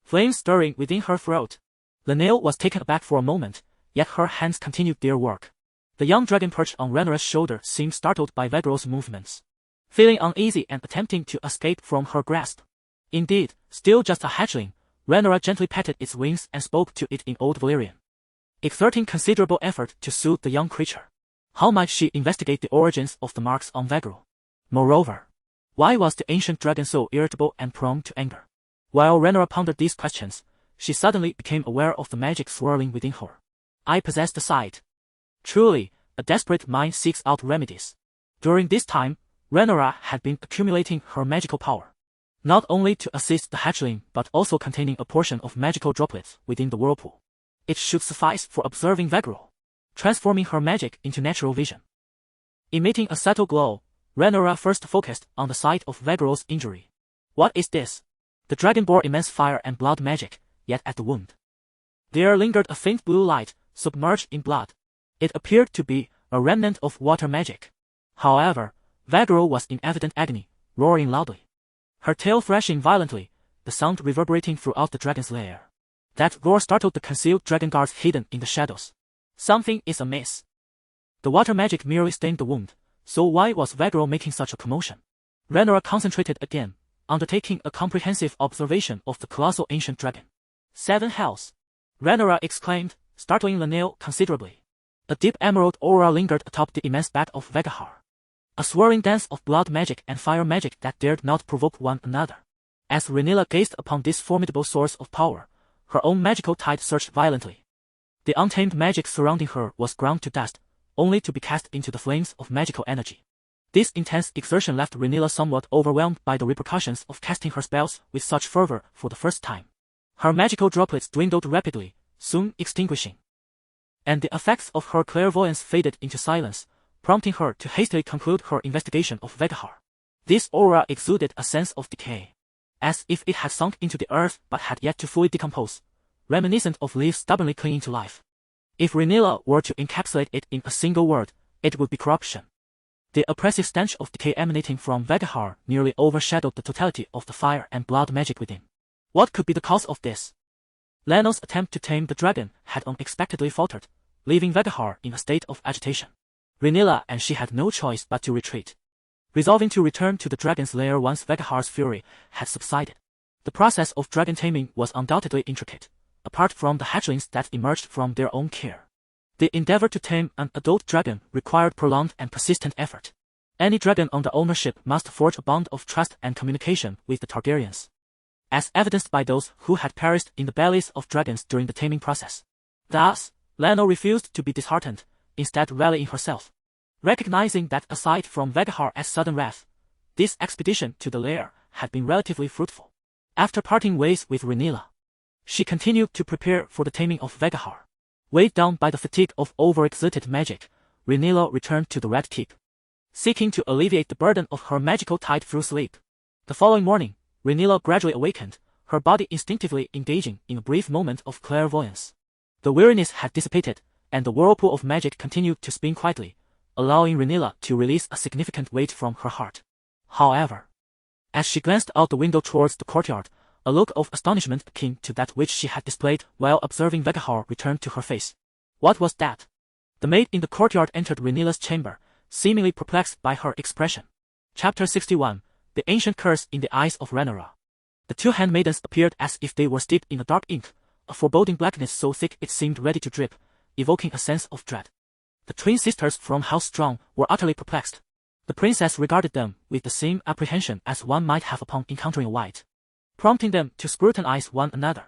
flames stirring within her throat. Rhaenyra was taken aback for a moment, yet her hands continued their work. The young dragon perched on Rhaenyra's shoulder seemed startled by Vhagar's movements, feeling uneasy and attempting to escape from her grasp. Indeed, still just a hatchling, Rhaenyra gently patted its wings and spoke to it in Old Valyrian, exerting considerable effort to soothe the young creature. How might she investigate the origins of the marks on Vhagar? Moreover, why was the ancient dragon so irritable and prone to anger? While Rhaenyra pondered these questions, she suddenly became aware of the magic swirling within her. I possess the sight. Truly, a desperate mind seeks out remedies. During this time, Rhaenyra had been accumulating her magical power, not only to assist the hatchling but also containing a portion of magical droplets within the whirlpool. It should suffice for observing Vhagar, transforming her magic into natural vision. Emitting a subtle glow, Rhaenyra first focused on the site of Vhagar's injury. What is this? The dragon bore immense fire and blood magic, yet at the wound there lingered a faint blue light, submerged in blood. It appeared to be a remnant of water magic. However, Vhagar was in evident agony, roaring loudly, her tail thrashing violently, the sound reverberating throughout the dragon's lair. That roar startled the concealed dragon guards hidden in the shadows. Something is amiss. The water magic merely stained the wound, so why was Vhagar making such a commotion? Rhaenyra concentrated again, undertaking a comprehensive observation of the colossal ancient dragon. 7 hells! Rhaenyra exclaimed, startling Rhaenyra considerably. A deep emerald aura lingered atop the immense back of Vhagar, a swirling dance of blood magic and fire magic that dared not provoke one another. As Rhaenyra gazed upon this formidable source of power, her own magical tide surged violently. The untamed magic surrounding her was ground to dust, only to be cast into the flames of magical energy. This intense exertion left Rhaenyra somewhat overwhelmed by the repercussions of casting her spells with such fervor for the first time. Her magical droplets dwindled rapidly, soon extinguishing, and the effects of her clairvoyance faded into silence, prompting her to hastily conclude her investigation of Vhagar. This aura exuded a sense of decay, as if it had sunk into the earth but had yet to fully decompose, reminiscent of leaves stubbornly clinging to life. If Rhaenyra were to encapsulate it in a single word, it would be corruption. The oppressive stench of decay emanating from Vhagar nearly overshadowed the totality of the fire and blood magic within. What could be the cause of this? Leno's attempt to tame the dragon had unexpectedly faltered, leaving Vhagar in a state of agitation. Rhaenyra and she had no choice but to retreat, resolving to return to the dragon's lair once Vhagar's fury had subsided. The process of dragon taming was undoubtedly intricate, apart from the hatchlings that emerged from their own care. The endeavor to tame an adult dragon required prolonged and persistent effort. Any dragon under ownership must forge a bond of trust and communication with the Targaryens, as evidenced by those who had perished in the bellies of dragons during the taming process. Thus, Leno refused to be disheartened, instead rallying herself. Recognizing that aside from Vhagar's sudden wrath, this expedition to the lair had been relatively fruitful. After parting ways with Rhaenyra, she continued to prepare for the taming of Vhagar. Weighed down by the fatigue of overexerted magic, Rhaenyra returned to the Red Keep, seeking to alleviate the burden of her magical tide through sleep. The following morning, Rhaenyra gradually awakened, her body instinctively engaging in a brief moment of clairvoyance. The weariness had dissipated, and the whirlpool of magic continued to spin quietly, allowing Rhaenyra to release a significant weight from her heart. However, as she glanced out the window towards the courtyard, A look of astonishment akin to that which she had displayed while observing Vegahar returned to her face. What was that? The maid in the courtyard entered Rhaenyra's chamber, seemingly perplexed by her expression. Chapter 61. The Ancient Curse in the Eyes of Rhaenyra. The two handmaidens appeared as if they were steeped in a dark ink, a foreboding blackness so thick it seemed ready to drip, evoking a sense of dread. The twin sisters from House Strong were utterly perplexed. The princess regarded them with the same apprehension as one might have upon encountering a white, prompting them to scrutinize one another.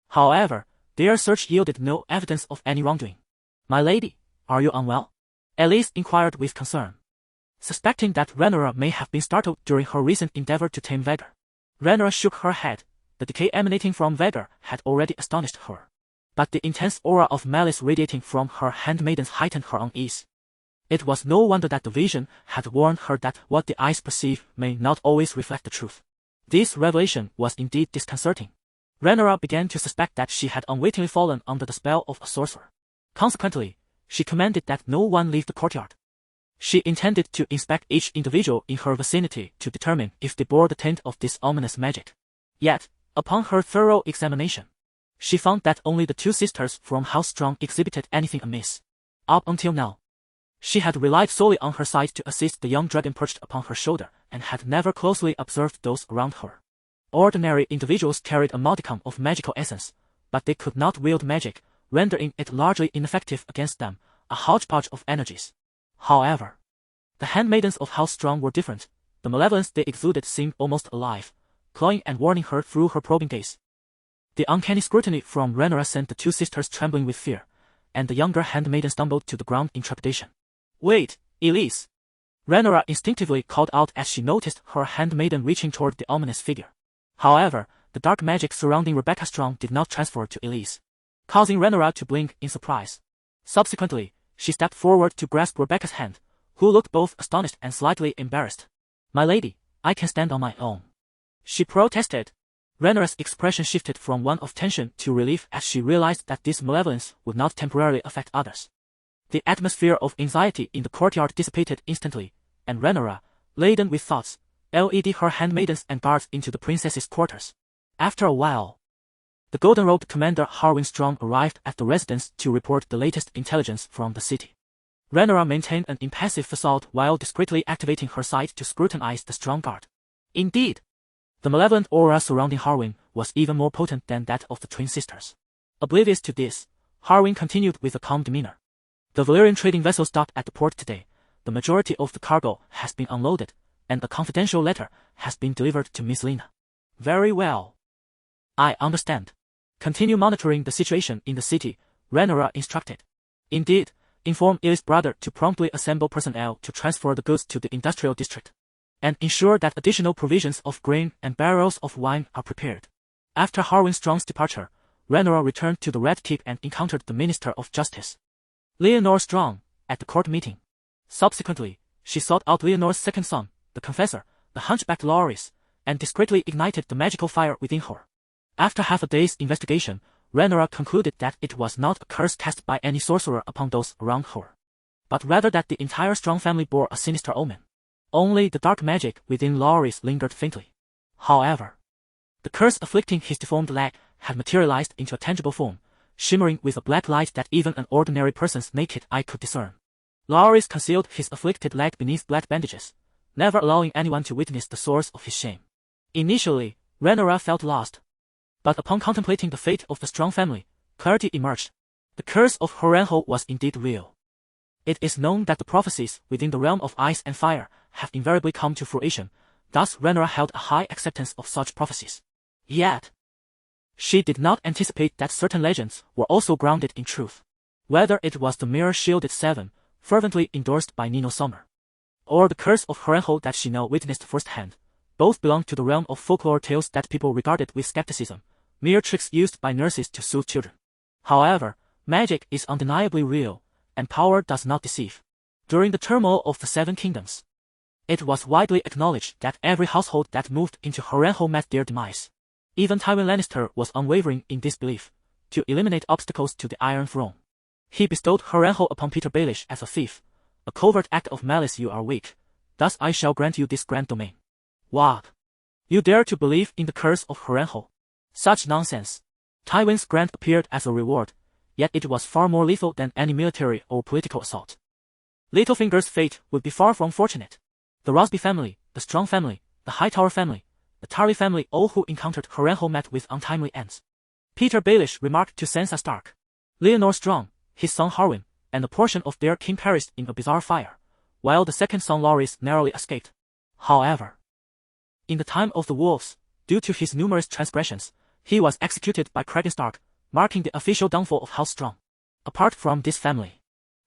However, their search yielded no evidence of any wrongdoing. "My lady, are you unwell?" Elise inquired with concern, suspecting that Rhaenyra may have been startled during her recent endeavor to tame Vhagar. Rhaenyra shook her head. The decay emanating from Vhagar had already astonished her, but the intense aura of malice radiating from her handmaidens heightened her unease. It was no wonder that the vision had warned her that what the eyes perceive may not always reflect the truth. This revelation was indeed disconcerting. Rhaenyra began to suspect that she had unwittingly fallen under the spell of a sorcerer. Consequently, she commanded that no one leave the courtyard. She intended to inspect each individual in her vicinity to determine if they bore the taint of this ominous magic. Yet, upon her thorough examination, she found that only the two sisters from House Strong exhibited anything amiss. Up until now, she had relied solely on her sight to assist the young dragon perched upon her shoulder and had never closely observed those around her. Ordinary individuals carried a modicum of magical essence, but they could not wield magic, rendering it largely ineffective against them, a hodgepodge of energies. However, the handmaidens of House Strong were different. The malevolence they exuded seemed almost alive, clawing and warning her through her probing gaze. The uncanny scrutiny from Rhaenyra sent the two sisters trembling with fear, and the younger handmaiden stumbled to the ground in trepidation. "Wait, Elise!" Rhaenyra instinctively called out as she noticed her handmaiden reaching toward the ominous figure. However, the dark magic surrounding Rebecca Strong did not transfer to Elise, causing Rhaenyra to blink in surprise. Subsequently, she stepped forward to grasp Rebecca's hand, who looked both astonished and slightly embarrassed. "My lady, I can stand on my own," she protested. Rhaenyra's expression shifted from one of tension to relief as she realized that this malevolence would not temporarily affect others. The atmosphere of anxiety in the courtyard dissipated instantly, and Rhaenyra, laden with thoughts, led her handmaidens and guards into the princess's quarters. After a while, the golden-robed commander Harwin Strong arrived at the residence to report the latest intelligence from the city. Rhaenyra maintained an impassive facade while discreetly activating her sight to scrutinize the strong guard. Indeed, the malevolent aura surrounding Harwin was even more potent than that of the twin sisters. Oblivious to this, Harwin continued with a calm demeanor. "The Valyrian trading vessels docked at the port today. The majority of the cargo has been unloaded, and a confidential letter has been delivered to Miss Lena." "Very well. I understand. Continue monitoring the situation in the city," Rhaenyra instructed. "Indeed, inform Yl's brother to promptly assemble personnel to transfer the goods to the industrial district, and ensure that additional provisions of grain and barrels of wine are prepared." After Harwin Strong's departure, Rhaenyra returned to the Red Keep and encountered the Minister of Justice, Leonor Strong, at the court meeting. Subsequently, she sought out Leonor's second son, the Confessor, the hunchbacked Loris, and discreetly ignited the magical fire within her. After half a day's investigation, Rhaenyra concluded that it was not a curse cast by any sorcerer upon those around her, but rather that the entire Strong family bore a sinister omen. Only the dark magic within Loris lingered faintly. However, the curse afflicting his deformed leg had materialized into a tangible form, shimmering with a black light that even an ordinary person's naked eye could discern. Loris concealed his afflicted leg beneath black bandages, never allowing anyone to witness the source of his shame. Initially, Rhaenyra felt lost, but upon contemplating the fate of the Strong family, clarity emerged. The curse of Harrenhal was indeed real. It is known that the prophecies within the realm of ice and fire have invariably come to fruition, thus Rhaenyra held a high acceptance of such prophecies. Yet, she did not anticipate that certain legends were also grounded in truth. Whether it was the Mirror Shielded Seven, fervently endorsed by Nino Sommer, or the curse of Harrenhal that she now witnessed firsthand, both belonged to the realm of folklore tales that people regarded with skepticism, mere tricks used by nurses to soothe children. However, magic is undeniably real, and power does not deceive. During the turmoil of the Seven Kingdoms, it was widely acknowledged that every household that moved into Harrenhal met their demise. Even Tywin Lannister was unwavering in this belief. To eliminate obstacles to the Iron Throne, he bestowed Harrenhal upon Peter Baelish as a thief, a covert act of malice. "You are weak, thus I shall grant you this grand domain." What? You dare to believe in the curse of Harrenhal? Such nonsense. Tywin's grant appeared as a reward, yet it was far more lethal than any military or political assault. Littlefinger's fate would be far from fortunate. The Rosby family, the Strong family, the Hightower family, the Tarly family, all who encountered Harrenhal met with untimely ends. Peter Baelish remarked to Sansa Stark. Lyonor Strong, his son Harwin, and a portion of their kin perished in a bizarre fire, while the second son Loris narrowly escaped. However, in the time of the Wolves, due to his numerous transgressions, he was executed by Cragen Stark, marking the official downfall of House Strong. Apart from this family,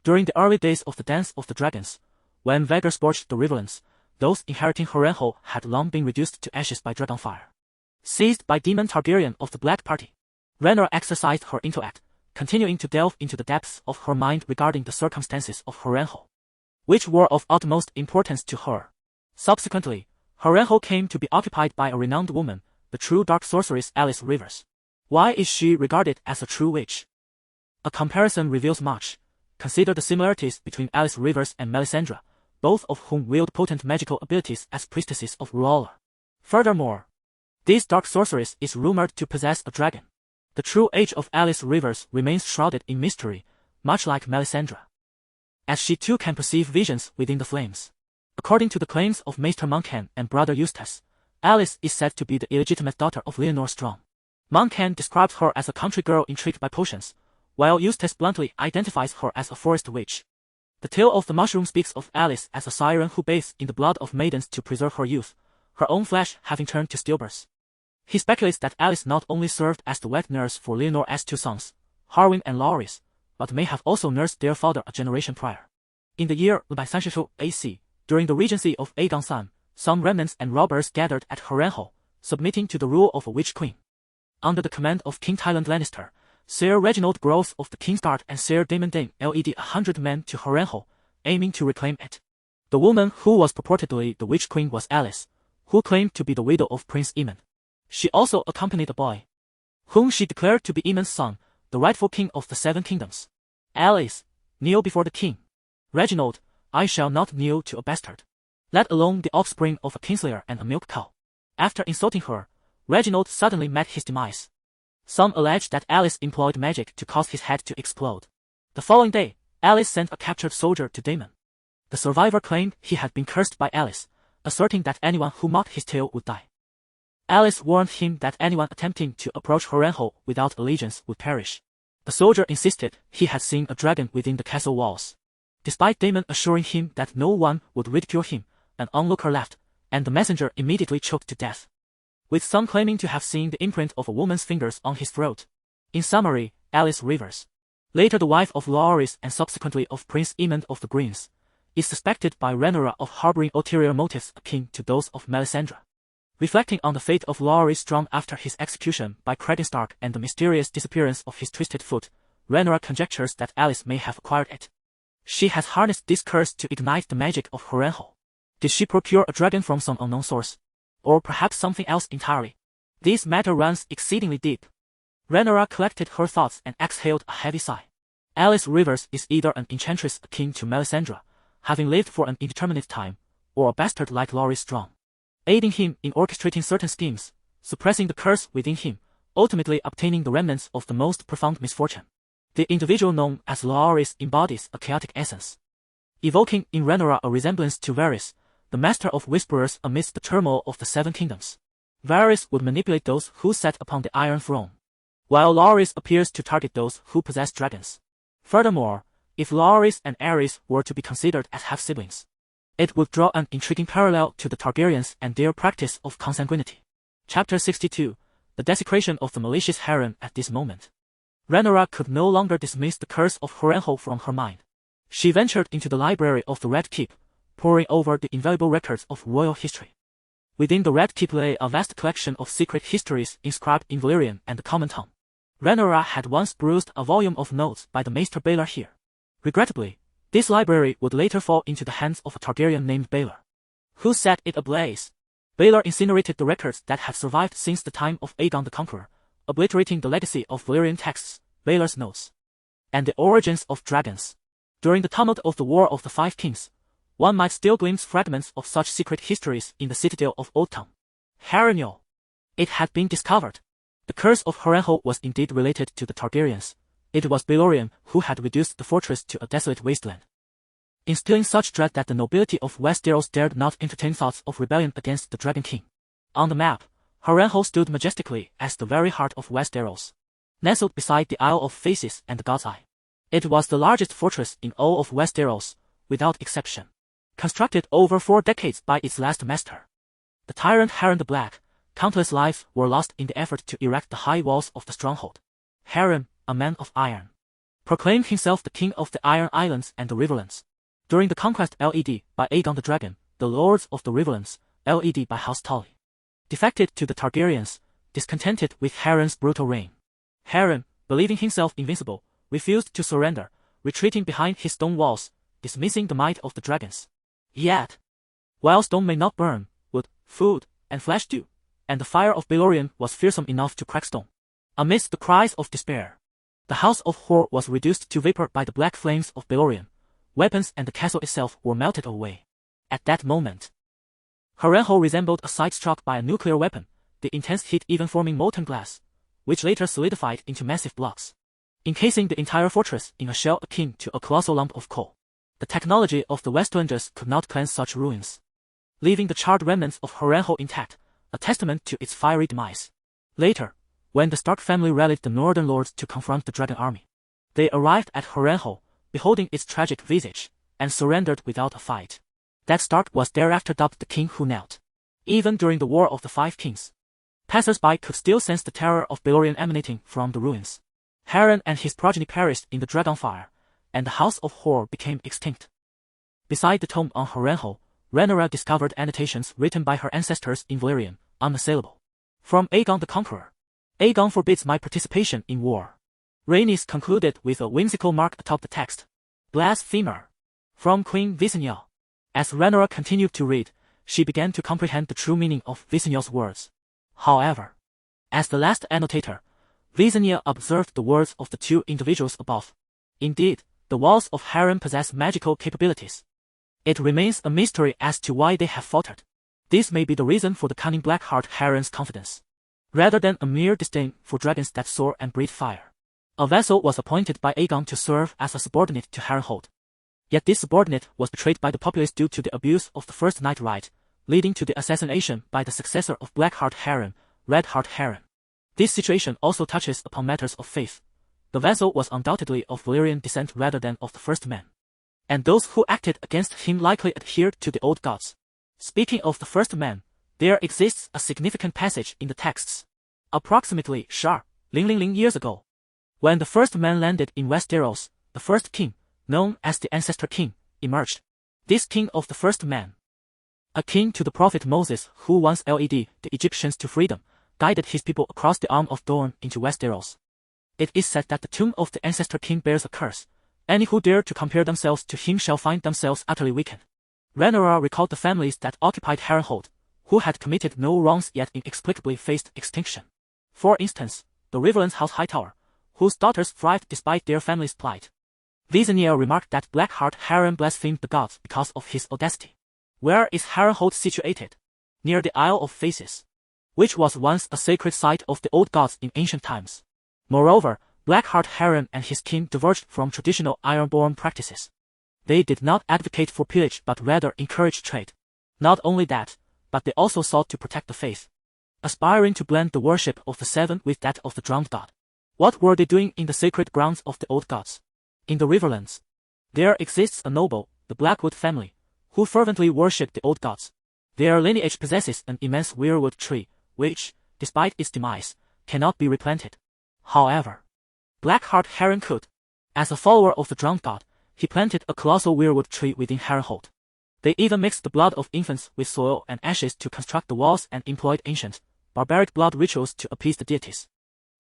during the early days of the Dance of the Dragons, when Vhagar scorched the riverlands, those inheriting Harrenhal had long been reduced to ashes by Dragonfire. Seized by Daemon Targaryen of the Black Party, Rhaenyra exercised her intellect, continuing to delve into the depths of her mind regarding the circumstances of Harrenhal, which were of utmost importance to her. Subsequently, Harrenhal came to be occupied by a renowned woman, the true dark sorceress Alice Rivers. Why is she regarded as a true witch? A comparison reveals much. Consider the similarities between Alice Rivers and Melisandre, both of whom wield potent magical abilities as priestesses of R'hllor. Furthermore, this dark sorceress is rumored to possess a dragon. The true age of Alice Rivers remains shrouded in mystery, much like Melisandre, as she too can perceive visions within the flames. According to the claims of Maester Montcalm and brother Eustace, Alice is said to be the illegitimate daughter of Lyonor Strong. Montcalm describes her as a country girl intrigued by potions, while Eustace bluntly identifies her as a forest witch. The tale of the mushroom speaks of Alice as a siren who bathes in the blood of maidens to preserve her youth, her own flesh having turned to stillbirths. He speculates that Alice not only served as the wet nurse for Lyonor's two sons, Harwin and Loris, but may have also nursed their father a generation prior. In the year 532 AC, during the regency of Aegon Son, some remnants and robbers gathered at Harrenhal, submitting to the rule of a witch queen. Under the command of King Tywin Lannister, Sir Reginald Groves of the Kingsguard and Sir Daemon Dane led 100 men to Harrenhal, aiming to reclaim it. The woman who was purportedly the witch queen was Alice, who claimed to be the widow of Prince Aemon. She also accompanied a boy, whom she declared to be Aemon's son, the rightful king of the Seven Kingdoms. Alice, kneel before the king. Reginald, I shall not kneel to a bastard, let alone the offspring of a kinslayer and a milk cow. After insulting her, Reginald suddenly met his demise. Some allege that Alice employed magic to cause his head to explode. The following day, Alice sent a captured soldier to Daemon. The survivor claimed he had been cursed by Alice, asserting that anyone who mocked his tale would die. Alice warned him that anyone attempting to approach Harrenhal without allegiance would perish. The soldier insisted he had seen a dragon within the castle walls. Despite Daemon assuring him that no one would ridicule him, an onlooker left, and the messenger immediately choked to death, with some claiming to have seen the imprint of a woman's fingers on his throat. In summary, Alice Rivers, later the wife of Loris and subsequently of Prince Aemon of the Greens, is suspected by Rhaenyra of harboring ulterior motives akin to those of Melisandre. Reflecting on the fate of Loris Strong after his execution by Cragen Stark and the mysterious disappearance of his twisted foot, Rhaenyra conjectures that Alice may have acquired it. She has harnessed this curse to ignite the magic of Harrenhal. Did she procure a dragon from some unknown source? Or perhaps something else entirely? This matter runs exceedingly deep. Rhaenyra collected her thoughts and exhaled a heavy sigh. Alice Rivers is either an enchantress akin to Melisandre, having lived for an indeterminate time, or a bastard like Loris Strong, aiding him in orchestrating certain schemes, suppressing the curse within him, ultimately obtaining the remnants of the most profound misfortune. The individual known as Loris embodies a chaotic essence, evoking in Rhaenyra a resemblance to Varys, the master of whisperers amidst the turmoil of the Seven Kingdoms. Varys would manipulate those who sat upon the Iron Throne, while Loris appears to target those who possess dragons. Furthermore, if Loris and Aerys were to be considered as half-siblings, it would draw an intriguing parallel to the Targaryens and their practice of consanguinity. Chapter 62, The Desecration of the Malicious Harem. At this moment, Rhaenyra could no longer dismiss the curse of Harrenhal from her mind. She ventured into the library of the Red Keep, poring over the invaluable records of royal history. Within the Red Keep lay a vast collection of secret histories inscribed in Valyrian and the common tongue. Rhaenyra had once perused a volume of notes by the Maester Baelor here. Regrettably, this library would later fall into the hands of a Targaryen named Baelor, who set it ablaze. Baelor incinerated the records that had survived since the time of Aegon the Conqueror, obliterating the legacy of Valyrian texts, Baelor's notes, and the origins of dragons. During the tumult of the War of the Five Kings, one might still glimpse fragments of such secret histories in the citadel of Old Town. Harrenhal. It had been discovered. The curse of Harrenhal was indeed related to the Targaryens. It was Balerion who had reduced the fortress to a desolate wasteland, instilling such dread that the nobility of Westeros dared not entertain thoughts of rebellion against the Dragon King. On the map, Harrenhal stood majestically as the very heart of Westeros, nestled beside the Isle of Faces and the God's Eye. It was the largest fortress in all of Westeros, without exception, constructed over 4 decades by its last master, the tyrant Harren the Black. Countless lives were lost in the effort to erect the high walls of the stronghold. Harren, a man of iron, proclaimed himself the king of the Iron Islands and the Riverlands. During the conquest led by Aegon the Dragon, the lords of the Riverlands, led by House Tully, defected to the Targaryens, discontented with Harren's brutal reign. Harren, believing himself invincible, refused to surrender, retreating behind his stone walls, dismissing the might of the dragons. Yet, while stone may not burn, wood, food, and flesh do, and the fire of Balerion was fearsome enough to crack stone. Amidst the cries of despair, the House of Hor was reduced to vapor by the black flames of Balerion. Weapons and the castle itself were melted away. At that moment, Harrenhal resembled a site struck by a nuclear weapon, the intense heat even forming molten glass, which later solidified into massive blocks, encasing the entire fortress in a shell akin to a colossal lump of coal. The technology of the Westlanders could not cleanse such ruins, leaving the charred remnants of Harrenhal intact, a testament to its fiery demise. Later, when the Stark family rallied the Northern Lords to confront the Dragon army, they arrived at Harrenhal, beholding its tragic visage, and surrendered without a fight. That Stark was thereafter dubbed the King Who Knelt. Even during the War of the Five Kings, passers-by could still sense the terror of Balerion emanating from the ruins. Harren and his progeny perished in the Dragonfire, and the House of Hor became extinct. Beside the tomb on Harrenhal, Rhaenyra discovered annotations written by her ancestors in Valyrian, unassailable. From Aegon the Conqueror. Aegon forbids my participation in war. Rhaenys concluded with a whimsical mark atop the text. Blasphemer. From Queen Visenya. As Rhaenyra continued to read, she began to comprehend the true meaning of Visenya's words. However, as the last annotator, Visenya observed the words of the 2 individuals above. Indeed, the walls of Harren possess magical capabilities. It remains a mystery as to why they have faltered. This may be the reason for the cunning Blackheart Harren's confidence, rather than a mere disdain for dragons that soar and breathe fire. A vessel was appointed by Aegon to serve as a subordinate to Harrenhal. Yet this subordinate was betrayed by the populace due to the abuse of the first night rite, leading to the assassination by the successor of Blackheart Harren, Redheart Harren. This situation also touches upon matters of faith. The vessel was undoubtedly of Valyrian descent rather than of the first man, and those who acted against him likely adhered to the old gods. Speaking of the first man, there exists a significant passage in the texts. Approximately Ling years ago, when the first man landed in Westeros, the first king, known as the Ancestor King, emerged. This king of the first man, akin to the prophet Moses who once led the Egyptians to freedom, guided his people across the Arm of Thorn into Westeros. It is said that the tomb of the Ancestor King bears a curse. Any who dare to compare themselves to him shall find themselves utterly weakened. Rhaenyra recalled the families that occupied Harrenhal, who had committed no wrongs yet inexplicably faced extinction. For instance, the Riverlands House Hightower, whose daughters thrived despite their family's plight. Visenya remarked that Blackheart Harren blasphemed the gods because of his audacity. Where is Harrenhal situated? Near the Isle of Faces, which was once a sacred site of the old gods in ancient times. Moreover, Blackheart Harren and his kin diverged from traditional Ironborn practices. They did not advocate for pillage but rather encouraged trade. Not only that, but they also sought to protect the faith, aspiring to blend the worship of the Seven with that of the drowned god. What were they doing in the sacred grounds of the old gods? In the Riverlands, there exists a noble, the Blackwood family, who fervently worship the old gods. Their lineage possesses an immense weirwood tree, which, despite its demise, cannot be replanted. However, Blackheart Harren could. As a follower of the drowned god, he planted a colossal weirwood tree within Harrenhal. They even mixed the blood of infants with soil and ashes to construct the walls and employed ancient, barbaric blood rituals to appease the deities,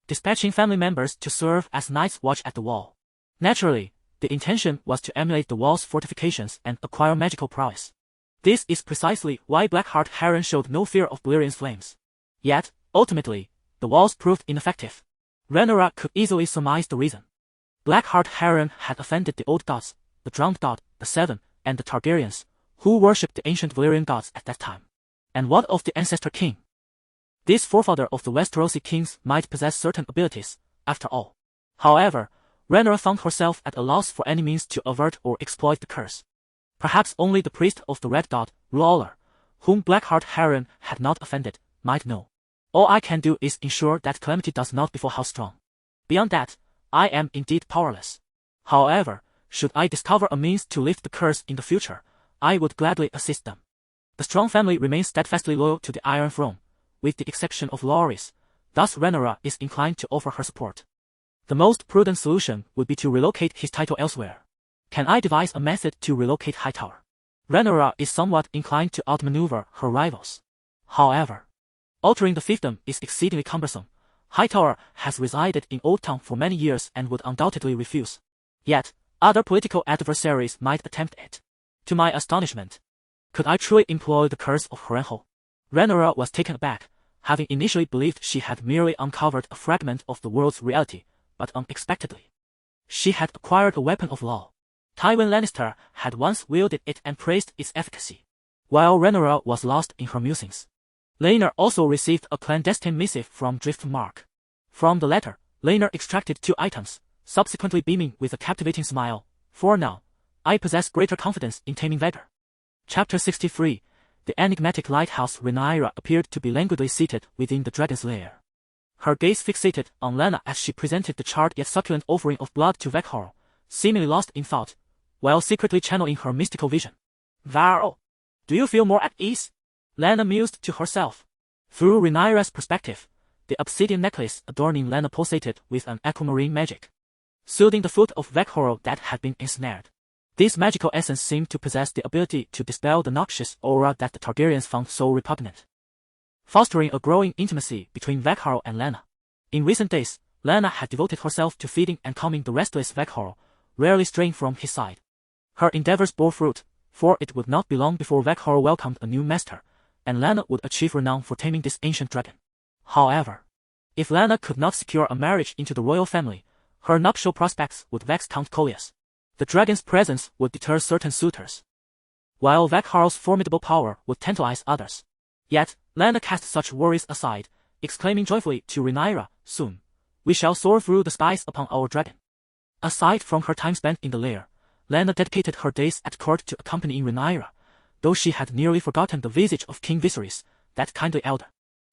dispatching family members to serve as night's watch at the wall. Naturally, the intention was to emulate the wall's fortifications and acquire magical prowess. This is precisely why Blackheart Harren showed no fear of Balerian's flames. Yet, ultimately, the walls proved ineffective. Rhaenyra could easily surmise the reason. Blackheart Harren had offended the old gods, the drowned god, the Seven, and the Targaryens, who worshipped the ancient Valyrian gods at that time. And what of the Ancestor King? This forefather of the Westerosi kings might possess certain abilities, after all. However, Rhaenyra found herself at a loss for any means to avert or exploit the curse. Perhaps only the priest of the Red Dot, Ruler, whom Blackheart Harren had not offended, might know. All I can do is ensure that calamity does not befall House Strong. Beyond that, I am indeed powerless. However, should I discover a means to lift the curse in the future, I would gladly assist them. The Strong family remains steadfastly loyal to the Iron Throne, with the exception of Loris, thus Rhaenyra is inclined to offer her support. The most prudent solution would be to relocate his title elsewhere. Can I devise a method to relocate Hightower? Rhaenyra is somewhat inclined to outmaneuver her rivals. However, altering the fiefdom is exceedingly cumbersome. Hightower has resided in Old Town for many years and would undoubtedly refuse. Yet, other political adversaries might attempt it. To my astonishment, could I truly employ the curse of Harrenhal? Rhaenyra was taken aback, having initially believed she had merely uncovered a fragment of the world's reality, but unexpectedly, she had acquired a weapon of law. Tywin Lannister had once wielded it and praised its efficacy. While Rhaenyra was lost in her musings, Rhaenyra also received a clandestine missive from Driftmark. From the letter, Rhaenyra extracted 2 items, subsequently beaming with a captivating smile. For now, I possess greater confidence in taming Vader. Chapter 63. The enigmatic lighthouse. Rhaenyra appeared to be languidly seated within the dragon's lair. Her gaze fixated on Lena as she presented the charred yet succulent offering of blood to Vegharl, seemingly lost in thought, while secretly channeling her mystical vision. Varl, do you feel more at ease? Lena mused to herself. Through Rhaenyra's perspective, the obsidian necklace adorning Lena pulsated with an aquamarine magic, soothing the foot of Vegharl that had been ensnared. This magical essence seemed to possess the ability to dispel the noxious aura that the Targaryens found so repugnant, fostering a growing intimacy between Vegharl and Lena. In recent days, Lena had devoted herself to feeding and calming the restless Vegharl, rarely straying from his side. Her endeavors bore fruit, for it would not be long before Vegharl welcomed a new master, and Lena would achieve renown for taming this ancient dragon. However, if Lena could not secure a marriage into the royal family, her nuptial prospects would vex Count Collius. The dragon's presence would deter certain suitors, while Vegharl's formidable power would tantalize others. Yet, Lena cast such worries aside, exclaiming joyfully to Rhaenyra, "Soon, we shall soar through the skies upon our dragon." Aside from her time spent in the lair, Lena dedicated her days at court to accompanying Rhaenyra, though she had nearly forgotten the visage of King Viserys, that kindly elder.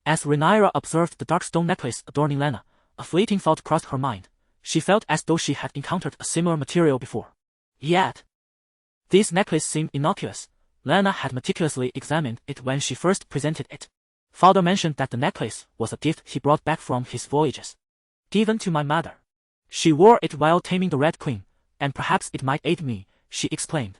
As Rhaenyra observed the dark stone necklace adorning Lena, a fleeting thought crossed her mind. She felt as though she had encountered a similar material before. Yet, this necklace seemed innocuous. Lena had meticulously examined it when she first presented it. Father mentioned that the necklace was a gift he brought back from his voyages. Given to my mother. She wore it while taming the Red Queen, and perhaps it might aid me, she explained,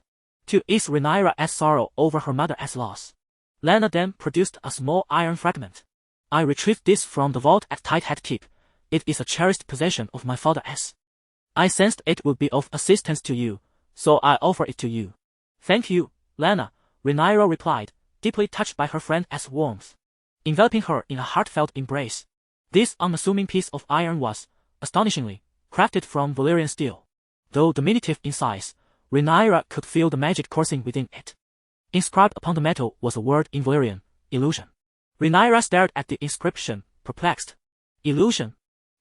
to ease Rhaenyra's sorrow over her mother's loss. Lena then produced a small iron fragment. I retrieved this from the vault at Tighthead Keep. It is a cherished possession of my father's. I sensed it would be of assistance to you, so I offer it to you. Thank you, Lena, Rhaenyra replied, deeply touched by her friend's warmth, enveloping her in a heartfelt embrace. This unassuming piece of iron was, astonishingly, crafted from Valyrian steel. Though diminutive in size, Rhaenyra could feel the magic coursing within it. Inscribed upon the metal was a word in Valyrian, illusion. Rhaenyra stared at the inscription, perplexed. Illusion?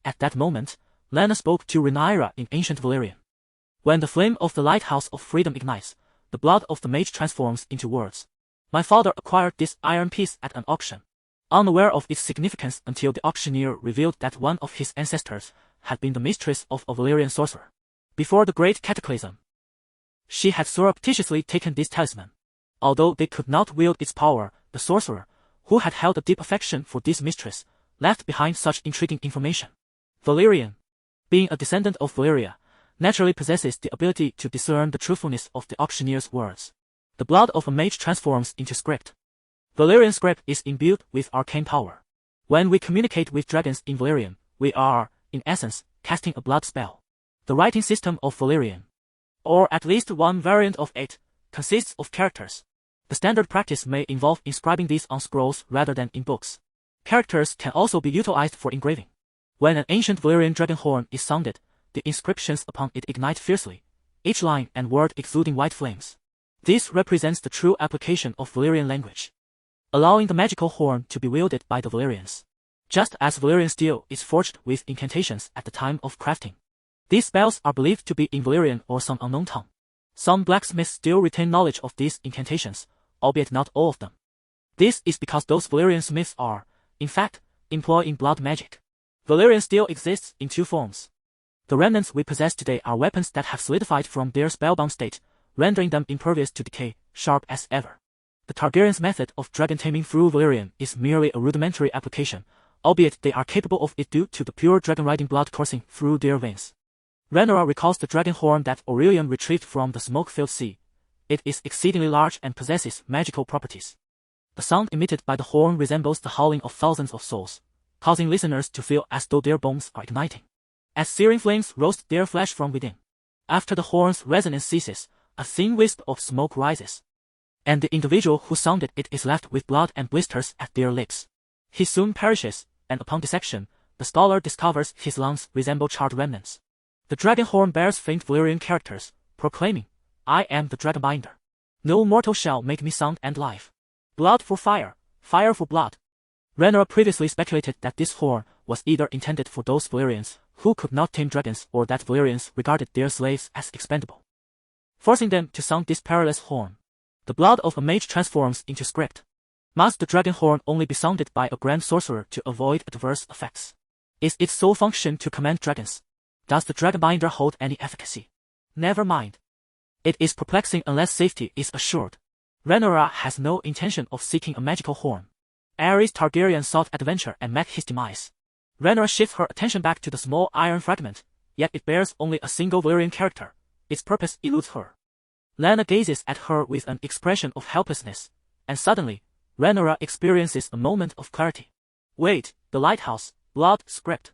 At that moment, Lena spoke to Rhaenyra in ancient Valyrian. When the flame of the lighthouse of freedom ignites, the blood of the mage transforms into words. My father acquired this iron piece at an auction, unaware of its significance until the auctioneer revealed that one of his ancestors had been the mistress of a Valyrian sorcerer. Before the great cataclysm, she had surreptitiously taken this talisman. Although they could not wield its power, the sorcerer, who had held a deep affection for this mistress, left behind such intriguing information. Valyrian, being a descendant of Valyria, naturally possesses the ability to discern the truthfulness of the auctioneer's words. The blood of a mage transforms into script. Valyrian script is imbued with arcane power. When we communicate with dragons in Valyrian, we are, in essence, casting a blood spell. The writing system of Valyrian, or at least one variant of it, consists of characters. The standard practice may involve inscribing these on scrolls rather than in books. Characters can also be utilized for engraving. When an ancient Valyrian dragon horn is sounded, the inscriptions upon it ignite fiercely, each line and word exuding white flames. This represents the true application of Valyrian language. allowing the magical horn to be wielded by the Valyrians. Just as Valyrian steel is forged with incantations at the time of crafting. These spells are believed to be in Valyrian or some unknown tongue. Some blacksmiths still retain knowledge of these incantations, albeit not all of them. This is because those Valyrian smiths are, in fact, employing blood magic. Valyrian steel exists in two forms. The remnants we possess today are weapons that have solidified from their spellbound state, rendering them impervious to decay, sharp as ever. The Targaryens' method of dragon taming through Valyrian is merely a rudimentary application, albeit they are capable of it due to the pure dragon-riding blood coursing through their veins. Rhaenyra recalls the dragon horn that Aurelian retrieved from the smoke-filled sea. It is exceedingly large and possesses magical properties. The sound emitted by the horn resembles the howling of thousands of souls, causing listeners to feel as though their bones are igniting, as searing flames roast their flesh from within. After the horn's resonance ceases, a thin wisp of smoke rises, and the individual who sounded it is left with blood and blisters at their lips. He soon perishes, and upon dissection, the scholar discovers his lungs resemble charred remnants. The dragon horn bears faint Valyrian characters, proclaiming, "I am the Dragonbinder. No mortal shall make me sound and live. Blood for fire, fire for blood." Rhaenyra previously speculated that this horn was either intended for those Valyrians who could not tame dragons or that Valyrians regarded their slaves as expendable, forcing them to sound this perilous horn. The blood of a mage transforms into script. Must the dragon horn only be sounded by a grand sorcerer to avoid adverse effects? Is its sole function to command dragons? Does the Dragonbinder hold any efficacy? Never mind. It is perplexing unless safety is assured. Rhaenyra has no intention of seeking a magical horn. Aerys Targaryen sought adventure and met his demise. Rhaenyra shifts her attention back to the small iron fragment, yet it bears only a single Valyrian character. Its purpose eludes her. Lyanna gazes at her with an expression of helplessness, and suddenly, Rhaenyra experiences a moment of clarity. Wait, the lighthouse, blood, script.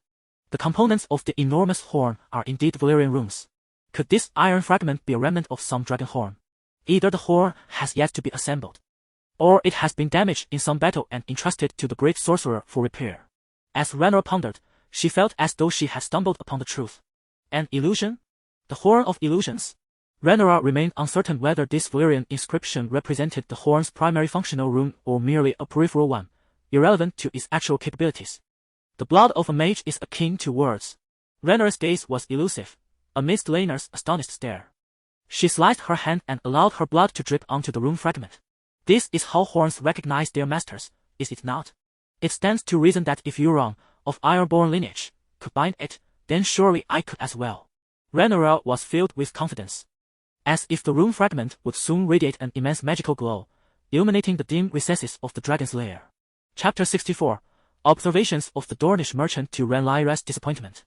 The components of the enormous horn are indeed Valyrian runes. Could this iron fragment be a remnant of some dragon horn? Either the horn has yet to be assembled, or it has been damaged in some battle and entrusted to the great sorcerer for repair. As Rhaenyra pondered, she felt as though she had stumbled upon the truth. An illusion? The Horn of Illusions? Rhaenyra remained uncertain whether this Valyrian inscription represented the horn's primary functional rune or merely a peripheral one, irrelevant to its actual capabilities. The blood of a mage is akin to words. Rhaenyra's gaze was elusive, amidst Lyanna's astonished stare. She sliced her hand and allowed her blood to drip onto the rune fragment. This is how horns recognize their masters, is it not? It stands to reason that if Euron, of Ironborn lineage, could bind it, then surely I could as well. Rhaenyra was filled with confidence. As if the rune fragment would soon radiate an immense magical glow, illuminating the dim recesses of the dragon's lair. Chapter 64. Observations of the Dornish merchant to Rhaenyra's disappointment.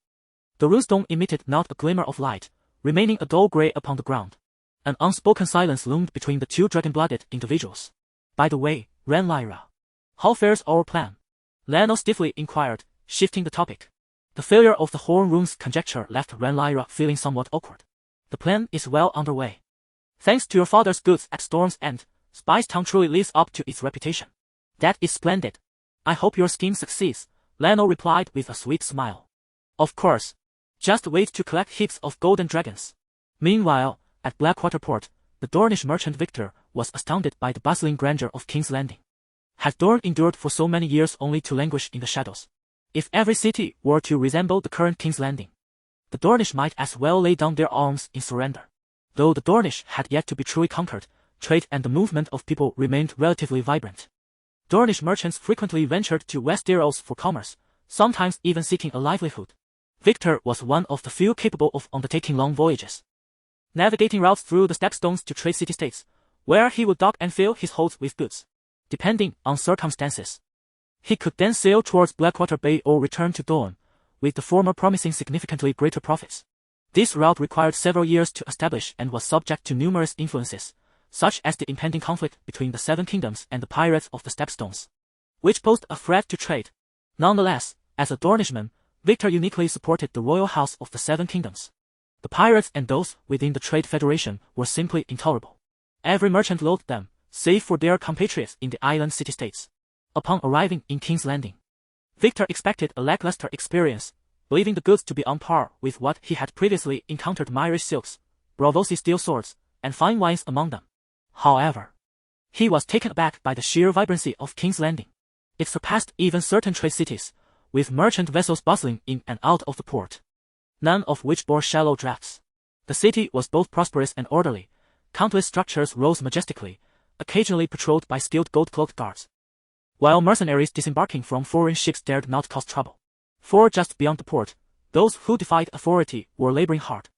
The runestone emitted not a glimmer of light, remaining a dull grey upon the ground. An unspoken silence loomed between the two dragon-blooded individuals. By the way, Rhaenyra, how fares our plan? Lyanna stiffly inquired, shifting the topic. The failure of the horn rune's conjecture left Rhaenyra feeling somewhat awkward. The plan is well underway. Thanks to your father's goods at Storm's End, Spice Town truly lives up to its reputation. That is splendid. I hope your scheme succeeds, Lyanna replied with a sweet smile. Of course. Just wait to collect heaps of golden dragons. Meanwhile, at Blackwater Port, the Dornish merchant Victor was astounded by the bustling grandeur of King's Landing. Had Dorne endured for so many years only to languish in the shadows? If every city were to resemble the current King's Landing, the Dornish might as well lay down their arms in surrender. Though the Dornish had yet to be truly conquered, trade and the movement of people remained relatively vibrant. Dornish merchants frequently ventured to Westeros for commerce, sometimes even seeking a livelihood. Victor was one of the few capable of undertaking long voyages, navigating routes through the stepstones to trade city-states, where he would dock and fill his holds with goods, depending on circumstances. He could then sail towards Blackwater Bay or return to Dorne, with the former promising significantly greater profits. This route required several years to establish and was subject to numerous influences, such as the impending conflict between the Seven Kingdoms and the pirates of the Stepstones, which posed a threat to trade. Nonetheless, as a Dornishman, Victor uniquely supported the royal house of the Seven Kingdoms. The pirates and those within the Trade Federation were simply intolerable. Every merchant loathed them, save for their compatriots in the island city-states. Upon arriving in King's Landing, Victor expected a lackluster experience, believing the goods to be on par with what he had previously encountered: Myrish silks, Braavosi steel swords, and fine wines among them. However, He was taken aback by the sheer vibrancy of King's Landing. It surpassed even certain trade cities, with merchant vessels bustling in and out of the port, none of which bore shallow drafts. The city was both prosperous and orderly. Countless structures rose majestically, occasionally patrolled by skilled gold-cloaked guards, while mercenaries disembarking from foreign ships dared not cause trouble. For just beyond the port, those who defied authority were laboring hard.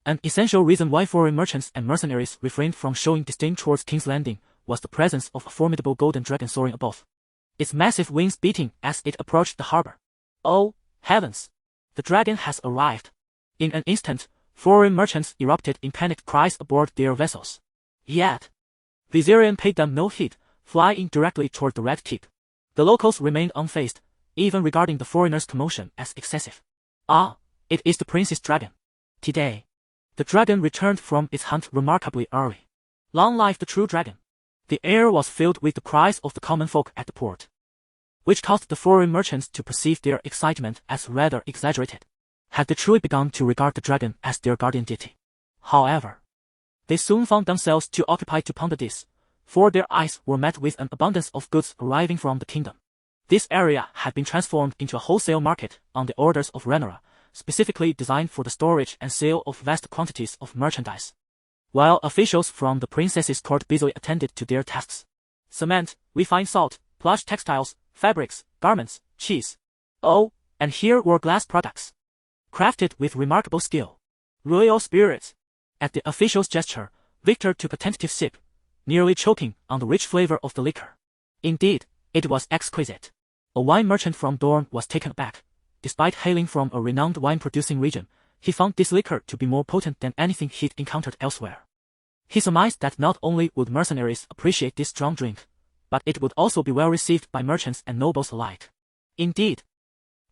An essential reason why foreign merchants and mercenaries refrained from showing disdain towards King's Landing was the presence of a formidable golden dragon soaring above, its massive wings beating as it approached the harbor. Oh, heavens! The dragon has arrived. In an instant, foreign merchants erupted in panicked cries aboard their vessels. Yet, Viserion paid them no heed, flying directly toward the Red Keep. The locals remained unfazed, even regarding the foreigners' commotion as excessive. Ah, it is the prince's dragon. Today, the dragon returned from its hunt remarkably early. Long live the true dragon! The air was filled with the cries of the common folk at the port, which caused the foreign merchants to perceive their excitement as rather exaggerated, had they truly begun to regard the dragon as their guardian deity. However, they soon found themselves too occupied to ponder this, for their eyes were met with an abundance of goods arriving from the kingdom. This area had been transformed into a wholesale market on the orders of Rhaenyra, specifically designed for the storage and sale of vast quantities of merchandise, while officials from the princess's court busily attended to their tasks. Cement, refined salt, plush textiles, fabrics, garments, cheese. Oh, and here were glass products, crafted with remarkable skill. Royal spirits. At the official's gesture, Victor took a tentative sip, nearly choking on the rich flavor of the liquor. Indeed, it was exquisite. A wine merchant from Dorne was taken aback. Despite hailing from a renowned wine-producing region, he found this liquor to be more potent than anything he'd encountered elsewhere. He surmised that not only would mercenaries appreciate this strong drink, but it would also be well received by merchants and nobles alike. Indeed,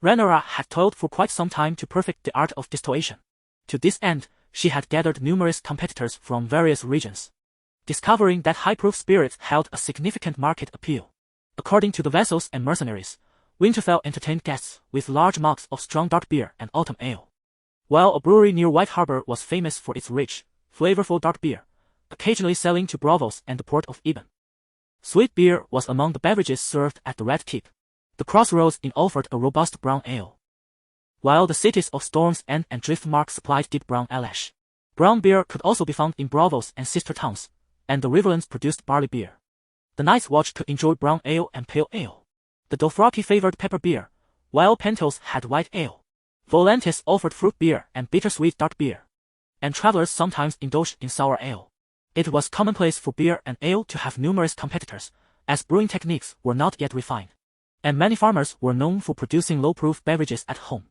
Rhaenyra had toiled for quite some time to perfect the art of distillation. To this end, she had gathered numerous competitors from various regions, discovering that high-proof spirits held a significant market appeal. According to the vessels and mercenaries, Winterfell entertained guests with large mugs of strong dark beer and autumn ale, while a brewery near White Harbor was famous for its rich, flavorful dark beer, occasionally selling to Braavos and the port of Eben. Sweet beer was among the beverages served at the Red Keep. The Crossroads Inn offered a robust brown ale, while the cities of Storm's End and Driftmark supplied deep brown alesh. Brown beer could also be found in Braavos and sister towns, and the Riverlands produced barley beer. The Night's Watch could enjoy brown ale and pale ale. The Dothraki favored pepper beer, while Pentos had white ale. Volantis offered fruit beer and bittersweet dark beer, and travelers sometimes indulged in sour ale. It was commonplace for beer and ale to have numerous competitors, as brewing techniques were not yet refined, and many farmers were known for producing low-proof beverages at home.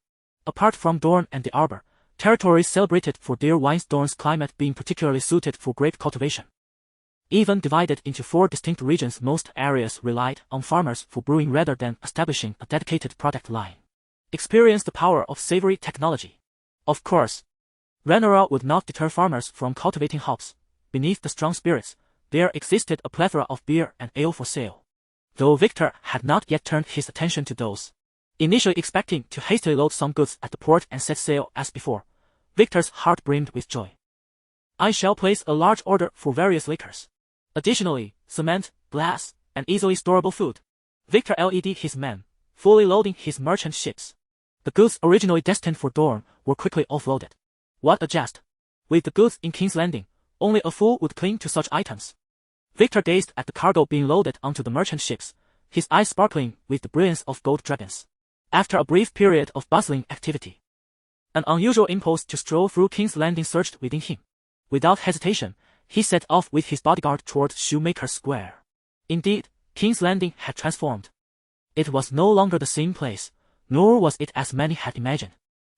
Apart from Dorne and the Arbor, territories celebrated for their wines, Dorne's climate being particularly suited for grape cultivation. Even divided into 4 distinct regions, most areas relied on farmers for brewing rather than establishing a dedicated product line. Experience the power of savory technology. Of course, Rhaenyra would not deter farmers from cultivating hops. Beneath the strong spirits, there existed a plethora of beer and ale for sale, though Victor had not yet turned his attention to those. Initially expecting to hastily load some goods at the port and set sail as before, Victor's heart brimmed with joy. I shall place a large order for various liquors. Additionally, cement, glass, and easily storable food. Victor led his men, fully loading his merchant ships. The goods originally destined for Dorne were quickly offloaded. What a jest! With the goods in King's Landing, only a fool would cling to such items. Victor gazed at the cargo being loaded onto the merchant ships, his eyes sparkling with the brilliance of gold dragons. After a brief period of bustling activity, an unusual impulse to stroll through King's Landing surged within him. Without hesitation, he set off with his bodyguard toward Shoemaker's Square. Indeed, King's Landing had transformed. It was no longer the same place, nor was it as many had imagined.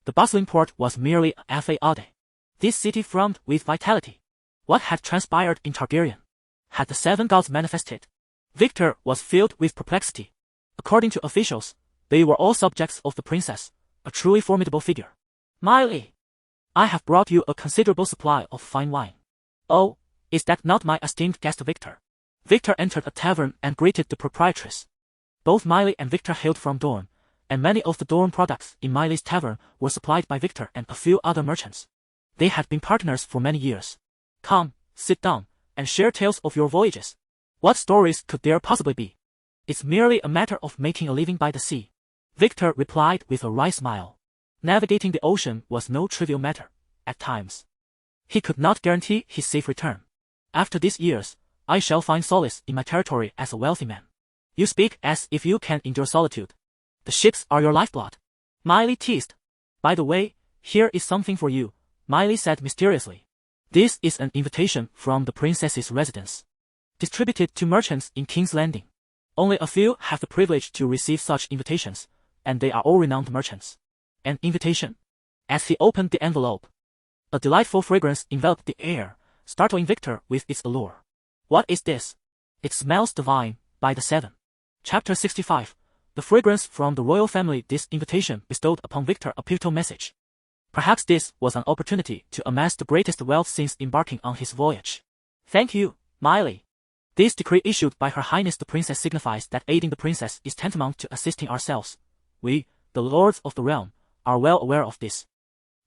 The bustling port was merely a facade. This city thrummed with vitality. What had transpired in Targaryen? Had the 7 gods manifested? Victor was filled with perplexity. According to officials, they were all subjects of the princess, a truly formidable figure. Miley, I have brought you a considerable supply of fine wine. Oh, is that not my esteemed guest Victor? Victor entered a tavern and greeted the proprietress. Both Miley and Victor hailed from Dorne, and many of the Dorne products in Miley's tavern were supplied by Victor and a few other merchants. They had been partners for many years. Come, sit down, and share tales of your voyages. What stories could there possibly be? It's merely a matter of making a living by the sea. Victor replied with a wry smile. Navigating the ocean was no trivial matter, at times. He could not guarantee his safe return. After these years, I shall find solace in my territory as a wealthy man. You speak as if you can endure solitude. The ships are your lifeblood. Miley teased. By the way, here is something for you, Miley said mysteriously. This is an invitation from the princess's residence. Distributed to merchants in King's Landing. Only a few have the privilege to receive such invitations, and they are all renowned merchants. An invitation? As he opened the envelope, a delightful fragrance enveloped the air, startling Victor with its allure. What is this? It smells divine, by the 7. Chapter 65. The fragrance from the royal family. This invitation bestowed upon Victor a pivotal message. Perhaps this was an opportunity to amass the greatest wealth since embarking on his voyage. Thank you, Miley. This decree issued by Her Highness the Princess signifies that aiding the princess is tantamount to assisting ourselves. We, the lords of the realm, are well aware of this.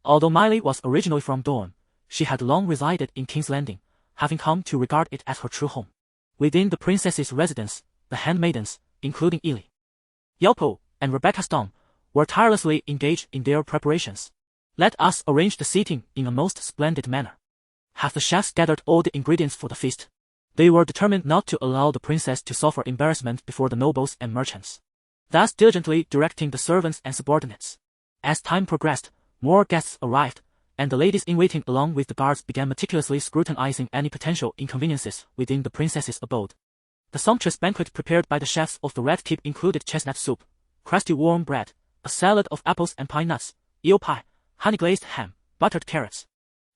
Although Miley was originally from Dorne, she had long resided in King's Landing, having come to regard it as her true home. Within the princess's residence, the handmaidens, including Ely, Yelpo, and Rebecca Stone, were tirelessly engaged in their preparations. Let us arrange the seating in a most splendid manner. Have the chefs gathered all the ingredients for the feast? They were determined not to allow the princess to suffer embarrassment before the nobles and merchants, thus diligently directing the servants and subordinates. As time progressed, more guests arrived, and the ladies in waiting along with the guards began meticulously scrutinizing any potential inconveniences within the princess's abode. The sumptuous banquet prepared by the chefs of the Red Keep included chestnut soup, crusty warm bread, a salad of apples and pine nuts, eel pie, honey-glazed ham, buttered carrots,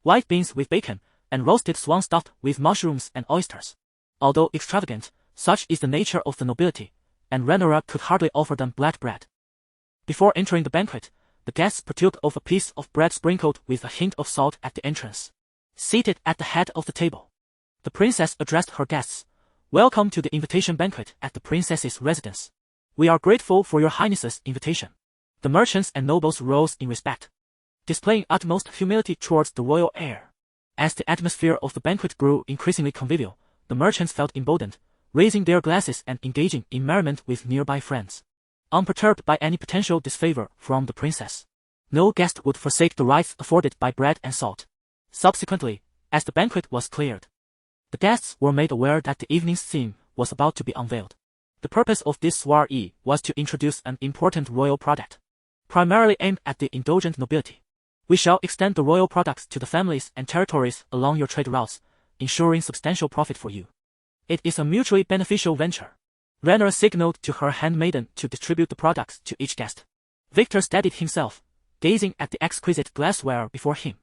white beans with bacon, and roasted swan stuffed with mushrooms and oysters. Although extravagant, such is the nature of the nobility, and Rhaenyra could hardly offer them black bread. Before entering the banquet, the guests partook of a piece of bread sprinkled with a hint of salt at the entrance. Seated at the head of the table, the princess addressed her guests. Welcome to the invitation banquet at the princess's residence. We are grateful for your highness's invitation. The merchants and nobles rose in respect, displaying utmost humility towards the royal heir. As the atmosphere of the banquet grew increasingly convivial, the merchants felt emboldened, raising their glasses and engaging in merriment with nearby friends. Unperturbed by any potential disfavor from the princess, no guest would forsake the rights afforded by bread and salt. Subsequently, as the banquet was cleared, the guests were made aware that the evening's theme was about to be unveiled. The purpose of this soiree was to introduce an important royal product, primarily aimed at the indulgent nobility. We shall extend the royal products to the families and territories along your trade routes, ensuring substantial profit for you. It is a mutually beneficial venture. Rhaenyra signaled to her handmaiden to distribute the products to each guest. Victor steadied himself, gazing at the exquisite glassware before him,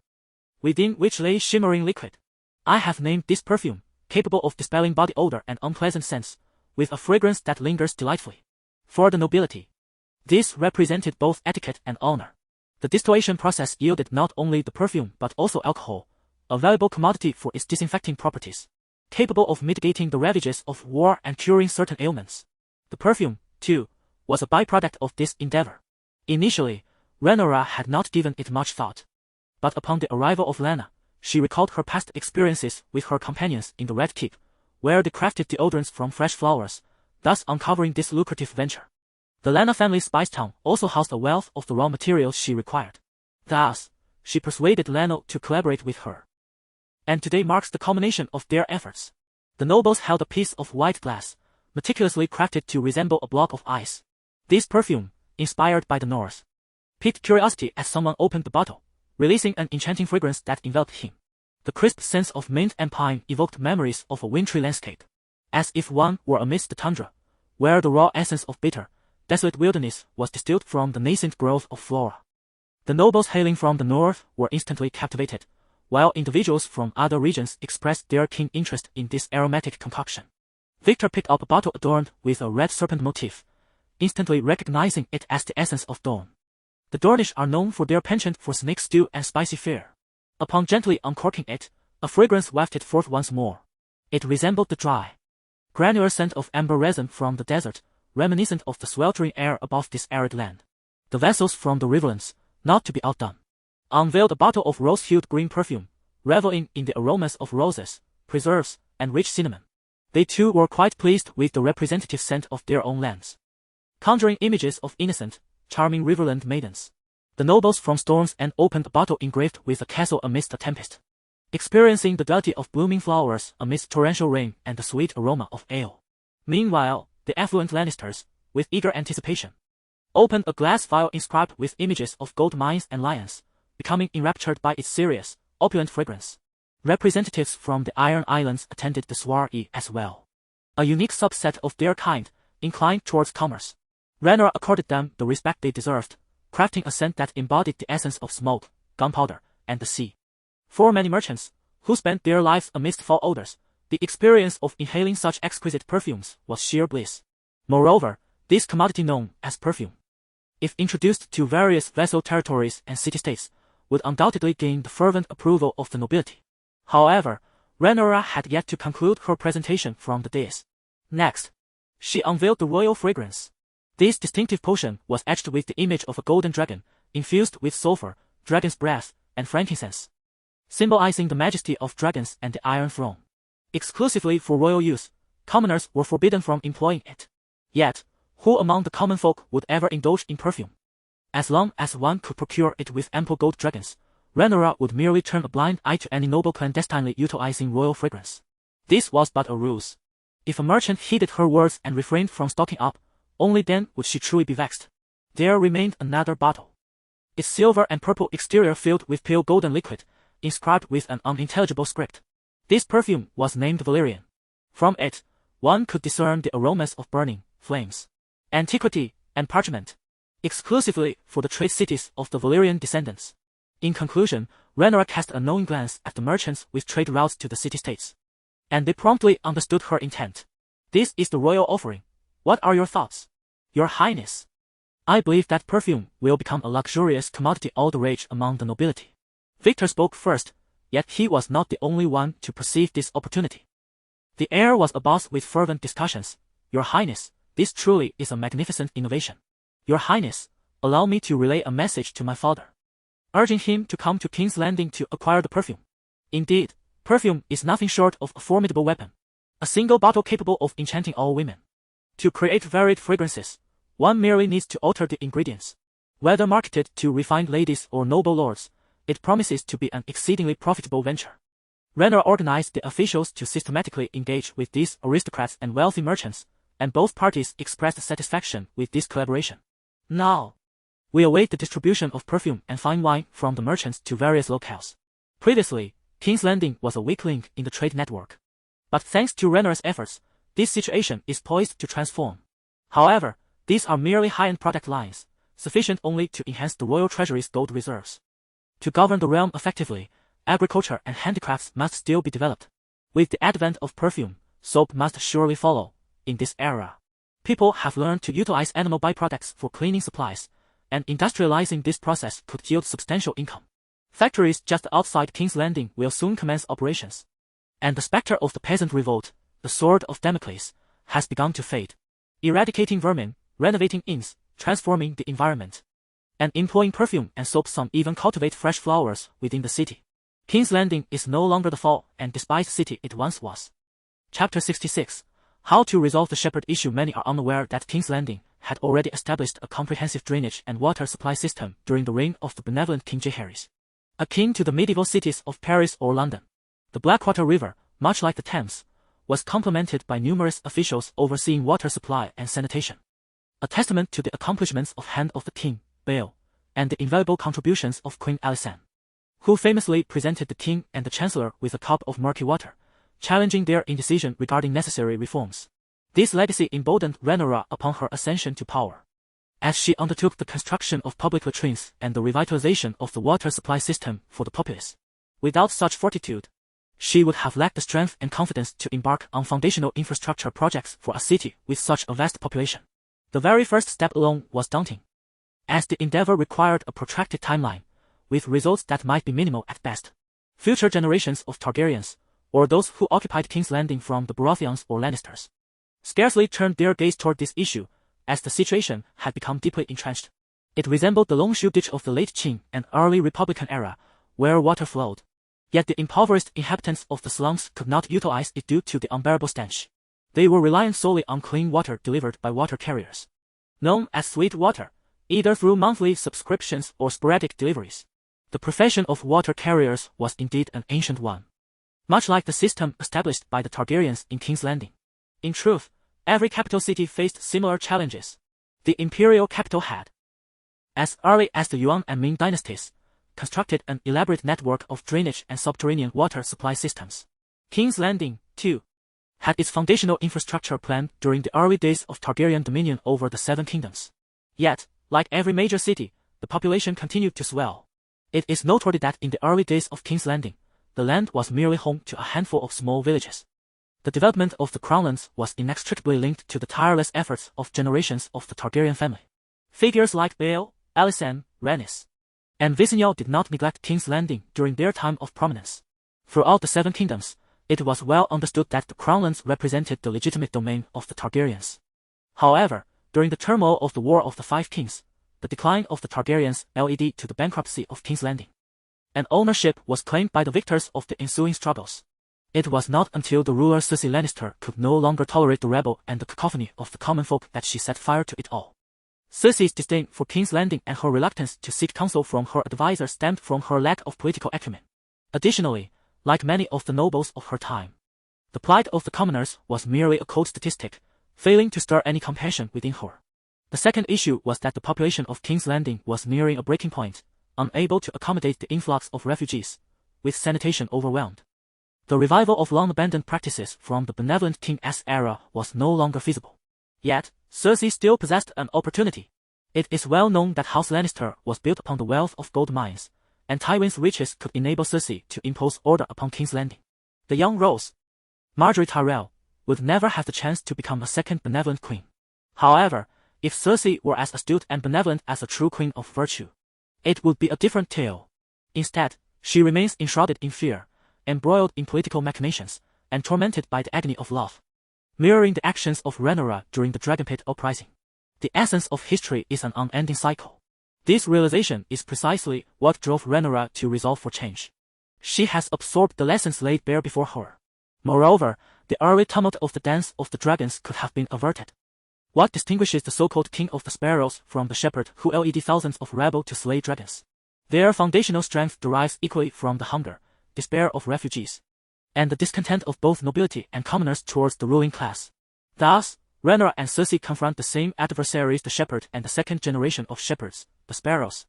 within which lay shimmering liquid. I have named this perfume, capable of dispelling body odor and unpleasant scents, with a fragrance that lingers delightfully. For the nobility, this represented both etiquette and honor. The distillation process yielded not only the perfume but also alcohol, a valuable commodity for its disinfecting properties, capable of mitigating the ravages of war and curing certain ailments. The perfume, too, was a byproduct of this endeavor. Initially, Rhaenyra had not given it much thought, but upon the arrival of Lana, she recalled her past experiences with her companions in the Red Keep, where they crafted deodorants from fresh flowers, thus uncovering this lucrative venture. The Lana family spice town also housed a wealth of the raw materials she required. Thus, she persuaded Lano to collaborate with her. And today marks the culmination of their efforts. The nobles held a piece of white glass, meticulously crafted to resemble a block of ice. This perfume, inspired by the North, piqued curiosity as someone opened the bottle, releasing an enchanting fragrance that enveloped him. The crisp sense of mint and pine evoked memories of a wintry landscape, as if one were amidst the tundra, where the raw essence of bitter, desolate wilderness was distilled from the nascent growth of flora. The nobles hailing from the north were instantly captivated, while individuals from other regions expressed their keen interest in this aromatic concoction. Victor picked up a bottle adorned with a red serpent motif, instantly recognizing it as the essence of Dawn. The Dornish are known for their penchant for snake stew and spicy fare. Upon gently uncorking it, a fragrance wafted forth once more. It resembled the dry, granular scent of amber resin from the desert, reminiscent of the sweltering air above this arid land. The vessels from the riverlands, not to be outdone, unveiled a bottle of rose-hued green perfume, reveling in the aromas of roses, preserves, and rich cinnamon. They too were quite pleased with the representative scent of their own lands, conjuring images of innocent, charming riverland maidens. The nobles from Storm's End opened a bottle engraved with a castle amidst a tempest, experiencing the duality of blooming flowers amidst torrential rain and the sweet aroma of ale. Meanwhile, the affluent Lannisters, with eager anticipation, opened a glass vial inscribed with images of gold mines and lions, becoming enraptured by its serious, opulent fragrance. Representatives from the Iron Islands attended the soiree as well, a unique subset of their kind, inclined towards commerce. Rhaenyra accorded them the respect they deserved, crafting a scent that embodied the essence of smoke, gunpowder, and the sea. For many merchants, who spent their lives amidst foul odors, the experience of inhaling such exquisite perfumes was sheer bliss. Moreover, this commodity known as perfume, if introduced to various vassal territories and city-states, would undoubtedly gain the fervent approval of the nobility. However, Rhaenyra had yet to conclude her presentation from the dais. Next, she unveiled the royal fragrance. This distinctive potion was etched with the image of a golden dragon, infused with sulfur, dragon's breath, and frankincense, symbolizing the majesty of dragons and the Iron Throne. Exclusively for royal use, commoners were forbidden from employing it. Yet, who among the common folk would ever indulge in perfume? As long as one could procure it with ample gold dragons, Rhaenyra would merely turn a blind eye to any noble clandestinely utilizing royal fragrance. This was but a ruse. If a merchant heeded her words and refrained from stocking up, only then would she truly be vexed. There remained another bottle, its silver and purple exterior filled with pale golden liquid, inscribed with an unintelligible script. This perfume was named Valyrian. From it, one could discern the aromas of burning, flames, antiquity, and parchment, exclusively for the trade cities of the Valyrian descendants. In conclusion, Rhaenyra cast a knowing glance at the merchants with trade routes to the city-states, and they promptly understood her intent. This is the royal offering. What are your thoughts, Your Highness? I believe that perfume will become a luxurious commodity all the rage among the nobility. Victor spoke first, yet he was not the only one to perceive this opportunity. The air was abuzz with fervent discussions. Your Highness, this truly is a magnificent innovation. Your Highness, allow me to relay a message to my father, urging him to come to King's Landing to acquire the perfume. Indeed, perfume is nothing short of a formidable weapon, a single bottle capable of enchanting all women. To create varied fragrances, one merely needs to alter the ingredients. Whether marketed to refined ladies or noble lords, it promises to be an exceedingly profitable venture. Rhaenyra organized the officials to systematically engage with these aristocrats and wealthy merchants, and both parties expressed satisfaction with this collaboration. Now, we await the distribution of perfume and fine wine from the merchants to various locales. Previously, King's Landing was a weak link in the trade network, but thanks to Rhaenyra's efforts, this situation is poised to transform. However, these are merely high-end product lines, sufficient only to enhance the royal treasury's gold reserves. To govern the realm effectively, agriculture and handicrafts must still be developed. With the advent of perfume, soap must surely follow. In this era, people have learned to utilize animal byproducts for cleaning supplies, and industrializing this process could yield substantial income. Factories just outside King's Landing will soon commence operations, and the specter of the peasant revolt, the sword of Damocles, has begun to fade. Eradicating vermin, renovating inns, transforming the environment, and employing perfume and soap. Some even cultivate fresh flowers within the city. King's Landing is no longer the fall and despised city it once was. Chapter 66. How to resolve the shepherd issue. Many are unaware that King's Landing had already established a comprehensive drainage and water supply system during the reign of the benevolent King Jaehaerys. Akin to the medieval cities of Paris or London, the Blackwater River, much like the Thames, was complemented by numerous officials overseeing water supply and sanitation, a testament to the accomplishments of hand of the king, Bale, and the invaluable contributions of Queen Alysanne, who famously presented the king and the chancellor with a cup of murky water, challenging their indecision regarding necessary reforms. This legacy emboldened Rhaenyra upon her ascension to power, as she undertook the construction of public latrines and the revitalization of the water supply system for the populace. Without such fortitude, she would have lacked the strength and confidence to embark on foundational infrastructure projects for a city with such a vast population. The very first step alone was daunting, as the endeavor required a protracted timeline, with results that might be minimal at best. Future generations of Targaryens, or those who occupied King's Landing from the Baratheons or Lannisters, scarcely turned their gaze toward this issue, as the situation had become deeply entrenched. It resembled the long shoe ditch of the late Qing and early Republican era, where water flowed, yet the impoverished inhabitants of the slums could not utilize it due to the unbearable stench. They were reliant solely on clean water delivered by water carriers, known as sweet water, either through monthly subscriptions or sporadic deliveries. The profession of water carriers was indeed an ancient one, much like the system established by the Targaryens in King's Landing. In truth, every capital city faced similar challenges. The imperial capital had, as early as the Yuan and Ming dynasties, constructed an elaborate network of drainage and subterranean water supply systems. King's Landing, too, had its foundational infrastructure planned during the early days of Targaryen dominion over the Seven Kingdoms. Yet, like every major city, the population continued to swell. It is noteworthy that in the early days of King's Landing, the land was merely home to a handful of small villages. The development of the Crownlands was inextricably linked to the tireless efforts of generations of the Targaryen family. Figures like Bael, Alysanne, Rhaenys, and Visenya did not neglect King's Landing during their time of prominence. Throughout the Seven Kingdoms, it was well understood that the Crownlands represented the legitimate domain of the Targaryens. However, during the turmoil of the War of the Five Kings, the decline of the Targaryens led to the bankruptcy of King's Landing, and ownership was claimed by the victors of the ensuing struggles. It was not until the ruler Cersei Lannister could no longer tolerate the rebel and the cacophony of the common folk that she set fire to it all. Cersei's disdain for King's Landing and her reluctance to seek counsel from her advisor stemmed from her lack of political acumen. Additionally, like many of the nobles of her time, the plight of the commoners was merely a cold statistic, failing to stir any compassion within her. The second issue was that the population of King's Landing was nearing a breaking point, unable to accommodate the influx of refugees, with sanitation overwhelmed. The revival of long-abandoned practices from the benevolent King's era was no longer feasible. Yet, Cersei still possessed an opportunity. It is well known that House Lannister was built upon the wealth of gold mines, and Tywin's riches could enable Cersei to impose order upon King's Landing. The young Rose, Margaery Tyrell, would never have the chance to become a second benevolent queen. However, if Cersei were as astute and benevolent as a true queen of virtue, it would be a different tale. Instead, she remains enshrouded in fear, embroiled in political machinations, and tormented by the agony of love, mirroring the actions of Rhaenyra during the Dragonpit uprising. The essence of history is an unending cycle. This realization is precisely what drove Rhaenyra to resolve for change. She has absorbed the lessons laid bare before her. Moreover, the early tumult of the Dance of the Dragons could have been averted. What distinguishes the so-called King of the Sparrows from the shepherd who led thousands of rebels to slay dragons? Their foundational strength derives equally from the hunger, despair of refugees, and the discontent of both nobility and commoners towards the ruling class. Thus, Rhaenyra and Cersei confront the same adversaries, the shepherd and the second generation of shepherds, the Sparrows.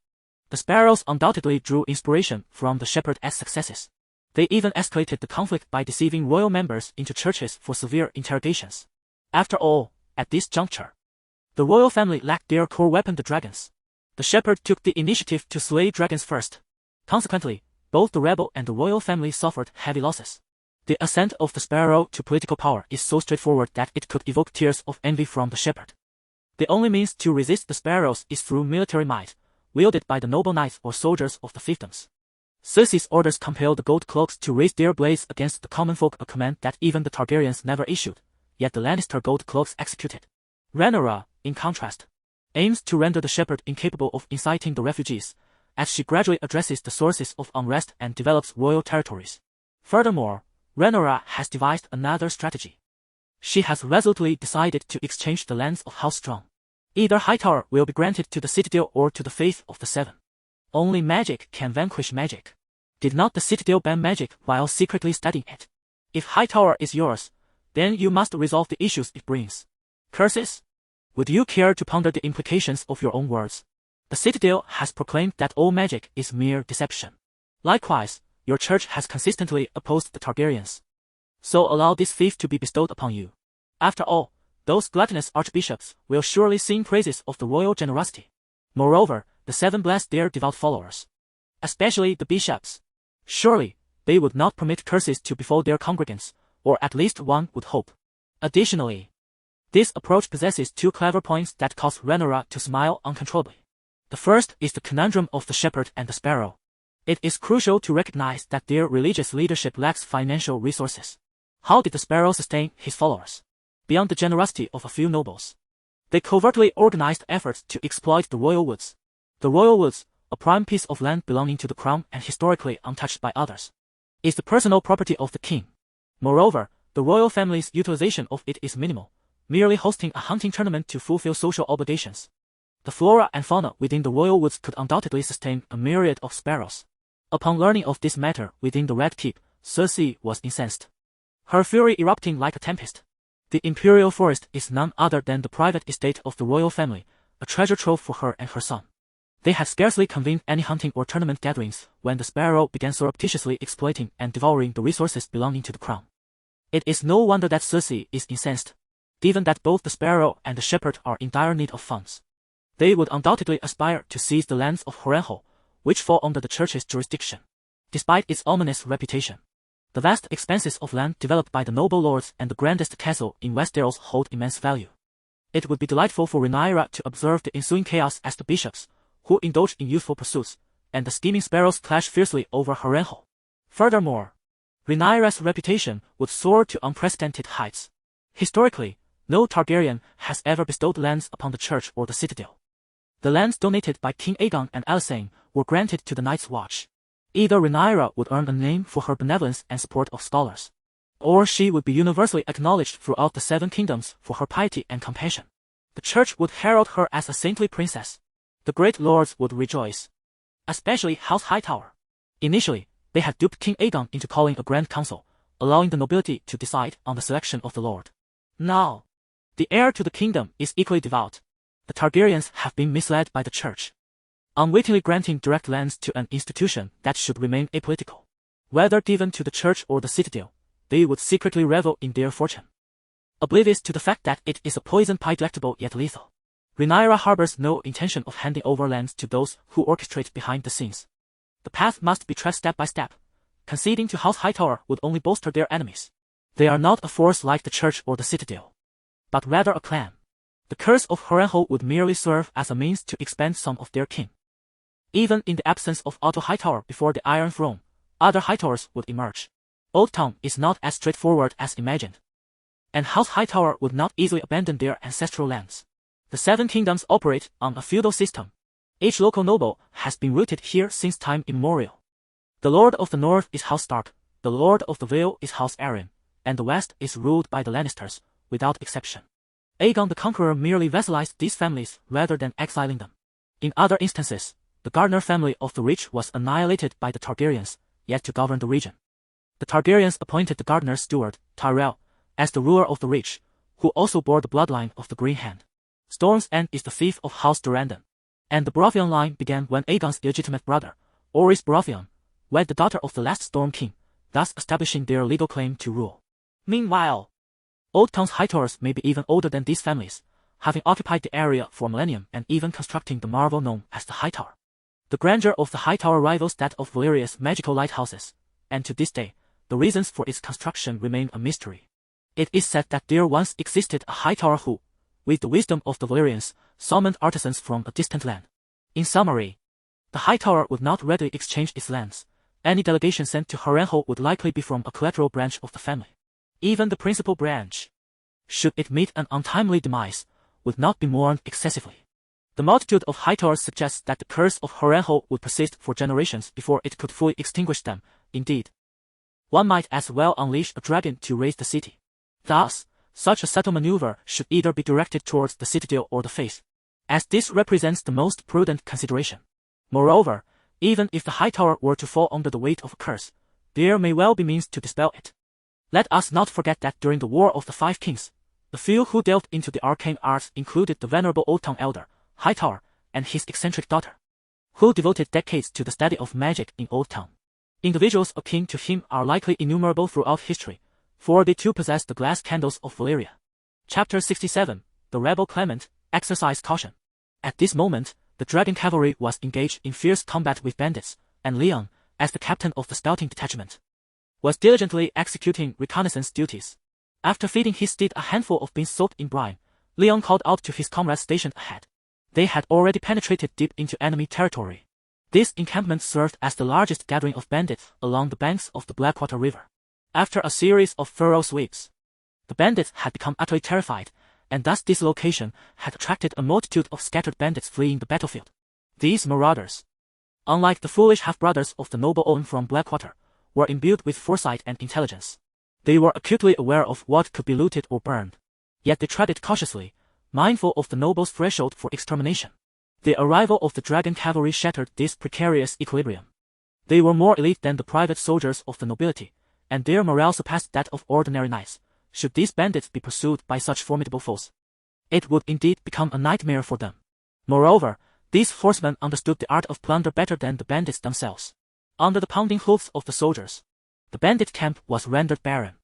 The Sparrows undoubtedly drew inspiration from the shepherd's successes. They even escalated the conflict by deceiving royal members into churches for severe interrogations. After all, at this juncture, the royal family lacked their core weapon, the dragons. The shepherd took the initiative to slay dragons first. Consequently, both the rebel and the royal family suffered heavy losses. The ascent of the Sparrow to political power is so straightforward that it could evoke tears of envy from the shepherd. The only means to resist the Sparrows is through military might, wielded by the noble knights or soldiers of the fiefdoms. Cersei's orders compelled the gold cloaks to raise their blades against the common folk, a command that even the Targaryens never issued, yet the Lannister gold cloaks executed. Rhaenyra, in contrast, aims to render the shepherd incapable of inciting the refugees, as she gradually addresses the sources of unrest and develops royal territories. Furthermore, Rhaenyra has devised another strategy. She has resolutely decided to exchange the lands of House Strong. Either Hightower will be granted to the Citadel or to the Faith of the Seven. Only magic can vanquish magic. Did not the Citadel ban magic while secretly studying it? If Hightower is yours, then you must resolve the issues it brings. Curses? Would you care to ponder the implications of your own words? The Citadel has proclaimed that all magic is mere deception. Likewise, your church has consistently opposed the Targaryens. So allow this fief to be bestowed upon you. After all, those gluttonous archbishops will surely sing praises of the royal generosity. Moreover, the Seven bless their devout followers, especially the bishops. Surely, they would not permit curses to befall their congregants, or at least one would hope. Additionally, this approach possesses two clever points that cause Rhaenyra to smile uncontrollably. The first is the conundrum of the shepherd and the sparrow. It is crucial to recognize that their religious leadership lacks financial resources. How did the sparrow sustain his followers? Beyond the generosity of a few nobles, they covertly organized efforts to exploit the royal woods. The royal woods, a prime piece of land belonging to the crown and historically untouched by others, is the personal property of the king. Moreover, The royal family's utilization of it is minimal, merely hosting a hunting tournament to fulfill social obligations. The flora and fauna within the royal woods could undoubtedly sustain a myriad of sparrows. Upon learning of this matter within the Red Keep, Cersei was incensed, her fury erupting like a tempest. The imperial forest is none other than the private estate of the royal family, a treasure trove for her and her son. They had scarcely convened any hunting or tournament gatherings when the sparrow began surreptitiously exploiting and devouring the resources belonging to the crown. It is no wonder that Cersei is incensed, given that both the sparrow and the shepherd are in dire need of funds. They would undoubtedly aspire to seize the lands of Harrenhal, which fall under the church's jurisdiction. Despite its ominous reputation, the vast expanses of land developed by the noble lords and the grandest castle in Westeros hold immense value. It would be delightful for Rhaenyra to observe the ensuing chaos as the bishops, who indulge in youthful pursuits, and the scheming sparrows clash fiercely over Harrenhal. Furthermore, Rhaenyra's reputation would soar to unprecedented heights. Historically, no Targaryen has ever bestowed lands upon the church or the citadel. The lands donated by King Aegon and Alysanne were granted to the Night's Watch. Either Rhaenyra would earn a name for her benevolence and support of scholars, or she would be universally acknowledged throughout the Seven Kingdoms for her piety and compassion. The church would herald her as a saintly princess. The great lords would rejoice, especially House Hightower. Initially, they had duped King Aegon into calling a grand council, allowing the nobility to decide on the selection of the lord. Now, the heir to the kingdom is equally devout. The Targaryens have been misled by the church, unwittingly granting direct lands to an institution that should remain apolitical. Whether given to the church or the citadel, they would secretly revel in their fortune, oblivious to the fact that it is a poison pie delectable yet lethal. Rhaenyra harbors no intention of handing over lands to those who orchestrate behind the scenes. The path must be tread step by step. Conceding to House Hightower would only bolster their enemies. They are not a force like the church or the citadel, but rather a clan. The curse of Harrenhal would merely serve as a means to expand some of their kin. Even in the absence of Otto Hightower before the Iron Throne, other Hightowers would emerge. Old Town is not as straightforward as imagined, and House Hightower would not easily abandon their ancestral lands. The Seven Kingdoms operate on a feudal system. Each local noble has been rooted here since time immemorial. The Lord of the North is House Stark, the Lord of the Vale is House Arryn, and the West is ruled by the Lannisters, without exception. Aegon the Conqueror merely vassalized these families rather than exiling them. In other instances, the Gardner family of the Reach was annihilated by the Targaryens, yet to govern the region. The Targaryens appointed the Gardner's steward, Tyrell, as the ruler of the Reach, who also bore the bloodline of the Green Hand. Storm's End is the fief of House Durrandon, and the Baratheon line began when Aegon's illegitimate brother, Orys Baratheon, wed the daughter of the last Storm King, thus establishing their legal claim to rule. Meanwhile, Old Town's Hightowers may be even older than these families, having occupied the area for a millennium and even constructing the marvel known as the Hightower. The grandeur of the Hightower rivals that of Valyria's magical lighthouses, and to this day, the reasons for its construction remain a mystery. It is said that there once existed a Hightower who, with the wisdom of the Valyrians, summoned artisans from a distant land. In summary, the Hightower would not readily exchange its lands. Any delegation sent to Harrenhal would likely be from a collateral branch of the family. Even the principal branch, should it meet an untimely demise, would not be mourned excessively. The multitude of Hightowers suggests that the curse of Harrenhal would persist for generations before it could fully extinguish them. Indeed, one might as well unleash a dragon to raise the city. Thus, such a subtle maneuver should either be directed towards the citadel or the face, as this represents the most prudent consideration. Moreover, even if the Hightower were to fall under the weight of a curse, there may well be means to dispel it. Let us not forget that during the War of the Five Kings, the few who delved into the arcane arts included the venerable Old Town Elder, Hightower, and his eccentric daughter, who devoted decades to the study of magic in Old Town. Individuals akin to him are likely innumerable throughout history, for they too possess the glass candles of Valyria. Chapter 67, The Rebel Clement, Exercise Caution. At this moment, the Dragon Cavalry was engaged in fierce combat with bandits, and Leon, as the captain of the scouting detachment, was diligently executing reconnaissance duties. After feeding his steed a handful of beans soaked in brine, Leon called out to his comrades stationed ahead. They had already penetrated deep into enemy territory. This encampment served as the largest gathering of bandits along the banks of the Blackwater River. After a series of thorough sweeps, the bandits had become utterly terrified, and thus this location had attracted a multitude of scattered bandits fleeing the battlefield. These marauders, unlike the foolish half-brothers of the noble Owen from Blackwater, were imbued with foresight and intelligence. They were acutely aware of what could be looted or burned. Yet they treaded cautiously, mindful of the nobles' threshold for extermination. The arrival of the dragon cavalry shattered this precarious equilibrium. They were more elite than the private soldiers of the nobility, and their morale surpassed that of ordinary knights. Should these bandits be pursued by such formidable foes, it would indeed become a nightmare for them. Moreover, these horsemen understood the art of plunder better than the bandits themselves. Under the pounding hoofs of the soldiers, the bandit camp was rendered barren.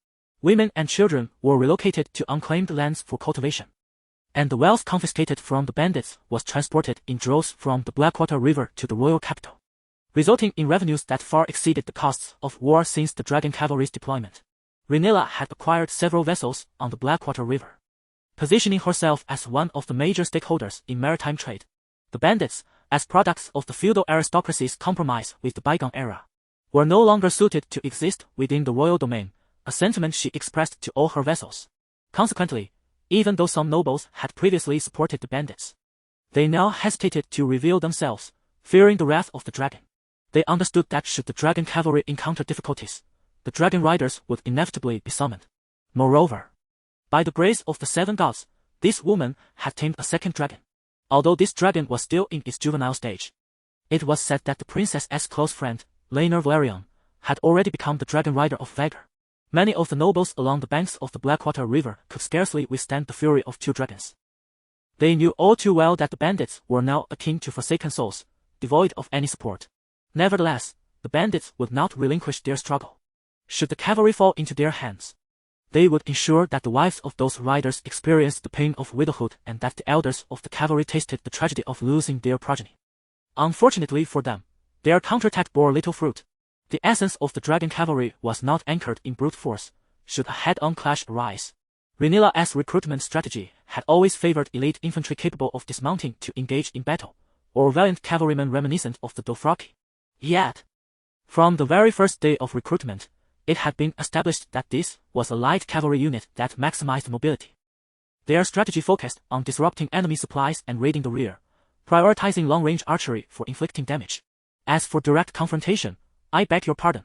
Women and children were relocated to unclaimed lands for cultivation, and the wealth confiscated from the bandits was transported in droves from the Blackwater River to the royal capital, resulting in revenues that far exceeded the costs of war since the dragon cavalry's deployment. Rhaenyra had acquired several vessels on the Blackwater River, positioning herself as one of the major stakeholders in maritime trade. The bandits, as products of the feudal aristocracy's compromise with the bygone era, were no longer suited to exist within the royal domain, a sentiment she expressed to all her vessels. Consequently, even though some nobles had previously supported the bandits, they now hesitated to reveal themselves, fearing the wrath of the dragon. They understood that should the dragon cavalry encounter difficulties, the dragon riders would inevitably be summoned. Moreover, by the grace of the seven gods, this woman had tamed a second dragon. Although this dragon was still in its juvenile stage, it was said that the princess's close friend, Rhaenyra Targaryen, had already become the dragon rider of Vhagar. Many of the nobles along the banks of the Blackwater River could scarcely withstand the fury of two dragons. They knew all too well that the bandits were now akin to forsaken souls, devoid of any support. Nevertheless, the bandits would not relinquish their struggle. Should the cavalry fall into their hands, they would ensure that the wives of those riders experienced the pain of widowhood and that the elders of the cavalry tasted the tragedy of losing their progeny. Unfortunately for them, their counterattack bore little fruit. The essence of the dragon cavalry was not anchored in brute force. Should a head-on clash arise, Rhaenyra's recruitment strategy had always favored elite infantry capable of dismounting to engage in battle, or valiant cavalrymen reminiscent of the Dothraki. Yet, from the very first day of recruitment, it had been established that this was a light cavalry unit that maximized mobility. Their strategy focused on disrupting enemy supplies and raiding the rear, prioritizing long-range archery for inflicting damage. As for direct confrontation, I beg your pardon,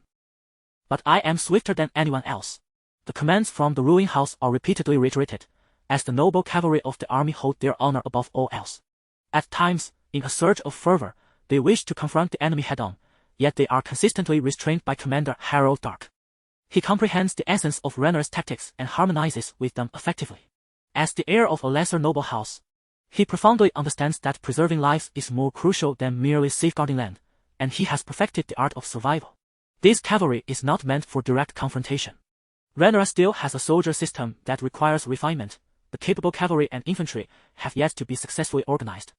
but I am swifter than anyone else. The commands from the ruling house are repeatedly reiterated, as the noble cavalry of the army hold their honor above all else. At times, in a surge of fervor, they wish to confront the enemy head-on, yet they are consistently restrained by Commander Harold Dark. He comprehends the essence of Rhaenyra's tactics and harmonizes with them effectively. As the heir of a lesser noble house, he profoundly understands that preserving lives is more crucial than merely safeguarding land, and he has perfected the art of survival. This cavalry is not meant for direct confrontation. Rhaenyra still has a soldier system that requires refinement. The capable cavalry and infantry have yet to be successfully organized.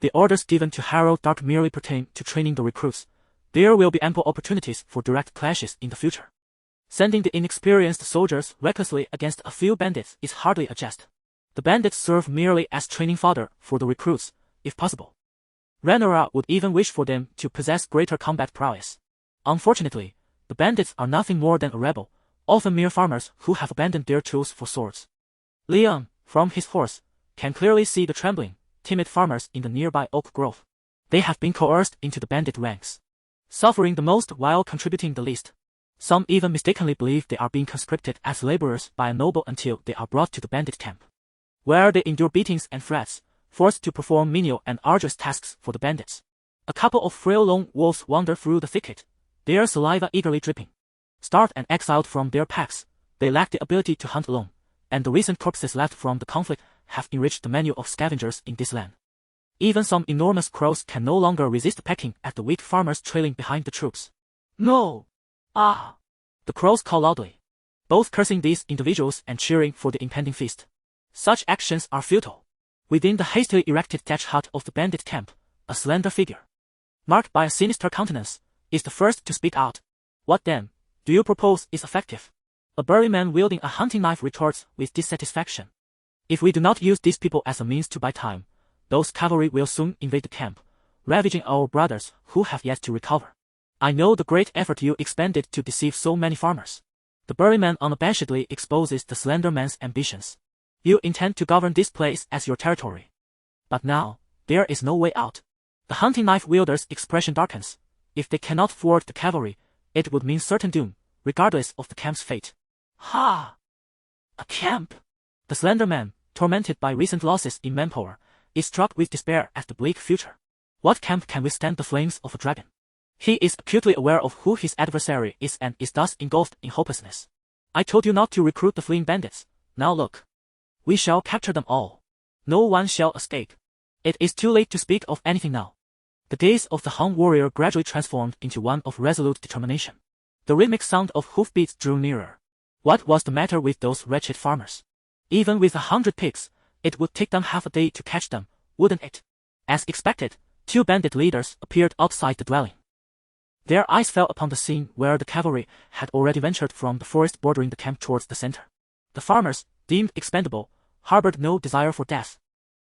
The orders given to Harold Dark merely pertain to training the recruits. There will be ample opportunities for direct clashes in the future. Sending the inexperienced soldiers recklessly against a few bandits is hardly a jest. The bandits serve merely as training fodder for the recruits, if possible. Rhaenyra would even wish for them to possess greater combat prowess. Unfortunately, the bandits are nothing more than a rebel, often mere farmers who have abandoned their tools for swords. Leon, from his horse, can clearly see the trembling, timid farmers in the nearby oak grove. They have been coerced into the bandit ranks, suffering the most while contributing the least. Some even mistakenly believe they are being conscripted as laborers by a noble until they are brought to the bandit camp, where they endure beatings and threats, forced to perform menial and arduous tasks for the bandits. A couple of frail lone wolves wander through the thicket, their saliva eagerly dripping. Starved and exiled from their packs, they lack the ability to hunt alone, and the recent corpses left from the conflict have enriched the menu of scavengers in this land. Even some enormous crows can no longer resist pecking at the weak farmers trailing behind the troops. No! Ah! The crows call loudly, both cursing these individuals and cheering for the impending feast. Such actions are futile. Within the hastily erected thatch hut of the bandit camp, a slender figure, marked by a sinister countenance, is the first to speak out. What then, do you propose is effective? A burly man wielding a hunting knife retorts with dissatisfaction. If we do not use these people as a means to buy time, those cavalry will soon invade the camp, ravaging our brothers who have yet to recover. I know the great effort you expended to deceive so many farmers. The burly man unabashedly exposes the slender man's ambitions. You intend to govern this place as your territory. But now, there is no way out. The hunting knife wielder's expression darkens. If they cannot thwart the cavalry, it would mean certain doom, regardless of the camp's fate. Ha! A camp! The slender man, tormented by recent losses in manpower, is struck with despair at the bleak future. What camp can withstand the flames of a dragon? He is acutely aware of who his adversary is and is thus engulfed in hopelessness. I told you not to recruit the fleeing bandits. Now look. We shall capture them all. No one shall escape. It is too late to speak of anything now. The gaze of the Hun warrior gradually transformed into one of resolute determination. The rhythmic sound of hoofbeats drew nearer. What was the matter with those wretched farmers? Even with 100 pigs, it would take them half a day to catch them, wouldn't it? As expected, 2 bandit leaders appeared outside the dwelling. Their eyes fell upon the scene where the cavalry had already ventured from the forest bordering the camp towards the center. The farmers, deemed expendable, harbored no desire for death.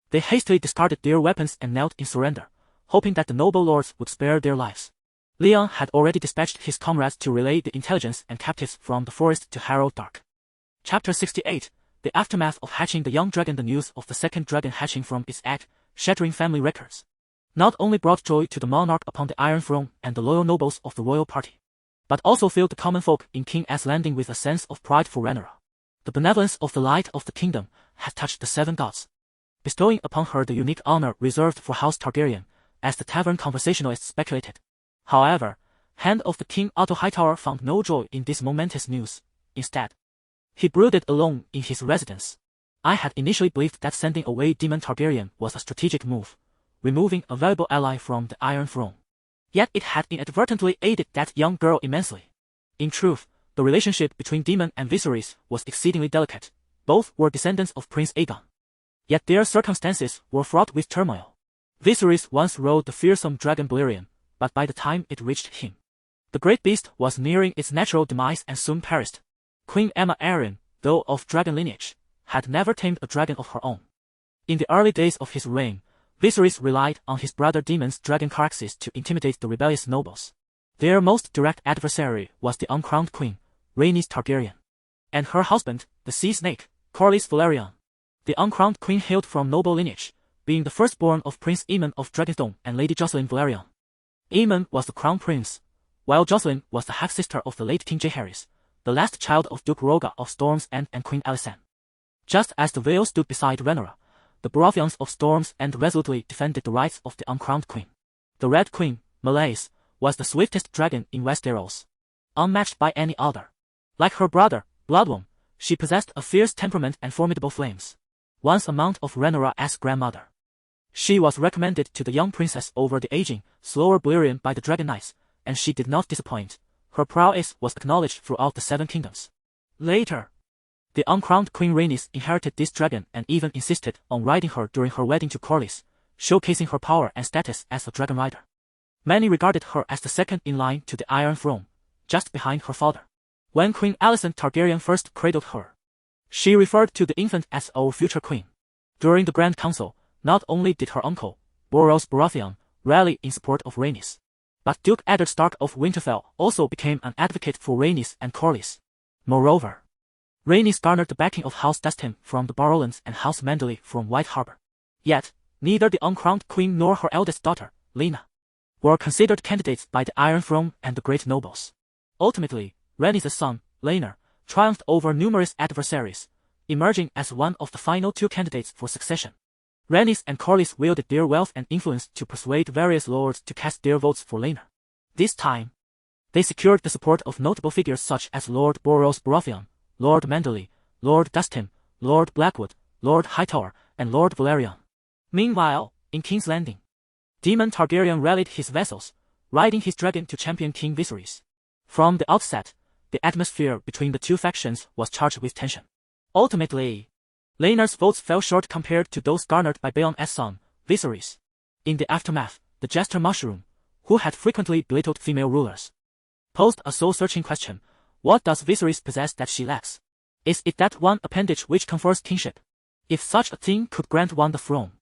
They hastily discarded their weapons and knelt in surrender, hoping that the noble lords would spare their lives. Leon had already dispatched his comrades to relay the intelligence and captives from the forest to Harrow Dark. Chapter 68, The Aftermath of Hatching the Young Dragon. The news of the second dragon hatching from its egg, shattering family records, not only brought joy to the monarch upon the Iron Throne and the loyal nobles of the royal party, but also filled the common folk in King A's Landing with a sense of pride for Rhaenyra. The benevolence of the light of the kingdom had touched the 7 gods, bestowing upon her the unique honor reserved for House Targaryen, as the tavern conversationalists speculated. However, Hand of the King Otto Hightower found no joy in this momentous news. Instead, he brooded alone in his residence. I had initially believed that sending away Daemon Targaryen was a strategic move, removing a valuable ally from the Iron Throne. Yet it had inadvertently aided that young girl immensely. In truth, the relationship between Daemon and Viserys was exceedingly delicate. Both were descendants of Prince Aegon. Yet their circumstances were fraught with turmoil. Viserys once rode the fearsome dragon Balerion, but by the time it reached him, the great beast was nearing its natural demise and soon perished. Queen Aemma Arryn, though of dragon lineage, had never tamed a dragon of her own. In the early days of his reign, Viserys relied on his brother Daemon's dragon Caraxes to intimidate the rebellious nobles. Their most direct adversary was the uncrowned queen, Rhaenys Targaryen, and her husband, the sea snake, Corlys Velaryon. The uncrowned queen hailed from noble lineage, being the firstborn of Prince Aemon of Dragonstone and Lady Jocelyn Velaryon. Aemon was the crown prince, while Jocelyn was the half-sister of the late King Jaehaerys, the last child of Duke Roga of Storm's End and Queen Alysanne. Just as the Vale stood beside Rhaenyra, the Baratheons of Storm's End resolutely defended the rights of the uncrowned queen. The Red Queen, Meleys, was the swiftest dragon in Westeros, unmatched by any other. Like her brother, Bloodworm, she possessed a fierce temperament and formidable flames. Once a mount of Rhaenyra's grandmother, she was recommended to the young princess over the aging, slower Balerion by the Dragon Knights, and she did not disappoint. Her prowess was acknowledged throughout the 7 kingdoms. Later, the uncrowned Queen Rhaenys inherited this dragon and even insisted on riding her during her wedding to Corlys, showcasing her power and status as a dragon rider. Many regarded her as the second in line to the Iron Throne, just behind her father. When Queen Alysanne Targaryen first cradled her, she referred to the infant as our future queen. During the Grand Council, not only did her uncle, Borros Baratheon, rally in support of Rhaenys, but Duke Eddard Stark of Winterfell also became an advocate for Rhaenys and Corlys. Moreover, Rhaenys garnered the backing of House Destin from the Barrowlands and House Manderley from White Harbor. Yet, neither the uncrowned queen nor her eldest daughter, Lena, were considered candidates by the Iron Throne and the great nobles. Ultimately, Rhaenys' son, Laenor, triumphed over numerous adversaries, emerging as one of the final 2 candidates for succession. Rhaenys and Corlys wielded their wealth and influence to persuade various lords to cast their votes for Laenor. This time, they secured the support of notable figures such as Lord Borros Baratheon, Lord Manderley, Lord Dustin, Lord Blackwood, Lord Hightower, and Lord Velaryon. Meanwhile, in King's Landing, Daemon Targaryen rallied his vassals, riding his dragon to champion King Viserys. From the outset, the atmosphere between the 2 factions was charged with tension. Ultimately, Laenor's votes fell short compared to those garnered by Baelon's son, Viserys. In the aftermath, the jester Mushroom, who had frequently belittled female rulers, posed a soul-searching question: what does Viserys possess that she lacks? Is it that one appendage which confers kingship? If such a thing could grant one the throne,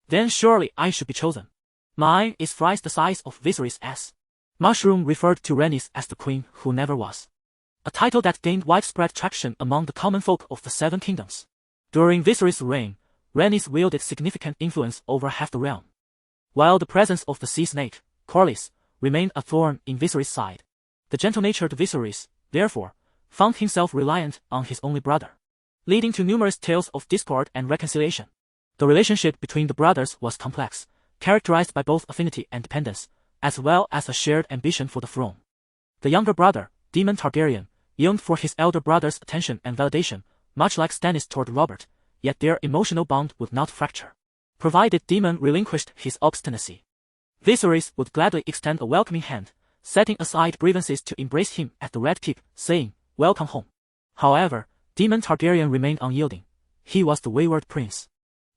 then surely I should be chosen. Mine is thrice the size of Viserys' ass. Mushroom referred to Rhaenys as the queen who never was, a title that gained widespread traction among the common folk of the 7 kingdoms. During Viserys' reign, Rhaenys wielded significant influence over half the realm, while the presence of the sea snake, Corlys, remained a thorn in Viserys' side. The gentle-natured Viserys, therefore, found himself reliant on his only brother, leading to numerous tales of discord and reconciliation. The relationship between the brothers was complex, characterized by both affinity and dependence, as well as a shared ambition for the throne. The younger brother, Daemon Targaryen, yearned for his elder brother's attention and validation, much like Stannis toward Robert, yet their emotional bond would not fracture, provided Daemon relinquished his obstinacy. Viserys would gladly extend a welcoming hand, setting aside grievances to embrace him at the Red Keep, saying, "Welcome home." However, Daemon Targaryen remained unyielding. He was the wayward prince,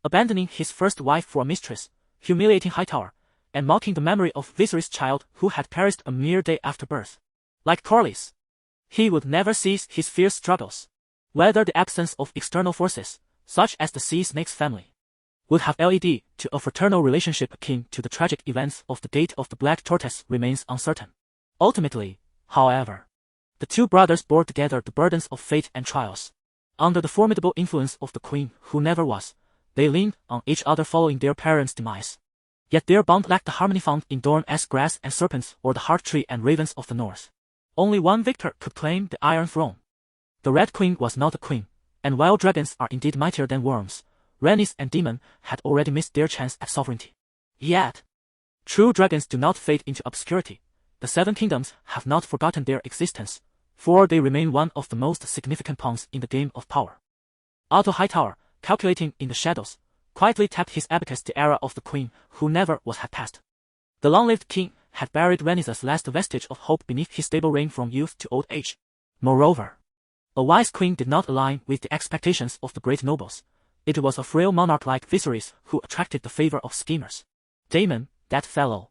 abandoning his first wife for a mistress, humiliating Hightower, and mocking the memory of Viserys' child who had perished a mere day after birth. Like Corlys, he would never cease his fierce struggles. Whether the absence of external forces, such as the Sea Snake's family, would have led to a fraternal relationship akin to the tragic events of the Gate of the Black Tortoise remains uncertain. Ultimately, however, the two brothers bore together the burdens of fate and trials. Under the formidable influence of the Queen who never was, they leaned on each other following their parents' demise. Yet their bond lacked the harmony found in Dorne-esque grass and serpents or the Heart Tree and Ravens of the North. Only one victor could claim the Iron Throne. The Red Queen was not a queen, and while dragons are indeed mightier than worms, Rhaenys and Daemon had already missed their chance at sovereignty. Yet, true dragons do not fade into obscurity. The Seven Kingdoms have not forgotten their existence, for they remain one of the most significant pawns in the game of power. Otto Hightower, calculating in the shadows, quietly tapped his abacus. The era of the Queen who never was had passed. The long-lived king had buried Rhaenys' last vestige of hope beneath his stable reign from youth to old age. Moreover, a wise queen did not align with the expectations of the great nobles. It was a frail monarch like Viserys who attracted the favor of schemers. Daemon, that fellow,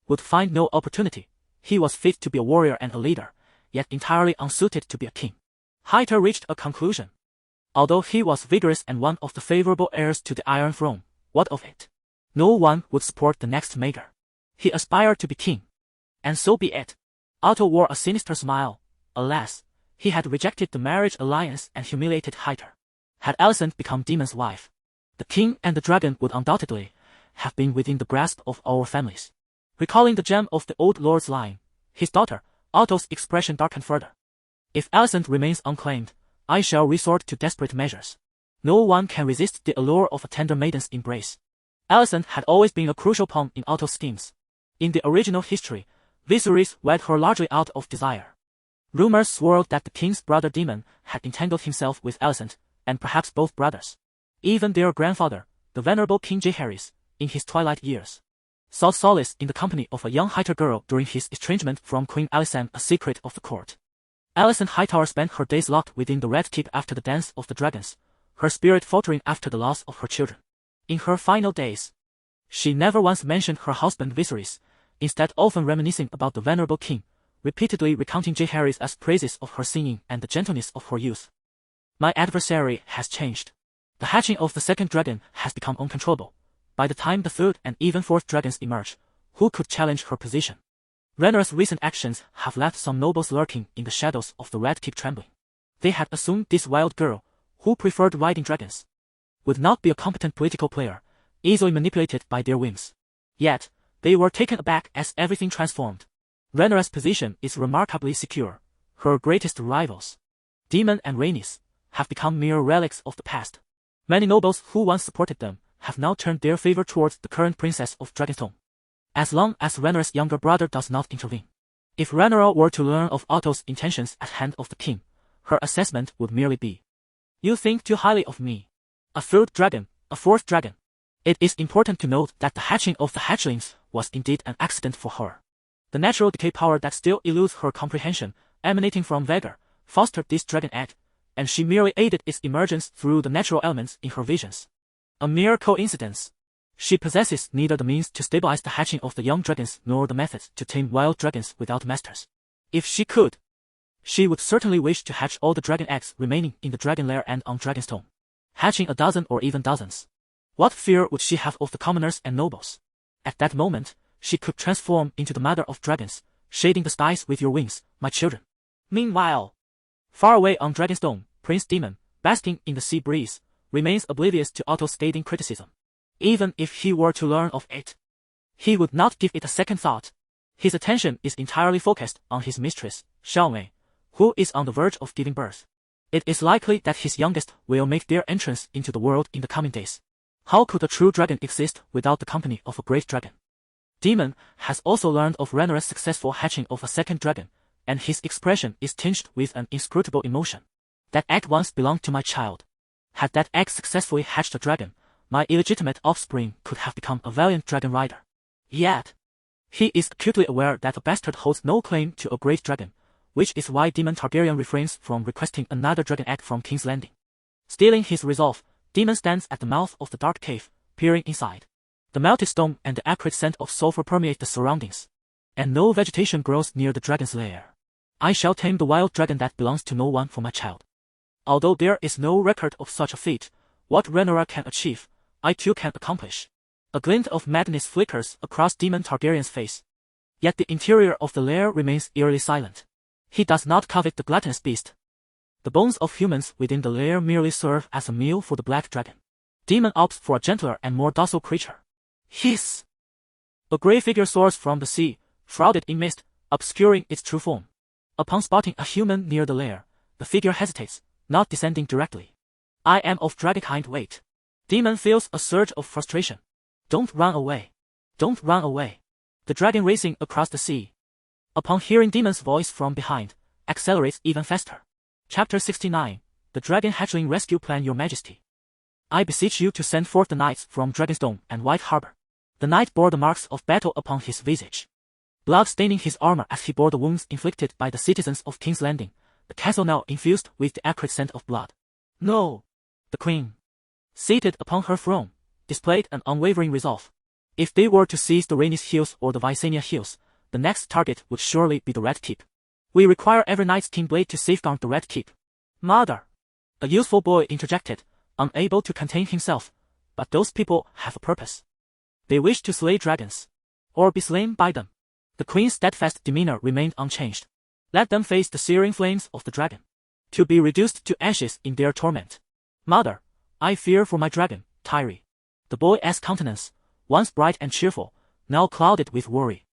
would find no opportunity. He was fit to be a warrior and a leader, yet entirely unsuited to be a king. Hightower reached a conclusion. Although he was vigorous and one of the favorable heirs to the Iron Throne, what of it? No one would support the next Maegor. He aspired to be king. And so be it. Otto wore a sinister smile. Alas, he had rejected the marriage alliance and humiliated Hightower. Had Alicent become Daemon's wife, the king and the dragon would undoubtedly have been within the grasp of our families. Recalling the gem of the old lord's line, his daughter, Otto's expression darkened further. If Alicent remains unclaimed, I shall resort to desperate measures. No one can resist the allure of a tender maiden's embrace. Alicent had always been a crucial pawn in Otto's schemes. In the original history, Viserys wed her largely out of desire. Rumors swirled that the king's brother Daemon had entangled himself with Alicent, and perhaps both brothers. Even their grandfather, the venerable King Jaehaerys, in his twilight years, sought solace in the company of a young Hightower girl during his estrangement from Queen Alysanne, a secret of the court. Alicent Hightower spent her days locked within the Red Keep after the Dance of the Dragons, her spirit faltering after the loss of her children. In her final days, she never once mentioned her husband Viserys, instead often reminiscing about the venerable king, repeatedly recounting Jaehaerys' praises of her singing and the gentleness of her youth. My adversary has changed. The hatching of the second dragon has become uncontrollable. By the time the third and even fourth dragons emerge, who could challenge her position? Rhaenyra's recent actions have left some nobles lurking in the shadows of the Red Keep trembling. They had assumed this wild girl, who preferred riding dragons, would not be a competent political player, easily manipulated by their whims. Yet, they were taken aback as everything transformed. Rhaenyra's position is remarkably secure. Her greatest rivals, Daemon and Rhaenys, have become mere relics of the past. Many nobles who once supported them have now turned their favor towards the current princess of Dragonstone. As long as Rhaenyra's younger brother does not intervene. If Rhaenyra were to learn of Otto's intentions at hand of the king, her assessment would merely be, "You think too highly of me. A third dragon, a fourth dragon." It is important to note that the hatching of the hatchlings was indeed an accident for her. The natural decay power that still eludes her comprehension, emanating from Vhagar, fostered this dragon egg, and she merely aided its emergence through the natural elements in her visions. A mere coincidence. She possesses neither the means to stabilize the hatching of the young dragons nor the methods to tame wild dragons without masters. If she could, she would certainly wish to hatch all the dragon eggs remaining in the dragon lair and on Dragonstone. Hatching a dozen or even dozens. What fear would she have of the commoners and nobles? At that moment, she could transform into the mother of dragons, shading the skies with your wings, my children. Meanwhile, far away on Dragonstone, Prince Daemon, basking in the sea breeze, remains oblivious to Otto's scathing criticism. Even if he were to learn of it, he would not give it a second thought. His attention is entirely focused on his mistress, Xiaomei, who is on the verge of giving birth. It is likely that his youngest will make their entrance into the world in the coming days. How could a true dragon exist without the company of a great dragon? Demon has also learned of Rhaenyra's successful hatching of a second dragon, and his expression is tinged with an inscrutable emotion. That egg once belonged to my child. Had that egg successfully hatched a dragon, my illegitimate offspring could have become a valiant dragon rider. Yet, he is acutely aware that a bastard holds no claim to a great dragon, which is why Demon Targaryen refrains from requesting another dragon egg from King's Landing. Stealing his resolve, Demon stands at the mouth of the dark cave, peering inside. The melted stone and the acrid scent of sulfur permeate the surroundings, and no vegetation grows near the dragon's lair. I shall tame the wild dragon that belongs to no one for my child. Although there is no record of such a feat, what Rhaenyra can achieve, I too can accomplish. A glint of madness flickers across Demon Targaryen's face. Yet the interior of the lair remains eerily silent. He does not covet the gluttonous beast. The bones of humans within the lair merely serve as a meal for the black dragon. Demon opts for a gentler and more docile creature. Hiss! A grey figure soars from the sea, shrouded in mist, obscuring its true form. Upon spotting a human near the lair, the figure hesitates, not descending directly. I am of dragonkind weight. Demon feels a surge of frustration. Don't run away. Don't run away. The dragon racing across the sea, upon hearing Demon's voice from behind, accelerates even faster. Chapter 69, The Dragon Hatchling Rescue Plan. Your Majesty, I beseech you to send forth the knights from Dragonstone and White Harbor. The knight bore the marks of battle upon his visage, blood staining his armor as he bore the wounds inflicted by the citizens of King's Landing, the castle now infused with the acrid scent of blood. No! The queen, seated upon her throne, displayed an unwavering resolve. If they were to seize the Rhaenys Hills or the Visenya Hills, the next target would surely be the Red Keep. We require every knight's keen blade to safeguard the Red Keep. Mother! A youthful boy interjected, unable to contain himself. But those people have a purpose. They wish to slay dragons, or be slain by them. The queen's steadfast demeanor remained unchanged. Let them face the searing flames of the dragon, to be reduced to ashes in their torment. Mother, I fear for my dragon, Tyri. The boy's countenance, once bright and cheerful, now clouded with worry.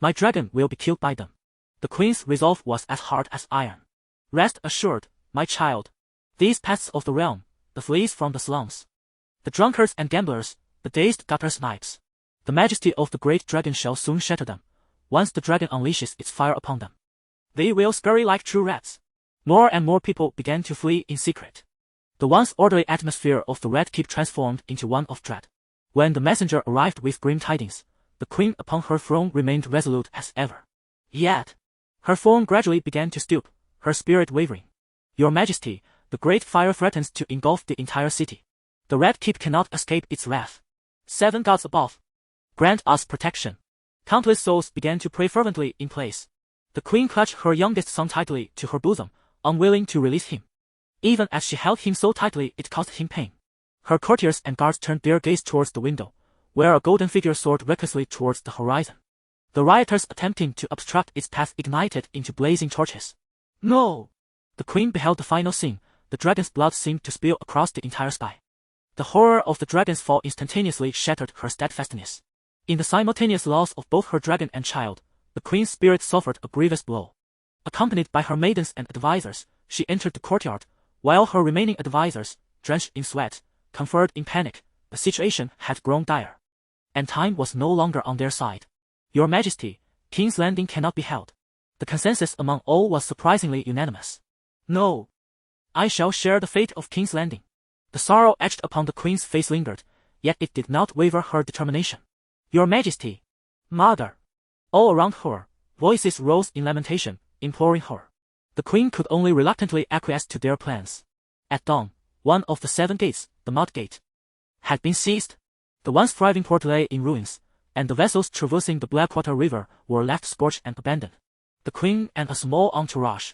My dragon will be killed by them. The queen's resolve was as hard as iron. Rest assured, my child. These pests of the realm, the fleas from the slums, the drunkards and gamblers, the dazed gutter snipes, the majesty of the great dragon shall soon shatter them, once the dragon unleashes its fire upon them. They will scurry like true rats. More and more people began to flee in secret. The once orderly atmosphere of the Red Keep transformed into one of dread. When the messenger arrived with grim tidings, the queen upon her throne remained resolute as ever. Yet, her form gradually began to stoop, her spirit wavering. Your Majesty, the great fire threatens to engulf the entire city. The Red Keep cannot escape its wrath. 7 gods above, grant us protection. Countless souls began to pray fervently in place. The queen clutched her youngest son tightly to her bosom, unwilling to release him. Even as she held him so tightly it caused him pain. Her courtiers and guards turned their gaze towards the window, where a golden figure soared recklessly towards the horizon. The rioters attempting to obstruct its path ignited into blazing torches. No! The queen beheld the final scene. The dragon's blood seemed to spill across the entire sky. The horror of the dragon's fall instantaneously shattered her steadfastness. In the simultaneous loss of both her dragon and child, the queen's spirit suffered a grievous blow. Accompanied by her maidens and advisors, she entered the courtyard, while her remaining advisors, drenched in sweat, conferred in panic. The situation had grown dire, and time was no longer on their side. Your Majesty, King's Landing cannot be held. The consensus among all was surprisingly unanimous. No. I shall share the fate of King's Landing. The sorrow etched upon the queen's face lingered, yet it did not waver her determination. Your Majesty, Mother. All around her, voices rose in lamentation, imploring her. The queen could only reluctantly acquiesce to their plans. At dawn, one of the 7 gates, the Mud Gate, had been seized. The once thriving port lay in ruins, and the vessels traversing the Blackwater River were left scorched and abandoned. The queen and a small entourage,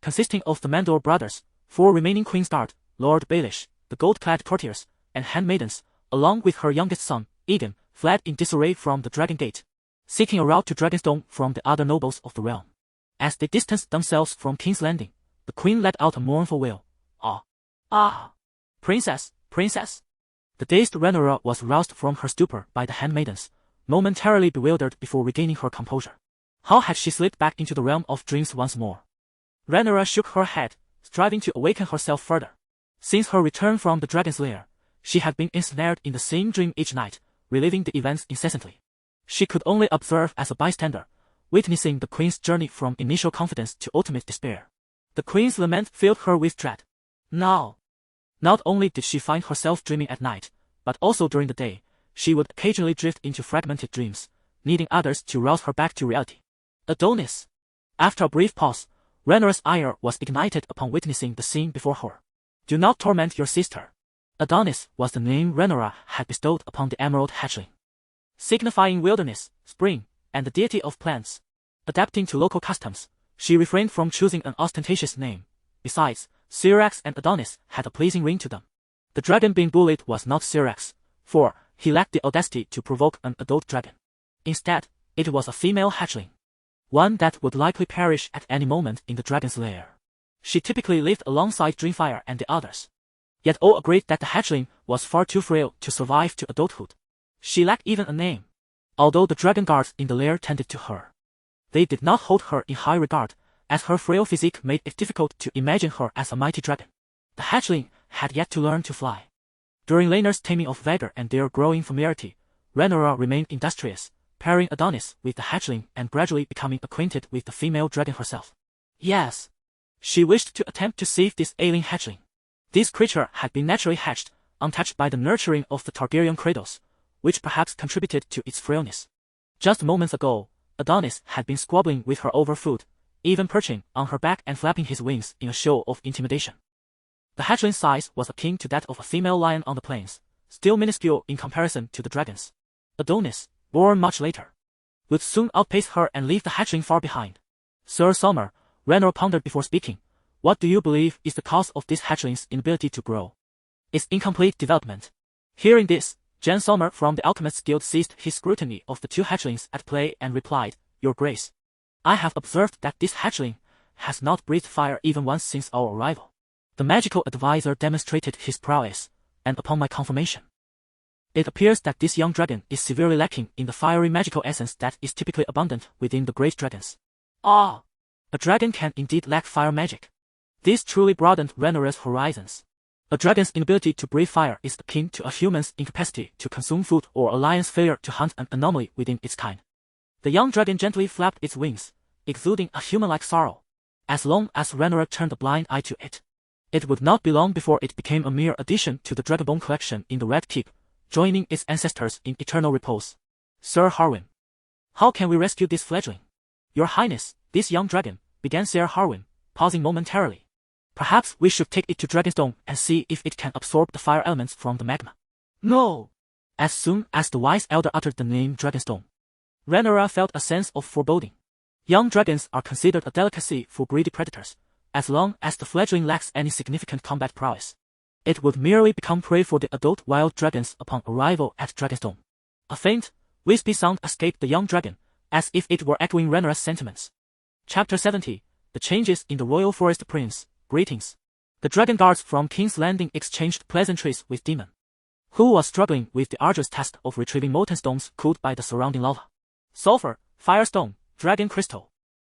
consisting of the Mandor brothers, 4 remaining Queen's Guard, Lord Baelish, the gold-clad courtiers, and handmaidens, along with her youngest son, Egan, fled in disarray from the Dragon Gate, seeking a route to Dragonstone from the other nobles of the realm. As they distanced themselves from King's Landing, the queen let out a mournful wail. Ah! Ah! Princess! Princess! The dazed Rhaenyra was roused from her stupor by the handmaidens, momentarily bewildered before regaining her composure. How had she slipped back into the realm of dreams once more? Rhaenyra shook her head, striving to awaken herself further. Since her return from the dragon's lair, she had been ensnared in the same dream each night, reliving the events incessantly. She could only observe as a bystander, witnessing the queen's journey from initial confidence to ultimate despair. The queen's lament filled her with dread. Now, not only did she find herself dreaming at night, but also during the day, she would occasionally drift into fragmented dreams, needing others to rouse her back to reality. Adonis. After a brief pause, Rhaenyra's ire was ignited upon witnessing the scene before her. Do not torment your sister. Adonis was the name Rhaenyra had bestowed upon the emerald hatchling, signifying wilderness, spring, and the deity of plants. Adapting to local customs, she refrained from choosing an ostentatious name. Besides, Syrax and Adonis had a pleasing ring to them. The dragon being bullied was not Syrax, for he lacked the audacity to provoke an adult dragon. Instead, it was a female hatchling, one that would likely perish at any moment in the dragon's lair. She typically lived alongside Dragonfire and the others. Yet all agreed that the hatchling was far too frail to survive to adulthood. She lacked even a name. Although the dragon guards in the lair tended to her, they did not hold her in high regard, as her frail physique made it difficult to imagine her as a mighty dragon. The hatchling had yet to learn to fly. During Rhaenyra's taming of Vhagar and their growing familiarity, Rhaenyra remained industrious, pairing Adonis with the hatchling and gradually becoming acquainted with the female dragon herself. Yes, she wished to attempt to save this ailing hatchling. This creature had been naturally hatched, untouched by the nurturing of the Targaryen cradles, which perhaps contributed to its frailness. Just moments ago, Adonis had been squabbling with her over food, even perching on her back and flapping his wings in a show of intimidation. The hatchling's size was akin to that of a female lion on the plains, still minuscule in comparison to the dragons. Adonis, born much later, would soon outpace her and leave the hatchling far behind. Sir Sommer, Rhaenyra pondered before speaking. What do you believe is the cause of this hatchling's inability to grow? Its incomplete development. Hearing this, Jan Sommer from the Alchemist's Guild ceased his scrutiny of the two hatchlings at play and replied, Your Grace, I have observed that this hatchling has not breathed fire even once since our arrival. The magical advisor demonstrated his prowess, and upon my confirmation, it appears that this young dragon is severely lacking in the fiery magical essence that is typically abundant within the great dragons. Ah! A dragon can indeed lack fire magic. This truly broadened Rhaenyra's horizons. A dragon's inability to breathe fire is akin to a human's incapacity to consume food or a lion's failure to hunt an anomaly within its kind. The young dragon gently flapped its wings, exuding a human-like sorrow. As long as Rhaenyra turned a blind eye to it, it would not be long before it became a mere addition to the Dragonbone collection in the Red Keep, joining its ancestors in eternal repose. Sir Harwin, how can we rescue this fledgling? Your Highness, this young dragon, began Sir Harwin, pausing momentarily. Perhaps we should take it to Dragonstone and see if it can absorb the fire elements from the magma. No! As soon as the wise elder uttered the name Dragonstone, Rhaenyra felt a sense of foreboding. Young dragons are considered a delicacy for greedy predators, as long as the fledgling lacks any significant combat prowess. It would merely become prey for the adult wild dragons upon arrival at Dragonstone. A faint, wispy sound escaped the young dragon, as if it were echoing Rhaenyra's sentiments. Chapter 70, The Changes in the Royal Forest Prince. Greetings. The dragon guards from King's Landing exchanged pleasantries with Demon, who was struggling with the arduous task of retrieving molten stones cooled by the surrounding lava. Sulfur, firestone, dragon crystal.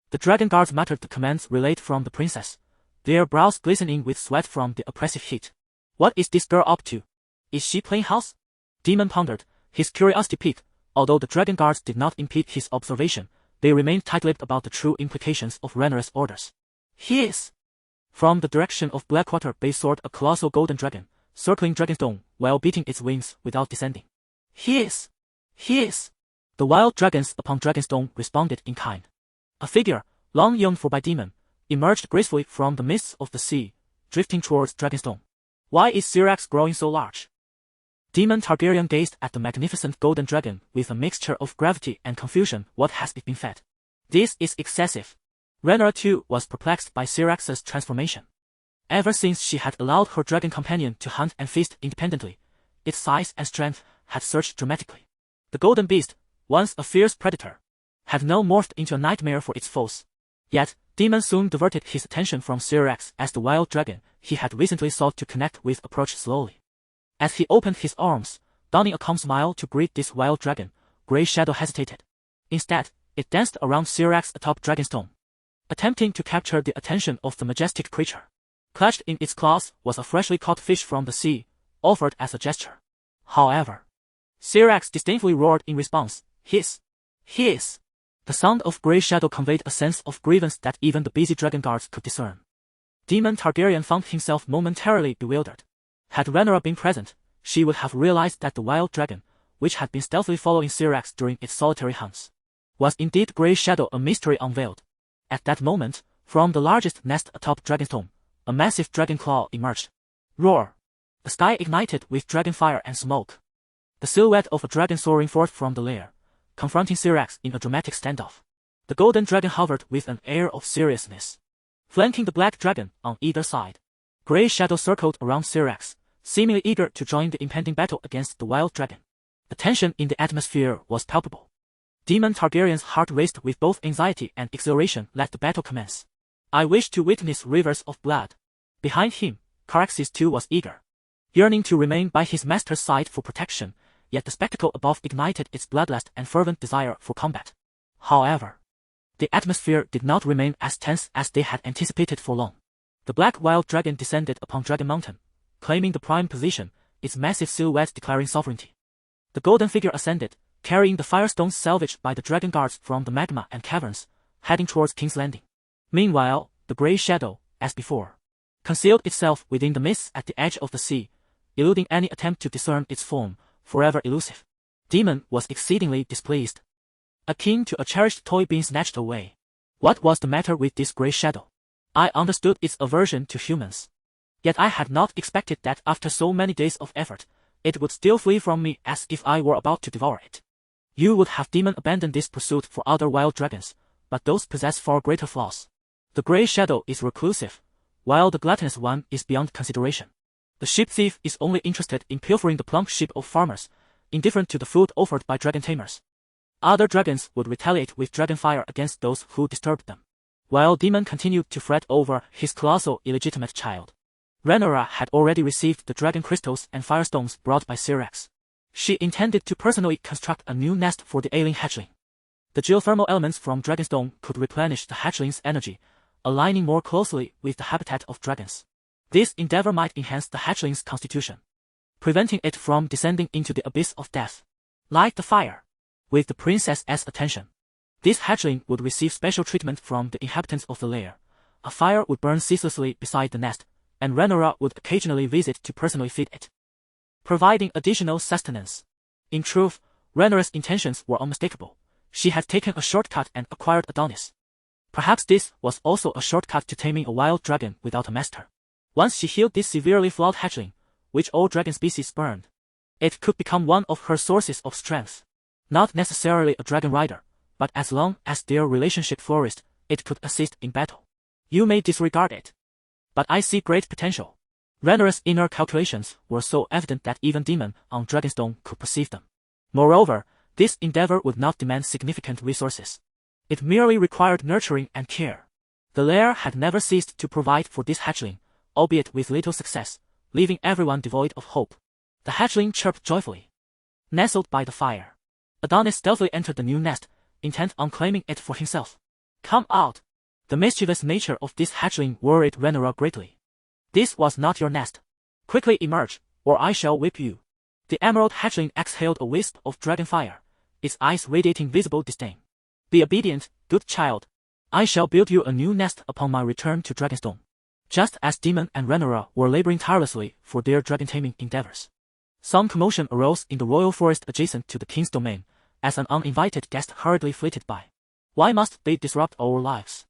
The dragon guards muttered the commands relayed from the princess, their brows glistening with sweat from the oppressive heat. What is this girl up to? Is she playing house? Demon pondered, his curiosity piqued. Although the dragon guards did not impede his observation, they remained tight-lipped about the true implications of Rhaenyra's orders. He is. From the direction of Blackwater Bay soared a colossal golden dragon, circling Dragonstone while beating its wings without descending. He is. The wild dragons upon Dragonstone responded in kind. A figure, long yearned for by Demon, emerged gracefully from the midst of the sea, drifting towards Dragonstone. Why is Syrax growing so large? Demon Targaryen gazed at the magnificent golden dragon with a mixture of gravity and confusion. What has it been fed? This is excessive. Rhaenyra too was perplexed by Syrax's transformation. Ever since she had allowed her dragon companion to hunt and feast independently, its size and strength had surged dramatically. The golden beast, once a fierce predator, had now morphed into a nightmare for its foes. Yet, Demon soon diverted his attention from Syrax as the wild dragon he had recently sought to connect with approached slowly. As he opened his arms, donning a calm smile to greet this wild dragon, Grey Shadow hesitated. Instead, it danced around Syrax atop Dragonstone. attempting to capture the attention of the majestic creature. Clutched in its claws was a freshly caught fish from the sea, offered as a gesture. However, Syrax disdainfully roared in response, hiss! Hiss! The sound of grey shadow conveyed a sense of grievance that even the busy dragon guards could discern. Demon Targaryen found himself momentarily bewildered. Had Rhaenyra been present, she would have realized that the wild dragon, which had been stealthily following Syrax during its solitary hunts, was indeed grey shadow, a mystery unveiled. At that moment, from the largest nest atop Dragonstone, a massive dragon claw emerged. Roar! The sky ignited with dragonfire and smoke. The silhouette of a dragon soaring forth from the lair, confronting Syrax in a dramatic standoff. The golden dragon hovered with an air of seriousness, flanking the black dragon on either side. Grey shadow circled around Syrax, seemingly eager to join the impending battle against the wild dragon. The tension in the atmosphere was palpable. Demon Targaryen's heart raced with both anxiety and exhilaration. Let the battle commence. I wish to witness rivers of blood. Behind him, Caraxes too was eager, yearning to remain by his master's side for protection, yet the spectacle above ignited its bloodlust and fervent desire for combat. However, the atmosphere did not remain as tense as they had anticipated for long. The black wild dragon descended upon Dragon Mountain, claiming the prime position, its massive silhouette declaring sovereignty. The golden figure ascended, carrying the firestones salvaged by the dragon guards from the magma and caverns, heading towards King's Landing. Meanwhile, the grey shadow, as before, concealed itself within the mists at the edge of the sea, eluding any attempt to discern its form, forever elusive. Demon was exceedingly displeased, akin to a cherished toy being snatched away. What was the matter with this grey shadow? I understood its aversion to humans, yet I had not expected that after so many days of effort, it would still flee from me as if I were about to devour it. You would have demon abandoned this pursuit for other wild dragons, but those possess far greater flaws. The grey shadow is reclusive, while the gluttonous one is beyond consideration. The sheep thief is only interested in pilfering the plump sheep of farmers, indifferent to the food offered by dragon tamers. Other dragons would retaliate with dragonfire against those who disturbed them, while Demon continued to fret over his colossal illegitimate child. Rhaenyra had already received the dragon crystals and firestones brought by Syrax. She intended to personally construct a new nest for the ailing hatchling. The geothermal elements from Dragonstone could replenish the hatchling's energy, aligning more closely with the habitat of dragons. This endeavor might enhance the hatchling's constitution, preventing it from descending into the abyss of death. Like the fire, with the princess's attention, this hatchling would receive special treatment from the inhabitants of the lair. A fire would burn ceaselessly beside the nest, and Rhaenyra would occasionally visit to personally feed it, providing additional sustenance. In truth, Rhaenyra's intentions were unmistakable. She had taken a shortcut and acquired Adonis. Perhaps this was also a shortcut to taming a wild dragon without a master. Once she healed this severely flawed hatchling, which all dragon species spurned, it could become one of her sources of strength. Not necessarily a dragon rider, but as long as their relationship flourished, it could assist in battle. You may disregard it, but I see great potential. Rhaenyra's inner calculations were so evident that even Demon on Dragonstone could perceive them. Moreover, this endeavor would not demand significant resources. It merely required nurturing and care. The lair had never ceased to provide for this hatchling, albeit with little success, leaving everyone devoid of hope. The hatchling chirped joyfully, nestled by the fire. Adonis stealthily entered the new nest, intent on claiming it for himself. Come out! The mischievous nature of this hatchling worried Rhaenyra greatly. This was not your nest. Quickly emerge, or I shall whip you. The emerald hatchling exhaled a wisp of dragonfire, its eyes radiating visible disdain. Be obedient, good child. I shall build you a new nest upon my return to Dragonstone. Just as Demon and Rhaenyra were laboring tirelessly for their dragon-taming endeavors, some commotion arose in the royal forest adjacent to the king's domain, as an uninvited guest hurriedly flitted by. Why must they disrupt our lives?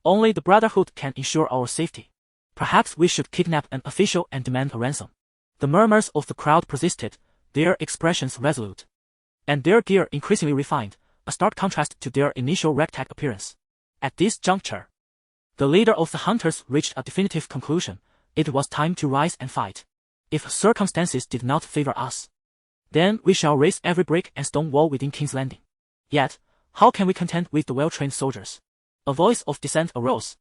Only the Brotherhood can ensure our safety. Perhaps we should kidnap an official and demand a ransom. The murmurs of the crowd persisted, their expressions resolute, and their gear increasingly refined, a stark contrast to their initial ragtag appearance. At this juncture, the leader of the hunters reached a definitive conclusion. It was time to rise and fight. If circumstances did not favor us, then we shall raise every brick and stone wall within King's Landing. Yet, how can we contend with the well-trained soldiers? A voice of dissent arose.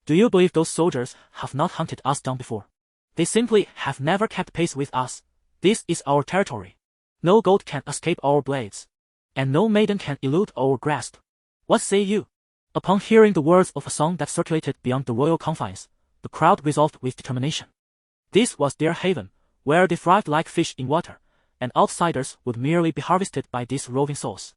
Do you believe those soldiers have not hunted us down before? They simply have never kept pace with us. This is our territory. No goat can escape our blades, and no maiden can elude our grasp. What say you? Upon hearing the words of a song that circulated beyond the royal confines, the crowd resolved with determination. This was their haven, where they thrived like fish in water, and outsiders would merely be harvested by these roving souls.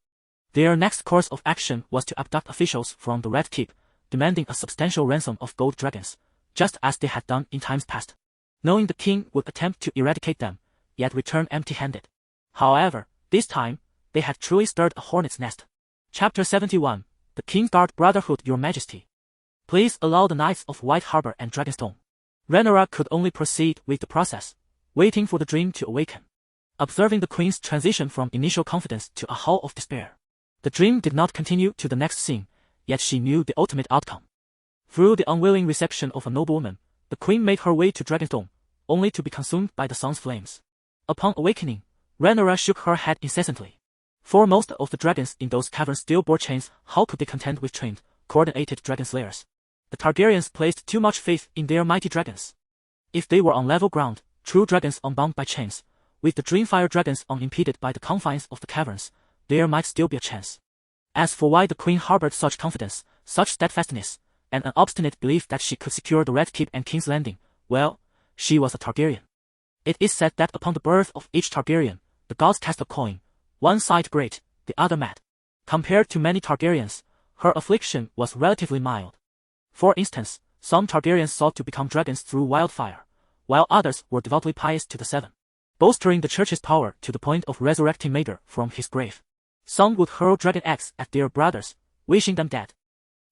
Their next course of action was to abduct officials from the Red Keep, demanding a substantial ransom of gold dragons, just as they had done in times past, knowing the king would attempt to eradicate them, yet return empty-handed. However, this time, they had truly stirred a hornet's nest. Chapter 71, The Kingsguard Brotherhood. Your Majesty, please allow the Knights of White Harbor and Dragonstone. Rhaenyra could only proceed with the process, waiting for the dream to awaken. Observing the queen's transition from initial confidence to a howl of despair, the dream did not continue to the next scene, yet she knew the ultimate outcome. Through the unwilling reception of a noblewoman, the queen made her way to Dragonstone, only to be consumed by the sun's flames. Upon awakening, Rhaenyra shook her head incessantly. For most of the dragons in those caverns still bore chains, how could they contend with trained, coordinated dragon slayers? The Targaryens placed too much faith in their mighty dragons. If they were on level ground, true dragons unbound by chains, with the Dragonfire dragons unimpeded by the confines of the caverns, there might still be a chance. As for why the queen harbored such confidence, such steadfastness, and an obstinate belief that she could secure the Red Keep and King's Landing, well, she was a Targaryen. It is said that upon the birth of each Targaryen, the gods cast a coin, one side great, the other mad. Compared to many Targaryens, her affliction was relatively mild. For instance, some Targaryens sought to become dragons through wildfire, while others were devoutly pious to the Seven, bolstering the church's power to the point of resurrecting Maegor from his grave. Some would hurl dragon eggs at their brothers, wishing them dead.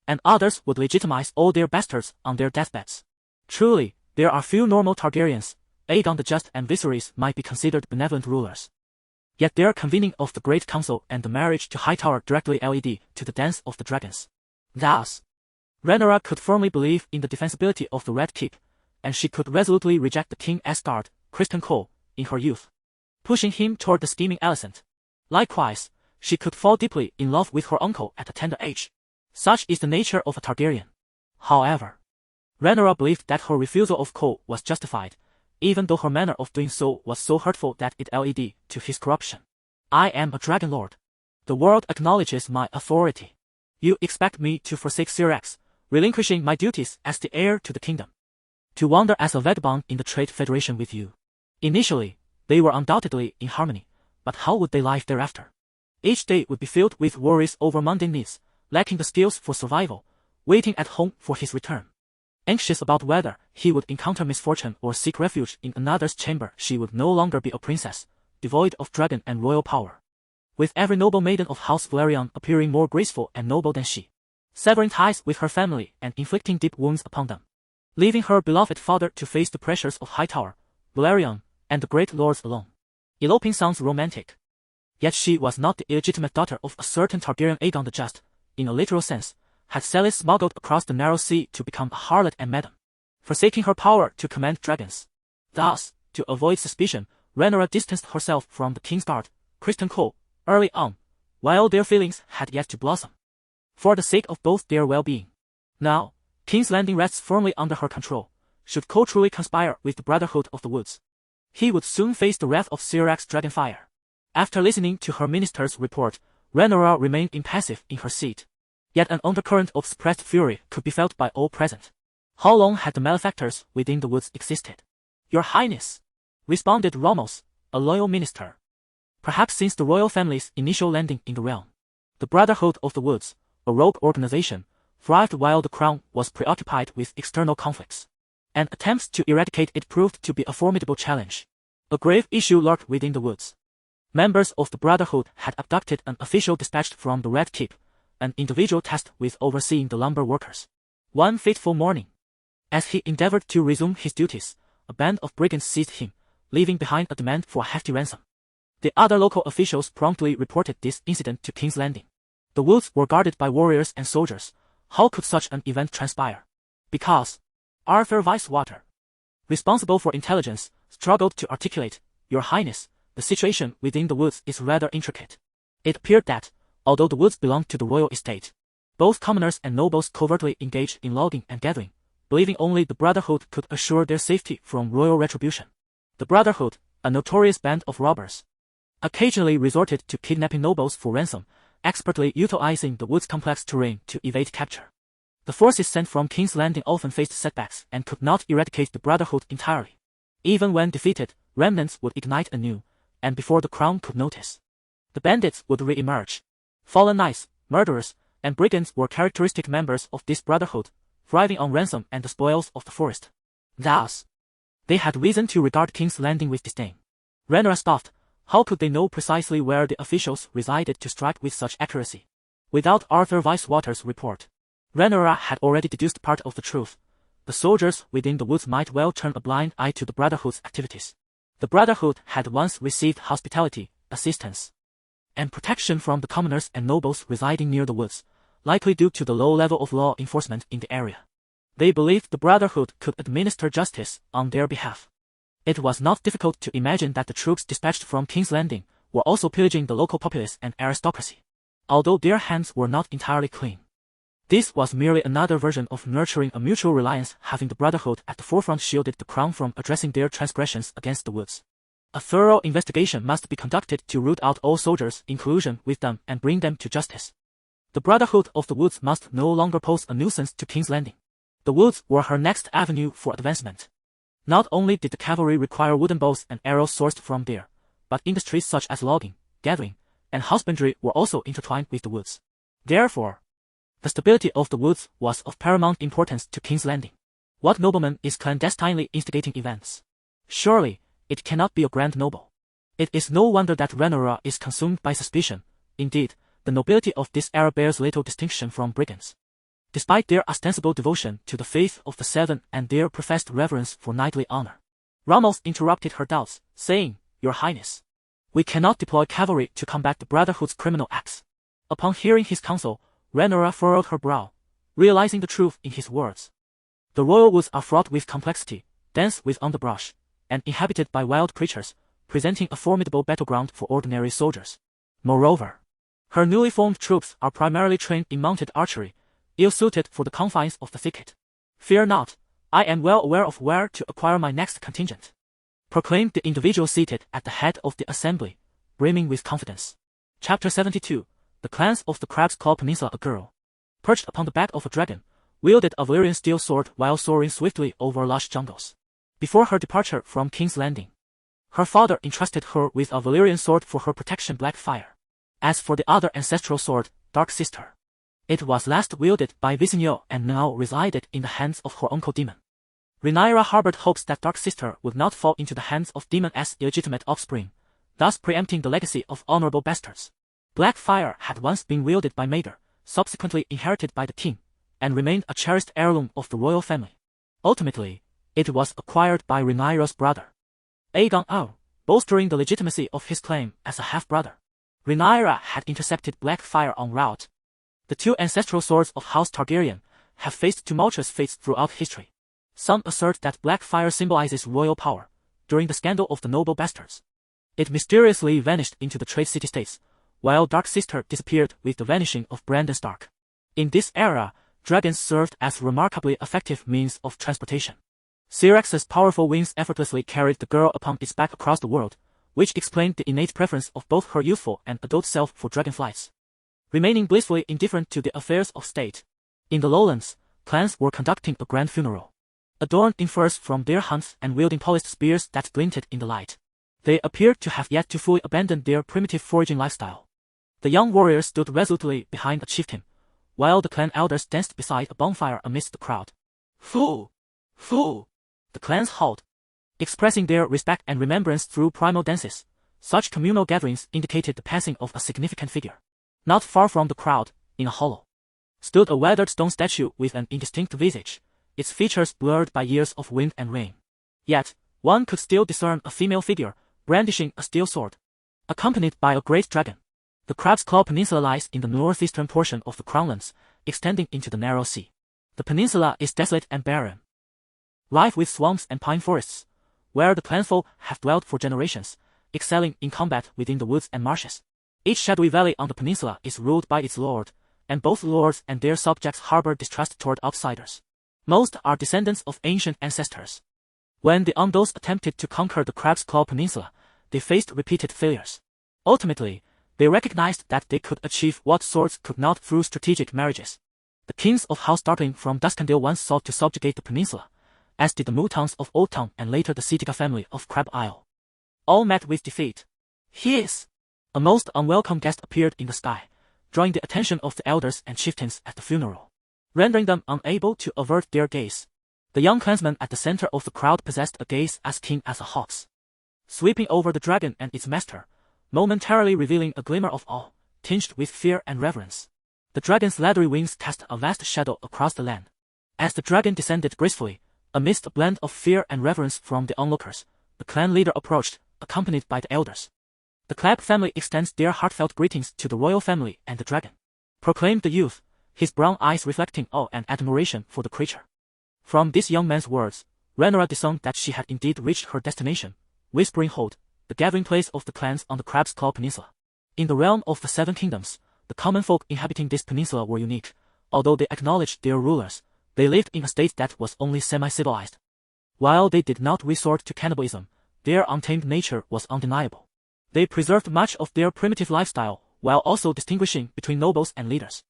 And others would legitimize all their bastards on their deathbeds. Truly, there are few normal Targaryens. Aegon the Just and Viserys might be considered benevolent rulers. Yet their convening of the Great Council and the marriage to Hightower directly led to the dance of the dragons. Thus, Rhaenyra could firmly believe in the defensibility of the Red Keep, and she could resolutely reject the King Asgard, Criston Cole, in her youth, pushing him toward the scheming Alicent. Likewise, she could fall deeply in love with her uncle at a tender age. Such is the nature of a Targaryen. However, Rhaenyra believed that her refusal of Cole was justified, even though her manner of doing so was so hurtful that it led to his corruption. I am a Dragon Lord. The world acknowledges my authority. You expect me to forsake Syrax, relinquishing my duties as the heir to the kingdom, to wander as a vagabond in the trade federation with you. Initially, they were undoubtedly in harmony, but how would they live thereafter? Each day would be filled with worries over mundane needs, lacking the skills for survival, waiting at home for his return. Anxious about whether he would encounter misfortune or seek refuge in another's chamber, she would no longer be a princess, devoid of dragon and royal power, with every noble maiden of House Velaryon appearing more graceful and noble than she, severing ties with her family and inflicting deep wounds upon them, leaving her beloved father to face the pressures of Hightower, Velaryon, and the great lords alone. Eloping sounds romantic. Yet she was not the illegitimate daughter of a certain Targaryen. Aegon the Just, in a literal sense, had Celis smuggled across the narrow sea to become a harlot and madam, forsaking her power to command dragons. Thus, to avoid suspicion, Rhaenyra distanced herself from the Kingsguard, Criston Cole, early on, while their feelings had yet to blossom, for the sake of both their well-being. Now, King's Landing rests firmly under her control. Should Cole truly conspire with the Brotherhood of the Woods, he would soon face the wrath of Syrax Dragonfire. After listening to her minister's report, Rhaenyra remained impassive in her seat. Yet an undercurrent of suppressed fury could be felt by all present. How long had the malefactors within the woods existed? Your Highness, responded Ramos, a loyal minister. Perhaps since the royal family's initial landing in the realm. The Brotherhood of the Woods, a rogue organization, thrived while the crown was preoccupied with external conflicts, and attempts to eradicate it proved to be a formidable challenge. A grave issue lurked within the woods. Members of the Brotherhood had abducted an official dispatched from the Red Keep, an individual tasked with overseeing the lumber workers. One fateful morning, as he endeavored to resume his duties, a band of brigands seized him, leaving behind a demand for a hefty ransom. The other local officials promptly reported this incident to King's Landing. The woods were guarded by warriors and soldiers. How could such an event transpire? Because Arthur Vicewater, responsible for intelligence, struggled to articulate, Your Highness, the situation within the woods is rather intricate. It appeared that, although the woods belonged to the royal estate, both commoners and nobles covertly engaged in logging and gathering, believing only the Brotherhood could assure their safety from royal retribution. The Brotherhood, a notorious band of robbers, occasionally resorted to kidnapping nobles for ransom, expertly utilizing the wood's complex terrain to evade capture. The forces sent from King's Landing often faced setbacks and could not eradicate the Brotherhood entirely. Even when defeated, remnants would ignite anew, and before the Crown could notice, the bandits would re-emerge. Fallen knights, murderers, and brigands were characteristic members of this Brotherhood, thriving on ransom and the spoils of the forest. Thus, they had reason to regard King's Landing with disdain. Rhaenyra scoffed. How could they know precisely where the officials resided to strike with such accuracy? Without Arthur Vicewater's report, Rhaenyra had already deduced part of the truth. The soldiers within the woods might well turn a blind eye to the Brotherhood's activities. The Brotherhood had once received hospitality, assistance, and protection from the commoners and nobles residing near the woods, likely due to the low level of law enforcement in the area. They believed the Brotherhood could administer justice on their behalf. It was not difficult to imagine that the troops dispatched from King's Landing were also pillaging the local populace and aristocracy, although their hands were not entirely clean. This was merely another version of nurturing a mutual reliance. Having the Brotherhood at the forefront shielded the Crown from addressing their transgressions against the woods. A thorough investigation must be conducted to root out all soldiers in collusion with them and bring them to justice. The Brotherhood of the Woods must no longer pose a nuisance to King's Landing. The woods were her next avenue for advancement. Not only did the cavalry require wooden bows and arrows sourced from there, but industries such as logging, gathering, and husbandry were also intertwined with the woods. Therefore, the stability of the woods was of paramount importance to King's Landing. What nobleman is clandestinely instigating events? Surely, it cannot be a grand noble. It is no wonder that Rhaenyra is consumed by suspicion. Indeed, the nobility of this era bears little distinction from brigands. Despite their ostensible devotion to the faith of the Seven and their professed reverence for knightly honor, Ramos interrupted her doubts, saying, "Your Highness, we cannot deploy cavalry to combat the Brotherhood's criminal acts." Upon hearing his counsel, Rhaenyra furrowed her brow, realizing the truth in his words. The royal woods are fraught with complexity, dense with underbrush, and inhabited by wild creatures, presenting a formidable battleground for ordinary soldiers. Moreover, her newly formed troops are primarily trained in mounted archery, ill-suited for the confines of the thicket. "Fear not, I am well aware of where to acquire my next contingent," proclaimed the individual seated at the head of the assembly, brimming with confidence. Chapter 72. The Clans of the Crab's Claw Peninsula. A girl, perched upon the back of a dragon, wielded a Valyrian steel sword while soaring swiftly over lush jungles. Before her departure from King's Landing, her father entrusted her with a Valyrian sword for her protection, Blackfire. As for the other ancestral sword, Dark Sister, it was last wielded by Visinio and now resided in the hands of her uncle Demon. Rhaenyra harbored hopes that Dark Sister would not fall into the hands of Demon as illegitimate offspring, thus preempting the legacy of honorable bastards. Blackfire had once been wielded by Maeder, subsequently inherited by the king, and remained a cherished heirloom of the royal family. Ultimately, it was acquired by Rhaenyra's brother, Aegon Au, bolstering the legitimacy of his claim as a half-brother. Rhaenyra had intercepted Blackfire en route. The two ancestral swords of House Targaryen have faced tumultuous fates throughout history. Some assert that Blackfire symbolizes royal power. During the scandal of the noble bastards, it mysteriously vanished into the trade city-states, while Dark Sister disappeared with the vanishing of Brandon Stark. In this era, dragons served as remarkably effective means of transportation. Syrax's powerful wings effortlessly carried the girl upon its back across the world, which explained the innate preference of both her youthful and adult self for dragonflights. Remaining blissfully indifferent to the affairs of state, in the lowlands, clans were conducting a grand funeral. Adorned in furs from their hunts and wielding polished spears that glinted in the light, they appeared to have yet to fully abandon their primitive foraging lifestyle. The young warriors stood resolutely behind a chieftain, while the clan elders danced beside a bonfire amidst the crowd. "Fool! Fool!" the clans howled, expressing their respect and remembrance through primal dances. Such communal gatherings indicated the passing of a significant figure. Not far from the crowd, in a hollow, stood a weathered stone statue with an indistinct visage, its features blurred by years of wind and rain. Yet, one could still discern a female figure, brandishing a steel sword, accompanied by a great dragon. The Crab's Claw Peninsula lies in the northeastern portion of the Crownlands, extending into the narrow sea. The peninsula is desolate and barren, rife with swamps and pine forests, where the clanfolk have dwelt for generations, excelling in combat within the woods and marshes. Each shadowy valley on the peninsula is ruled by its lord, and both lords and their subjects harbor distrust toward outsiders. Most are descendants of ancient ancestors. When the Undos attempted to conquer the Crab's Claw Peninsula, they faced repeated failures. Ultimately, They recognized that they could achieve what swords could not through strategic marriages. The kings of House Darkling from Duskendale once sought to subjugate the peninsula, as did the Mootowns of Old Town and later the Seetica family of Crab Isle. All met with defeat. A most unwelcome guest appeared in the sky, drawing the attention of the elders and chieftains at the funeral, rendering them unable to avert their gaze. The young clansman at the center of the crowd possessed a gaze as keen as a hawk's, sweeping over the dragon and its master, momentarily revealing a glimmer of awe, tinged with fear and reverence. The dragon's leathery wings cast a vast shadow across the land. As the dragon descended gracefully, amidst a blend of fear and reverence from the onlookers, the clan leader approached, accompanied by the elders. "The Clab family extends their heartfelt greetings to the royal family and the dragon," proclaimed the youth, his brown eyes reflecting awe and admiration for the creature. From this young man's words, Rhaenyra discerned that she had indeed reached her destination, Whispering Hold, the gathering place of the clans on the Crab's Claw Peninsula. In the realm of the Seven Kingdoms, the common folk inhabiting this peninsula were unique. Although they acknowledged their rulers, they lived in a state that was only semi-civilized. While they did not resort to cannibalism, their untamed nature was undeniable. They preserved much of their primitive lifestyle, while also distinguishing between nobles and leaders.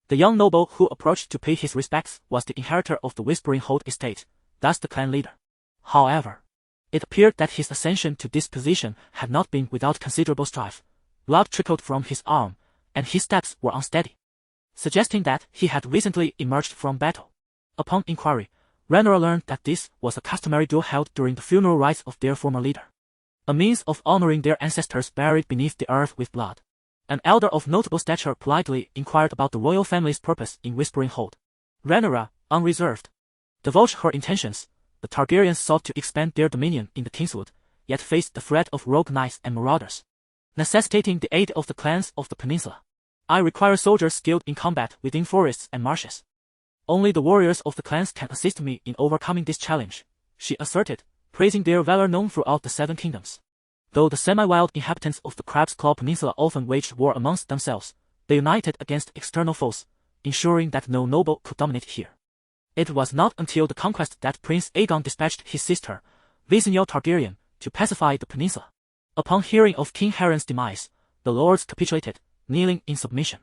The young noble who approached to pay his respects was the inheritor of the Whispering Hold estate, thus the clan leader. However, it appeared that his ascension to this position had not been without considerable strife. Blood trickled from his arm, and his steps were unsteady, suggesting that he had recently emerged from battle. Upon inquiry, Rhaenyra learned that this was a customary duel held during the funeral rites of their former leader, a means of honoring their ancestors buried beneath the earth with blood. An elder of notable stature politely inquired about the royal family's purpose in Whispering Hold. Rhaenyra, unreserved, divulged her intentions. The Targaryens sought to expand their dominion in the Kingswood, yet faced the threat of rogue knights and marauders, necessitating the aid of the clans of the peninsula. "I require soldiers skilled in combat within forests and marshes. Only the warriors of the clans can assist me in overcoming this challenge," she asserted, praising their valor known throughout the Seven Kingdoms. Though the semi-wild inhabitants of the Crab's Claw Peninsula often waged war amongst themselves, they united against external foes, ensuring that no noble could dominate here. It was not until the conquest that Prince Aegon dispatched his sister, Rhaenyra Targaryen, to pacify the peninsula. Upon hearing of King Harren's demise, the lords capitulated, kneeling in submission.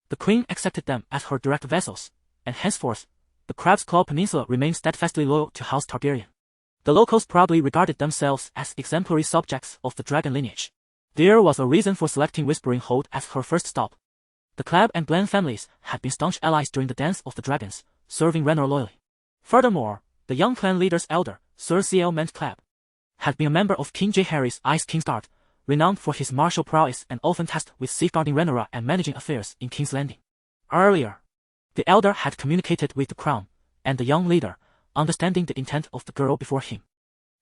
The queen accepted them as her direct vassals, and henceforth, the Crab's Claw Peninsula remained steadfastly loyal to House Targaryen. The locals proudly regarded themselves as exemplary subjects of the dragon lineage. There was a reason for selecting Whispering Hold as her first stop. The Clab and Blan families had been staunch allies during the Dance of the Dragons, serving Rhaenyra loyally. Furthermore, the young clan leader's elder, Sir C.L. Ment Clab, had been a member of King Jaehaerys' Ice King's Guard, renowned for his martial prowess and often tasked with safeguarding Rhaenyra and managing affairs in King's Landing. Earlier, the elder had communicated with the crown, and the young leader, understanding the intent of the girl before him,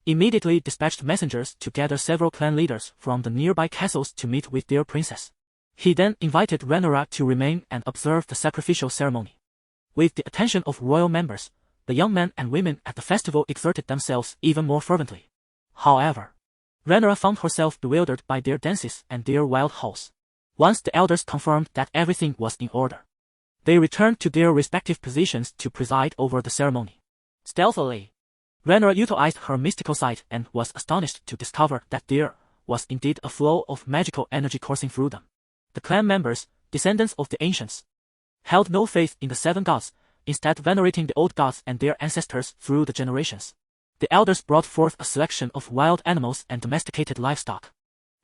immediately dispatched messengers to gather several clan leaders from the nearby castles to meet with their princess. He then invited Rhaenyra to remain and observe the sacrificial ceremony. With the attention of royal members, the young men and women at the festival exerted themselves even more fervently. However, Rhaenyra found herself bewildered by their dances and their wild howls. Once the elders confirmed that everything was in order, they returned to their respective positions to preside over the ceremony. Stealthily, Rhaenyra utilized her mystical sight and was astonished to discover that there was indeed a flow of magical energy coursing through them. The clan members, descendants of the ancients, held no faith in the seven gods, instead venerating the old gods and their ancestors through the generations. The elders brought forth a selection of wild animals and domesticated livestock,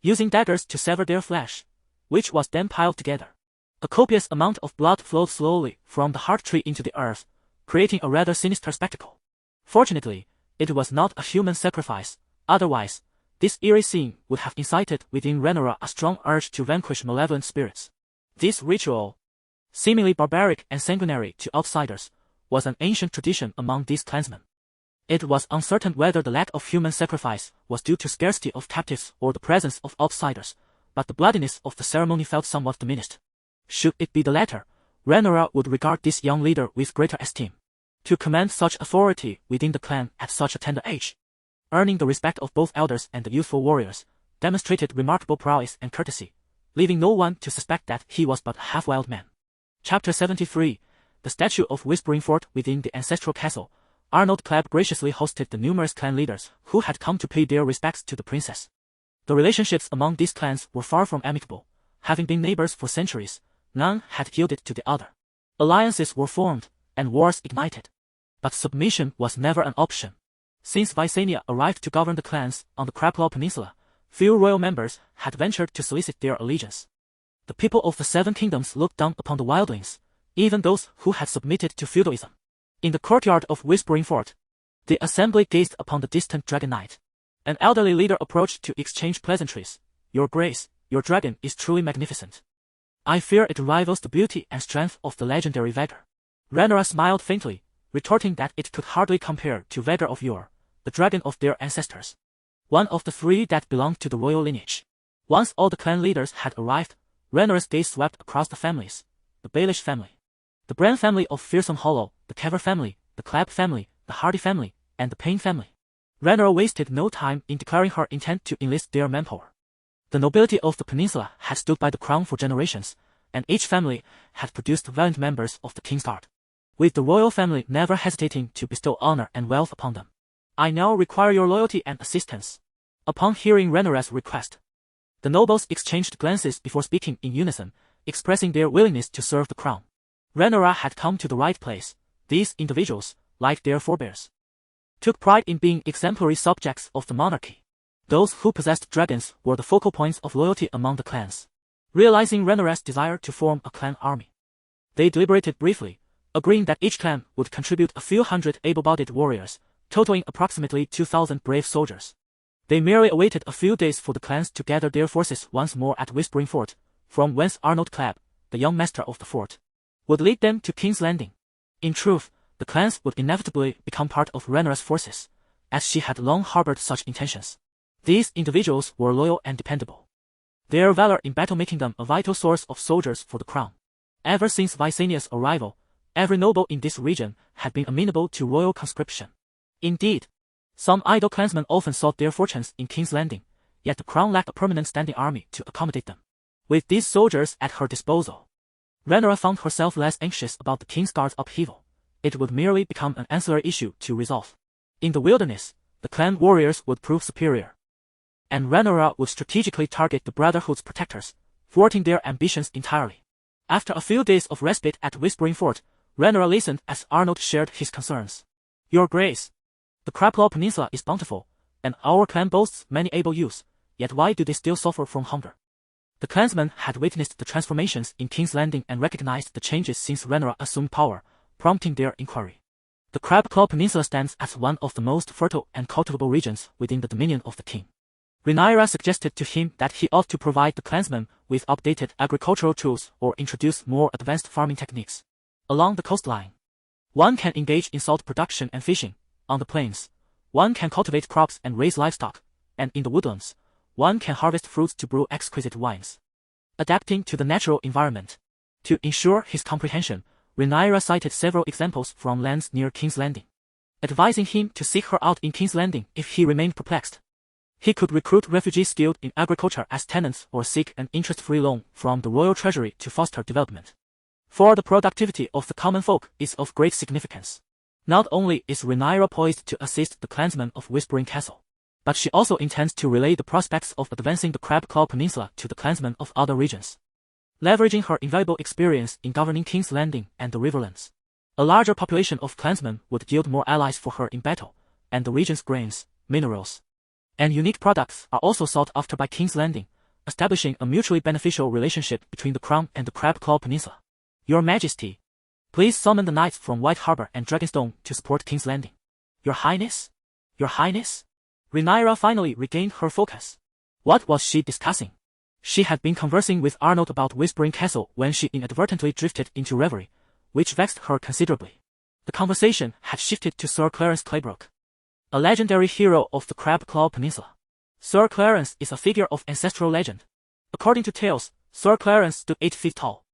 using daggers to sever their flesh, which was then piled together. A copious amount of blood flowed slowly from the heart tree into the earth, creating a rather sinister spectacle. Fortunately, it was not a human sacrifice, otherwise, this eerie scene would have incited within Rhaenyra a strong urge to vanquish malevolent spirits. This ritual, seemingly barbaric and sanguinary to outsiders, was an ancient tradition among these clansmen. It was uncertain whether the lack of human sacrifice was due to scarcity of captives or the presence of outsiders, but the bloodiness of the ceremony felt somewhat diminished. Should it be the latter, Rhaenyra would regard this young leader with greater esteem. To command such authority within the clan at such a tender age, earning the respect of both elders and the youthful warriors, demonstrated remarkable prowess and courtesy, leaving no one to suspect that he was but a half-wild man. Chapter 73, The Statue of Whispering Fort. Within the ancestral castle, Arnold Clab graciously hosted the numerous clan leaders who had come to pay their respects to the princess. The relationships among these clans were far from amicable. Having been neighbors for centuries, none had yielded to the other. Alliances were formed, and wars ignited. But submission was never an option. Since Visenya arrived to govern the clans on the Crabclaw Peninsula, few royal members had ventured to solicit their allegiance. The people of the Seven Kingdoms looked down upon the wildlings, even those who had submitted to feudalism. In the courtyard of Whispering Fort, the assembly gazed upon the distant dragon knight. An elderly leader approached to exchange pleasantries. "Your Grace, your dragon is truly magnificent. I fear it rivals the beauty and strength of the legendary Vhagar." Rhaenyra smiled faintly, retorting that it could hardly compare to Vhagar of yore, the dragon of their ancestors, one of the three that belonged to the royal lineage. Once all the clan leaders had arrived, Rhaenyra's gaze swept across the families: the Baelish family, the Bran family of Fearsome Hollow, the Kever family, the Clabb family, the Hardy family, and the Payne family. Rhaenyra wasted no time in declaring her intent to enlist their manpower. The nobility of the peninsula had stood by the crown for generations, and each family had produced valiant members of the King's Guard, with the royal family never hesitating to bestow honor and wealth upon them. "I now require your loyalty and assistance." Upon hearing Rhaenyra's request, the nobles exchanged glances before speaking in unison, expressing their willingness to serve the crown. Rhaenyra had come to the right place. These individuals, like their forebears, took pride in being exemplary subjects of the monarchy. Those who possessed dragons were the focal points of loyalty among the clans. Realizing Rhaenyra's desire to form a clan army, they deliberated briefly, agreeing that each clan would contribute a few hundred able-bodied warriors, totaling approximately 2,000 brave soldiers. They merely awaited a few days for the clans to gather their forces once more at Whispering Fort, from whence Arnold Clabb, the young master of the fort, would lead them to King's Landing. In truth, the clans would inevitably become part of Rhaenyra's forces, as she had long harbored such intentions. These individuals were loyal and dependable, their valor in battle making them a vital source of soldiers for the crown. Ever since Visenya's arrival, every noble in this region had been amenable to royal conscription. Indeed, some idle clansmen often sought their fortunes in King's Landing, yet the crown lacked a permanent standing army to accommodate them. With these soldiers at her disposal, Rhaenyra found herself less anxious about the King's Guard's upheaval. It would merely become an ancillary issue to resolve. In the wilderness, the clan warriors would prove superior, and Rhaenyra would strategically target the Brotherhood's protectors, thwarting their ambitions entirely. After a few days of respite at Whispering Fort, Rhaenyra listened as Arnold shared his concerns. "Your Grace, the Crabclaw Peninsula is bountiful, and our clan boasts many able youths, yet why do they still suffer from hunger?" The clansmen had witnessed the transformations in King's Landing and recognized the changes since Rhaenyra assumed power, prompting their inquiry. The Crabclaw Peninsula stands as one of the most fertile and cultivable regions within the dominion of the king. Rhaenyra suggested to him that he ought to provide the clansmen with updated agricultural tools or introduce more advanced farming techniques. Along the coastline, one can engage in salt production and fishing. On the plains, one can cultivate crops and raise livestock, and in the woodlands, one can harvest fruits to brew exquisite wines. Adapting to the natural environment. To ensure his comprehension, Rhaenyra cited several examples from lands near King's Landing, advising him to seek her out in King's Landing if he remained perplexed. He could recruit refugees skilled in agriculture as tenants or seek an interest-free loan from the royal treasury to foster development. For the productivity of the common folk is of great significance. Not only is Rhaenyra poised to assist the clansmen of Whispering Castle, but she also intends to relay the prospects of advancing the Crabclaw Peninsula to the clansmen of other regions. Leveraging her invaluable experience in governing King's Landing and the Riverlands, a larger population of clansmen would yield more allies for her in battle, and the region's grains, minerals, and unique products are also sought after by King's Landing, establishing a mutually beneficial relationship between the Crown and the Crabclaw Peninsula. "Your Majesty, please summon the knights from White Harbor and Dragonstone to support King's Landing." "Your Highness? Your Highness?" Rhaenyra finally regained her focus. What was she discussing? She had been conversing with Arnold about Whispering Castle when she inadvertently drifted into reverie, which vexed her considerably. The conversation had shifted to Sir Clarence Claybrook, a legendary hero of the Crabclaw Peninsula. Sir Clarence is a figure of ancestral legend. According to tales, Sir Clarence stood 8 feet tall,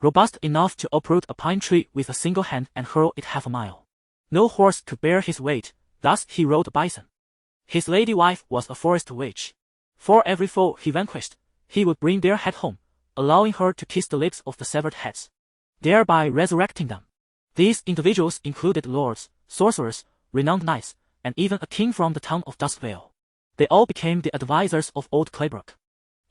robust enough to uproot a pine tree with a single hand and hurl it half a mile. No horse could bear his weight, thus he rode a bison. His lady wife was a forest witch. For every foe he vanquished, he would bring their head home, allowing her to kiss the lips of the severed heads, thereby resurrecting them. These individuals included lords, sorcerers, renowned knights, and even a king from the town of Duskvale. They all became the advisors of old Claybrook.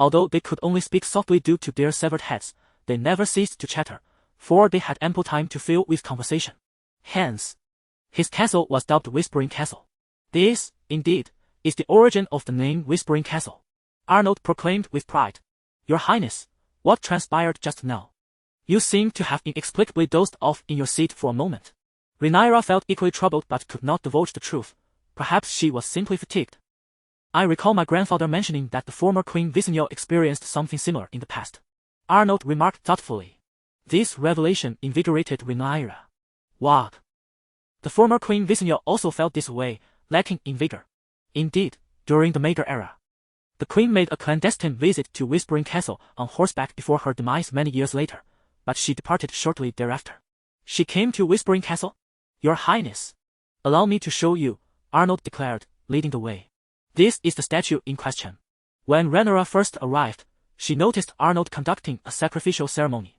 Although they could only speak softly due to their severed heads, they never ceased to chatter, for they had ample time to fill with conversation. Hence, his castle was dubbed Whispering Castle. This, indeed, is the origin of the name Whispering Castle. Arnold proclaimed with pride. Your Highness, what transpired just now? You seem to have inexplicably dozed off in your seat for a moment. Rhaenyra felt equally troubled but could not divulge the truth. Perhaps she was simply fatigued. I recall my grandfather mentioning that the former Queen Visenya experienced something similar in the past. Arnold remarked thoughtfully. This revelation invigorated Rhaenyra. What? The former Queen Visenya also felt this way, lacking in vigor. Indeed, during the Mager era, the Queen made a clandestine visit to Whispering Castle on horseback before her demise many years later, but she departed shortly thereafter. She came to Whispering Castle? Your Highness. Allow me to show you, Arnold declared, leading the way. This is the statue in question. When Rhaenyra first arrived, she noticed Arnold conducting a sacrificial ceremony.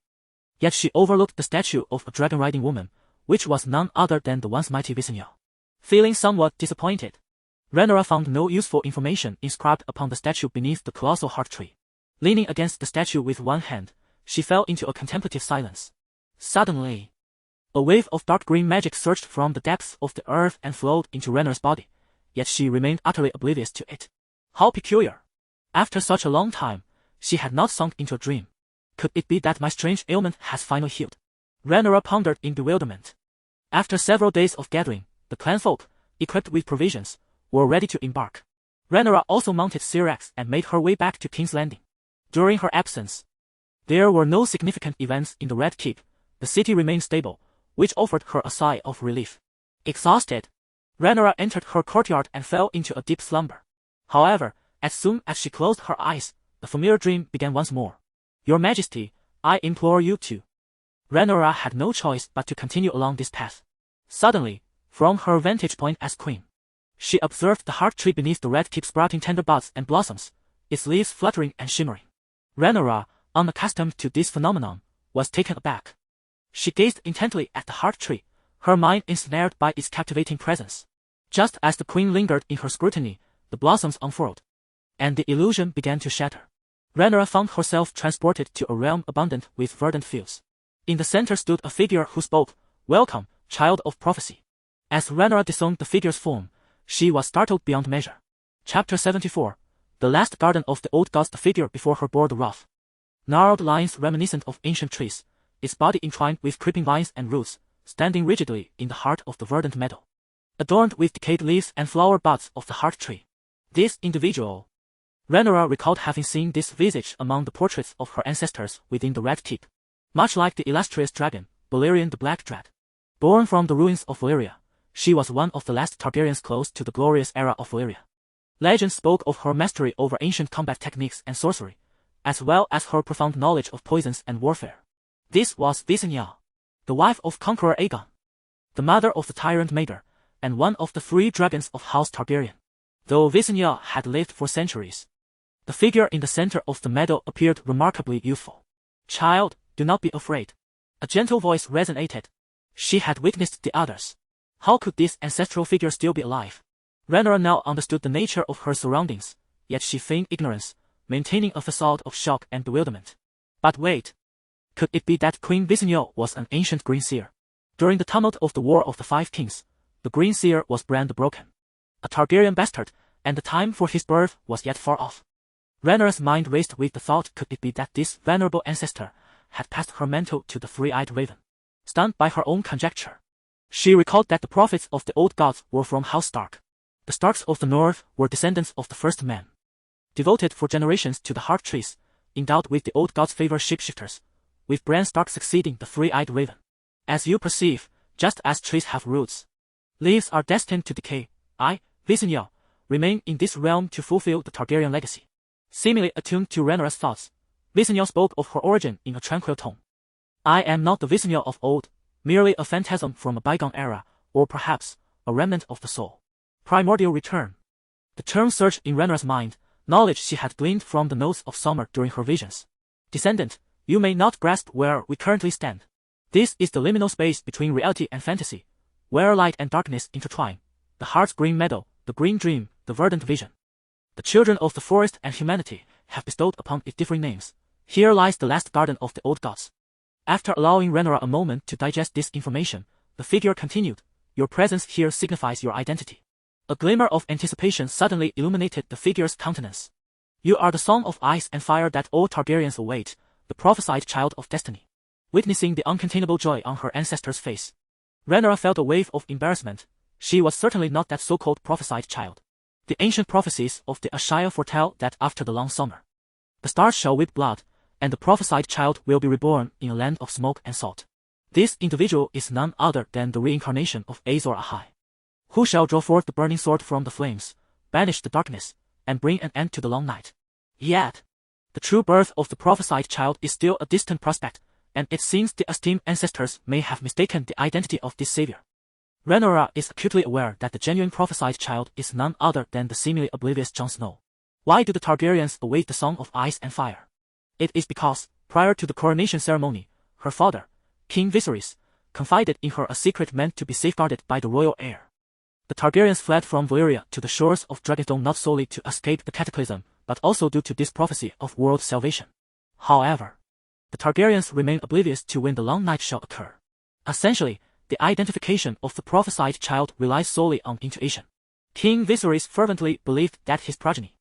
Yet she overlooked the statue of a dragon-riding woman, which was none other than the once mighty Visenya. Feeling somewhat disappointed, Rhaenyra found no useful information inscribed upon the statue beneath the colossal heart tree. Leaning against the statue with one hand, she fell into a contemplative silence. Suddenly, a wave of dark green magic surged from the depths of the earth and flowed into Rhaenyra's body, yet she remained utterly oblivious to it. How peculiar! After such a long time, she had not sunk into a dream. Could it be that my strange ailment has finally healed? Rhaenyra pondered in bewilderment. After several days of gathering, the clanfolk, equipped with provisions, were ready to embark. Rhaenyra also mounted Syrax and made her way back to King's Landing. During her absence, there were no significant events in the Red Keep. The city remained stable, which offered her a sigh of relief. Exhausted, Rhaenyra entered her courtyard and fell into a deep slumber. However, as soon as she closed her eyes, the familiar dream began once more. Your Majesty, I implore you to. Rhaenyra had no choice but to continue along this path. Suddenly, from her vantage point as queen, she observed the heart tree beneath the Red Keep sprouting tender buds and blossoms, its leaves fluttering and shimmering. Rhaenyra, unaccustomed to this phenomenon, was taken aback. She gazed intently at the heart tree, her mind ensnared by its captivating presence. Just as the queen lingered in her scrutiny, the blossoms unfurled, and the illusion began to shatter. Rhaenyra found herself transported to a realm abundant with verdant fields. In the center stood a figure who spoke, "Welcome, child of prophecy." As Rhaenyra discerned the figure's form, she was startled beyond measure. Chapter 74. The Last Garden of the Old Gods. The figure before her bore the rough, gnarled lines reminiscent of ancient trees, its body entwined with creeping vines and roots, standing rigidly in the heart of the verdant meadow, adorned with decayed leaves and flower buds of the heart tree. This individual, Rhaenyra recalled having seen this visage among the portraits of her ancestors within the Red Keep. Much like the illustrious dragon, Balerion the Black Dread, born from the ruins of Valyria, she was one of the last Targaryens close to the glorious era of Valyria. Legend spoke of her mastery over ancient combat techniques and sorcery, as well as her profound knowledge of poisons and warfare. This was Visenya, the wife of Conqueror Aegon, the mother of the tyrant Maegor, and one of the 3 dragons of House Targaryen. Though Visenya had lived for centuries, the figure in the center of the meadow appeared remarkably youthful. Child, do not be afraid. A gentle voice resonated. She had witnessed the others. How could this ancestral figure still be alive? Rhaenyra now understood the nature of her surroundings, yet she feigned ignorance, maintaining a facade of shock and bewilderment. But wait. Could it be that Queen Visenya was an ancient Green Seer? During the tumult of the War of the 5 Kings, the Green Seer was Bran the Broken, a Targaryen bastard, and the time for his birth was yet far off. Rhaenyra's mind raced with the thought, could it be that this venerable ancestor had passed her mantle to the 3-eyed raven? Stunned by her own conjecture, she recalled that the prophets of the old gods were from House Stark. The Starks of the North were descendants of the first men, devoted for generations to the heart trees, endowed with the old gods' favor shapeshifters, with Bran Stark succeeding the 3-eyed raven. As you perceive, just as trees have roots, leaves are destined to decay. I, Visenya, remain in this realm to fulfill the Targaryen legacy. Seemingly attuned to Rhaenyra's thoughts, Visenya spoke of her origin in a tranquil tone. I am not the Visenya of old, merely a phantasm from a bygone era, or perhaps, a remnant of the soul. Primordial return. The term surged in Rhaenyra's mind, knowledge she had gleaned from the notes of summer during her visions. Descendant, you may not grasp where we currently stand. This is the liminal space between reality and fantasy, where light and darkness intertwine, the heart's green meadow, the green dream, the verdant vision. The children of the forest and humanity have bestowed upon it differing names. Here lies the last garden of the old gods. After allowing Rhaenyra a moment to digest this information, the figure continued, "Your presence here signifies your identity." A glimmer of anticipation suddenly illuminated the figure's countenance. "You are the song of ice and fire that all Targaryens await, the prophesied child of destiny." Witnessing the uncontainable joy on her ancestor's face, Rhaenyra felt a wave of embarrassment. She was certainly not that so-called prophesied child. The ancient prophecies of the Ashaya foretell that after the long summer, the stars shall weep blood, and the prophesied child will be reborn in a land of smoke and salt. This individual is none other than the reincarnation of Azor Ahai, who shall draw forth the burning sword from the flames, banish the darkness, and bring an end to the long night. Yet, the true birth of the prophesied child is still a distant prospect, and it seems the esteemed ancestors may have mistaken the identity of this savior. Rhaenyra is acutely aware that the genuine prophesied child is none other than the seemingly oblivious Jon Snow. Why do the Targaryens await the song of ice and fire? It is because, prior to the coronation ceremony, her father, King Viserys, confided in her a secret meant to be safeguarded by the royal heir. The Targaryens fled from Valyria to the shores of Dragonstone not solely to escape the cataclysm, but also due to this prophecy of world salvation. However, the Targaryens remain oblivious to when the long night shall occur. Essentially, the identification of the prophesied child relies solely on intuition. King Viserys fervently believed that his progeny,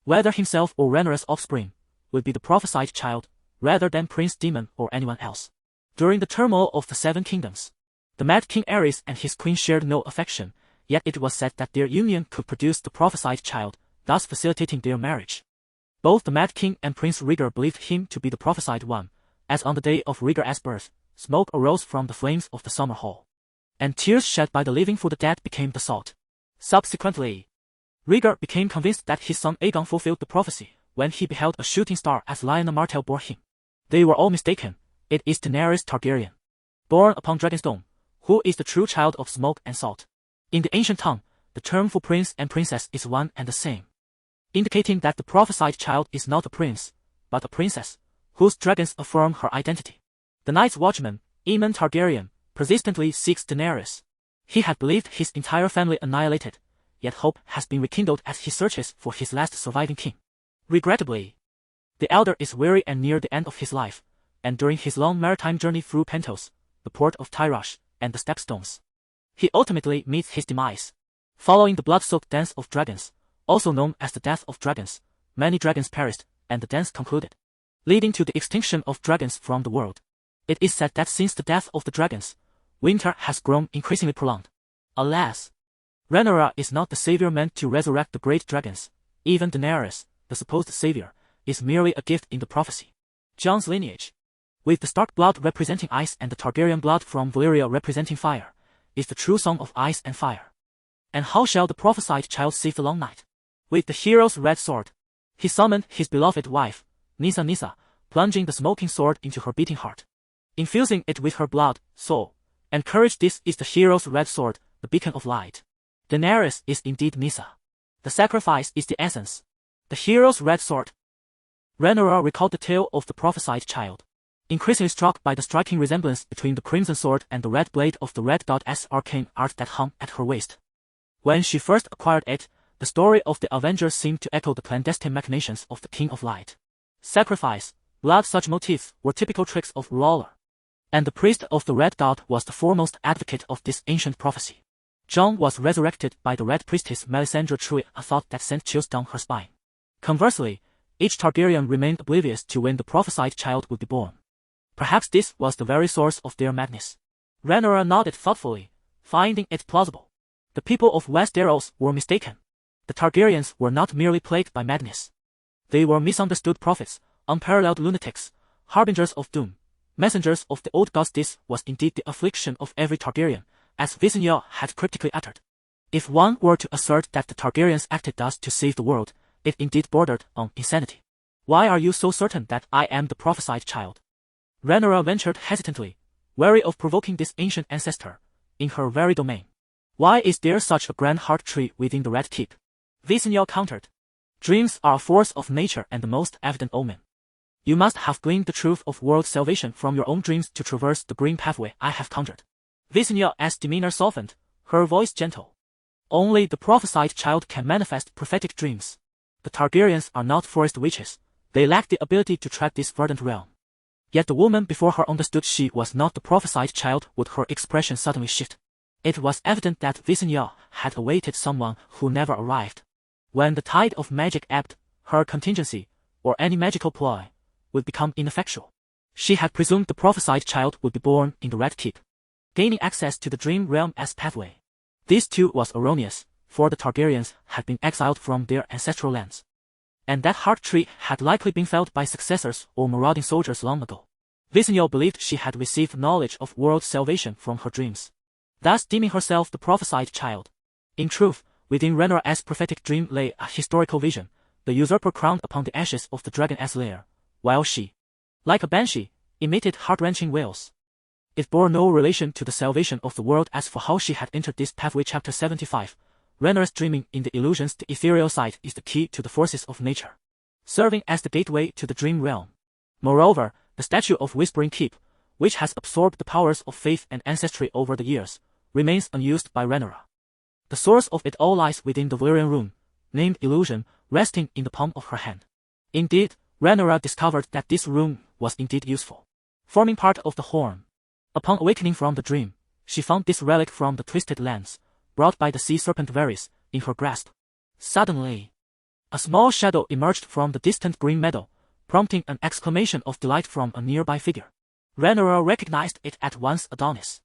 whether himself or Rhaenyra's offspring, would be the prophesied child, rather than Prince Daemon or anyone else. During the turmoil of the Seven Kingdoms, the Mad King Aerys and his queen shared no affection, yet it was said that their union could produce the prophesied child, thus facilitating their marriage. Both the Mad King and Prince Rhaegar believed him to be the prophesied one, as on the day of Rhaegar's birth, smoke arose from the flames of the summer hall, and tears shed by the living for the dead became the salt. Subsequently, Rhaegar became convinced that his son Aegon fulfilled the prophecy when he beheld a shooting star as Lyanna Martell bore him. They were all mistaken. It is Daenerys Targaryen, born upon Dragonstone, who is the true child of smoke and salt. In the ancient tongue, the term for prince and princess is one and the same, indicating that the prophesied child is not a prince, but a princess, whose dragons affirm her identity. The Night's Watchman, Aemon Targaryen, persistently seeks Daenerys. He had believed his entire family annihilated, yet hope has been rekindled as he searches for his last surviving king. Regrettably, the elder is weary and near the end of his life, and during his long maritime journey through Pentos, the port of Tyrosh, and the Stepstones, he ultimately meets his demise. Following the blood-soaked dance of dragons, also known as the Death of Dragons, many dragons perished, and the dance concluded, leading to the extinction of dragons from the world. It is said that since the death of the dragons, winter has grown increasingly prolonged. Alas, Rhaenyra is not the savior meant to resurrect the great dragons. Even Daenerys, the supposed savior, is merely a gift in the prophecy. Jon's lineage, with the Stark blood representing ice and the Targaryen blood from Valyria representing fire, is the true song of ice and fire. And how shall the prophesied child save the long night? With the hero's red sword, he summoned his beloved wife, Nyssa, plunging the smoking sword into her beating heart, infusing it with her blood, soul, and courage. This is the hero's red sword, the beacon of light. Daenerys is indeed Nyssa. The sacrifice is the essence. The hero's red sword. Rhaenyra recalled the tale of the prophesied child, increasingly struck by the striking resemblance between the crimson sword and the red blade of the red goddess arcane art that hung at her waist. When she first acquired it, the story of the Avengers seemed to echo the clandestine machinations of the King of Light. Sacrifice, blood, such motifs were typical tricks of R'hllor, and the priest of the Red God was the foremost advocate of this ancient prophecy. Jon was resurrected by the Red Priestess Melisandre True, a thought that sent chills down her spine. Conversely, each Targaryen remained oblivious to when the prophesied child would be born. Perhaps this was the very source of their madness. Rhaenyra nodded thoughtfully, finding it plausible. The people of Westeros were mistaken. The Targaryens were not merely plagued by madness. They were misunderstood prophets, unparalleled lunatics, harbingers of doom, messengers of the old gods. This was indeed the affliction of every Targaryen, as Visenya had cryptically uttered. If one were to assert that the Targaryens acted thus to save the world, it indeed bordered on insanity. Why are you so certain that I am the prophesied child? Rhaenyra ventured hesitantly, wary of provoking this ancient ancestor, in her very domain. Why is there such a grand heart tree within the Red Keep? Visenya countered. Dreams are a force of nature and the most evident omen. You must have gleaned the truth of world salvation from your own dreams to traverse the green pathway I have conjured. Visenya's demeanor softened, her voice gentle. Only the prophesied child can manifest prophetic dreams. The Targaryens are not forest witches, They lacked the ability to track this verdant realm. Yet the woman before her understood she was not the prophesied child. Would her expression suddenly shift? It was evident that Rhaenyra had awaited someone who never arrived. When the tide of magic ebbed, her contingency, or any magical ploy, would become ineffectual. She had presumed the prophesied child would be born in the Red Keep, gaining access to the dream realm as pathway. This too was erroneous, for the Targaryens had been exiled from their ancestral lands, and that heart tree had likely been felled by successors or marauding soldiers long ago. Rhaenyra believed she had received knowledge of world salvation from her dreams, thus deeming herself the prophesied child. In truth, within Rhaenyra's prophetic dream lay a historical vision, the usurper crowned upon the ashes of the dragon's lair, while she, like a banshee, emitted heart-wrenching wails. It bore no relation to the salvation of the world. As for how she had entered this pathway. Chapter 75. Rhaenyra's dreaming in the illusions. The ethereal side is the key to the forces of nature, serving as the gateway to the dream realm. Moreover, the statue of Whispering Keep, which has absorbed the powers of faith and ancestry over the years, remains unused by Rhaenyra. The source of it all lies within the Valyrian rune, named Illusion, resting in the palm of her hand. Indeed, Rhaenyra discovered that this rune was indeed useful, forming part of the horn. Upon awakening from the dream, she found this relic from the Twisted Lands, brought by the sea serpent Varys, in her grasp. Suddenly, a small shadow emerged from the distant green meadow, prompting an exclamation of delight from a nearby figure. Rhaenyra recognized it at once. Adonis.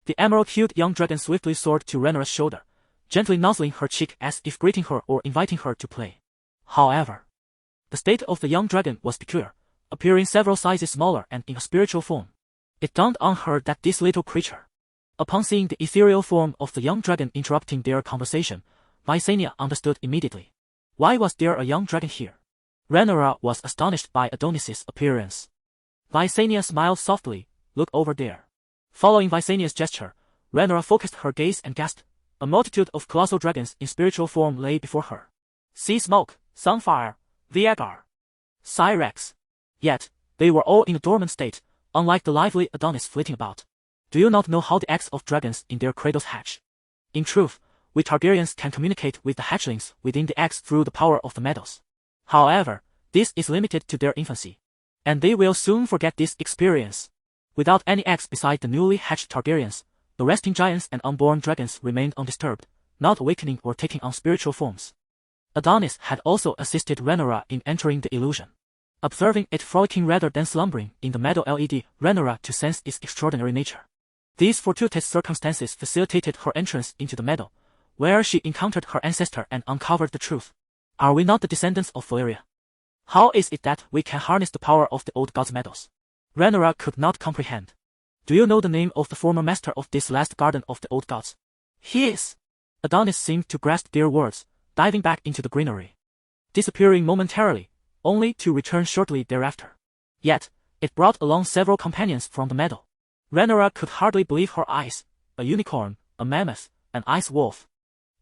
The emerald-hued young dragon swiftly soared to Rhaenyra's shoulder, gently nuzzling her cheek as if greeting her or inviting her to play. However, the state of the young dragon was peculiar, appearing several sizes smaller and in a spiritual form. It dawned on her that this little creature, upon seeing the ethereal form of the young dragon interrupting their conversation, Rhaenyra understood immediately. Why was there a young dragon here? Rhaenyra was astonished by Adonis's appearance. Rhaenyra smiled softly. Look over there. Following Rhaenyra's gesture, Rhaenyra focused her gaze and gasped. A multitude of colossal dragons in spiritual form lay before her. Sea Smoke, Sunfire, Vhagar, Syrax. Yet, they were all in a dormant state, unlike the lively Adonis flitting about. Do you not know how the eggs of dragons in their cradles hatch? In truth, we Targaryens can communicate with the hatchlings within the eggs through the power of the meadows. However, this is limited to their infancy, and they will soon forget this experience. Without any eggs beside the newly hatched Targaryens, the resting giants and unborn dragons remained undisturbed, not awakening or taking on spiritual forms. Adonis had also assisted Rhaenyra in entering the illusion, observing it frolicking rather than slumbering in the meadow led Rhaenyra to sense its extraordinary nature. These fortuitous circumstances facilitated her entrance into the meadow, where she encountered her ancestor and uncovered the truth. Are we not the descendants of Valyria? How is it that we can harness the power of the old gods' meadows? Rhaenyra could not comprehend. Do you know the name of the former master of this last garden of the old gods? He is. Adonis seemed to grasp their words, diving back into the greenery, disappearing momentarily, only to return shortly thereafter. Yet, it brought along several companions from the meadow. Rhaenyra could hardly believe her eyes. A unicorn, a mammoth, an ice wolf,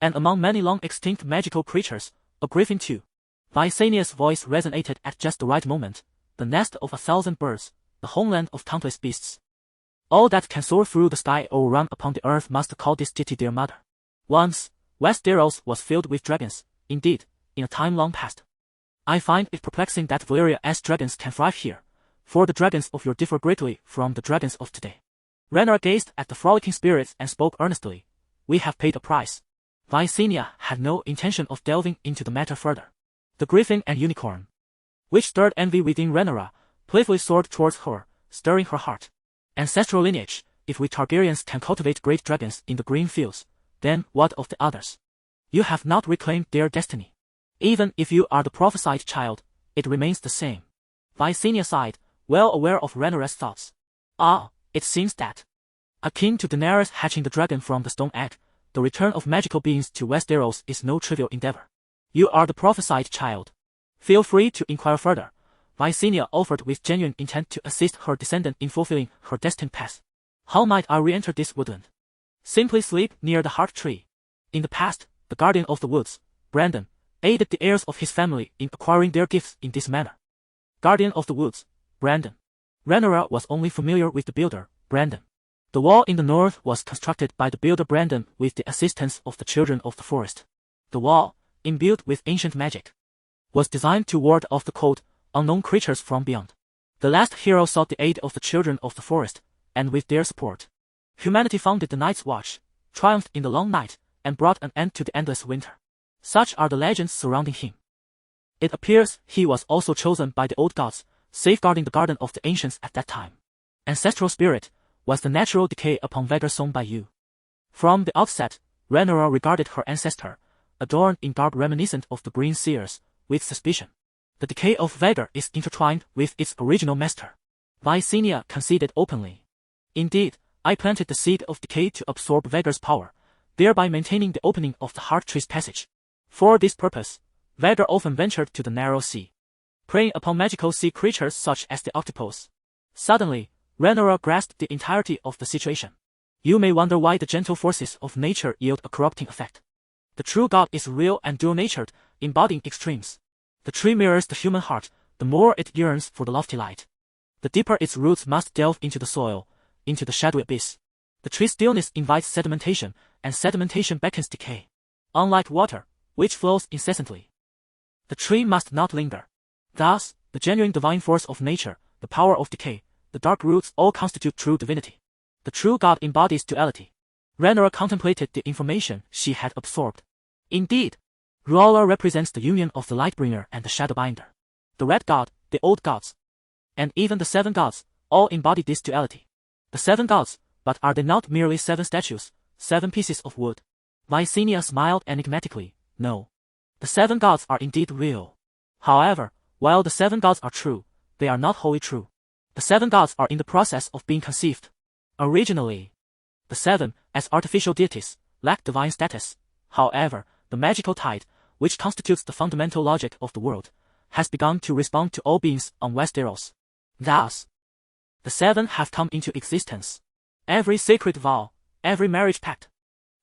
and among many long-extinct magical creatures, a griffin too. Rhaenyra's voice resonated at just the right moment. The nest of 1,000 birds, the homeland of countless beasts. All that can soar through the sky or run upon the earth must call this city their mother. Once, Westeros was filled with dragons, indeed, in a time long past. I find it perplexing that Valyria's dragons can thrive here, for the dragons of yore differ greatly from the dragons of today. Rhaenyra gazed at the frolicking spirits and spoke earnestly. We have paid a price. Rhaenyra had no intention of delving into the matter further. The griffin and unicorn, which stirred envy within Rhaenyra, playfully soared towards her, stirring her heart. Ancestral lineage, if we Targaryens can cultivate great dragons in the green fields, then what of the others? You have not reclaimed their destiny. Even if you are the prophesied child, it remains the same. Rhaenyra sighed, well aware of Rhaenyra's thoughts. Ah, it seems that, akin to Daenerys hatching the dragon from the stone egg, the return of magical beings to Westeros is no trivial endeavor. You are the prophesied child. Feel free to inquire further. Rhaenyra offered with genuine intent to assist her descendant in fulfilling her destined path. How might I re-enter this woodland? Simply sleep near the heart tree. In the past, the guardian of the woods, Brandon, aided the heirs of his family in acquiring their gifts in this manner. Guardian of the woods, Brandon. Rhaenyra was only familiar with the builder, Brandon. The wall in the north was constructed by the builder Brandon with the assistance of the children of the forest. The wall, imbued with ancient magic, was designed to ward off the cold, unknown creatures from beyond. The last hero sought the aid of the children of the forest, and with their support, humanity founded the Night's Watch, triumphed in the long night, and brought an end to the endless winter. Such are the legends surrounding him. It appears he was also chosen by the old gods, safeguarding the garden of the ancients at that time. Ancestral spirit was the natural decay upon Vhagar sown by you. From the outset, Rhaenyra regarded her ancestor, adorned in garb reminiscent of the green seers, with suspicion. The decay of Vhagar is intertwined with its original master. Visenya conceded openly. Indeed, I planted the seed of decay to absorb Vhagar's power, thereby maintaining the opening of the Heart Tree's passage. For this purpose, Vhagar often ventured to the narrow sea, preying upon magical sea creatures such as the octopus. Suddenly, Rhaenyra grasped the entirety of the situation. You may wonder why the gentle forces of nature yield a corrupting effect. The true God is real and dual-natured, embodying extremes. The tree mirrors the human heart, the more it yearns for the lofty light. The deeper its roots must delve into the soil, into the shadowy abyss. The tree's stillness invites sedimentation, and sedimentation beckons decay. Unlike water, which flows incessantly, the tree must not linger. Thus, the genuine divine force of nature, the power of decay, the dark roots all constitute true divinity. The true God embodies duality. Rhaenyra contemplated the information she had absorbed. Indeed, Rhaenyra represents the union of the Lightbringer and the Shadowbinder. The Red God, the Old Gods, and even the Seven Gods, all embody this duality. The Seven Gods, but are they not merely 7 statues, 7 pieces of wood? Visenya smiled enigmatically. No. The 7 gods are indeed real. However, while the 7 gods are true, they are not wholly true. The 7 gods are in the process of being conceived. Originally, the 7, as artificial deities, lack divine status. However, the magical tide, which constitutes the fundamental logic of the world, has begun to respond to all beings on Westeros. Thus, the 7 have come into existence. Every sacred vow, every marriage pact,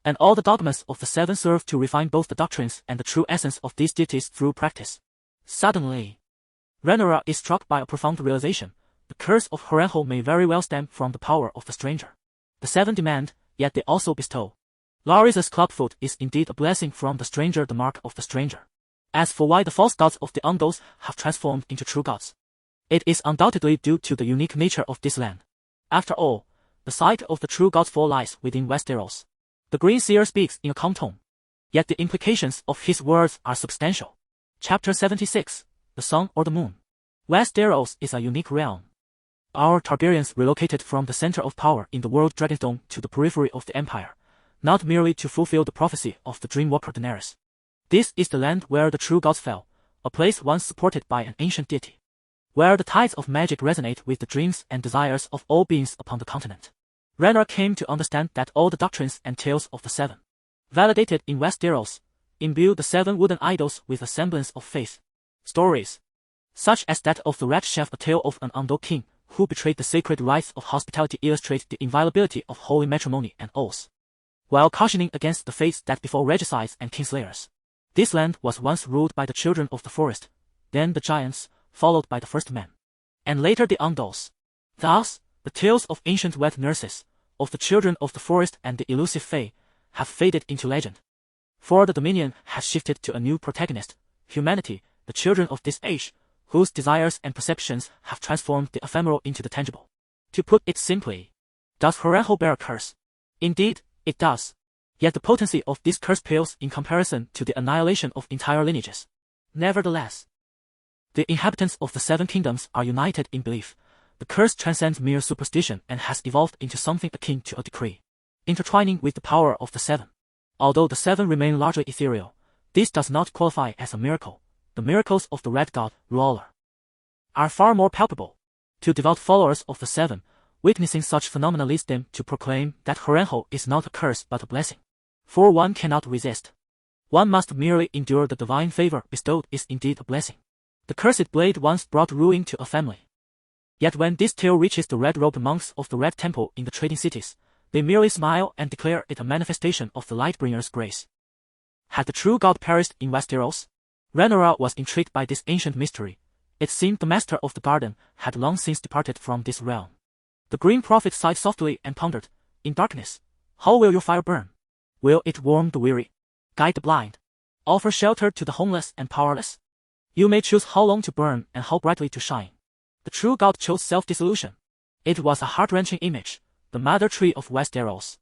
and all the dogmas of the 7 serve to refine both the doctrines and the true essence of these deities through practice. Suddenly, Rhaenyra is struck by a profound realization. The curse of Harrenhal may very well stem from the power of the stranger. The 7 demand, yet they also bestow. Larissa's clubfoot is indeed a blessing from the stranger, the mark of the stranger. As for why the false gods of the Ungols have transformed into true gods, it is undoubtedly due to the unique nature of this land. After all, the site of the true god's fall lies within Westeros. The Green Seer speaks in a calm tone, yet the implications of his words are substantial. Chapter 76, The Sun or the Moon. Westeros is a unique realm. Our Targaryens relocated from the center of power in the world Dragonstone to the periphery of the empire, not merely to fulfill the prophecy of the Dreamwalker Daenerys. This is the land where the true gods fell, a place once supported by an ancient deity, where the tides of magic resonate with the dreams and desires of all beings upon the continent. Rhaenyra came to understand that all the doctrines and tales of the 7, validated in Westeros, imbue the 7 wooden idols with a semblance of faith. Stories, such as that of the Red Chef, a tale of an Undol king who betrayed the sacred rites of hospitality, illustrate the inviolability of holy matrimony and oaths, while cautioning against the fates that befall regicides and kinslayers. This land was once ruled by the children of the forest, then the giants, followed by the first men, and later the Undols. Thus, the tales of ancient wet nurses, of the children of the forest and the elusive Fae, have faded into legend. For the Dominion has shifted to a new protagonist, humanity, the children of this age, whose desires and perceptions have transformed the ephemeral into the tangible. To put it simply, does Harrenhal bear a curse? Indeed, it does. Yet the potency of this curse pales in comparison to the annihilation of entire lineages. Nevertheless, the inhabitants of the 7 kingdoms are united in belief. The curse transcends mere superstition and has evolved into something akin to a decree, intertwining with the power of the 7. Although the 7 remain largely ethereal, this does not qualify as a miracle. The miracles of the Red God, Rhaenyra, are far more palpable. To devout followers of the 7, witnessing such phenomena leads them to proclaim that Harrenhal is not a curse but a blessing. For one cannot resist. One must merely endure. The divine favor bestowed is indeed a blessing. The cursed blade once brought ruin to a family. Yet when this tale reaches the red-robed monks of the Red Temple in the trading cities, they merely smile and declare it a manifestation of the Lightbringer's grace. Had the true God perished in Westeros? Rhaenyra was intrigued by this ancient mystery. It seemed the master of the garden had long since departed from this realm. The Green Prophet sighed softly and pondered, in darkness, how will your fire burn? Will it warm the weary, guide the blind, offer shelter to the homeless and powerless? You may choose how long to burn and how brightly to shine. The true god chose self-dissolution. It was a heart-wrenching image, the mother tree of Westeros.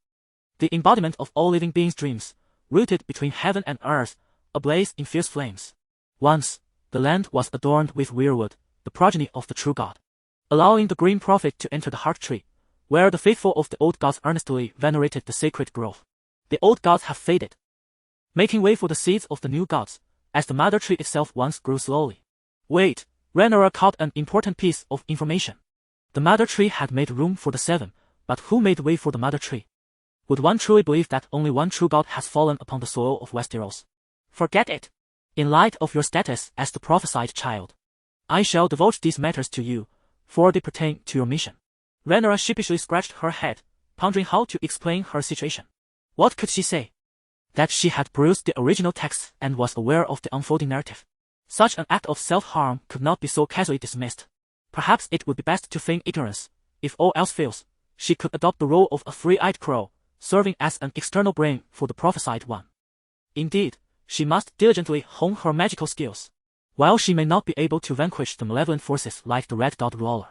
The embodiment of all living beings' dreams, rooted between heaven and earth, ablaze in fierce flames. Once, the land was adorned with weirwood, the progeny of the true god. Allowing the green prophet to enter the heart tree, where the faithful of the old gods earnestly venerated the sacred growth. The old gods have faded, making way for the seeds of the new gods, as the mother tree itself once grew slowly. Wait, Rhaenyra caught an important piece of information. The mother tree had made room for the seven, but who made way for the mother tree? Would one truly believe that only one true god has fallen upon the soil of Westeros? Forget it. In light of your status as the prophesied child, I shall divulge these matters to you, for they pertain to your mission. Rhaenyra sheepishly scratched her head, pondering how to explain her situation. What could she say? That she had perused the original text and was aware of the unfolding narrative. Such an act of self-harm could not be so casually dismissed. Perhaps it would be best to feign ignorance. If all else fails, she could adopt the role of a three-eyed crow, serving as an external brain for the prophesied one. Indeed, she must diligently hone her magical skills. While she may not be able to vanquish the malevolent forces like the Red Dot Ruler,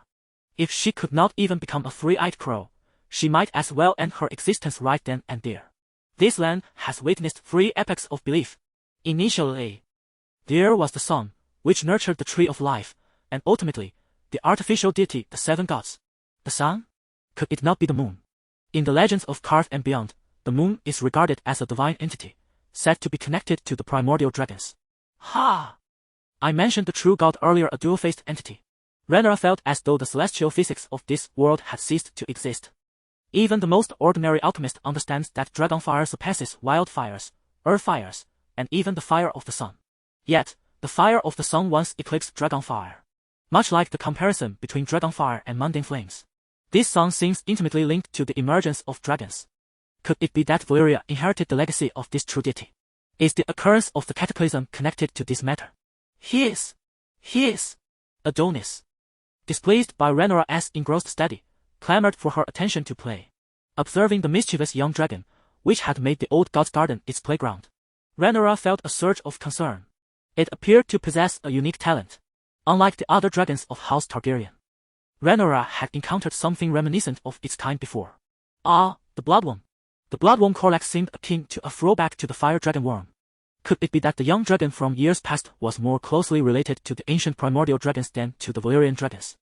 if she could not even become a three-eyed crow, she might as well end her existence right then and there. This land has witnessed 3 epochs of belief. Initially, there was the sun, which nurtured the tree of life, and ultimately, the artificial deity, the 7 gods. The sun? Could it not be the moon? In the legends of Karth and beyond, the moon is regarded as a divine entity, said to be connected to the primordial dragons. Ha! I mentioned the true god earlier, a dual-faced entity. Rhaenyra felt as though the celestial physics of this world had ceased to exist. Even the most ordinary alchemist understands that Dragonfire surpasses wildfires, earth fires, and even the fire of the sun. Yet, the fire of the sun once eclipsed Dragonfire. Much like the comparison between Dragonfire and mundane flames, this sun seems intimately linked to the emergence of dragons. Could it be that Valyria inherited the legacy of this true deity? Is the occurrence of the cataclysm connected to this matter? He is. Adonis, displeased by Rhaenyra's engrossed study, clamored for her attention to play. Observing the mischievous young dragon, which had made the old god's garden its playground, Rhaenyra felt a surge of concern. It appeared to possess a unique talent. Unlike the other dragons of House Targaryen, Rhaenyra had encountered something reminiscent of its kind before. Ah, the bloodworm. The bloodworm Korlax seemed akin to a throwback to the fire dragon worm. Could it be that the young dragon from years past was more closely related to the ancient primordial dragons than to the Valyrian dragons,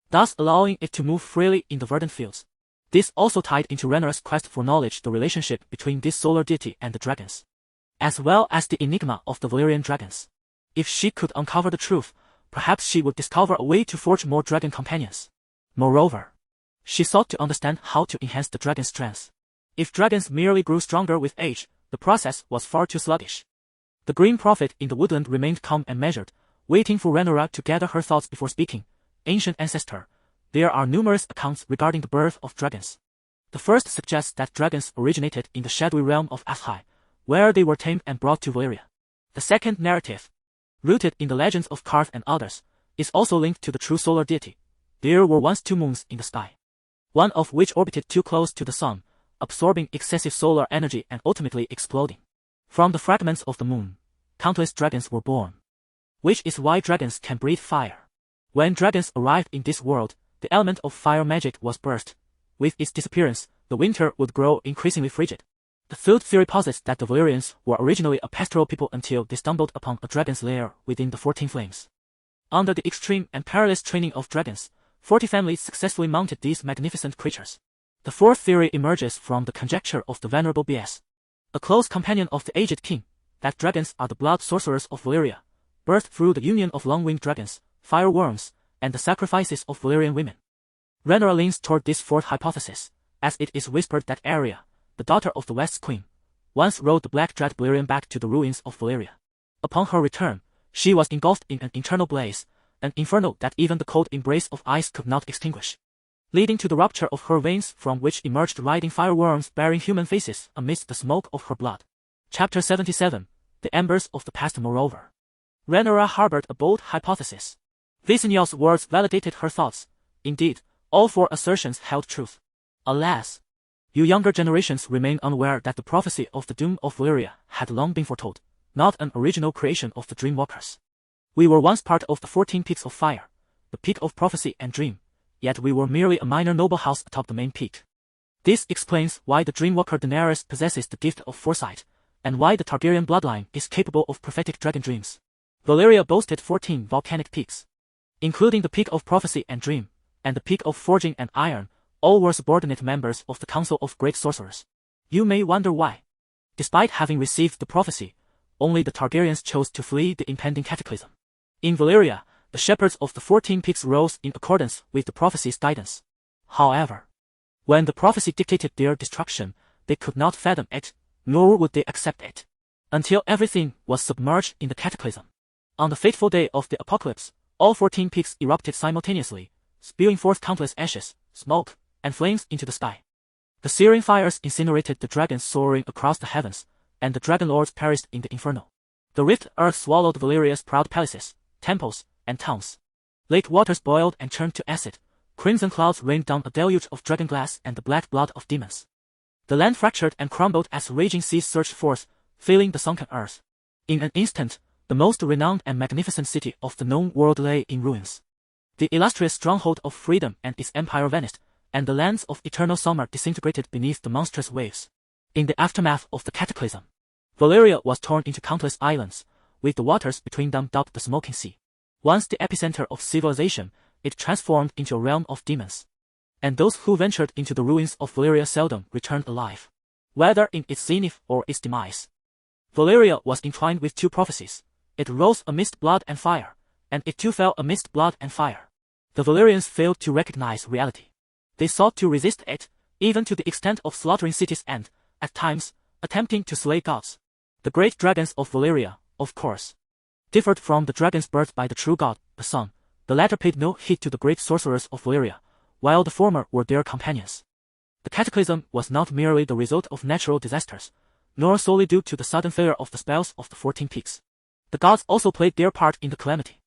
thus allowing it to move freely in the verdant fields? This also tied into Rhaenyra's quest for knowledge, the relationship between this solar deity and the dragons, as well as the enigma of the Valyrian dragons. If she could uncover the truth, perhaps she would discover a way to forge more dragon companions. Moreover, she sought to understand how to enhance the dragon's strength. If dragons merely grew stronger with age, the process was far too sluggish. The green prophet in the woodland remained calm and measured, waiting for Rhaenyra to gather her thoughts before speaking. Ancient ancestor, there are numerous accounts regarding the birth of dragons. The first suggests that dragons originated in the shadowy realm of Athai, where they were tamed and brought to Valyria. The second narrative, rooted in the legends of Karth and others, is also linked to the true solar deity. There were once 2 moons in the sky, one of which orbited too close to the sun, absorbing excessive solar energy and ultimately exploding. From the fragments of the moon, countless dragons were born, which is why dragons can breathe fire. When dragons arrived in this world, the element of fire magic was burst. With its disappearance, the winter would grow increasingly frigid. The third theory posits that the Valyrians were originally a pastoral people until they stumbled upon a dragon's lair within the 14 Flames. Under the extreme and perilous training of dragons, 40 families successfully mounted these magnificent creatures. The fourth theory emerges from the conjecture of the Venerable B.S., a close companion of the aged king, that dragons are the blood sorcerers of Valyria, birthed through the union of long-winged dragons, fire worms, and the sacrifices of Valyrian women. Rhaenyra leans toward this fourth hypothesis, as it is whispered that Arya, the daughter of the West's queen, once rode the black dread Balerion back to the ruins of Valyria. Upon her return, she was engulfed in an internal blaze, an inferno that even the cold embrace of ice could not extinguish, leading to the rupture of her veins, from which emerged writhing fireworms bearing human faces amidst the smoke of her blood. Chapter 77, The Embers of the Past. Moreover, Rhaenyra harbored a bold hypothesis. Visenya's words validated her thoughts. Indeed, all 4 assertions held truth. Alas, you younger generations remain unaware that the prophecy of the doom of Valyria had long been foretold, not an original creation of the Dreamwalkers. We were once part of the 14 peaks of fire, the peak of prophecy and dream, yet we were merely a minor noble house atop the main peak. This explains why the Dreamwalker Daenerys possesses the gift of foresight, and why the Targaryen bloodline is capable of prophetic dragon dreams. Valyria boasted 14 volcanic peaks, including the peak of prophecy and dream, and the peak of forging and iron. All were subordinate members of the Council of Great Sorcerers. You may wonder why. Despite having received the prophecy, only the Targaryens chose to flee the impending cataclysm. In Valyria, the shepherds of the 14 peaks rose in accordance with the prophecy's guidance. However, when the prophecy dictated their destruction, they could not fathom it, nor would they accept it, until everything was submerged in the cataclysm. On the fateful day of the apocalypse, all 14 peaks erupted simultaneously, spewing forth countless ashes, smoke, and flames into the sky. The searing fires incinerated the dragons soaring across the heavens, and the dragon lords perished in the inferno. The rift earth swallowed Valyria's proud palaces, temples, and towns. Lake waters boiled and turned to acid, crimson clouds rained down a deluge of dragon glass and the black blood of demons. The land fractured and crumbled as raging seas surged forth, filling the sunken earth. In an instant, the most renowned and magnificent city of the known world lay in ruins. The illustrious stronghold of freedom and its empire vanished, and the lands of eternal summer disintegrated beneath the monstrous waves. In the aftermath of the cataclysm, Valyria was torn into countless islands, with the waters between them dubbed the Smoking Sea. Once the epicenter of civilization, it transformed into a realm of demons. And those who ventured into the ruins of Valyria seldom returned alive, whether in its zenith or its demise. Valyria was entwined with two prophecies. It rose amidst blood and fire, and it too fell amidst blood and fire. The Valyrians failed to recognize reality. They sought to resist it, even to the extent of slaughtering cities and, at times, attempting to slay gods. The great dragons of Valyria, of course, differed from the dragons birthed by the true god, the sun. The latter paid no heed to the great sorcerers of Valyria, while the former were their companions. The cataclysm was not merely the result of natural disasters, nor solely due to the sudden failure of the spells of the 14 peaks. The gods also played their part in the calamity.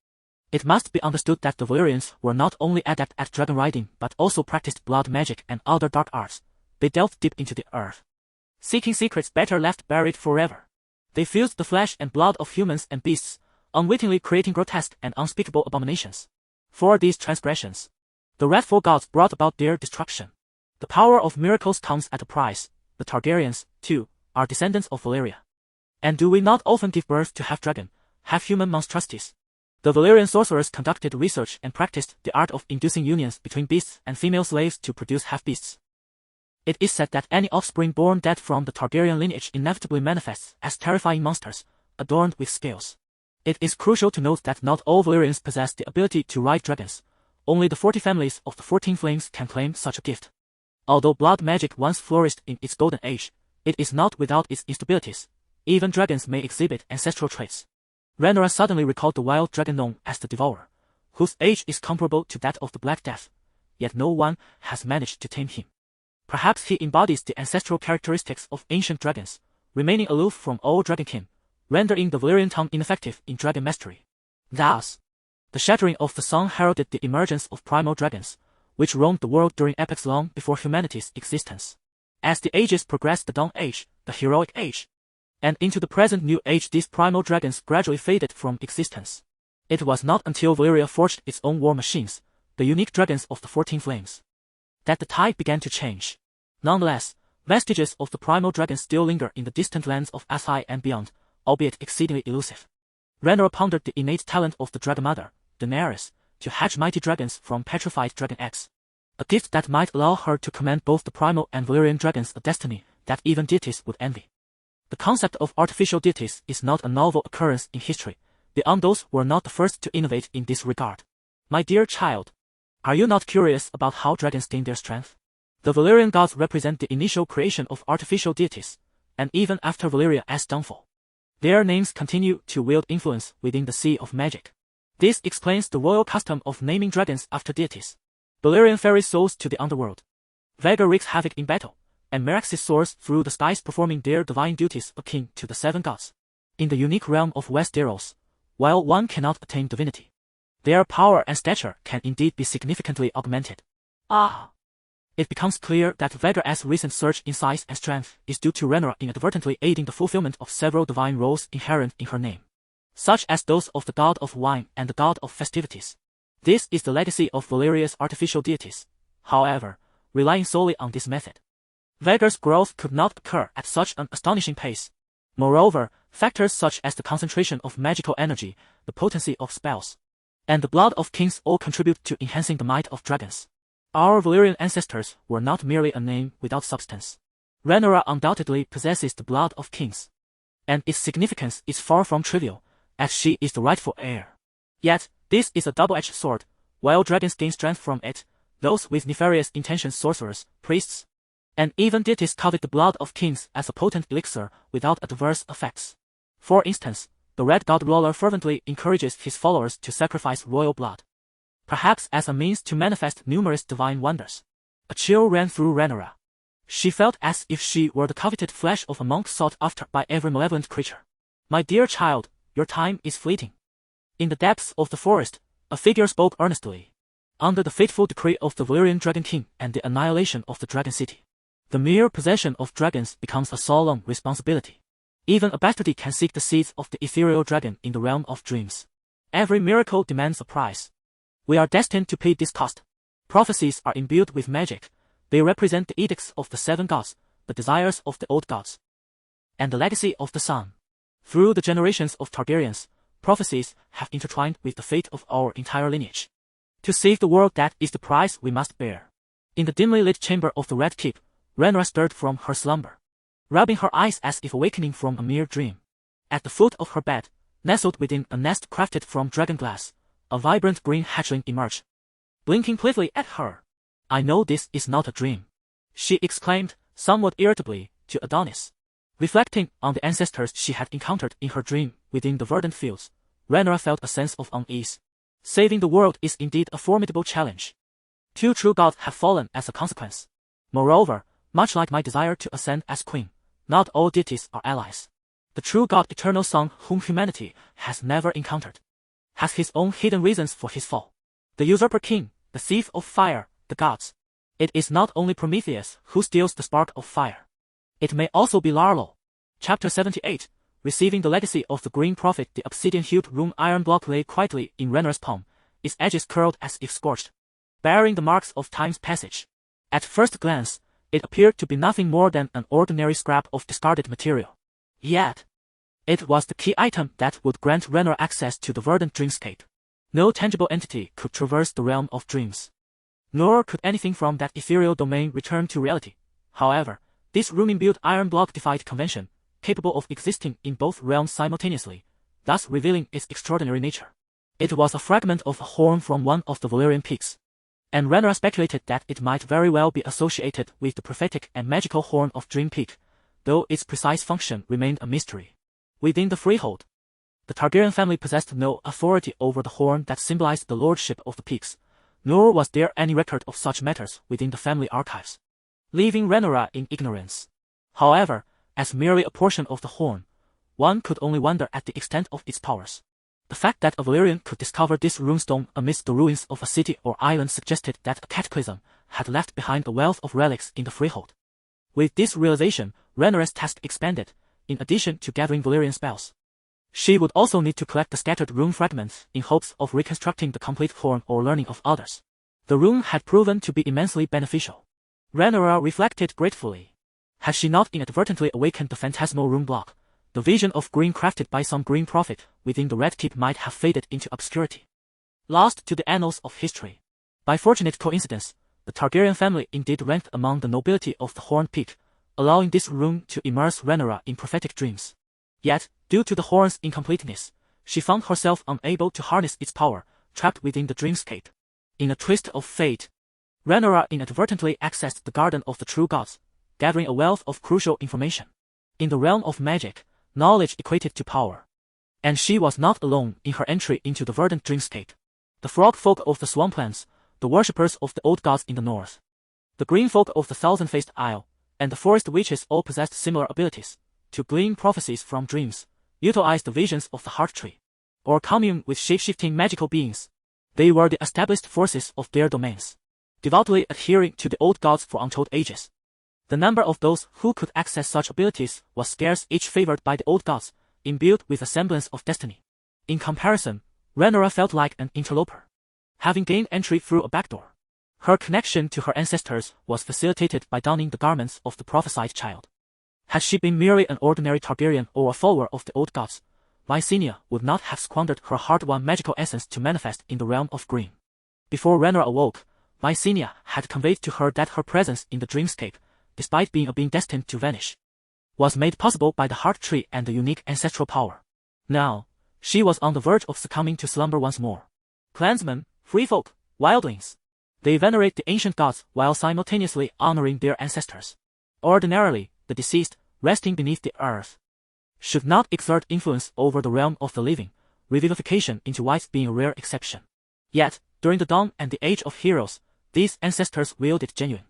It must be understood that the Valyrians were not only adept at dragon riding but also practiced blood magic and other dark arts. They delved deep into the earth, seeking secrets better left buried forever. They fused the flesh and blood of humans and beasts, unwittingly creating grotesque and unspeakable abominations. For these transgressions, the wrathful gods brought about their destruction. The power of miracles comes at a price. The Targaryens, too, are descendants of Valyria. And do we not often give birth to half-dragon, half-human monstrosities? The Valyrian sorcerers conducted research and practiced the art of inducing unions between beasts and female slaves to produce half-beasts. It is said that any offspring born dead from the Targaryen lineage inevitably manifests as terrifying monsters, adorned with scales. It is crucial to note that not all Valyrians possess the ability to ride dragons. Only the 40 families of the 14 Flames can claim such a gift. Although blood magic once flourished in its golden age, it is not without its instabilities. Even dragons may exhibit ancestral traits. Rhaenyra suddenly recalled the wild dragon known as the Devourer, whose age is comparable to that of the Black Death, yet no one has managed to tame him. Perhaps he embodies the ancestral characteristics of ancient dragons, remaining aloof from all dragonkin, rendering the Valyrian tongue ineffective in dragon mastery. Thus, the shattering of the sun heralded the emergence of primal dragons, which roamed the world during epochs long before humanity's existence. As the ages progressed, the Dawn Age, the Heroic Age, and into the present New Age, these primal dragons gradually faded from existence. It was not until Valyria forged its own war machines, the unique dragons of the 14 Flames, that the tide began to change. Nonetheless, vestiges of the primal dragons still linger in the distant lands of Asai and beyond, albeit exceedingly elusive. Rhaenyra pondered the innate talent of the Dragon Mother, Daenerys, to hatch mighty dragons from petrified dragon eggs. A gift that might allow her to command both the primal and Valyrian dragons, a destiny that even deities would envy. The concept of artificial deities is not a novel occurrence in history. The Undos were not the first to innovate in this regard. My dear child, are you not curious about how dragons gain their strength? The Valyrian gods represent the initial creation of artificial deities, and even after Valyria's downfall, their names continue to wield influence within the sea of magic. This explains the royal custom of naming dragons after deities. Valyrian fairies souls to the underworld. Vhagar wreaks havoc in battle, and Meraxes soars through the skies performing their divine duties akin to the 7 gods. In the unique realm of Westeros, while one cannot attain divinity, their power and stature can indeed be significantly augmented. It becomes clear that Vhagar's recent surge in size and strength is due to Rhaenyra inadvertently aiding the fulfillment of several divine roles inherent in her name. such as those of the god of wine and the god of festivities. This is the legacy of Valyria's artificial deities. However, relying solely on this method, Vaegar's growth could not occur at such an astonishing pace. Moreover, factors such as the concentration of magical energy, the potency of spells, and the blood of kings all contribute to enhancing the might of dragons. Our Valyrian ancestors were not merely a name without substance. Rhaenyra undoubtedly possesses the blood of kings, and its significance is far from trivial, as she is the rightful heir. Yet, this is a double-edged sword. While dragons gain strength from it, those with nefarious intentions, sorcerers, priests, and even deities covet the blood of kings as a potent elixir without adverse effects. For instance, the Red God Ruler fervently encourages his followers to sacrifice royal blood, perhaps as a means to manifest numerous divine wonders. A chill ran through Rhaenyra. She felt as if she were the coveted flesh of a monk sought after by every malevolent creature. My dear child, your time is fleeting. In the depths of the forest, a figure spoke earnestly. Under the fateful decree of the Valyrian Dragon King and the annihilation of the Dragon City, the mere possession of dragons becomes a solemn responsibility. Even a bestiality can seek the seeds of the ethereal dragon in the realm of dreams. Every miracle demands a price. We are destined to pay this cost. Prophecies are imbued with magic. They represent the edicts of the seven gods, the desires of the old gods, and the legacy of the sun. Through the generations of Targaryens, prophecies have intertwined with the fate of our entire lineage. To save the world, that is the price we must bear. In the dimly lit chamber of the Red Keep, Rhaenyra stirred from her slumber, rubbing her eyes as if awakening from a mere dream. At the foot of her bed, nestled within a nest crafted from dragon glass, a vibrant green hatchling emerged, blinking playfully at her. I know this is not a dream, she exclaimed, somewhat irritably, to Adonis. Reflecting on the ancestors she had encountered in her dream within the verdant fields, Rhaenyra felt a sense of unease. Saving the world is indeed a formidable challenge. 2 true gods have fallen as a consequence. Moreover, much like my desire to ascend as queen, not all deities are allies. The true god Eternal Sun, whom humanity has never encountered, has his own hidden reasons for his fall. The usurper king, the thief of fire, the gods. It is not only Prometheus who steals the spark of fire. It may also be Larlo. Chapter 78, Receiving the legacy of the Green Prophet. The obsidian-hued room iron block lay quietly in Rhaenyra's palm, its edges curled as if scorched, bearing the marks of time's passage. At first glance, it appeared to be nothing more than an ordinary scrap of discarded material. Yet, it was the key item that would grant Rhaenyra access to the verdant dreamscape. No tangible entity could traverse the realm of dreams, nor could anything from that ethereal domain return to reality. However, this room-imbued iron block defied convention, capable of existing in both realms simultaneously, thus revealing its extraordinary nature. It was a fragment of a horn from one of the Valyrian peaks, and Rhaenyra speculated that it might very well be associated with the prophetic and magical horn of Dream Peak, though its precise function remained a mystery. Within the freehold, the Targaryen family possessed no authority over the horn that symbolized the lordship of the peaks, nor was there any record of such matters within the family archives, leaving Rhaenyra in ignorance. However, as merely a portion of the horn, one could only wonder at the extent of its powers. The fact that a Valyrian could discover this runestone amidst the ruins of a city or island suggested that a cataclysm had left behind a wealth of relics in the freehold. With this realization, Rhaenyra's task expanded. In addition to gathering Valyrian spells, she would also need to collect the scattered rune fragments in hopes of reconstructing the complete horn or learning of others. The rune had proven to be immensely beneficial. Rhaenyra reflected gratefully. Had she not inadvertently awakened the phantasmal rune block, the vision of green crafted by some green prophet within the Red Keep might have faded into obscurity, lost to the annals of history. By fortunate coincidence, the Targaryen family indeed ranked among the nobility of the Horned Peak, allowing this rune to immerse Rhaenyra in prophetic dreams. Yet, due to the horn's incompleteness, she found herself unable to harness its power, trapped within the dreamscape. In a twist of fate, Rhaenyra inadvertently accessed the Garden of the True Gods, gathering a wealth of crucial information. In the realm of magic, knowledge equated to power. And she was not alone in her entry into the verdant dreamscape. The frog folk of the swamplands, the worshippers of the old gods in the north, the green folk of the thousand-faced isle, and the forest witches all possessed similar abilities to glean prophecies from dreams, utilize the visions of the heart tree, or commune with shape-shifting magical beings. They were the established forces of their domains, devoutly adhering to the old gods for untold ages. The number of those who could access such abilities was scarce, each favored by the old gods, imbued with a semblance of destiny. In comparison, Rhaenyra felt like an interloper, having gained entry through a backdoor. Her connection to her ancestors was facilitated by donning the garments of the prophesied child. Had she been merely an ordinary Targaryen or a follower of the old gods, Rhaenyra would not have squandered her hard-won magical essence to manifest in the realm of green. Before Rhaenyra awoke, Rhaenyra had conveyed to her that her presence in the dreamscape, despite being a being destined to vanish, was made possible by the heart tree and the unique ancestral power. Now, she was on the verge of succumbing to slumber once more. Clansmen, free folk, wildlings. They venerate the ancient gods while simultaneously honoring their ancestors. Ordinarily, the deceased, resting beneath the earth, should not exert influence over the realm of the living, revivification into whites being a rare exception. Yet, during the dawn and the age of heroes, these ancestors wielded genuine,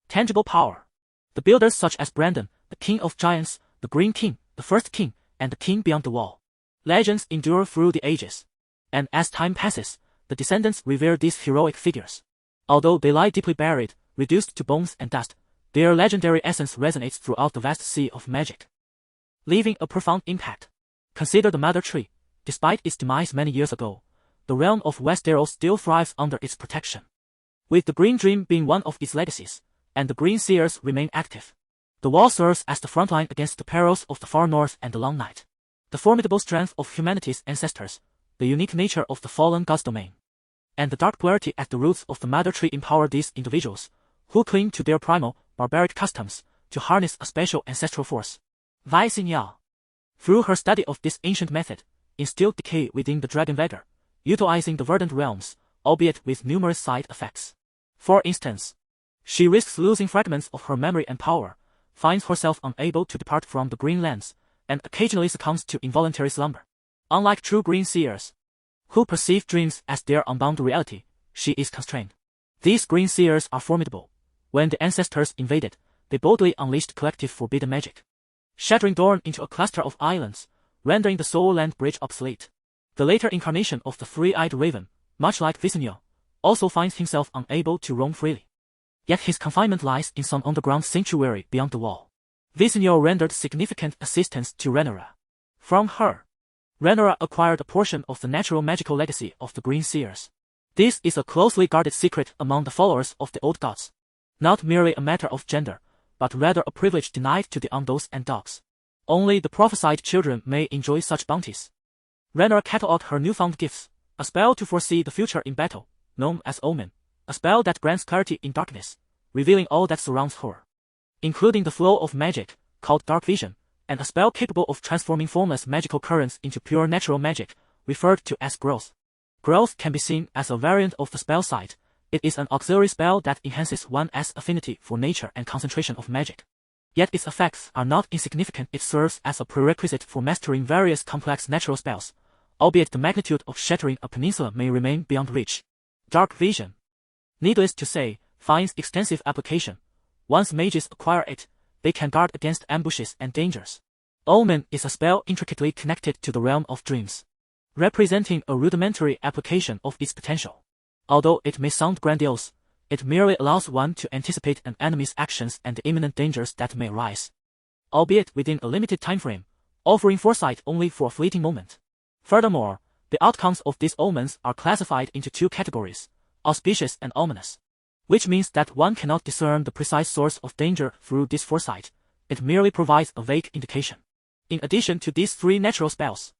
tangible power. The builders such as Brandon, the king of giants, the Green King, the First King, and the King Beyond the Wall. Legends endure through the ages. And as time passes, the descendants revere these heroic figures. Although they lie deeply buried, reduced to bones and dust, their legendary essence resonates throughout the vast sea of magic, leaving a profound impact. Consider the Mother Tree. Despite its demise many years ago, the realm of Westeros still thrives under its protection, with the Green Dream being one of its legacies, and the Green Seers remain active. The wall serves as the frontline against the perils of the far north and the long night. The formidable strength of humanity's ancestors, the unique nature of the fallen god's domain, and the dark polarity at the roots of the Mother Tree empower these individuals, who cling to their primal, barbaric customs, to harness a special ancestral force. Rhaenyra, through her study of this ancient method, instilled decay within the Dragonfire, utilizing the verdant realms, albeit with numerous side effects. For instance, she risks losing fragments of her memory and power, finds herself unable to depart from the green lands, and occasionally succumbs to involuntary slumber. Unlike true green seers, who perceive dreams as their unbound reality, she is constrained. These green seers are formidable. When the ancestors invaded, they boldly unleashed collective forbidden magic, shattering Dorne into a cluster of islands, rendering the Soul Land Bridge obsolete. The later incarnation of the three-eyed raven, much like Visenya, also finds himself unable to roam freely. Yet his confinement lies in some underground sanctuary beyond the wall. Visenya rendered significant assistance to Rhaenyra. From her, Rhaenyra acquired a portion of the natural magical legacy of the Green Seers. This is a closely guarded secret among the followers of the old gods. Not merely a matter of gender, but rather a privilege denied to the undoes and dogs. Only the prophesied children may enjoy such bounties. Rhaenyra cataloged her newfound gifts, a spell to foresee the future in battle, known as Omen, a spell that grants clarity in darkness, revealing all that surrounds her, including the flow of magic, called Dark Vision, and a spell capable of transforming formless magical currents into pure natural magic, referred to as growth. Growth can be seen as a variant of the spell side. It is an auxiliary spell that enhances one's affinity for nature and concentration of magic. Yet its effects are not insignificant. It serves as a prerequisite for mastering various complex natural spells, albeit the magnitude of shattering a peninsula may remain beyond reach. Dark Vision, needless to say, finds extensive application. Once mages acquire it, they can guard against ambushes and dangers. Omen is a spell intricately connected to the realm of dreams, representing a rudimentary application of its potential. Although it may sound grandiose, it merely allows one to anticipate an enemy's actions and the imminent dangers that may arise, albeit within a limited timeframe, offering foresight only for a fleeting moment. Furthermore, the outcomes of these omens are classified into two categories, auspicious and ominous, which means that one cannot discern the precise source of danger through this foresight. It merely provides a vague indication. In addition to these three natural spells,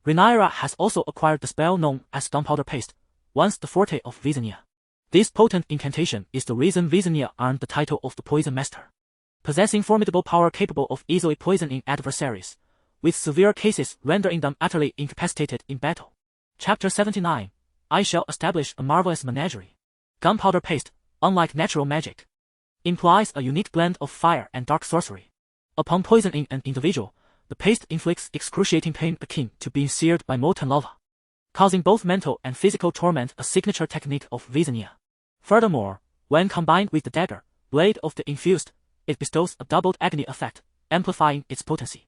Rhaenyra has also acquired the spell known as Gunpowder Paste, once the forte of Visenya. This potent incantation is the reason Visenya earned the title of the Poison Master, possessing formidable power capable of easily poisoning adversaries, with severe cases rendering them utterly incapacitated in battle. Chapter 79. I shall establish a marvelous menagerie. Gunpowder Paste, unlike natural magic, implies a unique blend of fire and dark sorcery. Upon poisoning an individual, the paste inflicts excruciating pain akin to being seared by molten lava, causing both mental and physical torment, a signature technique of Visenya. Furthermore, when combined with the dagger, blade of the infused, it bestows a doubled agony effect, amplifying its potency.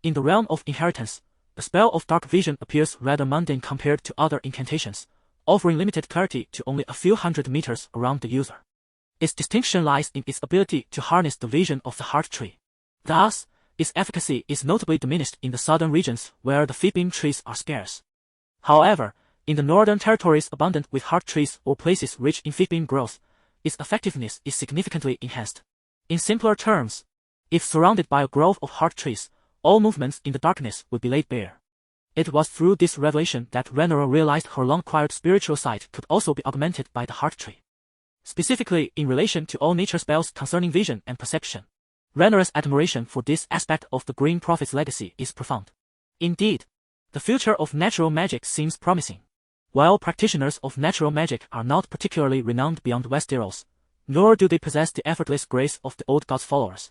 In the realm of inheritance, the spell of Dark Vision appears rather mundane compared to other incantations, offering limited clarity to only a few hundred meters around the user. Its distinction lies in its ability to harness the vision of the heart tree. Thus, its efficacy is notably diminished in the southern regions where the Fireborn trees are scarce. However, in the northern territories abundant with heart trees or places rich in fig bean growth, its effectiveness is significantly enhanced. In simpler terms, if surrounded by a grove of heart trees, all movements in the darkness would be laid bare. It was through this revelation that Rhaenyra realized her long-acquired spiritual sight could also be augmented by the heart tree. Specifically in relation to all nature spells concerning vision and perception, Rhaenyra's admiration for this aspect of the Green Prophet's legacy is profound. Indeed, the future of natural magic seems promising. While practitioners of natural magic are not particularly renowned beyond Westeros, nor do they possess the effortless grace of the old gods' followers,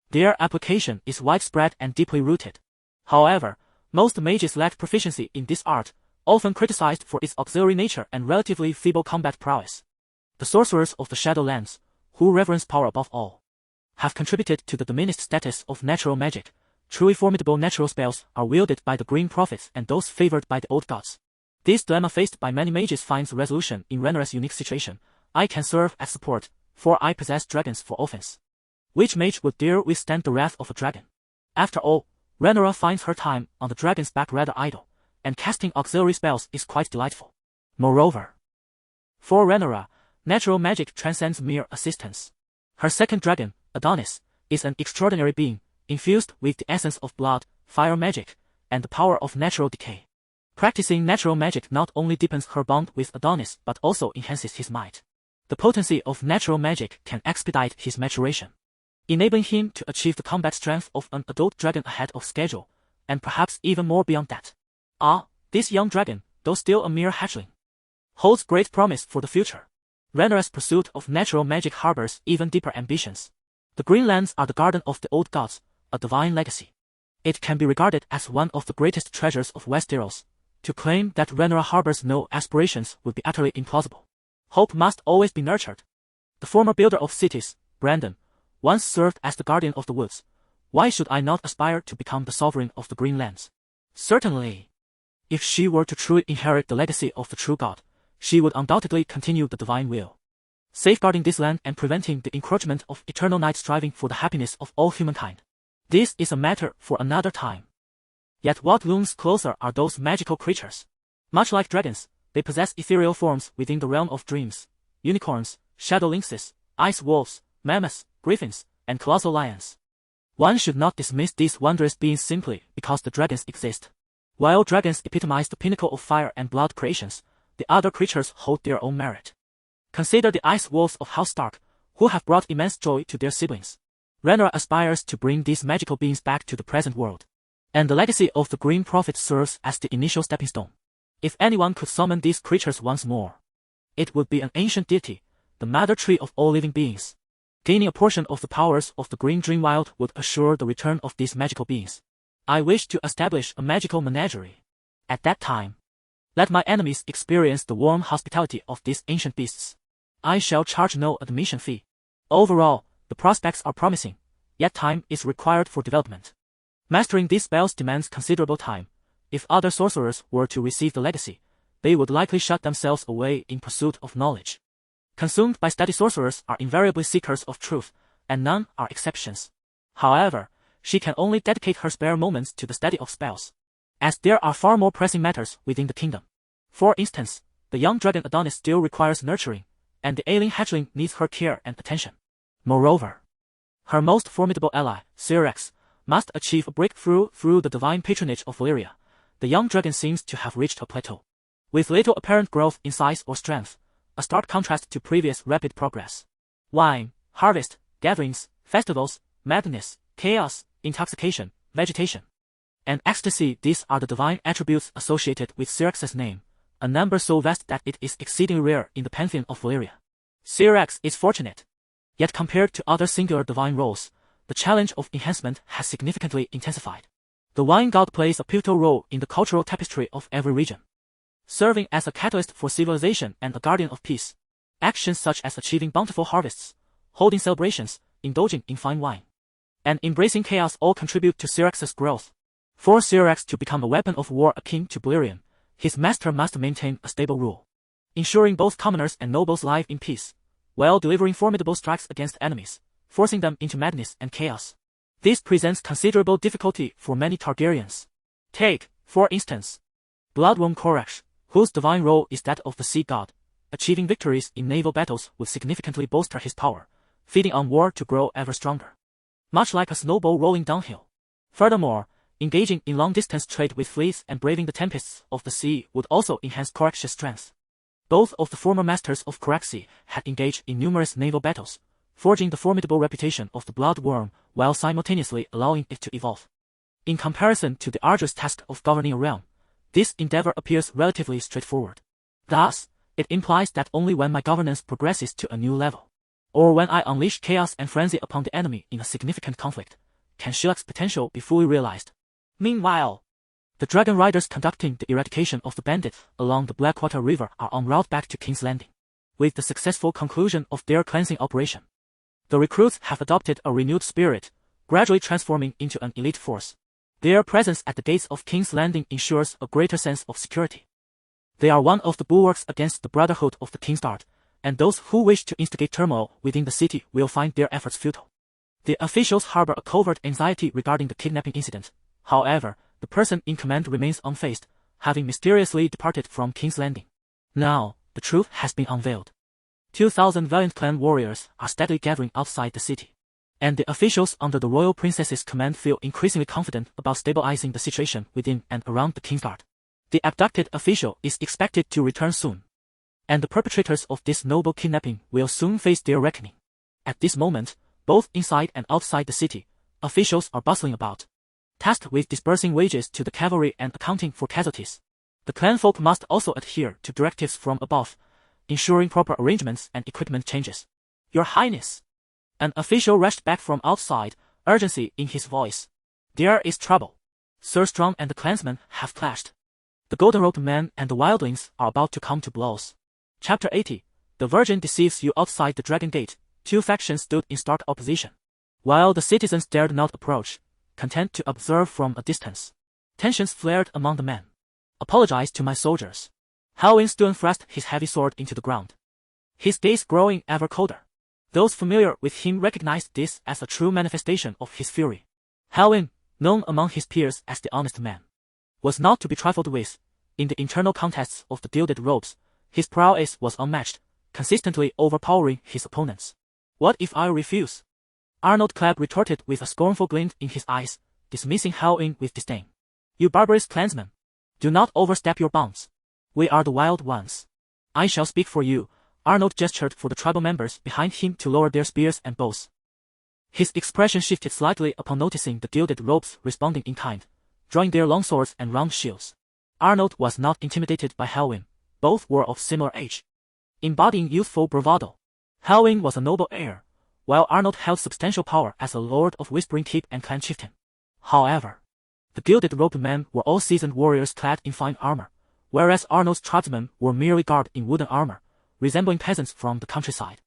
their application is widespread and deeply rooted. However, most mages lack proficiency in this art, often criticized for its auxiliary nature and relatively feeble combat prowess. The sorcerers of the Shadowlands, who reverence power above all, have contributed to the diminished status of natural magic. Truly formidable natural spells are wielded by the Green Prophets and those favored by the old gods. This dilemma faced by many mages finds resolution in Rhaenyra's unique situation. I can serve as support, for I possess dragons for offense. Which mage would dare withstand the wrath of a dragon? After all, Rhaenyra finds her time on the dragon's back rather idle, and casting auxiliary spells is quite delightful. Moreover, for Rhaenyra, natural magic transcends mere assistance. Her second dragon, Adonis, is an extraordinary being, infused with the essence of blood, fire magic, and the power of natural decay. Practicing natural magic not only deepens her bond with Adonis but also enhances his might. The potency of natural magic can expedite his maturation, enabling him to achieve the combat strength of an adult dragon ahead of schedule, and perhaps even more beyond that. This young dragon, though still a mere hatchling, holds great promise for the future. Rhaenyra's pursuit of natural magic harbors even deeper ambitions. The Greenlands are the garden of the old gods, a divine legacy. It can be regarded as one of the greatest treasures of Westeros. To claim that Rhaenyra harbors no aspirations would be utterly implausible. Hope must always be nurtured. The former builder of cities, Brandon, once served as the guardian of the woods. Why should I not aspire to become the sovereign of the Greenlands? Certainly. If she were to truly inherit the legacy of the true god, she would undoubtedly continue the divine will, safeguarding this land and preventing the encroachment of eternal night, striving for the happiness of all humankind. This is a matter for another time. Yet what looms closer are those magical creatures. Much like dragons, they possess ethereal forms within the realm of dreams: unicorns, shadow lynxes, ice wolves, mammoths, griffins, and colossal lions. One should not dismiss these wondrous beings simply because the dragons exist. While dragons epitomize the pinnacle of fire and blood creations, the other creatures hold their own merit. Consider the ice wolves of House Stark, who have brought immense joy to their siblings. Rhaenyra aspires to bring these magical beings back to the present world, and the legacy of the Green Prophet serves as the initial stepping stone. If anyone could summon these creatures once more, it would be an ancient deity, the mother tree of all living beings. Gaining a portion of the powers of the Green Dreamwild would assure the return of these magical beings. I wish to establish a magical menagerie. At that time, let my enemies experience the warm hospitality of these ancient beasts. I shall charge no admission fee. Overall, the prospects are promising, yet time is required for development. Mastering these spells demands considerable time. If other sorcerers were to receive the legacy, they would likely shut themselves away in pursuit of knowledge. Consumed by study, sorcerers are invariably seekers of truth, and none are exceptions. However, she can only dedicate her spare moments to the study of spells, as there are far more pressing matters within the kingdom. For instance, the young dragon Adonis still requires nurturing, and the ailing hatchling needs her care and attention. Moreover, her most formidable ally, Syrax, must achieve a breakthrough through the divine patronage of Valyria. The young dragon seems to have reached a plateau, with little apparent growth in size or strength, a stark contrast to previous rapid progress. Wine, harvest, gatherings, festivals, madness, chaos, intoxication, vegetation, and ecstasy, these are the divine attributes associated with Syrax's name, a number so vast that it is exceedingly rare in the pantheon of Valyria. Syrax is fortunate. Yet compared to other singular divine roles, the challenge of enhancement has significantly intensified. The wine god plays a pivotal role in the cultural tapestry of every region, serving as a catalyst for civilization and a guardian of peace. Actions such as achieving bountiful harvests, holding celebrations, indulging in fine wine, and embracing chaos all contribute to Syrax's growth. For Syrax to become a weapon of war akin to Balerion, his master must maintain a stable rule, ensuring both commoners and nobles live in peace, while delivering formidable strikes against enemies, forcing them into madness and chaos. This presents considerable difficulty for many Targaryens. Take, for instance, Bloodworm Korax, whose divine role is that of the sea god, achieving victories in naval battles would significantly bolster his power, feeding on war to grow ever stronger. Much like a snowball rolling downhill. Furthermore, engaging in long-distance trade with fleets and braving the tempests of the sea would also enhance Korax's strength. Both of the former masters of Koraxi had engaged in numerous naval battles, forging the formidable reputation of the Blood Worm while simultaneously allowing it to evolve. In comparison to the arduous task of governing a realm, this endeavor appears relatively straightforward. Thus, it implies that only when my governance progresses to a new level, or when I unleash chaos and frenzy upon the enemy in a significant conflict, can Shilak's potential be fully realized. Meanwhile, the dragon riders conducting the eradication of the bandits along the Blackwater River are en route back to King's Landing. With the successful conclusion of their cleansing operation, the recruits have adopted a renewed spirit, gradually transforming into an elite force. Their presence at the gates of King's Landing ensures a greater sense of security. They are one of the bulwarks against the Brotherhood of the King's Guard, and those who wish to instigate turmoil within the city will find their efforts futile. The officials harbor a covert anxiety regarding the kidnapping incident. However, the person in command remains unfazed, having mysteriously departed from King's Landing. Now, the truth has been unveiled. 2,000 valiant clan warriors are steadily gathering outside the city, and the officials under the royal princess's command feel increasingly confident about stabilizing the situation within and around the King's Guard. The abducted official is expected to return soon, and the perpetrators of this noble kidnapping will soon face their reckoning. At this moment, both inside and outside the city, officials are bustling about, tasked with disbursing wages to the cavalry and accounting for casualties. The clanfolk must also adhere to directives from above, ensuring proper arrangements and equipment changes. Your Highness! An official rushed back from outside, urgency in his voice. There is trouble. Sir Strong and the clansmen have clashed. The golden-robed men and the wildlings are about to come to blows. Chapter 80. The Virgin deceives you outside the Dragon Gate. Two factions stood in stark opposition, while the citizens dared not approach, content to observe from a distance. Tensions flared among the men. Apologize to my soldiers. Howin stood and thrust his heavy sword into the ground, his gaze growing ever colder. Those familiar with him recognized this as a true manifestation of his fury. Howin, known among his peers as the honest man, was not to be trifled with. In the internal contests of the Gilded Robes, his prowess was unmatched, consistently overpowering his opponents. What if I refuse? Arnold Clabb retorted with a scornful glint in his eyes, dismissing Howin with disdain. You barbarous clansmen! Do not overstep your bounds. We are the wild ones. I shall speak for you. Arnold gestured for the tribal members behind him to lower their spears and bows. His expression shifted slightly upon noticing the Gilded Robes responding in kind, drawing their long swords and round shields. Arnold was not intimidated by Howin. Both were of similar age, embodying youthful bravado. Howin was a noble heir, while Arnold held substantial power as a lord of Whispering Keep and clan chieftain. However, the Gilded-Robed men were all seasoned warriors clad in fine armor, whereas Arnold's tribesmen were merely garbed in wooden armor, resembling peasants from the countryside.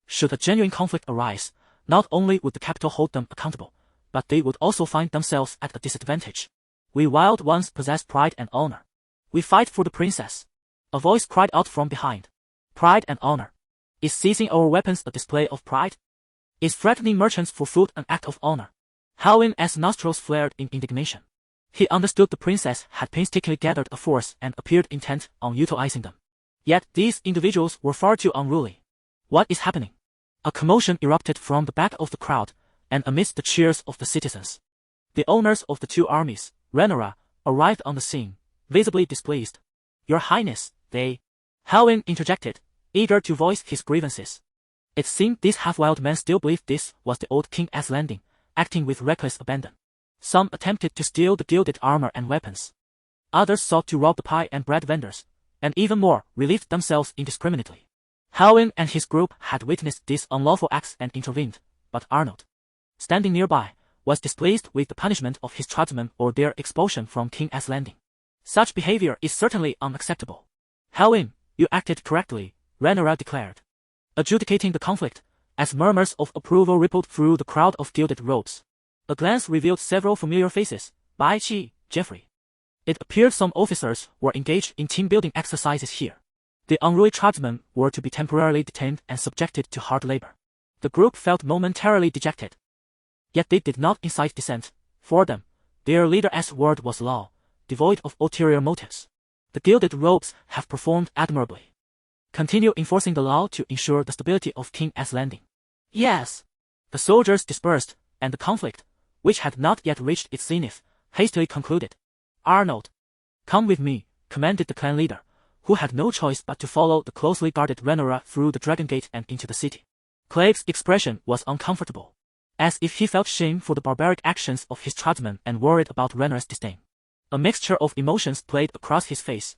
Should a genuine conflict arise, not only would the capital hold them accountable, but they would also find themselves at a disadvantage. We wild ones possess pride and honor. We fight for the princess. A voice cried out from behind. Pride and honor. Is seizing our weapons a display of pride? Is threatening merchants for food an act of honor? Howin's nostrils flared in indignation. He understood the princess had painstakingly gathered a force and appeared intent on utilizing them. Yet these individuals were far too unruly. What is happening? A commotion erupted from the back of the crowd, and amidst the cheers of the citizens, the owners of the two armies, Rhaenyra, arrived on the scene, visibly displeased. Your Highness, they... Howin interjected, eager to voice his grievances. It seemed these half-wild men still believed this was the old King's Landing, acting with reckless abandon. Some attempted to steal the gilded armor and weapons. Others sought to rob the pie and bread vendors, and even more, relieved themselves indiscriminately. Howin and his group had witnessed these unlawful acts and intervened, but Arnold, standing nearby, was displeased with the punishment of his tribesmen or their expulsion from King's Landing. Such behavior is certainly unacceptable. Howin, you acted correctly, Rhaenyra declared, adjudicating the conflict, as murmurs of approval rippled through the crowd of Gilded Robes. A glance revealed several familiar faces. Bai Chi, Jeffrey. It appeared some officers were engaged in team-building exercises here. The unruly tribesmen were to be temporarily detained and subjected to hard labor. The group felt momentarily dejected. Yet they did not incite dissent. For them, their leader's word was law, devoid of ulterior motives. The gilded robes have performed admirably. Continue enforcing the law to ensure the stability of King S Landing. Yes. The soldiers dispersed, and the conflict, which had not yet reached its zenith, hastily concluded. Arnold, come with me, commanded the clan leader, who had no choice but to follow the closely guarded Rhaenyra through the Dragon Gate and into the city. Clave's expression was uncomfortable, as if he felt shame for the barbaric actions of his tribesmen and worried about Rhaenyra's disdain. A mixture of emotions played across his face,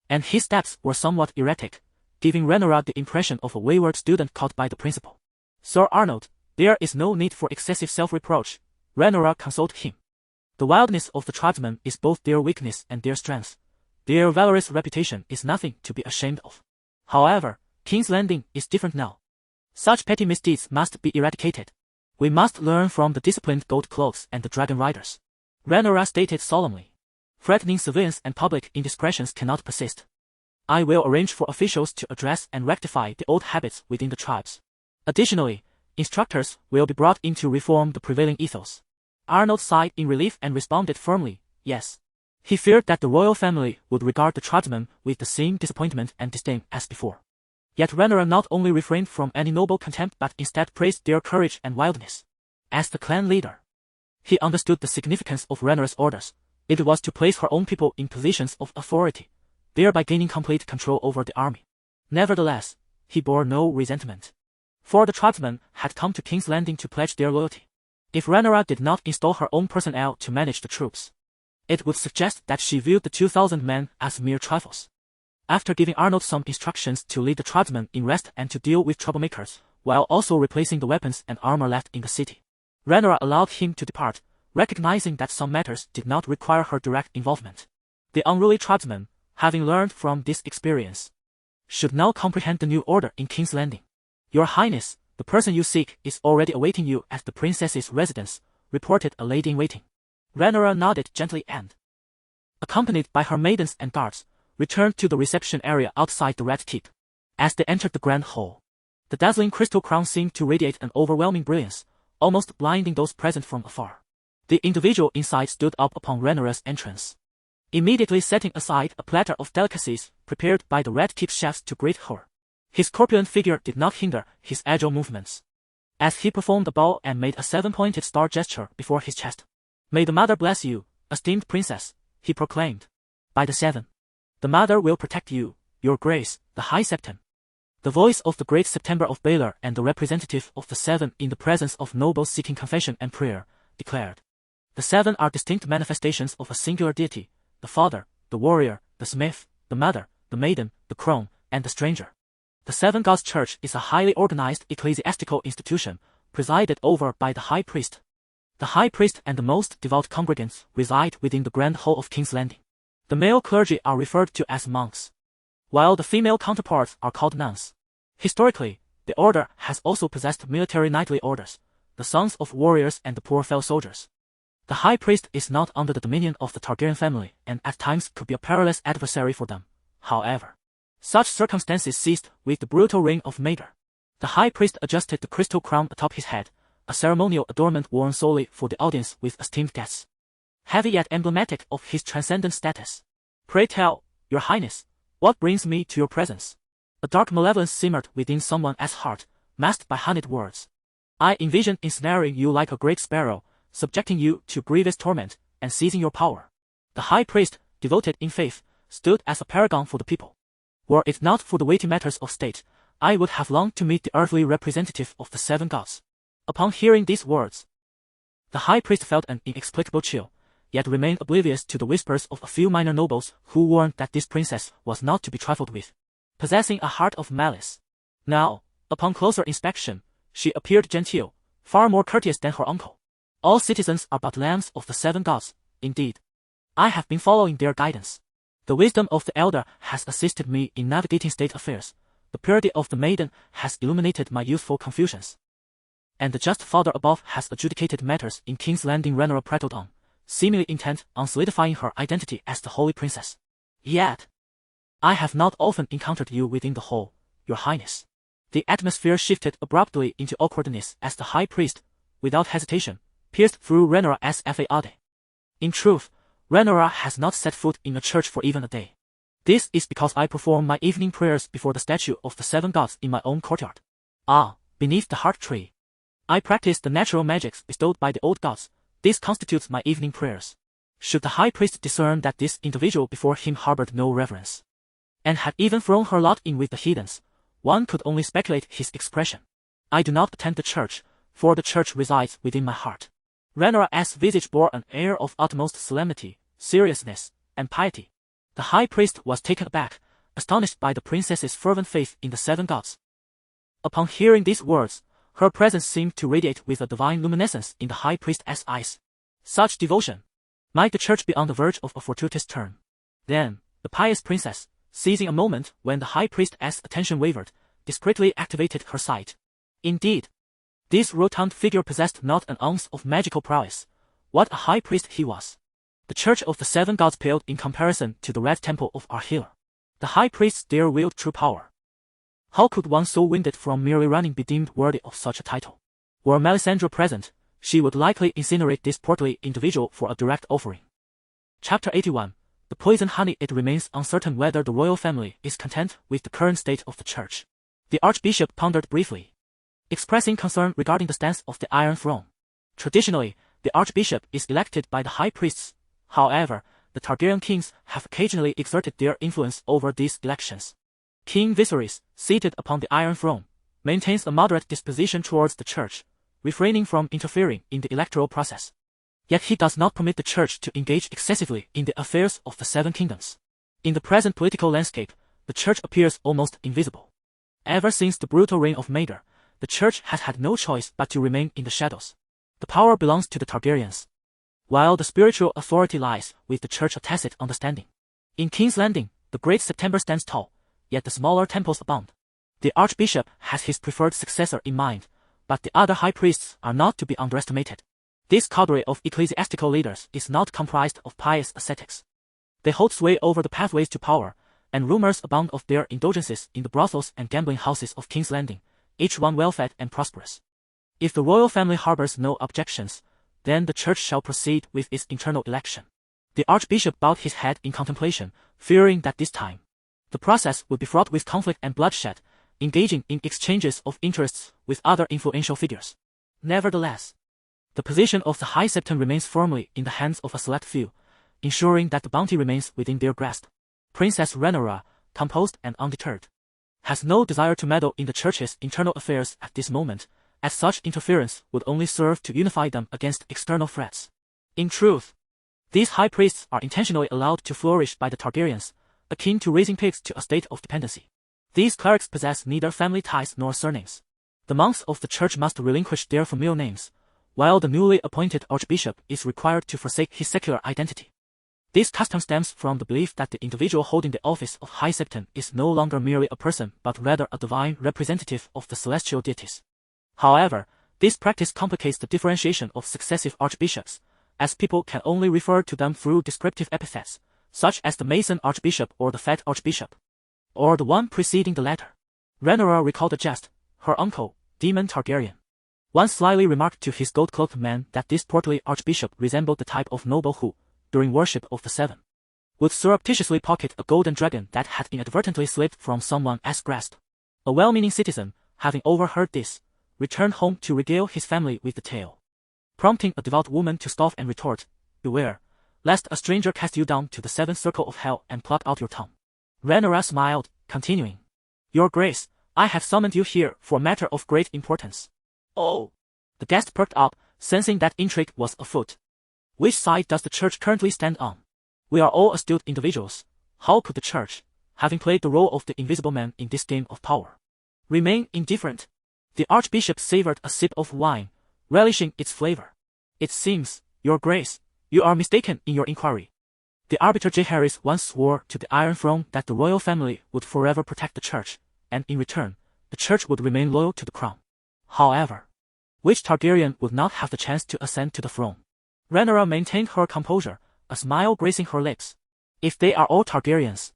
and his steps were somewhat erratic, giving Rhaenyra the impression of a wayward student caught by the principal. Sir Arnold, there is no need for excessive self-reproach, Rhaenyra consoled him. The wildness of the tribesmen is both their weakness and their strength. Their valorous reputation is nothing to be ashamed of. However, King's Landing is different now. Such petty misdeeds must be eradicated. We must learn from the disciplined gold cloaks and the dragon riders. Rhaenyra stated solemnly. Threatening civilians and public indiscretions cannot persist. I will arrange for officials to address and rectify the old habits within the tribes. Additionally, instructors will be brought in to reform the prevailing ethos. Arnold sighed in relief and responded firmly, yes. He feared that the royal family would regard the tribesmen with the same disappointment and disdain as before. Yet Rhaenyra not only refrained from any noble contempt but instead praised their courage and wildness. As the clan leader, he understood the significance of Rhaenyra's orders. It was to place her own people in positions of authority, thereby gaining complete control over the army. Nevertheless, he bore no resentment. For the tribesmen had come to King's Landing to pledge their loyalty. If Rhaenyra did not install her own personnel to manage the troops, it would suggest that she viewed the 2,000 men as mere trifles. After giving Arnold some instructions to lead the tribesmen in rest and to deal with troublemakers, while also replacing the weapons and armor left in the city, Rhaenyra allowed him to depart, recognizing that some matters did not require her direct involvement. The unruly tribesmen, having learned from this experience, should now comprehend the new order in King's Landing. Your Highness, the person you seek is already awaiting you at the princess's residence, reported a lady-in-waiting. Rhaenyra nodded gently and, accompanied by her maidens and guards, returned to the reception area outside the Red Keep. As they entered the grand hall, the dazzling crystal crown seemed to radiate an overwhelming brilliance, almost blinding those present from afar. The individual inside stood up upon Rhaenyra's entrance, immediately setting aside a platter of delicacies prepared by the Red Keep chefs to greet her. His corpulent figure did not hinder his agile movements, as he performed a bow and made a 7-pointed star gesture before his chest. May the Mother bless you, esteemed princess, he proclaimed. By the 7. The Mother will protect you, your grace, the High Septem. The voice of the great September of Baelor and the representative of the 7 in the presence of nobles seeking confession and prayer, declared. The 7 are distinct manifestations of a singular deity, the Father, the Warrior, the Smith, the Mother, the Maiden, the Crone, and the Stranger. The 7 Gods Church is a highly organized ecclesiastical institution, presided over by the High Priest. The High Priest and the most devout congregants reside within the Grand Hall of King's Landing. The male clergy are referred to as monks, while the female counterparts are called nuns. Historically, the order has also possessed military knightly orders, the sons of warriors and the poor fellow soldiers. The High Priest is not under the dominion of the Targaryen family and at times could be a perilous adversary for them. However, such circumstances ceased with the brutal reign of Maegor. The High Priest adjusted the crystal crown atop his head, a ceremonial adornment worn solely for the audience with esteemed guests, heavy yet emblematic of his transcendent status. Pray tell, your Highness, what brings me to your presence? A dark malevolence simmered within someone's heart, masked by honeyed words. I envision ensnaring you like a great sparrow, subjecting you to grievous torment, and seizing your power. The High Priest, devoted in faith, stood as a paragon for the people. Were it not for the weighty matters of state, I would have longed to meet the earthly representative of the 7 gods. Upon hearing these words, the High Priest felt an inexplicable chill, yet remained oblivious to the whispers of a few minor nobles who warned that this princess was not to be trifled with, possessing a heart of malice. Now, upon closer inspection, she appeared genteel, far more courteous than her uncle. All citizens are but lambs of the 7 gods, indeed. I have been following their guidance. The wisdom of the elder has assisted me in navigating state affairs, the purity of the maiden has illuminated my youthful confusions, and the just Father above has adjudicated matters in King's Landing. Rhaenyra prattled on, seemingly intent on solidifying her identity as the Holy Princess. Yet, I have not often encountered you within the hall, your Highness. The atmosphere shifted abruptly into awkwardness as the High Priest, without hesitation, pierced through Rhaenyra's facade. In truth, Rhaenyra has not set foot in a church for even a day. This is because I perform my evening prayers before the statue of the 7 gods in my own courtyard. Ah, beneath the heart tree. I practice the natural magics bestowed by the old gods. This constitutes my evening prayers. Should the high priest discern that this individual before him harbored no reverence, and had even thrown her lot in with the heathens, one could only speculate his expression. I do not attend the church, for the church resides within my heart. Rhaenyra's visage bore an air of utmost solemnity, seriousness, and piety. The high priest was taken aback, astonished by the princess's fervent faith in the 7 gods. Upon hearing these words, her presence seemed to radiate with a divine luminescence in the high priest's eyes. Such devotion! Might the church be on the verge of a fortuitous turn? Then, the pious princess, seizing a moment when the high priest's attention wavered, discreetly activated her sight. Indeed, this rotund figure possessed not an ounce of magical prowess. What a high priest he was! The church of the 7 gods paled in comparison to the red temple of our healer. The high priest there wield true power. How could one so winded from merely running be deemed worthy of such a title? Were Melisandre present, she would likely incinerate this portly individual for a direct offering. Chapter 81. The poison honey. It remains uncertain whether the royal family is content with the current state of the church. The archbishop pondered briefly, expressing concern regarding the stance of the Iron Throne. Traditionally, the archbishop is elected by the high priests. However, the Targaryen kings have occasionally exerted their influence over these elections. King Viserys, seated upon the Iron Throne, maintains a moderate disposition towards the church, refraining from interfering in the electoral process. Yet he does not permit the church to engage excessively in the affairs of the 7 kingdoms. In the present political landscape, the church appears almost invisible. Ever since the brutal reign of Maeder, the church has had no choice but to remain in the shadows. The power belongs to the Targaryens, while the spiritual authority lies with the church. A tacit understanding. In King's Landing, the great September stands tall, yet the smaller temples abound. The archbishop has his preferred successor in mind, but the other high priests are not to be underestimated. This cadre of ecclesiastical leaders is not comprised of pious ascetics. They hold sway over the pathways to power, and rumors abound of their indulgences in the brothels and gambling houses of King's Landing, each one well-fed and prosperous. If the royal family harbors no objections, then the church shall proceed with its internal election. The archbishop bowed his head in contemplation, fearing that this time the process would be fraught with conflict and bloodshed, engaging in exchanges of interests with other influential figures. Nevertheless, the position of the High Septon remains firmly in the hands of a select few, ensuring that the bounty remains within their grasp. Princess Rhaenyra, composed and undeterred, has no desire to meddle in the church's internal affairs at this moment, as such interference would only serve to unify them against external threats. In truth, these high priests are intentionally allowed to flourish by the Targaryens, akin to raising pigs to a state of dependency. These clerics possess neither family ties nor surnames. The monks of the church must relinquish their familial names, while the newly appointed archbishop is required to forsake his secular identity. This custom stems from the belief that the individual holding the office of High Septon is no longer merely a person but rather a divine representative of the celestial deities. However, this practice complicates the differentiation of successive archbishops, as people can only refer to them through descriptive epithets, such as the Mason archbishop or the Fat archbishop, or the one preceding the latter. Rhaenyra recalled a jest her uncle, Daemon Targaryen, once slyly remarked to his gold-cloaked man that this portly archbishop resembled the type of noble who, during worship of the 7, would surreptitiously pocket a golden dragon that had inadvertently slipped from someone's grasp. A well-meaning citizen, having overheard this, returned home to regale his family with the tale, prompting a devout woman to scoff and retort, "Beware, lest a stranger cast you down to the 7th circle of hell and pluck out your tongue." Rhaenyra smiled, continuing, "Your Grace, I have summoned you here for a matter of great importance." "Oh!" The guest perked up, sensing that intrigue was afoot. "Which side does the church currently stand on? We are all astute individuals. How could the church, having played the role of the invisible man in this game of power, remain indifferent?" The archbishop savored a sip of wine, relishing its flavor. "It seems, Your Grace, you are mistaken in your inquiry. The arbiter Jaehaerys once swore to the Iron Throne that the royal family would forever protect the church, and in return, the church would remain loyal to the crown. However, which Targaryen would not have the chance to ascend to the throne?" Rhaenyra maintained her composure, a smile gracing her lips. "If they are all Targaryens,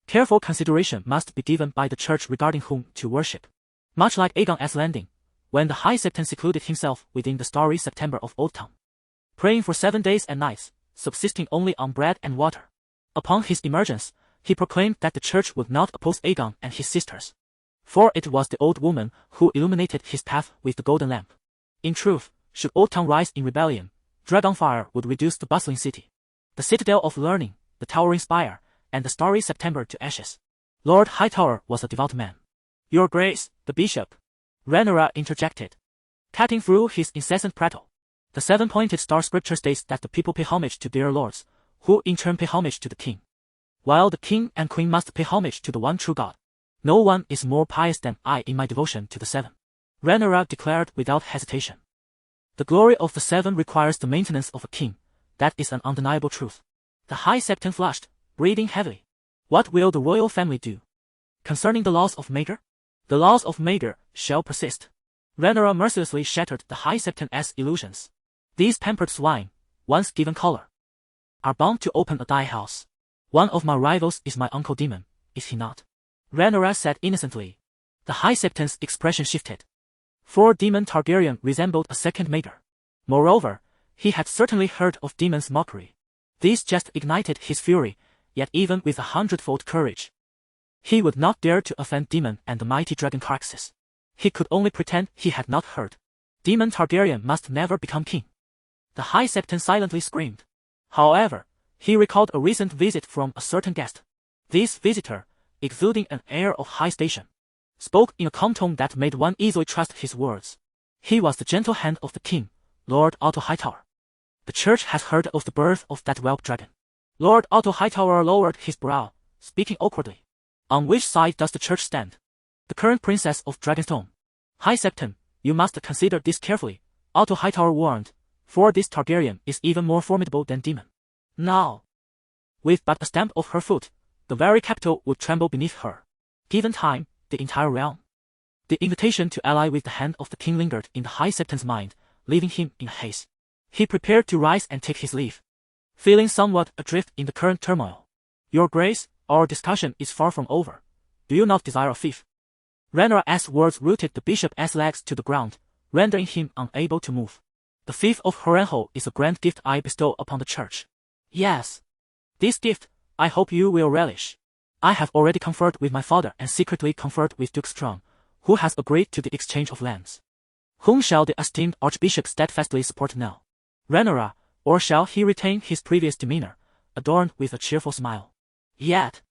careful consideration must be given by the church regarding whom to worship. Much like Aegon's Landing, when the High Septon secluded himself within the starry September of Old Town, praying for 7 days and nights, subsisting only on bread and water. Upon his emergence, He proclaimed that the church would not oppose Aegon and his sisters, for it was the old woman who illuminated his path with the golden lamp. In truth, should Old Town rise in rebellion, Dragonfire would reduce the bustling city, the citadel of learning, the towering spire, and the starry September to ashes. Lord Hightower was a devout man. Your Grace, the bishop, Rhaenyra interjected, cutting through his incessant prattle. The seven-pointed star scripture states that the people pay homage to their lords, who in turn pay homage to the king, while the king and queen must pay homage to the one true God. No one is more pious than I in my devotion to the seven, Rhaenyra declared without hesitation. The glory of the seven requires the maintenance of a king. That is an undeniable truth. The High Septon flushed, breathing heavily. What will the royal family do? Concerning the laws of Maegor? The laws of Maegor shall persist. Rhaenyra mercilessly shattered the High Septon's illusions. These pampered swine, once given color, are bound to open a dye house. One of my rivals is my uncle Demon, is he not? Rhaenyra said innocently. The High Septon's expression shifted. For Demon Targaryen resembled a second Maegor. Moreover, he had certainly heard of Demon's mockery. This just ignited his fury, yet even with 100-fold courage, he would not dare to offend Demon and the mighty dragon Carxes. He could only pretend he had not heard. Demon Targaryen must never become king. The High Septon silently screamed. However, he recalled a recent visit from a certain guest. This visitor, exuding an air of high station, spoke in a calm tone that made one easily trust his words. He was the gentle hand of the king, Lord Otto Hightower. The church has heard of the birth of that whelp dragon. Lord Otto Hightower lowered his brow, speaking awkwardly. On which side does the church stand? The current princess of Dragonstone. High Septon, you must consider this carefully, Otto Hightower warned, for this Targaryen is even more formidable than Demon. Now, with but a stamp of her foot, the very capital would tremble beneath her. Given time, the entire realm. The invitation to ally with the hand of the king lingered in the High Septon's mind, leaving him in a haze. He prepared to rise and take his leave, feeling somewhat adrift in the current turmoil. Your Grace, our discussion is far from over. Do you not desire a fief? Rhaenyra's words rooted the bishop's legs to the ground, rendering him unable to move. The fief of Harrenhal is a grand gift I bestow upon the church. Yes. This gift, I hope you will relish. I have already conferred with my father and secretly conferred with Duke Strong, who has agreed to the exchange of lands. Whom shall the esteemed archbishop steadfastly support now? Rhaenyra, or shall he retain his previous demeanor, adorned with a cheerful smile? Yet,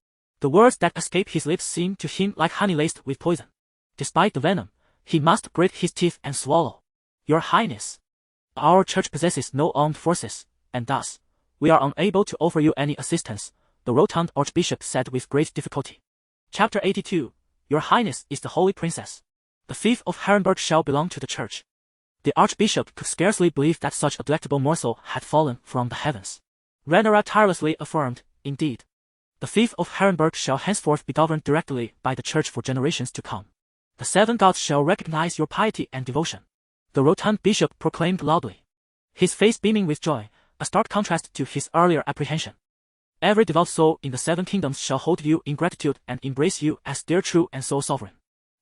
the words that escape his lips seem to him like honey laced with poison. Despite the venom, he must grit his teeth and swallow. Your Highness, our church possesses no armed forces, and thus, we are unable to offer you any assistance, the rotund archbishop said with great difficulty. Chapter 82. Your Highness is the Holy Princess. The fief of Harrenburg shall belong to the church. The archbishop could scarcely believe that such a delectable morsel had fallen from the heavens. Rhaenyra tirelessly affirmed, indeed, the fief of Harrenburg shall henceforth be governed directly by the church for generations to come. The seven gods shall recognize your piety and devotion. The rotund bishop proclaimed loudly, his face beaming with joy, a stark contrast to his earlier apprehension. Every devout soul in the seven kingdoms shall hold you in gratitude and embrace you as their true and sole sovereign.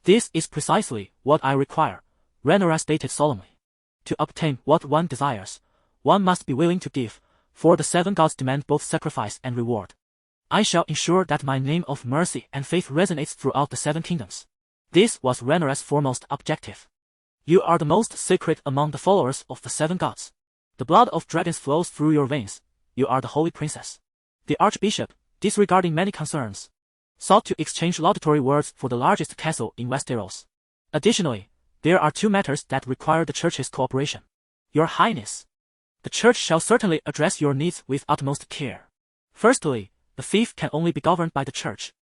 This is precisely what I require, Rhaenyra stated solemnly. To obtain what one desires, one must be willing to give, for the seven gods demand both sacrifice and reward. I shall ensure that my name of mercy and faith resonates throughout the seven kingdoms. This was Rhaenyra's foremost objective. You are the most sacred among the followers of the seven gods. The blood of dragons flows through your veins. You are the holy princess. The archbishop, disregarding many concerns, sought to exchange laudatory words for the largest castle in Westeros. Additionally, there are two matters that require the church's cooperation. Your Highness, the church shall certainly address your needs with utmost care. Firstly, the fief can only be governed by the church.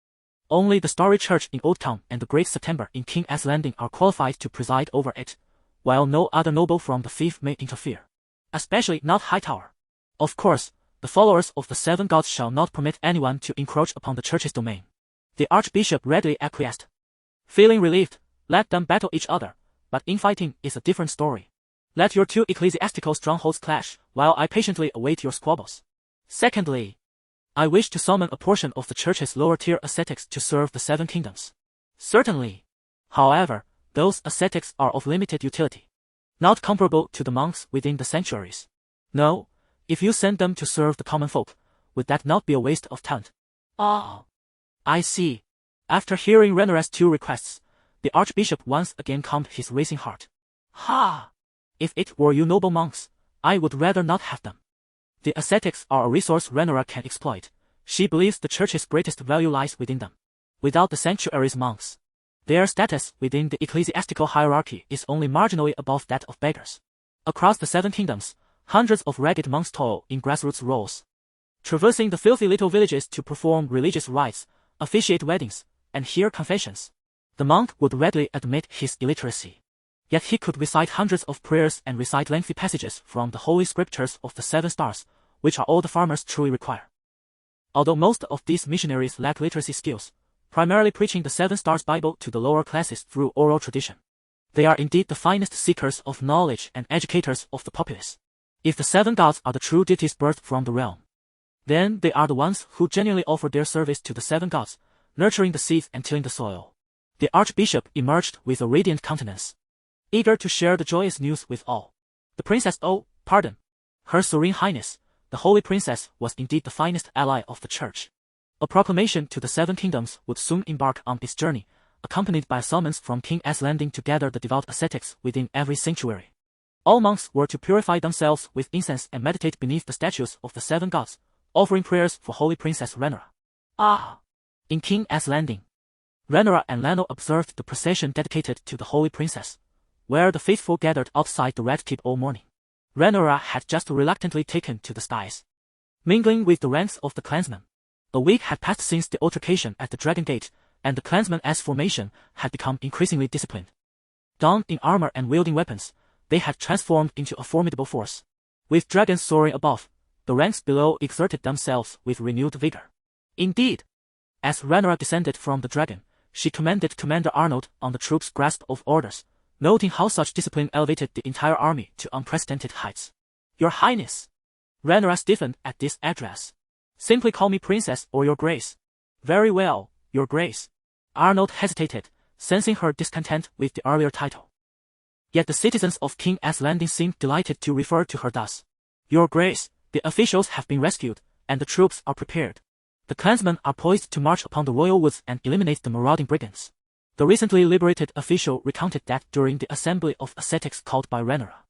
Only the Starry Church in Old Town and the Great September in King's Landing are qualified to preside over it, while no other noble from the fief may interfere. Especially not Hightower. Of course, the followers of the seven gods shall not permit anyone to encroach upon the church's domain. The archbishop readily acquiesced. Feeling relieved, let them battle each other, but infighting is a different story. Let your two ecclesiastical strongholds clash, while I patiently await your squabbles. Secondly, I wish to summon a portion of the church's lower-tier ascetics to serve the seven kingdoms. Certainly. However, those ascetics are of limited utility, not comparable to the monks within the sanctuaries. No, if you send them to serve the common folk, would that not be a waste of talent? Oh. I see. After hearing Rhaenyra's 2 requests, the Archbishop once again calmed his racing heart. Ha! If it were you noble monks, I would rather not have them. The ascetics are a resource Rhaenyra can exploit. She believes the church's greatest value lies within them. Without the sanctuary's monks, their status within the ecclesiastical hierarchy is only marginally above that of beggars. Across the 7 kingdoms, hundreds of ragged monks toil in grassroots roles, traversing the filthy little villages to perform religious rites, officiate weddings, and hear confessions. The monk would readily admit his illiteracy. Yet he could recite hundreds of prayers and recite lengthy passages from the holy scriptures of the 7 stars, which are all the farmers truly require. Although most of these missionaries lack literacy skills, primarily preaching the 7 stars Bible to the lower classes through oral tradition, they are indeed the finest seekers of knowledge and educators of the populace. If the 7 gods are the true deities birthed from the realm, then they are the ones who genuinely offer their service to the 7 gods, nurturing the seeds and tilling the soil. The Archbishop emerged with a radiant countenance, eager to share the joyous news with all. The princess, oh, pardon, Her Serene Highness, the Holy Princess was indeed the finest ally of the Church. A proclamation to the 7 kingdoms would soon embark on its journey, accompanied by a summons from King's Landing to gather the devout ascetics within every sanctuary. All monks were to purify themselves with incense and meditate beneath the statues of the 7 gods, offering prayers for Holy Princess Rhaenyra. Ah! In King's Landing, Rhaenyra and Lano observed the procession dedicated to the Holy Princess, where the faithful gathered outside the Red Keep all morning. Rhaenyra had just reluctantly taken to the skies, mingling with the ranks of the clansmen. A week had passed since the altercation at the Dragon Gate, and the clansmen's formation had become increasingly disciplined. Donned in armor and wielding weapons, they had transformed into a formidable force. With dragons soaring above, the ranks below exerted themselves with renewed vigor. Indeed, as Rhaenyra descended from the dragon, she commended Commander Arnold on the troops' grasp of orders, noting how such discipline elevated the entire army to unprecedented heights. Your Highness! Rhaenyra stiffened at this address. Simply call me Princess or Your Grace. Very well, Your Grace. Arnold hesitated, sensing her discontent with the earlier title. Yet the citizens of King's Landing seemed delighted to refer to her thus. Your Grace, the officials have been rescued, and the troops are prepared. The clansmen are poised to march upon the royal woods and eliminate the marauding brigands. The recently liberated official recounted that during the assembly of ascetics called by Rhaenyra,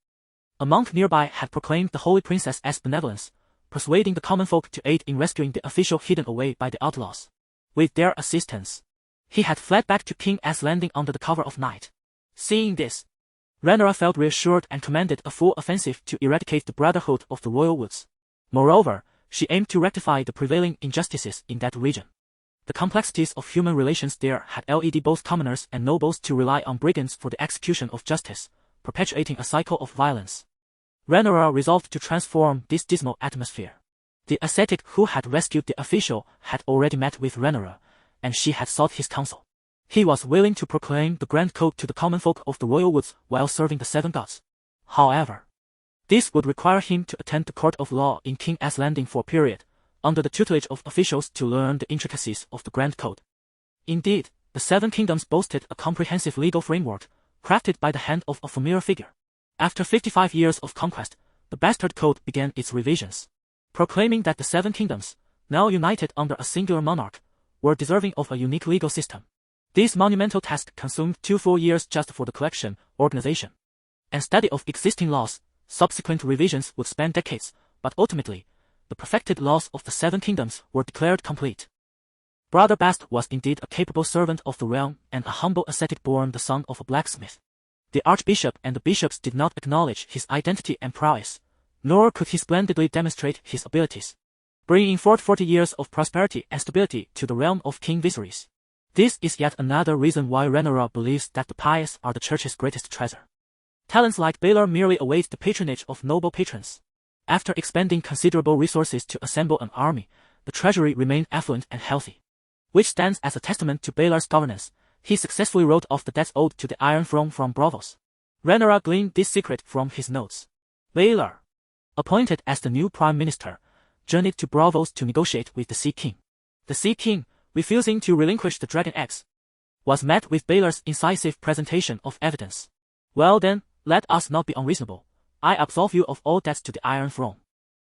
a monk nearby had proclaimed the Holy Princess as benevolence, persuading the common folk to aid in rescuing the official hidden away by the outlaws. With their assistance, he had fled back to King's Landing under the cover of night. Seeing this, Rhaenyra felt reassured and commanded a full offensive to eradicate the Brotherhood of the Royal Woods. Moreover, she aimed to rectify the prevailing injustices in that region. The complexities of human relations there had led both commoners and nobles to rely on brigands for the execution of justice, perpetuating a cycle of violence. Rhaenyra resolved to transform this dismal atmosphere. The ascetic who had rescued the official had already met with Rhaenyra, and she had sought his counsel. He was willing to proclaim the Grand Code to the common folk of the Royal Woods while serving the 7 gods. However, this would require him to attend the court of law in King's Landing for a period, under the tutelage of officials to learn the intricacies of the Grand Code. Indeed, the 7 kingdoms boasted a comprehensive legal framework, crafted by the hand of a familiar figure. After 55 years of conquest, the Bastard Code began its revisions, proclaiming that the 7 kingdoms, now united under a singular monarch, were deserving of a unique legal system. This monumental task consumed 2 full years just for the collection, organization, and study of existing laws. Subsequent revisions would span decades, but ultimately, the perfected laws of the 7 kingdoms were declared complete. Brother Bast was indeed a capable servant of the realm and a humble ascetic born the son of a blacksmith. The Archbishop and the bishops did not acknowledge his identity and prowess, nor could he splendidly demonstrate his abilities, bringing forth 40 years of prosperity and stability to the realm of King Viserys. This is yet another reason why Rhaenyra believes that the pious are the church's greatest treasure. Talents like Baelor merely await the patronage of noble patrons. After expending considerable resources to assemble an army, the treasury remained affluent and healthy, which stands as a testament to Baelor's governance. He successfully wrote off the debts owed to the Iron Throne from Braavos. Rhaenyra gleaned this secret from his notes. Baelor, appointed as the new prime minister, journeyed to Braavos to negotiate with the Sea King. The Sea King, refusing to relinquish the dragon eggs, was met with Baelor's incisive presentation of evidence. Well then, let us not be unreasonable. I absolve you of all debts to the Iron Throne.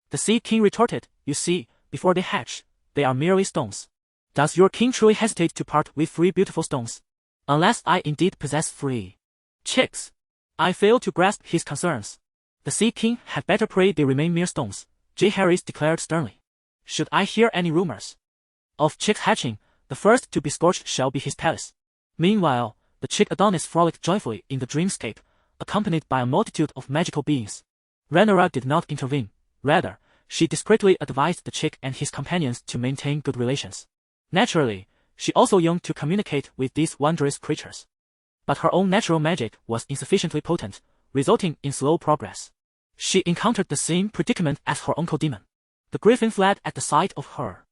The Sea King retorted, you see, before they hatch, they are merely stones. Does your king truly hesitate to part with 3 beautiful stones? Unless I indeed possess 3 chicks. I fail to grasp his concerns. The Sea King had better pray they remain mere stones, J. Harris declared sternly. Should I hear any rumors of chicks hatching, the first to be scorched shall be his palace. Meanwhile, the chick Adonis frolicked joyfully in the dreamscape, accompanied by a multitude of magical beings. Rhaenyra did not intervene. Rather, she discreetly advised the chick and his companions to maintain good relations. Naturally, she also yearned to communicate with these wondrous creatures. But her own natural magic was insufficiently potent, resulting in slow progress. She encountered the same predicament as her uncle Demon. The griffin fled at the sight of her.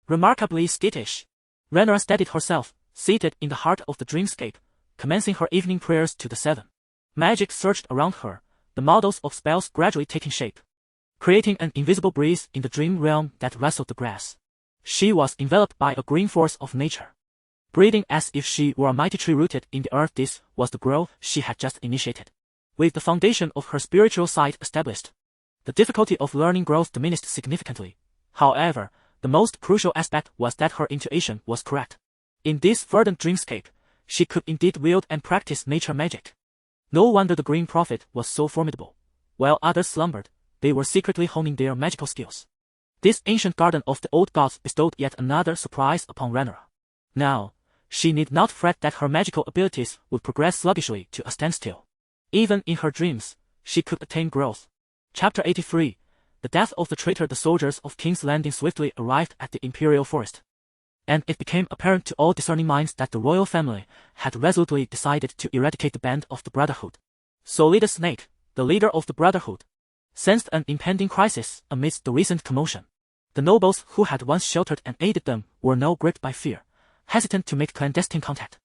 Remarkably skittish, Rhaenyra steadied herself, seated in the heart of the dreamscape, commencing her evening prayers to the 7. Magic surged around her, the models of spells gradually taking shape, creating an invisible breeze in the dream realm that rustled the grass. She was enveloped by a green force of nature, breathing as if she were a mighty tree rooted in the earth. This was the growth she had just initiated. With the foundation of her spiritual side established, the difficulty of learning growth diminished significantly. However, the most crucial aspect was that her intuition was correct. In this verdant dreamscape, she could indeed wield and practice nature magic. No wonder the Green Prophet was so formidable. While others slumbered, they were secretly honing their magical skills. This ancient garden of the old gods bestowed yet another surprise upon Rhaenyra. Now, she need not fret that her magical abilities would progress sluggishly to a standstill. Even in her dreams, she could attain growth. Chapter 83. The death of the traitor. The soldiers of King's Landing swiftly arrived at the Imperial Forest, and it became apparent to all discerning minds that the royal family had resolutely decided to eradicate the band of the Brotherhood. Solid Snake, the leader of the Brotherhood, sensed an impending crisis amidst the recent commotion. The nobles who had once sheltered and aided them were now gripped by fear, hesitant to make clandestine contact.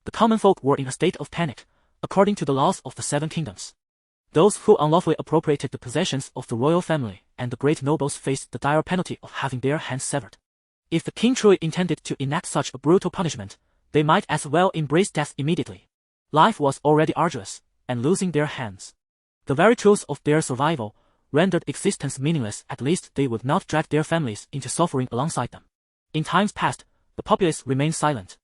The common folk were in a state of panic, according to the laws of the 7 kingdoms. Those who unlawfully appropriated the possessions of the royal family and the great nobles faced the dire penalty of having their hands severed. If the king truly intended to enact such a brutal punishment, they might as well embrace death immediately. Life was already arduous, and losing their hands, the very truth of their survival, rendered existence meaningless. At least they would not drag their families into suffering alongside them. In times past, the populace remained silent,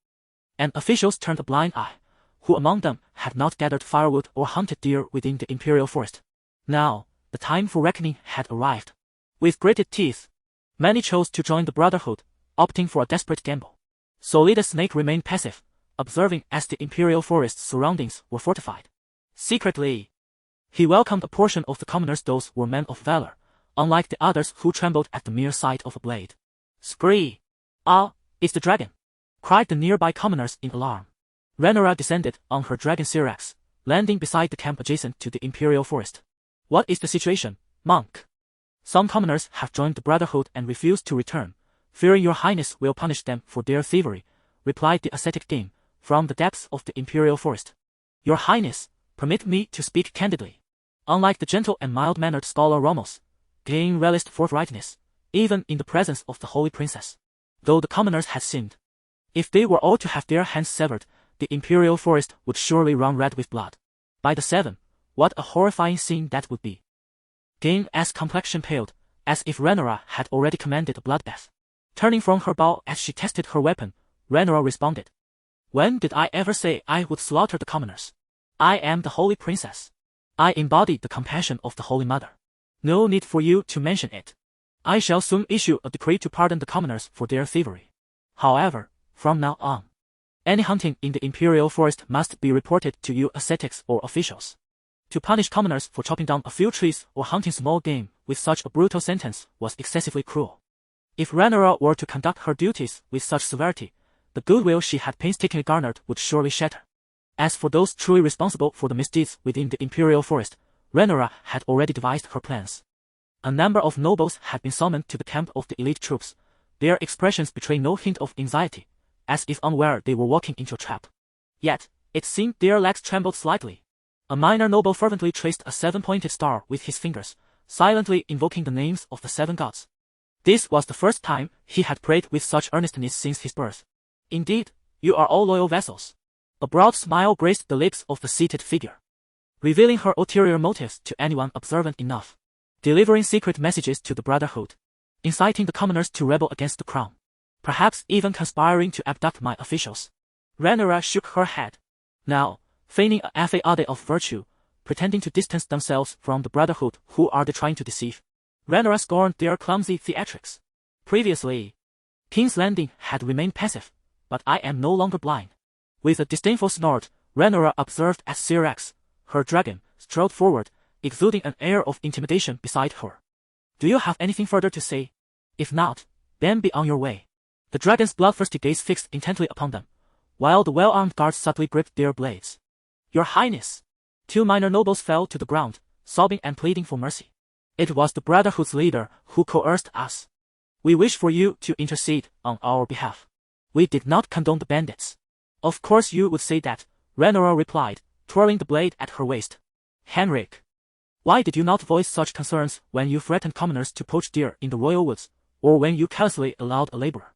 and officials turned a blind eye. Who among them had not gathered firewood or hunted deer within the Imperial Forest? Now, the time for reckoning had arrived. With gritted teeth, many chose to join the Brotherhood, opting for a desperate gamble. Solid Snake remained passive, observing as the Imperial Forest's surroundings were fortified. Secretly, he welcomed a portion of the commoners. Those were men of valor, unlike the others who trembled at the mere sight of a blade. Scree! Ah, it's the dragon! Cried the nearby commoners in alarm. Rhaenyra descended on her dragon Syrax, landing beside the camp adjacent to the Imperial Forest. What is the situation, monk? Some commoners have joined the Brotherhood and refused to return, fearing your highness will punish them for their thievery, replied the ascetic dame, from the depths of the Imperial Forest. Your highness, permit me to speak candidly. Unlike the gentle and mild-mannered scholar Ramos, Gain relished forthrightness, even in the presence of the holy princess. Though the commoners had sinned, if they were all to have their hands severed, the Imperial Forest would surely run red with blood. By the 7, what a horrifying scene that would be. Gain's complexion paled, as if Rhaenyra had already commanded a bloodbath. Turning from her bow as she tested her weapon, Rhaenyra responded. When did I ever say I would slaughter the commoners? I am the holy princess. I embody the compassion of the Holy Mother. No need for you to mention it. I shall soon issue a decree to pardon the commoners for their thievery. However, from now on, any hunting in the Imperial Forest must be reported to you ascetics or officials. To punish commoners for chopping down a few trees or hunting small game with such a brutal sentence was excessively cruel. If Rhaenyra were to conduct her duties with such severity, the goodwill she had painstakingly garnered would surely shatter. As for those truly responsible for the misdeeds within the Imperial Forest, Rhaenyra had already devised her plans. A number of nobles had been summoned to the camp of the elite troops. Their expressions betrayed no hint of anxiety, as if unaware they were walking into a trap. Yet, it seemed their legs trembled slightly. A minor noble fervently traced a 7-pointed star with his fingers, silently invoking the names of the 7 gods. This was the first time he had prayed with such earnestness since his birth. Indeed, you are all loyal vassals. A broad smile graced the lips of the seated figure, revealing her ulterior motives to anyone observant enough. Delivering secret messages to the Brotherhood, inciting the commoners to rebel against the crown, perhaps even conspiring to abduct my officials. Rhaenyra shook her head. Now, feigning a facade of virtue, pretending to distance themselves from the Brotherhood, who are they trying to deceive? Rhaenyra scorned their clumsy theatrics. Previously, King's Landing had remained passive, but I am no longer blind. With a disdainful snort, Rhaenyra observed as Syrax, her dragon, strode forward, exuding an air of intimidation beside her. Do you have anything further to say? If not, then be on your way. The dragon's bloodthirsty gaze fixed intently upon them, while the well-armed guards subtly gripped their blades. Your Highness! 2 minor nobles fell to the ground, sobbing and pleading for mercy. It was the Brotherhood's leader who coerced us. We wish for you to intercede on our behalf. We did not condone the bandits. Of course you would say that, Rhaenyra replied, twirling the blade at her waist. Henrik, why did you not voice such concerns when you threatened commoners to poach deer in the royal woods, or when you carelessly allowed a laborer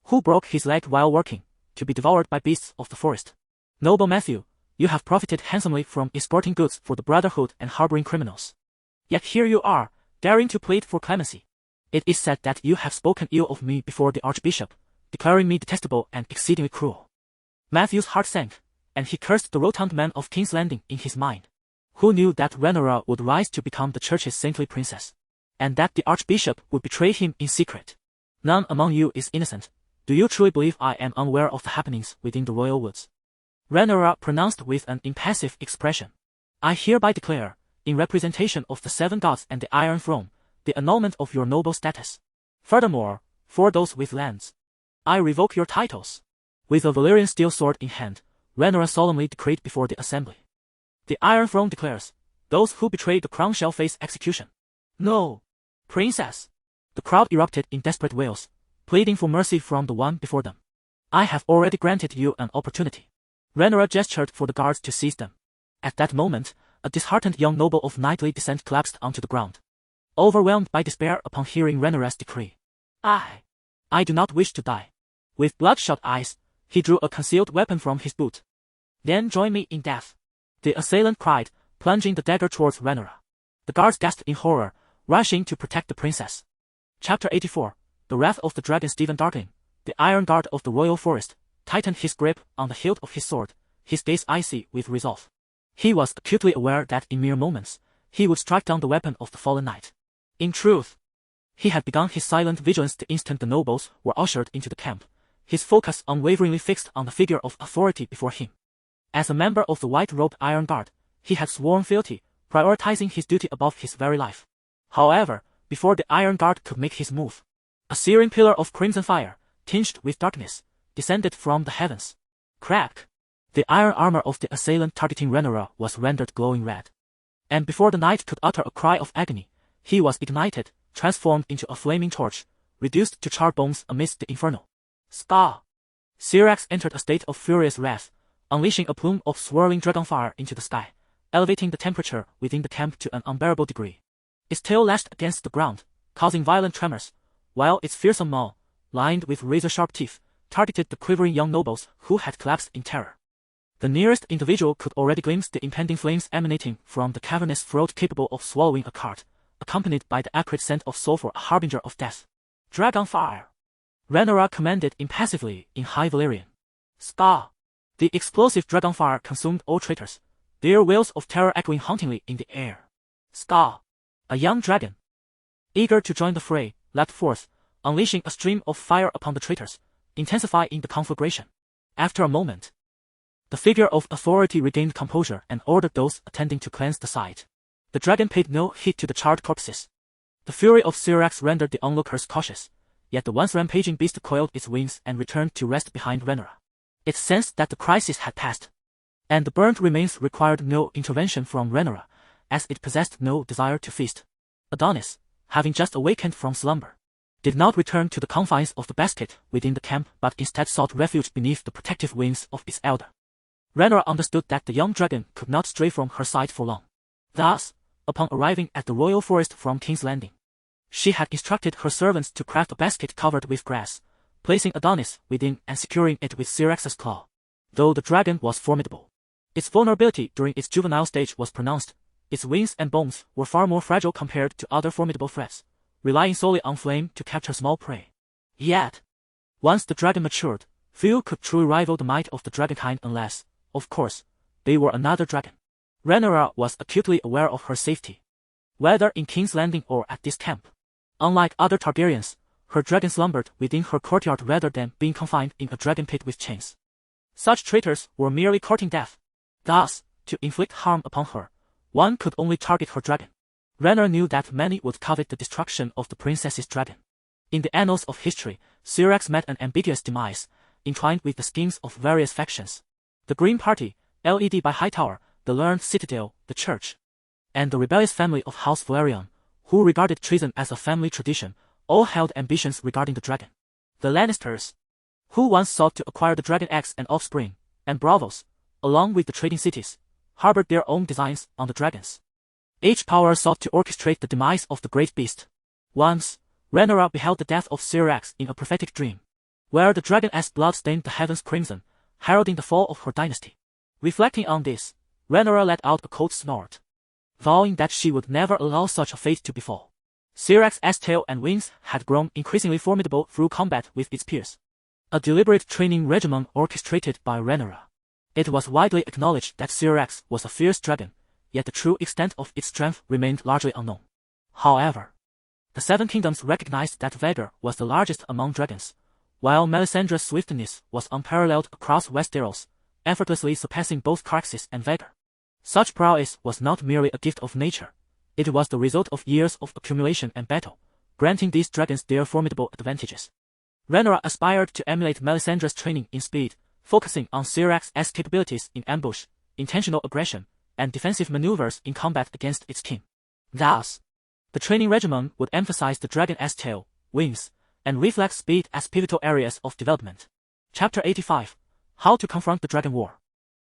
who broke his leg while working, to be devoured by beasts of the forest? Noble Matthew, you have profited handsomely from escorting goods for the Brotherhood and harboring criminals. Yet here you are, daring to plead for clemency. It is said that you have spoken ill of me before the Archbishop, declaring me detestable and exceedingly cruel. Matthew's heart sank, and he cursed the rotund man of King's Landing in his mind. Who knew that Rhaenyra would rise to become the church's saintly princess, and that the Archbishop would betray him in secret? None among you is innocent. Do you truly believe I am unaware of the happenings within the royal woods? Rhaenyra pronounced with an impassive expression. I hereby declare, in representation of the 7 gods and the Iron Throne, the annulment of your noble status. Furthermore, for those with lands, I revoke your titles. With a Valyrian steel sword in hand, Rhaenyra solemnly decreed before the assembly. The Iron Throne declares, those who betray the crown shall face execution. No, princess! The crowd erupted in desperate wails, pleading for mercy from the one before them. I have already granted you an opportunity. Rhaenyra gestured for the guards to seize them. At that moment, a disheartened young noble of knightly descent collapsed onto the ground, overwhelmed by despair upon hearing Rhaenyra's decree. I do not wish to die. With bloodshot eyes, he drew a concealed weapon from his boot. Then join me in death, the assailant cried, plunging the dagger towards Rhaenyra. The guards gasped in horror, rushing to protect the princess. Chapter 84. The Wrath of the Dragon. Stephen Darkling, the Iron Guard of the Royal Forest, tightened his grip on the hilt of his sword, his gaze icy with resolve. He was acutely aware that in mere moments, he would strike down the weapon of the fallen knight. In truth, he had begun his silent vigilance the instant the nobles were ushered into the camp, his focus unwaveringly fixed on the figure of authority before him. As a member of the white-robed Iron Guard, he had sworn fealty, prioritizing his duty above his very life. However, before the Iron Guard could make his move, a searing pillar of crimson fire, tinged with darkness, descended from the heavens. Crack! The iron armor of the assailant targeting Rhaenyra was rendered glowing red. And before the knight could utter a cry of agony, he was ignited, transformed into a flaming torch, reduced to charred bones amidst the inferno. Scar! Syrax entered a state of furious wrath, unleashing a plume of swirling dragonfire into the sky, elevating the temperature within the camp to an unbearable degree. Its tail lashed against the ground, causing violent tremors, while its fearsome maw, lined with razor-sharp teeth, targeted the quivering young nobles who had collapsed in terror. The nearest individual could already glimpse the impending flames emanating from the cavernous throat capable of swallowing a cart, accompanied by the acrid scent of sulfur, a harbinger of death. Dragonfire! Rhaenyra commanded impassively in High Valyrian. Scar! The explosive dragonfire consumed all traitors, their wails of terror echoing hauntingly in the air. Scar! A young dragon, eager to join the fray, leapt forth, unleashing a stream of fire upon the traitors, intensifying the conflagration. After a moment, the figure of authority regained composure and ordered those attending to cleanse the site. The dragon paid no heed to the charred corpses. The fury of Syrax rendered the onlookers cautious, yet the once rampaging beast coiled its wings and returned to rest behind Rhaenyra. It sensed that the crisis had passed, and the burnt remains required no intervention from Rhaenyra, as it possessed no desire to feast. Adonis, having just awakened from slumber, did not return to the confines of the basket within the camp but instead sought refuge beneath the protective wings of its elder. Rhaenyra understood that the young dragon could not stray from her side for long. Thus, upon arriving at the royal forest from King's Landing, she had instructed her servants to craft a basket covered with grass, placing Adonis within and securing it with Syrax's claw. Though the dragon was formidable, its vulnerability during its juvenile stage was pronounced. Its wings and bones were far more fragile compared to other formidable threats, relying solely on flame to capture small prey. Yet, Once the dragon matured, few could truly rival the might of the dragonkind unless, of course, they were another dragon. Rhaenyra was acutely aware of her safety, whether in King's Landing or at this camp. Unlike other Targaryens, her dragon slumbered within her courtyard rather than being confined in a dragon pit with chains. Such traitors were merely courting death. Thus, to inflict harm upon her, one could only target her dragon. Rhaenyra knew that many would covet the destruction of the princess's dragon. In the annals of history, Syrax met an ambiguous demise, entwined with the schemes of various factions. The Green Party, led by Hightower, the Learned Citadel, the Church, and the rebellious family of House Velaryon, who regarded treason as a family tradition, all held ambitions regarding the dragon. The Lannisters, who once sought to acquire the dragon eggs and offspring, and Braavos, along with the trading cities, harbored their own designs on the dragons. Each power sought to orchestrate the demise of the great beast. Once, Rhaenyra beheld the death of Syrax in a prophetic dream, where the dragon-ass blood stained the heavens crimson, heralding the fall of her dynasty. Reflecting on this, Rhaenyra let out a cold snort, vowing that she would never allow such a fate to befall. Syrax's tail and wings had grown increasingly formidable through combat with its peers. A deliberate training regimen orchestrated by Rhaenyra. It was widely acknowledged that Syrax was a fierce dragon, yet the true extent of its strength remained largely unknown. However, the Seven Kingdoms recognized that Vhagar was the largest among dragons, while Melisandre's swiftness was unparalleled across Westeros, effortlessly surpassing both Caraxes and Vhagar. Such prowess was not merely a gift of nature, it was the result of years of accumulation and battle, granting these dragons their formidable advantages. Rhaenyra aspired to emulate Melisandre's training in speed, focusing on Syrax's capabilities in ambush, intentional aggression, and defensive maneuvers in combat against its kin. Thus, the training regimen would emphasize the dragon's tail, wings, and reflex speed as pivotal areas of development. Chapter 85: How to Confront the Dragon War.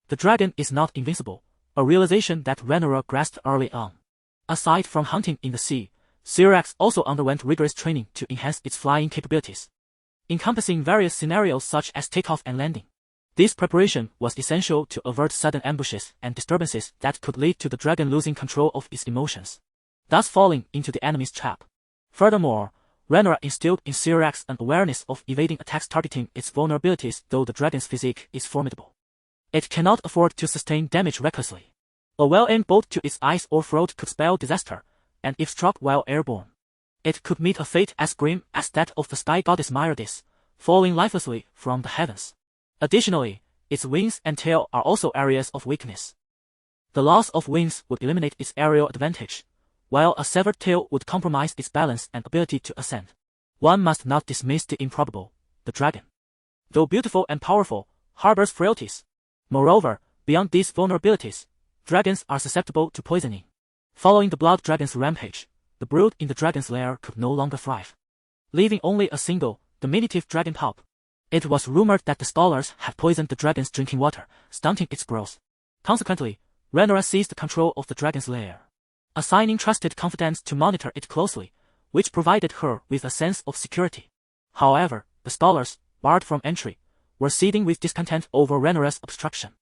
The dragon is not invincible, a realization that Rhaenyra grasped early on. Aside from hunting in the sea, Syrax also underwent rigorous training to enhance its flying capabilities, encompassing various scenarios such as takeoff and landing. This preparation was essential to avert sudden ambushes and disturbances that could lead to the dragon losing control of its emotions, thus falling into the enemy's trap. Furthermore, Rhaenyra instilled in Syrax an awareness of evading attacks targeting its vulnerabilities. Though the dragon's physique is formidable, it cannot afford to sustain damage recklessly. A well-aimed bolt to its eyes or throat could spell disaster, and if struck while airborne, it could meet a fate as grim as that of the sky goddess Myrdis, falling lifelessly from the heavens. Additionally, its wings and tail are also areas of weakness. The loss of wings would eliminate its aerial advantage, while a severed tail would compromise its balance and ability to ascend. One must not dismiss the improbable. The dragon, though beautiful and powerful, harbors frailties. Moreover, beyond these vulnerabilities, dragons are susceptible to poisoning. Following the blood dragon's rampage, the brood in the dragon's lair could no longer thrive, leaving only a single, diminutive dragon pup. It was rumored that the Stallers had poisoned the dragon's drinking water, stunting its growth. Consequently, Rhaenyra seized control of the dragon's lair, assigning trusted confidants to monitor it closely, which provided her with a sense of security. However, the Stallers, barred from entry, were seething with discontent over Rhaenyra's obstruction.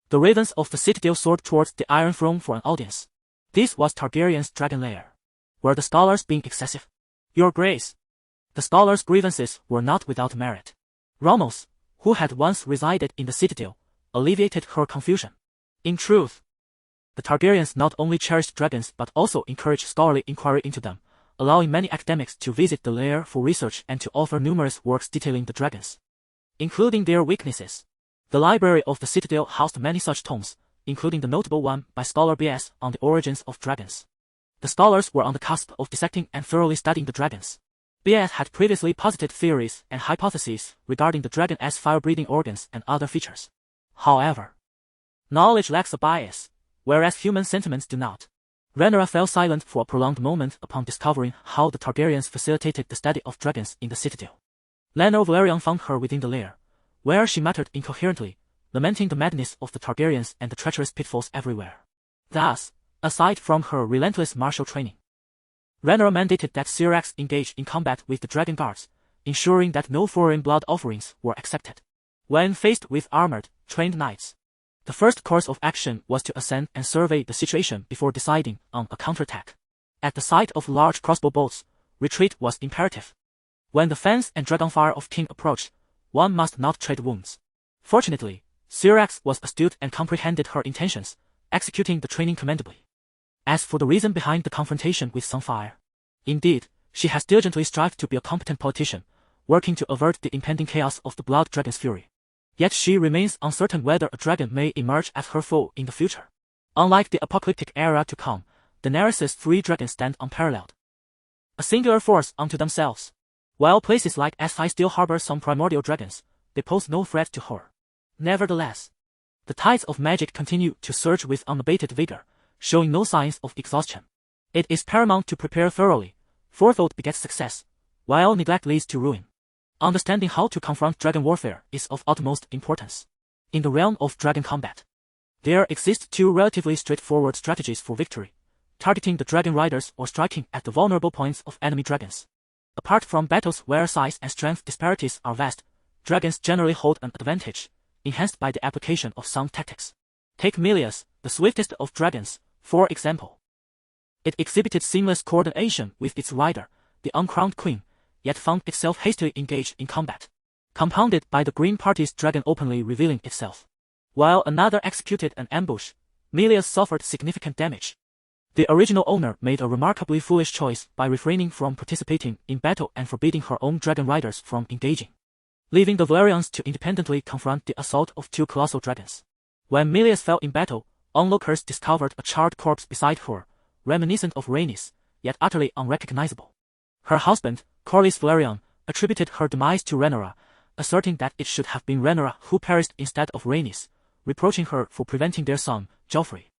The ravens of the citadel soared towards the Iron Throne for an audience. This was Targaryen's dragon lair. Were the Stallers being excessive? Your Grace. The Stallers' grievances were not without merit. Ramos, who had once resided in the citadel, alleviated her confusion. In truth, the Targaryens not only cherished dragons but also encouraged scholarly inquiry into them, allowing many academics to visit the lair for research and to author numerous works detailing the dragons, including their weaknesses. The library of the citadel housed many such tomes, including the notable one by scholar B.S. on the origins of dragons. The scholars were on the cusp of dissecting and thoroughly studying the dragons. B.S. had previously posited theories and hypotheses regarding the dragon's fire-breathing organs and other features. However, knowledge lacks a bias, whereas human sentiments do not. Rhaenyra fell silent for a prolonged moment upon discovering how the Targaryens facilitated the study of dragons in the citadel. Lyanna Velaryon found her within the lair, where she muttered incoherently, lamenting the madness of the Targaryens and the treacherous pitfalls everywhere. Thus, aside from her relentless martial training, Rhaenyra mandated that Syrax engage in combat with the dragon guards, ensuring that no foreign blood offerings were accepted. When faced with armored, trained knights, the first course of action was to ascend and survey the situation before deciding on a counterattack. At the sight of large crossbow bolts, retreat was imperative. When the fence and Dragonfire of King approached, one must not trade wounds. Fortunately, Syrax was astute and comprehended her intentions, executing the training commendably. As for the reason behind the confrontation with Sunfire, indeed, she has diligently strived to be a competent politician, working to avert the impending chaos of the Blood Dragon's fury. Yet she remains uncertain whether a dragon may emerge as her foe in the future. Unlike the apocalyptic era to come, Daenerys' 3 dragons stand unparalleled. A singular force unto themselves. While places like Si still harbor some primordial dragons, they pose no threat to her. Nevertheless, the tides of magic continue to surge with unabated vigor, showing no signs of exhaustion. It is paramount to prepare thoroughly. Forethought begets success, while neglect leads to ruin. Understanding how to confront dragon warfare is of utmost importance. In the realm of dragon combat, there exist 2 relatively straightforward strategies for victory: targeting the dragon riders or striking at the vulnerable points of enemy dragons. Apart from battles where size and strength disparities are vast, dragons generally hold an advantage, enhanced by the application of sound tactics. Take Melius, the swiftest of dragons, for example. It exhibited seamless coordination with its rider, the uncrowned queen, yet found itself hastily engaged in combat, compounded by the Green Party's dragon openly revealing itself. While another executed an ambush, Melius suffered significant damage. The original owner made a remarkably foolish choice by refraining from participating in battle and forbidding her own dragon riders from engaging, leaving the Valyrians to independently confront the assault of 2 colossal dragons. When Melius fell in battle, onlookers discovered a charred corpse beside her, reminiscent of Rhaenys, yet utterly unrecognizable. Her husband, Corlys Velaryon, attributed her demise to Rhaenyra, asserting that it should have been Rhaenyra who perished instead of Rhaenys, reproaching her for preventing their son, Joffrey,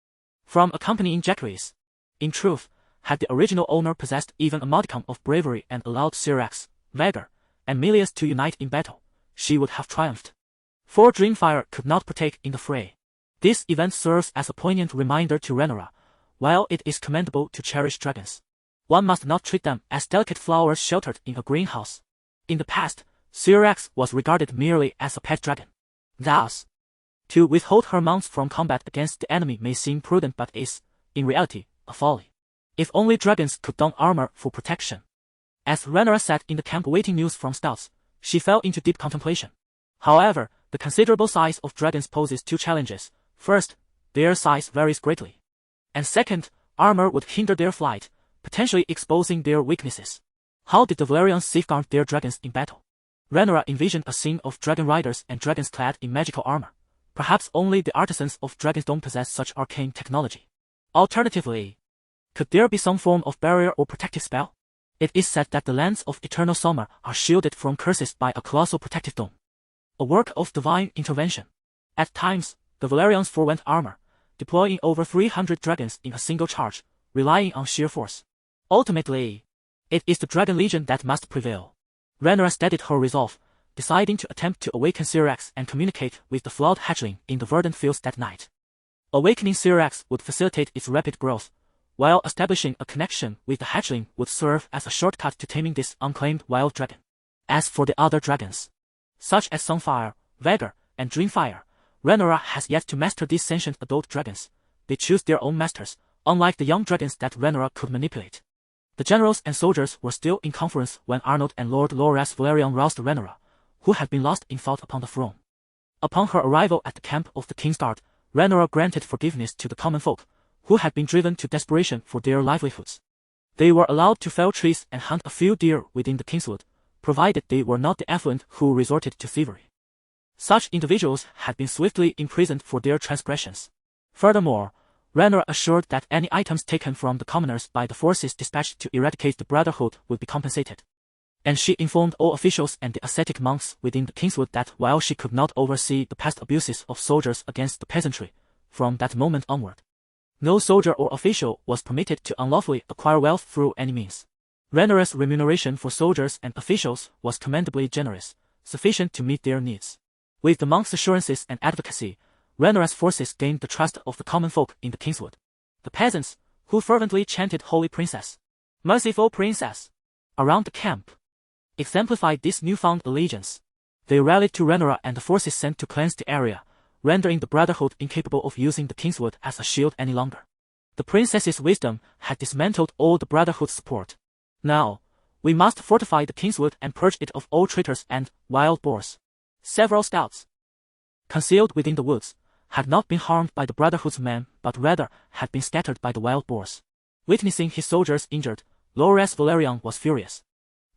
from accompanying Jaehaerys. In truth, had the original owner possessed even a modicum of bravery and allowed Syrax, Vhagar, and Melius to unite in battle, she would have triumphed. For Dragonfire could not partake in the fray. This event serves as a poignant reminder to Rhaenyra: while it is commendable to cherish dragons, one must not treat them as delicate flowers sheltered in a greenhouse. In the past, Syrax was regarded merely as a pet dragon. Thus, to withhold her mounts from combat against the enemy may seem prudent but is, in reality, a folly. If only dragons could don armor for protection. As Rhaenyra sat in the camp awaiting news from Stouts, she fell into deep contemplation. However, the considerable size of dragons poses 2 challenges. First, their size varies greatly. And second, armor would hinder their flight, potentially exposing their weaknesses. How did the Valyrians safeguard their dragons in battle? Rhaenyra envisioned a scene of dragon riders and dragons clad in magical armor. Perhaps only the artisans of Dragonstone possess such arcane technology. Alternatively, could there be some form of barrier or protective spell? It is said that the lands of eternal summer are shielded from curses by a colossal protective dome, a work of divine intervention. At times, the Valyrians forewent armor, deploying over 300 dragons in a single charge, relying on sheer force. Ultimately, it is the Dragon Legion that must prevail. Rhaenyra steadied her resolve, deciding to attempt to awaken Syrax and communicate with the flawed hatchling in the verdant fields that night. Awakening Syrax would facilitate its rapid growth, while establishing a connection with the hatchling would serve as a shortcut to taming this unclaimed wild dragon. As for the other dragons, such as Sunfire, Vhagar, and Dragonfire, Rhaenyra has yet to master these sentient adult dragons. They choose their own masters, unlike the young dragons that Rhaenyra could manipulate. The generals and soldiers were still in conference when Arnold and Lord Loras Velaryon roused Rhaenyra, who had been lost in thought upon the throne. Upon her arrival at the camp of the Kingsguard, Rhaenyra granted forgiveness to the common folk, who had been driven to desperation for their livelihoods. They were allowed to fell trees and hunt a few deer within the Kingswood, provided they were not the affluent who resorted to thievery. Such individuals had been swiftly imprisoned for their transgressions. Furthermore, Rhaenyra assured that any items taken from the commoners by the forces dispatched to eradicate the Brotherhood would be compensated. And she informed all officials and the ascetic monks within the Kingswood that while she could not oversee the past abuses of soldiers against the peasantry, from that moment onward, no soldier or official was permitted to unlawfully acquire wealth through any means. Rhaenyra's remuneration for soldiers and officials was commendably generous, sufficient to meet their needs. With the monks' assurances and advocacy, Rhaenyra's forces gained the trust of the common folk in the Kingswood. The peasants, who fervently chanted Holy Princess, Merciful Princess, around the camp, exemplified this newfound allegiance. They rallied to Rhaenyra and the forces sent to cleanse the area, rendering the Brotherhood incapable of using the Kingswood as a shield any longer. The princess's wisdom had dismantled all the Brotherhood's support. Now, we must fortify the Kingswood and purge it of all traitors and wild boars. Several scouts, concealed within the woods, had not been harmed by the Brotherhood's men, but rather had been scattered by the wild boars. Witnessing his soldiers injured, Loras Velaryon was furious,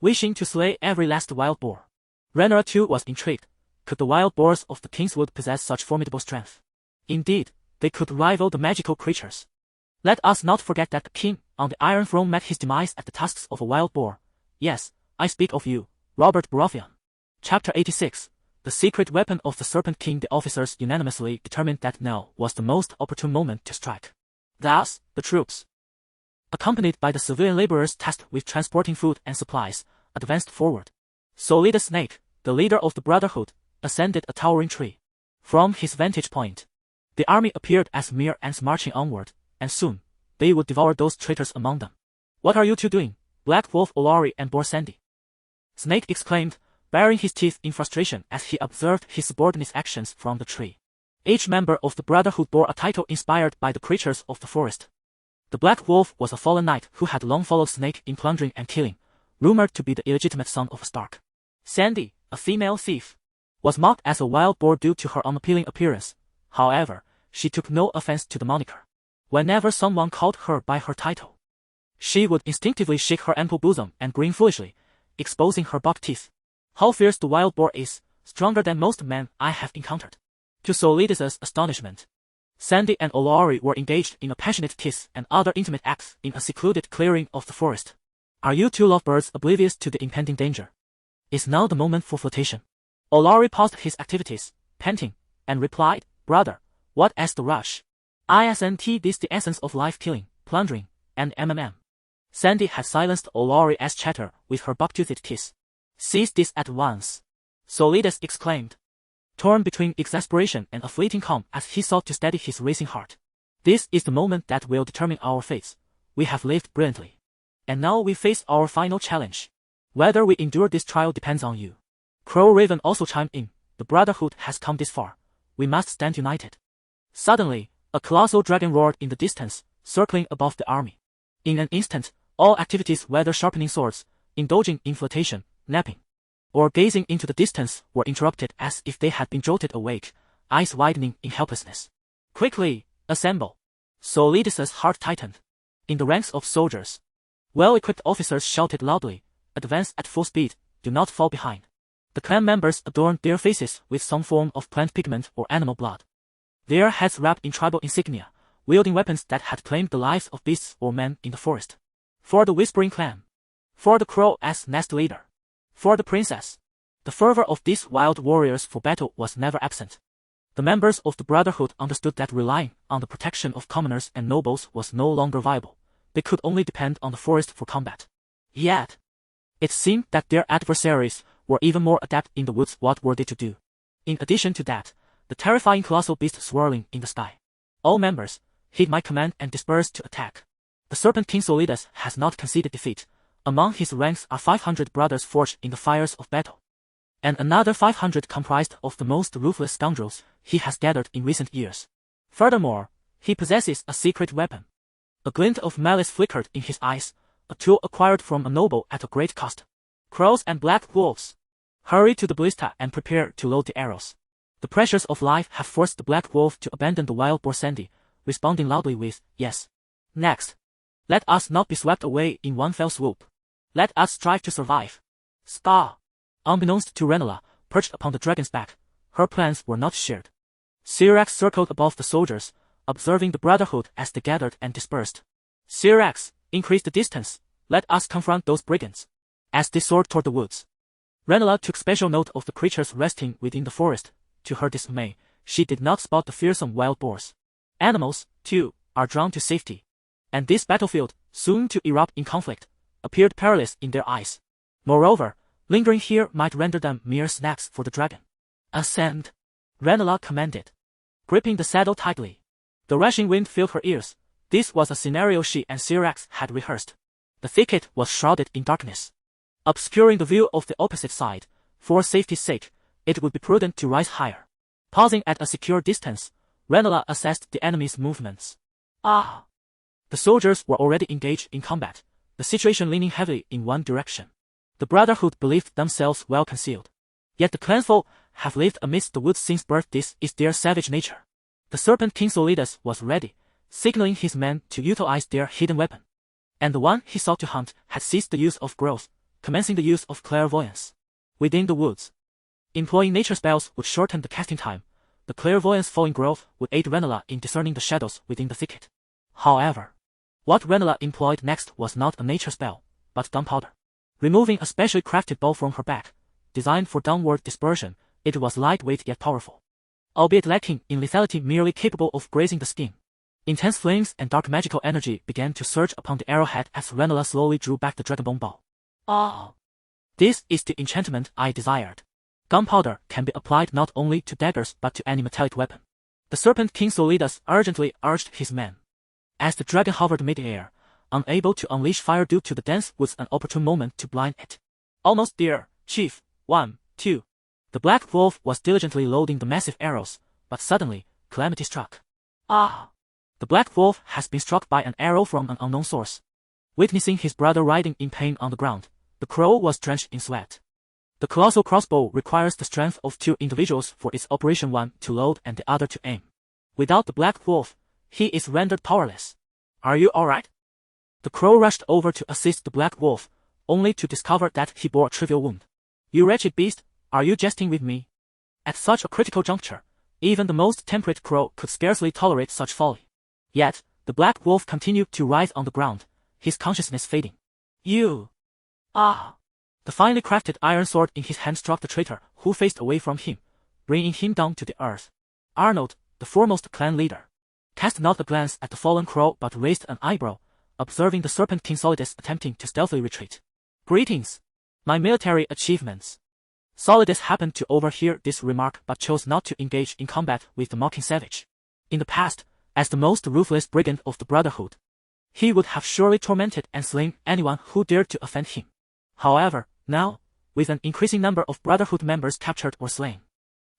wishing to slay every last wild boar. Rhaenyra too was intrigued. Could the wild boars of the Kingswood possess such formidable strength? Indeed, they could rival the magical creatures. Let us not forget that the king on the Iron Throne met his demise at the tusks of a wild boar. Yes, I speak of you, Robert Baratheon. Chapter 86. The secret weapon of the Serpent King. The officers unanimously determined that now was the most opportune moment to strike. Thus, the troops, accompanied by the civilian laborers tasked with transporting food and supplies, advanced forward. Solid Snake, the leader of the Brotherhood, ascended a towering tree. From his vantage point, the army appeared as mere ants marching onward, and soon, they would devour those traitors among them. What are you two doing, Black Wolf Olari and Boar Sandy? Snake exclaimed, baring his teeth in frustration as he observed his subordinates' actions from the tree. Each member of the Brotherhood bore a title inspired by the creatures of the forest. The Black Wolf was a fallen knight who had long followed Snake in plundering and killing, rumored to be the illegitimate son of a Stark. Sandy, a female thief, was mocked as a wild boar due to her unappealing appearance. However, she took no offense to the moniker. Whenever someone called her by her title, she would instinctively shake her ample bosom and grin foolishly, exposing her buck teeth. How fierce the wild boar is, stronger than most men I have encountered. To Solidus' astonishment, Sandy and Olari were engaged in a passionate kiss and other intimate acts in a secluded clearing of the forest. Are you two lovebirds oblivious to the impending danger? Is now the moment for flirtation? Olari paused his activities, panting, and replied, Brother, what is the rush? Isn't this the essence of life killing, plundering, and MMM? Sandy had silenced Olari's chatter with her buck-toothed kiss. Cease this at once, Solidus exclaimed, torn between exasperation and a fleeting calm as he sought to steady his racing heart. This is the moment that will determine our fates. We have lived brilliantly, and now we face our final challenge. Whether we endure this trial depends on you. Crow Raven also chimed in. The Brotherhood has come this far. We must stand united. Suddenly, a colossal dragon roared in the distance, circling above the army. In an instant, all activities, whether sharpening swords, indulging in flirtation, napping, or gazing into the distance, were interrupted as if they had been jolted awake, eyes widening in helplessness. Quickly, assemble. Solidus' heart tightened. In the ranks of soldiers, well-equipped officers shouted loudly, advance at full speed, do not fall behind. The clan members adorned their faces with some form of plant pigment or animal blood. Their heads wrapped in tribal insignia, wielding weapons that had claimed the lives of beasts or men in the forest. For the Whispering Clan. For the Crow as nest leader. For the princess. The fervor of these wild warriors for battle was never absent. The members of the Brotherhood understood that relying on the protection of commoners and nobles was no longer viable. They could only depend on the forest for combat. Yet, it seemed that their adversaries were even more adept in the woods. What were they to do? In addition to that, the terrifying colossal beast swirling in the sky. All members, heed my command and disperse to attack. The Serpent King Solidus has not conceded defeat. Among his ranks are 500 brothers forged in the fires of battle, and another 500 comprised of the most ruthless scoundrels he has gathered in recent years. Furthermore, he possesses a secret weapon. A glint of malice flickered in his eyes, a tool acquired from a noble at a great cost. Crows and black wolves, hurry to the ballista and prepare to load the arrows. The pressures of life have forced the black wolf to abandon the wild boar Sandy, responding loudly with, yes. Next, let us not be swept away in one fell swoop. Let us strive to survive. Scar. Unbeknownst to Rhaenyra, perched upon the dragon's back, her plans were not shared. Syrax circled above the soldiers, observing the Brotherhood as they gathered and dispersed. Syrax, increase the distance. Let us confront those brigands. As they soared toward the woods, Rhaenyra took special note of the creatures resting within the forest. To her dismay, she did not spot the fearsome wild boars. Animals, too, are drawn to safety, and this battlefield, soon to erupt in conflict, appeared perilous in their eyes. Moreover, lingering here might render them mere snacks for the dragon. Ascend, Rhaenyra commanded, gripping the saddle tightly. The rushing wind filled her ears. This was a scenario she and Syrax had rehearsed. The thicket was shrouded in darkness, obscuring the view of the opposite side. For safety's sake, it would be prudent to rise higher. Pausing at a secure distance, Rhaenyra assessed the enemy's movements. The soldiers were already engaged in combat, the situation leaning heavily in one direction. The Brotherhood believed themselves well concealed. Yet the clansfolk have lived amidst the woods since birth. This is their savage nature. The Serpent King Solidus was ready, signaling his men to utilize their hidden weapon. And the one he sought to hunt had ceased the use of growth, commencing the use of clairvoyance. Within the woods, employing nature spells would shorten the casting time. The clairvoyance following growth would aid Rhaenyra in discerning the shadows within the thicket. However, what Rhaenyra employed next was not a nature spell, but gunpowder. Removing a specially crafted bow from her back, designed for downward dispersion, it was lightweight yet powerful. Albeit lacking in lethality, merely capable of grazing the skin. Intense flames and dark magical energy began to surge upon the arrowhead as Rhaenyra slowly drew back the dragonbone bow. Ah! This is the enchantment I desired. Gunpowder can be applied not only to daggers but to any metallic weapon. The Serpent King Solidus urgently urged his men. As the dragon hovered mid-air, unable to unleash fire due to the dense woods, an opportune moment to blind it. Almost there, Chief. 1, 2. The Black Wolf was diligently loading the massive arrows, but suddenly, calamity struck. Ah! The Black Wolf has been struck by an arrow from an unknown source. Witnessing his brother writhing in pain on the ground, the crow was drenched in sweat. The colossal crossbow requires the strength of 2 individuals for its operation, one to load and the other to aim. Without the Black Wolf, he is rendered powerless. Are you alright? The crow rushed over to assist the Black Wolf, only to discover that he bore a trivial wound. You wretched beast, are you jesting with me? At such a critical juncture, even the most temperate crow could scarcely tolerate such folly. Yet, the Black Wolf continued to writhe on the ground, his consciousness fading. You! Ah! The finely crafted iron sword in his hand struck the traitor, who faced away from him, bringing him down to the earth. Arnold, the foremost clan leader, cast not a glance at the fallen crow but raised an eyebrow, observing the Serpent King Solidus attempting to stealthily retreat. Greetings! My military achievements. Solidus happened to overhear this remark but chose not to engage in combat with the mocking savage. In the past, as the most ruthless brigand of the Brotherhood, he would have surely tormented and slain anyone who dared to offend him. However, now, with an increasing number of Brotherhood members captured or slain,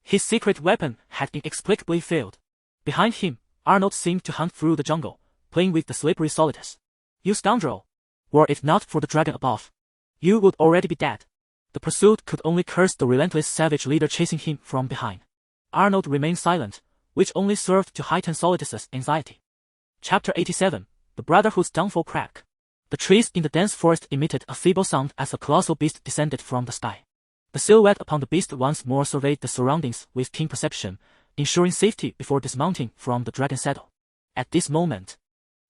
his secret weapon had inexplicably failed. Behind him, Arnold seemed to hunt through the jungle, playing with the slippery Solidus. You scoundrel! Were it not for the dragon above, you would already be dead. The pursuit could only curse the relentless savage leader chasing him from behind. Arnold remained silent, which only served to heighten Solidus's anxiety. Chapter 87, The Brotherhood's Downfall. Crack. The trees in the dense forest emitted a feeble sound as a colossal beast descended from the sky. The silhouette upon the beast once more surveyed the surroundings with keen perception, ensuring safety before dismounting from the dragon saddle. At this moment,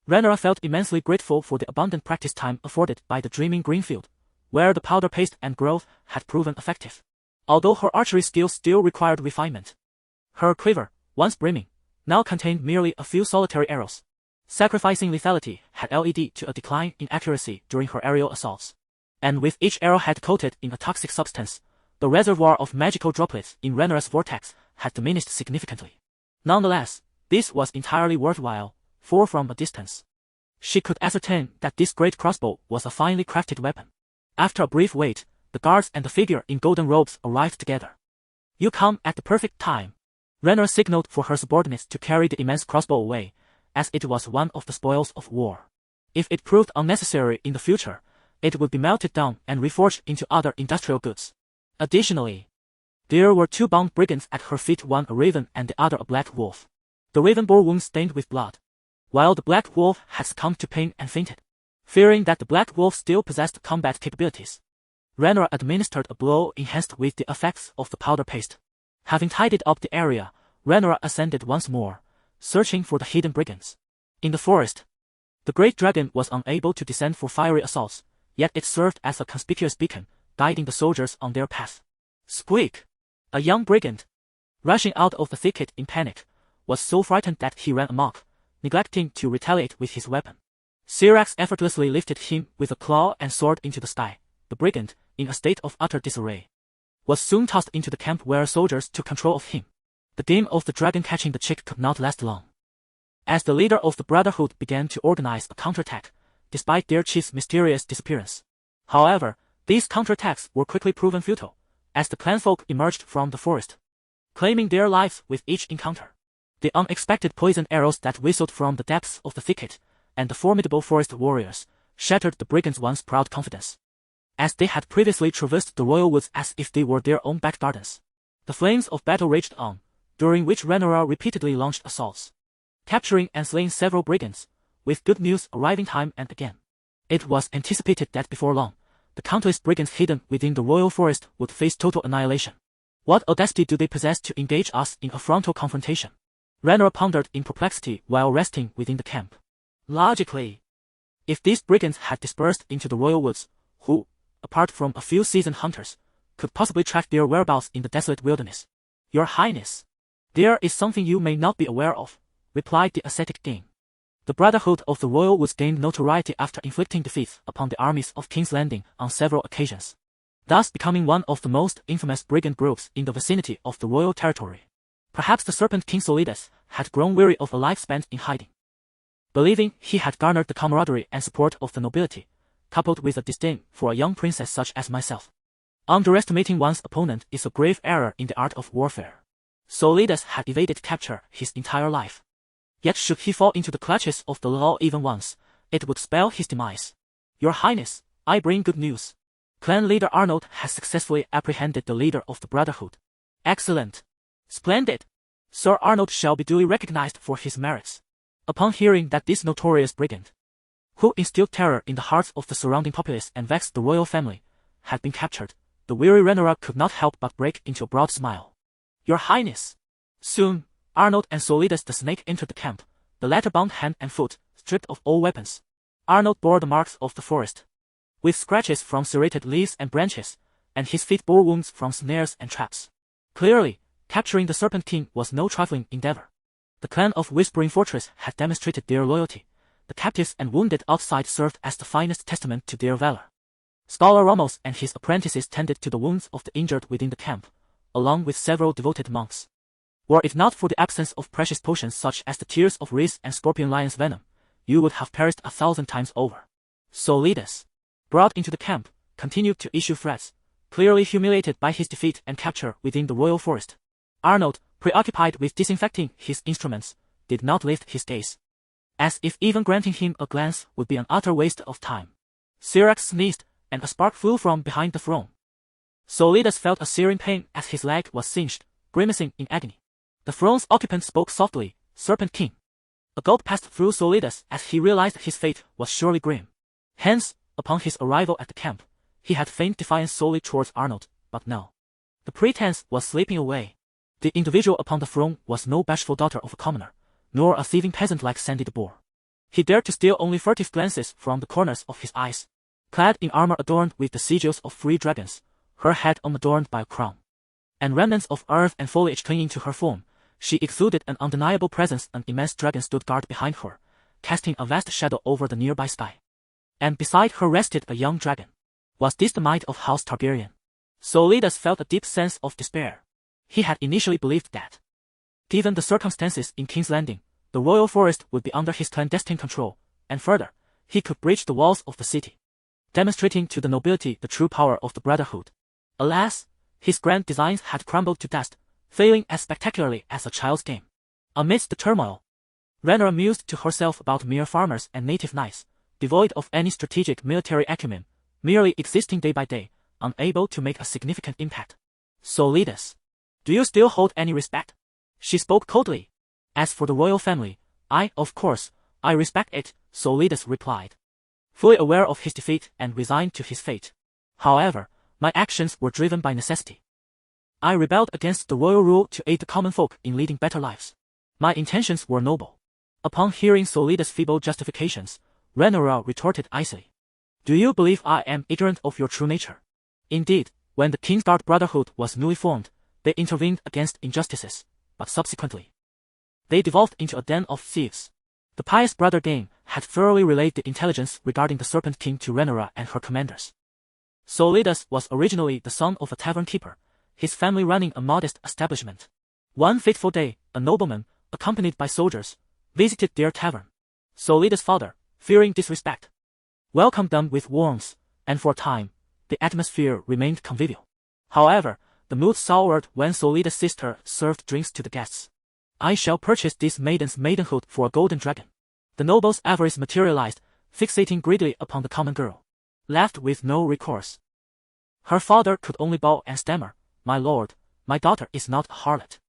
Rhaenyra felt immensely grateful for the abundant practice time afforded by the dreaming greenfield, where the powder paste and growth had proven effective. Although her archery skills still required refinement, her quiver, once brimming, now contained merely a few solitary arrows. Sacrificing lethality had led to a decline in accuracy during her aerial assaults. And with each arrowhead coated in a toxic substance, the reservoir of magical droplets in Rhaenyra's vortex had diminished significantly. Nonetheless, this was entirely worthwhile, for from a distance, she could ascertain that this great crossbow was a finely crafted weapon. After a brief wait, the guards and the figure in golden robes arrived together. You come at the perfect time. Rhaenyra signaled for her subordinates to carry the immense crossbow away, as it was one of the spoils of war. If it proved unnecessary in the future, it would be melted down and reforged into other industrial goods. Additionally, there were 2 bound brigands at her feet, one a raven and the other a black wolf. The raven bore wounds stained with blood, while the black wolf had succumbed to pain and fainted. Fearing that the black wolf still possessed combat capabilities, Rhaenyra administered a blow enhanced with the effects of the powder paste. Having tidied up the area, Rhaenyra ascended once more, searching for the hidden brigands. In the forest, the great dragon was unable to descend for fiery assaults, yet it served as a conspicuous beacon, guiding the soldiers on their path. Squeak! A young brigand, rushing out of the thicket in panic, was so frightened that he ran amok, neglecting to retaliate with his weapon. Syrax effortlessly lifted him with a claw and soared into the sky. The brigand, in a state of utter disarray, was soon tossed into the camp where soldiers took control of him. The game of the dragon catching the chick could not last long. As the leader of the Brotherhood began to organize a counterattack, despite their chief's mysterious disappearance. However, these counterattacks were quickly proven futile, as the clanfolk emerged from the forest, claiming their lives with each encounter. The unexpected poison arrows that whistled from the depths of the thicket, and the formidable forest warriors, shattered the brigands' once proud confidence, as they had previously traversed the royal woods as if they were their own back gardens. The flames of battle raged on, during which Rhaenyra repeatedly launched assaults, capturing and slaying several brigands, with good news arriving time and again. It was anticipated that before long, the countless brigands hidden within the royal forest would face total annihilation. What audacity do they possess to engage us in a frontal confrontation? Rhaenyra pondered in perplexity while resting within the camp. Logically, if these brigands had dispersed into the royal woods, who, apart from a few seasoned hunters, could possibly track their whereabouts in the desolate wilderness? Your Highness, there is something you may not be aware of, replied the ascetic Dane. The Brotherhood of the Royal Woods gained notoriety after inflicting defeats upon the armies of King's Landing on several occasions, thus becoming one of the most infamous brigand groups in the vicinity of the royal territory. Perhaps the Serpent King Solidas had grown weary of a life spent in hiding. Believing he had garnered the camaraderie and support of the nobility, coupled with a disdain for a young princess such as myself. Underestimating one's opponent is a grave error in the art of warfare. Solidas had evaded capture his entire life. Yet should he fall into the clutches of the law even once, it would spell his demise. Your Highness, I bring good news. Clan leader Arnold has successfully apprehended the leader of the Brotherhood. Excellent. Splendid. Sir Arnold shall be duly recognized for his merits. Upon hearing that this notorious brigand, who instilled terror in the hearts of the surrounding populace and vexed the royal family, had been captured, the weary Rhaenyra could not help but break into a broad smile. Your Highness. Soon, Arnold and Solidas the Snake entered the camp, the latter bound hand and foot, stripped of all weapons. Arnold bore the marks of the forest, with scratches from serrated leaves and branches, and his feet bore wounds from snares and traps. Clearly, capturing the Serpent King was no trifling endeavor. The clan of Whispering Fortress had demonstrated their loyalty. The captives and wounded outside served as the finest testament to their valor. Scholar Ramos and his apprentices tended to the wounds of the injured within the camp, along with several devoted monks. Were it not for the absence of precious potions such as the tears of Rhys and Scorpion Lion's venom, you would have perished 1,000 times over. Solidas, brought into the camp, continued to issue threats, clearly humiliated by his defeat and capture within the royal forest. Arnold, preoccupied with disinfecting his instruments, did not lift his gaze, as if even granting him a glance would be an utter waste of time. Syrax sneezed, and a spark flew from behind the throne. Solidas felt a searing pain as his leg was singed, grimacing in agony. The throne's occupant spoke softly, Serpent King. A gulp passed through Solidas as he realized his fate was surely grim. Hence, upon his arrival at the camp, he had feigned defiance solely towards Arnold, but no. The pretense was slipping away. The individual upon the throne was no bashful daughter of a commoner, nor a thieving peasant like Sandy the Boar. He dared to steal only furtive glances from the corners of his eyes. Clad in armor adorned with the sigils of 3 dragons, her head adorned by a crown, and remnants of earth and foliage clinging to her form, she exuded an undeniable presence. An immense dragon stood guard behind her, casting a vast shadow over the nearby sky. And beside her rested a young dragon. Was this the might of House Targaryen? Solidas felt a deep sense of despair. He had initially believed that, given the circumstances in King's Landing, the royal forest would be under his clandestine control, and further, he could breach the walls of the city, demonstrating to the nobility the true power of the Brotherhood. Alas, his grand designs had crumbled to dust, failing as spectacularly as a child's game. Amidst the turmoil, Rhaenyra mused to herself about mere farmers and native knights, devoid of any strategic military acumen, merely existing day by day, unable to make a significant impact. Solidas, do you still hold any respect? She spoke coldly. As for the royal family, of course, I respect it, Solidas replied, fully aware of his defeat and resigned to his fate. However, my actions were driven by necessity. I rebelled against the royal rule to aid the common folk in leading better lives. My intentions were noble. Upon hearing Solidas' feeble justifications, Rhaenyra retorted icily. Do you believe I am ignorant of your true nature? Indeed, when the Kingsguard Brotherhood was newly formed, they intervened against injustices, but subsequently, they devolved into a den of thieves. The pious brother Dane had thoroughly relayed the intelligence regarding the Serpent King to Rhaenyra and her commanders. Solidas was originally the son of a tavern keeper, his family running a modest establishment. One fateful day, a nobleman, accompanied by soldiers, visited their tavern. Solidas' father, fearing disrespect, welcomed them with warmth, and for a time, the atmosphere remained convivial. However, the mood soured when Solidas' sister served drinks to the guests. I shall purchase this maiden's maidenhood for a golden dragon. The noble's avarice materialized, fixating greedily upon the common girl. Left with no recourse, her father could only bow and stammer, My lord, My daughter is not a harlot.